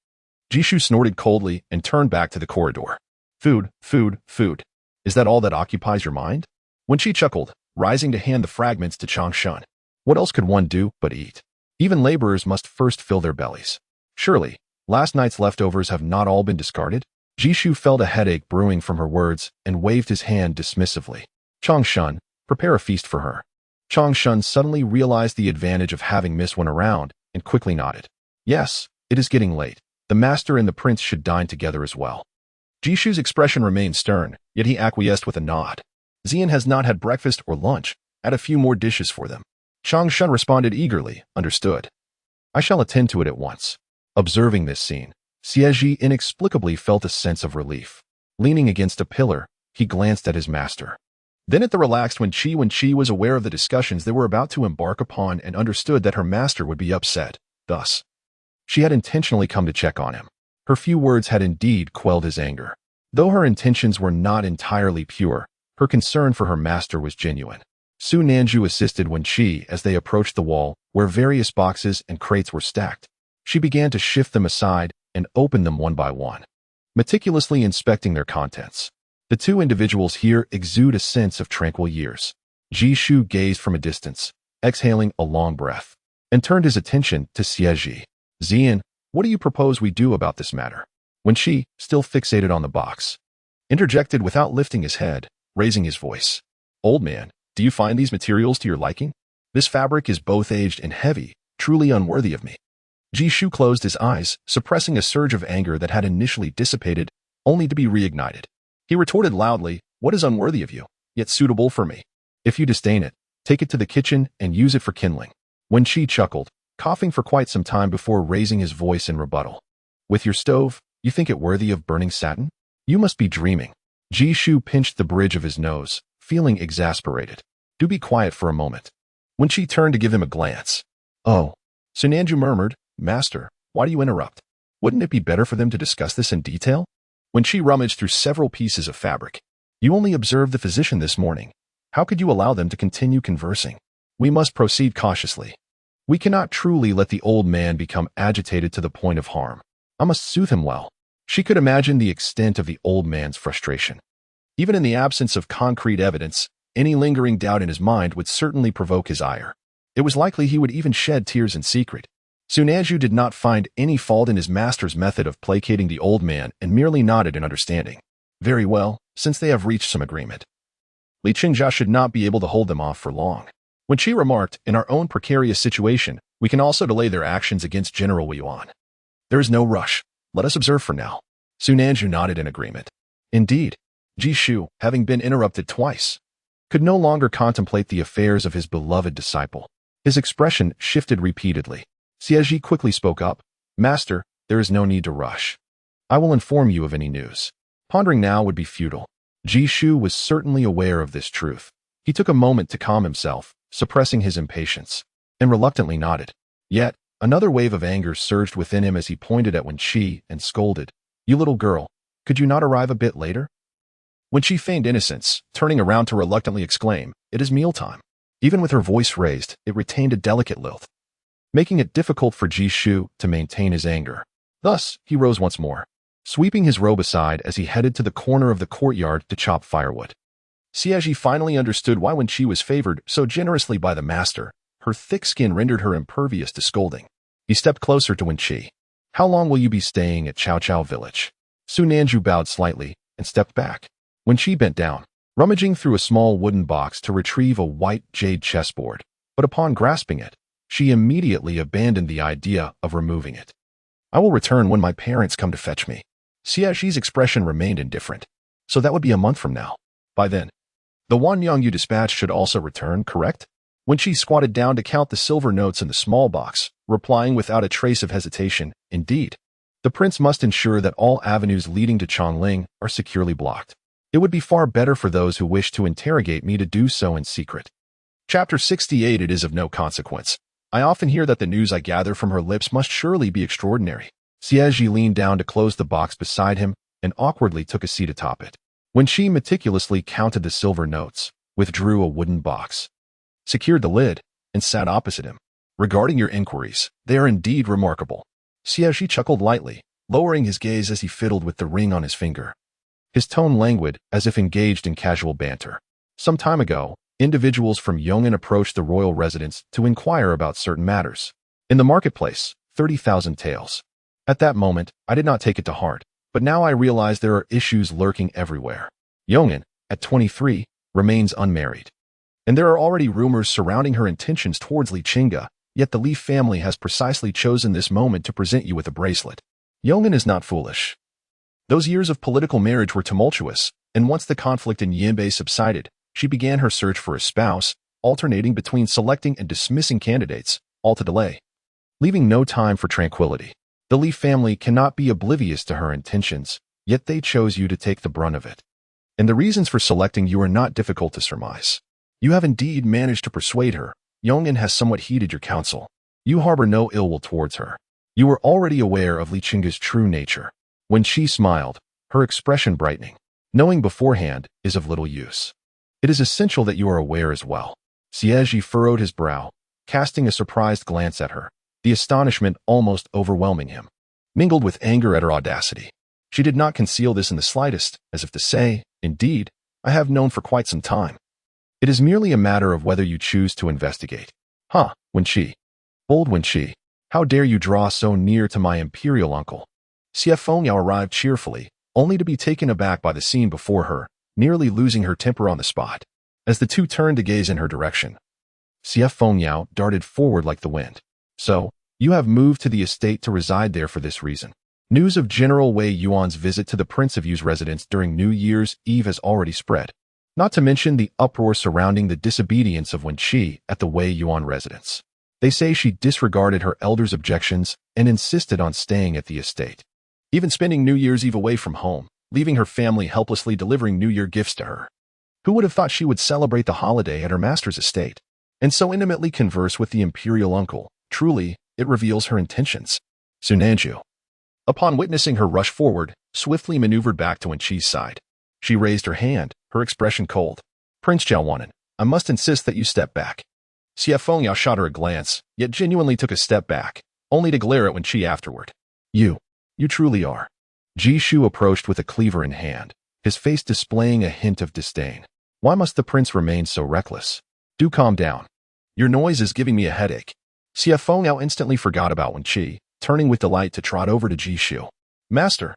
Zhi snorted coldly and turned back to the corridor. Food, food, food. Is that all that occupies your mind? When she chuckled, rising to hand the fragments to Chang Shun. What else could one do but eat? Even laborers must first fill their bellies. Surely, last night's leftovers have not all been discarded? Zhi felt a headache brewing from her words and waved his hand dismissively. Chang Shun, prepare a feast for her. Chang Shun suddenly realized the advantage of having Miss Wen around and quickly nodded. Yes, it is getting late. The master and the prince should dine together as well. Zhi's expression remained stern, yet he acquiesced with a nod. Xian has not had breakfast or lunch. Add a few more dishes for them. Chang Shun responded eagerly, understood. I shall attend to it at once. Observing this scene, Xie Zhi inexplicably felt a sense of relief. Leaning against a pillar, he glanced at his master. Then at the relaxed Wen Chi was aware of the discussions they were about to embark upon and understood that her master would be upset. Thus, she had intentionally come to check on him. Her few words had indeed quelled his anger. Though her intentions were not entirely pure, her concern for her master was genuine. Su Nanju assisted Wen Chi as they approached the wall, where various boxes and crates were stacked. She began to shift them aside and open them one by one, meticulously inspecting their contents. The two individuals here exude a sense of tranquil years. Zhi gazed from a distance, exhaling a long breath, and turned his attention to Xie Zhi. Xian, what do you propose we do about this matter? Wen Chi, still fixated on the box, interjected without lifting his head, raising his voice. Old man, do you find these materials to your liking? This fabric is both aged and heavy, truly unworthy of me. Xie Zhi closed his eyes, suppressing a surge of anger that had initially dissipated, only to be reignited. He retorted loudly, what is unworthy of you, yet suitable for me? If you disdain it, take it to the kitchen and use it for kindling. Wen Chi chuckled, coughing for quite some time before raising his voice in rebuttal. With your stove, you think it worthy of burning satin? You must be dreaming. Xie Zhi pinched the bridge of his nose, feeling exasperated. Do be quiet for a moment. Wen Chi turned to give him a glance. Oh. Sunanju murmured, Master, why do you interrupt? Wouldn't it be better for them to discuss this in detail? Wen Chi rummaged through several pieces of fabric. You only observed the physician this morning. How could you allow them to continue conversing? We must proceed cautiously. We cannot truly let the old man become agitated to the point of harm. I must soothe him well. She could imagine the extent of the old man's frustration. Even in the absence of concrete evidence, any lingering doubt in his mind would certainly provoke his ire. It was likely he would even shed tears in secret. Sunanju did not find any fault in his master's method of placating the old man and merely nodded in understanding. Very well, since they have reached some agreement. Li Chenge should not be able to hold them off for long. When she remarked, in our own precarious situation, we can also delay their actions against General Wei Yuan. There is no rush. Let us observe for now. Sunanju nodded in agreement. Indeed, Xie Zhi, having been interrupted twice, could no longer contemplate the affairs of his beloved disciple. His expression shifted repeatedly. Xie Zhi quickly spoke up. Master, there is no need to rush. I will inform you of any news. Pondering now would be futile. Xie Zhi was certainly aware of this truth. He took a moment to calm himself, suppressing his impatience, and reluctantly nodded. Yet, another wave of anger surged within him as he pointed at Wen Chi and scolded. You little girl, could you not arrive a bit later? Wen Chi feigned innocence, turning around to reluctantly exclaim, It is mealtime. Even with her voice raised, it retained a delicate lilt, making it difficult for Xie Zhi to maintain his anger. Thus, he rose once more, sweeping his robe aside as he headed to the corner of the courtyard to chop firewood. Xie Zhi finally understood why Wen Chi was favored so generously by the master. Her thick skin rendered her impervious to scolding. He stepped closer to Wen Chi. How long will you be staying at Cao Cao village? Sunanju bowed slightly and stepped back. Wen Chi bent down, rummaging through a small wooden box to retrieve a white jade chessboard, but upon grasping it, she immediately abandoned the idea of removing it. I will return when my parents come to fetch me. Xie Zhi's expression remained indifferent. So that would be a month from now. By then, the one young you dispatched should also return, correct? When she squatted down to count the silver notes in the small box, replying without a trace of hesitation, Indeed. The prince must ensure that all avenues leading to Chongling are securely blocked. It would be far better for those who wish to interrogate me to do so in secret. Chapter 68 It is of no consequence. I often hear that the news I gather from her lips must surely be extraordinary. Xie Zhi leaned down to close the box beside him and awkwardly took a seat atop it. When she meticulously counted the silver notes, withdrew a wooden box, secured the lid, and sat opposite him. Regarding your inquiries, they are indeed remarkable. Xie Zhi chuckled lightly, lowering his gaze as he fiddled with the ring on his finger. His tone languid, as if engaged in casual banter. Some time ago, individuals from Yong'an approached the royal residence to inquire about certain matters. In the marketplace, 30,000 taels. At that moment, I did not take it to heart, but now I realize there are issues lurking everywhere. Yong'an, at 23, remains unmarried. And there are already rumors surrounding her intentions towards Li Chenge, yet the Li family has precisely chosen this moment to present you with a bracelet. Yong'an is not foolish. Those years of political marriage were tumultuous, and once the conflict in Yanbei subsided, she began her search for a spouse, alternating between selecting and dismissing candidates, all to delay, leaving no time for tranquility. The Li family cannot be oblivious to her intentions, yet they chose you to take the brunt of it. And the reasons for selecting you are not difficult to surmise. You have indeed managed to persuade her. Yong'an has somewhat heeded your counsel. You harbor no ill will towards her. You were already aware of Li Chenge's true nature. When she smiled, her expression brightening, knowing beforehand is of little use. It is essential that you are aware as well. Xie Zhi furrowed his brow, casting a surprised glance at her, the astonishment almost overwhelming him, mingled with anger at her audacity. She did not conceal this in the slightest, as if to say, Indeed, I have known for quite some time. It is merely a matter of whether you choose to investigate. Wen Chi. Bold Wen Chi. How dare you draw so near to my imperial uncle? Xie Fengyao arrived cheerfully, only to be taken aback by the scene before her, nearly losing her temper on the spot. As the two turned to gaze in her direction, Xie Fengyao darted forward like the wind. So, you have moved to the estate to reside there for this reason. News of General Wei Yuan's visit to the Prince of Yu's residence during New Year's Eve has already spread. Not to mention the uproar surrounding the disobedience of Wen Chi at the Wei Yuan residence. They say she disregarded her elders' objections and insisted on staying at the estate, even spending New Year's Eve away from home, leaving her family helplessly delivering New Year gifts to her. Who would have thought she would celebrate the holiday at her master's estate, and so intimately converse with the Imperial Uncle? Truly, it reveals her intentions. Sunanju, upon witnessing her rush forward, swiftly maneuvered back to Wen Chi's side. She raised her hand, her expression cold. Prince Jiawanan, I must insist that you step back. Xie Fengyao shot her a glance, yet genuinely took a step back, only to glare at Wen Chi afterward. You truly are. Ji Shu approached with a cleaver in hand, his face displaying a hint of disdain. Why must the prince remain so reckless? Do calm down. Your noise is giving me a headache. Xie Fengyao instantly forgot about Wen Chi, turning with delight to trot over to Ji Shu. Master,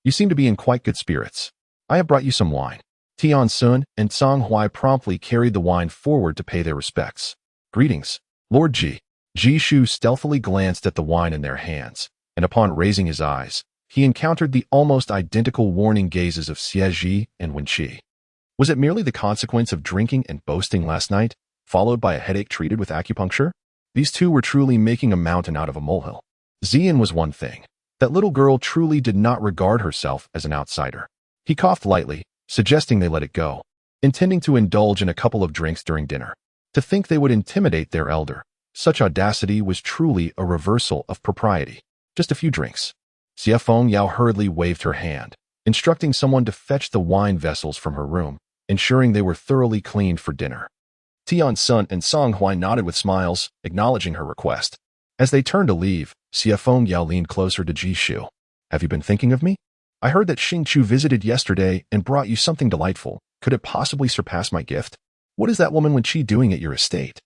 you seem to be in quite good spirits. I have brought you some wine. Tian Sun and Song Hui promptly carried the wine forward to pay their respects. Greetings, Lord Ji. Ji Shu stealthily glanced at the wine in their hands, and upon raising his eyes, he encountered the almost identical warning gazes of Xie Zhi and Wen Chi. Was it merely the consequence of drinking and boasting last night, followed by a headache treated with acupuncture? These two were truly making a mountain out of a molehill. Xian was one thing. That little girl truly did not regard herself as an outsider. He coughed lightly, suggesting they let it go, intending to indulge in a couple of drinks during dinner. To think they would intimidate their elder. Such audacity was truly a reversal of propriety. Just a few drinks. Xie Fengyao hurriedly waved her hand, instructing someone to fetch the wine vessels from her room, ensuring they were thoroughly cleaned for dinner. Tian Sun and Song Hui nodded with smiles, acknowledging her request. As they turned to leave, Xie Fengyao leaned closer to Ji Shu. Have you been thinking of me? I heard that Xing Chu visited yesterday and brought you something delightful. Could it possibly surpass my gift? What is that woman Wen Chi doing at your estate?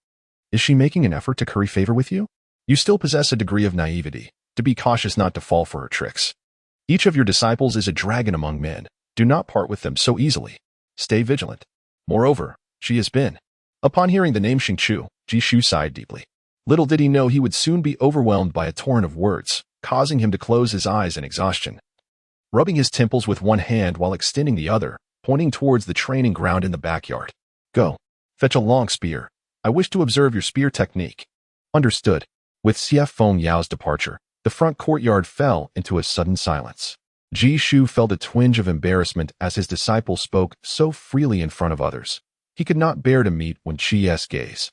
Is she making an effort to curry favor with you? You still possess a degree of naivety, to be cautious not to fall for her tricks. Each of your disciples is a dragon among men. Do not part with them so easily. Stay vigilant. Moreover, she has been. Upon hearing the name Xing Chu, Ji Shu sighed deeply. Little did he know he would soon be overwhelmed by a torrent of words, causing him to close his eyes in exhaustion. Rubbing his temples with one hand while extending the other, pointing towards the training ground in the backyard. Go. Fetch a long spear. I wish to observe your spear technique. Understood. With Xie Fengyao's departure, the front courtyard fell into a sudden silence. Ji Shu felt a twinge of embarrassment as his disciple spoke so freely in front of others. He could not bear to meet Wen Chi's gaze.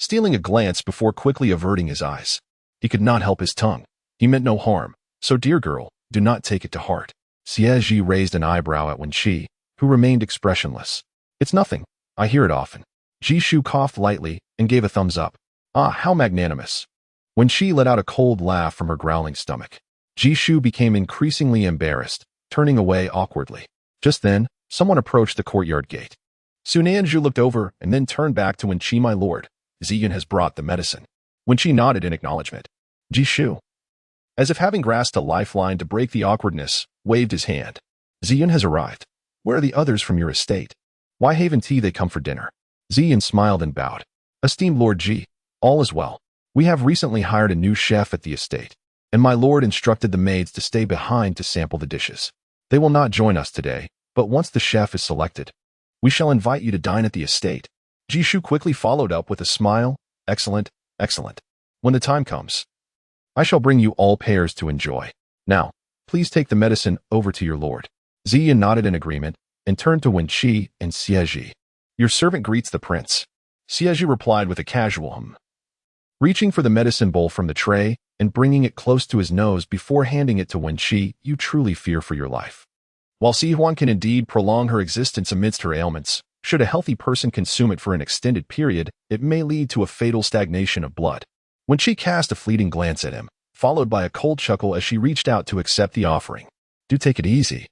Stealing a glance before quickly averting his eyes, he could not help his tongue. He meant no harm, so dear girl, do not take it to heart. Xie Zhi raised an eyebrow at Wen Chi, who remained expressionless. It's nothing. I hear it often. Ji Shu coughed lightly and gave a thumbs up. Ah, how magnanimous. Wen Chi let out a cold laugh from her growling stomach. Ji Shu became increasingly embarrassed, turning away awkwardly. Just then, someone approached the courtyard gate. Sunanju looked over and then turned back to Wen Chi. My lord, Xian has brought the medicine. Wen Chi nodded in acknowledgement. Ji Shu, as if having grasped a lifeline to break the awkwardness, waved his hand. Xian has arrived. Where are the others from your estate? Why haven't they come for dinner? Xian smiled and bowed. Esteemed Lord Ji, all is well. We have recently hired a new chef at the estate, and my lord instructed the maids to stay behind to sample the dishes. They will not join us today, but once the chef is selected, we shall invite you to dine at the estate. Ji Shu quickly followed up with a smile. Excellent, excellent. When the time comes, I shall bring you all pairs to enjoy. Now, please take the medicine over to your lord. Xian nodded in agreement and turned to Wen Chi and Xie Zhi. Your servant greets the prince. Xie Zhi replied with a casual hum. Reaching for the medicine bowl from the tray and bringing it close to his nose before handing it to Wen Chi, you truly fear for your life. While Si Huan can indeed prolong her existence amidst her ailments, should a healthy person consume it for an extended period, it may lead to a fatal stagnation of blood. Wen Chi cast a fleeting glance at him, followed by a cold chuckle as she reached out to accept the offering. Do take it easy.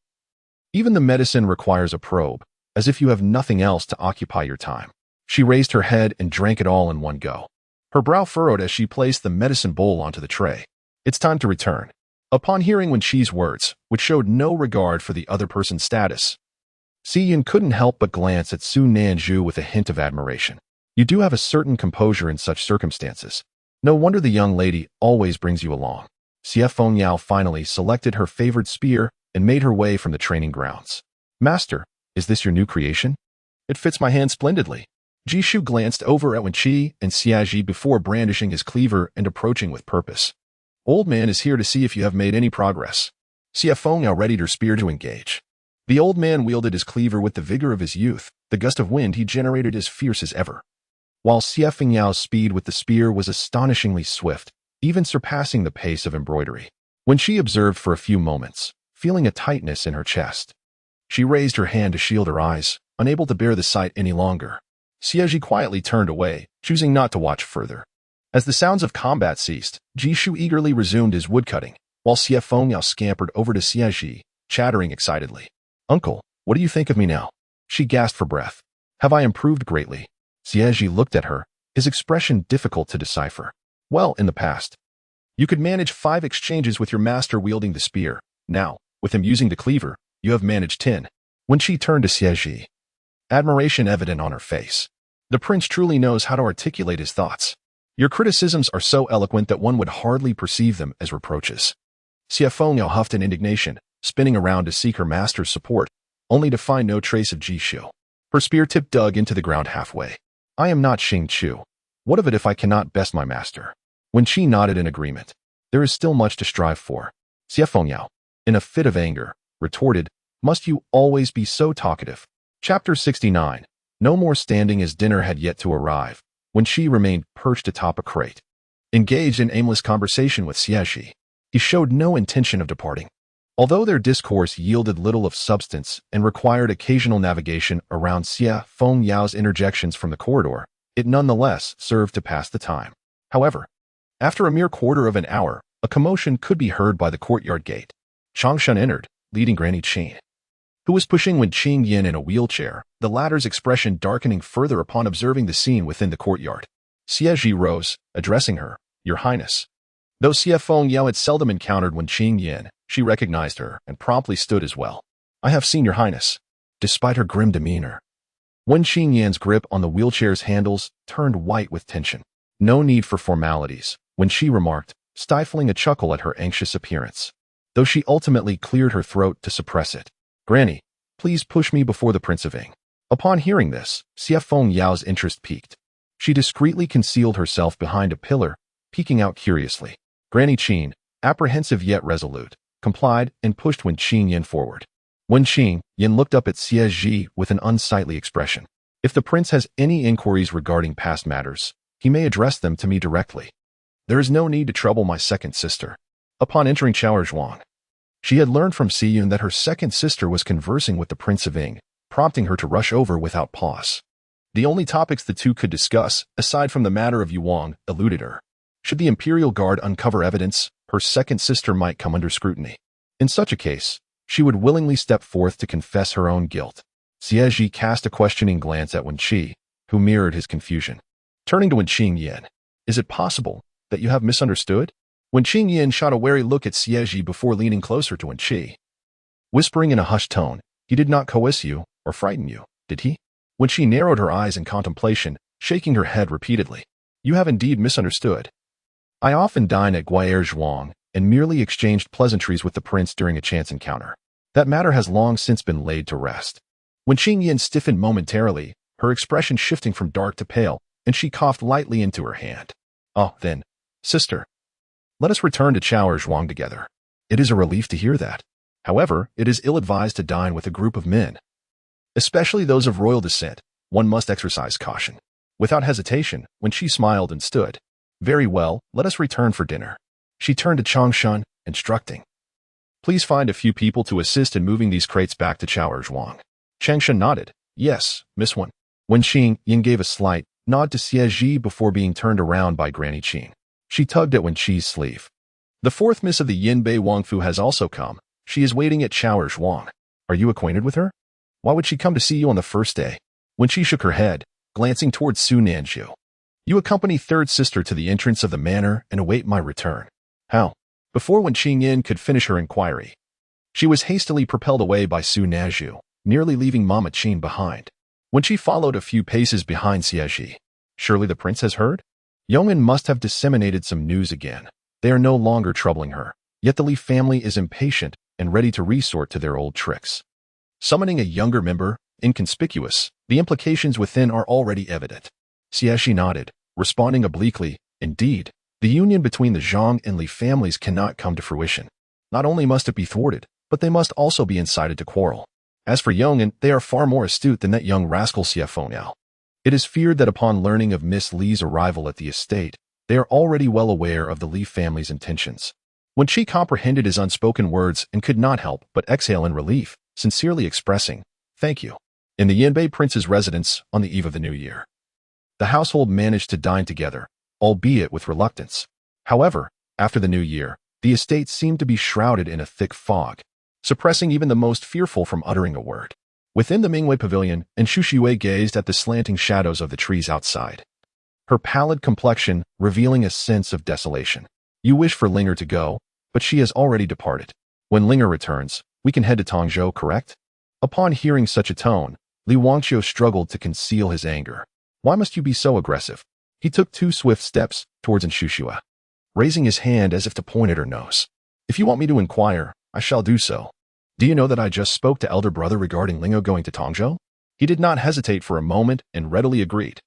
Even the medicine requires a probe, as if you have nothing else to occupy your time. She raised her head and drank it all in one go. Her brow furrowed as she placed the medicine bowl onto the tray. It's time to return. Upon hearing Wen Chi's words, which showed no regard for the other person's status, Xie Yin couldn't help but glance at Su Nanju with a hint of admiration. You do have a certain composure in such circumstances. No wonder the young lady always brings you along. Xie Fengyao finally selected her favored spear and made her way from the training grounds. Master, is this your new creation? It fits my hand splendidly. Jishu glanced over at Wen Chi and Xie Zhi before brandishing his cleaver and approaching with purpose. Old man is here to see if you have made any progress. Xie Fengyao readied her spear to engage. The old man wielded his cleaver with the vigor of his youth. The gust of wind he generated as fierce as ever. While Xie Fengyao's speed with the spear was astonishingly swift, even surpassing the pace of embroidery. When she observed for a few moments, feeling a tightness in her chest, she raised her hand to shield her eyes, unable to bear the sight any longer. Xie Zhi quietly turned away, choosing not to watch further. As the sounds of combat ceased, Jishu eagerly resumed his woodcutting, while Xie Fengyao scampered over to Xie Zhi, chattering excitedly. Uncle, what do you think of me now? She gasped for breath. Have I improved greatly? Xie Zhi looked at her, his expression difficult to decipher. Well, in the past, you could manage 5 exchanges with your master wielding the spear. Now, with him using the cleaver, you have managed 10. When she turned to Xie Zhi, admiration evident on her face. The prince truly knows how to articulate his thoughts. Your criticisms are so eloquent that one would hardly perceive them as reproaches. Xie Fengyao huffed in indignation, spinning around to seek her master's support, only to find no trace of Jishu. Her spear tip dug into the ground halfway. I am not Xing Chu. What of it if I cannot best my master? When she nodded in agreement. There is still much to strive for. Xie Fengyao, in a fit of anger, retorted, must you always be so talkative? Chapter 69. No more standing as dinner had yet to arrive, when she remained perched atop a crate. Engaged in aimless conversation with Xie Zhi, he showed no intention of departing. Although their discourse yielded little of substance and required occasional navigation around Xie Fengyao's interjections from the corridor, it nonetheless served to pass the time. However, after a mere quarter of an hour, a commotion could be heard by the courtyard gate. Changshan entered, leading Granny Qin, who was pushing Wen Qingyan in a wheelchair, the latter's expression darkening further upon observing the scene within the courtyard. Xie Zhi rose, addressing her, Your Highness. Though Xie Fengyao had seldom encountered Wen Qingyan, she recognized her and promptly stood as well. I have seen Your Highness. Despite her grim demeanor, Wen Qingyan's grip on the wheelchair's handles turned white with tension. No need for formalities, when she remarked, stifling a chuckle at her anxious appearance, though she ultimately cleared her throat to suppress it. Granny, please push me before the Prince of Ing. Upon hearing this, Xie Fengyao's interest piqued. She discreetly concealed herself behind a pillar, peeking out curiously. Granny Qin, apprehensive yet resolute, complied and pushed Wen Qingyan forward. Wen Qingyan looked up at Xie Zhi with an unsightly expression. If the prince has any inquiries regarding past matters, he may address them to me directly. There is no need to trouble my second sister. Upon entering Chaorzhuang, she had learned from Xie Yun that her second sister was conversing with the Prince of Ing, prompting her to rush over without pause. The only topics the two could discuss, aside from the matter of Yuang, eluded her. Should the Imperial Guard uncover evidence, her second sister might come under scrutiny. In such a case, she would willingly step forth to confess her own guilt. Xie Zhi cast a questioning glance at Wen Chi, who mirrored his confusion. Turning to Wen Qingyan, is it possible that you have misunderstood? Wen Qingyan shot a wary look at Xie Zhi before leaning closer to Wen Chi. Whispering in a hushed tone, he did not coerce you or frighten you, did he? When she narrowed her eyes in contemplation, shaking her head repeatedly. You have indeed misunderstood. I often dine at Chaorzhuang and merely exchanged pleasantries with the prince during a chance encounter. That matter has long since been laid to rest. When Qingyan stiffened momentarily, her expression shifting from dark to pale, and she coughed lightly into her hand. Oh, then, sister, let us return to Chaorzhuang together. It is a relief to hear that. However, it is ill-advised to dine with a group of men. Especially those of royal descent, one must exercise caution. Without hesitation, when she smiled and stood. Very well, let us return for dinner. She turned to Changshan, instructing. Please find a few people to assist in moving these crates back to Chaorzhuang. Changshan nodded. Yes, Miss Wen. When Qingyan gave a slight nod to Xie Zhi before being turned around by Granny Qin. She tugged at Wen Chi's sleeve. The fourth miss of the Yinbei Wangfu has also come. She is waiting at Chaorzhuang. Are you acquainted with her? Why would she come to see you on the first day? When she shook her head, glancing towards Su Nanju. You accompany third sister to the entrance of the manor and await my return. How? Before Wen Qingyan could finish her inquiry, she was hastily propelled away by Su Nanju, nearly leaving Mama Qin behind. When she followed a few paces behind Xie Zhi, surely the prince has heard? Yong'an must have disseminated some news again. They are no longer troubling her, yet the Li family is impatient and ready to resort to their old tricks. Summoning a younger member, inconspicuous, the implications within are already evident. Xie Zhi nodded, responding obliquely, indeed, the union between the Zhang and Li families cannot come to fruition. Not only must it be thwarted, but they must also be incited to quarrel. As for Yong'an, they are far more astute than that young rascal Xie Fengniao. It is feared that upon learning of Miss Li's arrival at the estate, they are already well aware of the Li family's intentions. Wen Chi comprehended his unspoken words and could not help but exhale in relief, sincerely expressing, "Thank you." In the Yanbei prince's residence on the eve of the new year, the household managed to dine together, albeit with reluctance. However, after the new year, the estate seemed to be shrouded in a thick fog, suppressing even the most fearful from uttering a word. Within the Mingwei pavilion, and Shu gazed at the slanting shadows of the trees outside, her pallid complexion revealing a sense of desolation. You wish for Linger to go, but she has already departed. When Linger returns, we can head to Tongzhou, correct? Upon hearing such a tone, Li Wangqiu struggled to conceal his anger. Why must you be so aggressive? He took 2 swift steps towards Shushua, raising his hand as if to point at her nose. If you want me to inquire, I shall do so. Do you know that I just spoke to elder brother regarding Lingo going to Tongzhou? He did not hesitate for a moment and readily agreed.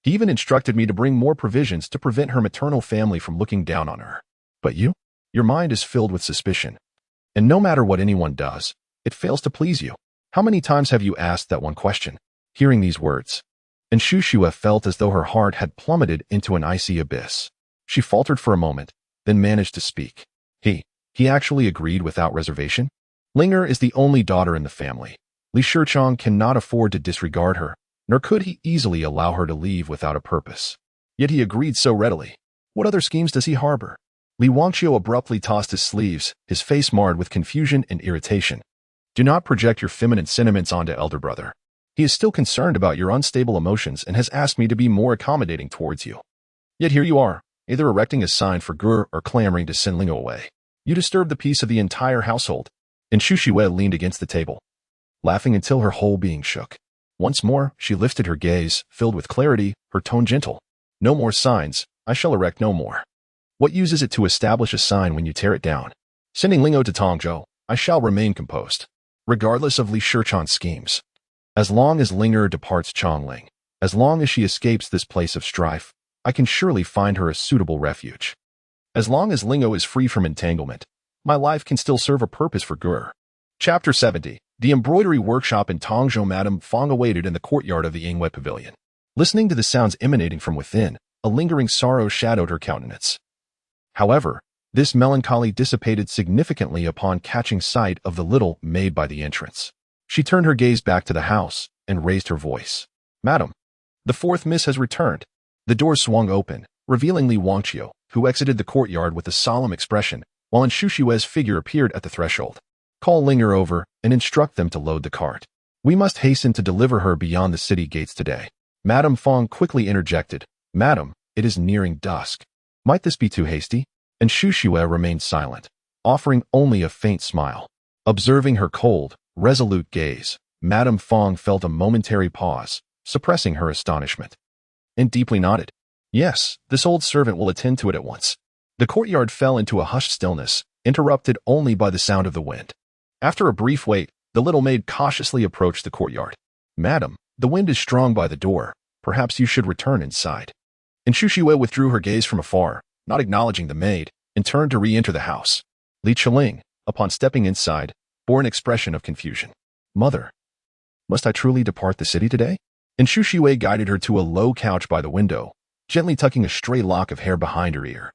He even instructed me to bring more provisions to prevent her maternal family from looking down on her. But you? Your mind is filled with suspicion. And no matter what anyone does, it fails to please you. How many times have you asked that one question? Hearing these words, and Shushua felt as though her heart had plummeted into an icy abyss. She faltered for a moment, then managed to speak. He actually agreed without reservation? Linger is the only daughter in the family. Li Shichong cannot afford to disregard her, nor could he easily allow her to leave without a purpose. Yet he agreed so readily. What other schemes does he harbor? Li Wangqiu abruptly tossed his sleeves, his face marred with confusion and irritation. Do not project your feminine sentiments onto elder brother. He is still concerned about your unstable emotions and has asked me to be more accommodating towards you. Yet here you are, either erecting a sign for Gur or clamoring to send Lingo away. You disturb the peace of the entire household. And Shushue leaned against the table, laughing until her whole being shook. Once more, she lifted her gaze, filled with clarity, her tone gentle. No more signs, I shall erect no more. What use is it to establish a sign when you tear it down? Sending Lingo to Tongzhou, I shall remain composed, regardless of Li Shichong's schemes. As long as Linger departs Chongling, as long as she escapes this place of strife, I can surely find her a suitable refuge. As long as Lingo is free from entanglement, my life can still serve a purpose for Gur. Chapter 70. The embroidery workshop in Tongzhou. Madame Fong awaited in the courtyard of the Yingwei pavilion. Listening to the sounds emanating from within, a lingering sorrow shadowed her countenance. However, this melancholy dissipated significantly upon catching sight of the little maid by the entrance. She turned her gaze back to the house and raised her voice. Madam, the 4th miss has returned. The door swung open, revealing Li Wangqiu, who exited the courtyard with a solemn expression, while Shushue's figure appeared at the threshold. Call Linger over and instruct them to load the cart. We must hasten to deliver her beyond the city gates today. Madame Fong quickly interjected. Madam, it is nearing dusk. Might this be too hasty? And Shushue remained silent, offering only a faint smile. Observing her cold, resolute gaze, Madame Fong felt a momentary pause, suppressing her astonishment, and deeply nodded. Yes, this old servant will attend to it at once. The courtyard fell into a hushed stillness, interrupted only by the sound of the wind. After a brief wait, the little maid cautiously approached the courtyard. Madam, the wind is strong by the door. Perhaps you should return inside. And Shushue withdrew her gaze from afar, not acknowledging the maid, and turned to re-enter the house. Li Chenge, upon stepping inside, bore an expression of confusion. Mother, must I truly depart the city today? And Shushue guided her to a low couch by the window, gently tucking a stray lock of hair behind her ear,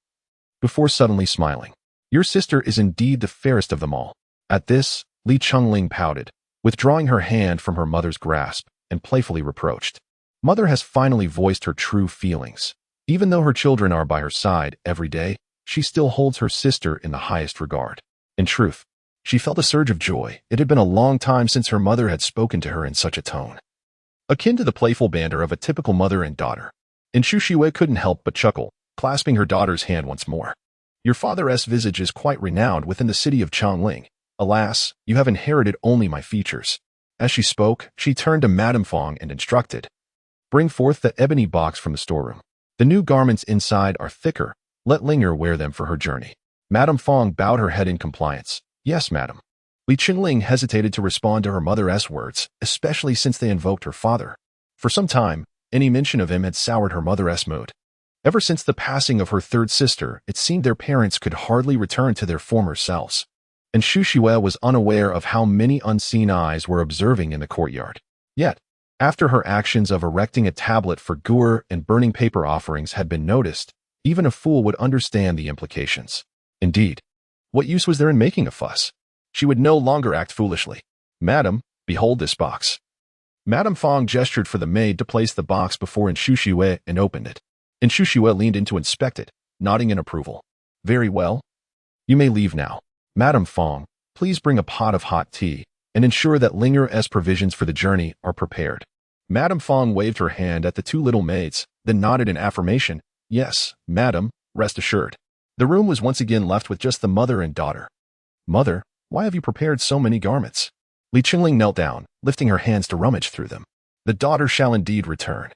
before suddenly smiling. Your sister is indeed the fairest of them all. At this, Li Chengling pouted, withdrawing her hand from her mother's grasp, and playfully reproached. Mother has finally voiced her true feelings. Even though her children are by her side every day, she still holds her sister in the highest regard. In truth, she felt a surge of joy. It had been a long time since her mother had spoken to her in such a tone, akin to the playful banter of a typical mother and daughter. And Shushue couldn't help but chuckle, clasping her daughter's hand once more. Your father's visage is quite renowned within the city of Chongling. Alas, you have inherited only my features. As she spoke, she turned to Madame Fong and instructed, "Bring forth the ebony box from the storeroom. The new garments inside are thicker. Let Linger wear them for her journey." Madame Fong bowed her head in compliance. "Yes, madam." Li Chenge hesitated to respond to her mother's words, especially since they invoked her father. For some time, any mention of him had soured her mother's mood. Ever since the passing of her third sister, it seemed their parents could hardly return to their former selves. And Xu Xue was unaware of how many unseen eyes were observing in the courtyard. Yet, after her actions of erecting a tablet for Gur and burning paper offerings had been noticed, even a fool would understand the implications. Indeed, what use was there in making a fuss? She would no longer act foolishly. "Madam, behold this box." Madame Fong gestured for the maid to place the box before Xu Xue and opened it. Xu Xue leaned in to inspect it, nodding in approval. "Very well. You may leave now. Madame Fong, please bring a pot of hot tea and ensure that Linger's provisions for the journey are prepared." Madame Fong waved her hand at the two little maids, then nodded in affirmation. "Yes, madam, rest assured." The room was once again left with just the mother and daughter. "Mother, why have you prepared so many garments?" Li Chenge knelt down, lifting her hands to rummage through them. "The daughter shall indeed return.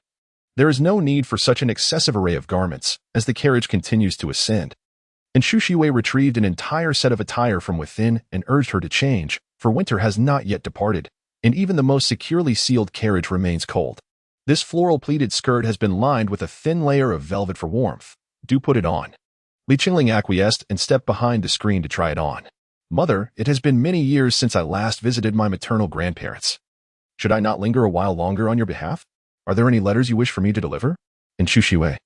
There is no need for such an excessive array of garments, as the carriage continues to ascend." And Xu Xue retrieved an entire set of attire from within and urged her to change, for winter has not yet departed, and even the most securely sealed carriage remains cold. "This floral pleated skirt has been lined with a thin layer of velvet for warmth. Do put it on." Li Chenge acquiesced and stepped behind the screen to try it on. "Mother, it has been many years since I last visited my maternal grandparents. Should I not linger a while longer on your behalf? Are there any letters you wish for me to deliver?" And Xu Xue,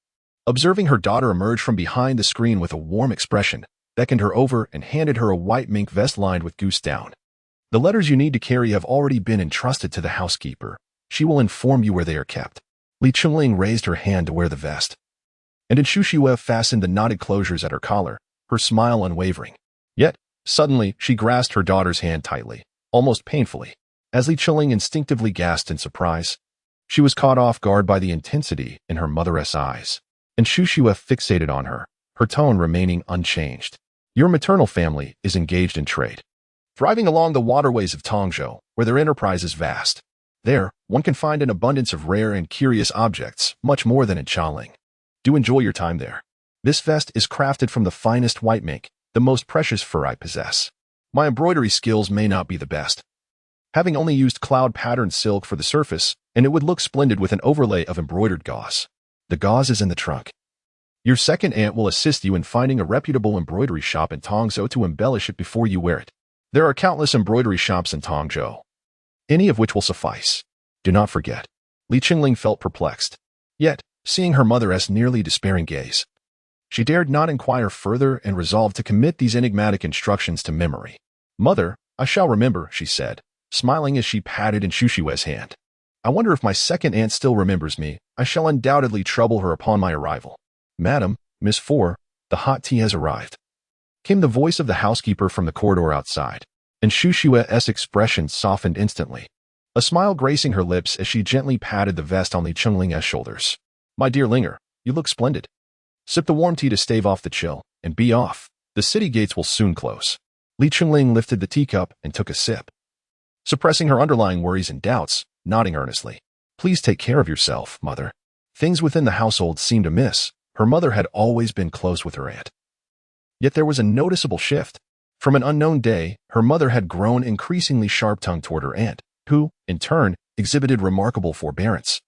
observing her daughter emerge from behind the screen with a warm expression, beckoned her over and handed her a white mink vest lined with goose down. "The letters you need to carry have already been entrusted to the housekeeper. She will inform you where they are kept." Li Chenge raised her hand to wear the vest. And Xu Xue fastened the knotted closures at her collar, her smile unwavering. Yet, suddenly, she grasped her daughter's hand tightly, almost painfully. As Li Chenge instinctively gasped in surprise, she was caught off guard by the intensity in her mother's eyes. And Xu Xue fixated on her, her tone remaining unchanged. "Your maternal family is engaged in trade, thriving along the waterways of Tongzhou, where their enterprise is vast. There, one can find an abundance of rare and curious objects, much more than in Chaoling. Do enjoy your time there. This vest is crafted from the finest white mink, the most precious fur I possess. My embroidery skills may not be the best, having only used cloud-patterned silk for the surface, and it would look splendid with an overlay of embroidered gauze. The gauze is in the trunk. Your second aunt will assist you in finding a reputable embroidery shop in Tongzhou to embellish it before you wear it. There are countless embroidery shops in Tongzhou, any of which will suffice. Do not forget." Li Chenge felt perplexed. Yet, seeing her mother's nearly despairing gaze, she dared not inquire further and resolved to commit these enigmatic instructions to memory. "Mother, I shall remember," she said, smiling as she patted Xu Xue's hand. "I wonder if my second aunt still remembers me. I shall undoubtedly trouble her upon my arrival." "Madam, Miss Four, the hot tea has arrived," came the voice of the housekeeper from the corridor outside, and Xu Xue's expression softened instantly, a smile gracing her lips as she gently patted the vest on Li Chenge's shoulders. "My dear Linger, you look splendid. Sip the warm tea to stave off the chill, and be off. The city gates will soon close." Li Chenge lifted the teacup and took a sip, suppressing her underlying worries and doubts, nodding earnestly. "Please take care of yourself, mother." Things within the household seemed amiss. Her mother had always been close with her aunt. Yet there was a noticeable shift. From an unknown day, her mother had grown increasingly sharp-tongued toward her aunt, who, in turn, exhibited remarkable forbearance,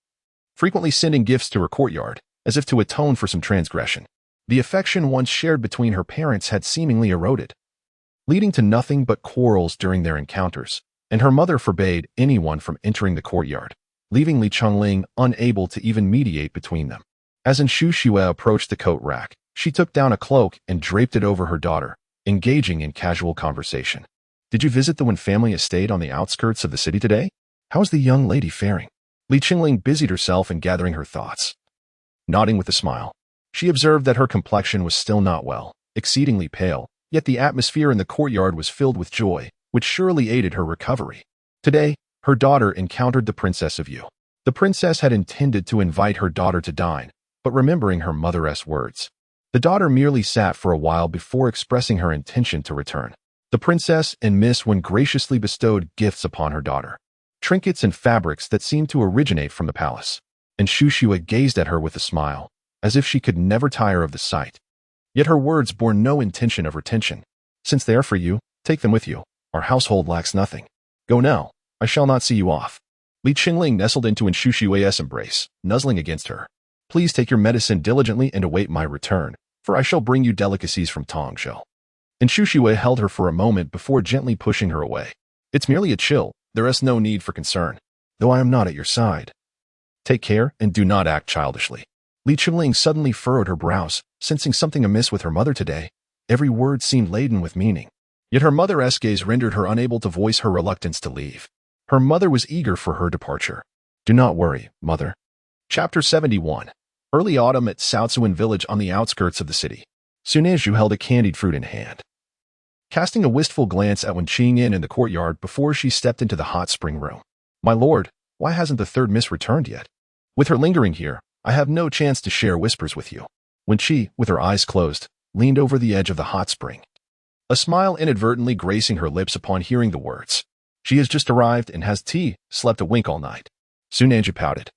frequently sending gifts to her courtyard, as if to atone for some transgression. The affection once shared between her parents had seemingly eroded, leading to nothing but quarrels during their encounters, and her mother forbade anyone from entering the courtyard, leaving Li Chenge unable to even mediate between them. As Xu Xue approached the coat rack, she took down a cloak and draped it over her daughter, engaging in casual conversation. "Did you visit the Wen family estate on the outskirts of the city today? How is the young lady faring?" Li Chenge busied herself in gathering her thoughts. Nodding with a smile, she observed that her complexion was still not well, exceedingly pale, yet the atmosphere in the courtyard was filled with joy, which surely aided her recovery. Today, her daughter encountered the Princess of Yu. The princess had intended to invite her daughter to dine, but remembering her mother's words, the daughter merely sat for a while before expressing her intention to return. The princess and Miss Wen graciously bestowed gifts upon her daughter, trinkets and fabrics that seemed to originate from the palace. And Shushua gazed at her with a smile, as if she could never tire of the sight. Yet her words bore no intention of retention. Since they are for you, take them with you. Our household lacks nothing. Go now. I shall not see you off. Li Chenge nestled into Shushua's embrace, nuzzling against her. Please take your medicine diligently and await my return, for I shall bring you delicacies from Tongzhou. And Shushua held her for a moment before gently pushing her away. It's merely a chill. There is no need for concern, though I am not at your side. Take care and do not act childishly. Li Chenge suddenly furrowed her brows, sensing something amiss with her mother today. Every word seemed laden with meaning. Yet her mother's gaze rendered her unable to voice her reluctance to leave. Her mother was eager for her departure. Do not worry, mother. Chapter 71. Early autumn at Saozuan village on the outskirts of the city. Xie Zhi held a candied fruit in hand, casting a wistful glance at Wen Chi in the courtyard before she stepped into the hot spring room. My lord, why hasn't the third miss returned yet? With her lingering here, I have no chance to share whispers with you. Wen Chi, with her eyes closed, leaned over the edge of the hot spring, a smile inadvertently gracing her lips upon hearing the words. She has just arrived and has slept a wink all night. Xie Zhi pouted.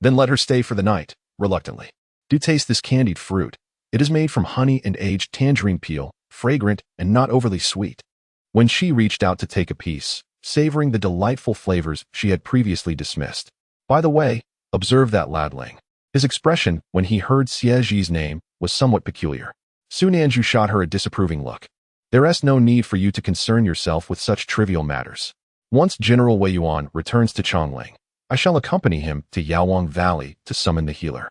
Then let her stay for the night, reluctantly. Do taste this candied fruit. It is made from honey and aged tangerine peel, fragrant and not overly sweet. When she reached out to take a piece, savoring the delightful flavors she had previously dismissed. By the way, observe that ladling. His expression when he heard Xie Zhi's name was somewhat peculiar. Xie Zhi shot her a disapproving look. There is no need for you to concern yourself with such trivial matters. Once General Wei Yuan returns to Chongling, I shall accompany him to Yaowang Valley to summon the healer.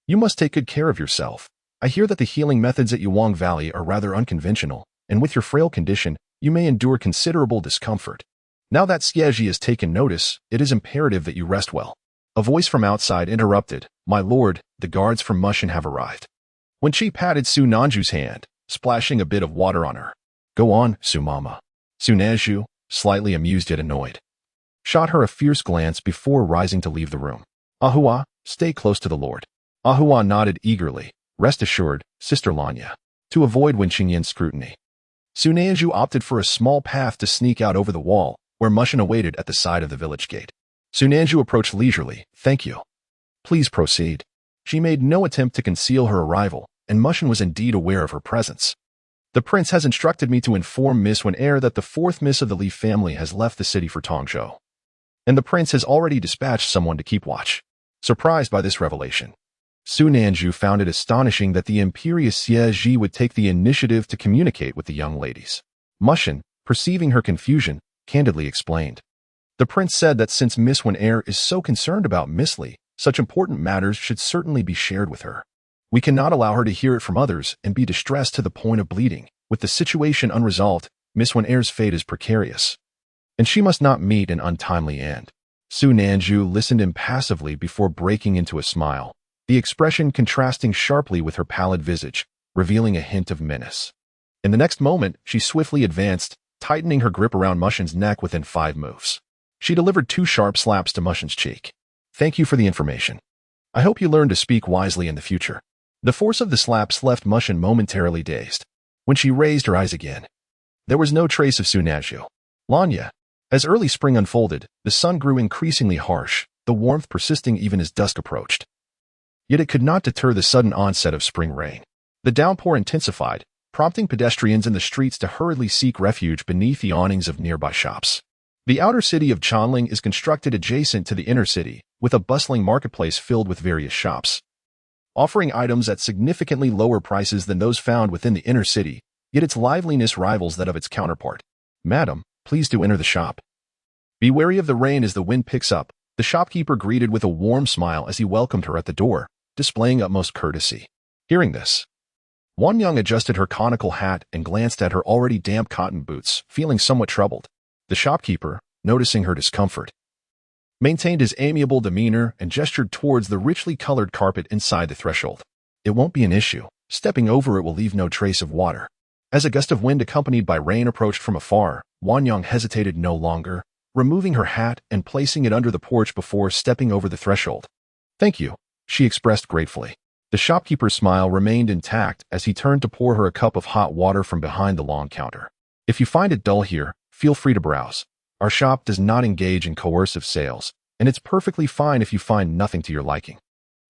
You must take good care of yourself. I hear that the healing methods at Yaowang Valley are rather unconventional, and with your frail condition, you may endure considerable discomfort. Now that Xie Zhi has taken notice, it is imperative that you rest well. A voice from outside interrupted. My lord, the guards from Mushan have arrived. When she patted Su Nanju's hand, splashing a bit of water on her. Go on, Su Mama. Su Nanju, slightly amused yet annoyed, shot her a fierce glance before rising to leave the room. Ahua, stay close to the lord. Ahua nodded eagerly. Rest assured, Sister Lanya. To avoid Wen Qingyan's scrutiny, Su Nanju opted for a small path to sneak out over the wall, where Mushan awaited at the side of the village gate. Su Nanju approached leisurely. Thank you. Please proceed. She made no attempt to conceal her arrival, and Mushan was indeed aware of her presence. The prince has instructed me to inform Miss Wen that the fourth miss of the Li family has left the city for Tongzhou, and the prince has already dispatched someone to keep watch. Surprised by this revelation, Su Nanju found it astonishing that the imperious Xie Zhi would take the initiative to communicate with the young ladies. Mushan, perceiving her confusion, candidly explained. The prince said that since Miss Wen is so concerned about Miss Li, such important matters should certainly be shared with her. We cannot allow her to hear it from others and be distressed to the point of bleeding. With the situation unresolved, Miss Wen's fate is precarious, and she must not meet an untimely end. Su Nanju listened impassively before breaking into a smile, the expression contrasting sharply with her pallid visage, revealing a hint of menace. In the next moment, she swiftly advanced, tightening her grip around Mushan's neck within 5 moves. She delivered 2 sharp slaps to Mushan's cheek. Thank you for the information. I hope you learn to speak wisely in the future. The force of the slaps left Mushan momentarily dazed. When she raised her eyes again, there was no trace of Su Nanju. Lanya. As early spring unfolded, the sun grew increasingly harsh, the warmth persisting even as dusk approached. Yet it could not deter the sudden onset of spring rain. The downpour intensified, prompting pedestrians in the streets to hurriedly seek refuge beneath the awnings of nearby shops. The outer city of Chongling is constructed adjacent to the inner city, with a bustling marketplace filled with various shops, offering items at significantly lower prices than those found within the inner city, yet its liveliness rivals that of its counterpart. Madam, please do enter the shop. Be wary of the rain as the wind picks up, the shopkeeper greeted with a warm smile as he welcomed her at the door, displaying utmost courtesy. Hearing this, Wan Young adjusted her conical hat and glanced at her already damp cotton boots, feeling somewhat troubled. The shopkeeper, noticing her discomfort, maintained his amiable demeanor and gestured towards the richly colored carpet inside the threshold. It won't be an issue. Stepping over it will leave no trace of water. As a gust of wind accompanied by rain approached from afar, Wan Yang hesitated no longer, removing her hat and placing it under the porch before stepping over the threshold. Thank you, she expressed gratefully. The shopkeeper's smile remained intact as he turned to pour her a cup of hot water from behind the long counter. If you find it dull here, feel free to browse. Our shop does not engage in coercive sales, and it's perfectly fine if you find nothing to your liking.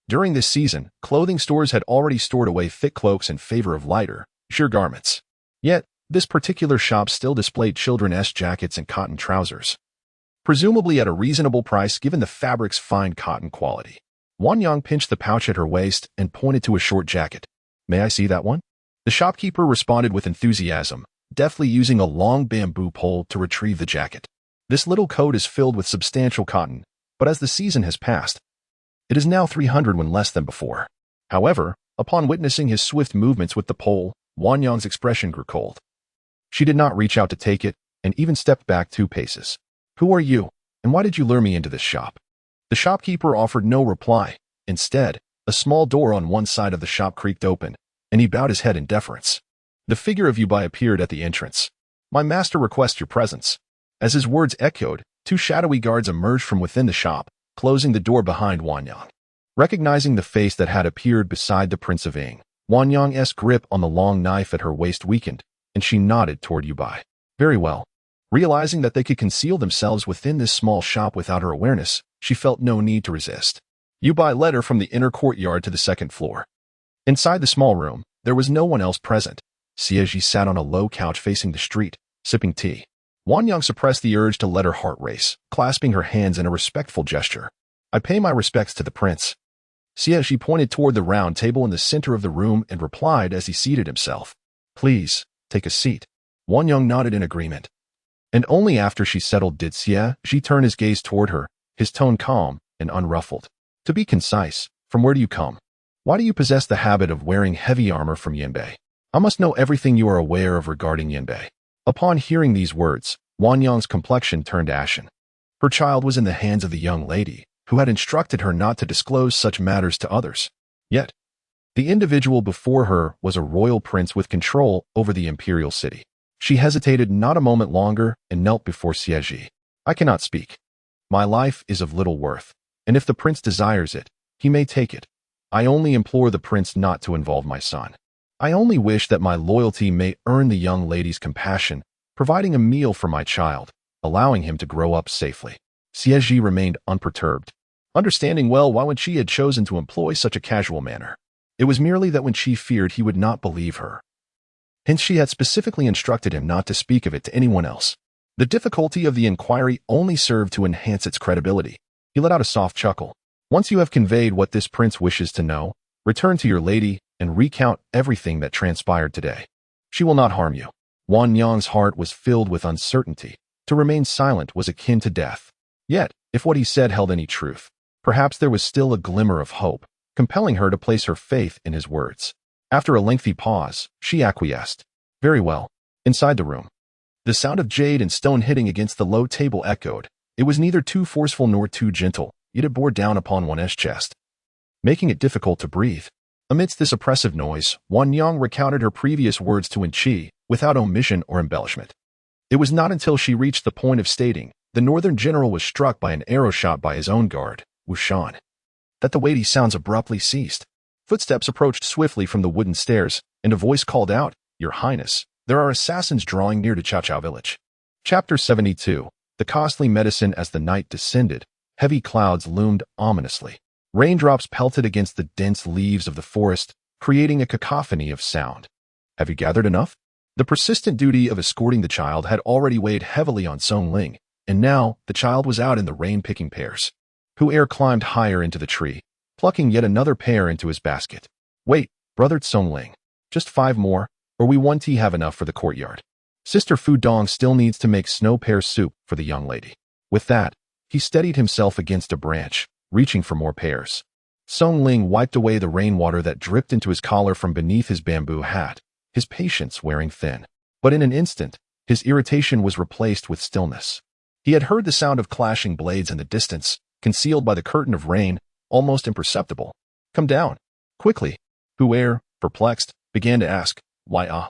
During this season, clothing stores had already stored away thick cloaks in favor of lighter, sheer garments. Yet, this particular shop still displayed children's jackets and cotton trousers, presumably at a reasonable price given the fabric's fine cotton quality. Wan Yang pinched the pouch at her waist and pointed to a short jacket. "May I see that one?" The shopkeeper responded with enthusiasm, deftly using a long bamboo pole to retrieve the jacket. This little coat is filled with substantial cotton, but as the season has passed, it is now 300 when less than before. However, upon witnessing his swift movements with the pole, Wan Yang's expression grew cold. She did not reach out to take it, and even stepped back 2 paces. "Who are you, and why did you lure me into this shop?" The shopkeeper offered no reply. Instead, a small door on one side of the shop creaked open, and he bowed his head in deference. The figure of Yubai appeared at the entrance. "My master requests your presence." As his words echoed, 2 shadowy guards emerged from within the shop, closing the door behind Wan Yang. Recognizing the face that had appeared beside the Prince of Ying, Wan Yang's grip on the long knife at her waist weakened, and she nodded toward Yubai. "Very well." Realizing that they could conceal themselves within this small shop without her awareness, she felt no need to resist. Yubai led her from the inner courtyard to the 2nd floor. Inside the small room, there was no one else present. Xie Zhi sat on a low couch facing the street, sipping tea. Wan Yang suppressed the urge to let her heart race, clasping her hands in a respectful gesture. "I pay my respects to the prince." Xie Zhi pointed toward the round table in the center of the room and replied as he seated himself. "Please, take a seat." Wan Yang nodded in agreement. And only after she settled did Xie Zhi turn his gaze toward her, his tone calm and unruffled. "To be concise, from where do you come? Why do you possess the habit of wearing heavy armor from Yanbei? I must know everything you are aware of regarding Yanbei." Upon hearing these words, Wan Yang's complexion turned ashen. Her child was in the hands of the young lady, who had instructed her not to disclose such matters to others. Yet, the individual before her was a royal prince with control over the imperial city. She hesitated not a moment longer and knelt before Xie Zhi. "I cannot speak. My life is of little worth, and if the prince desires it, he may take it. I only implore the prince not to involve my son. I only wish that my loyalty may earn the young lady's compassion, providing a meal for my child, allowing him to grow up safely." Xie Zhi remained unperturbed, understanding well why Wen Chi had chosen to employ such a casual manner. It was merely that Wen Chi feared he would not believe her. Hence she had specifically instructed him not to speak of it to anyone else. The difficulty of the inquiry only served to enhance its credibility. He let out a soft chuckle. "Once you have conveyed what this prince wishes to know, return to your lady and recount everything that transpired today. She will not harm you." Wan Yang's heart was filled with uncertainty. To remain silent was akin to death. Yet, if what he said held any truth, perhaps there was still a glimmer of hope, compelling her to place her faith in his words. After a lengthy pause, she acquiesced. "Very well." Inside the room, the sound of jade and stone hitting against the low table echoed. It was neither too forceful nor too gentle, yet it bore down upon Wan's chest, making it difficult to breathe. Amidst this oppressive noise, Wan Yang recounted her previous words to Wen Chi, without omission or embellishment. It was not until she reached the point of stating, "The northern general was struck by an arrow shot by his own guard, Wu Shan," that the weighty sounds abruptly ceased. Footsteps approached swiftly from the wooden stairs, and a voice called out, "Your Highness, there are assassins drawing near to Cao Cao village." Chapter 72. The costly medicine. As the night descended, heavy clouds loomed ominously. Raindrops pelted against the dense leaves of the forest, creating a cacophony of sound. "Have you gathered enough?" The persistent duty of escorting the child had already weighed heavily on Song Ling, and now the child was out in the rain picking pears. Hu Er climbed higher into the tree, plucking yet another pear into his basket. "Wait, brother Song Ling. Just 5 more, or we won't have enough for the courtyard. Sister Fu Dong still needs to make snow pear soup for the young lady." With that, he steadied himself against a branch, reaching for more pears. Song Ling wiped away the rainwater that dripped into his collar from beneath his bamboo hat, his patience wearing thin. But in an instant, his irritation was replaced with stillness. He had heard the sound of clashing blades in the distance, concealed by the curtain of rain, almost imperceptible. "Come down. Quickly." Hu Er, perplexed, began to ask, "Why ah?"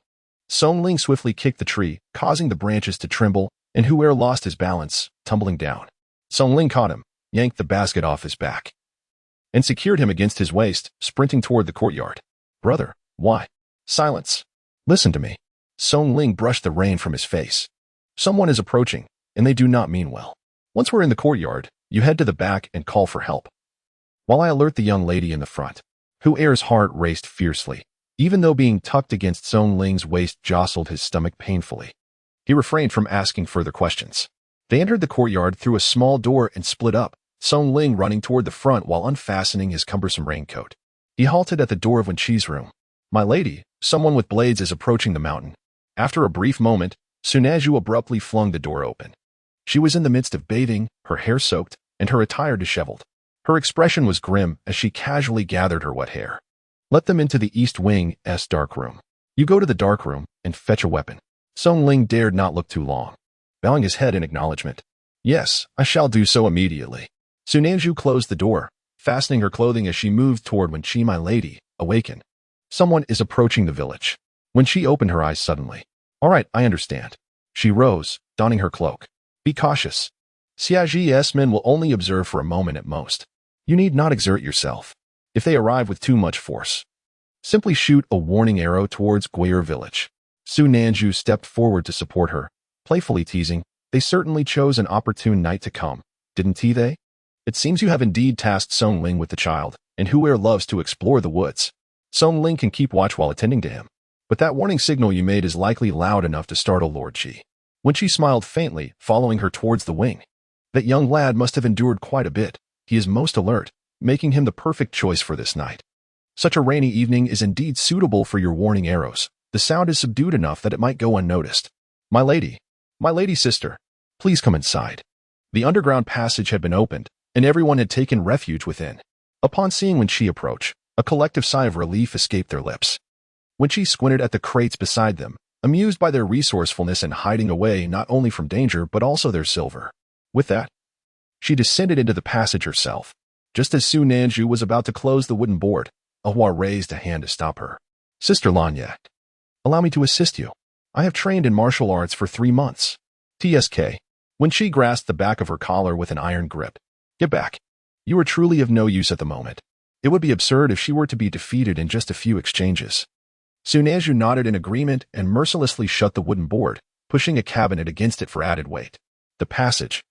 Song Ling swiftly kicked the tree, causing the branches to tremble, and Hu Er lost his balance, tumbling down. Song Ling caught him, yanked the basket off his back, and secured him against his waist, sprinting toward the courtyard. "Brother, why?" "Silence. Listen to me." Song Ling brushed the rain from his face. "Someone is approaching, and they do not mean well. Once we're in the courtyard, you head to the back and call for help, while I alert the young lady in the front, who Heir's heart raced fiercely, even though being tucked against Song Ling's waist jostled his stomach painfully. He refrained from asking further questions. They entered the courtyard through a small door and split up, Song Ling running toward the front while unfastening his cumbersome raincoat. He halted at the door of Wen Chi's room. "My lady, someone with blades is approaching the mountain." After a brief moment, Xie Zhi abruptly flung the door open. She was in the midst of bathing, her hair soaked, and her attire disheveled. Her expression was grim as she casually gathered her wet hair. "Let them into the East Wing's dark room. You go to the dark room and fetch a weapon." Song Ling dared not look too long, bowing his head in acknowledgement. "Yes, I shall do so immediately." Xie Zhi closed the door, fastening her clothing as she moved toward Wen Chi. "My lady, awaken. Someone is approaching the village." Wen Chi opened her eyes suddenly. "All right, I understand." She rose, donning her cloak. "Be cautious. Xie Zhi's men will only observe for a moment at most. You need not exert yourself. If they arrive with too much force, simply shoot a warning arrow towards Guier village." Xie Zhi stepped forward to support her, playfully teasing, "They certainly chose an opportune night to come, didn't they? It seems you have indeed tasked Song Ling with the child, and Huer loves to explore the woods. Song Ling can keep watch while attending to him. But that warning signal you made is likely loud enough to startle Lord Chi." When she smiled faintly, following her towards the wing. "That young lad must have endured quite a bit. He is most alert, making him the perfect choice for this night. Such a rainy evening is indeed suitable for your warning arrows. The sound is subdued enough that it might go unnoticed. My lady sister, please come inside." The underground passage had been opened, and everyone had taken refuge within. Upon seeing Wen Chi approach, a collective sigh of relief escaped their lips. Wen Chi squinted at the crates beside them, amused by their resourcefulness in hiding away not only from danger but also their silver. With that, she descended into the passage herself. Just as Xie Zhi was about to close the wooden board, Ahua raised a hand to stop her. "Sister Lanya, allow me to assist you. I have trained in martial arts for 3 months. TSK. When she grasped the back of her collar with an iron grip. "Get back. You are truly of no use at the moment. It would be absurd if she were to be defeated in just a few exchanges." Xie Zhi nodded in agreement and mercilessly shut the wooden board, pushing a cabinet against it for added weight. The passage,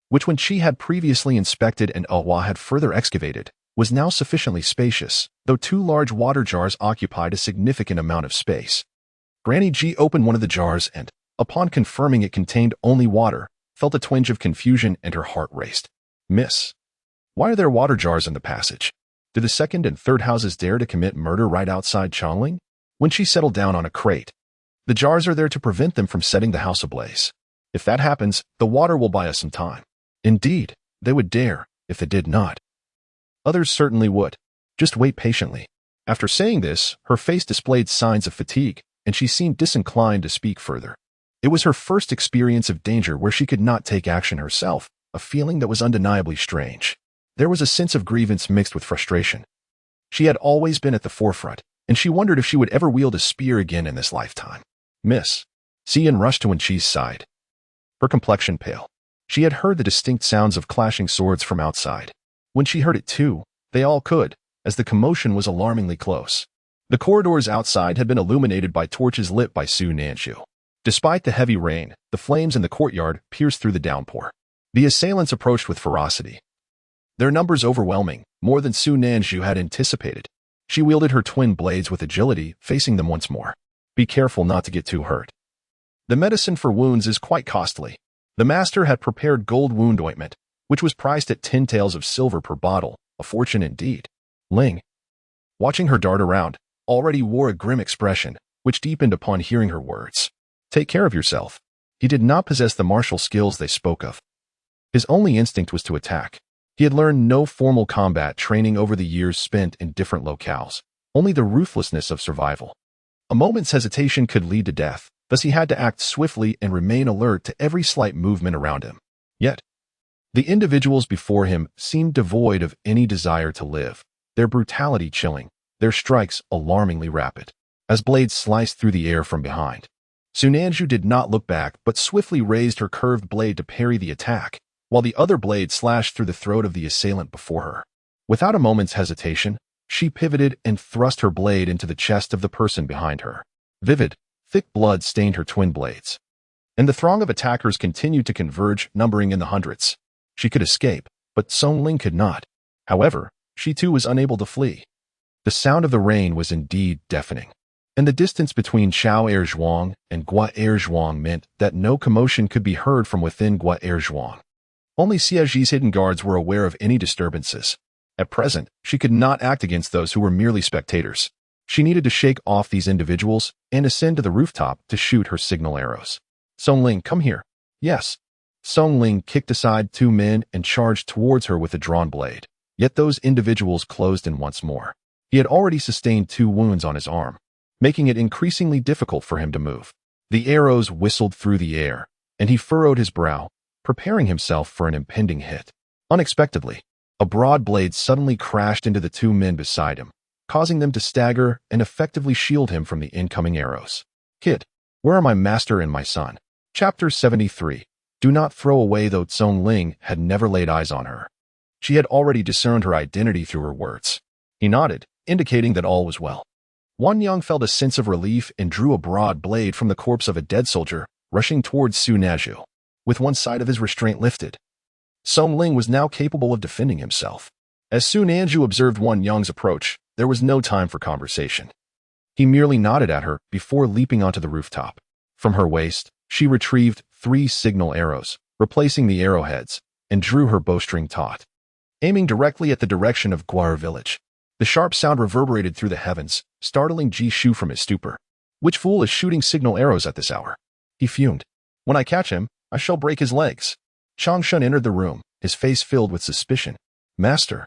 which Wen Chi had previously inspected and Ahua had further excavated, was now sufficiently spacious, though 2 large water jars occupied a significant amount of space. Granny Ji opened one of the jars and, upon confirming it contained only water, felt a twinge of confusion and her heart raced. "Miss, why are there water jars in the passage? Do the second and third houses dare to commit murder right outside Chongling?" When she settled down on a crate, "The jars are there to prevent them from setting the house ablaze. If that happens, the water will buy us some time." "Indeed, they would dare, if they did not. Others certainly would. Just wait patiently." After saying this, her face displayed signs of fatigue, and she seemed disinclined to speak further. It was her first experience of danger where she could not take action herself, a feeling that was undeniably strange. There was a sense of grievance mixed with frustration. She had always been at the forefront, and she wondered if she would ever wield a spear again in this lifetime. "Miss." Xian rushed to Wen Chi's side, her complexion pale. She had heard the distinct sounds of clashing swords from outside. When she heard it too, they all could, as the commotion was alarmingly close. The corridors outside had been illuminated by torches lit by Xie Zhi. Despite the heavy rain, the flames in the courtyard pierced through the downpour. The assailants approached with ferocity, their numbers overwhelming, more than Xie Zhi had anticipated. She wielded her twin blades with agility, facing them once more. "Be careful not to get too hurt. The medicine for wounds is quite costly." The master had prepared gold wound ointment, which was priced at 10 taels of silver per bottle, a fortune indeed. Ling, watching her dart around, already wore a grim expression, which deepened upon hearing her words. "Take care of yourself." He did not possess the martial skills they spoke of. His only instinct was to attack. He had learned no formal combat training over the years spent in different locales, only the ruthlessness of survival. A moment's hesitation could lead to death, thus he had to act swiftly and remain alert to every slight movement around him. Yet, the individuals before him seemed devoid of any desire to live, their brutality chilling, their strikes alarmingly rapid, as blades sliced through the air from behind. Xie Zhi did not look back but swiftly raised her curved blade to parry the attack, while the other blade slashed through the throat of the assailant before her. Without a moment's hesitation, she pivoted and thrust her blade into the chest of the person behind her. Vivid, thick blood stained her twin blades. and the throng of attackers continued to converge, numbering in the hundreds. She could escape, but Song Ling could not. However, she too was unable to flee. The sound of the rain was indeed deafening, and the distance between Chao Er Zhuang and Gua Er Zhuang meant that no commotion could be heard from within Gua Er Zhuang. Only Xie Zhi's hidden guards were aware of any disturbances. At present, she could not act against those who were merely spectators. She needed to shake off these individuals and ascend to the rooftop to shoot her signal arrows. Song Ling, come here. Yes. Song Ling kicked aside 2 men and charged towards her with a drawn blade. Yet those individuals closed in once more. He had already sustained 2 wounds on his arm, making it increasingly difficult for him to move. The arrows whistled through the air, and he furrowed his brow, preparing himself for an impending hit. Unexpectedly, a broad blade suddenly crashed into the 2 men beside him, causing them to stagger and effectively shield him from the incoming arrows. Kid, where are my master and my son? Chapter 73. Do not throw away, though Song Ling had never laid eyes on her. She had already discerned her identity through her words. He nodded, indicating that all was well. Wan Yang felt a sense of relief and drew a broad blade from the corpse of a dead soldier, rushing towards Su Naju, with one side of his restraint lifted. Song Ling was now capable of defending himself. As Su Naju observed Wan Yang's approach, there was no time for conversation. He merely nodded at her before leaping onto the rooftop. From her waist, she retrieved 3 signal arrows, replacing the arrowheads, and drew her bowstring taut, aiming directly at the direction of Guar village. The sharp sound reverberated through the heavens, startling Ji Shu from his stupor. Which fool is shooting signal arrows at this hour? He fumed. When I catch him, I shall break his legs. Chang Shun entered the room, his face filled with suspicion. Master.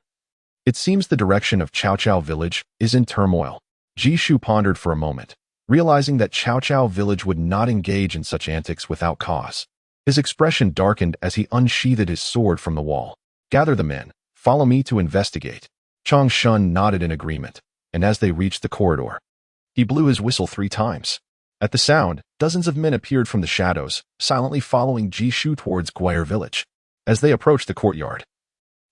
It seems the direction of Cao Cao village is in turmoil. Ji Shu pondered for a moment, realizing that Cao Cao village would not engage in such antics without cause. His expression darkened as he unsheathed his sword from the wall. Gather the men. Follow me to investigate. Chang Shun nodded in agreement, and as they reached the corridor, he blew his whistle 3 times. At the sound, dozens of men appeared from the shadows, silently following Ji Shu towards Guire village. As they approached the courtyard,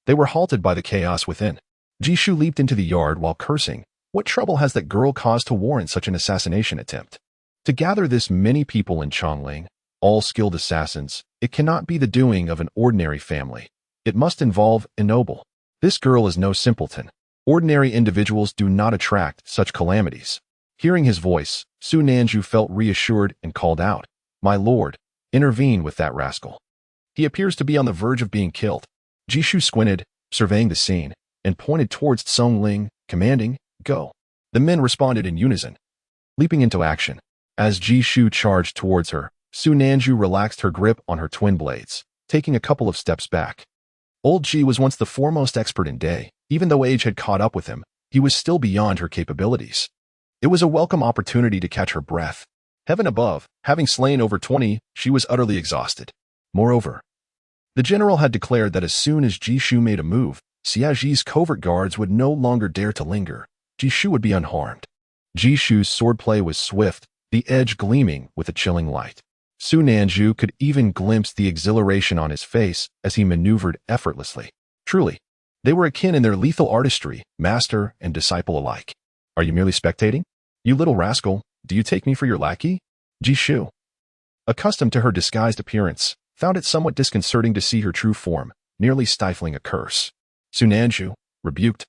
they were halted by the chaos within. Ji Shu leaped into the yard while cursing. What trouble has that girl caused to warrant such an assassination attempt? To gather this many people in Chongling, all skilled assassins, it cannot be the doing of an ordinary family. It must involve a noble. This girl is no simpleton. Ordinary individuals do not attract such calamities. Hearing his voice, Su Nanju felt reassured and called out, My lord, intervene with that rascal. He appears to be on the verge of being killed. Ji Shu squinted, surveying the scene, and pointed towards Song Ling, commanding, Go. The men responded in unison, leaping into action. As Ji Shu charged towards her, Su Nanju relaxed her grip on her twin blades, taking a couple of steps back. Old Ji was once the foremost expert in Day. Even though age had caught up with him, he was still beyond her capabilities. It was a welcome opportunity to catch her breath. Heaven above, having slain over 20, she was utterly exhausted. Moreover, the general had declared that as soon as Ji Shu made a move, Xie Zhi's covert guards would no longer dare to linger. Ji Shu would be unharmed. Ji Shu's swordplay was swift, the edge gleaming with a chilling light. Su Nanju could even glimpse the exhilaration on his face as he maneuvered effortlessly. Truly, they were akin in their lethal artistry, master and disciple alike. Are you merely spectating? You little rascal, do you take me for your lackey? Ji Shu, accustomed to her disguised appearance, found it somewhat disconcerting to see her true form, nearly stifling a curse. Su Nanju, rebuked,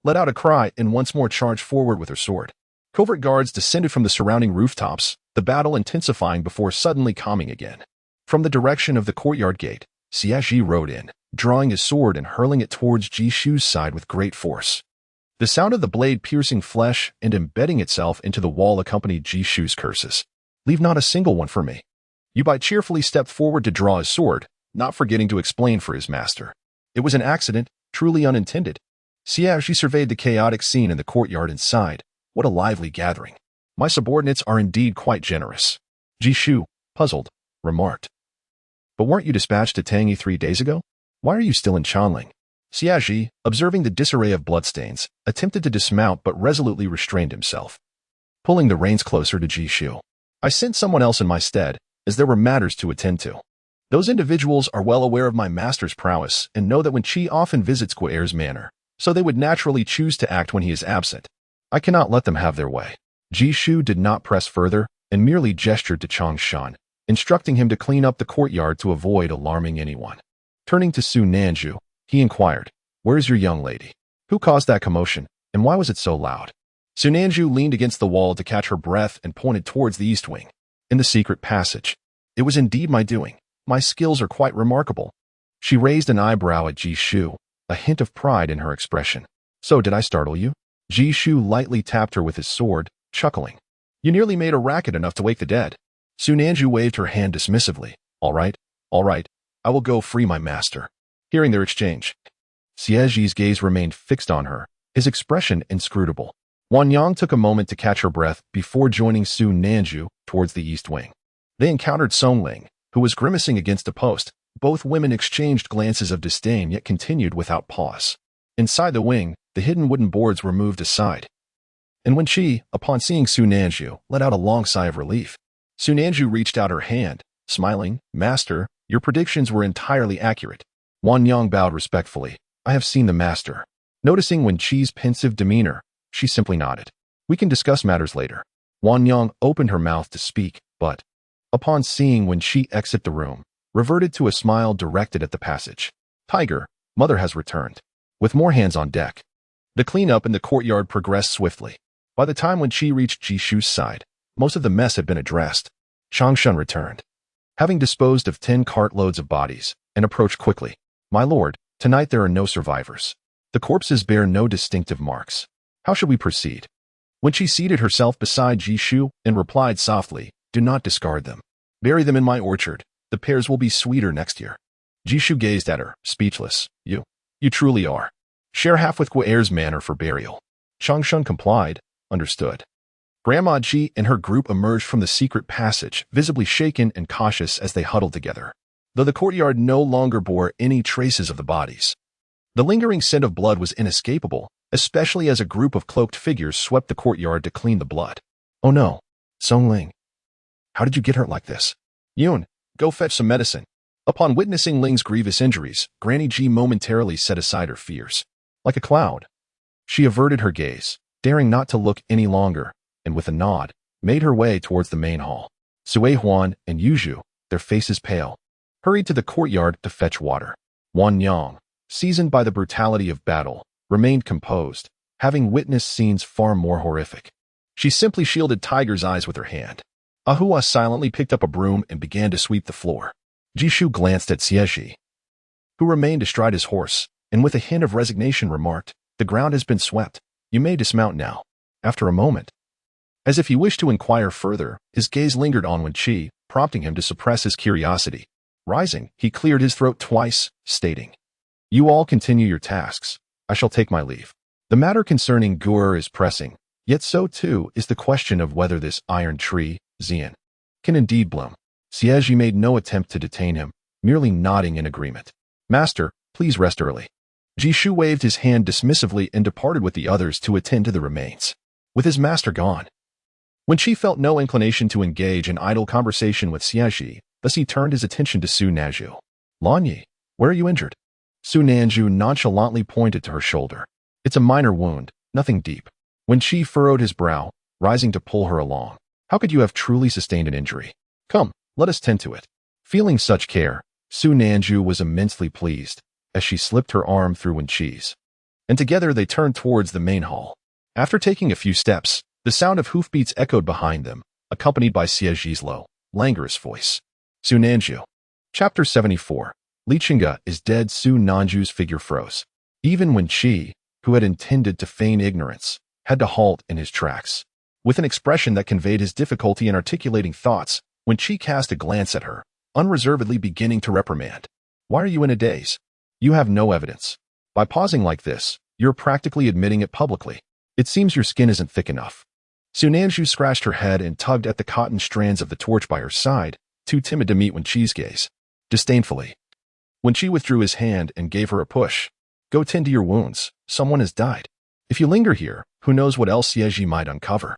let out a cry and once more charged forward with her sword. Covert guards descended from the surrounding rooftops, the battle intensifying before suddenly calming again. From the direction of the courtyard gate, Xie Zhi rode in, drawing his sword and hurling it towards Ji Shu's side with great force. The sound of the blade piercing flesh and embedding itself into the wall accompanied Ji Shu's curses. Leave not a single one for me. Yubai cheerfully stepped forward to draw his sword, not forgetting to explain for his master. It was an accident, truly unintended. Xie Zhi surveyed the chaotic scene in the courtyard and sighed. What a lively gathering. My subordinates are indeed quite generous. Ji Shu, puzzled, remarked. But weren't you dispatched to Tangyi 3 days ago? Why are you still in Chanling? Xie Zhi, observing the disarray of bloodstains, attempted to dismount but resolutely restrained himself, pulling the reins closer to Ji Shu. I sent someone else in my stead, as there were matters to attend to. Those individuals are well aware of my master's prowess and know that Wen Chi often visits Guer's manor, so they would naturally choose to act when he is absent. I cannot let them have their way. Ji Shu did not press further and merely gestured to Chang Shan, instructing him to clean up the courtyard to avoid alarming anyone. Turning to Su Nanju, he inquired, "Where's your young lady? Who caused that commotion, and why was it so loud?" Su Nanju leaned against the wall to catch her breath and pointed towards the east wing. "In the secret passage. It was indeed my doing. My skills are quite remarkable." She raised an eyebrow at Ji Shu, a hint of pride in her expression. "So did I startle you?" Ji Shu lightly tapped her with his sword, chuckling. "You nearly made a racket enough to wake the dead." Su Nanju waved her hand dismissively. All right. I will go free my master." Hearing their exchange, Xie Zhi's gaze remained fixed on her, his expression inscrutable. Wan Yang took a moment to catch her breath before joining Su Nanju towards the east wing. They encountered Song Ling, who was grimacing against a post. Both women exchanged glances of disdain yet continued without pause. Inside the wing, the hidden wooden boards were moved aside. And Wen Chi, upon seeing Su Nanju, let out a long sigh of relief. Su Nanju reached out her hand, smiling, "Master, your predictions were entirely accurate." Wan Yang bowed respectfully. "I have seen the master." Noticing Wen Chi's pensive demeanor, she simply nodded. "We can discuss matters later." Wan Yang opened her mouth to speak, but, upon seeing Wen Chi exit the room, reverted to a smile directed at the passage. "Tiger, mother has returned." With more hands on deck, the cleanup in the courtyard progressed swiftly. By the time Wen Chi reached Ji Shu's side, most of the mess had been addressed. Changshan returned, having disposed of 10 cartloads of bodies, and approached quickly. "My lord, tonight there are no survivors. The corpses bear no distinctive marks. How should we proceed?" When she seated herself beside Ji Shu and replied softly, "Do not discard them. Bury them in my orchard. The pears will be sweeter next year." Ji Shu gazed at her, speechless. You truly are. Share half with Guer's manor for burial." Changshan complied. "Understood." Grandma Ji and her group emerged from the secret passage, visibly shaken and cautious as they huddled together. Though the courtyard no longer bore any traces of the bodies, the lingering scent of blood was inescapable, especially as a group of cloaked figures swept the courtyard to clean the blood. "Oh no, Song Ling. How did you get hurt like this?" "Yun, go fetch some medicine." Upon witnessing Ling's grievous injuries, Granny Ji momentarily set aside her fears. Like a cloud, she averted her gaze, daring not to look any longer, and with a nod, made her way towards the main hall. Sui Huan and Yuzhu, their faces pale, hurried to the courtyard to fetch water. Wan Yang, seasoned by the brutality of battle, remained composed, having witnessed scenes far more horrific. She simply shielded Tiger's eyes with her hand. Ahua silently picked up a broom and began to sweep the floor. Ji Shu glanced at Xie Zhi, who remained astride his horse, and with a hint of resignation remarked, "The ground has been swept. You may dismount now." After a moment, as if he wished to inquire further, his gaze lingered on Wen Chi, prompting him to suppress his curiosity. Rising, he cleared his throat twice, stating, "You all continue your tasks. I shall take my leave. The matter concerning Guer is pressing, yet so too is the question of whether this iron tree, Xian, can indeed bloom." Xie Zhi made no attempt to detain him, merely nodding in agreement. "Master, please rest early." Ji Shu waved his hand dismissively and departed with the others to attend to the remains. With his master gone, Wen Chi felt no inclination to engage in idle conversation with Xie Zhi, thus he turned his attention to Su Nanju. "Lan Yi, where are you injured?" Su Nanju nonchalantly pointed to her shoulder. "It's a minor wound, nothing deep." Wen Chi furrowed his brow, rising to pull her along. "How could you have truly sustained an injury? Come, let us tend to it." Feeling such care, Su Nanju was immensely pleased, as she slipped her arm through Wen Chi's, and together they turned towards the main hall. After taking a few steps, the sound of hoofbeats echoed behind them, accompanied by Xie Zhi's low, languorous voice. Su Nanju. Chapter 74. Li Chenge is dead. Su Nanju's figure froze. Even Wen Chi, who had intended to feign ignorance, had to halt in his tracks. With an expression that conveyed his difficulty in articulating thoughts, Wen Chi cast a glance at her, unreservedly beginning to reprimand. "Why are you in a daze? You have no evidence. By pausing like this, you're practically admitting it publicly. It seems your skin isn't thick enough." Su Nanju scratched her head and tugged at the cotton strands of the torch by her side, too timid to meet Wen Chi's gaze. Disdainfully, Wen Chi withdrew his hand and gave her a push. "Go tend to your wounds. Someone has died. If you linger here, who knows what else Xie Zhi might uncover."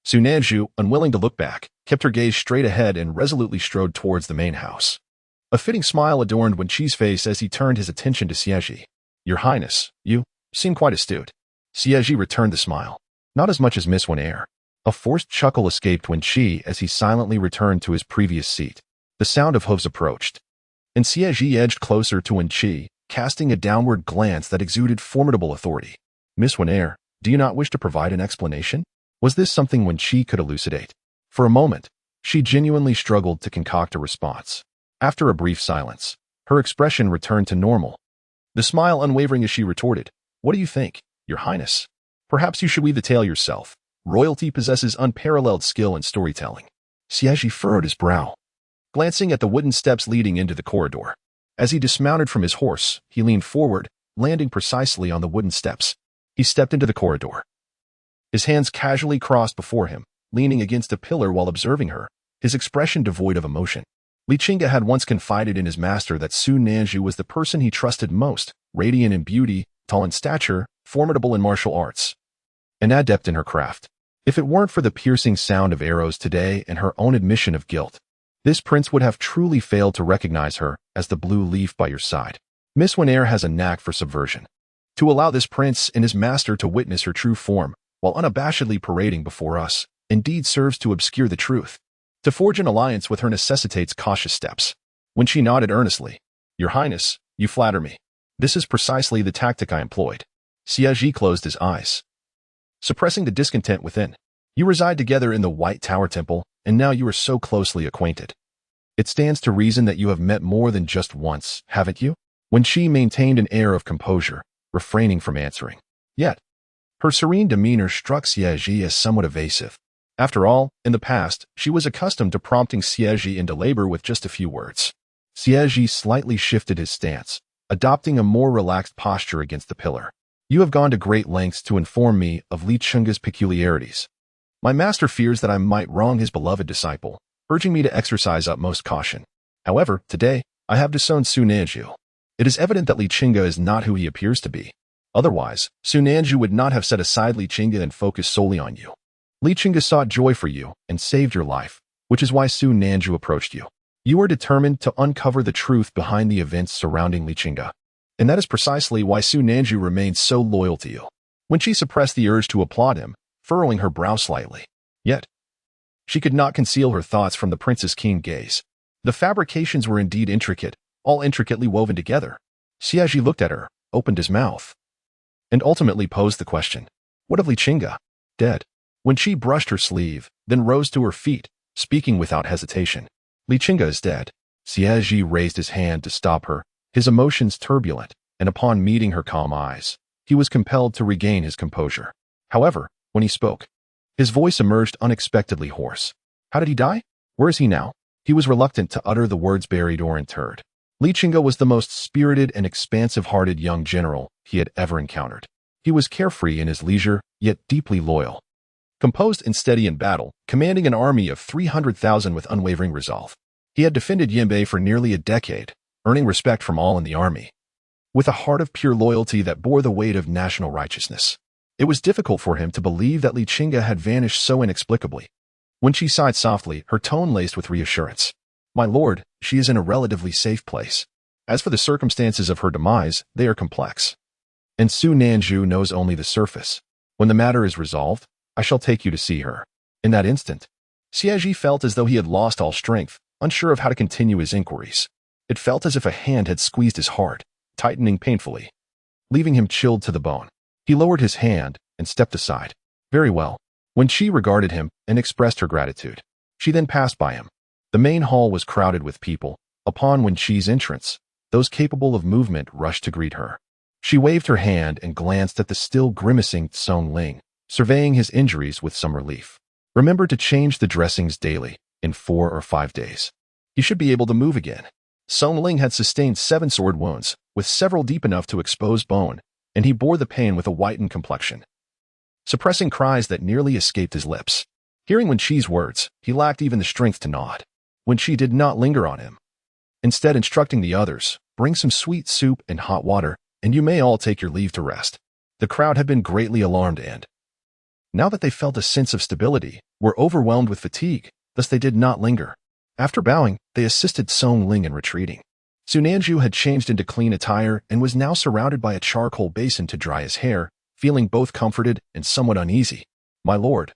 Su Nanju, unwilling to look back, kept her gaze straight ahead and resolutely strode towards the main house. A fitting smile adorned Wen Chi's face as he turned his attention to Xie Zhi. "Your Highness, you seem quite astute." Xie Zhi returned the smile. "Not as much as Miss Wen. A forced chuckle escaped Wen Chi as he silently returned to his previous seat. The sound of hooves approached, and Xie Zhi edged closer to Wen Chi, casting a downward glance that exuded formidable authority. Miss Wen, do you not wish to provide an explanation? Was this something Wen Chi could elucidate? For a moment, she genuinely struggled to concoct a response. After a brief silence, her expression returned to normal. The smile unwavering as she retorted, "What do you think, Your Highness? Perhaps you should weave the tale yourself. Royalty possesses unparalleled skill in storytelling." Xie Zhi furrowed his brow, glancing at the wooden steps leading into the corridor. As he dismounted from his horse, he leaned forward, landing precisely on the wooden steps. He stepped into the corridor. His hands casually crossed before him, leaning against a pillar while observing her, his expression devoid of emotion. Li Chenge had once confided in his master that Su Nanju was the person he trusted most, radiant in beauty, tall in stature, formidable in martial arts, an adept in her craft. If it weren't for the piercing sound of arrows today and her own admission of guilt, this prince would have truly failed to recognize her as the blue leaf by your side. Miss Wen has a knack for subversion. To allow this prince and his master to witness her true form, while unabashedly parading before us, indeed serves to obscure the truth. To forge an alliance with her necessitates cautious steps. When she nodded earnestly, "Your Highness, you flatter me. This is precisely the tactic I employed." Xie Zhi closed his eyes, suppressing the discontent within. "You reside together in the White Tower Temple, and now you are so closely acquainted. It stands to reason that you have met more than just once, haven't you?" When she maintained an air of composure, refraining from answering. Yet, her serene demeanor struck Xie Zhi as somewhat evasive. After all, in the past, she was accustomed to prompting Xie Zhi into labor with just a few words. Xie Zhi slightly shifted his stance, adopting a more relaxed posture against the pillar. "You have gone to great lengths to inform me of Li Chenge's peculiarities. My master fears that I might wrong his beloved disciple, urging me to exercise utmost caution. However, today, I have disowned Su Nanju. It is evident that Li Chenge is not who he appears to be. Otherwise, Su Nanju would not have set aside Li Chenge and focused solely on you. Li Chenge sought joy for you and saved your life, which is why Su Nanju approached you. You are determined to uncover the truth behind the events surrounding Li Chenge. And that is precisely why Su Nanju remains so loyal to you." When she suppressed the urge to applaud him, furrowing her brow slightly. Yet, she could not conceal her thoughts from the prince's keen gaze. The fabrications were indeed intricate, all intricately woven together. Xie Zhi looked at her, opened his mouth, and ultimately posed the question, "What of Li Chenge? Dead?" When she brushed her sleeve, then rose to her feet, speaking without hesitation. "Li Chenge is dead." Xie Zhi raised his hand to stop her, his emotions turbulent, and upon meeting her calm eyes, he was compelled to regain his composure. However, when he spoke, his voice emerged unexpectedly hoarse. "How did he die? Where is he now?" He was reluctant to utter the words buried or interred. Li Chenge was the most spirited and expansive-hearted young general he had ever encountered. He was carefree in his leisure, yet deeply loyal. Composed and steady in battle, commanding an army of 300,000 with unwavering resolve. He had defended Yanbei for nearly a decade, earning respect from all in the army, with a heart of pure loyalty that bore the weight of national righteousness. It was difficult for him to believe that Li Chenge had vanished so inexplicably. When she sighed softly, her tone laced with reassurance. "My lord, she is in a relatively safe place. As for the circumstances of her demise, they are complex. And Su Nanju knows only the surface. When the matter is resolved, I shall take you to see her." In that instant, Xie Zhi felt as though he had lost all strength, unsure of how to continue his inquiries. It felt as if a hand had squeezed his heart, tightening painfully, leaving him chilled to the bone. He lowered his hand and stepped aside. "Very well." When she regarded him and expressed her gratitude, she then passed by him. The main hall was crowded with people. Upon Wen Chi's entrance, those capable of movement rushed to greet her. She waved her hand and glanced at the still grimacing Song Ling, surveying his injuries with some relief. "Remember to change the dressings daily, in 4 or 5 days. He should be able to move again." Song Ling had sustained 7 sword wounds, with several deep enough to expose bone, and he bore the pain with a whitened complexion, suppressing cries that nearly escaped his lips. Hearing Wen Chi's words, he lacked even the strength to nod. Wen Chi did not linger on him, instead instructing the others, "Bring some sweet soup and hot water, and you may all take your leave to rest." The crowd had been greatly alarmed and, now that they felt a sense of stability, were overwhelmed with fatigue, thus they did not linger. After bowing, they assisted Song Ling in retreating. Su Nanju had changed into clean attire and was now surrounded by a charcoal basin to dry his hair, feeling both comforted and somewhat uneasy. "My lord,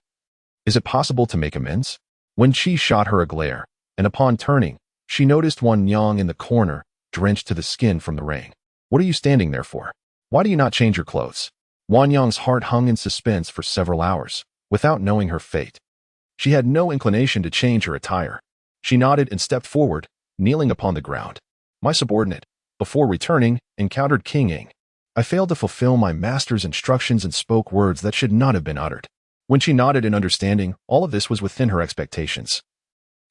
is it possible to make amends?" Wen Chi shot her a glare, and upon turning, She noticed Wan Yang in the corner, drenched to the skin from the rain. What are you standing there for? Why do you not change your clothes? Wan Yang's heart hung in suspense for several hours, without knowing her fate. She had no inclination to change her attire. She nodded and stepped forward, kneeling upon the ground. My subordinate, before returning, encountered King Ying. I failed to fulfill my master's instructions and spoke words that should not have been uttered. When she nodded in understanding, all of this was within her expectations,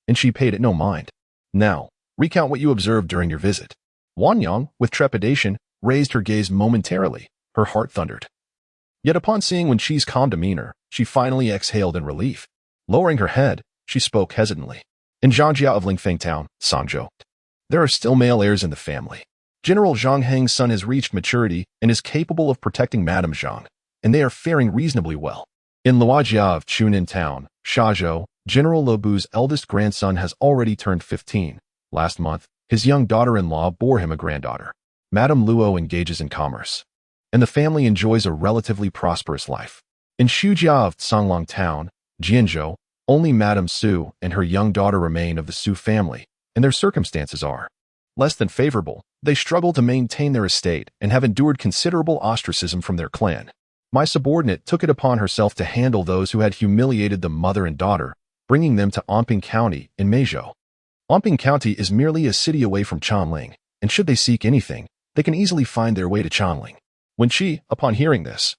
and she paid it no mind. Now, recount what you observed during your visit. Wan Yang, with trepidation, raised her gaze momentarily. Her heart thundered. Yet upon seeing Wen Chi's calm demeanor, she finally exhaled in relief. Lowering her head, she spoke hesitantly. In Zhangjia of Lingfeng Town, Sangzhou, there are still male heirs in the family. General Zhang Heng's son has reached maturity and is capable of protecting Madame Zhang, and they are faring reasonably well. In Luojia of Chunin Town, Shazhou, General Lobu's eldest grandson has already turned 15. Last month, his young daughter-in-law bore him a granddaughter. Madame Luo engages in commerce, and the family enjoys a relatively prosperous life. In Shujia of Songlong Town, Jianzhou, only Madame Su and her young daughter remain of the Su family, and their circumstances are less than favorable. They struggle to maintain their estate and have endured considerable ostracism from their clan. My subordinate took it upon herself to handle those who had humiliated the mother and daughter, bringing them to Anping County in Meizhou. Anping County is merely a city away from Chanling, and should they seek anything, they can easily find their way to Chanling. Wen Chi, upon hearing this,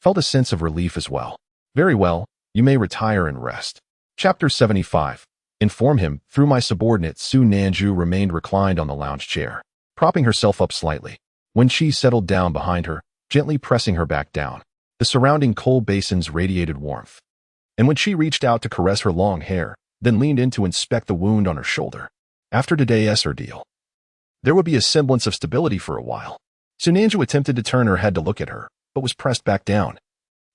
felt a sense of relief as well. Very well, you may retire and rest. Chapter 75. Inform him, through my subordinate Su Nanju remained reclined on the lounge chair, propping herself up slightly. Wen Chi settled down behind her, gently pressing her back down. The surrounding coal basins radiated warmth. And when she reached out to caress her long hair, then leaned in to inspect the wound on her shoulder. After today's ordeal, there would be a semblance of stability for a while. Su Nanju attempted to turn her head to look at her, but was pressed back down,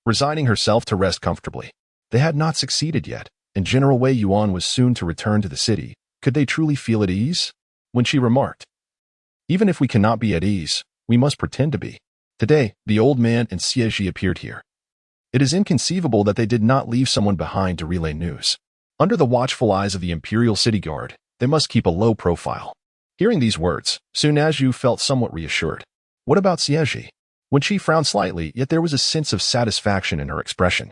resigning herself to rest comfortably. They had not succeeded yet, and General Wei Yuan was soon to return to the city. Could they truly feel at ease? When she remarked, even if we cannot be at ease, we must pretend to be. Today, the old man and Xie Zhi appeared here. It is inconceivable that they did not leave someone behind to relay news. Under the watchful eyes of the Imperial City Guard, they must keep a low profile. Hearing these words, Su Nanju felt somewhat reassured. What about Xie Zhi? When she frowned slightly, yet there was a sense of satisfaction in her expression.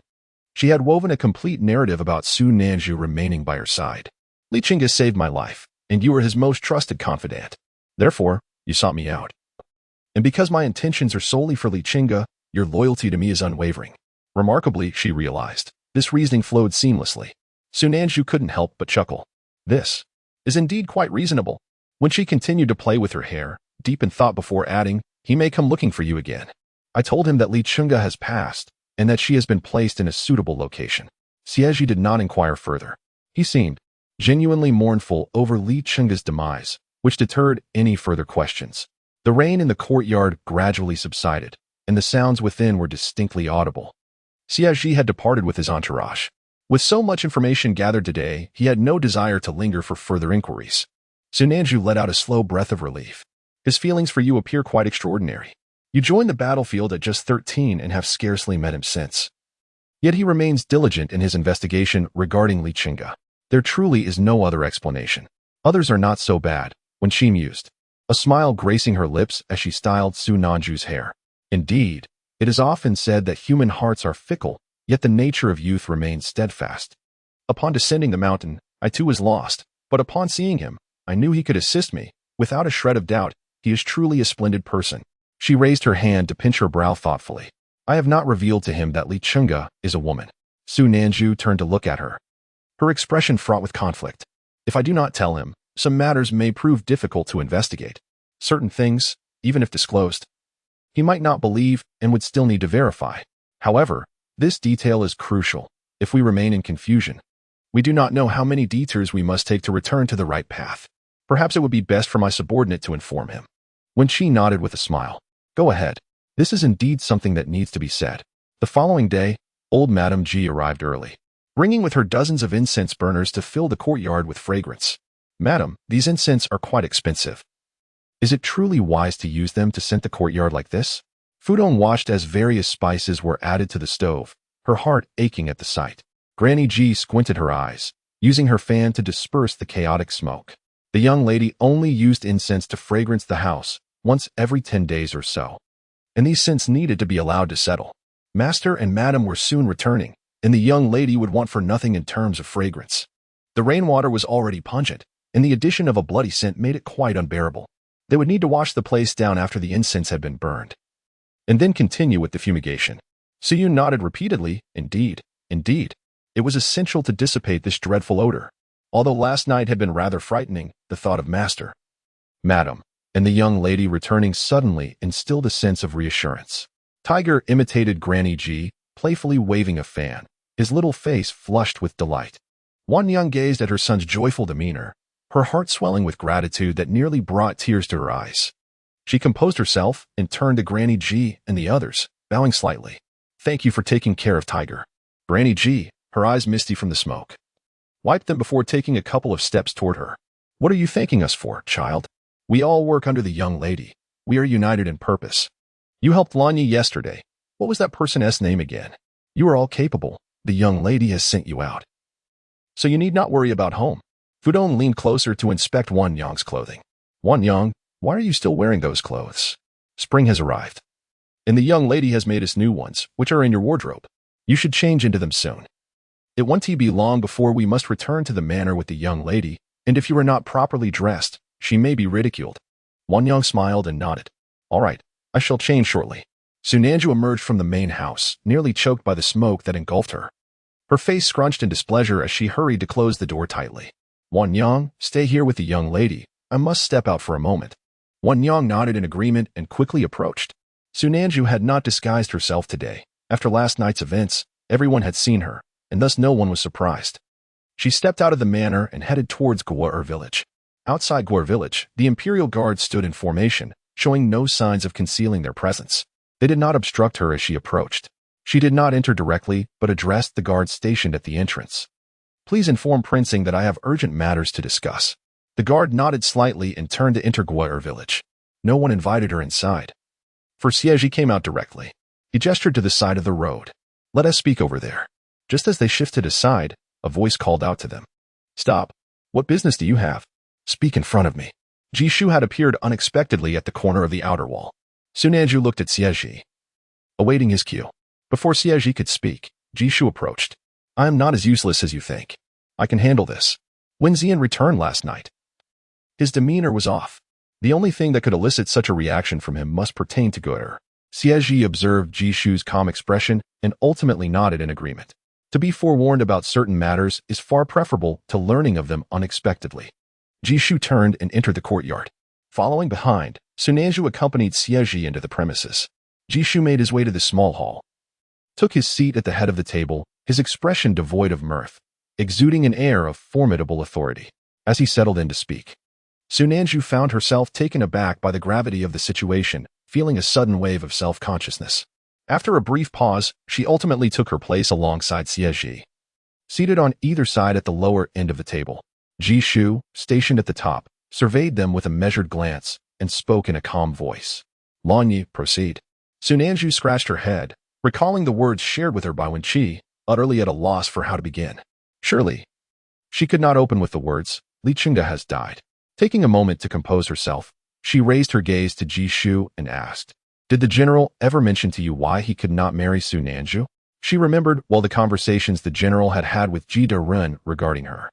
She had woven a complete narrative about Su Nanju remaining by her side. Li Chenge saved my life, and you were his most trusted confidant. Therefore, you sought me out. And because my intentions are solely for Li Chenge, your loyalty to me is unwavering. Remarkably, she realized, this reasoning flowed seamlessly. Su Nanju couldn't help but chuckle. This is indeed quite reasonable. When she continued to play with her hair, deep in thought before adding, he may come looking for you again. I told him that Li Chenge has passed, and that she has been placed in a suitable location. Xie Zhi did not inquire further. He seemed genuinely mournful over Li Chenge's demise, which deterred any further questions. The rain in the courtyard gradually subsided, and the sounds within were distinctly audible. Xie Zhi had departed with his entourage. With so much information gathered today, he had no desire to linger for further inquiries. Su Nanju let out a slow breath of relief. His feelings for you appear quite extraordinary. You joined the battlefield at just 13 and have scarcely met him since. Yet he remains diligent in his investigation regarding Li Chenge. There truly is no other explanation. Others are not so bad, Wen Chi mused, a smile gracing her lips as she styled Su Nanju's hair. Indeed, it is often said that human hearts are fickle, yet the nature of youth remains steadfast. Upon descending the mountain, I too was lost, but upon seeing him, I knew he could assist me. Without a shred of doubt, he is truly a splendid person. She raised her hand to pinch her brow thoughtfully. I have not revealed to him that Li Chenge is a woman. Su Nanju turned to look at her, her expression fraught with conflict. If I do not tell him, some matters may prove difficult to investigate. Certain things, even if disclosed, he might not believe and would still need to verify. However, this detail is crucial. If we remain in confusion, we do not know how many detours we must take to return to the right path. Perhaps it would be best for my subordinate to inform him. Wen Chi nodded with a smile. Go ahead. This is indeed something that needs to be said. The following day, old Madame Ji arrived early, bringing with her dozens of incense burners to fill the courtyard with fragrance. Madam, these incense are quite expensive. Is it truly wise to use them to scent the courtyard like this? Fudong watched as various spices were added to the stove, her heart aching at the sight. Granny Ji squinted her eyes, using her fan to disperse the chaotic smoke. The young lady only used incense to fragrance the house once every 10 days or so, and these scents needed to be allowed to settle. Master and Madam were soon returning, and the young lady would want for nothing in terms of fragrance. The rainwater was already pungent, and the addition of a bloody scent made it quite unbearable. They would need to wash the place down after the incense had been burned, and then continue with the fumigation. Su nodded repeatedly. Indeed, indeed. It was essential to dissipate this dreadful odor. Although last night had been rather frightening, the thought of Master, Madam, and the young lady returning suddenly instilled a sense of reassurance. Tiger imitated Granny G, playfully waving a fan, his little face flushed with delight. Wan Yang gazed at her son's joyful demeanor, her heart swelling with gratitude that nearly brought tears to her eyes. She composed herself and turned to Granny G and the others, bowing slightly. Thank you for taking care of Tiger. Granny G, her eyes misty from the smoke, wiped them before taking a couple of steps toward her. What are you thanking us for, child? We all work under the young lady. We are united in purpose. You helped Lanya yesterday. What was that person's name again? You are all capable. The young lady has sent you out, so you need not worry about home. Fudong leaned closer to inspect Wan Yang's clothing. Wan Yang, why are you still wearing those clothes? Spring has arrived, and the young lady has made us new ones, which are in your wardrobe. You should change into them soon. It won't be long before we must return to the manor with the young lady, and if you are not properly dressed, she may be ridiculed. Wan Yang smiled and nodded. All right, I shall change shortly. Sunanju emerged from the main house, nearly choked by the smoke that engulfed her. Her face scrunched in displeasure as she hurried to close the door tightly. Wan Yang, stay here with the young lady. I must step out for a moment. Wan Yang nodded in agreement and quickly approached. Sunanju had not disguised herself today. After last night's events, everyone had seen her, and thus no one was surprised. She stepped out of the manor and headed towards Gwar village. Outside Gwar village, the Imperial Guard stood in formation, showing no signs of concealing their presence. They did not obstruct her as she approached. She did not enter directly, but addressed the guards stationed at the entrance. Please inform Princing that I have urgent matters to discuss. The guard nodded slightly and turned to enter Gwar village. No one invited her inside, for Xie Zhi came out directly. He gestured to the side of the road. Let us speak over there. Just as they shifted aside, a voice called out to them. Stop. What business do you have? Speak in front of me. Jishu had appeared unexpectedly at the corner of the outer wall. Sunanju looked at Xie Zhi, awaiting his cue. Before Xie Zhi could speak, Jishu approached. I am not as useless as you think. I can handle this. When Xian returned last night, his demeanor was off. The only thing that could elicit such a reaction from him must pertain to Guer. Xie Zhi observed Jishu's calm expression and ultimately nodded in agreement. To be forewarned about certain matters is far preferable to learning of them unexpectedly. Jishu turned and entered the courtyard. Following behind, Sunanju accompanied Xie Zhi into the premises. Jishu made his way to the small hall, took his seat at the head of the table, his expression devoid of mirth, exuding an air of formidable authority. As he settled in to speak, Sunanju found herself taken aback by the gravity of the situation, feeling a sudden wave of self-consciousness. After a brief pause, she ultimately took her place alongside Xie Zhi. Seated on either side at the lower end of the table, Jishu, stationed at the top, surveyed them with a measured glance and spoke in a calm voice. Lanyi, proceed. Sunanju scratched her head, recalling the words shared with her by Wen Chi, utterly at a loss for how to begin. Surely, she could not open with the words, Li Chenge has died. Taking a moment to compose herself, she raised her gaze to Jishu and asked, Did the general ever mention to you why he could not marry Sunanju? She remembered well the conversations the general had had with Ji De-ren regarding her.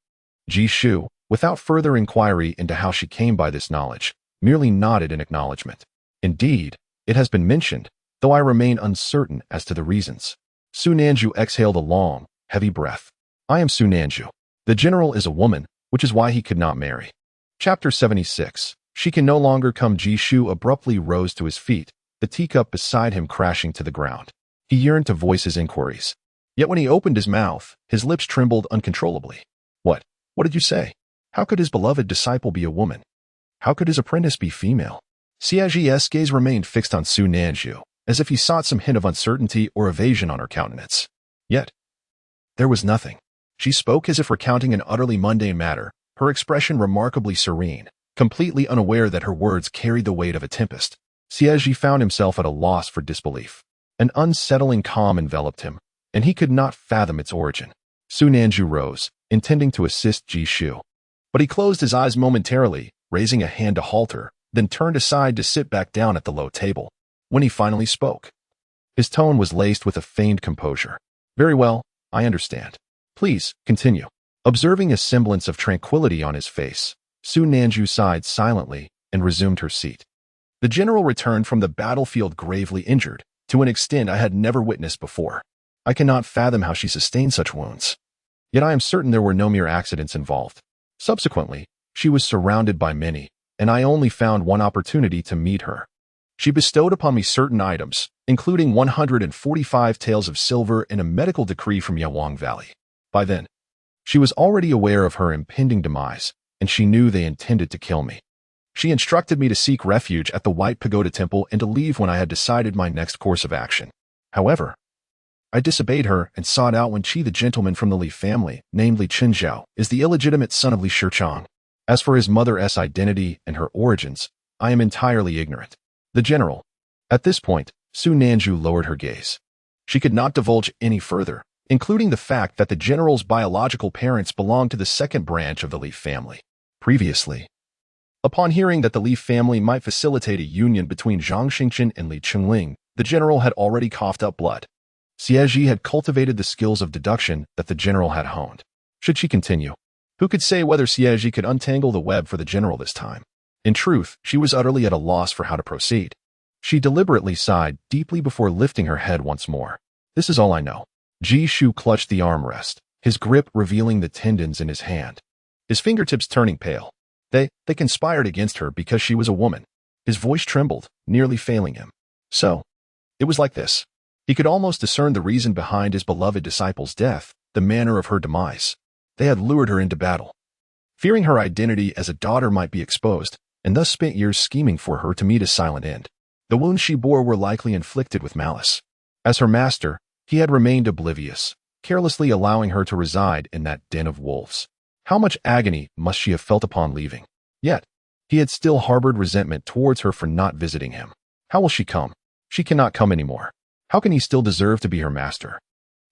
Jishu, without further inquiry into how she came by this knowledge, merely nodded in acknowledgement. Indeed, it has been mentioned, though I remain uncertain as to the reasons. Sunanju exhaled a long, heavy breath. I am Sunanju. The general is a woman, which is why he could not marry. Chapter 76. She can no longer come. Jishu abruptly rose to his feet, the teacup beside him crashing to the ground. He yearned to voice his inquiries. Yet when he opened his mouth, his lips trembled uncontrollably. What? What did you say? How could his beloved disciple be a woman? How could his apprentice be female? Xie Zhi's gaze remained fixed on Sunanju, as if he sought some hint of uncertainty or evasion on her countenance. Yet, there was nothing. She spoke as if recounting an utterly mundane matter, her expression remarkably serene, completely unaware that her words carried the weight of a tempest. Xie Zhi found himself at a loss for disbelief. An unsettling calm enveloped him, and he could not fathom its origin. Sunanju rose, intending to assist Jishu. But he closed his eyes momentarily, raising a hand to halt her, then turned aside to sit back down at the low table. When he finally spoke, his tone was laced with a feigned composure. Very well, I understand. Please, continue. Observing a semblance of tranquility on his face, Su Nanju sighed silently and resumed her seat. The general returned from the battlefield gravely injured, to an extent I had never witnessed before. I cannot fathom how she sustained such wounds. Yet I am certain there were no mere accidents involved. Subsequently, she was surrounded by many, and I only found one opportunity to meet her. She bestowed upon me certain items, including 145 taels of silver and a medical decree from Yawang Valley. By then, she was already aware of her impending demise, and she knew they intended to kill me. She instructed me to seek refuge at the White Pagoda Temple and to leave when I had decided my next course of action. However, I disobeyed her and sought out Wen Chi, the gentleman from the Li family, named Li Chenge, is the illegitimate son of Li Chenge. As for his mother's identity and her origins, I am entirely ignorant. The general. At this point, Su Nanju lowered her gaze. She could not divulge any further, including the fact that the general's biological parents belonged to the second branch of the Li family. Previously, upon hearing that the Li family might facilitate a union between Zhang Xingchen and Li Chengling, the general had already coughed up blood. Xie Zhi had cultivated the skills of deduction that the general had honed. Should she continue? Who could say whether Xie Zhi could untangle the web for the general this time? In truth, she was utterly at a loss for how to proceed. She deliberately sighed deeply before lifting her head once more. This is all I know. Ji Shu clutched the armrest, his grip revealing the tendons in his hand, his fingertips turning pale. They conspired against her because she was a woman. His voice trembled, nearly failing him. So, it was like this. He could almost discern the reason behind his beloved disciple's death, the manner of her demise. They had lured her into battle, fearing her identity as a daughter might be exposed, and thus spent years scheming for her to meet a silent end. The wounds she bore were likely inflicted with malice. As her master, he had remained oblivious, carelessly allowing her to reside in that den of wolves. How much agony must she have felt upon leaving? Yet, he had still harbored resentment towards her for not visiting him. How will she come? She cannot come anymore. How can he still deserve to be her master?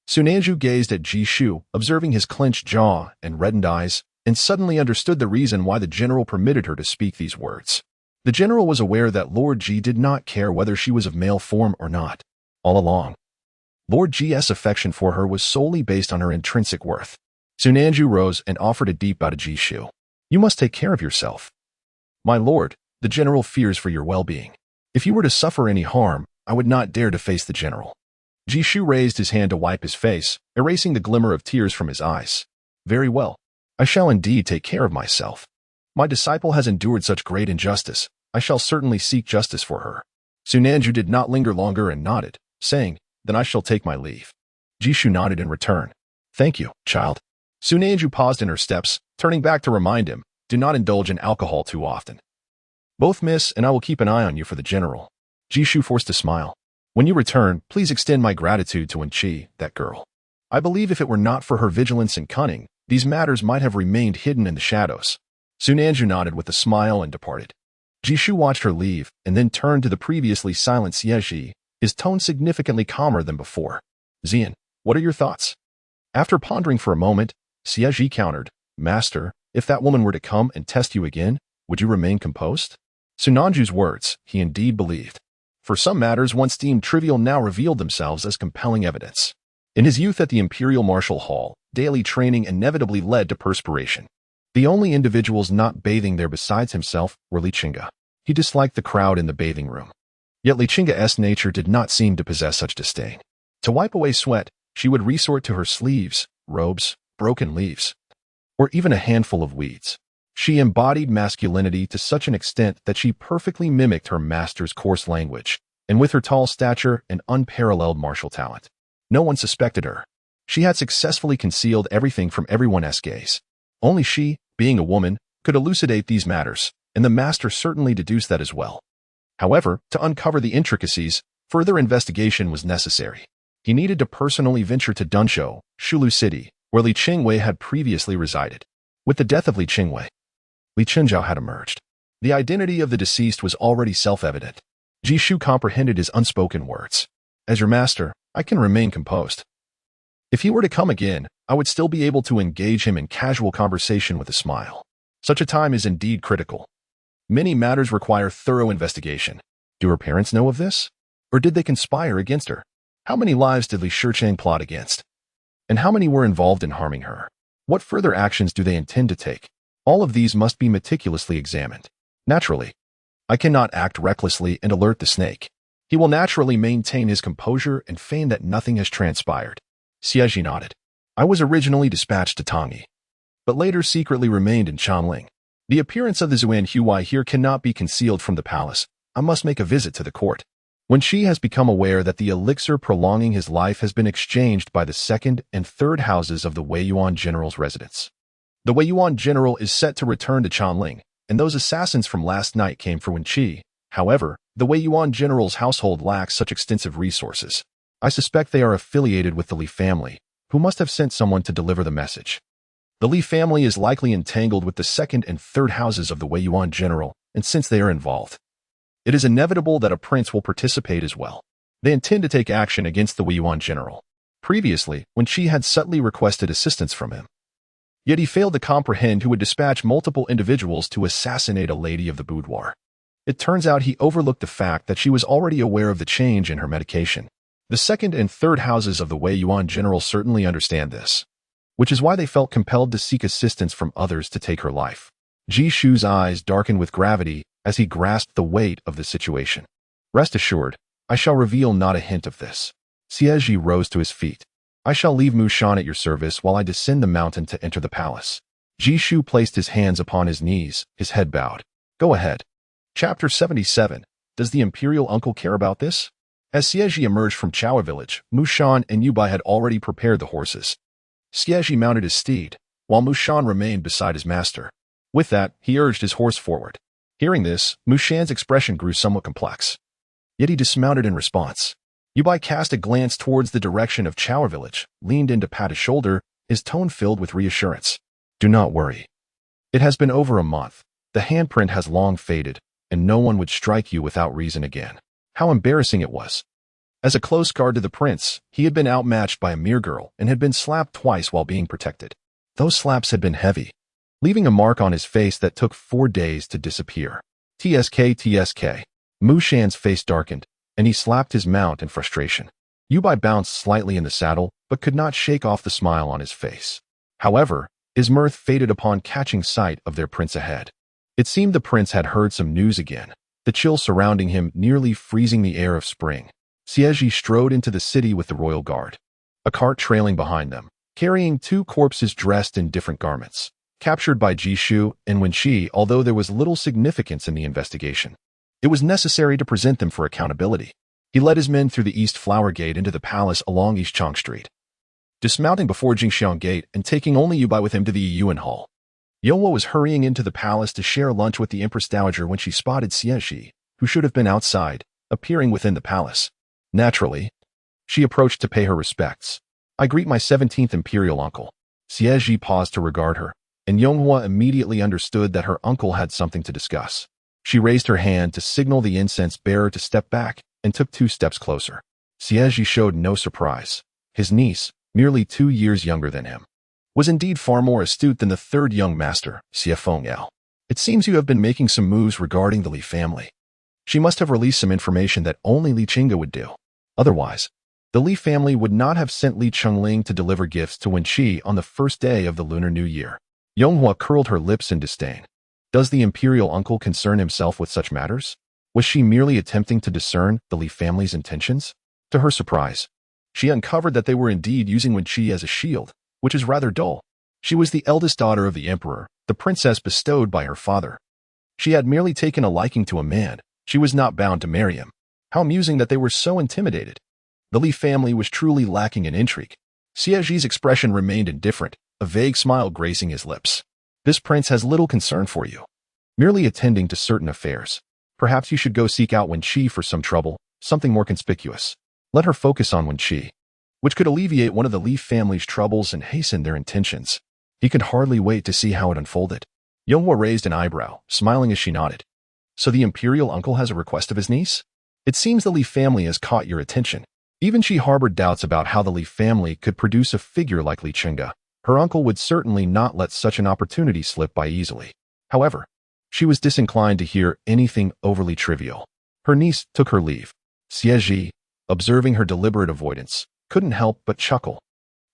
Su Nanju gazed at Ji Shu, observing his clenched jaw and reddened eyes, and suddenly understood the reason why the general permitted her to speak these words. The general was aware that Lord Ji did not care whether she was of male form or not. All along, Lord Ji's affection for her was solely based on her intrinsic worth. Su Nanju rose and offered a deep bow to Ji Shu. You must take care of yourself. My lord, the general fears for your well-being. If you were to suffer any harm, I would not dare to face the general. Ji Shu raised his hand to wipe his face, erasing the glimmer of tears from his eyes. Very well. I shall indeed take care of myself. My disciple has endured such great injustice. I shall certainly seek justice for her. Su Nanju did not linger longer and nodded, saying, Then I shall take my leave. Ji Shu nodded in return. Thank you, child. Su Nanju paused in her steps, turning back to remind him, Do not indulge in alcohol too often. Both miss, and I will keep an eye on you for the general. Ji Shu forced a smile. When you return, please extend my gratitude to Wen Chi, that girl. I believe if it were not for her vigilance and cunning, these matters might have remained hidden in the shadows. Su Nanju nodded with a smile and departed. Ji Shu watched her leave, and then turned to the previously silent Xie Zhi, his tone significantly calmer than before. Xian, what are your thoughts? After pondering for a moment, Xie Zhi countered, Master, if that woman were to come and test you again, would you remain composed? Su Nanju's words, he indeed believed. For some matters once deemed trivial now revealed themselves as compelling evidence. In his youth at the Imperial Martial Hall, daily training inevitably led to perspiration. The only individuals not bathing there besides himself were Li Chenge. He disliked the crowd in the bathing room. Yet Li Chenge's nature did not seem to possess such disdain. To wipe away sweat, she would resort to her sleeves, robes, broken leaves, or even a handful of weeds. She embodied masculinity to such an extent that she perfectly mimicked her master's coarse language, and with her tall stature and unparalleled martial talent. No one suspected her. She had successfully concealed everything from everyone's gaze. Only she, being a woman, could elucidate these matters, and the master certainly deduced that as well. However, to uncover the intricacies, further investigation was necessary. He needed to personally venture to Dunshou, Shulu City, where Li Chengwei had previously resided. With the death of Li Chengwei, Li Chengzhou had emerged. The identity of the deceased was already self-evident. Ji Shu comprehended his unspoken words. As your master, I can remain composed. If he were to come again, I would still be able to engage him in casual conversation with a smile. Such a time is indeed critical. Many matters require thorough investigation. Do her parents know of this? Or did they conspire against her? How many lives did Li Chenge plot against? And how many were involved in harming her? What further actions do they intend to take? All of these must be meticulously examined. Naturally, I cannot act recklessly and alert the snake. He will naturally maintain his composure and feign that nothing has transpired. Xie Zhi nodded. I was originally dispatched to Tongyi, but later secretly remained in Chanling. The appearance of the Zuan Huai here cannot be concealed from the palace. I must make a visit to the court. Wen Chi has become aware that the elixir prolonging his life has been exchanged by the second and third houses of the Wei Yuan general's residence. The Wei Yuan general is set to return to Chanling, and those assassins from last night came for Wen Chi. However, the Wei Yuan general's household lacks such extensive resources. I suspect they are affiliated with the Li family, who must have sent someone to deliver the message. The Li family is likely entangled with the second and third houses of the Wei Yuan general, and since they are involved, it is inevitable that a prince will participate as well. They intend to take action against the Wei Yuan general. Previously, Wen Chi had subtly requested assistance from him. Yet he failed to comprehend who would dispatch multiple individuals to assassinate a lady of the boudoir. It turns out he overlooked the fact that she was already aware of the change in her medication. The second and third houses of the Wei Yuan general certainly understand this, which is why they felt compelled to seek assistance from others to take her life. Ji Shu's eyes darkened with gravity as he grasped the weight of the situation. Rest assured, I shall reveal not a hint of this. Xie Zhi rose to his feet. I shall leave Mu Shan at your service while I descend the mountain to enter the palace. Ji Shu placed his hands upon his knees, his head bowed. Go ahead. Chapter 77. Does the Imperial Uncle care about this? As Xie Zhi emerged from Chaoa village, Mu Shan and Yu Bai had already prepared the horses. Xie Zhi mounted his steed, while Mu Shan remained beside his master. With that, he urged his horse forward. Hearing this, Mu Shan's expression grew somewhat complex. Yet he dismounted in response. Yu Bai cast a glance towards the direction of Chaoa village, leaned in to pat his shoulder, his tone filled with reassurance. Do not worry. It has been over a month. The handprint has long faded, and no one would strike you without reason again. How embarrassing it was. As a close guard to the prince, he had been outmatched by a mere girl and had been slapped twice while being protected. Those slaps had been heavy, leaving a mark on his face that took 4 days to disappear. TSK. Mu Shan's face darkened, and he slapped his mount in frustration. Yu Bai bounced slightly in the saddle, but could not shake off the smile on his face. However, his mirth faded upon catching sight of their prince ahead. It seemed the prince had heard some news again, the chill surrounding him nearly freezing the air of spring. Xie Zhi strode into the city with the royal guard, a cart trailing behind them, carrying 2 corpses dressed in different garments, captured by Ji Shu and Wen Chi. Although there was little significance in the investigation, it was necessary to present them for accountability. He led his men through the East Flower Gate into the palace along East Chang Street, dismounting before Jingxiang Gate and taking only Yu Bai with him to the Yuan Hall. Yonghua was hurrying into the palace to share lunch with the Empress Dowager when she spotted Xie Zhi, who should have been outside, appearing within the palace. Naturally, she approached to pay her respects. I greet my 17th Imperial Uncle. Xie Zhi paused to regard her, and Yonghua immediately understood that her uncle had something to discuss. She raised her hand to signal the incense bearer to step back and took 2 steps closer. Xie Zhi showed no surprise. His niece, merely 2 years younger than him, was indeed far more astute than the third young master, Xie Fengyao. It seems you have been making some moves regarding the Li family. She must have released some information that only Li Chenge would do. Otherwise, the Li family would not have sent Li Chengling to deliver gifts to Wen Chi on the first day of the Lunar New Year. Yonghua curled her lips in disdain. Does the Imperial Uncle concern himself with such matters? Was she merely attempting to discern the Li family's intentions? To her surprise, she uncovered that they were indeed using Wen Chi as a shield, which is rather dull. She was the eldest daughter of the emperor, the princess bestowed by her father. She had merely taken a liking to a man. She was not bound to marry him. How amusing that they were so intimidated. The Li family was truly lacking in intrigue. Xie Zhi's expression remained indifferent, a vague smile gracing his lips. This prince has little concern for you, merely attending to certain affairs. Perhaps you should go seek out Wen Chi for some trouble, something more conspicuous. Let her focus on Wen Chi, which could alleviate one of the Li family's troubles and hasten their intentions. He could hardly wait to see how it unfolded. Yonghua raised an eyebrow, smiling as she nodded. So the Imperial Uncle has a request of his niece? It seems the Li family has caught your attention. Even she harbored doubts about how the Li family could produce a figure like Li Chenge. Her uncle would certainly not let such an opportunity slip by easily. However, she was disinclined to hear anything overly trivial. Her niece took her leave. Xie Zhi, observing her deliberate avoidance, couldn't help but chuckle,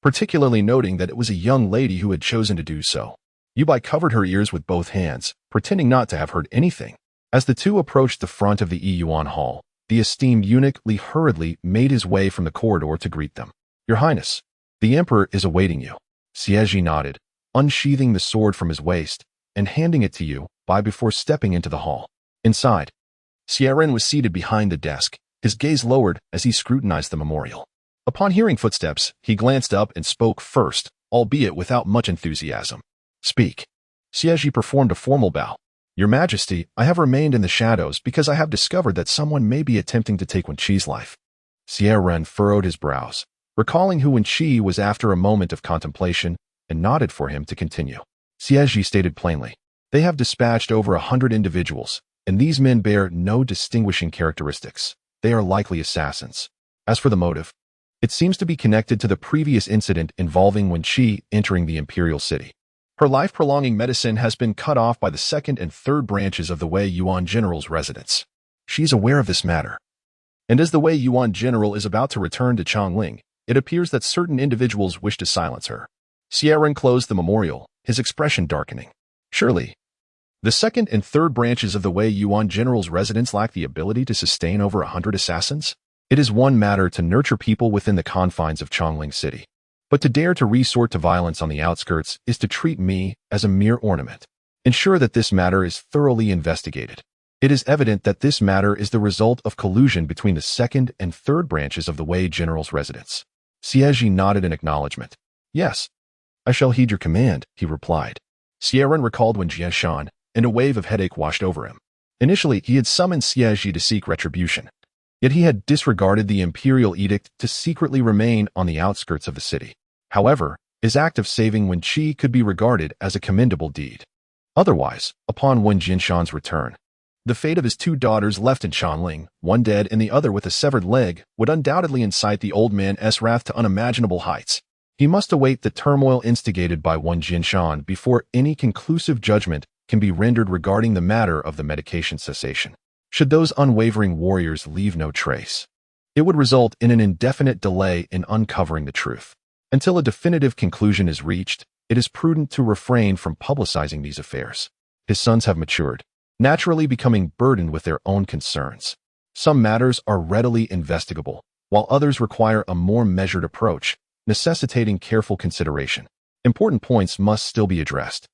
particularly noting that it was a young lady who had chosen to do so. Yubai covered her ears with both hands, pretending not to have heard anything. As the two approached the front of the Yuan Hall, the esteemed eunuch Li hurriedly made his way from the corridor to greet them. Your Highness, the Emperor is awaiting you. Xie Zhi nodded, unsheathing the sword from his waist and handing it to Yubai before stepping into the hall. Inside, Xie Ren was seated behind the desk, his gaze lowered as he scrutinized the memorial. Upon hearing footsteps, he glanced up and spoke first, albeit without much enthusiasm. Speak. Xie Zhi performed a formal bow. Your Majesty, I have remained in the shadows because I have discovered that someone may be attempting to take Wen Chi's life. Xie Ren furrowed his brows, recalling who Wen Chi was after a moment of contemplation, and nodded for him to continue. Xie Zhi stated plainly, they have dispatched over 100 individuals, and these men bear no distinguishing characteristics. They are likely assassins. As for the motive, it seems to be connected to the previous incident involving Wen Chi entering the imperial city. Her life-prolonging medicine has been cut off by the second and third branches of the Wei Yuan General's residence. She is aware of this matter. And as the Wei Yuan General is about to return to Chongling, it appears that certain individuals wish to silence her. Xie Ren closed the memorial, his expression darkening. Surely, the second and third branches of the Wei Yuan General's residence lack the ability to sustain over 100 assassins? It is one matter to nurture people within the confines of Chongling City. But to dare to resort to violence on the outskirts is to treat me as a mere ornament. Ensure that this matter is thoroughly investigated. It is evident that this matter is the result of collusion between the second and third branches of the Wei General's residence. Xie Zhi nodded in acknowledgement. Yes, I shall heed your command, he replied. Xie Ren recalled Wen Jianshan, and a wave of headache washed over him. Initially, he had summoned Xie Zhi to seek retribution. Yet he had disregarded the imperial edict to secretly remain on the outskirts of the city. However, his act of saving Wen Chi could be regarded as a commendable deed. Otherwise, upon Wen Jianshan's return, the fate of his two daughters left in Chongling, one dead and the other with a severed leg, would undoubtedly incite the old man's wrath to unimaginable heights. He must await the turmoil instigated by Wen Jianshan before any conclusive judgment can be rendered regarding the matter of the medication cessation. Should those unwavering warriors leave no trace, it would result in an indefinite delay in uncovering the truth. Until a definitive conclusion is reached, it is prudent to refrain from publicizing these affairs. His sons have matured, naturally becoming burdened with their own concerns. Some matters are readily investigable, while others require a more measured approach, necessitating careful consideration. Important points must still be addressed.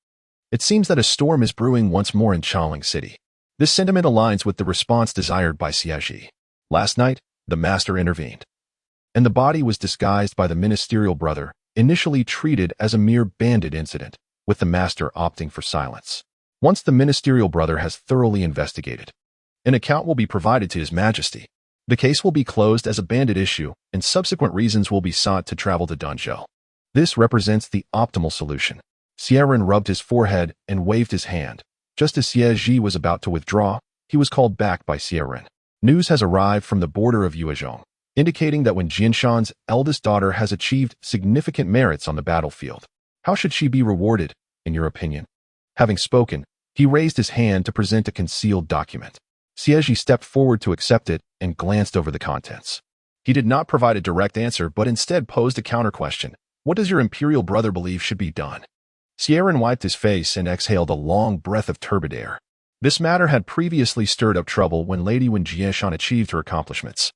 It seems that a storm is brewing once more in Chongling City. This sentiment aligns with the response desired by Xie Zhi. Last night, the master intervened, and the body was disguised by the ministerial brother, initially treated as a mere bandit incident, with the master opting for silence. Once the ministerial brother has thoroughly investigated, an account will be provided to His Majesty. The case will be closed as a bandit issue, and subsequent reasons will be sought to travel to Danzhou. This represents the optimal solution. Xie Ren rubbed his forehead and waved his hand. Just as Xie Zhi was about to withdraw, he was called back by Xie Ren. News has arrived from the border of Yuezhong, indicating that Wen Jianshan's eldest daughter has achieved significant merits on the battlefield. How should she be rewarded, in your opinion? Having spoken, he raised his hand to present a concealed document. Xie Zhi stepped forward to accept it and glanced over the contents. He did not provide a direct answer, but instead posed a counter-question. What does your imperial brother believe should be done? Xie Ren wiped his face and exhaled a long breath of turbid air. This matter had previously stirred up trouble when Lady Wen Jianshan achieved her accomplishments.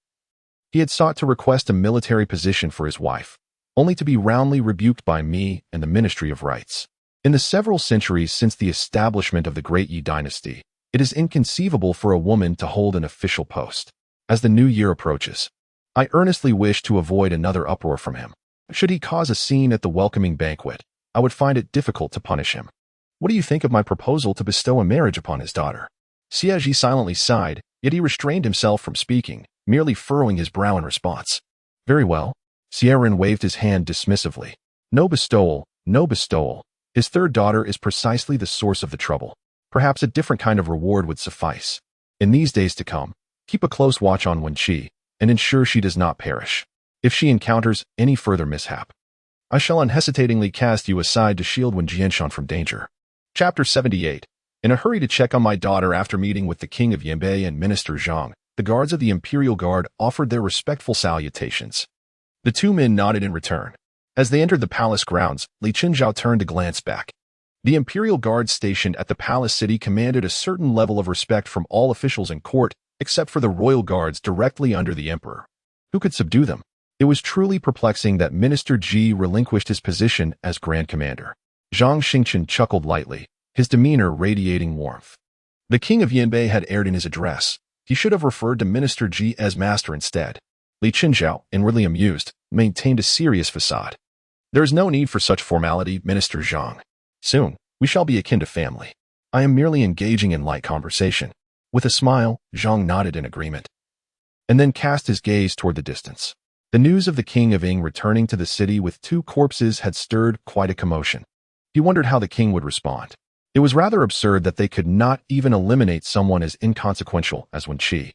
He had sought to request a military position for his wife, only to be roundly rebuked by me and the Ministry of Rights. In the several centuries since the establishment of the Great Yi dynasty, it is inconceivable for a woman to hold an official post. As the new year approaches, I earnestly wish to avoid another uproar from him. Should he cause a scene at the welcoming banquet, I would find it difficult to punish him. What do you think of my proposal to bestow a marriage upon his daughter? Xie Zhi silently sighed, yet he restrained himself from speaking, merely furrowing his brow in response. Very well. Xie Ren waved his hand dismissively. No bestowal, no bestowal. His third daughter is precisely the source of the trouble. Perhaps a different kind of reward would suffice. In these days to come, keep a close watch on Wen Chi, and ensure she does not perish. If she encounters any further mishap, I shall unhesitatingly cast you aside to shield Wen Jianshan from danger. Chapter 78. In a hurry to check on my daughter after meeting with the king of Yanbei and Minister Zhang, the guards of the Imperial Guard offered their respectful salutations. The two men nodded in return. As they entered the palace grounds, Li Chenge turned to glance back. The Imperial Guards stationed at the palace city commanded a certain level of respect from all officials in court, except for the royal guards directly under the emperor. Who could subdue them? It was truly perplexing that Minister Ji relinquished his position as Grand Commander. Zhang Xingchen chuckled lightly, his demeanor radiating warmth. The king of Yanbei had erred in his address. He should have referred to Minister Ji as master instead. Li Chenge, inwardly amused, maintained a serious facade. There is no need for such formality, Minister Zhang. Soon, we shall be akin to family. I am merely engaging in light conversation. With a smile, Zhang nodded in agreement, and then cast his gaze toward the distance. The news of the king of Ying returning to the city with 2 corpses had stirred quite a commotion. He wondered how the king would respond. It was rather absurd that they could not even eliminate someone as inconsequential as Wen Chi,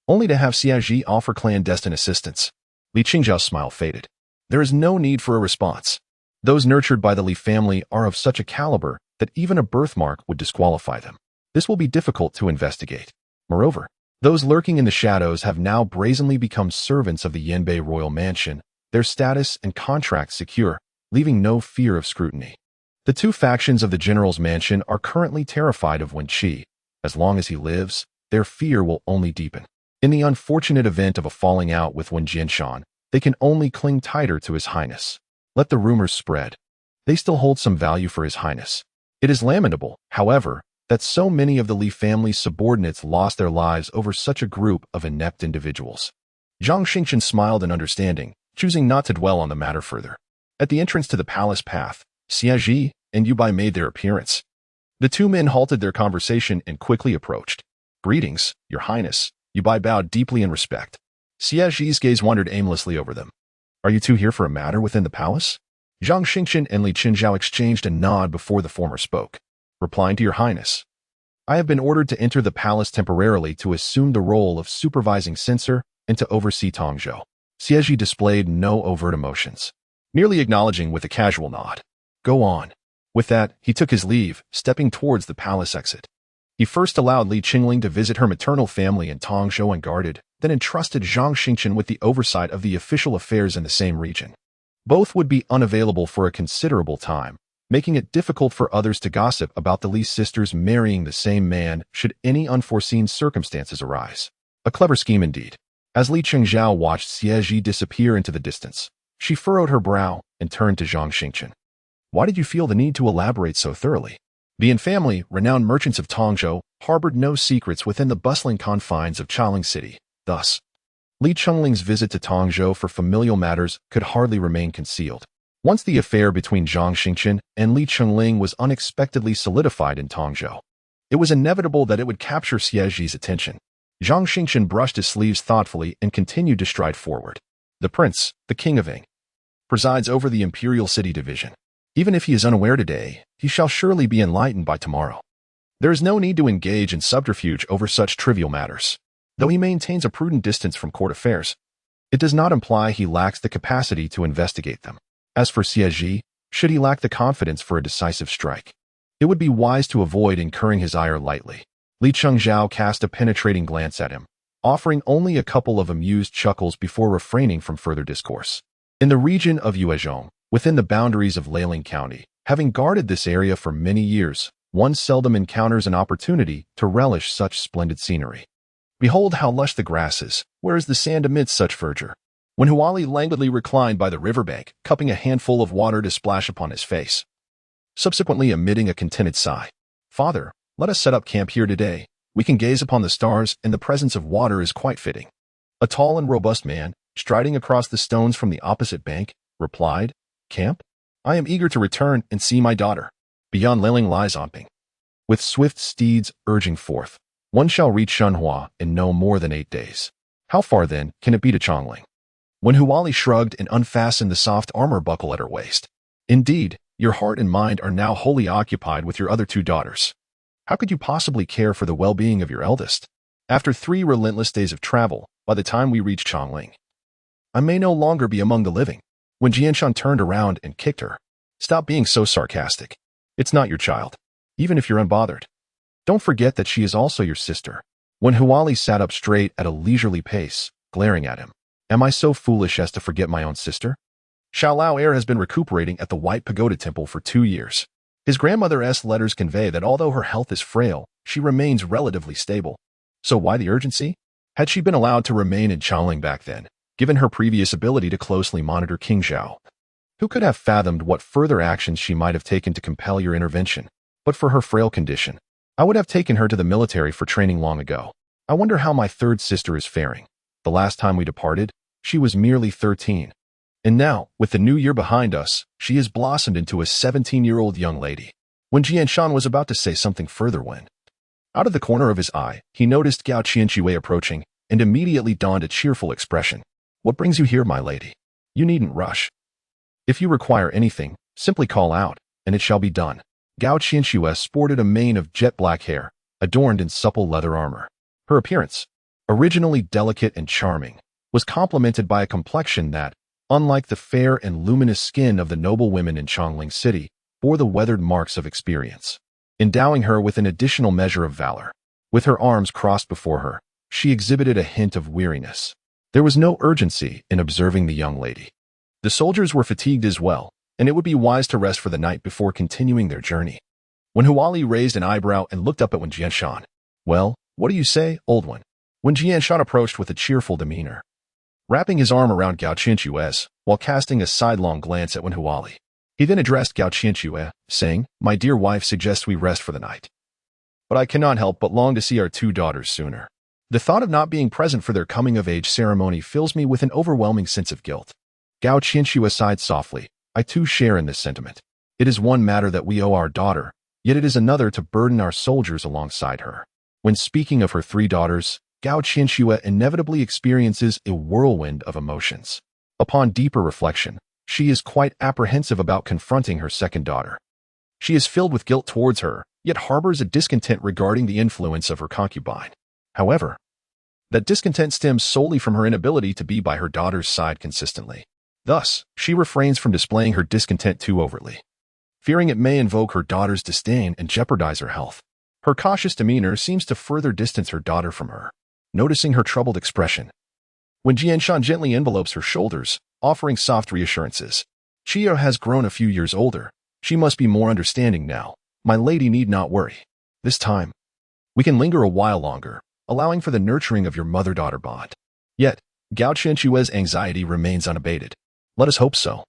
only to have Xie Zhi offer clandestine assistance. Li Chenge's smile faded. There is no need for a response. Those nurtured by the Li family are of such a caliber that even a birthmark would disqualify them. This will be difficult to investigate. Moreover, those lurking in the shadows have now brazenly become servants of the Yanbei royal mansion, their status and contracts secure, leaving no fear of scrutiny. The 2 factions of the general's mansion are currently terrified of Wen Chi. As long as he lives, their fear will only deepen. In the unfortunate event of a falling out with Wen Jianshan, they can only cling tighter to His Highness. Let the rumors spread. They still hold some value for His Highness. It is lamentable, however, that so many of the Li family's subordinates lost their lives over such a group of inept individuals. Zhang Xingchen smiled in understanding, choosing not to dwell on the matter further. At the entrance to the palace path, Xie Zhi and Yu Bai made their appearance. The 2 men halted their conversation and quickly approached. Greetings, Your Highness. Yu Bai bowed deeply in respect. Xie Zhi's gaze wandered aimlessly over them. Are you 2 here for a matter within the palace? Zhang Xingchen and Li Chenge exchanged a nod before the former spoke. Replying to Your Highness, I have been ordered to enter the palace temporarily to assume the role of supervising censor and to oversee Tongzhou. Xie Zhi displayed no overt emotions, merely acknowledging with a casual nod. Go on. With that, he took his leave, stepping towards the palace exit. He first allowed Li Qingling to visit her maternal family in Tongzhou unguarded, then entrusted Zhang Xingchen with the oversight of the official affairs in the same region. Both would be unavailable for a considerable time, making it difficult for others to gossip about the Li sisters marrying the same man should any unforeseen circumstances arise. A clever scheme indeed. As Li Chengzhao watched Xie Zhi disappear into the distance, she furrowed her brow and turned to Zhang Xingchen. Why did you feel the need to elaborate so thoroughly? The Yin family, renowned merchants of Tongzhou, harbored no secrets within the bustling confines of Chaling City. Thus, Li Chengling's visit to Tongzhou for familial matters could hardly remain concealed. Once the affair between Zhang Xingchen and Li Chengling was unexpectedly solidified in Tongzhou, it was inevitable that it would capture Xie Zhi's attention. Zhang Xingchen brushed his sleeves thoughtfully and continued to stride forward. The prince, the king of Ying, presides over the Imperial City Division. Even if he is unaware today, he shall surely be enlightened by tomorrow. There is no need to engage in subterfuge over such trivial matters. Though he maintains a prudent distance from court affairs, it does not imply he lacks the capacity to investigate them. As for Xie Zhi, should he lack the confidence for a decisive strike, it would be wise to avoid incurring his ire lightly. Li Chengzhao cast a penetrating glance at him, offering only a couple of amused chuckles before refraining from further discourse. In the region of Yuezhong, within the boundaries of Ailing County, having guarded this area for many years, one seldom encounters an opportunity to relish such splendid scenery. Behold how lush the grass is, where is the sand amidst such verdure? When Huali languidly reclined by the riverbank, cupping a handful of water to splash upon his face, subsequently emitting a contented sigh. Father, let us set up camp here today. We can gaze upon the stars, and the presence of water is quite fitting. A tall and robust man, striding across the stones from the opposite bank, replied, Camp? I am eager to return and see my daughter. Beyond Liling lies Anping. With swift steeds urging forth, one shall reach Shenhua in no more than 8 days. How far, then, can it be to Chongling? When Huali shrugged and unfastened the soft armor buckle at her waist. Indeed, your heart and mind are now wholly occupied with your other 2 daughters. How could you possibly care for the well-being of your eldest? After 3 relentless days of travel, by the time we reach Chongling, I may no longer be among the living. When Jianshan turned around and kicked her, stop being so sarcastic. It's not your child, even if you're unbothered. Don't forget that she is also your sister. When Huali sat up straight at a leisurely pace, glaring at him. Am I so foolish as to forget my own sister? Xiao Lao Heir has been recuperating at the White Pagoda Temple for 2 years. His grandmother's letters convey that although her health is frail, she remains relatively stable. So why the urgency? Had she been allowed to remain in Changling back then, given her previous ability to closely monitor King Zhao? Who could have fathomed what further actions she might have taken to compel your intervention? But for her frail condition, I would have taken her to the military for training long ago. I wonder how my third sister is faring. The last time we departed, she was merely 13. And now, with the new year behind us, she has blossomed into a 17-year-old young lady. When Jianshan was about to say something further when, out of the corner of his eye, he noticed Gao Qianqi approaching and immediately donned a cheerful expression. What brings you here, my lady? You needn't rush. If you require anything, simply call out, and it shall be done. Gao Qianqi sported a mane of jet black hair, adorned in supple leather armor. Her appearance, originally delicate and charming, was complemented by a complexion that, unlike the fair and luminous skin of the noble women in Chongling City, bore the weathered marks of experience, endowing her with an additional measure of valor. With her arms crossed before her, she exhibited a hint of weariness. There was no urgency in observing the young lady. The soldiers were fatigued as well, and it would be wise to rest for the night before continuing their journey. When Huali raised an eyebrow and looked up at Wen Jianshan, well, what do you say, old one? When Jianshan approached with a cheerful demeanor, wrapping his arm around Gao Qianqi while casting a sidelong glance at Wen Huali, he then addressed Gao Qianqi, saying, My dear wife suggests we rest for the night. But I cannot help but long to see our 2 daughters sooner. The thought of not being present for their coming-of-age ceremony fills me with an overwhelming sense of guilt. Gao Qianqi sighed softly. I too share in this sentiment. It is one matter that we owe our daughter, yet it is another to burden our soldiers alongside her. When speaking of her 3 daughters, Gao Qianqi inevitably experiences a whirlwind of emotions. Upon deeper reflection, she is quite apprehensive about confronting her second daughter. She is filled with guilt towards her, yet harbors a discontent regarding the influence of her concubine. However, that discontent stems solely from her inability to be by her daughter's side consistently. Thus, she refrains from displaying her discontent too overtly, fearing it may invoke her daughter's disdain and jeopardize her health. Her cautious demeanor seems to further distance her daughter from her. Noticing her troubled expression, when Jianshan gently envelopes her shoulders, offering soft reassurances, Chio has grown a few years older. She must be more understanding now. My lady need not worry. This time, we can linger a while longer, allowing for the nurturing of your mother-daughter bond. Yet, Gao Qianqi's anxiety remains unabated. Let us hope so.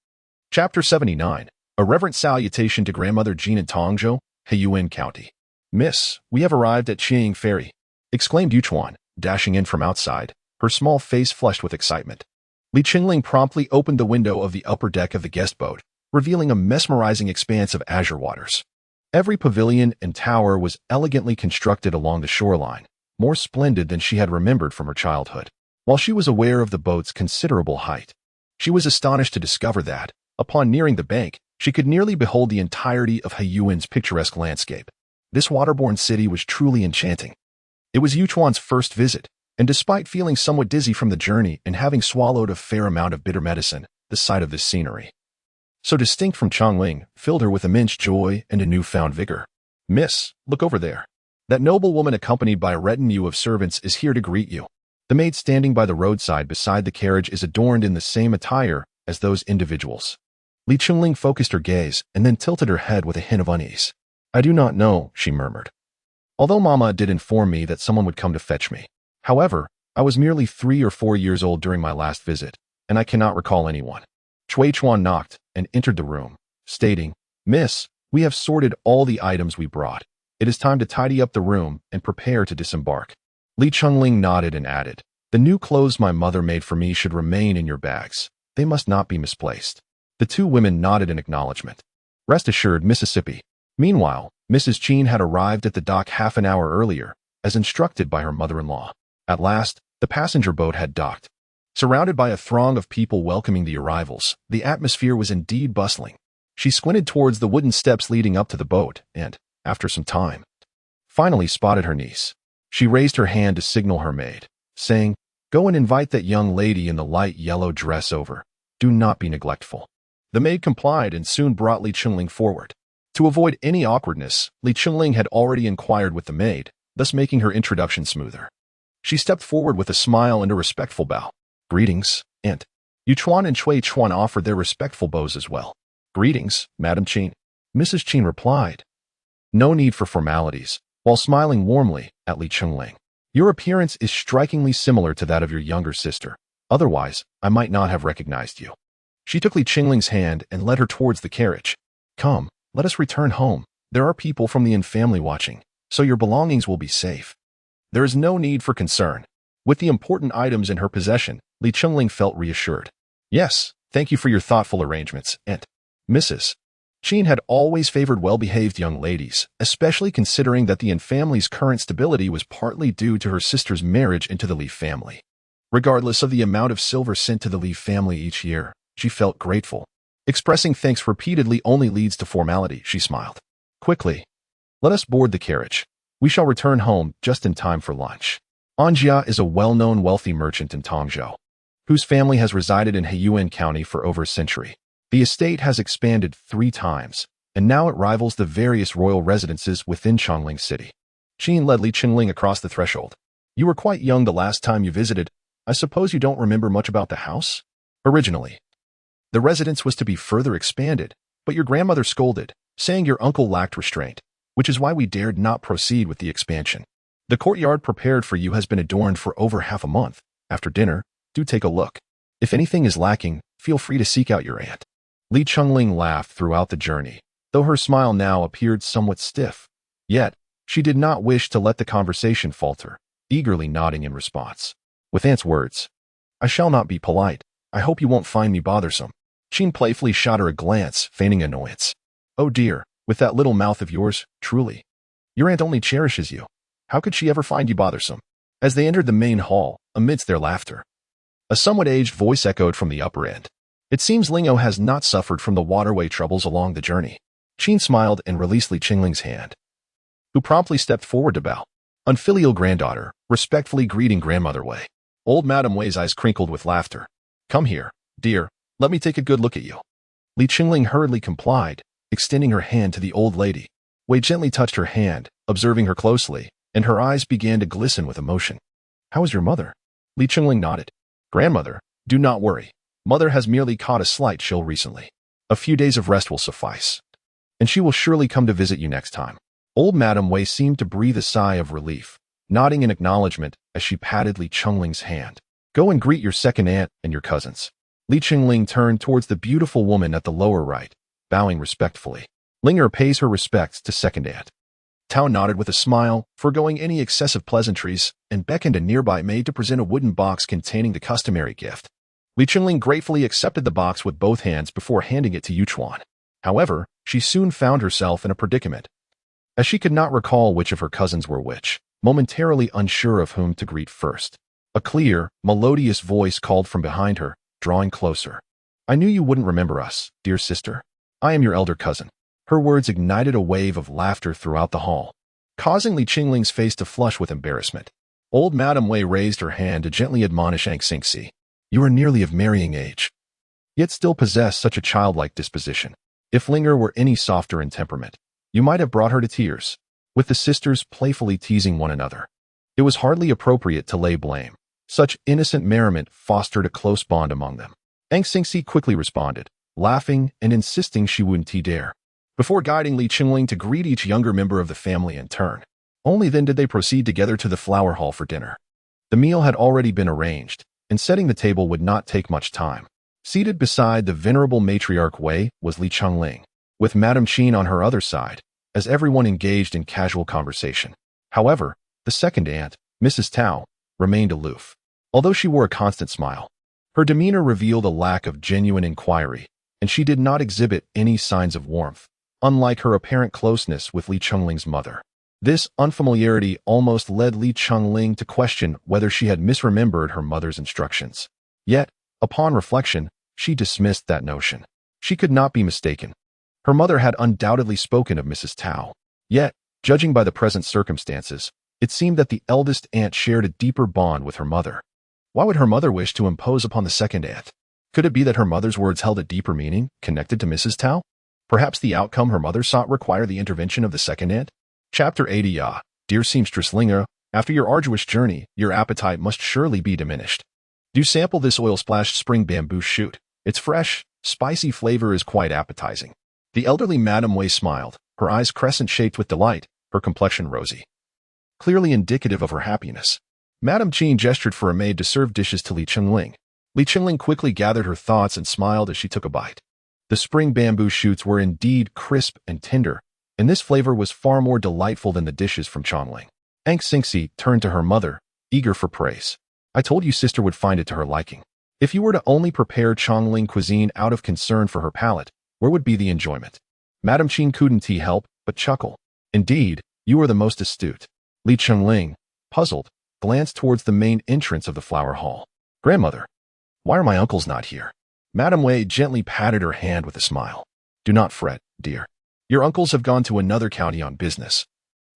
Chapter 79. A reverent salutation to Grandmother Jean in Tongzhou, Heiyuan County. Miss, we have arrived at Qiang Ferry, exclaimed Yuchuan, dashing in from outside, her small face flushed with excitement. Li Chenge promptly opened the window of the upper deck of the guest boat, revealing a mesmerizing expanse of azure waters. Every pavilion and tower was elegantly constructed along the shoreline, more splendid than she had remembered from her childhood. While she was aware of the boat's considerable height, she was astonished to discover that, upon nearing the bank, she could nearly behold the entirety of Heiyuan's picturesque landscape. This waterborne city was truly enchanting. It was Yuchuan's first visit, and despite feeling somewhat dizzy from the journey and having swallowed a fair amount of bitter medicine, the sight of this scenery, so distinct from Chongling, filled her with immense joy and a newfound vigor. Miss, look over there. That noble woman accompanied by a retinue of servants is here to greet you. The maid standing by the roadside beside the carriage is adorned in the same attire as those individuals. Li Chenge focused her gaze and then tilted her head with a hint of unease. I do not know, she murmured. Although Mama did inform me that someone would come to fetch me. However, I was merely 3 or 4 years old during my last visit, and I cannot recall anyone. Chui Chuan knocked and entered the room, stating, Miss, we have sorted all the items we brought. It is time to tidy up the room and prepare to disembark. Li Chenge nodded and added, The new clothes my mother made for me should remain in your bags. They must not be misplaced. The 2 women nodded in acknowledgement. Rest assured, Mississippi. Meanwhile, Mrs. Cheen had arrived at the dock half an hour earlier, as instructed by her mother-in-law. At last, the passenger boat had docked. Surrounded by a throng of people welcoming the arrivals, the atmosphere was indeed bustling. She squinted towards the wooden steps leading up to the boat and, after some time, finally spotted her niece. She raised her hand to signal her maid, saying, Go and invite that young lady in the light yellow dress over. Do not be neglectful. The maid complied and soon brought Li Chenge forward. To avoid any awkwardness, Li Chenge had already inquired with the maid, thus making her introduction smoother. She stepped forward with a smile and a respectful bow. "Greetings, Aunt." Yuchuan and Cui Chuan offered their respectful bows as well. "Greetings, Madam Qin," Mrs. Qin replied. No need for formalities, while smiling warmly at Li Chenge. "Your appearance is strikingly similar to that of your younger sister. Otherwise, I might not have recognized you." She took Li Chenge's hand and led her towards the carriage. "Come, let us return home. There are people from the Yin family watching, so your belongings will be safe." There is no need for concern. With the important items in her possession, Li Chenge felt reassured. "Yes, thank you for your thoughtful arrangements, Aunt." Mrs. Qin had always favored well-behaved young ladies, especially considering that the Yin family's current stability was partly due to her sister's marriage into the Li family. Regardless of the amount of silver sent to the Li family each year, she felt grateful. Expressing thanks repeatedly only leads to formality, she smiled. "Quickly, let us board the carriage. We shall return home just in time for lunch." Anjia is a well-known wealthy merchant in Tongzhou, whose family has resided in Heiyuan County for over a century. The estate has expanded 3 times, and now it rivals the various royal residences within Chongling City. Qin led Li Chenge across the threshold. "You were quite young the last time you visited. I suppose you don't remember much about the house?" "Originally, the residence was to be further expanded, but your grandmother scolded, saying your uncle lacked restraint, which is why we dared not proceed with the expansion. The courtyard prepared for you has been adorned for over half a month. After dinner, do take a look. If anything is lacking, feel free to seek out your aunt." Li Chenge laughed throughout the journey, though her smile now appeared somewhat stiff. Yet, she did not wish to let the conversation falter, eagerly nodding in response. With Aunt's words, "I shall not be polite. I hope you won't find me bothersome." Qin playfully shot her a glance, feigning annoyance. "Oh dear, with that little mouth of yours, truly. Your aunt only cherishes you. How could she ever find you bothersome?" As they entered the main hall, amidst their laughter, a somewhat aged voice echoed from the upper end. "It seems Lingo has not suffered from the waterway troubles along the journey." Qin smiled and released Li Chenge's hand, who promptly stepped forward to bow. Unfilial granddaughter, respectfully greeting grandmother Wei. Old Madame Wei's eyes crinkled with laughter. "Come here, dear, let me take a good look at you." Li Chenge hurriedly complied, extending her hand to the old lady. Wei gently touched her hand, observing her closely, and her eyes began to glisten with emotion. "How is your mother?" Li Chenge nodded. "Grandmother, do not worry. Mother has merely caught a slight chill recently. A few days of rest will suffice, and she will surely come to visit you next time." Old Madame Wei seemed to breathe a sigh of relief, nodding in acknowledgement as she patted Li Chenge's hand. "Go and greet your second aunt and your cousins." Li Chenge turned towards the beautiful woman at the lower right, bowing respectfully. "Linger pays her respects to second aunt." Tao nodded with a smile, foregoing any excessive pleasantries, and beckoned a nearby maid to present a wooden box containing the customary gift. Li Chenge gratefully accepted the box with both hands before handing it to Yuchuan. However, she soon found herself in a predicament, as she could not recall which of her cousins were which, momentarily unsure of whom to greet first. A clear, melodious voice called from behind her, drawing closer. "I knew you wouldn't remember us, dear sister. I am your elder cousin." Her words ignited a wave of laughter throughout the hall, causing Li Chenge's face to flush with embarrassment. Old Madame Wei raised her hand to gently admonish Xie. "You are nearly of marrying age, yet still possess such a childlike disposition. If Linger were any softer in temperament, you might have brought her to tears." With the sisters playfully teasing one another, it was hardly appropriate to lay blame. Such innocent merriment fostered a close bond among them. Xie quickly responded, laughing and insisting she wouldn't dare, before guiding Li Chenge to greet each younger member of the family in turn. Only then did they proceed together to the flower hall for dinner. The meal had already been arranged, and setting the table would not take much time. Seated beside the venerable matriarch Wei was Li Chenge, with Madame Qin on her other side, as everyone engaged in casual conversation. However, the second aunt, Mrs. Tao, remained aloof. Although she wore a constant smile, her demeanor revealed a lack of genuine inquiry, and she did not exhibit any signs of warmth, unlike her apparent closeness with Li Chenge's mother. This unfamiliarity almost led Li Chenge to question whether she had misremembered her mother's instructions. Yet, upon reflection, she dismissed that notion. She could not be mistaken. Her mother had undoubtedly spoken of Mrs. Tao. Yet, judging by the present circumstances, it seemed that the eldest aunt shared a deeper bond with her mother. Why would her mother wish to impose upon the second aunt? Could it be that her mother's words held a deeper meaning connected to Mrs. Tao? Perhaps the outcome her mother sought require the intervention of the second aunt? Chapter 80. Dear seamstress Linger, after your arduous journey, your appetite must surely be diminished. Do sample this oil-splashed spring bamboo shoot. Its fresh, spicy flavor is quite appetizing. The elderly Madame Wei smiled, her eyes crescent-shaped with delight, her complexion rosy, clearly indicative of her happiness. Madame Qin gestured for a maid to serve dishes to Li Chenge. Li Chenge quickly gathered her thoughts and smiled as she took a bite. The spring bamboo shoots were indeed crisp and tender, and this flavor was far more delightful than the dishes from Chongling. Aunt Xingxi turned to her mother, eager for praise. I told you sister would find it to her liking. If you were to only prepare Chongling cuisine out of concern for her palate, where would be the enjoyment? Madame Qin couldn't help but chuckle. Indeed, you are the most astute. Li Chenge, puzzled, glanced towards the main entrance of the flower hall. Grandmother, why are my uncles not here? Madame Wei gently patted her hand with a smile. Do not fret, dear. Your uncles have gone to another county on business.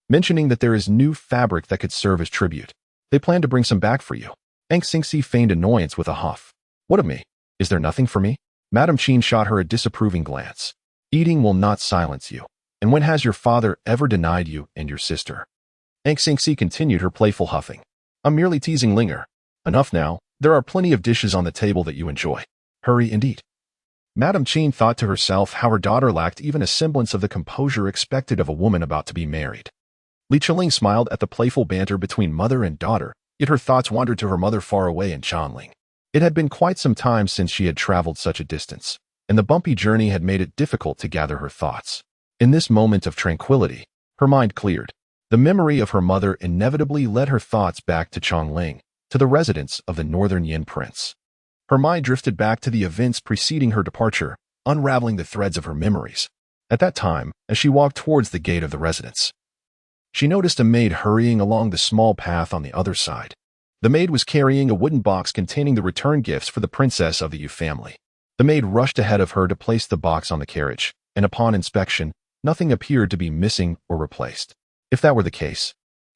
Mentioning that there is new fabric that could serve as tribute. They plan to bring some back for you. Aunt Xingxi feigned annoyance with a huff. What of me? Is there nothing for me? Madame Qin shot her a disapproving glance. Eating will not silence you. And when has your father ever denied you and your sister? Aunt Xingxi continued her playful huffing. I'm merely teasing Linger. Enough now. There are plenty of dishes on the table that you enjoy. Hurry and eat. Madame Qin thought to herself how her daughter lacked even a semblance of the composure expected of a woman about to be married. Li Chenge smiled at the playful banter between mother and daughter, yet her thoughts wandered to her mother far away in Chongling. It had been quite some time since she had traveled such a distance, and the bumpy journey had made it difficult to gather her thoughts. In this moment of tranquility, her mind cleared. The memory of her mother inevitably led her thoughts back to Chongling, to the residence of the Northern Yin Prince. Her mind drifted back to the events preceding her departure, unraveling the threads of her memories. At that time, as she walked towards the gate of the residence, she noticed a maid hurrying along the small path on the other side. The maid was carrying a wooden box containing the return gifts for the princess of the Yu family. The maid rushed ahead of her to place the box on the carriage, and upon inspection, nothing appeared to be missing or replaced. If that were the case,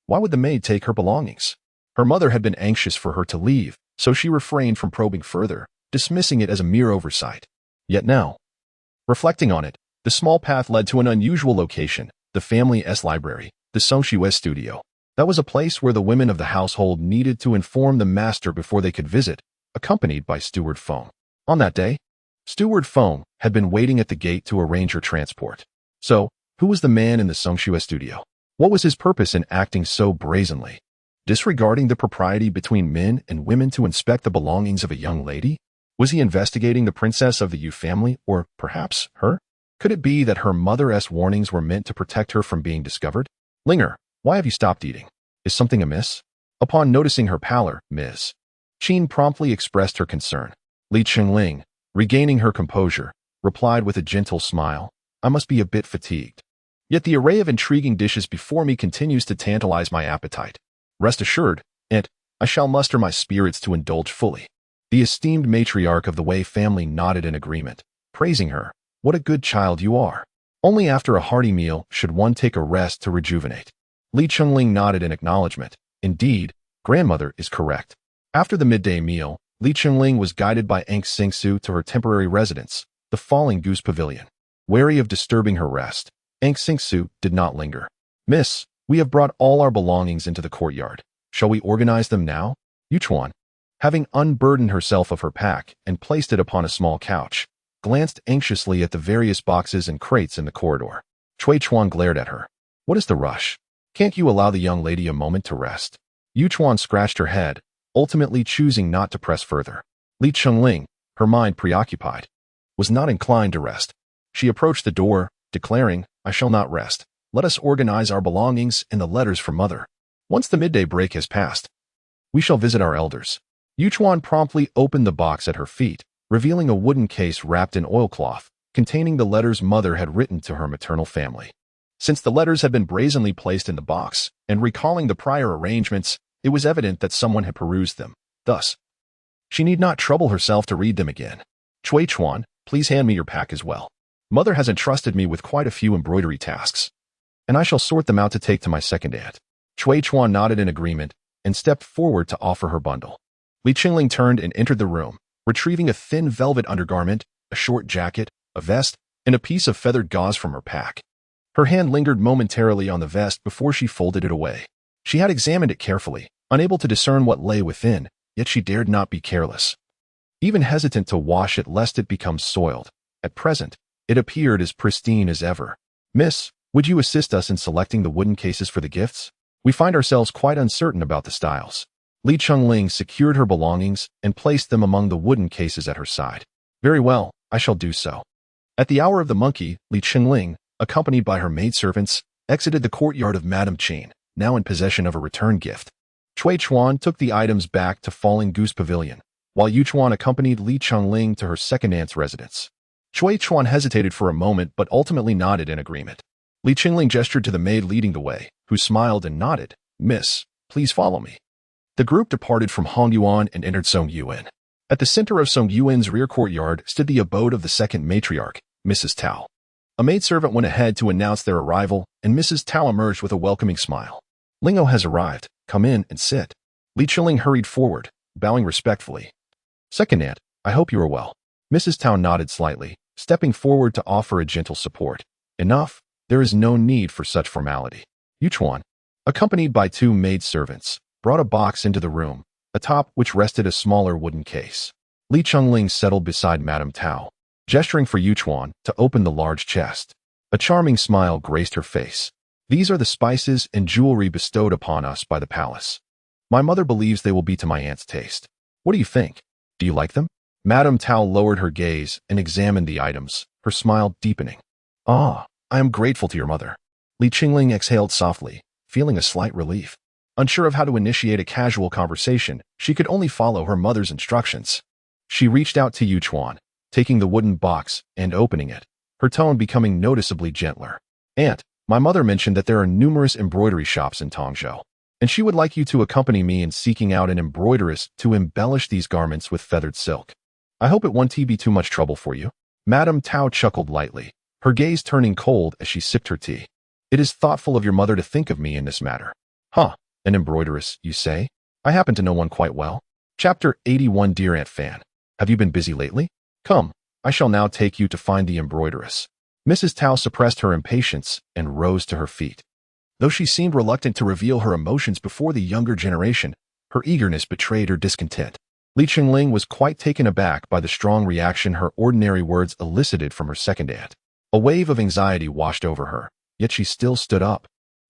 why would the maid take her belongings? Her mother had been anxious for her to leave, so she refrained from probing further, dismissing it as a mere oversight. Yet now, reflecting on it, the small path led to an unusual location, the family's library, the Songshu's studio. That was a place where the women of the household needed to inform the master before they could visit, accompanied by Steward Feng. On that day, Steward Feng had been waiting at the gate to arrange her transport. So, who was the man in the Songshu studio? What was his purpose in acting so brazenly? Disregarding the propriety between men and women to inspect the belongings of a young lady? Was he investigating the princess of the Yu family, or perhaps her? Could it be that her mother's warnings were meant to protect her from being discovered? Linger, why have you stopped eating? Is something amiss? Upon noticing her pallor, Ms. Qin promptly expressed her concern. Li Chenge, regaining her composure, replied with a gentle smile, I must be a bit fatigued. Yet the array of intriguing dishes before me continues to tantalize my appetite. Rest assured, Aunt, I shall muster my spirits to indulge fully. The esteemed matriarch of the Wei family nodded in agreement, praising her. What a good child you are. Only after a hearty meal should one take a rest to rejuvenate. Li Chenge nodded in acknowledgement. Indeed, grandmother is correct. After the midday meal, Li Chenge was guided by Aunt Xingxi to her temporary residence, the Falling Goose Pavilion. Wary of disturbing her rest, Aunt Xingxi did not linger. Miss, we have brought all our belongings into the courtyard. Shall we organize them now? Yuchuan, having unburdened herself of her pack and placed it upon a small couch, glanced anxiously at the various boxes and crates in the corridor. Cui Chuan glared at her. What is the rush? Can't you allow the young lady a moment to rest? Yuchuan scratched her head, ultimately choosing not to press further. Li Chenge, her mind preoccupied, was not inclined to rest. She approached the door, declaring, I shall not rest. Let us organize our belongings and the letters from mother. Once the midday break has passed, we shall visit our elders. Yuchuan promptly opened the box at her feet, revealing a wooden case wrapped in oilcloth, containing the letters mother had written to her maternal family. Since the letters had been brazenly placed in the box, and recalling the prior arrangements, it was evident that someone had perused them. Thus, she need not trouble herself to read them again. Cui Chuan, please hand me your pack as well. Mother has entrusted me with quite a few embroidery tasks, and I shall sort them out to take to my second aunt. Cui Chuan nodded in agreement and stepped forward to offer her bundle. Li Chenge turned and entered the room, retrieving a thin velvet undergarment, a short jacket, a vest, and a piece of feathered gauze from her pack. Her hand lingered momentarily on the vest before she folded it away. She had examined it carefully, unable to discern what lay within, yet she dared not be careless. Even hesitant to wash it lest it become soiled. At present, it appeared as pristine as ever. "Miss, would you assist us in selecting the wooden cases for the gifts? We find ourselves quite uncertain about the styles." Li Chenge secured her belongings and placed them among the wooden cases at her side. "Very well, I shall do so." At the hour of the monkey, Li Chenge, accompanied by her maidservants, exited the courtyard of Madame Chane, now in possession of a return gift. Cui Chuan took the items back to Falling Goose Pavilion, while Yu Chuan accompanied Li Chenge to her second aunt's residence. Cui Chuan hesitated for a moment but ultimately nodded in agreement. Li Chenge gestured to the maid leading the way, who smiled and nodded. "Miss, please follow me." The group departed from Hongyuan and entered Songyuan. At the center of Songyuan's rear courtyard stood the abode of the second matriarch, Mrs. Tao. A maidservant went ahead to announce their arrival, and Mrs. Tao emerged with a welcoming smile. "Lingo has arrived. Come in and sit." Li Chenge hurried forward, bowing respectfully. "Second aunt, I hope you are well." Mrs. Tao nodded slightly, stepping forward to offer a gentle support. "Enough. There is no need for such formality." Yu Chuan, accompanied by two maidservants, brought a box into the room, atop which rested a smaller wooden case. Li Chenge settled beside Madame Tao, gesturing for Yu Chuan to open the large chest. A charming smile graced her face. "These are the spices and jewelry bestowed upon us by the palace. My mother believes they will be to my aunt's taste. What do you think? Do you like them?" Madame Tao lowered her gaze and examined the items, her smile deepening. "Ah, I am grateful to your mother." Li Chenge exhaled softly, feeling a slight relief. Unsure of how to initiate a casual conversation, she could only follow her mother's instructions. She reached out to Yu Chuan, taking the wooden box and opening it, her tone becoming noticeably gentler. "Aunt, my mother mentioned that there are numerous embroidery shops in Tongzhou, and she would like you to accompany me in seeking out an embroideress to embellish these garments with feathered silk. I hope it won't be too much trouble for you." Madame Tao chuckled lightly, her gaze turning cold as she sipped her tea. "It is thoughtful of your mother to think of me in this matter." "Huh, an embroideress, you say? I happen to know one quite well." Chapter 81. Dear Aunt Fan, have you been busy lately? Come, I shall now take you to find the embroideress. Mrs. Tao suppressed her impatience and rose to her feet. Though she seemed reluctant to reveal her emotions before the younger generation, her eagerness betrayed her discontent. Li Chenge was quite taken aback by the strong reaction her ordinary words elicited from her second aunt. A wave of anxiety washed over her, yet she still stood up,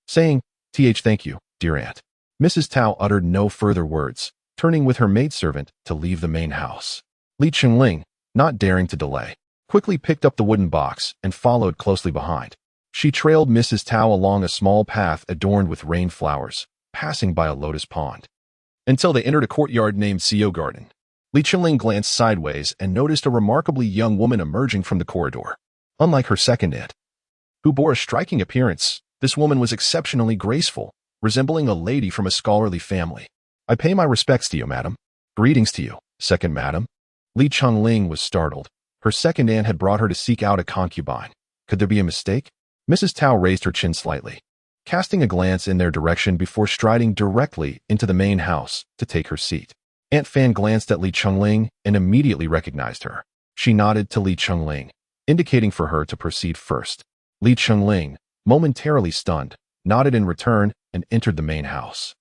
saying, "Thank you, dear aunt." Mrs. Tao uttered no further words, turning with her maidservant to leave the main house. Li Chenge, not daring to delay, quickly picked up the wooden box and followed closely behind. She trailed Mrs. Tao along a small path adorned with rain flowers, passing by a lotus pond, until they entered a courtyard named Xie Garden. Li Chenge glanced sideways and noticed a remarkably young woman emerging from the corridor. Unlike her second aunt, who bore a striking appearance, this woman was exceptionally graceful, resembling a lady from a scholarly family. "I pay my respects to you, madam." "Greetings to you, second madam." Li Chenge was startled. Her second aunt had brought her to seek out a concubine. Could there be a mistake? Mrs. Tao raised her chin slightly, casting a glance in their direction before striding directly into the main house to take her seat. Aunt Fan glanced at Li Chenge and immediately recognized her. She nodded to Li Chenge, indicating for her to proceed first. Li Chenge, momentarily stunned, nodded in return and entered the main house,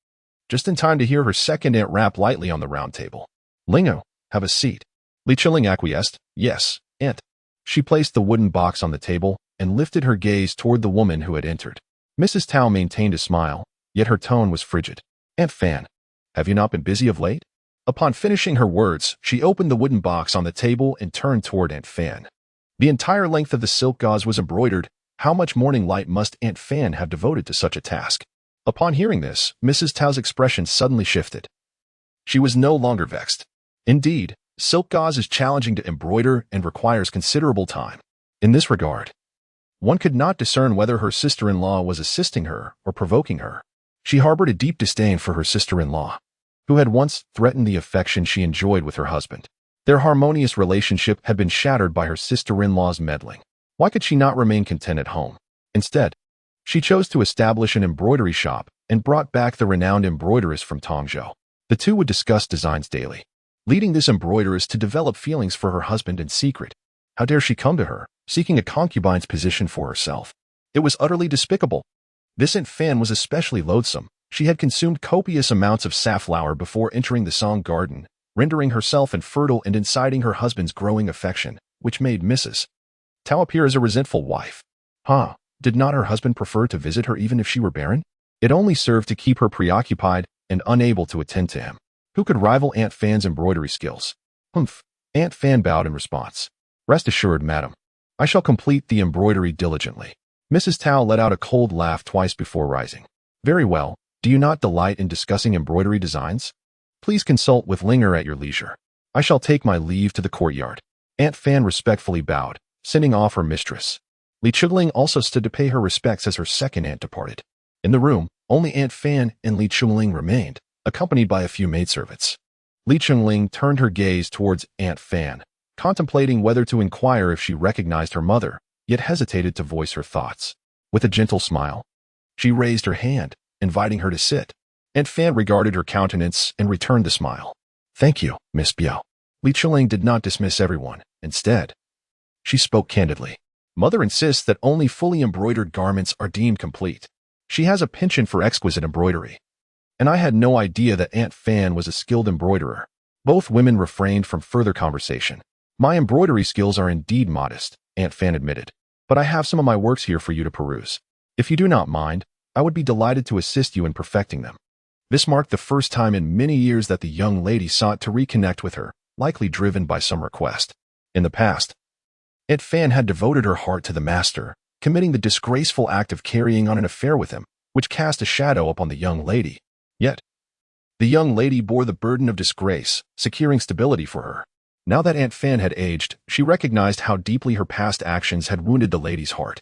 just in time to hear her second aunt rap lightly on the round table. "Lingo, have a seat." Li Chenge acquiesced. "Yes, aunt." She placed the wooden box on the table and lifted her gaze toward the woman who had entered. Mrs. Tao maintained a smile, yet her tone was frigid. "Aunt Fan, have you not been busy of late?" Upon finishing her words, she opened the wooden box on the table and turned toward Aunt Fan. The entire length of the silk gauze was embroidered. How much morning light must Aunt Fan have devoted to such a task? Upon hearing this, Mrs. Tao's expression suddenly shifted. She was no longer vexed. Indeed, silk gauze is challenging to embroider and requires considerable time. In this regard, one could not discern whether her sister-in-law was assisting her or provoking her. She harbored a deep disdain for her sister-in-law, who had once threatened the affection she enjoyed with her husband. Their harmonious relationship had been shattered by her sister-in-law's meddling. Why could she not remain content at home? Instead, she chose to establish an embroidery shop and brought back the renowned embroideress from Tongzhou. The two would discuss designs daily, leading this embroideress to develop feelings for her husband in secret. How dare she come to her, seeking a concubine's position for herself? It was utterly despicable. This Aunt Fan was especially loathsome. She had consumed copious amounts of safflower before entering the Song Garden, rendering herself infertile and inciting her husband's growing affection, which made Mrs. Tao appear as a resentful wife. Did not her husband prefer to visit her even if she were barren? It only served to keep her preoccupied and unable to attend to him. Who could rival Aunt Fan's embroidery skills? Humph. Aunt Fan bowed in response. Rest assured, madam, I shall complete the embroidery diligently. Mrs. Tao let out a cold laugh twice before rising. Very well. Do you not delight in discussing embroidery designs? Please consult with Linger at your leisure. I shall take my leave to the courtyard. Aunt Fan respectfully bowed, sending off her mistress. Li Chenge also stood to pay her respects as her second aunt departed. In the room, only Aunt Fan and Li Chenge remained, accompanied by a few maidservants. Li Chenge turned her gaze towards Aunt Fan, contemplating whether to inquire if she recognized her mother, yet hesitated to voice her thoughts. With a gentle smile, she raised her hand, inviting her to sit. Aunt Fan regarded her countenance and returned the smile. Thank you, Miss Biao. Li Chenge did not dismiss everyone. Instead, she spoke candidly. Mother insists that only fully embroidered garments are deemed complete. She has a penchant for exquisite embroidery. And I had no idea that Aunt Fan was a skilled embroiderer. Both women refrained from further conversation. My embroidery skills are indeed modest, Aunt Fan admitted. But I have some of my works here for you to peruse. If you do not mind, I would be delighted to assist you in perfecting them. This marked the first time in many years that the young lady sought to reconnect with her, likely driven by some request. In the past, Aunt Fan had devoted her heart to the master, committing the disgraceful act of carrying on an affair with him, which cast a shadow upon the young lady. Yet, the young lady bore the burden of disgrace, securing stability for her. Now that Aunt Fan had aged, she recognized how deeply her past actions had wounded the lady's heart.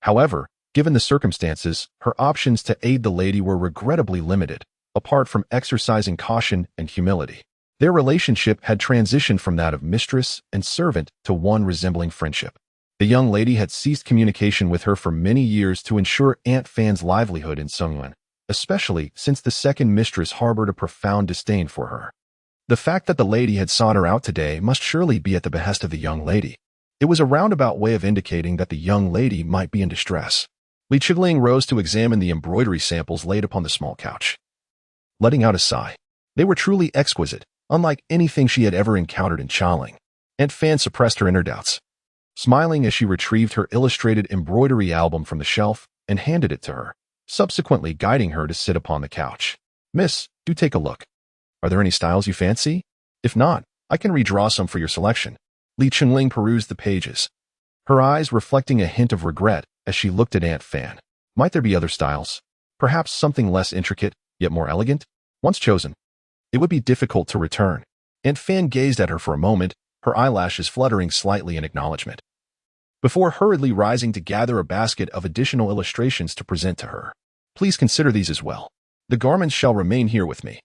However, given the circumstances, her options to aid the lady were regrettably limited, apart from exercising caution and humility. Their relationship had transitioned from that of mistress and servant to one resembling friendship. The young lady had ceased communication with her for many years to ensure Aunt Fan's livelihood in Sungyuan, especially since the second mistress harbored a profound disdain for her. The fact that the lady had sought her out today must surely be at the behest of the young lady. It was a roundabout way of indicating that the young lady might be in distress. Li Chenge rose to examine the embroidery samples laid upon the small couch. Letting out a sigh. They were truly exquisite, unlike anything she had ever encountered in Chaling. Aunt Fan suppressed her inner doubts, smiling as she retrieved her illustrated embroidery album from the shelf and handed it to her, subsequently guiding her to sit upon the couch. Miss, do take a look. Are there any styles you fancy? If not, I can redraw some for your selection. Li Chenge perused the pages, her eyes reflecting a hint of regret as she looked at Aunt Fan. Might there be other styles? Perhaps something less intricate, yet more elegant? Once chosen, it would be difficult to return. Aunt Fan gazed at her for a moment, her eyelashes fluttering slightly in acknowledgement, before hurriedly rising to gather a basket of additional illustrations to present to her. Please consider these as well. The garments shall remain here with me,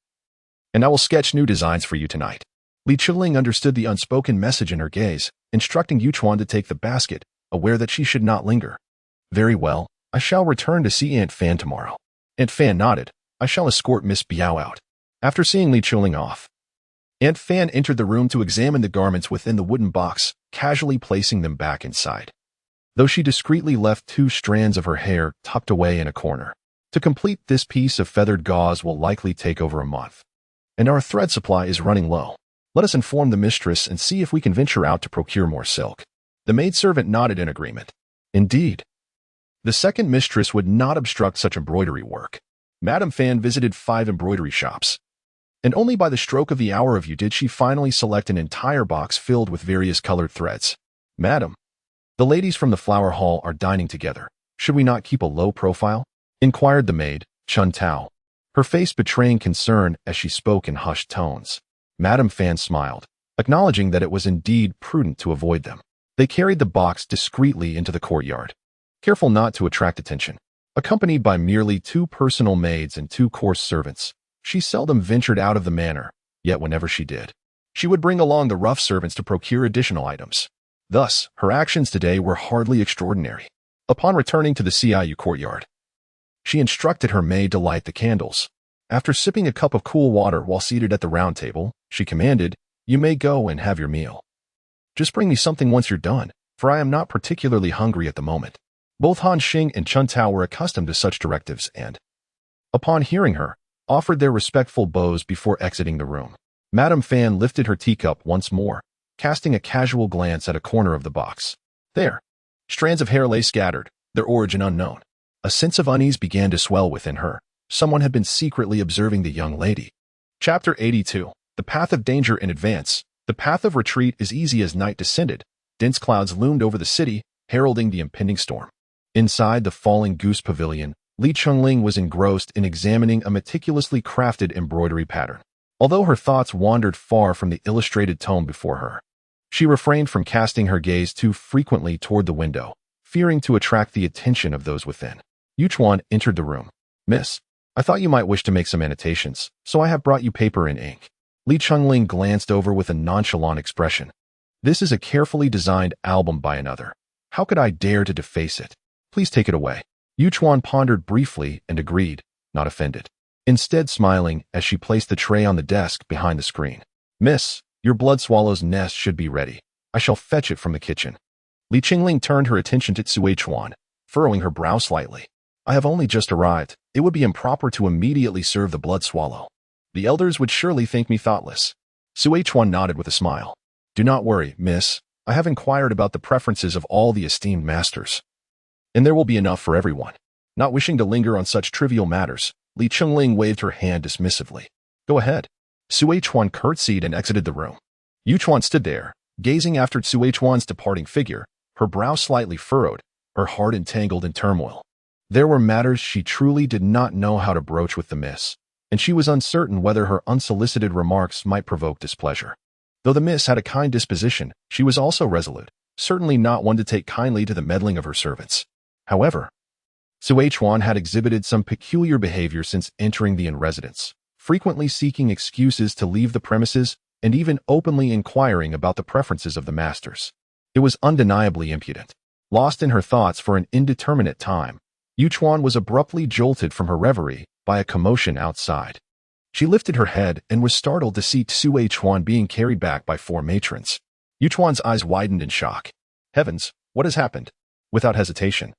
and I will sketch new designs for you tonight. Li Chenge understood the unspoken message in her gaze, instructing Yuchuan to take the basket, aware that she should not linger. Very well, I shall return to see Aunt Fan tomorrow. Aunt Fan nodded. I shall escort Miss Biao out. After seeing Li Chenge off, Aunt Fan entered the room to examine the garments within the wooden box, casually placing them back inside, though she discreetly left 2 strands of her hair tucked away in a corner. To complete this piece of feathered gauze will likely take over a month, and our thread supply is running low. Let us inform the mistress and see if we can venture out to procure more silk. The maidservant nodded in agreement. Indeed, the second mistress would not obstruct such embroidery work. Madame Fan visited 5 embroidery shops, and only by the stroke of the hour of you did she finally select an entire box filled with various colored threads. Madam, the ladies from the flower hall are dining together. Should we not keep a low profile? Inquired the maid, Chun Tao, her face betraying concern as she spoke in hushed tones. Madame Fan smiled, acknowledging that it was indeed prudent to avoid them. They carried the box discreetly into the courtyard, careful not to attract attention. Accompanied by merely 2 personal maids and 2 coarse servants, she seldom ventured out of the manor, yet whenever she did, she would bring along the rough servants to procure additional items. Thus, her actions today were hardly extraordinary. Upon returning to the Ciu courtyard, she instructed her maid to light the candles. After sipping a cup of cool water while seated at the round table, she commanded, "You may go and have your meal. Just bring me something once you're done, for I am not particularly hungry at the moment. Both Han Xing and Chun Tao were accustomed to such directives and, upon hearing her, offered their respectful bows before exiting the room. Madame Fan lifted her teacup once more, casting a casual glance at a corner of the box. There, strands of hair lay scattered, their origin unknown. A sense of unease began to swell within her. Someone had been secretly observing the young lady. Chapter 82. The path of danger in advance. The path of retreat is easy as night descended. Dense clouds loomed over the city, heralding the impending storm. Inside the falling goose pavilion, Li Chenge was engrossed in examining a meticulously crafted embroidery pattern. Although her thoughts wandered far from the illustrated tome before her, she refrained from casting her gaze too frequently toward the window, fearing to attract the attention of those within. Yuchuan entered the room. Miss, I thought you might wish to make some annotations, so I have brought you paper and ink. Li Chenge glanced over with a nonchalant expression. This is a carefully designed album by another. How could I dare to deface it? Please take it away. Yuchuan pondered briefly and agreed, not offended. Instead smiling as she placed the tray on the desk behind the screen. Miss, your blood swallow's nest should be ready. I shall fetch it from the kitchen. Li Chenge turned her attention to Xuechuan, furrowing her brow slightly. I have only just arrived. It would be improper to immediately serve the blood swallow. The elders would surely think me thoughtless. Xuechuan nodded with a smile. Do not worry, miss. I have inquired about the preferences of all the esteemed masters, and there will be enough for everyone. Not wishing to linger on such trivial matters, Li Chenge waved her hand dismissively. Go ahead. Xuechuan curtsied and exited the room. Yuchuan stood there, gazing after Xuechuan's departing figure, her brow slightly furrowed, her heart entangled in turmoil. There were matters she truly did not know how to broach with the miss, and she was uncertain whether her unsolicited remarks might provoke displeasure. Though the miss had a kind disposition, she was also resolute, certainly not one to take kindly to the meddling of her servants. However, Xuechuan had exhibited some peculiar behavior since entering the inn residence, frequently seeking excuses to leave the premises and even openly inquiring about the preferences of the masters. It was undeniably impudent. Lost in her thoughts for an indeterminate time, Yuchuan was abruptly jolted from her reverie by a commotion outside. She lifted her head and was startled to see Xuechuan being carried back by 4 matrons. Yuchuan's eyes widened in shock. Heavens, what has happened? Without hesitation,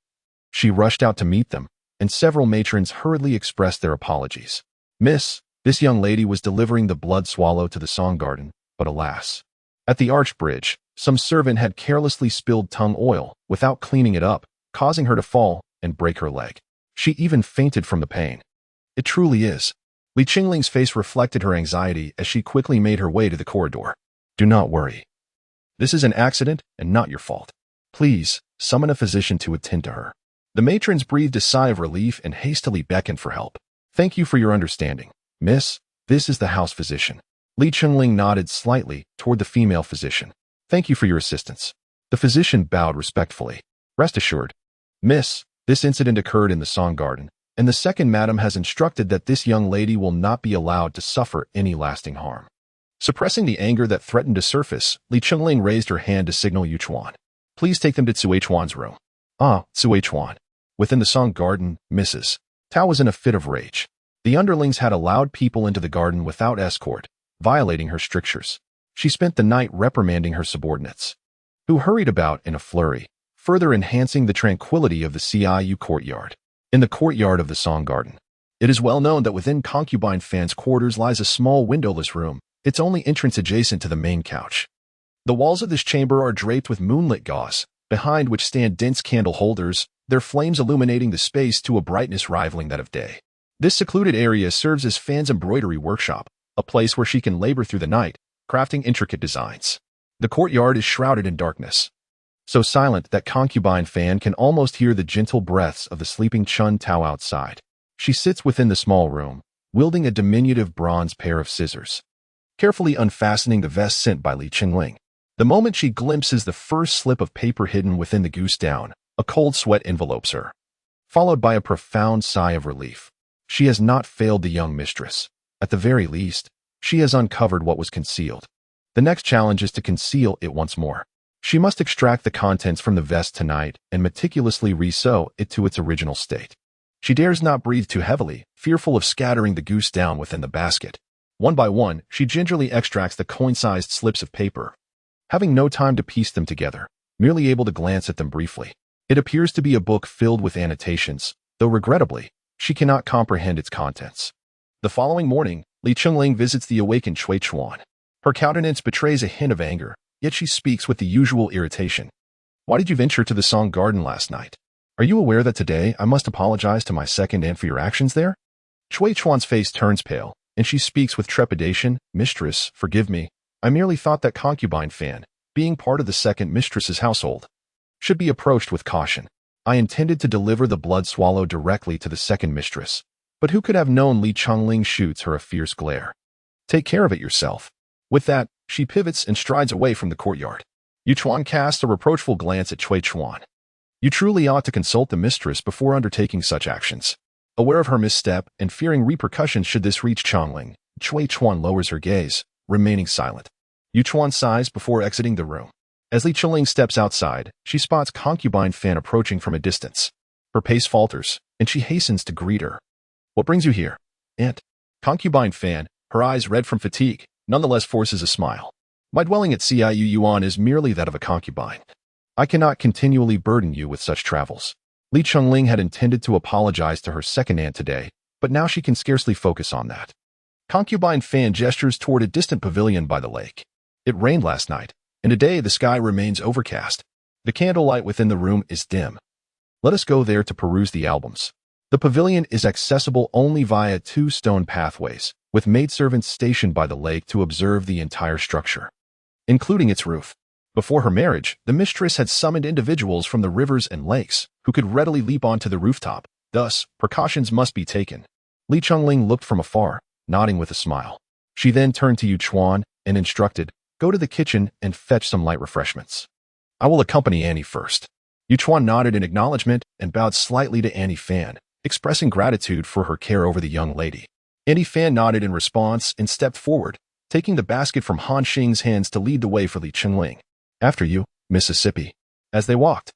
she rushed out to meet them, and several matrons hurriedly expressed their apologies. Miss, this young lady was delivering the blood swallow to the song garden, but alas. At the arch bridge, some servant had carelessly spilled tongue oil without cleaning it up, causing her to fall and break her leg. She even fainted from the pain. It truly is. Li Chengling's face reflected her anxiety as she quickly made her way to the corridor. Do not worry. This is an accident and not your fault. Please, summon a physician to attend to her. The matrons breathed a sigh of relief and hastily beckoned for help. Thank you for your understanding. Miss, this is the house physician. Li Chenge nodded slightly toward the female physician. Thank you for your assistance. The physician bowed respectfully. Rest assured. Miss, this incident occurred in the song garden, and the second madam has instructed that this young lady will not be allowed to suffer any lasting harm. Suppressing the anger that threatened to surface, Li Chenge raised her hand to signal Yuchuan. Please take them to Xuechuan's room. Ah, Xuechuan. Within the song garden, Mrs. Tao was in a fit of rage. The underlings had allowed people into the garden without escort, violating her strictures. She spent the night reprimanding her subordinates, who hurried about in a flurry, further enhancing the tranquility of the Ciu courtyard. In the courtyard of the song garden, it is well known that within concubine Fan's quarters lies a small windowless room, its only entrance adjacent to the main couch. The walls of this chamber are draped with moonlit gauze, behind which stand dense candle holders, their flames illuminating the space to a brightness rivaling that of day. This secluded area serves as Fan's embroidery workshop, a place where she can labor through the night, crafting intricate designs. The courtyard is shrouded in darkness, so silent that concubine Fan can almost hear the gentle breaths of the sleeping Chun Tao outside. She sits within the small room, wielding a diminutive bronze pair of scissors, carefully unfastening the vest sent by Li Chenge. The moment she glimpses the first slip of paper hidden within the goose down, a cold sweat envelopes her, followed by a profound sigh of relief. She has not failed the young mistress. At the very least, she has uncovered what was concealed. The next challenge is to conceal it once more. She must extract the contents from the vest tonight and meticulously re-sew it to its original state. She dares not breathe too heavily, fearful of scattering the goose down within the basket. One by one, she gingerly extracts the coin-sized slips of paper, having no time to piece them together, merely able to glance at them briefly. It appears to be a book filled with annotations, though regrettably, she cannot comprehend its contents. The following morning, Li Chenge visits the awakened Cui Chuan. Her countenance betrays a hint of anger, yet she speaks with the usual irritation. Why did you venture to the Song Garden last night? Are you aware that today I must apologize to my second aunt for your actions there? Cui Chuan's face turns pale, and she speaks with trepidation. Mistress, forgive me. I merely thought that concubine Fan, being part of the second mistress's household, should be approached with caution. I intended to deliver the blood swallow directly to the second mistress, but who could have known Li Chenge shoots her a fierce glare. Take care of it yourself. With that, she pivots and strides away from the courtyard. Yu Chuan casts a reproachful glance at Cui Chuan. You truly ought to consult the mistress before undertaking such actions. Aware of her misstep and fearing repercussions should this reach Chongling, Cui Chuan lowers her gaze, remaining silent. Yu Chuan sighs before exiting the room. As Li Chenge steps outside, she spots concubine Fan approaching from a distance. Her pace falters, and she hastens to greet her. What brings you here, Aunt? Concubine Fan, her eyes red from fatigue, nonetheless forces a smile. My dwelling at Ciu Yuan is merely that of a concubine. I cannot continually burden you with such travels. Li Chenge had intended to apologize to her second aunt today, but now she can scarcely focus on that. Concubine Fan gestures toward a distant pavilion by the lake. It rained last night, and today the sky remains overcast. The candlelight within the room is dim. Let us go there to peruse the albums. The pavilion is accessible only via 2 stone pathways, with maidservants stationed by the lake to observe the entire structure, including its roof. Before her marriage, the mistress had summoned individuals from the rivers and lakes who could readily leap onto the rooftop. Thus, precautions must be taken. Li Chenge looked from afar, nodding with a smile. She then turned to Yu Chuan and instructed, go to the kitchen and fetch some light refreshments. I will accompany Annie first. Yu Chuan nodded in acknowledgement and bowed slightly to Annie Fan, expressing gratitude for her care over the young lady. Annie Fan nodded in response and stepped forward, taking the basket from Han Xing's hands to lead the way for Li Chenge. After you, Mississippi. As they walked,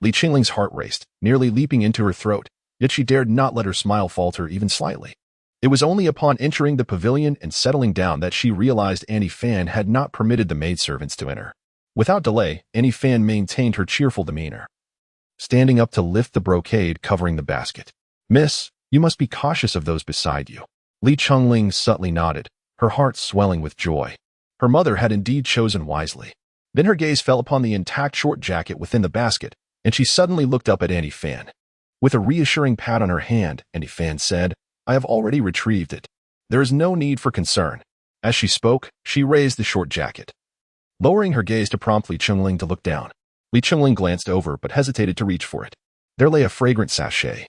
Li Chengling's heart raced, nearly leaping into her throat, yet she dared not let her smile falter even slightly. It was only upon entering the pavilion and settling down that she realized Annie Fan had not permitted the maidservants to enter. Without delay, Annie Fan maintained her cheerful demeanor, standing up to lift the brocade covering the basket. Miss, you must be cautious of those beside you. Li Chenge subtly nodded, her heart swelling with joy. Her mother had indeed chosen wisely. Then her gaze fell upon the intact short jacket within the basket, and she suddenly looked up at Annie Fan. With a reassuring pat on her hand, Annie Fan said, I have already retrieved it. There is no need for concern. As she spoke, she raised the short jacket, lowering her gaze to prompt Li Chenge to look down. Li Chenge glanced over but hesitated to reach for it. There lay a fragrant sachet.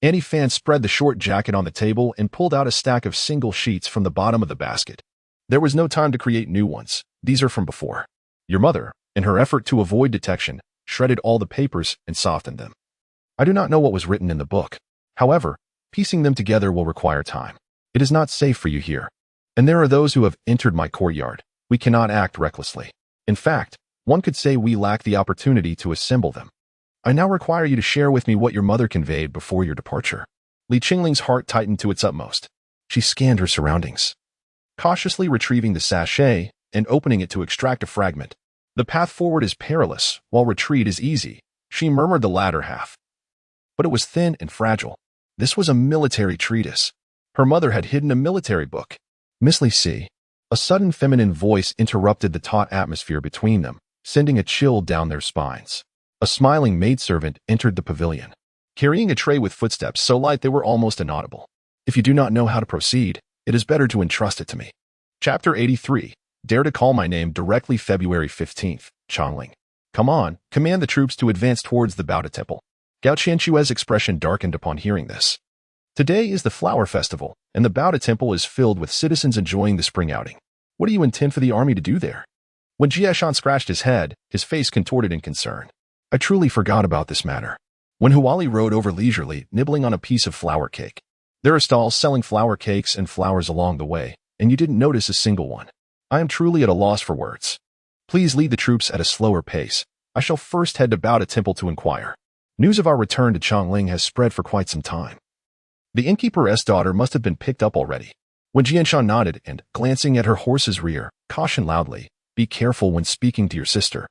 Annie Fan spread the short jacket on the table and pulled out a stack of single sheets from the bottom of the basket. There was no time to create new ones. These are from before. Your mother, in her effort to avoid detection, shredded all the papers and softened them. I do not know what was written in the book. However, piecing them together will require time. It is not safe for you here. And there are those who have entered my courtyard. We cannot act recklessly. In fact, one could say we lack the opportunity to assemble them. I now require you to share with me what your mother conveyed before your departure. Li Chengling's heart tightened to its utmost. She scanned her surroundings, cautiously retrieving the sachet and opening it to extract a fragment. The path forward is perilous, while retreat is easy. She murmured the latter half. But it was thin and fragile. This was a military treatise. Her mother had hidden a military book. Miss Li Si. A sudden feminine voice interrupted the taut atmosphere between them, sending a chill down their spines. A smiling maidservant entered the pavilion, carrying a tray with footsteps so light they were almost inaudible. If you do not know how to proceed, it is better to entrust it to me. Chapter 83. Dare to call my name directly. February 15th, Chongling. Come on, command the troops to advance towards the Baoda Temple. Gao Qianchue's expression darkened upon hearing this. Today is the flower festival, and the Baoda Temple is filled with citizens enjoying the spring outing. What do you intend for the army to do there? When Jieshan scratched his head, his face contorted in concern. I truly forgot about this matter. When Huali rode over leisurely, nibbling on a piece of flour cake. There are stalls selling flour cakes and flowers along the way, and you didn't notice a single one. I am truly at a loss for words. Please lead the troops at a slower pace. I shall first head to Baoda Temple to inquire. News of our return to Chongling has spread for quite some time. The innkeeper's daughter must have been picked up already. When Jianshan nodded and, glancing at her horse's rear, cautioned loudly, Be careful when speaking to your sister.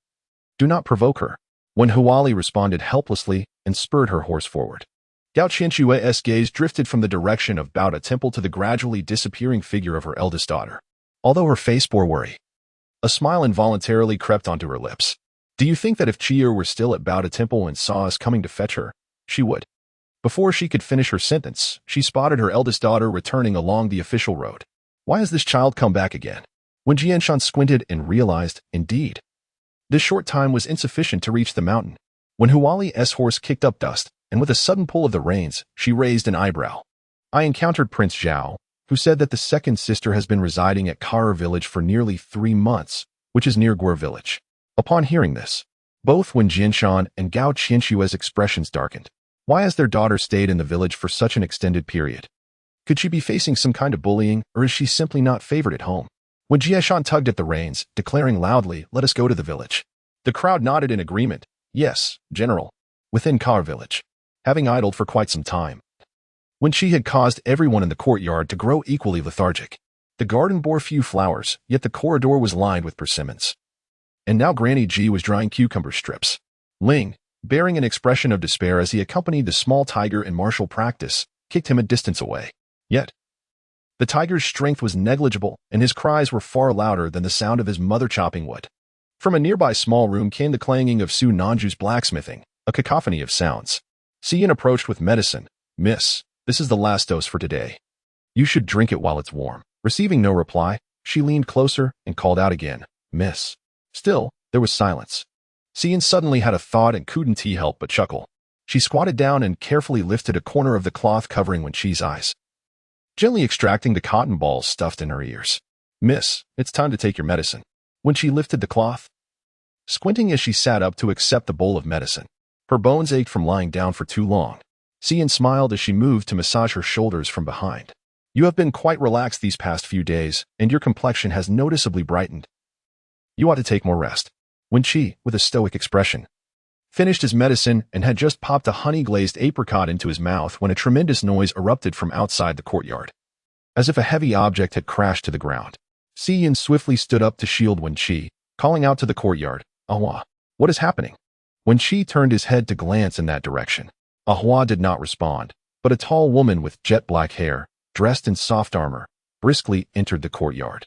Do not provoke her. Wen Huali responded helplessly and spurred her horse forward. Gao Qianque's gaze drifted from the direction of Baoda Temple to the gradually disappearing figure of her eldest daughter. Although her face bore worry, a smile involuntarily crept onto her lips. Do you think that if Chi'er were still at Baoda Temple and saw us coming to fetch her, she would? Before she could finish her sentence, she spotted her eldest daughter returning along the official road. Why has this child come back again? When Jianshan squinted and realized, indeed, this short time was insufficient to reach the mountain. When Huali's horse kicked up dust, and with a sudden pull of the reins, she raised an eyebrow. I encountered Prince Zhao, who said that the second sister has been residing at Kara village for nearly 3 months, which is near Guer village. Upon hearing this, both Wen Jianshan and Gao Qianque's expressions darkened. Why has their daughter stayed in the village for such an extended period? Could she be facing some kind of bullying, or is she simply not favored at home? When Jianshan tugged at the reins, declaring loudly, "Let us go to the village," the crowd nodded in agreement. Yes, General. Within Kara village. Having idled for quite some time, Wen Chi had caused everyone in the courtyard to grow equally lethargic. The garden bore few flowers, yet the corridor was lined with persimmons. And now Granny Ji was drying cucumber strips. Ling, bearing an expression of despair as he accompanied the small tiger in martial practice, kicked him a distance away. Yet, the tiger's strength was negligible, and his cries were far louder than the sound of his mother chopping wood. From a nearby small room came the clanging of Su Nanju's blacksmithing, a cacophony of sounds. Xian approached with medicine. "Miss, this is the last dose for today. You should drink it while it's warm." Receiving no reply, she leaned closer and called out again, "Miss." Still, there was silence. Xian suddenly had a thought and couldn't help but chuckle. She squatted down and carefully lifted a corner of the cloth covering Wen Chi's eyes, gently extracting the cotton balls stuffed in her ears. "Miss, it's time to take your medicine." When she lifted the cloth, squinting as she sat up to accept the bowl of medicine, her bones ached from lying down for too long. Xian smiled as she moved to massage her shoulders from behind. "You have been quite relaxed these past few days, and your complexion has noticeably brightened. You ought to take more rest." Wen Chi, with a stoic expression, finished his medicine and had just popped a honey-glazed apricot into his mouth when a tremendous noise erupted from outside the courtyard. As if a heavy object had crashed to the ground, Xian swiftly stood up to shield Wen Chi, calling out to the courtyard, "Ahua, what is happening?" Wen Chi turned his head to glance in that direction. Ahua did not respond, but a tall woman with jet-black hair, dressed in soft armor, briskly entered the courtyard.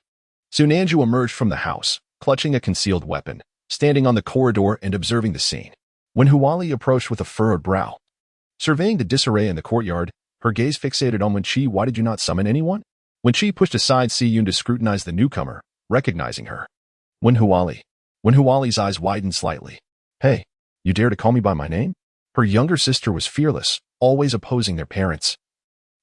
Su Nanju emerged from the house, clutching a concealed weapon, standing on the corridor and observing the scene. When Huali approached with a furrowed brow, surveying the disarray in the courtyard, her gaze fixated on Wen Chi. "Why did you not summon anyone?" Wen Chi pushed aside Siyun to scrutinize the newcomer, recognizing her. When Huali's eyes widened slightly. "Hey, you dare to call me by my name?" Her younger sister was fearless, always opposing their parents.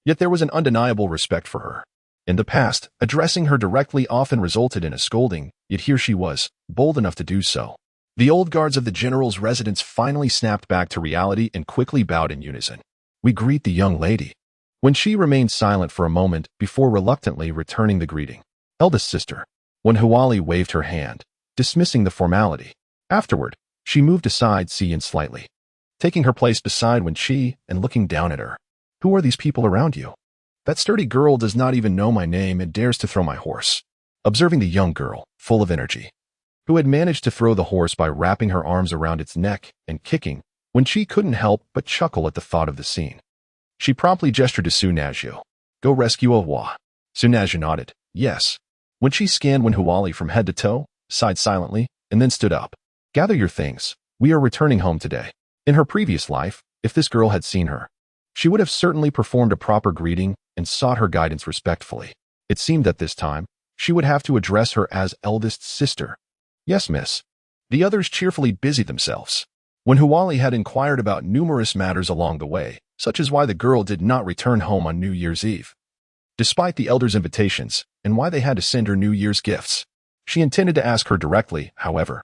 Yet there was an undeniable respect for her. In the past, addressing her directly often resulted in a scolding, yet here she was, bold enough to do so. The old guards of the general's residence finally snapped back to reality and quickly bowed in unison. "We greet the young lady." When she remained silent for a moment before reluctantly returning the greeting. "Eldest sister." When Huali waved her hand, dismissing the formality. Afterward, she moved aside Xian slightly, taking her place beside Wen Chi and looking down at her. "Who are these people around you? That sturdy girl does not even know my name and dares to throw my horse." Observing the young girl, full of energy, who had managed to throw the horse by wrapping her arms around its neck and kicking, Wen Chi couldn't help but chuckle at the thought of the scene. She promptly gestured to Su Nanju. "Go rescue Ahua." Su Nanju nodded. "Yes." When she scanned Wen Huali from head to toe, sighed silently, and then stood up. "Gather your things. We are returning home today." In her previous life, if this girl had seen her, she would have certainly performed a proper greeting and sought her guidance respectfully. It seemed that this time, she would have to address her as eldest sister. "Yes, miss." The others cheerfully busied themselves. When Huali had inquired about numerous matters along the way, such as why the girl did not return home on New Year's Eve, despite the elders' invitations, and why they had to send her New Year's gifts, she intended to ask her directly, however.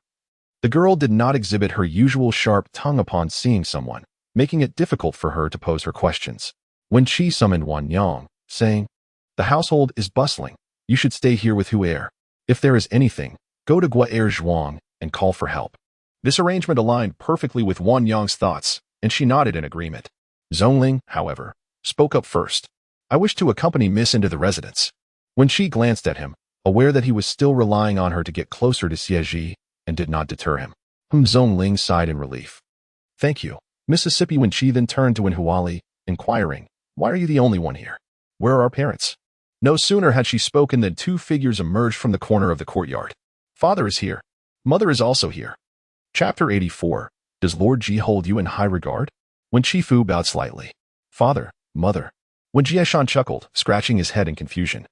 The girl did not exhibit her usual sharp tongue upon seeing someone, making it difficult for her to pose her questions. When she summoned Wan Yang, saying, "The household is bustling. You should stay here with Huer. If there is anything, go to Guer Zhuang and call for help." This arrangement aligned perfectly with Wan Yang's thoughts, and she nodded in agreement. Zhongling, however, spoke up first. "I wish to accompany Miss into the residence." When she glanced at him, aware that he was still relying on her to get closer to Xie Zhi, and did not deter him. Zhong Ling sighed in relief. Thank you. Mississippi Wen Chi then turned to Wen Huali, inquiring, why are you the only one here? Where are our parents? No sooner had she spoken than two figures emerged from the corner of the courtyard. Father is here. Mother is also here. Chapter 84. Does Lord Ji hold you in high regard? Wen Chifu bowed slightly. Father, mother. Wen Jieshan chuckled, scratching his head in confusion.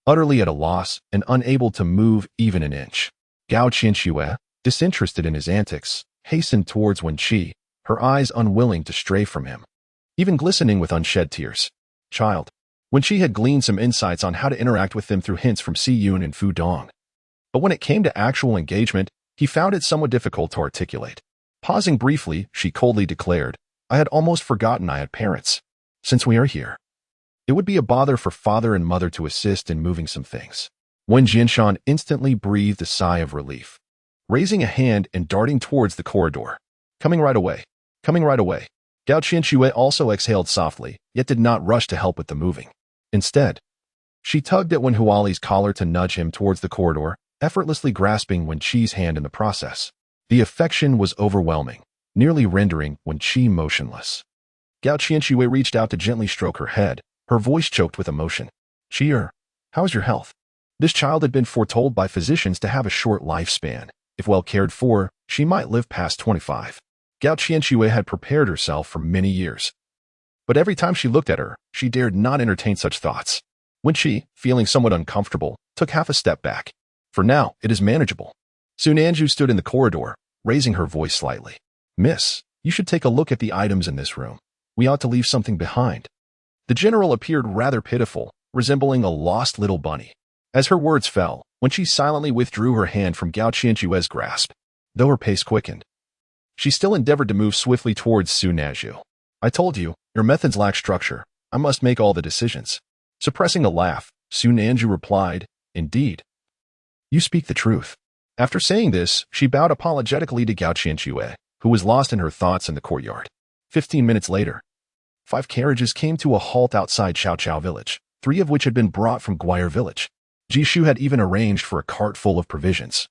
Utterly at a loss and unable to move even an inch. Gao Qianxue, disinterested in his antics, hastened towards Wen Chi, her eyes unwilling to stray from him, even glistening with unshed tears. Child. Wen Chi had gleaned some insights on how to interact with them through hints from Si Yun and Fu Dong. But when it came to actual engagement, he found it somewhat difficult to articulate. Pausing briefly, she coldly declared, I had almost forgotten I had parents. Since we are here, it would be a bother for father and mother to assist in moving some things. Wen Jinshan instantly breathed a sigh of relief, raising a hand and darting towards the corridor. Coming right away. Coming right away. Gao Qianxue also exhaled softly, yet did not rush to help with the moving. Instead, she tugged at Wen Huali's collar to nudge him towards the corridor, effortlessly grasping Wen Chi's hand in the process. The affection was overwhelming, nearly rendering Wen Chi motionless. Gao Qianxue reached out to gently stroke her head, her voice choked with emotion. Chi, how is your health? This child had been foretold by physicians to have a short lifespan. If well cared for, she might live past 25. Gao Qianxue had prepared herself for many years. But every time she looked at her, she dared not entertain such thoughts. Wen Chi, feeling somewhat uncomfortable, took half a step back. For now, it is manageable. Soon Anju stood in the corridor, raising her voice slightly. Miss, you should take a look at the items in this room. We ought to leave something behind. The general appeared rather pitiful, resembling a lost little bunny. As her words fell, Wen Chi silently withdrew her hand from Gao Qianxue's grasp. Though her pace quickened, she still endeavored to move swiftly towards Su Naju. I told you, your methods lack structure. I must make all the decisions. Suppressing a laugh, Su Nanju replied, Indeed. You speak the truth. After saying this, she bowed apologetically to Gao Qianxue, who was lost in her thoughts in the courtyard. 15 minutes later, 5 carriages came to a halt outside Chao Chao village, 3 of which had been brought from Guire village. Jishu had even arranged for a cart full of provisions.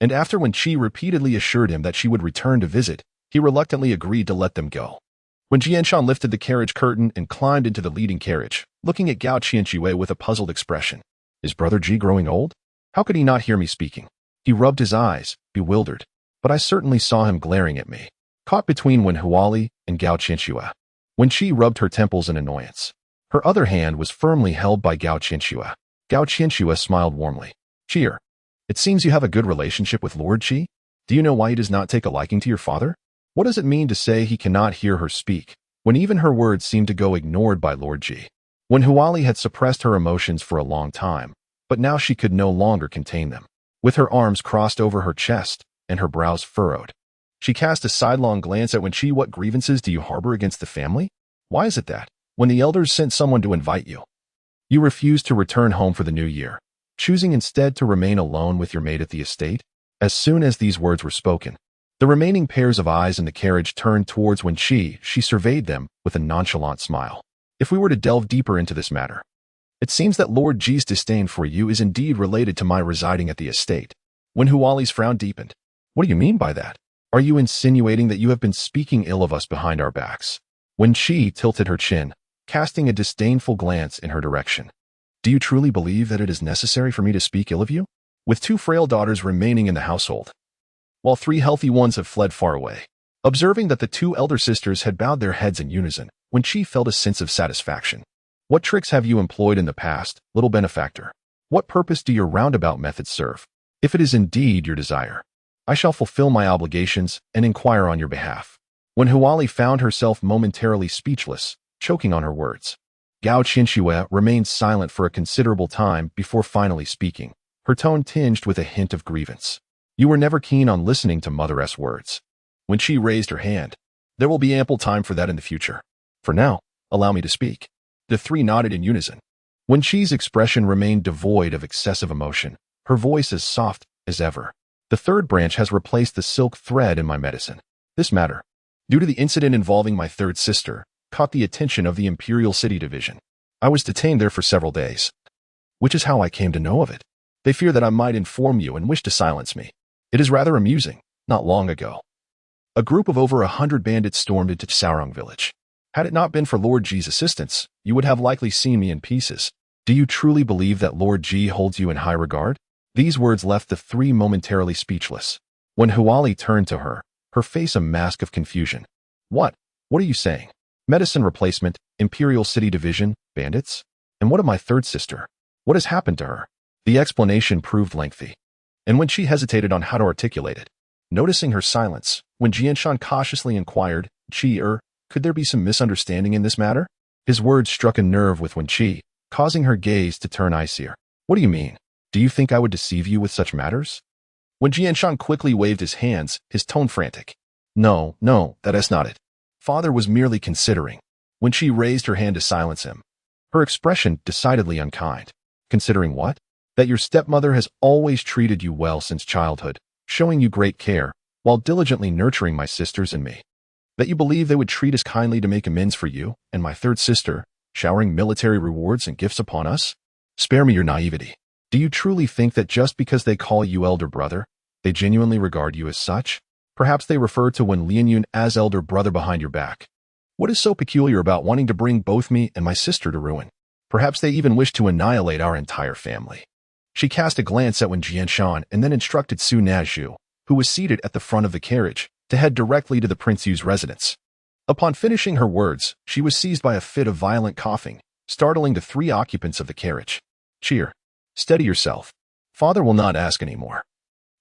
And after Wen Chi repeatedly assured him that she would return to visit, he reluctantly agreed to let them go. When Jianshan lifted the carriage curtain and climbed into the leading carriage, looking at Gao Qianxue with a puzzled expression. Is Brother Ji growing old? How could he not hear me speaking? He rubbed his eyes, bewildered, but I certainly saw him glaring at me, caught between Wen Huali and Gao Qianxue. Wen Chi rubbed her temples in annoyance. Her other hand was firmly held by Gao Qianxue. Gao Qianxue smiled warmly. Cheer. It seems you have a good relationship with Lord Qi. Do you know why he does not take a liking to your father? What does it mean to say he cannot hear her speak, when even her words seem to go ignored by Lord Qi? When Huali had suppressed her emotions for a long time, but now she could no longer contain them. With her arms crossed over her chest and her brows furrowed, she cast a sidelong glance at Wen Chi. What grievances do you harbor against the family? Why is it that, when the elders sent someone to invite you, you refused to return home for the new year, choosing instead to remain alone with your maid at the estate? As soon as these words were spoken, the remaining pairs of eyes in the carriage turned towards Wen Chi. She surveyed them with a nonchalant smile. If we were to delve deeper into this matter, it seems that Lord Ji's disdain for you is indeed related to my residing at the estate. When Huali's frown deepened. What do you mean by that? Are you insinuating that you have been speaking ill of us behind our backs? Wen Chi tilted her chin, casting a disdainful glance in her direction. Do you truly believe that it is necessary for me to speak ill of you? With 2 frail daughters remaining in the household, while 3 healthy ones have fled far away. Observing that the 2 elder sisters had bowed their heads in unison, Wen Chi felt a sense of satisfaction. What tricks have you employed in the past, little benefactor? What purpose do your roundabout methods serve? If it is indeed your desire, I shall fulfill my obligations and inquire on your behalf. When Huali found herself momentarily speechless, choking on her words, Gao Qianxue remained silent for a considerable time before finally speaking, her tone tinged with a hint of grievance. You were never keen on listening to Mother's words. When she raised her hand, there will be ample time for that in the future. For now, allow me to speak. The 3 nodded in unison. When Chi's expression remained devoid of excessive emotion, her voice as soft as ever. The 3rd branch has replaced the silk thread in my medicine. This matter, due to the incident involving my 3rd sister, caught the attention of the Imperial City Division. I was detained there for several days, which is how I came to know of it. They fear that I might inform you and wish to silence me. It is rather amusing. Not long ago, a group of over 100 bandits stormed into Soaring village. Had it not been for Lord Ji's assistance, you would have likely seen me in pieces. Do you truly believe that Lord Ji holds you in high regard? These words left the three momentarily speechless. When Huali turned to her, her face a mask of confusion. What? What are you saying? Medicine replacement, Imperial City Division, bandits? And what of my third sister? What has happened to her? The explanation proved lengthy, and when she hesitated on how to articulate it, noticing her silence, when Jianshan cautiously inquired, Chi, could there be some misunderstanding in this matter? His words struck a nerve with Wen Chi, causing her gaze to turn icier. What do you mean? Do you think I would deceive you with such matters? When Jianshan quickly waved his hands, his tone frantic. No, that is not it. Father was merely considering. When she raised her hand to silence him, her expression decidedly unkind. Considering what? That your stepmother has always treated you well since childhood, showing you great care, while diligently nurturing my sisters and me. That you believe they would treat us kindly to make amends for you and my third sister, showering military rewards and gifts upon us? Spare me your naivety. Do you truly think that just because they call you elder brother, they genuinely regard you as such? Perhaps they refer to Wen Lianyun as elder brother behind your back. What is so peculiar about wanting to bring both me and my sister to ruin? Perhaps they even wish to annihilate our entire family. She cast a glance at Wen Jianshan and then instructed Su Nazhu, who was seated at the front of the carriage, to head directly to the Prince Yu's residence. Upon finishing her words, she was seized by a fit of violent coughing, startling the three occupants of the carriage. Cheer. Steady yourself. Father will not ask any more.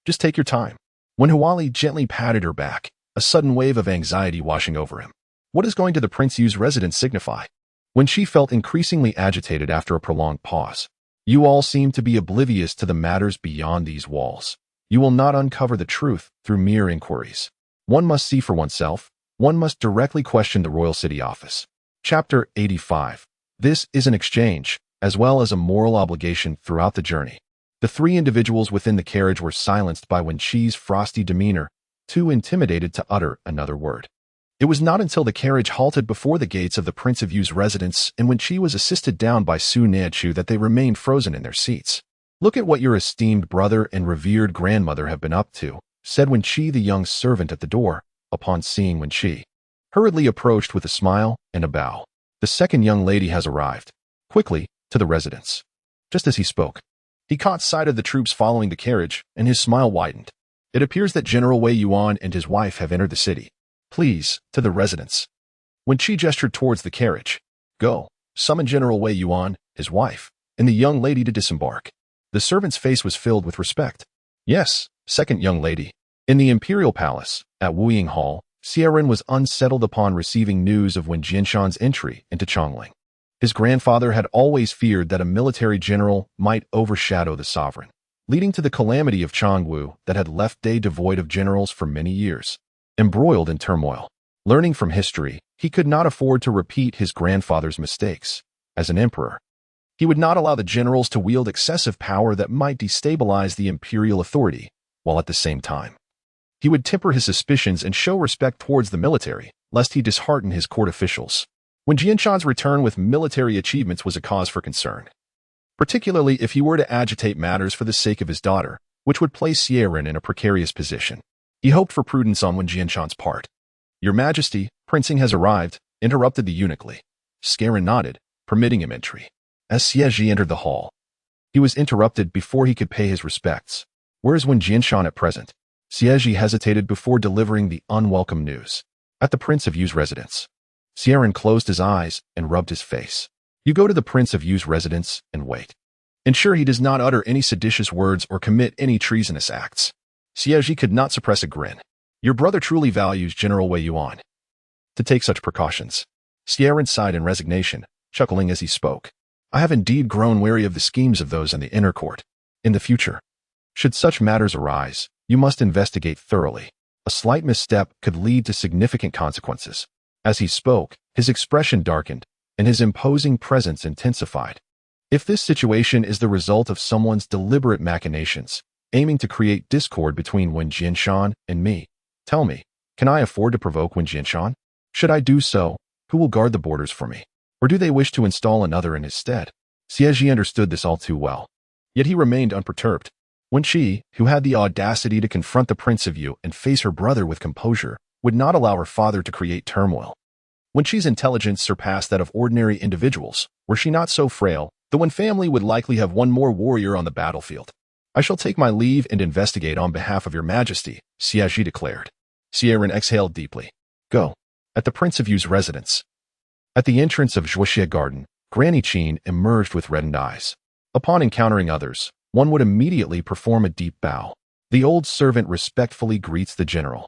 Just take your time. When Huali gently patted her back, a sudden wave of anxiety washing over him. What is going to the Prince Yu's residence signify? When she felt increasingly agitated after a prolonged pause. You all seem to be oblivious to the matters beyond these walls. You will not uncover the truth through mere inquiries. One must see for oneself. One must directly question the Royal City Office. Chapter 85. This is an exchange, as well as a moral obligation throughout the journey. The three individuals within the carriage were silenced by Wen Chi's frosty demeanor, too intimidated to utter another word. It was not until the carriage halted before the gates of the Prince of Yu's residence and Wen Chi was assisted down by Su Nazhu that they remained frozen in their seats. Look at what your esteemed brother and revered grandmother have been up to, said Wen Chi, the young servant at the door, upon seeing Wen Chi. Hurriedly approached with a smile and a bow. The second young lady has arrived. Quickly, to the residence. Just as he spoke, he caught sight of the troops following the carriage, and his smile widened. It appears that General Wei Yuan and his wife have entered the city. Please, to the residence. Wen Chi gestured towards the carriage. Go, summon General Wei Yuan, his wife, and the young lady to disembark. The servant's face was filled with respect. Yes, second young lady. In the Imperial Palace, at Wuying Hall, Xie Zhi was unsettled upon receiving news of Wen Jianshan's entry into Chongling. His grandfather had always feared that a military general might overshadow the sovereign, leading to the calamity of Chongwu that had left Day devoid of generals for many years. Embroiled in turmoil, learning from history, he could not afford to repeat his grandfather's mistakes. As an emperor, he would not allow the generals to wield excessive power that might destabilize the imperial authority, while at the same time, he would temper his suspicions and show respect towards the military, lest he dishearten his court officials. When Jianshan's return with military achievements was a cause for concern, particularly if he were to agitate matters for the sake of his daughter, which would place Xie Zhi in a precarious position. He hoped for prudence on Wen Jianshan's part. Your Majesty, Prince Ying has arrived, interrupted the eunuch Li. Xie Zhi nodded, permitting him entry. As Xie Zhi entered the hall, he was interrupted before he could pay his respects. Where is Wen Jianshan at present? Xie Zhi hesitated before delivering the unwelcome news. At the Prince of Yu's residence. Xie Zhi closed his eyes and rubbed his face. You go to the Prince of Yu's residence and wait. Ensure he does not utter any seditious words or commit any treasonous acts. Xie Zhi could not suppress a grin. Your brother truly values General Wei Yuan to take such precautions. Xie Zhi sighed in resignation, chuckling as he spoke. I have indeed grown wary of the schemes of those in the inner court. In the future, should such matters arise, you must investigate thoroughly. A slight misstep could lead to significant consequences. As he spoke, his expression darkened, and his imposing presence intensified. If this situation is the result of someone's deliberate machinations, aiming to create discord between Wen Jianshan and me, tell me, can I afford to provoke Wen Jianshan? Should I do so, who will guard the borders for me? Or do they wish to install another in his stead? Xie Zhi understood this all too well. Yet he remained unperturbed. Wen Chi, who had the audacity to confront the Prince of Yu and face her brother with composure, would not allow her father to create turmoil. Wen Chi's intelligence surpassed that of ordinary individuals. Were she not so frail, the Wen family would likely have one more warrior on the battlefield. I shall take my leave and investigate on behalf of your majesty, Xie Zhi declared. Xie Zhi exhaled deeply. Go. At the Prince of Yu's residence. At the entrance of Zhuoxie Garden, Granny Qin emerged with reddened eyes. Upon encountering others, one would immediately perform a deep bow. The old servant respectfully greets the general.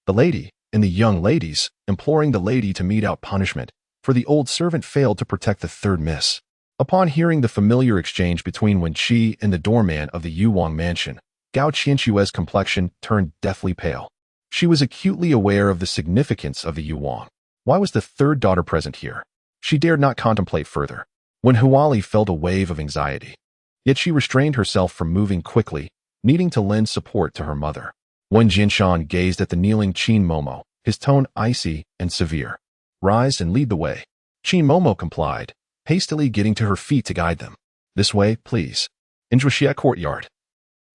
The lady, and the young ladies, imploring the lady to mete out punishment, for the old servant failed to protect the third miss. Upon hearing the familiar exchange between Wen Chi and the doorman of the Yuwang mansion, Gao Qianxue's complexion turned deathly pale. She was acutely aware of the significance of the Yuwang. Why was the third daughter present here? She dared not contemplate further. When Huali felt a wave of anxiety. Yet she restrained herself from moving quickly, needing to lend support to her mother. Wen Jinshan gazed at the kneeling Qin Momo, his tone icy and severe. Rise and lead the way. Qin Momo complied, hastily getting to her feet to guide them. This way, please. In Zhuoxie courtyard.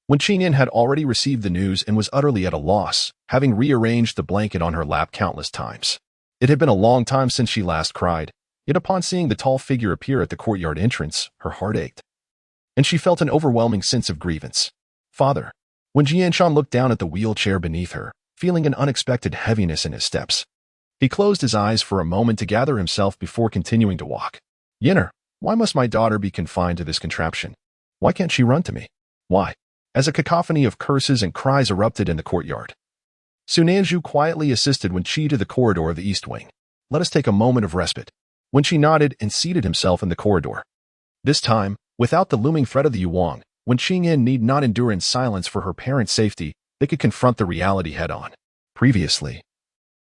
When Qin Yin had already received the news and was utterly at a loss, having rearranged the blanket on her lap countless times. It had been a long time since she last cried, yet upon seeing the tall figure appear at the courtyard entrance, her heart ached. And she felt an overwhelming sense of grievance. Father. When Jianshan looked down at the wheelchair beneath her, feeling an unexpected heaviness in his steps. He closed his eyes for a moment to gather himself before continuing to walk. Yinner, why must my daughter be confined to this contraption? Why can't she run to me? Why? As a cacophony of curses and cries erupted in the courtyard. Sunanzhu quietly assisted Wen Chi to the corridor of the east wing. Let us take a moment of respite. Wen Chi nodded and seated himself in the corridor. This time, without the looming threat of the Yuwang, Wen Qingyan need not endure in silence for her parents' safety, they could confront the reality head-on. Previously,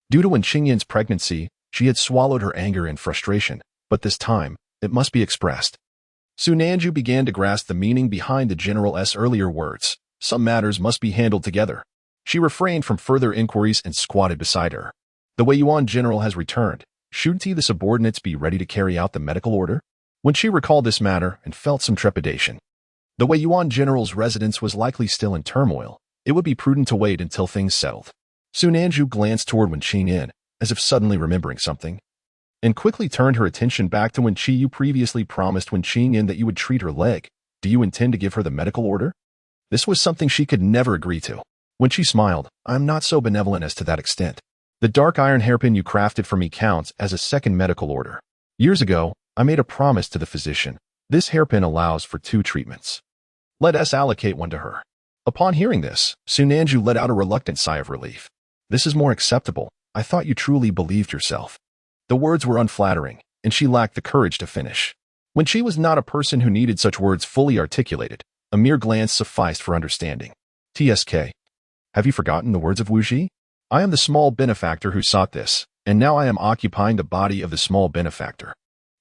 due to Wen Qingyan's pregnancy, she had swallowed her anger and frustration, but this time, it must be expressed. Sunanzhu began to grasp the meaning behind the general's earlier words. Some matters must be handled together. She refrained from further inquiries and squatted beside her. The Wei Yuan general has returned. Shouldn't the subordinates be ready to carry out the medical order? When she recalled this matter and felt some trepidation. The Wei Yuan general's residence was likely still in turmoil. It would be prudent to wait until things settled. Sunanzhu glanced toward Wen Qingyan, as if suddenly remembering something, and quickly turned her attention back to Wen Chi. You previously promised Wen Qingyan that you would treat her leg. Do you intend to give her the medical order? This was something she could never agree to. When she smiled, I am not so benevolent as to that extent. The dark iron hairpin you crafted for me counts as a second medical order. Years ago, I made a promise to the physician. This hairpin allows for 2 treatments. Let us allocate one to her. Upon hearing this, Sunanzhu let out a reluctant sigh of relief. This is more acceptable. I thought you truly believed yourself. The words were unflattering, and she lacked the courage to finish. When she was not a person who needed such words fully articulated, a mere glance sufficed for understanding. TSK. Have you forgotten the words of Wu Ji? I am the small benefactor who sought this, and now I am occupying the body of the small benefactor.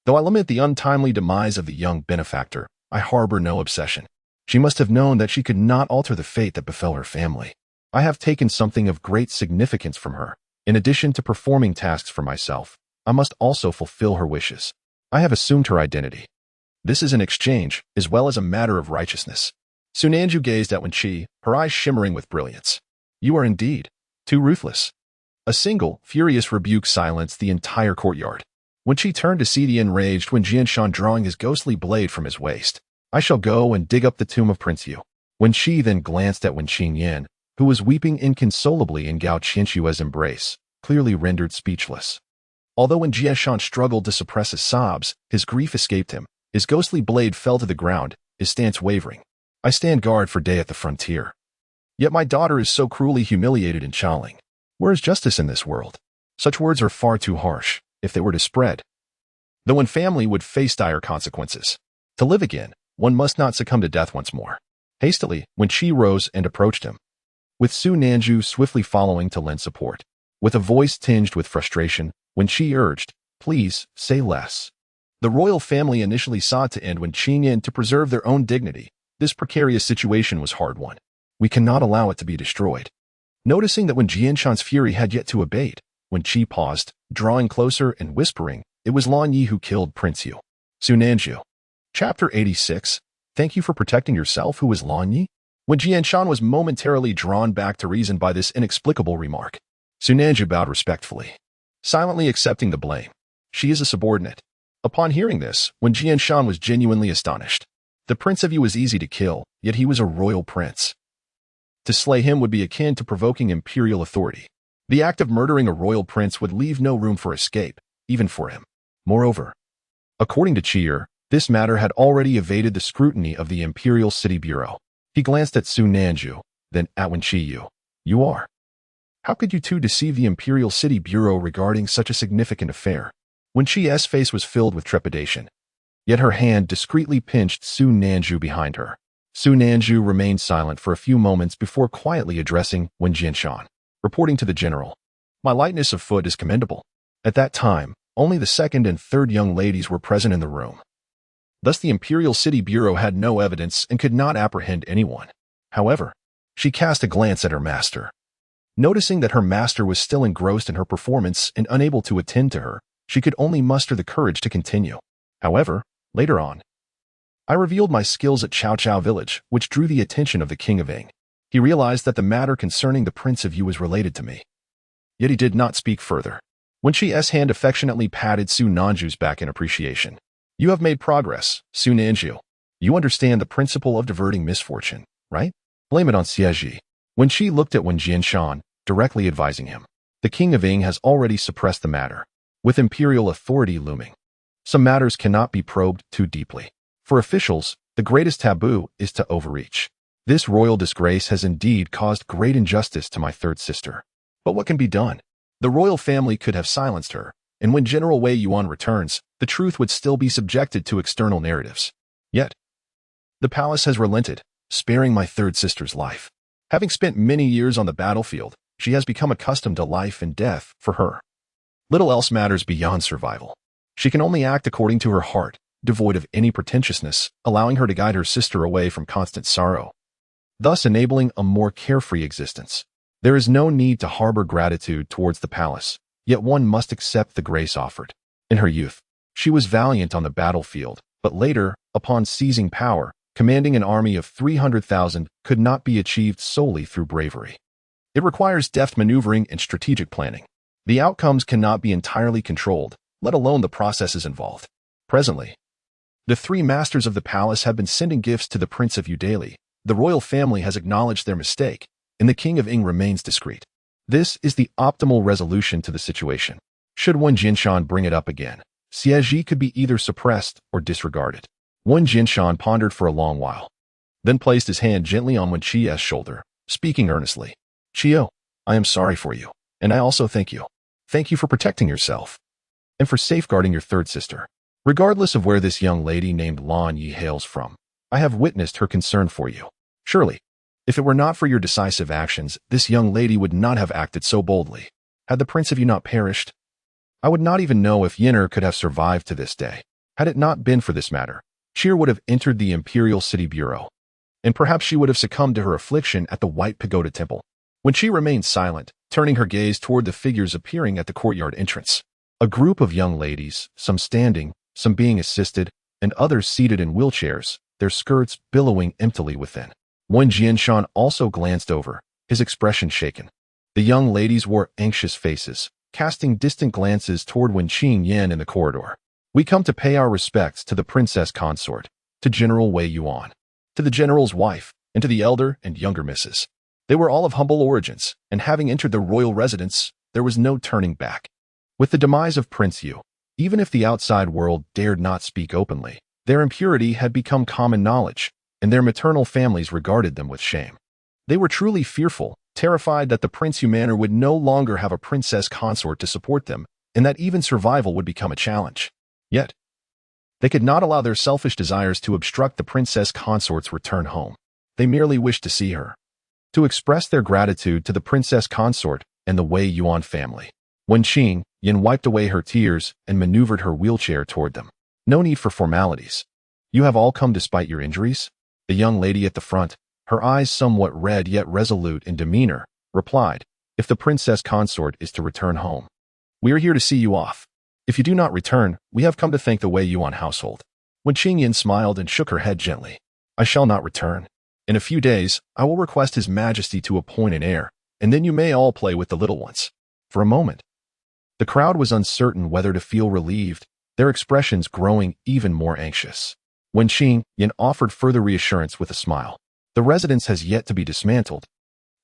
Though I lament the untimely demise of the young benefactor, I harbor no obsession. She must have known that she could not alter the fate that befell her family. I have taken something of great significance from her. In addition to performing tasks for myself, I must also fulfill her wishes. I have assumed her identity. This is an exchange, as well as a matter of righteousness. Sunanzhu gazed at Wen Chi, her eyes shimmering with brilliance. You are indeed too ruthless. A single, furious rebuke silenced the entire courtyard. When Chi turned to see the enraged Wen Jianshan drawing his ghostly blade from his waist. I shall go and dig up the tomb of Prince Yu. Wen Chi then glanced at Wen Qingyan, who was weeping inconsolably in Gao Qianxue's embrace, clearly rendered speechless. Although Wen Jianshan struggled to suppress his sobs, his grief escaped him. His ghostly blade fell to the ground, his stance wavering. I stand guard for day at the frontier. Yet my daughter is so cruelly humiliated in Chaoling. Where is justice in this world? Such words are far too harsh, if they were to spread. The Wen family would face dire consequences. To live again, one must not succumb to death once more. Hastily, Wen Chi rose and approached him, with Sunanzhu swiftly following to lend support. With a voice tinged with frustration, Wen Chi urged, please, say less. The royal family initially sought to end Wen Qingyan to preserve their own dignity. This precarious situation was hard won. We cannot allow it to be destroyed. Noticing that Wen Jianshan's fury had yet to abate, Wen Chi paused, drawing closer and whispering, it was Lan Yi who killed Prince Yu. Sunanzhu. Chapter 86. Thank you for protecting yourself, who is Lan Yi? When Jianshan was momentarily drawn back to reason by this inexplicable remark, Su Nanju bowed respectfully, silently accepting the blame. She is a subordinate. Upon hearing this, Wen Jianshan was genuinely astonished. The Prince of Yu was easy to kill, yet he was a royal prince. To slay him would be akin to provoking imperial authority. The act of murdering a royal prince would leave no room for escape, even for him. Moreover, according to Chier, this matter had already evaded the scrutiny of the Imperial City Bureau. He glanced at Su Nanju, then at Wen Chi. You are. How could you two deceive the Imperial City Bureau regarding such a significant affair? Wen Chi's face was filled with trepidation, yet her hand discreetly pinched Su Nanju behind her. Su Nanju remained silent for a few moments before quietly addressing Wen Jianshan, reporting to the general. My lightness of foot is commendable. At that time, only the second and third young ladies were present in the room. Thus the Imperial City Bureau had no evidence and could not apprehend anyone. However, she cast a glance at her master. Noticing that her master was still engrossed in her performance and unable to attend to her, she could only muster the courage to continue. However, later on, I revealed my skills at Chao Chao Village, which drew the attention of the King of Ing. He realized that the matter concerning the Prince of Yu was related to me. Yet he did not speak further. Wen Chi's hand affectionately patted Su Nanju's back in appreciation. You have made progress, Su Nanju. You understand the principle of diverting misfortune, right? Blame it on Xie Zhi. Wen Chi looked at Wen Jianshan, directly advising him. The King of Ing has already suppressed the matter, with imperial authority looming. Some matters cannot be probed too deeply. For officials, the greatest taboo is to overreach. This royal disgrace has indeed caused great injustice to my third sister. But what can be done? The royal family could have silenced her, and when General Wei Yuan returns, the truth would still be subjected to external narratives. Yet, the palace has relented, sparing my third sister's life. Having spent many years on the battlefield, she has become accustomed to life and death. For her, little else matters beyond survival. She can only act according to her heart, devoid of any pretentiousness, allowing her to guide her sister away from constant sorrow, thus enabling a more carefree existence. There is no need to harbor gratitude towards the palace, yet one must accept the grace offered. In her youth, she was valiant on the battlefield, but later, upon seizing power, commanding an army of 300,000 could not be achieved solely through bravery. It requires deft maneuvering and strategic planning. The outcomes cannot be entirely controlled, let alone the processes involved. Presently, the three masters of the palace have been sending gifts to the Prince of Yu daily. The royal family has acknowledged their mistake, and the King of Ing remains discreet. This is the optimal resolution to the situation. Should Wen Jianshan bring it up again, Xie Zhi could be either suppressed or disregarded. Wen Jianshan pondered for a long while, then placed his hand gently on Wen Chi's shoulder, speaking earnestly. Chio, I am sorry for you, and I also thank you. Thank you for protecting yourself, and for safeguarding your third sister. Regardless of where this young lady named Lan Yi hails from, I have witnessed her concern for you. Surely, if it were not for your decisive actions, this young lady would not have acted so boldly. Had the Prince of Yu not perished, I would not even know if Yin'er could have survived to this day. Had it not been for this matter, Chier would have entered the Imperial City Bureau, and perhaps she would have succumbed to her affliction at the White Pagoda Temple. When she remained silent, turning her gaze toward the figures appearing at the courtyard entrance, a group of young ladies, some standing, some being assisted, and others seated in wheelchairs, their skirts billowing emptily within. Wen Jianshan also glanced over, his expression shaken. The young ladies wore anxious faces, casting distant glances toward Wen Qingyan in the corridor. We come to pay our respects to the princess consort, to General Wei Yuan, to the general's wife, and to the elder and younger misses. They were all of humble origins, and having entered the royal residence, there was no turning back. With the demise of Prince Yu, even if the outside world dared not speak openly, their impurity had become common knowledge, and their maternal families regarded them with shame. They were truly fearful, terrified that the Prince Yu manor would no longer have a princess consort to support them, and that even survival would become a challenge. Yet, they could not allow their selfish desires to obstruct the princess consort's return home. They merely wished to see her, to express their gratitude to the princess consort and the Wei Yuan family. Wen Qingyan wiped away her tears and maneuvered her wheelchair toward them. No need for formalities. You have all come despite your injuries? The young lady at the front, her eyes somewhat red yet resolute in demeanor, replied, If the princess consort is to return home, we are here to see you off. If you do not return, we have come to thank the Wei Yuan household. Wen Qingyan smiled and shook her head gently. I shall not return. In a few days, I will request His Majesty to appoint an heir, and then you may all play with the little ones. For a moment, the crowd was uncertain whether to feel relieved, their expressions growing even more anxious. Wen Chi offered further reassurance with a smile. The residence has yet to be dismantled,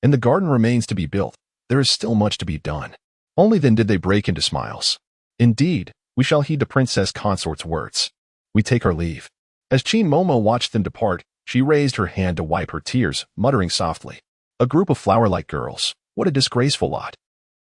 and the garden remains to be built. There is still much to be done. Only then did they break into smiles. Indeed, we shall heed the princess consort's words. We take our leave. As Qin Momo watched them depart, she raised her hand to wipe her tears, muttering softly, "A group of flower-like girls. What a disgraceful lot."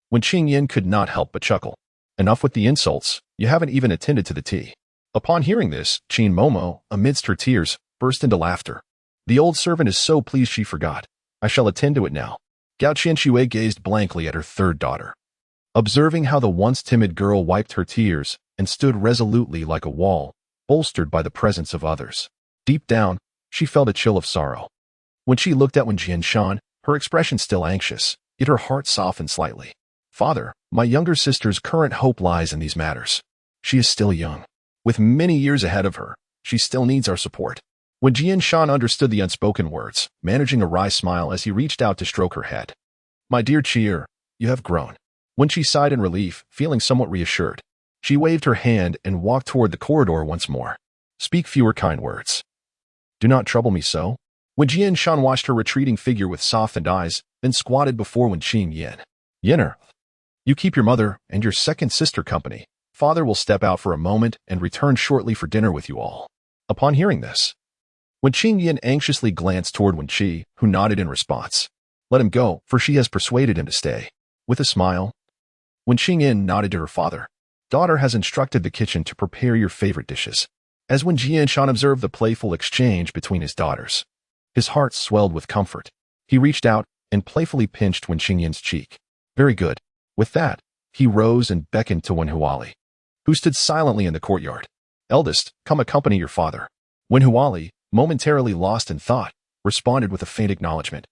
When Qing Yin could not help but chuckle. "Enough with the insults. You haven't even attended to the tea." Upon hearing this, Qin Momo, amidst her tears, burst into laughter. "The old servant is so pleased she forgot. I shall attend to it now." Gao Qianshui gazed blankly at her third daughter, observing how the once timid girl wiped her tears and stood resolutely like a wall, bolstered by the presence of others. Deep down, she felt a chill of sorrow. When she looked at Wen Jianshan, her expression still anxious, yet her heart softened slightly. "Father, my younger sister's current hope lies in these matters. She is still young. With many years ahead of her, she still needs our support." When Jianshan understood the unspoken words, managing a wry smile as he reached out to stroke her head. "My dear Chier, you have grown." When she sighed in relief, feeling somewhat reassured, she waved her hand and walked toward the corridor once more. "Speak fewer kind words. Do not trouble me so." When Jianshan watched her retreating figure with softened eyes, then squatted before Wen Qing Yin. "Yinner, you keep your mother and your second sister company. Father will step out for a moment and return shortly for dinner with you all." Upon hearing this, Wen Qing Yin anxiously glanced toward Wen Chi, who nodded in response. "Let him go, for she has persuaded him to stay." With a smile, Wen Qing Yin nodded to her father. "Daughter has instructed the kitchen to prepare your favorite dishes." As Wen Jianshan observed the playful exchange between his daughters, his heart swelled with comfort. He reached out and playfully pinched Wen Qing Yin's cheek. "Very good." With that, he rose and beckoned to Wen Huali, who stood silently in the courtyard. "Eldest, come accompany your father." Wen Huali, momentarily lost in thought, responded with a faint acknowledgement,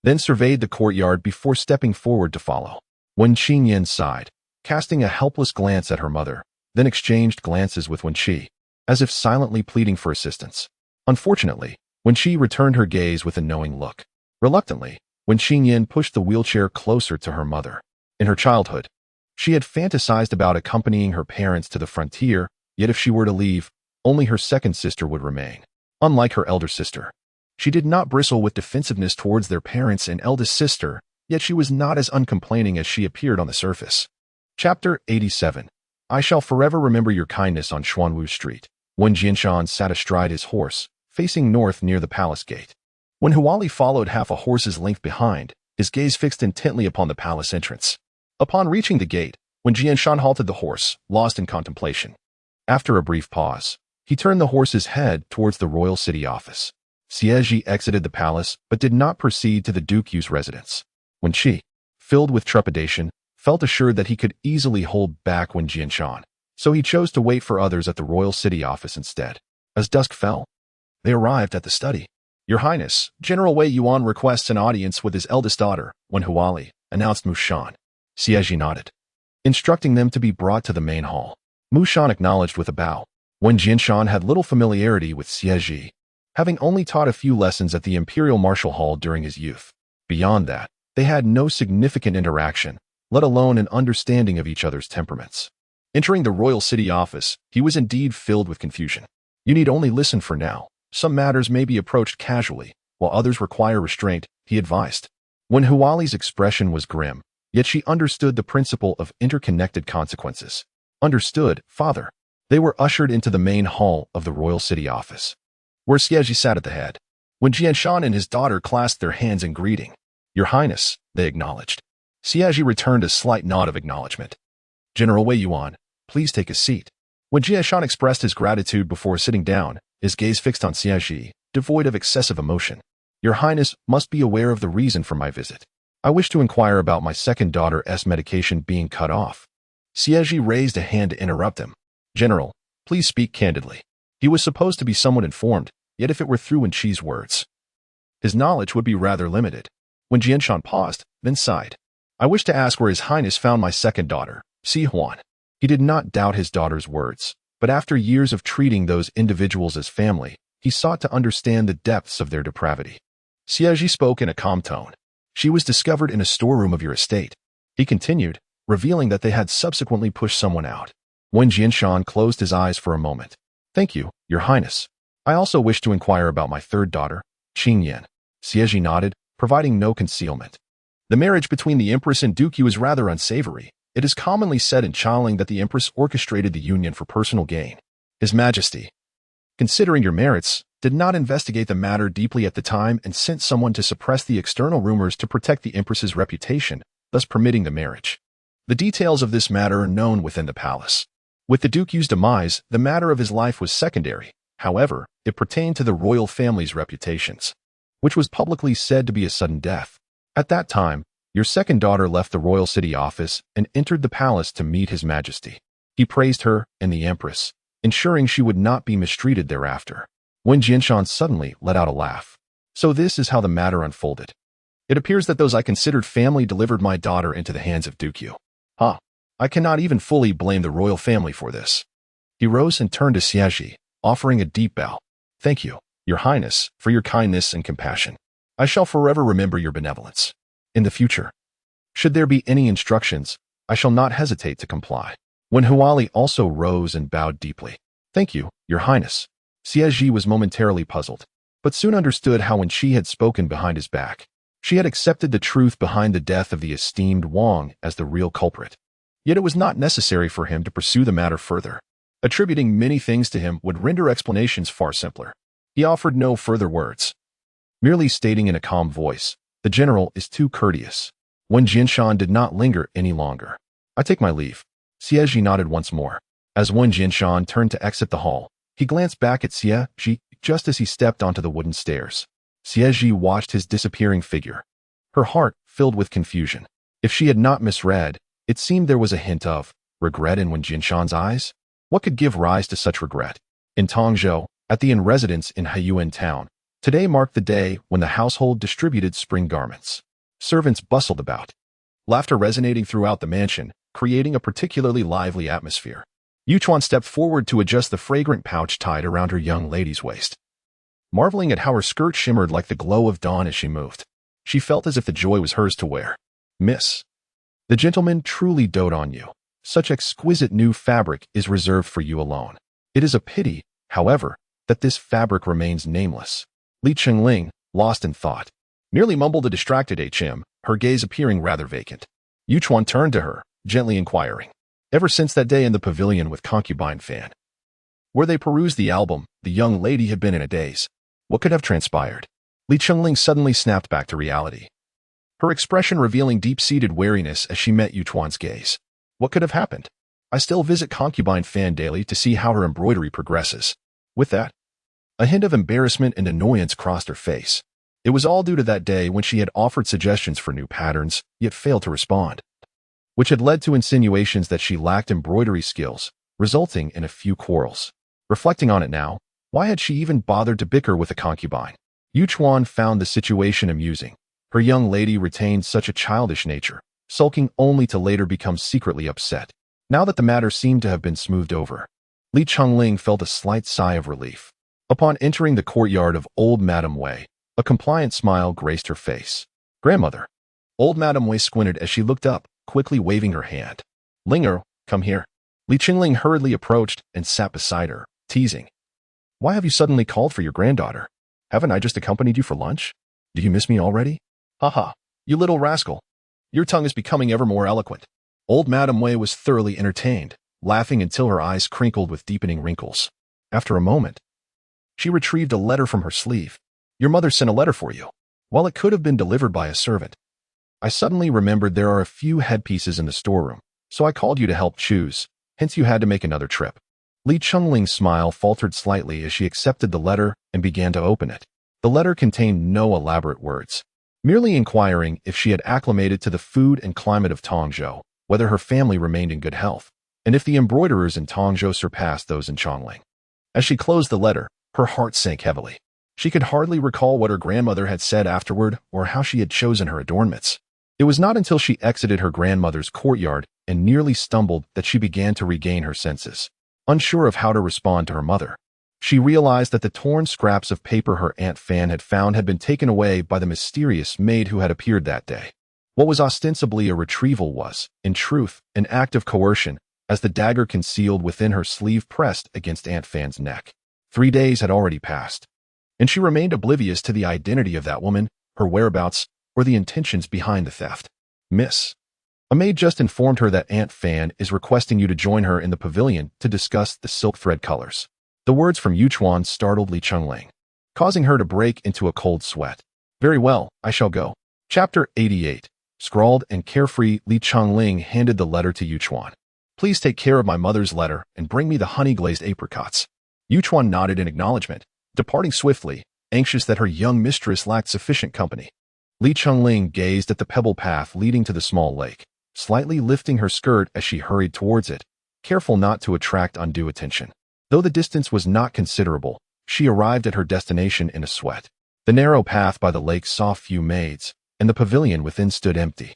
then surveyed the courtyard before stepping forward to follow. Wen Qing Yin sighed, casting a helpless glance at her mother, then exchanged glances with Wen Chi, as if silently pleading for assistance. Unfortunately, Wen Chi returned her gaze with a knowing look. Reluctantly, Wen Qing Yin pushed the wheelchair closer to her mother. In her childhood, she had fantasized about accompanying her parents to the frontier, yet if she were to leave, only her second sister would remain. Unlike her elder sister, she did not bristle with defensiveness towards their parents and eldest sister, yet she was not as uncomplaining as she appeared on the surface. Chapter 87. I shall forever remember your kindness on Xuanwu Street. Wen Jianshan sat astride his horse, facing north near the palace gate. When Huali followed half a horse's length behind, his gaze fixed intently upon the palace entrance. Upon reaching the gate, Wen Jianshan halted the horse, lost in contemplation. After a brief pause, he turned the horse's head towards the royal city office. Xie Zhi exited the palace but did not proceed to the Duke's residence. Wen Chi, filled with trepidation, felt assured that he could easily hold back Wen Jianshan, so he chose to wait for others at the royal city office instead. As dusk fell, they arrived at the study. "Your Highness, General Wei Yuan requests an audience with his eldest daughter," Wen Huali announced Mushan. Xie Zhi nodded, instructing them to be brought to the main hall. Mushan acknowledged with a bow. Wen Jianshan had little familiarity with Xie Zhi, having only taught a few lessons at the Imperial Martial Hall during his youth. Beyond that, they had no significant interaction, let alone an understanding of each other's temperaments. Entering the royal city office, he was indeed filled with confusion. "You need only listen for now. Some matters may be approached casually, while others require restraint," he advised. When Huali's expression was grim, yet she understood the principle of interconnected consequences. "Understood, father." They were ushered into the main hall of the royal city office, where Xie Zhi sat at the head. When Jianshan and his daughter clasped their hands in greeting, "Your Highness," they acknowledged. Xie Zhi returned a slight nod of acknowledgement. "General Wei Yuan, please take a seat." When Jianshan expressed his gratitude before sitting down, his gaze fixed on Xie Zhi, devoid of excessive emotion. "Your Highness must be aware of the reason for my visit. I wish to inquire about my second daughter's medication being cut off." Xie Zhi raised a hand to interrupt him. "General, please speak candidly." He was supposed to be somewhat informed, yet if it were through Wen Chi's words, his knowledge would be rather limited. When Jianshan paused, then sighed. "I wish to ask where His Highness found my second daughter, Si Huan." He did not doubt his daughter's words, but after years of treating those individuals as family, He sought to understand the depths of their depravity. Xie Zhi spoke in a calm tone. She was discovered in a storeroom of your estate. He continued, revealing that they had subsequently pushed someone out. Wen Jianshan closed his eyes for a moment. Thank you, Your Highness. I also wish to inquire about my third daughter, Qingyan. Xie Zhi nodded, providing no concealment. The marriage between the Empress and Duke Yu is rather unsavory. It is commonly said in Changling that the Empress orchestrated the union for personal gain. His Majesty, considering your merits, did not investigate the matter deeply at the time and sent someone to suppress the external rumors to protect the Empress's reputation, thus permitting the marriage. The details of this matter are known within the palace. With the Duke Yu's demise, the matter of his life was secondary. However, it pertained to the royal family's reputations, which was publicly said to be a sudden death. At that time, your second daughter left the royal city office and entered the palace to meet His Majesty. He praised her and the Empress, ensuring she would not be mistreated thereafter. Wen Jianshan suddenly let out a laugh. So this is how the matter unfolded. It appears that those I considered family delivered my daughter into the hands of Duke Yu. I cannot even fully blame the royal family for this. He rose and turned to Xie Zhi, offering a deep bow. Thank you, Your Highness, for your kindness and compassion. I shall forever remember your benevolence. In the future, should there be any instructions, I shall not hesitate to comply. When Huali also rose and bowed deeply. Thank you, Your Highness. Xie Zhi was momentarily puzzled, but soon understood how Wen Chi had spoken behind his back. She had accepted the truth behind the death of the esteemed Wang as the real culprit. Yet it was not necessary for him to pursue the matter further. Attributing many things to him would render explanations far simpler. He offered no further words, merely stating in a calm voice, the general is too courteous. Wen Jianshan did not linger any longer. I take my leave. Xie Zhi nodded once more. As Wen Jianshan turned to exit the hall, he glanced back at Xie Zhi just as he stepped onto the wooden stairs. Xie Zhi watched his disappearing figure. Her heart filled with confusion. If she had not misread, it seemed there was a hint of regret in Wen Jianshan's eyes. What could give rise to such regret? In Tongzhou, at the inn residence in Haiyuan town, today marked the day when the household distributed spring garments. Servants bustled about, laughter resonating throughout the mansion, creating a particularly lively atmosphere. Yuchuan stepped forward to adjust the fragrant pouch tied around her young lady's waist, marveling at how her skirt shimmered like the glow of dawn as she moved. She felt as if the joy was hers to wear. Miss, the gentleman truly dote on you. Such exquisite new fabric is reserved for you alone. It is a pity, however, that this fabric remains nameless. Li Chenge, lost in thought, merely mumbled a distracted HM, her gaze appearing rather vacant. Yuchuan turned to her, gently inquiring. Ever since that day in the pavilion with concubine Fan, where they perused the album, the young lady had been in a daze. What could have transpired? Li Chenge suddenly snapped back to reality, her expression revealing deep-seated wariness as she met Yuchuan's gaze. What could have happened? I still visit concubine Fan daily to see how her embroidery progresses. With that, a hint of embarrassment and annoyance crossed her face. It was all due to that day when she had offered suggestions for new patterns, yet failed to respond, which had led to insinuations that she lacked embroidery skills, resulting in a few quarrels. Reflecting on it now, why had she even bothered to bicker with a concubine? Yuchuan found the situation amusing. Her young lady retained such a childish nature, sulking only to later become secretly upset. Now that the matter seemed to have been smoothed over, Li Chenge felt a slight sigh of relief. Upon entering the courtyard of Old Madame Wei, a compliant smile graced her face. Grandmother. Old Madame Wei squinted as she looked up, quickly waving her hand. Linger, come here. Li Chenge hurriedly approached and sat beside her, teasing. Why have you suddenly called for your granddaughter? Haven't I just accompanied you for lunch? Do you miss me already? Haha, you little rascal. Your tongue is becoming ever more eloquent. Old Madame Wei was thoroughly entertained, laughing until her eyes crinkled with deepening wrinkles. After a moment, she retrieved a letter from her sleeve. Your mother sent a letter for you. While it could have been delivered by a servant, I suddenly remembered there are a few headpieces in the storeroom, so I called you to help choose, hence you had to make another trip. Li Chengling's smile faltered slightly as she accepted the letter and began to open it. The letter contained no elaborate words, merely inquiring if she had acclimated to the food and climate of Tongzhou, whether her family remained in good health, and if the embroiderers in Tongzhou surpassed those in Chongling. As she closed the letter, her heart sank heavily. She could hardly recall what her grandmother had said afterward or how she had chosen her adornments. It was not until she exited her grandmother's courtyard and nearly stumbled that she began to regain her senses, unsure of how to respond to her mother. She realized that the torn scraps of paper her Aunt Fan had found had been taken away by the mysterious maid who had appeared that day. What was ostensibly a retrieval was, in truth, an act of coercion, as the dagger concealed within her sleeve pressed against Aunt Fan's neck. 3 days had already passed, and she remained oblivious to the identity of that woman, her whereabouts, or the intentions behind the theft. Miss, a maid just informed her that Aunt Fan is requesting you to join her in the pavilion to discuss the silk thread colors. The words from Yuchuan startled Li Chenge, causing her to break into a cold sweat. Very well, I shall go. Chapter 88. Scrawled and carefree, Li Chenge handed the letter to Yuchuan. Please take care of my mother's letter and bring me the honey-glazed apricots. Yuchuan nodded in acknowledgement, departing swiftly, anxious that her young mistress lacked sufficient company. Li Chenge gazed at the pebble path leading to the small lake, slightly lifting her skirt as she hurried towards it, careful not to attract undue attention. Though the distance was not considerable, she arrived at her destination in a sweat. The narrow path by the lake saw few maids, and the pavilion within stood empty.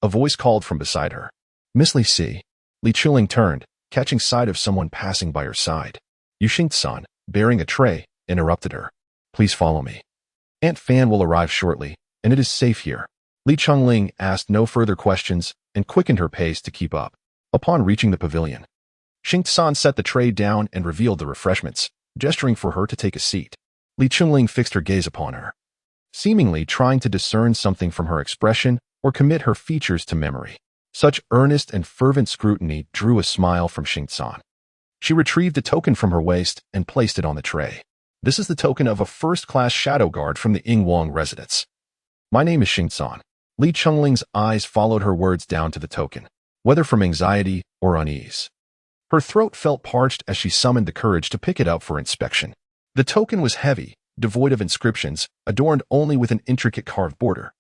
A voice called from beside her. Miss Li Si. Li Chenge turned, catching sight of someone passing by her side. Yuxing-san, bearing a tray, interrupted her. Please follow me. Aunt Fan will arrive shortly, and it is safe here. Li Chenge asked no further questions and quickened her pace to keep up. Upon reaching the pavilion, Xing-san set the tray down and revealed the refreshments, gesturing for her to take a seat. Li Chenge fixed her gaze upon her, seemingly trying to discern something from her expression or commit her features to memory. Such earnest and fervent scrutiny drew a smile from Xing-san. She retrieved a token from her waist and placed it on the tray. This is the token of a first-class shadow guard from the Ingwang residence. My name is Xing-san. Li Chenge's eyes followed her words down to the token, whether from anxiety or unease. Her throat felt parched as she summoned the courage to pick it up for inspection. The token was heavy, devoid of inscriptions, adorned only with an intricate carved border,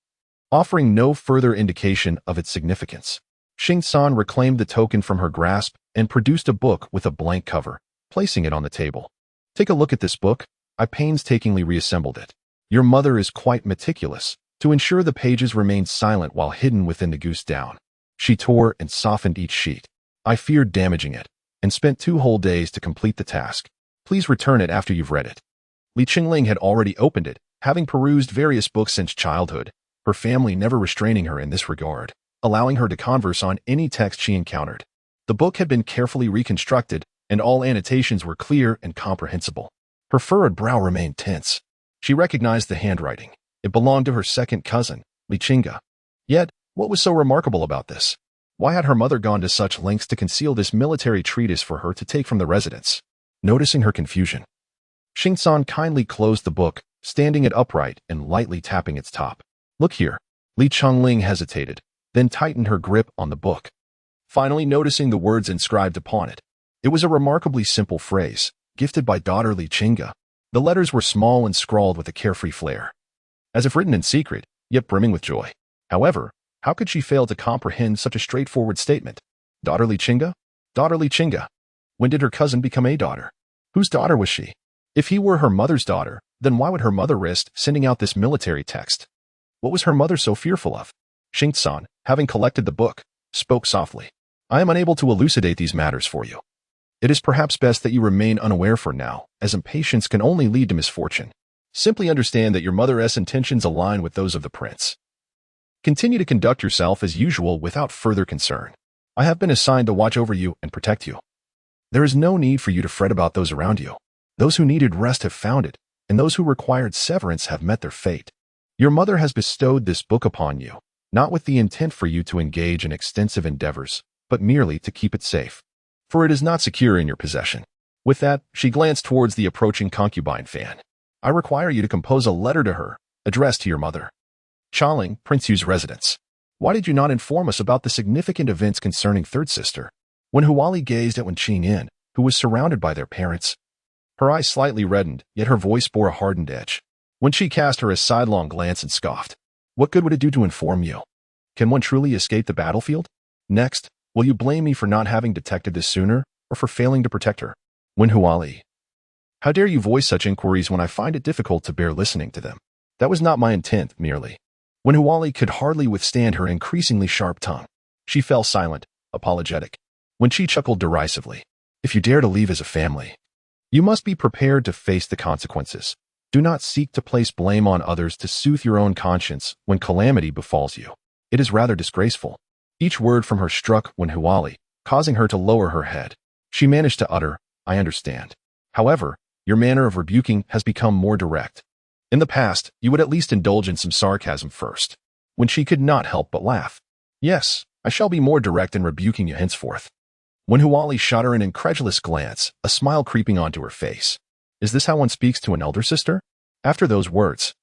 offering no further indication of its significance. Xing-san reclaimed the token from her grasp and produced a book with a blank cover, placing it on the table. Take a look at this book. I painstakingly reassembled it. Your mother is quite meticulous to ensure the pages remained silent while hidden within the goose down. She tore and softened each sheet. I feared damaging it, and spent 2 whole days to complete the task. Please return it after you've read it. Li Chenge had already opened it, having perused various books since childhood, her family never restraining her in this regard, allowing her to converse on any text she encountered. The book had been carefully reconstructed, and all annotations were clear and comprehensible. Her furrowed brow remained tense. She recognized the handwriting. It belonged to her second cousin, Li Chenge. Yet, what was so remarkable about this? Why had her mother gone to such lengths to conceal this military treatise for her to take from the residence? Noticing her confusion, Xing-san kindly closed the book, standing it upright and lightly tapping its top. Look here. Li Chenge hesitated, then tightened her grip on the book, finally noticing the words inscribed upon it. It was a remarkably simple phrase, gifted by daughter Li Chenge. The letters were small and scrawled with a carefree flair, as if written in secret, yet brimming with joy. However, how could she fail to comprehend such a straightforward statement? Daughter Li Chenge? Daughter Li Chenge. When did her cousin become a daughter? Whose daughter was she? If he were her mother's daughter, then why would her mother risk sending out this military text? What was her mother so fearful of? Xing-san, having collected the book, spoke softly. I am unable to elucidate these matters for you. It is perhaps best that you remain unaware for now, as impatience can only lead to misfortune. Simply understand that your mother's intentions align with those of the prince. Continue to conduct yourself as usual without further concern. I have been assigned to watch over you and protect you. There is no need for you to fret about those around you. Those who needed rest have found it, and those who required severance have met their fate. Your mother has bestowed this book upon you, not with the intent for you to engage in extensive endeavors, but merely to keep it safe, for it is not secure in your possession. With that, she glanced towards the approaching concubine Fan. I require you to compose a letter to her, addressed to your mother. Chaling, Prince Yu's residence. Why did you not inform us about the significant events concerning third sister? When Huali gazed at Wen Chi, who was surrounded by their parents, her eyes slightly reddened, yet her voice bore a hardened edge. When she cast her a sidelong glance and scoffed. What good would it do to inform you? Can one truly escape the battlefield? Next, will you blame me for not having detected this sooner, or for failing to protect her? Wen Huali. How dare you voice such inquiries when I find it difficult to bear listening to them? That was not my intent, merely. Wen Huali could hardly withstand her increasingly sharp tongue. She fell silent, apologetic. Wen Chi chuckled derisively. If you dare to leave as a family, You must be prepared to face the consequences. Do not seek to place blame on others to soothe your own conscience when calamity befalls you. It is rather disgraceful. Each word from her struck Wen Huali, causing her to lower her head. She managed to utter, I understand. However, your manner of rebuking has become more direct. In the past, you would at least indulge in some sarcasm first. When she could not help but laugh. Yes, I shall be more direct in rebuking you henceforth. Wen Huali shot her an incredulous glance, a smile creeping onto her face. Is this how one speaks to an elder sister? After those words,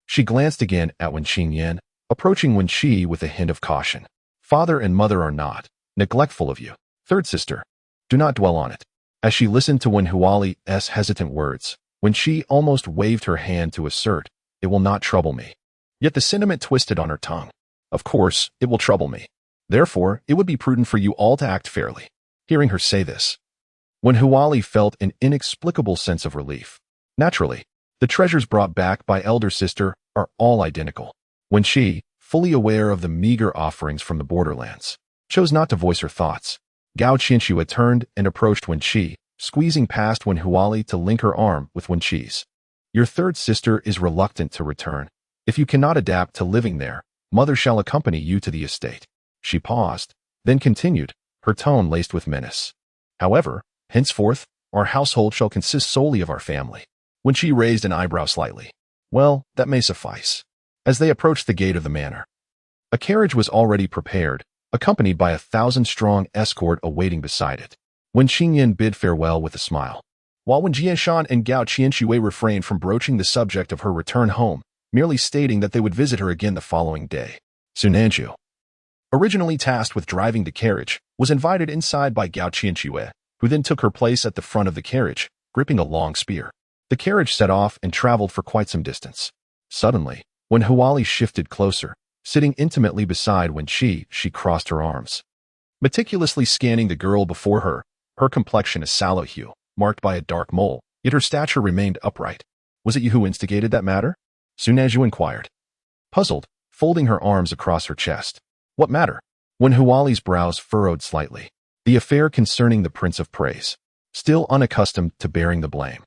she glanced again at Wen Qingyan, approaching Wen Chi with a hint of caution. Father and mother are not neglectful of you. Third sister, do not dwell on it. As she listened to Wen Huali's hesitant words, Wen Chi almost waved her hand to assert, it will not trouble me. Yet the sentiment twisted on her tongue. Of course, it will trouble me. Therefore, it would be prudent for you all to act fairly. Hearing her say this, Wen Huali felt an inexplicable sense of relief. Naturally, the treasures brought back by elder sister are all identical. When she, fully aware of the meager offerings from the borderlands, chose not to voice her thoughts, Gao Qianxue turned and approached Wen Chi, squeezing past Wen Huali to link her arm with Wen Chi's. Your third sister is reluctant to return. If you cannot adapt to living there, mother shall accompany you to the estate. She paused, then continued, her tone laced with menace. However, henceforth, our household shall consist solely of our family. When she raised an eyebrow slightly. Well, that may suffice. As they approached the gate of the manor, a carriage was already prepared, accompanied by 1,000-strong escort awaiting beside it. Wen Qingyan bid farewell with a smile, while Wen Jianshan and Gao Qianxue refrained from broaching the subject of her return home, merely stating that they would visit her again the following day. Sunanju, originally tasked with driving the carriage, was invited inside by Gao Qianxue, who then took her place at the front of the carriage, gripping a long spear. The carriage set off and traveled for quite some distance. Suddenly, when Huali shifted closer, sitting intimately beside Wen Chi, she crossed her arms. Meticulously scanning the girl before her, her complexion a sallow hue, marked by a dark mole, yet her stature remained upright. Was it you who instigated that matter? Sunanju inquired. Puzzled, folding her arms across her chest. What matter? When Huali's brows furrowed slightly. The affair concerning the Prince of Praise. Still unaccustomed to bearing the blame.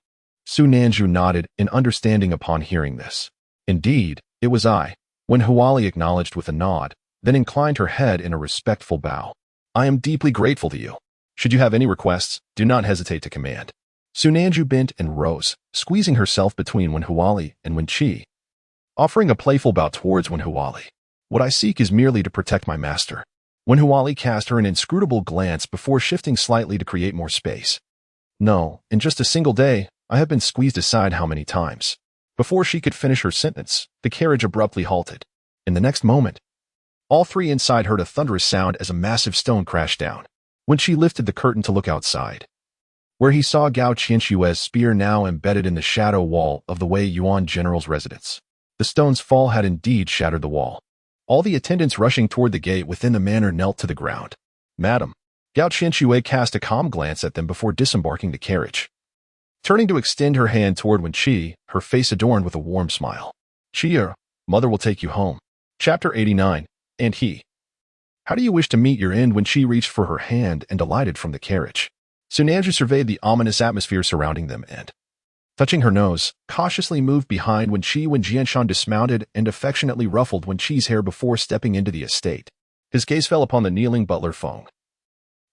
Sunanju nodded in understanding upon hearing this. Indeed, it was I. When Huali acknowledged with a nod, then inclined her head in a respectful bow. I am deeply grateful to you. Should you have any requests, do not hesitate to command. Sunanju bent and rose, squeezing herself between Wen Huali and Wen Chi, offering a playful bow towards Wen Huali. What I seek is merely to protect my master. Wen Huali cast her an inscrutable glance before shifting slightly to create more space. No, in just a single day, I have been squeezed aside how many times. Before she could finish her sentence, the carriage abruptly halted. In the next moment, all three inside heard a thunderous sound as a massive stone crashed down. When she lifted the curtain to look outside, where he saw Gao Qianxue's spear now embedded in the shadow wall of the Wei Yuan general's residence. The stone's fall had indeed shattered the wall. All the attendants rushing toward the gate within the manor knelt to the ground. Madam, Gao Qianxue cast a calm glance at them before disembarking the carriage. Turning to extend her hand toward Wen Chi, her face adorned with a warm smile. Chia, mother will take you home. Chapter 89, and he. How do you wish to meet your end? When she reached for her hand and alighted from the carriage. Sunanju surveyed the ominous atmosphere surrounding them and, touching her nose, cautiously moved behind Wen Chi when Jianshan dismounted and affectionately ruffled Wen Chi's hair before stepping into the estate. His gaze fell upon the kneeling butler Feng.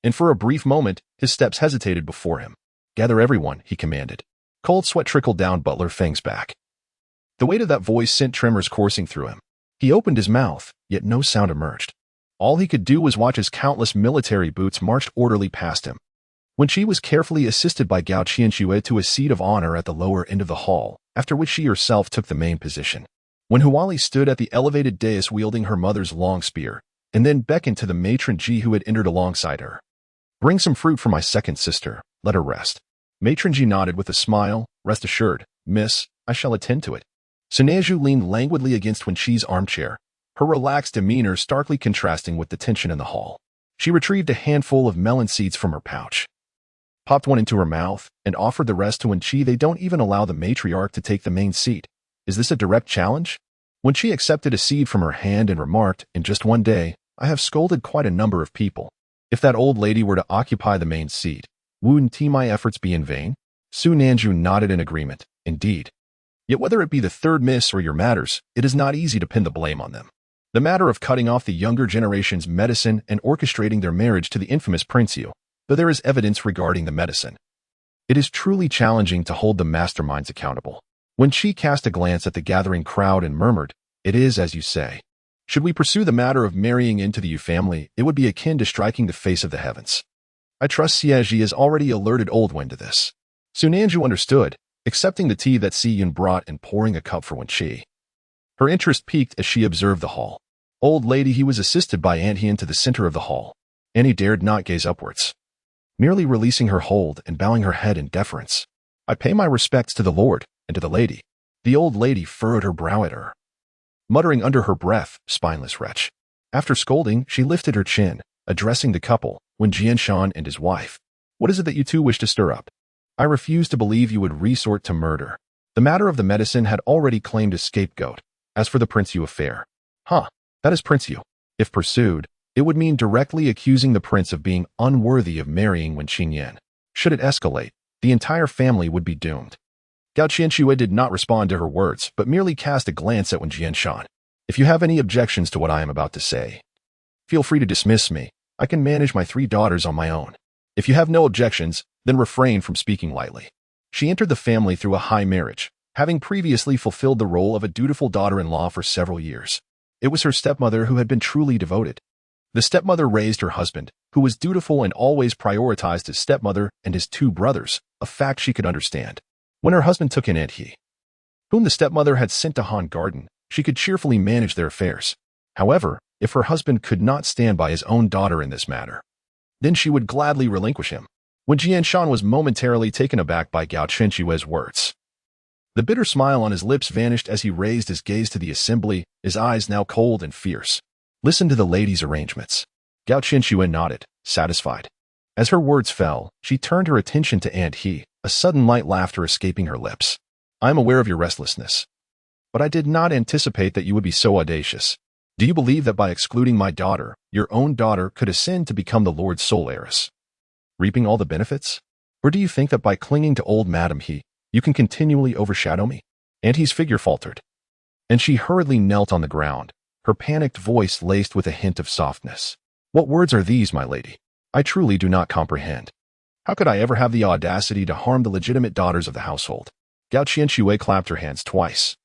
And for a brief moment, his steps hesitated before him. Gather everyone, he commanded. Cold sweat trickled down Butler Feng's back. The weight of that voice sent tremors coursing through him. He opened his mouth, yet no sound emerged. All he could do was watch as countless military boots marched orderly past him. When she was carefully assisted by Gao Qianxue to a seat of honor at the lower end of the hall, after which she herself took the main position. When Huali stood at the elevated dais wielding her mother's long spear, and then beckoned to the matron Ji who had entered alongside her. Bring some fruit for my second sister, let her rest. Matron Ji nodded with a smile. Rest assured, miss, I shall attend to it. Sunanju leaned languidly against Wen Chi's armchair, her relaxed demeanor starkly contrasting with the tension in the hall. She retrieved a handful of melon seeds from her pouch, popped one into her mouth, and offered the rest to Wen Chi. They don't even allow the matriarch to take the main seat. Is this a direct challenge? Wen Chi accepted a seed from her hand and remarked, in just one day, I have scolded quite a number of people. If that old lady were to occupy the main seat, wouldn't my efforts be in vain? Su Nanju nodded in agreement. Indeed. Yet whether it be the third miss or your matters, it is not easy to pin the blame on them. The matter of cutting off the younger generation's medicine and orchestrating their marriage to the infamous Prince Yu, though there is evidence regarding the medicine. It is truly challenging to hold the masterminds accountable. Wen Chi cast a glance at the gathering crowd and murmured, "It is as you say. Should we pursue the matter of marrying into the Yu family, it would be akin to striking the face of the heavens. I trust Xie Zhi has already alerted Old Wen to this." Su Nanju understood, accepting the tea that Si Yun brought and pouring a cup for Wen Chi. Her interest piqued as she observed the hall. Old lady he was assisted by Aunt Hien to the center of the hall, and he dared not gaze upwards. Merely releasing her hold and bowing her head in deference. "I pay my respects to the Lord and to the lady." The old lady furrowed her brow at her, muttering under her breath, "Spineless wretch." After scolding, she lifted her chin, addressing the couple, Wen Jianshan and his wife. "What is it that you two wish to stir up? I refuse to believe you would resort to murder." The matter of the medicine had already claimed a scapegoat. As for the Prince Yu affair, that is Prince Yu. If pursued, it would mean directly accusing the prince of being unworthy of marrying Wen Qingyan. Should it escalate, the entire family would be doomed. Gao Qianxue did not respond to her words, but merely cast a glance at Wen Jianshan. "If you have any objections to what I am about to say, feel free to dismiss me. I can manage my 3 daughters on my own. If you have no objections, then refrain from speaking lightly." She entered the family through a high marriage, having previously fulfilled the role of a dutiful daughter-in-law for several years. It was her stepmother who had been truly devoted. The stepmother raised her husband, who was dutiful and always prioritized his stepmother and his 2 brothers, a fact she could understand. When her husband took in Aunt He, whom the stepmother had sent to Han Garden, she could cheerfully manage their affairs. However, if her husband could not stand by his own daughter in this matter, then she would gladly relinquish him. When Jianshan was momentarily taken aback by Gao Qianxue's words, the bitter smile on his lips vanished as he raised his gaze to the assembly, his eyes now cold and fierce. "Listen to the lady's arrangements." Gao Qianxue nodded, satisfied. As her words fell, she turned her attention to Aunt He, a sudden light laughter escaping her lips. "I am aware of your restlessness, but I did not anticipate that you would be so audacious. Do you believe that by excluding my daughter, your own daughter could ascend to become the Lord's sole heiress, reaping all the benefits? Or do you think that by clinging to old Madam He, you can continually overshadow me?" Aunt He's figure faltered, and she hurriedly knelt on the ground, her panicked voice laced with a hint of softness. "What words are these, my lady? I truly do not comprehend. How could I ever have the audacity to harm the legitimate daughters of the household?" Gao Qianxue clapped her hands twice,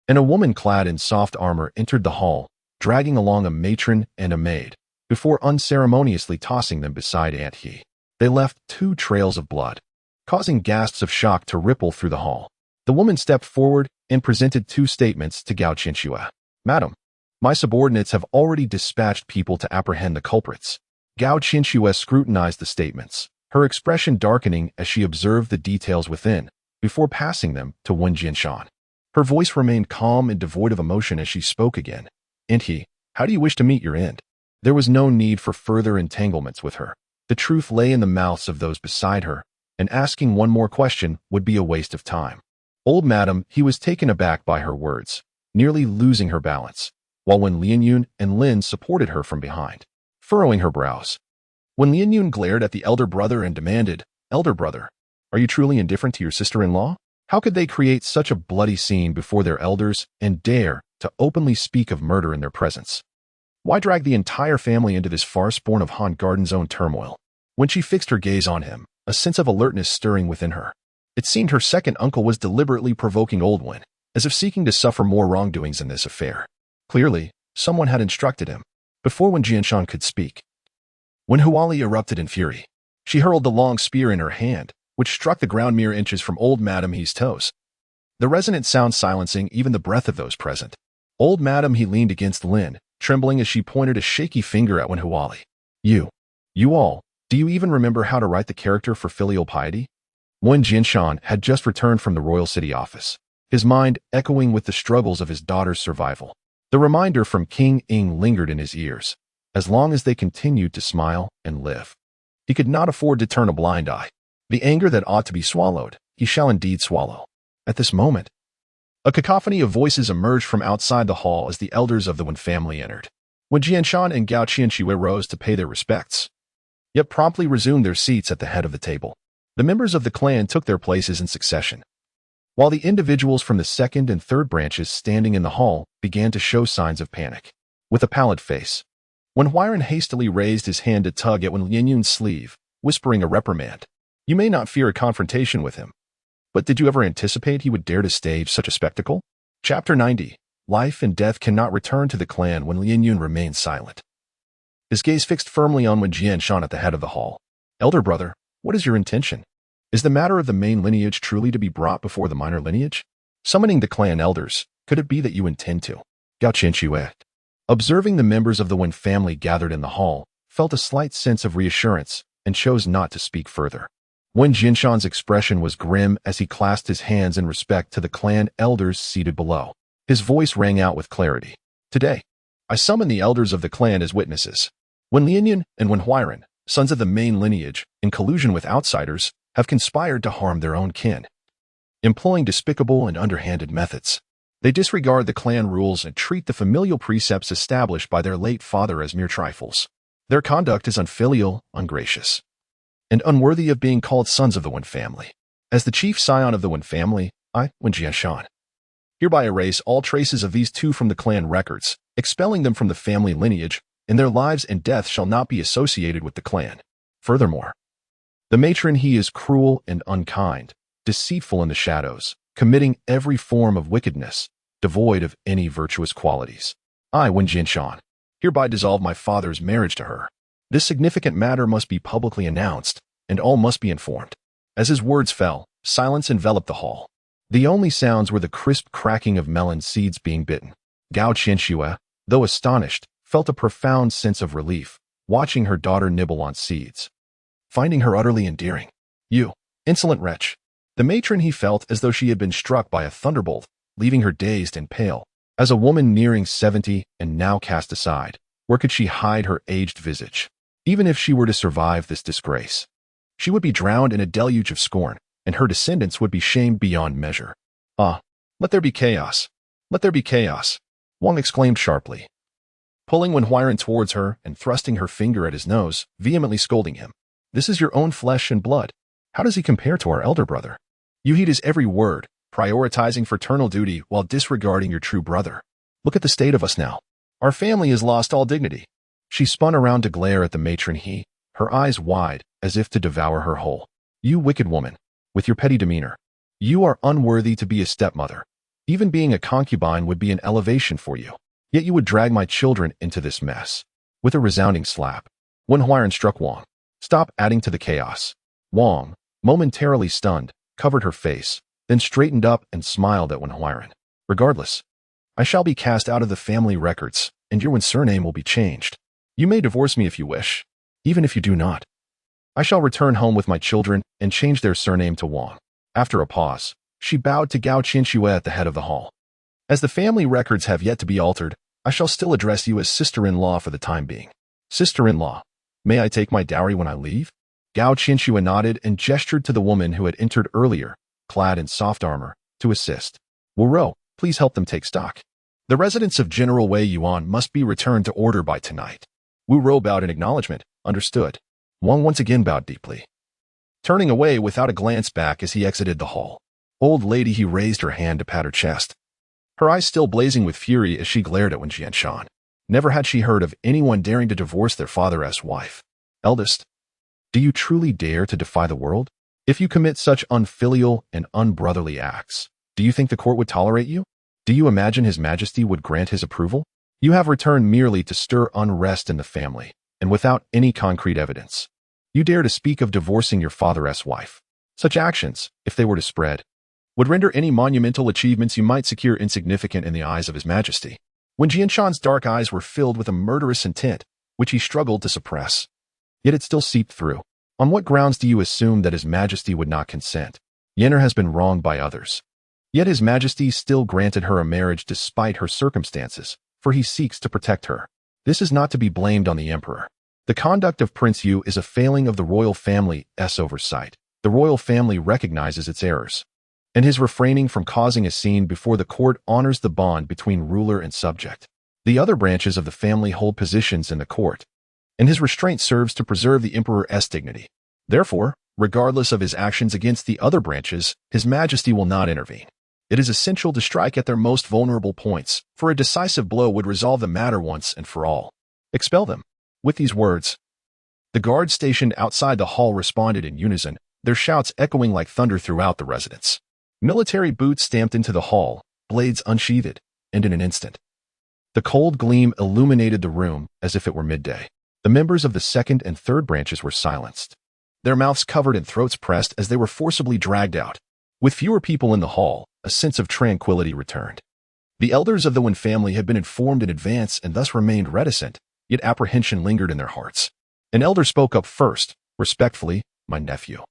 and a woman clad in soft armor entered the hall, dragging along a matron and a maid, before unceremoniously tossing them beside Aunt He. They left 2 trails of blood, causing gasps of shock to ripple through the hall. The woman stepped forward and presented 2 statements to Gao Qianxue. "Madam, my subordinates have already dispatched people to apprehend the culprits." Gao Qianxue scrutinized the statements, her expression darkening as she observed the details within, before passing them to Wen Jianshan. Her voice remained calm and devoid of emotion as she spoke again. "Aunt He, how do you wish to meet your end?" There was no need for further entanglements with her. The truth lay in the mouths of those beside her, and asking one more question would be a waste of time. Old Madam He was taken aback by her words, nearly losing her balance, while when Lianyun and Lin supported her from behind, furrowing her brows. When Lianyun glared at the elder brother and demanded, "Elder brother, are you truly indifferent to your sister-in-law? How could they create such a bloody scene before their elders and dare to openly speak of murder in their presence? Why drag the entire family into this farce born of Han Garden's own turmoil?" When she fixed her gaze on him, a sense of alertness stirring within her. It seemed her second uncle was deliberately provoking Old Wen, as if seeking to suffer more wrongdoings in this affair. Clearly, someone had instructed him. Before Wen Jianshan could speak, when Huali erupted in fury, she hurled the long spear in her hand, which struck the ground mere inches from Old Madam He's toes, the resonant sound silencing even the breath of those present. Old Madam He leaned against Lin, trembling as she pointed a shaky finger at Wen Huali. You all, do you even remember how to write the character for filial piety?" Wen Jianshan had just returned from the royal city office, his mind echoing with the struggles of his daughter's survival. The reminder from King Ing lingered in his ears, as long as they continued to smile and live. He could not afford to turn a blind eye. The anger that ought to be swallowed, he shall indeed swallow. At this moment, a cacophony of voices emerged from outside the hall as the elders of the Wen family entered. When Jianshan and Gao Qianxue rose to pay their respects, yet promptly resumed their seats at the head of the table. The members of the clan took their places in succession, while the individuals from the second and third branches standing in the hall began to show signs of panic. With a pallid face, Wen Huairan hastily raised his hand to tug at Wen Lianyun's sleeve, whispering a reprimand. You may not fear a confrontation with him, but did you ever anticipate he would dare to stage such a spectacle? Chapter 90. Life and death cannot return to the clan when Lianyun remained silent. His gaze fixed firmly on Wen Jianshan at the head of the hall. Elder brother, what is your intention? Is the matter of the main lineage truly to be brought before the minor lineage? Summoning the clan elders, could it be that you intend to? Gao Qianxue, observing the members of the Wen family gathered in the hall, felt a slight sense of reassurance and chose not to speak further. Wen Jianshan's expression was grim as he clasped his hands in respect to the clan elders seated below. His voice rang out with clarity. Today, I summon the elders of the clan as witnesses. Wen Lianyun and Wen Huairan, sons of the main lineage, in collusion with outsiders, have conspired to harm their own kin. Employing despicable and underhanded methods, they disregard the clan rules and treat the familial precepts established by their late father as mere trifles. Their conduct is unfilial, ungracious, and unworthy of being called sons of the Wen family. As the chief scion of the Wen family, I, Wen Jianshan, hereby erase all traces of these two from the clan records, expelling them from the family lineage, and their lives and death shall not be associated with the clan. Furthermore, the matron he is cruel and unkind, deceitful in the shadows, committing every form of wickedness, devoid of any virtuous qualities. I, Wen Jianshan, hereby dissolve my father's marriage to her. This significant matter must be publicly announced, and all must be informed. As his words fell, silence enveloped the hall. The only sounds were the crisp cracking of melon seeds being bitten. Gao Qianxue, though astonished, felt a profound sense of relief, watching her daughter nibble on seeds, finding her utterly endearing. You, insolent wretch. The matron he felt as though she had been struck by a thunderbolt, leaving her dazed and pale. As a woman nearing 70 and now cast aside, where could she hide her aged visage? Even if she were to survive this disgrace, she would be drowned in a deluge of scorn, and her descendants would be shamed beyond measure. Ah, let there be chaos. Let there be chaos, Wang exclaimed sharply, pulling Wen Huairan towards her and thrusting her finger at his nose, vehemently scolding him. This is your own flesh and blood. How does he compare to our elder brother? You heed his every word, prioritizing fraternal duty while disregarding your true brother. Look at the state of us now. Our family has lost all dignity. She spun around to glare at the matron he, her eyes wide, as if to devour her whole. You wicked woman, with your petty demeanor. You are unworthy to be a stepmother. Even being a concubine would be an elevation for you. Yet you would drag my children into this mess. With a resounding slap, Wen Huairan struck Wang. Stop adding to the chaos. Wang, momentarily stunned, covered her face, then straightened up and smiled at Wen Huairan. Regardless, I shall be cast out of the family records, and your Wen surname will be changed. You may divorce me if you wish. Even if you do not, I shall return home with my children and change their surname to Wang. After a pause, she bowed to Gao Qianxue at the head of the hall. As the family records have yet to be altered, I shall still address you as sister-in-law for the time being. Sister-in-law, may I take my dowry when I leave? Gao Qianxue nodded and gestured to the woman who had entered earlier, clad in soft armor, to assist. Wu Rou, please help them take stock. The residence of General Wei Yuan must be returned to order by tonight. Wu Rou bowed in acknowledgement. Understood. Wang once again bowed deeply, turning away without a glance back as he exited the hall. Old lady, he raised her hand to pat her chest, her eyes still blazing with fury as she glared at Wen Jianshan. Never had she heard of anyone daring to divorce their father's wife. Eldest, do you truly dare to defy the world? If you commit such unfilial and unbrotherly acts, do you think the court would tolerate you? Do you imagine His Majesty would grant his approval? You have returned merely to stir unrest in the family, and without any concrete evidence. You dare to speak of divorcing your father's wife. Such actions, if they were to spread, would render any monumental achievements you might secure insignificant in the eyes of His Majesty. Wen Jianshan's dark eyes were filled with a murderous intent, which he struggled to suppress. Yet it still seeped through. On what grounds do you assume that His Majesty would not consent? Yenner has been wronged by others. Yet His Majesty still granted her a marriage despite her circumstances, for he seeks to protect her. This is not to be blamed on the Emperor. The conduct of Prince Yu is a failing of the royal family's oversight. The royal family recognizes its errors, and his refraining from causing a scene before the court honors the bond between ruler and subject. The other branches of the family hold positions in the court, and his restraint serves to preserve the Emperor's dignity. Therefore, Regardless of his actions against the other branches, His Majesty will not intervene. It is essential to strike at their most vulnerable points, for a decisive blow would resolve the matter once and for all. Expel them. With these words, the guards stationed outside the hall responded in unison, their shouts echoing like thunder throughout the residence. Military boots stamped into the hall, blades unsheathed, and in an instant, the cold gleam illuminated the room as if it were midday. The members of the second and third branches were silenced, their mouths covered and throats pressed as they were forcibly dragged out. With fewer people in the hall, a sense of tranquility returned. The elders of the Wen family had been informed in advance and thus remained reticent, yet apprehension lingered in their hearts. An elder spoke up first, respectfully, "My nephew,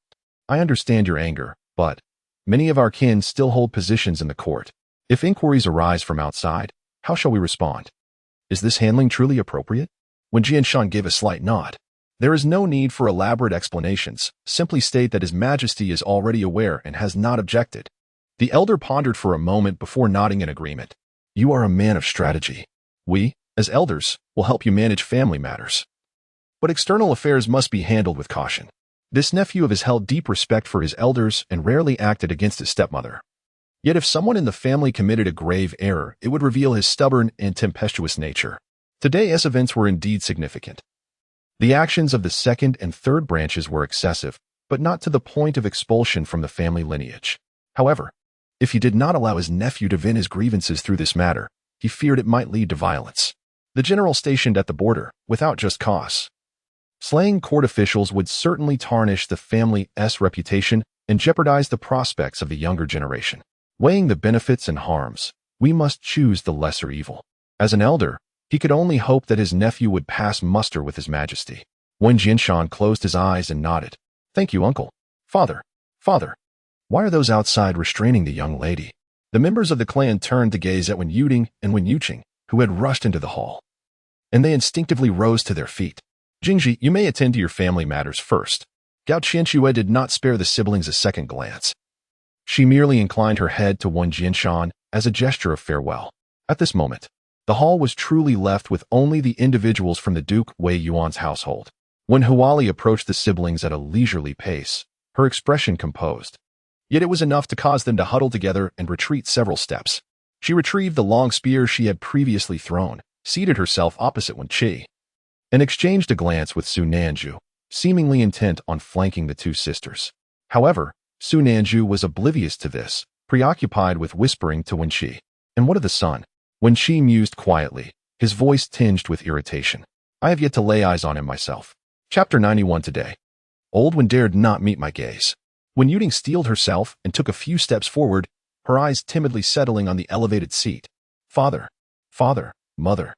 I understand your anger, but many of our kin still hold positions in the court. If inquiries arise from outside, how shall we respond? Is this handling truly appropriate?" When Jianshan gave a slight nod, "There is no need for elaborate explanations. Simply state that His Majesty is already aware and has not objected." The elder pondered for a moment before nodding in agreement. "You are a man of strategy. We, as elders, will help you manage family matters. But external affairs must be handled with caution." This nephew of his held deep respect for his elders and rarely acted against his stepmother. Yet if someone in the family committed a grave error, it would reveal his stubborn and tempestuous nature. Today's events were indeed significant. The actions of the second and third branches were excessive, but not to the point of expulsion from the family lineage. However, if he did not allow his nephew to vent his grievances through this matter, he feared it might lead to violence. The general stationed at the border, without just cause. Slaying court officials would certainly tarnish the family's reputation and jeopardize the prospects of the younger generation. Weighing the benefits and harms, we must choose the lesser evil. As an elder, he could only hope that his nephew would pass muster with His Majesty. Wen Jianshan closed his eyes and nodded. "Thank you, uncle. Father, why are those outside restraining the young lady?" The members of the clan turned to gaze at Wen Yuding and Wen Yuqing, who had rushed into the hall. And they instinctively rose to their feet. "Jingji, you may attend to your family matters first." Gao Qianxue did not spare the siblings a second glance. She merely inclined her head to Wen Jianshan as a gesture of farewell. At this moment, the hall was truly left with only the individuals from the Duke Wei Yuan's household. When Huali approached the siblings at a leisurely pace, her expression composed. Yet it was enough to cause them to huddle together and retreat several steps. She retrieved the long spear she had previously thrown, seated herself opposite Wen Chi, and exchanged a glance with Su Nanju, seemingly intent on flanking the two sisters. However, Su Nanju was oblivious to this, preoccupied with whispering to Wen Chi. "And what of the son?" Wen Chi mused quietly, his voice tinged with irritation. "I have yet to lay eyes on him myself." Chapter 91 today. Old Wen dared not meet my gaze. Wen Yuding steeled herself and took a few steps forward, her eyes timidly settling on the elevated seat. Father, mother.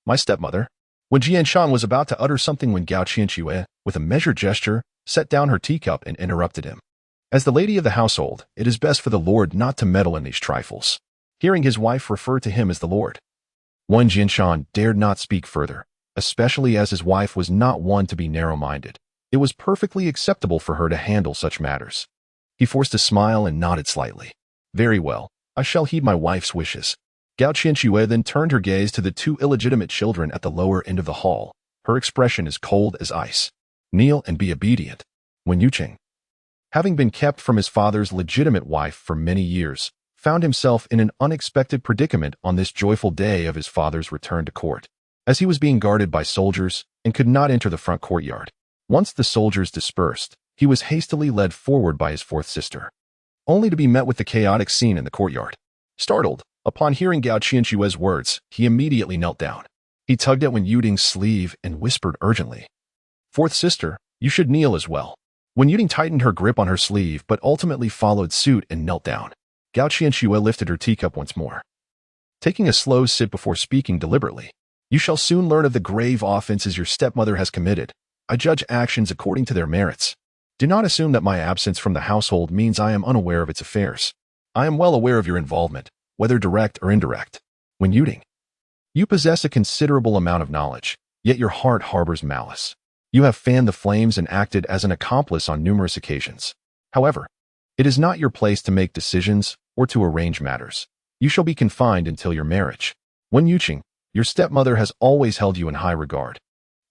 My stepmother." When Jianshan was about to utter something when Gao Qianxue, with a measured gesture, set down her teacup and interrupted him. "As the lady of the household, it is best for the Lord not to meddle in these trifles." Hearing his wife refer to him as the Lord, Wen Jianshan dared not speak further, especially as his wife was not one to be narrow-minded. It was perfectly acceptable for her to handle such matters. He forced a smile and nodded slightly. "Very well, I shall heed my wife's wishes." Gao Qianxue then turned her gaze to the two illegitimate children at the lower end of the hall, her expression as cold as ice. "Kneel and be obedient." Wen Yuqing, having been kept from his father's legitimate wife for many years, found himself in an unexpected predicament on this joyful day of his father's return to court, as he was being guarded by soldiers and could not enter the front courtyard. Once the soldiers dispersed, he was hastily led forward by his fourth sister, only to be met with the chaotic scene in the courtyard. Startled, upon hearing Gao Qianxue's words, he immediately knelt down. He tugged at Wen Yuding's sleeve and whispered urgently, "Fourth sister, you should kneel as well." Wen Yuding tightened her grip on her sleeve but ultimately followed suit and knelt down. Gao Qianxue lifted her teacup once more, taking a slow sip before speaking deliberately. "You shall soon learn of the grave offenses your stepmother has committed. I judge actions according to their merits. Do not assume that my absence from the household means I am unaware of its affairs. I am well aware of your involvement, whether direct or indirect. Wen Yuding, you possess a considerable amount of knowledge, yet your heart harbors malice. You have fanned the flames and acted as an accomplice on numerous occasions. However, it is not your place to make decisions or to arrange matters. You shall be confined until your marriage. Wen Yuqing, your stepmother has always held you in high regard,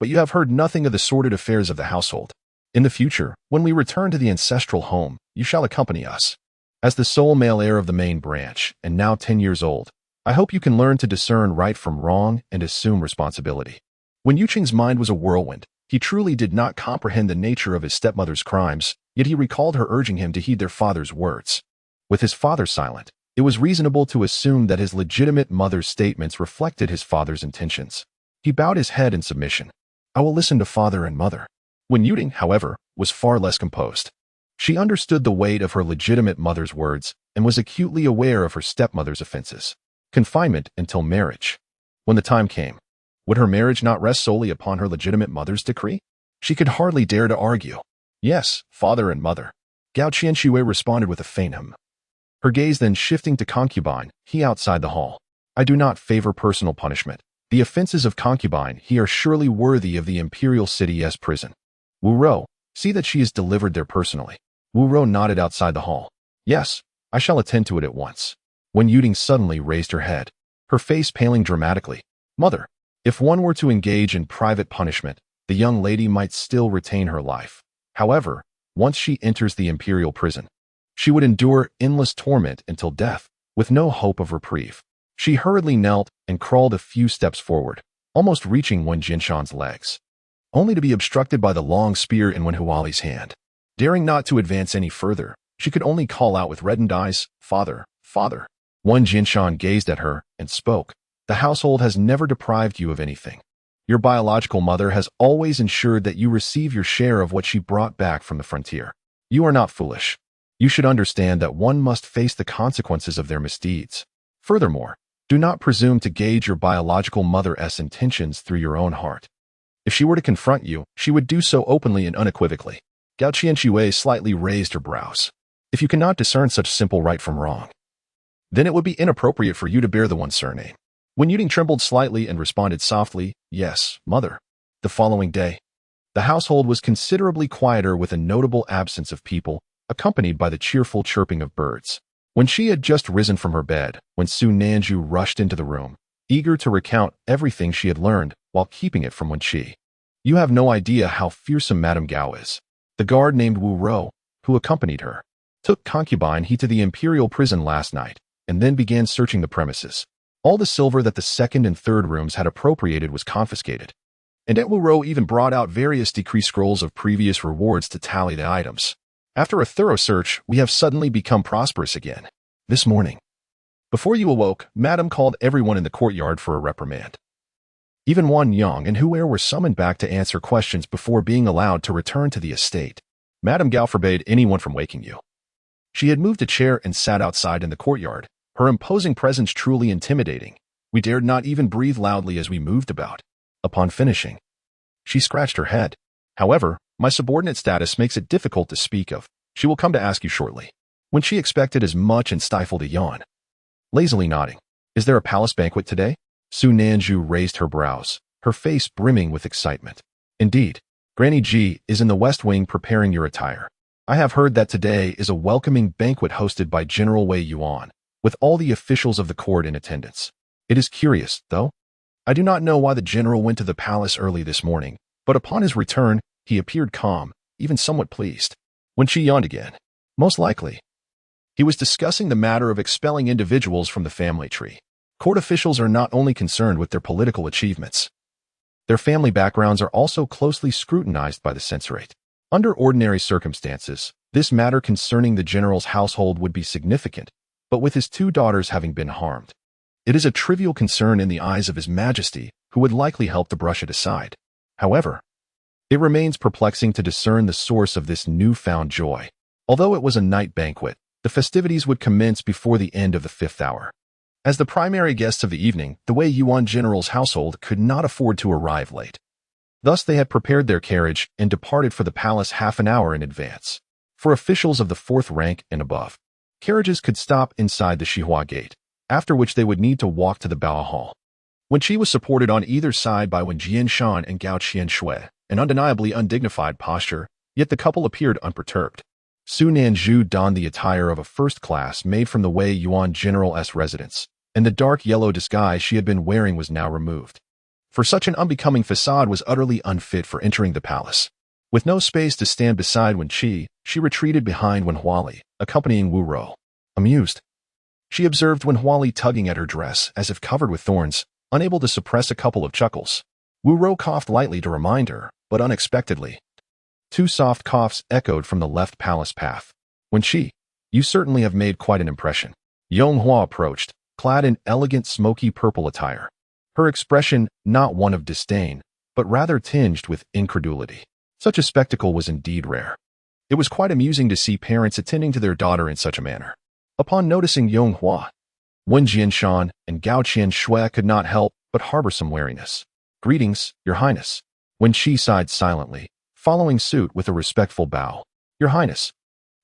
but you have heard nothing of the sordid affairs of the household. In the future, when we return to the ancestral home, you shall accompany us. As the sole male heir of the main branch, and now 10 years old, I hope you can learn to discern right from wrong and assume responsibility. When Yu Qing's mind was a whirlwind, he truly did not comprehend the nature of his stepmother's crimes, yet he recalled her urging him to heed their father's words. With his father silent, it was reasonable to assume that his legitimate mother's statements reflected his father's intentions. He bowed his head in submission. I will listen to father and mother. Wen Yuting, however, was far less composed. She understood the weight of her legitimate mother's words and was acutely aware of her stepmother's offenses. Confinement until marriage. When the time came, would her marriage not rest solely upon her legitimate mother's decree? She could hardly dare to argue. Yes, father and mother. Gao Qianshui responded with a faint hum. Her gaze then shifting to concubine, he outside the hall. I do not favor personal punishment. The offenses of concubine he are surely worthy of the imperial city as prison. Wu Rou, see that she is delivered there personally. Wu Rou nodded outside the hall. Yes, I shall attend to it at once. Wen Yuting suddenly raised her head, her face paling dramatically. Mother, if one were to engage in private punishment, the young lady might still retain her life. However, once she enters the imperial prison, she would endure endless torment until death, with no hope of reprieve. She hurriedly knelt and crawled a few steps forward, almost reaching Wen Jinshan's legs, only to be obstructed by the long spear in Wen Huali's hand. Daring not to advance any further, she could only call out with reddened eyes, Father, Father. Wen Jinshan gazed at her and spoke. The household has never deprived you of anything. Your biological mother has always ensured that you receive your share of what she brought back from the frontier. You are not foolish. You should understand that one must face the consequences of their misdeeds. Furthermore, do not presume to gauge your biological mother's intentions through your own heart. If she were to confront you, she would do so openly and unequivocally. Gao Qianshui slightly raised her brows. If you cannot discern such simple right from wrong, then it would be inappropriate for you to bear the one surname. Wen Yuting trembled slightly and responded softly, Yes, mother. The following day, the household was considerably quieter with a notable absence of people, accompanied by the cheerful chirping of birds. When she had just risen from her bed, when Su Nanju rushed into the room, eager to recount everything she had learned while keeping it from Wen Chi. You have no idea how fearsome Madame Gao is. The guard named Wu Rou, who accompanied her, took concubine he to the imperial prison last night, and then began searching the premises. All the silver that the second and third rooms had appropriated was confiscated. And Wu Rou even brought out various decree scrolls of previous rewards to tally the items. After a thorough search, we have suddenly become prosperous again. This morning, before you awoke, Madame called everyone in the courtyard for a reprimand. Even Wan Yang and Huer were summoned back to answer questions before being allowed to return to the estate. Madame Gao forbade anyone from waking you. She had moved a chair and sat outside in the courtyard, her imposing presence truly intimidating. We dared not even breathe loudly as we moved about. Upon finishing, she scratched her head. However, my subordinate status makes it difficult to speak of. She will come to ask you shortly. When she expected as much and stifled a yawn. Lazily nodding. Is there a palace banquet today? Su Nanju raised her brows, her face brimming with excitement. Indeed, Granny Ji is in the West Wing preparing your attire. I have heard that today is a welcoming banquet hosted by General Wei Yuan, with all the officials of the court in attendance. It is curious, though. I do not know why the general went to the palace early this morning, but upon his return, he appeared calm, even somewhat pleased. When she yawned again, most likely, he was discussing the matter of expelling individuals from the family tree. Court officials are not only concerned with their political achievements. Their family backgrounds are also closely scrutinized by the censorate. Under ordinary circumstances, this matter concerning the general's household would be significant, but with his two daughters having been harmed, it is a trivial concern in the eyes of His Majesty, who would likely help to brush it aside. However, it remains perplexing to discern the source of this newfound joy. Although it was a night banquet, the festivities would commence before the end of the 5th hour. As the primary guests of the evening, the Wei Yuan general's household could not afford to arrive late. Thus they had prepared their carriage and departed for the palace half an hour in advance. For officials of the 4th rank and above, carriages could stop inside the Xihua gate, after which they would need to walk to the Bao Hall. Wen Chi was supported on either side by Wen Jianshan and Gao Qianshui, an undeniably undignified posture, yet the couple appeared unperturbed. Su Nanju donned the attire of a first class made from the Wei Yuan general's residence, and the dark yellow disguise she had been wearing was now removed. For such an unbecoming facade was utterly unfit for entering the palace. With no space to stand beside Wen Chi, she retreated behind Wen Huali, accompanying Wu Rou. Amused, she observed Wen Huali tugging at her dress as if covered with thorns, unable to suppress a couple of chuckles. Wu Rou coughed lightly to remind her, but unexpectedly. Two soft coughs echoed from the left palace path. Wen Chi, you certainly have made quite an impression. Yonghua approached, clad in elegant smoky purple attire. Her expression not one of disdain, but rather tinged with incredulity. Such a spectacle was indeed rare. It was quite amusing to see parents attending to their daughter in such a manner. Upon noticing Yonghua, Wen Jianshan and Gao Qianshui could not help but harbor some wariness. Greetings, Your Highness. Wen Chi sighed silently, following suit with a respectful bow. Your Highness.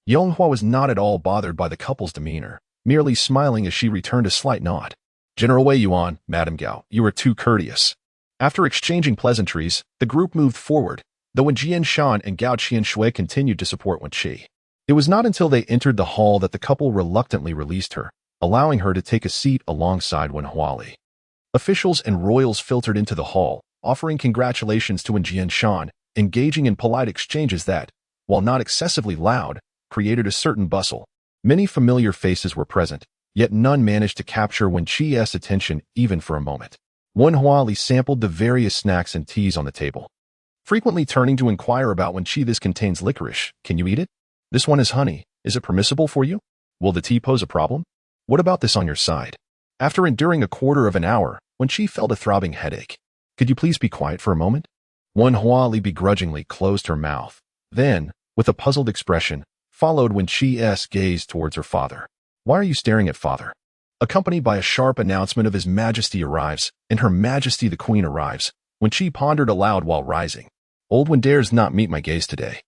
Yonghua was not at all bothered by the couple's demeanor, merely smiling as she returned a slight nod. General Wei Yuan, Madame Gao, you are too courteous. After exchanging pleasantries, the group moved forward, though Wen Jianshan and Gao Qianshui continued to support Wen Chi. It was not until they entered the hall that the couple reluctantly released her, allowing her to take a seat alongside Wen Huali. Officials and royals filtered into the hall, offering congratulations to Wen Jianshan, engaging in polite exchanges that, while not excessively loud, created a certain bustle. Many familiar faces were present, yet none managed to capture Wen Chi's attention even for a moment. Wen Huali sampled the various snacks and teas on the table, frequently turning to inquire about Wen Chi. This contains licorice. Can you eat it? This one is honey. Is it permissible for you? Will the tea pose a problem? What about this on your side? After enduring a quarter of an hour, Wen Chi felt a throbbing headache. Could you please be quiet for a moment? Wen Huali begrudgingly closed her mouth. Then, with a puzzled expression, followed Wen Chi's gaze towards her father. Why are you staring at father? Accompanied by a sharp announcement of His Majesty arrives, and Her Majesty the Queen arrives, Wen Chi pondered aloud while rising. Old one dares not meet my gaze today.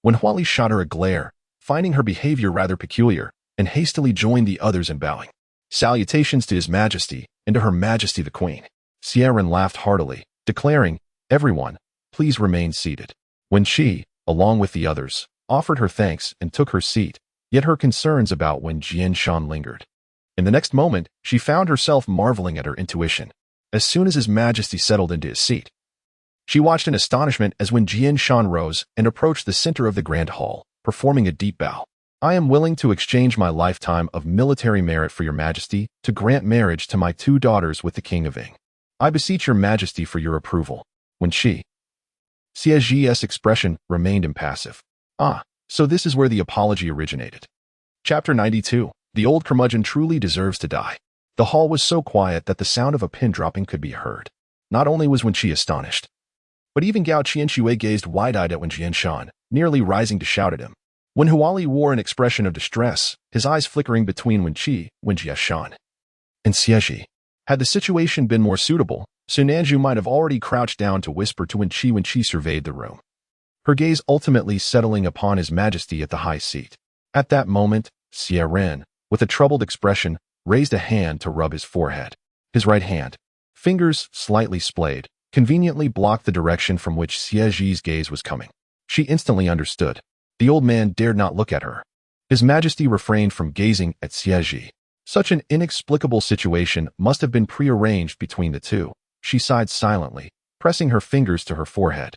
Wen Huali shot her a glare, finding her behavior rather peculiar, and hastily joined the others in bowing. Salutations to His Majesty, and to Her Majesty the Queen. Xie Zhi laughed heartily, declaring, Everyone, please remain seated. Wen Chi, along with the others, offered her thanks and took her seat, yet her concerns about Wen Jianshan lingered. In the next moment, she found herself marveling at her intuition. As soon as His Majesty settled into his seat, she watched in astonishment as Wen Jianshan rose and approached the center of the grand hall, performing a deep bow. I am willing to exchange my lifetime of military merit for Your Majesty to grant marriage to my two daughters with the King of Ing. I beseech Your Majesty for your approval. Wen Chi. Xie Zhi's expression remained impassive. Ah, so this is where the apology originated. Chapter 92. The old curmudgeon truly deserves to die. The hall was so quiet that the sound of a pin dropping could be heard. Not only was Wen Chi astonished, but even Gao Qianshui gazed wide-eyed at Wen Jianshan, nearly rising to shout at him. Wen Huali wore an expression of distress, his eyes flickering between Wen Chi, Wen Jianshan, and Xie Zhi. Had the situation been more suitable, Sun Anju might have already crouched down to whisper to Wen Chi when she surveyed the room, her gaze ultimately settling upon His Majesty at the high seat. At that moment, Xie Zhi, with a troubled expression, raised a hand to rub his forehead. His right hand, fingers slightly splayed, conveniently blocked the direction from which Xie Zhi's gaze was coming. She instantly understood. The old man dared not look at her. His Majesty refrained from gazing at Xie Zhi. Such an inexplicable situation must have been prearranged between the two. She sighed silently, pressing her fingers to her forehead,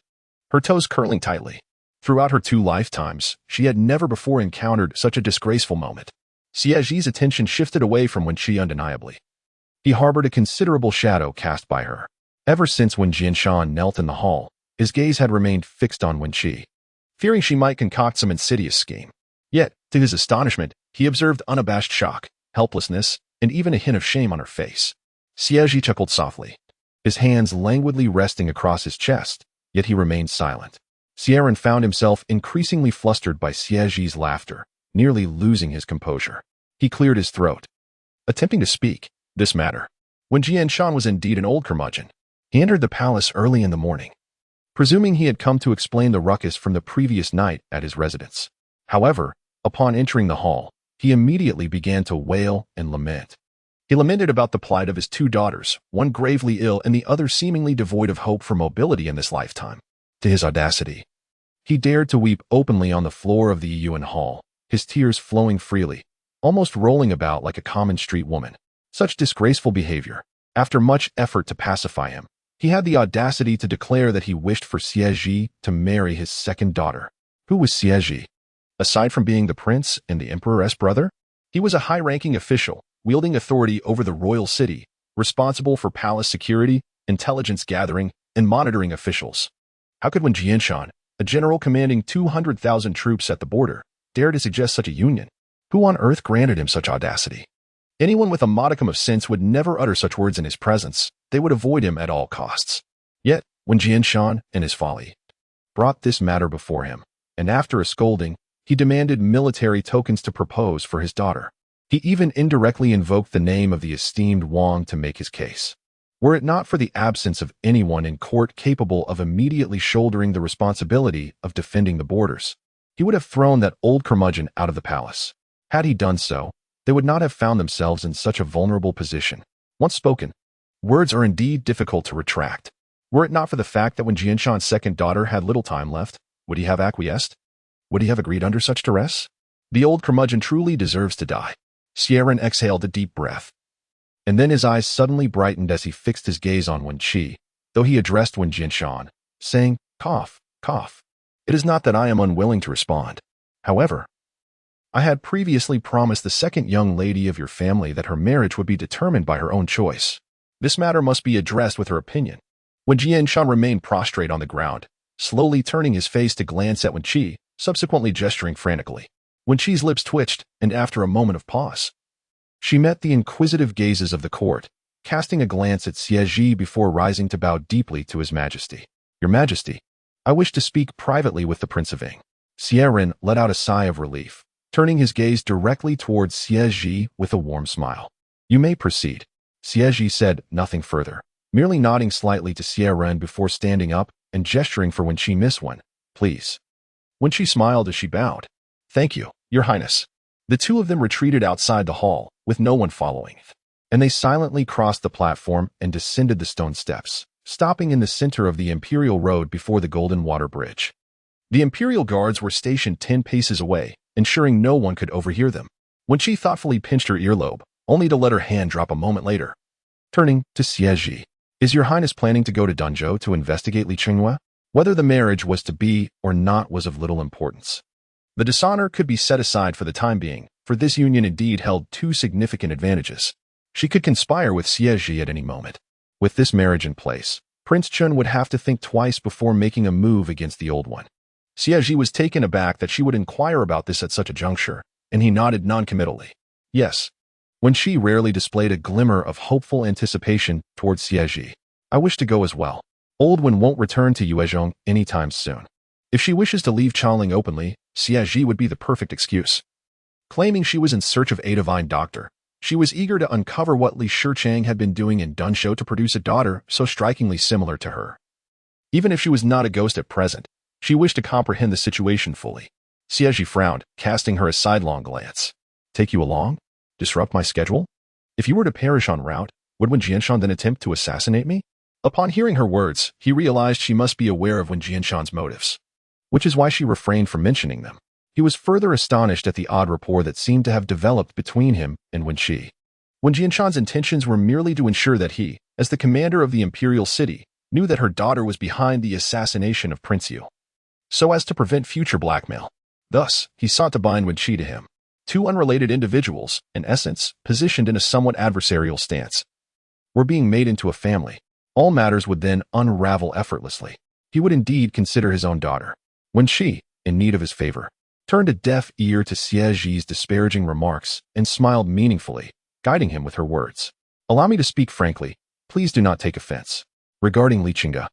her toes curling tightly. Throughout her 2 lifetimes, she had never before encountered such a disgraceful moment. Xie Zhi's attention shifted away from Wen Chi undeniably. He harbored a considerable shadow cast by her. Ever since Wen Jianshan knelt in the hall, his gaze had remained fixed on Wen Chi, fearing she might concoct some insidious scheme. Yet, to his astonishment, he observed unabashed shock, helplessness, and even a hint of shame on her face. Xie Zhi chuckled softly, his hands languidly resting across his chest, yet he remained silent. Xie Zhi found himself increasingly flustered by Xie Zhi's laughter, nearly losing his composure. He cleared his throat, attempting to speak. This matter. Wen Jianshan was indeed an old curmudgeon. He entered the palace early in the morning, presuming he had come to explain the ruckus from the previous night at his residence. However, upon entering the hall, he immediately began to wail and lament. He lamented about the plight of his 2 daughters, one gravely ill and the other seemingly devoid of hope for mobility in this lifetime. To his audacity, he dared to weep openly on the floor of the Yuan Hall, his tears flowing freely, almost rolling about like a common street woman. Such disgraceful behavior. After much effort to pacify him, He had the audacity to declare that he wished for Xie Zhi to marry his second daughter. Who was Xie Zhi? Aside from being the prince and the emperor's brother, he was a high-ranking official, wielding authority over the royal city, responsible for palace security, intelligence gathering, and monitoring officials. How could Wen Chi, a general commanding 200,000 troops at the border, dare to suggest such a union? Who on earth granted him such audacity? Anyone with a modicum of sense would never utter such words in his presence. They would avoid him at all costs. Yet, when Jianshan, in his folly, brought this matter before him, and after a scolding, he demanded military tokens to propose for his daughter. He even indirectly invoked the name of the esteemed Wang to make his case. Were it not for the absence of anyone in court capable of immediately shouldering the responsibility of defending the borders, he would have thrown that old curmudgeon out of the palace. Had he done so, they would not have found themselves in such a vulnerable position. Once spoken, words are indeed difficult to retract. Were it not for the fact that when Jianshan's second daughter had little time left, would he have acquiesced? Would he have agreed under such duress? The old curmudgeon truly deserves to die. Xie Zhi exhaled a deep breath. And then his eyes suddenly brightened as he fixed his gaze on Wen Chi, though he addressed Wen Jianshan, saying, "Cough, cough. It is not that I am unwilling to respond. However, I had previously promised the second young lady of your family that her marriage would be determined by her own choice. This matter must be addressed with her opinion." When Jianshan remained prostrate on the ground, slowly turning his face to glance at Wen Chi, subsequently gesturing frantically. Wen Chi's lips twitched, and after a moment of pause, she met the inquisitive gazes of the court, casting a glance at Xie Zhi before rising to bow deeply to His Majesty. "Your Majesty, I wish to speak privately with the Prince of Ing." Xie Zhi let out a sigh of relief, turning his gaze directly towards Xie Zhi with a warm smile. "You may proceed." Xie Zhi said nothing further, merely nodding slightly to Xie Zhi before standing up and gesturing for Wen Chi. "Miss Wen, please." Wen Chi smiled as she bowed. "Thank you, Your Highness." The two of them retreated outside the hall, with no one following, and they silently crossed the platform and descended the stone steps, stopping in the center of the Imperial Road before the Golden Water Bridge. The Imperial guards were stationed 10 paces away, ensuring no one could overhear them. Wen Chi thoughtfully pinched her earlobe, only to let her hand drop a moment later. Turning to Xie Zhi, "Is Your Highness planning to go to Danzhou to investigate Li Chenge?" Whether the marriage was to be or not was of little importance. The dishonor could be set aside for the time being, for this union indeed held two significant advantages. She could conspire with Xie Zhi at any moment. With this marriage in place, Prince Chun would have to think twice before making a move against the old one. Xie Zhi was taken aback that she would inquire about this at such a juncture, and he nodded noncommittally. Yes. Wen Chi rarely displayed a glimmer of hopeful anticipation towards Xie Zhi. "I wish to go as well. Old Wen won't return to Yuezhong anytime soon. If she wishes to leave Chaoling openly, Xie Zhi would be the perfect excuse." Claiming she was in search of a divine doctor, she was eager to uncover what Li Chenge had been doing in Danzhou to produce a daughter so strikingly similar to her. Even if she was not a ghost at present, she wished to comprehend the situation fully. Xie Zhi frowned, casting her a sidelong glance. "Take you along? Disrupt my schedule? If you were to perish en route, would Wen Jianshan then attempt to assassinate me?" Upon hearing her words, he realized she must be aware of Wen Jianshan's motives, which is why she refrained from mentioning them. He was further astonished at the odd rapport that seemed to have developed between him and Wen Chi. Wen Jianshan's intentions were merely to ensure that he, as the commander of the imperial city, knew that her daughter was behind the assassination of Prince Yu, so as to prevent future blackmail. Thus, he sought to bind Wen Chi to him. Two unrelated individuals, in essence, positioned in a somewhat adversarial stance, were being made into a family. All matters would then unravel effortlessly. He would indeed consider his own daughter. Wen Chi, in need of his favor, turned a deaf ear to Xie Zhi's disparaging remarks and smiled meaningfully, guiding him with her words. "Allow me to speak frankly. Please do not take offense. Regarding Li Chenge,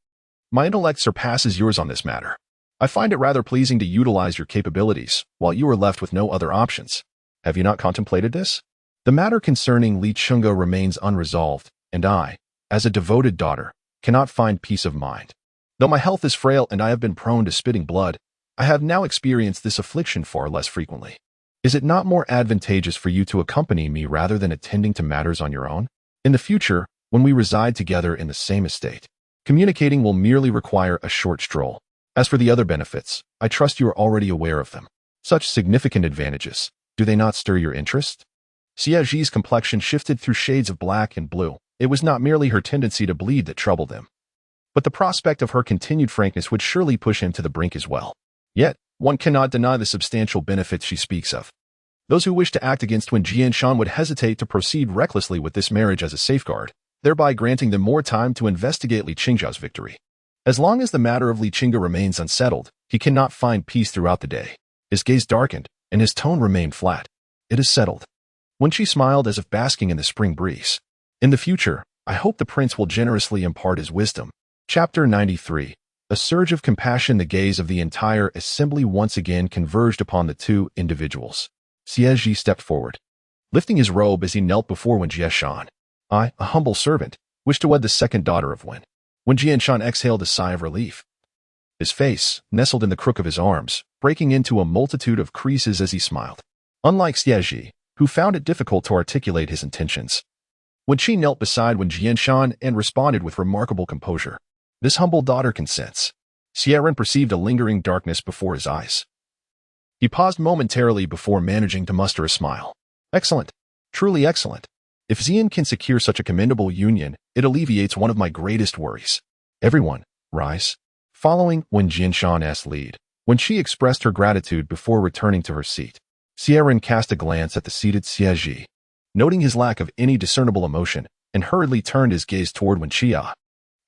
my intellect surpasses yours on this matter. I find it rather pleasing to utilize your capabilities while you are left with no other options. Have you not contemplated this? The matter concerning Li Chenge remains unresolved, and I, as a devoted daughter, cannot find peace of mind. Though my health is frail and I have been prone to spitting blood, I have now experienced this affliction far less frequently. Is it not more advantageous for you to accompany me rather than attending to matters on your own? In the future, when we reside together in the same estate, communicating will merely require a short stroll. As for the other benefits, I trust you are already aware of them. Such significant advantages, do they not stir your interest?" Xie Zhi's complexion shifted through shades of black and blue. It was not merely her tendency to bleed that troubled him. but the prospect of her continued frankness would surely push him to the brink as well. Yet, one cannot deny the substantial benefits she speaks of. Those who wish to act against Wen Jianshan would hesitate to proceed recklessly with this marriage as a safeguard, thereby granting them more time to investigate Li Chenge's victory. As long as the matter of Li Chenge remains unsettled, he cannot find peace throughout the day. His gaze darkened, and his tone remained flat. It is settled. Wen Chi smiled as if basking in the spring breeze. In the future, I hope the prince will generously impart his wisdom. Chapter 93. A surge of compassion. The gaze of the entire assembly once again converged upon the two individuals. Xie Zhi stepped forward, lifting his robe as he knelt before Wen Jianshan. I, a humble servant, wish to wed the second daughter of Wen. Wen Jianshan exhaled a sigh of relief. His face nestled in the crook of his arms, breaking into a multitude of creases as he smiled. Unlike Xie Zhi, who found it difficult to articulate his intentions, Wen Chi knelt beside Wen Jianshan and responded with remarkable composure. This humble daughter consents. Xie Zhi perceived a lingering darkness before his eyes. He paused momentarily before managing to muster a smile. Excellent. Truly excellent. If Xian can secure such a commendable union, it alleviates one of my greatest worries. Everyone, rise. Following Wen Jianshan's lead, when she expressed her gratitude before returning to her seat, Xie Zhi cast a glance at the seated Xie Zhi, noting his lack of any discernible emotion, and hurriedly turned his gaze toward Wen Chi.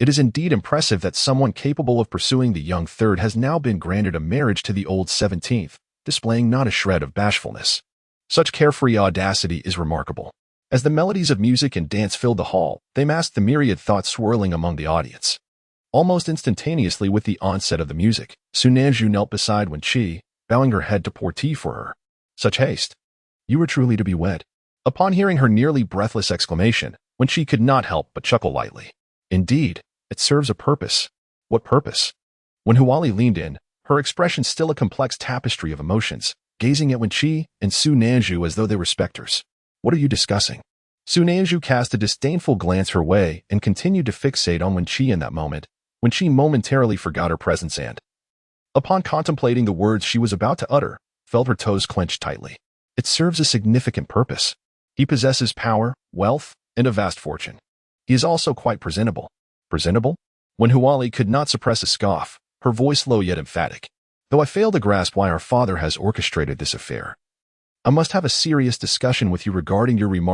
It is indeed impressive that someone capable of pursuing the young third has now been granted a marriage to the old 17th, displaying not a shred of bashfulness. Such carefree audacity is remarkable. As the melodies of music and dance filled the hall, they masked the myriad thoughts swirling among the audience. Almost instantaneously with the onset of the music, Su Nanzhu knelt beside Wen Chi, bowing her head to pour tea for her. Such haste. You were truly to be wed. Upon hearing her nearly breathless exclamation, Wen Chi could not help but chuckle lightly. Indeed, it serves a purpose. What purpose? When Huali leaned in, her expression still a complex tapestry of emotions, gazing at Wen Chi and Su Nanzhu as though they were specters. What are you discussing? Su Nanzhu cast a disdainful glance her way and continued to fixate on Wen Chi in that moment, when she momentarily forgot her presence and, upon contemplating the words she was about to utter, felt her toes clenched tightly. It serves a significant purpose. He possesses power, wealth, and a vast fortune. He is also quite presentable. Presentable? When Huali could not suppress a scoff, her voice low yet emphatic. Though I fail to grasp why our father has orchestrated this affair, I must have a serious discussion with you regarding your remarks.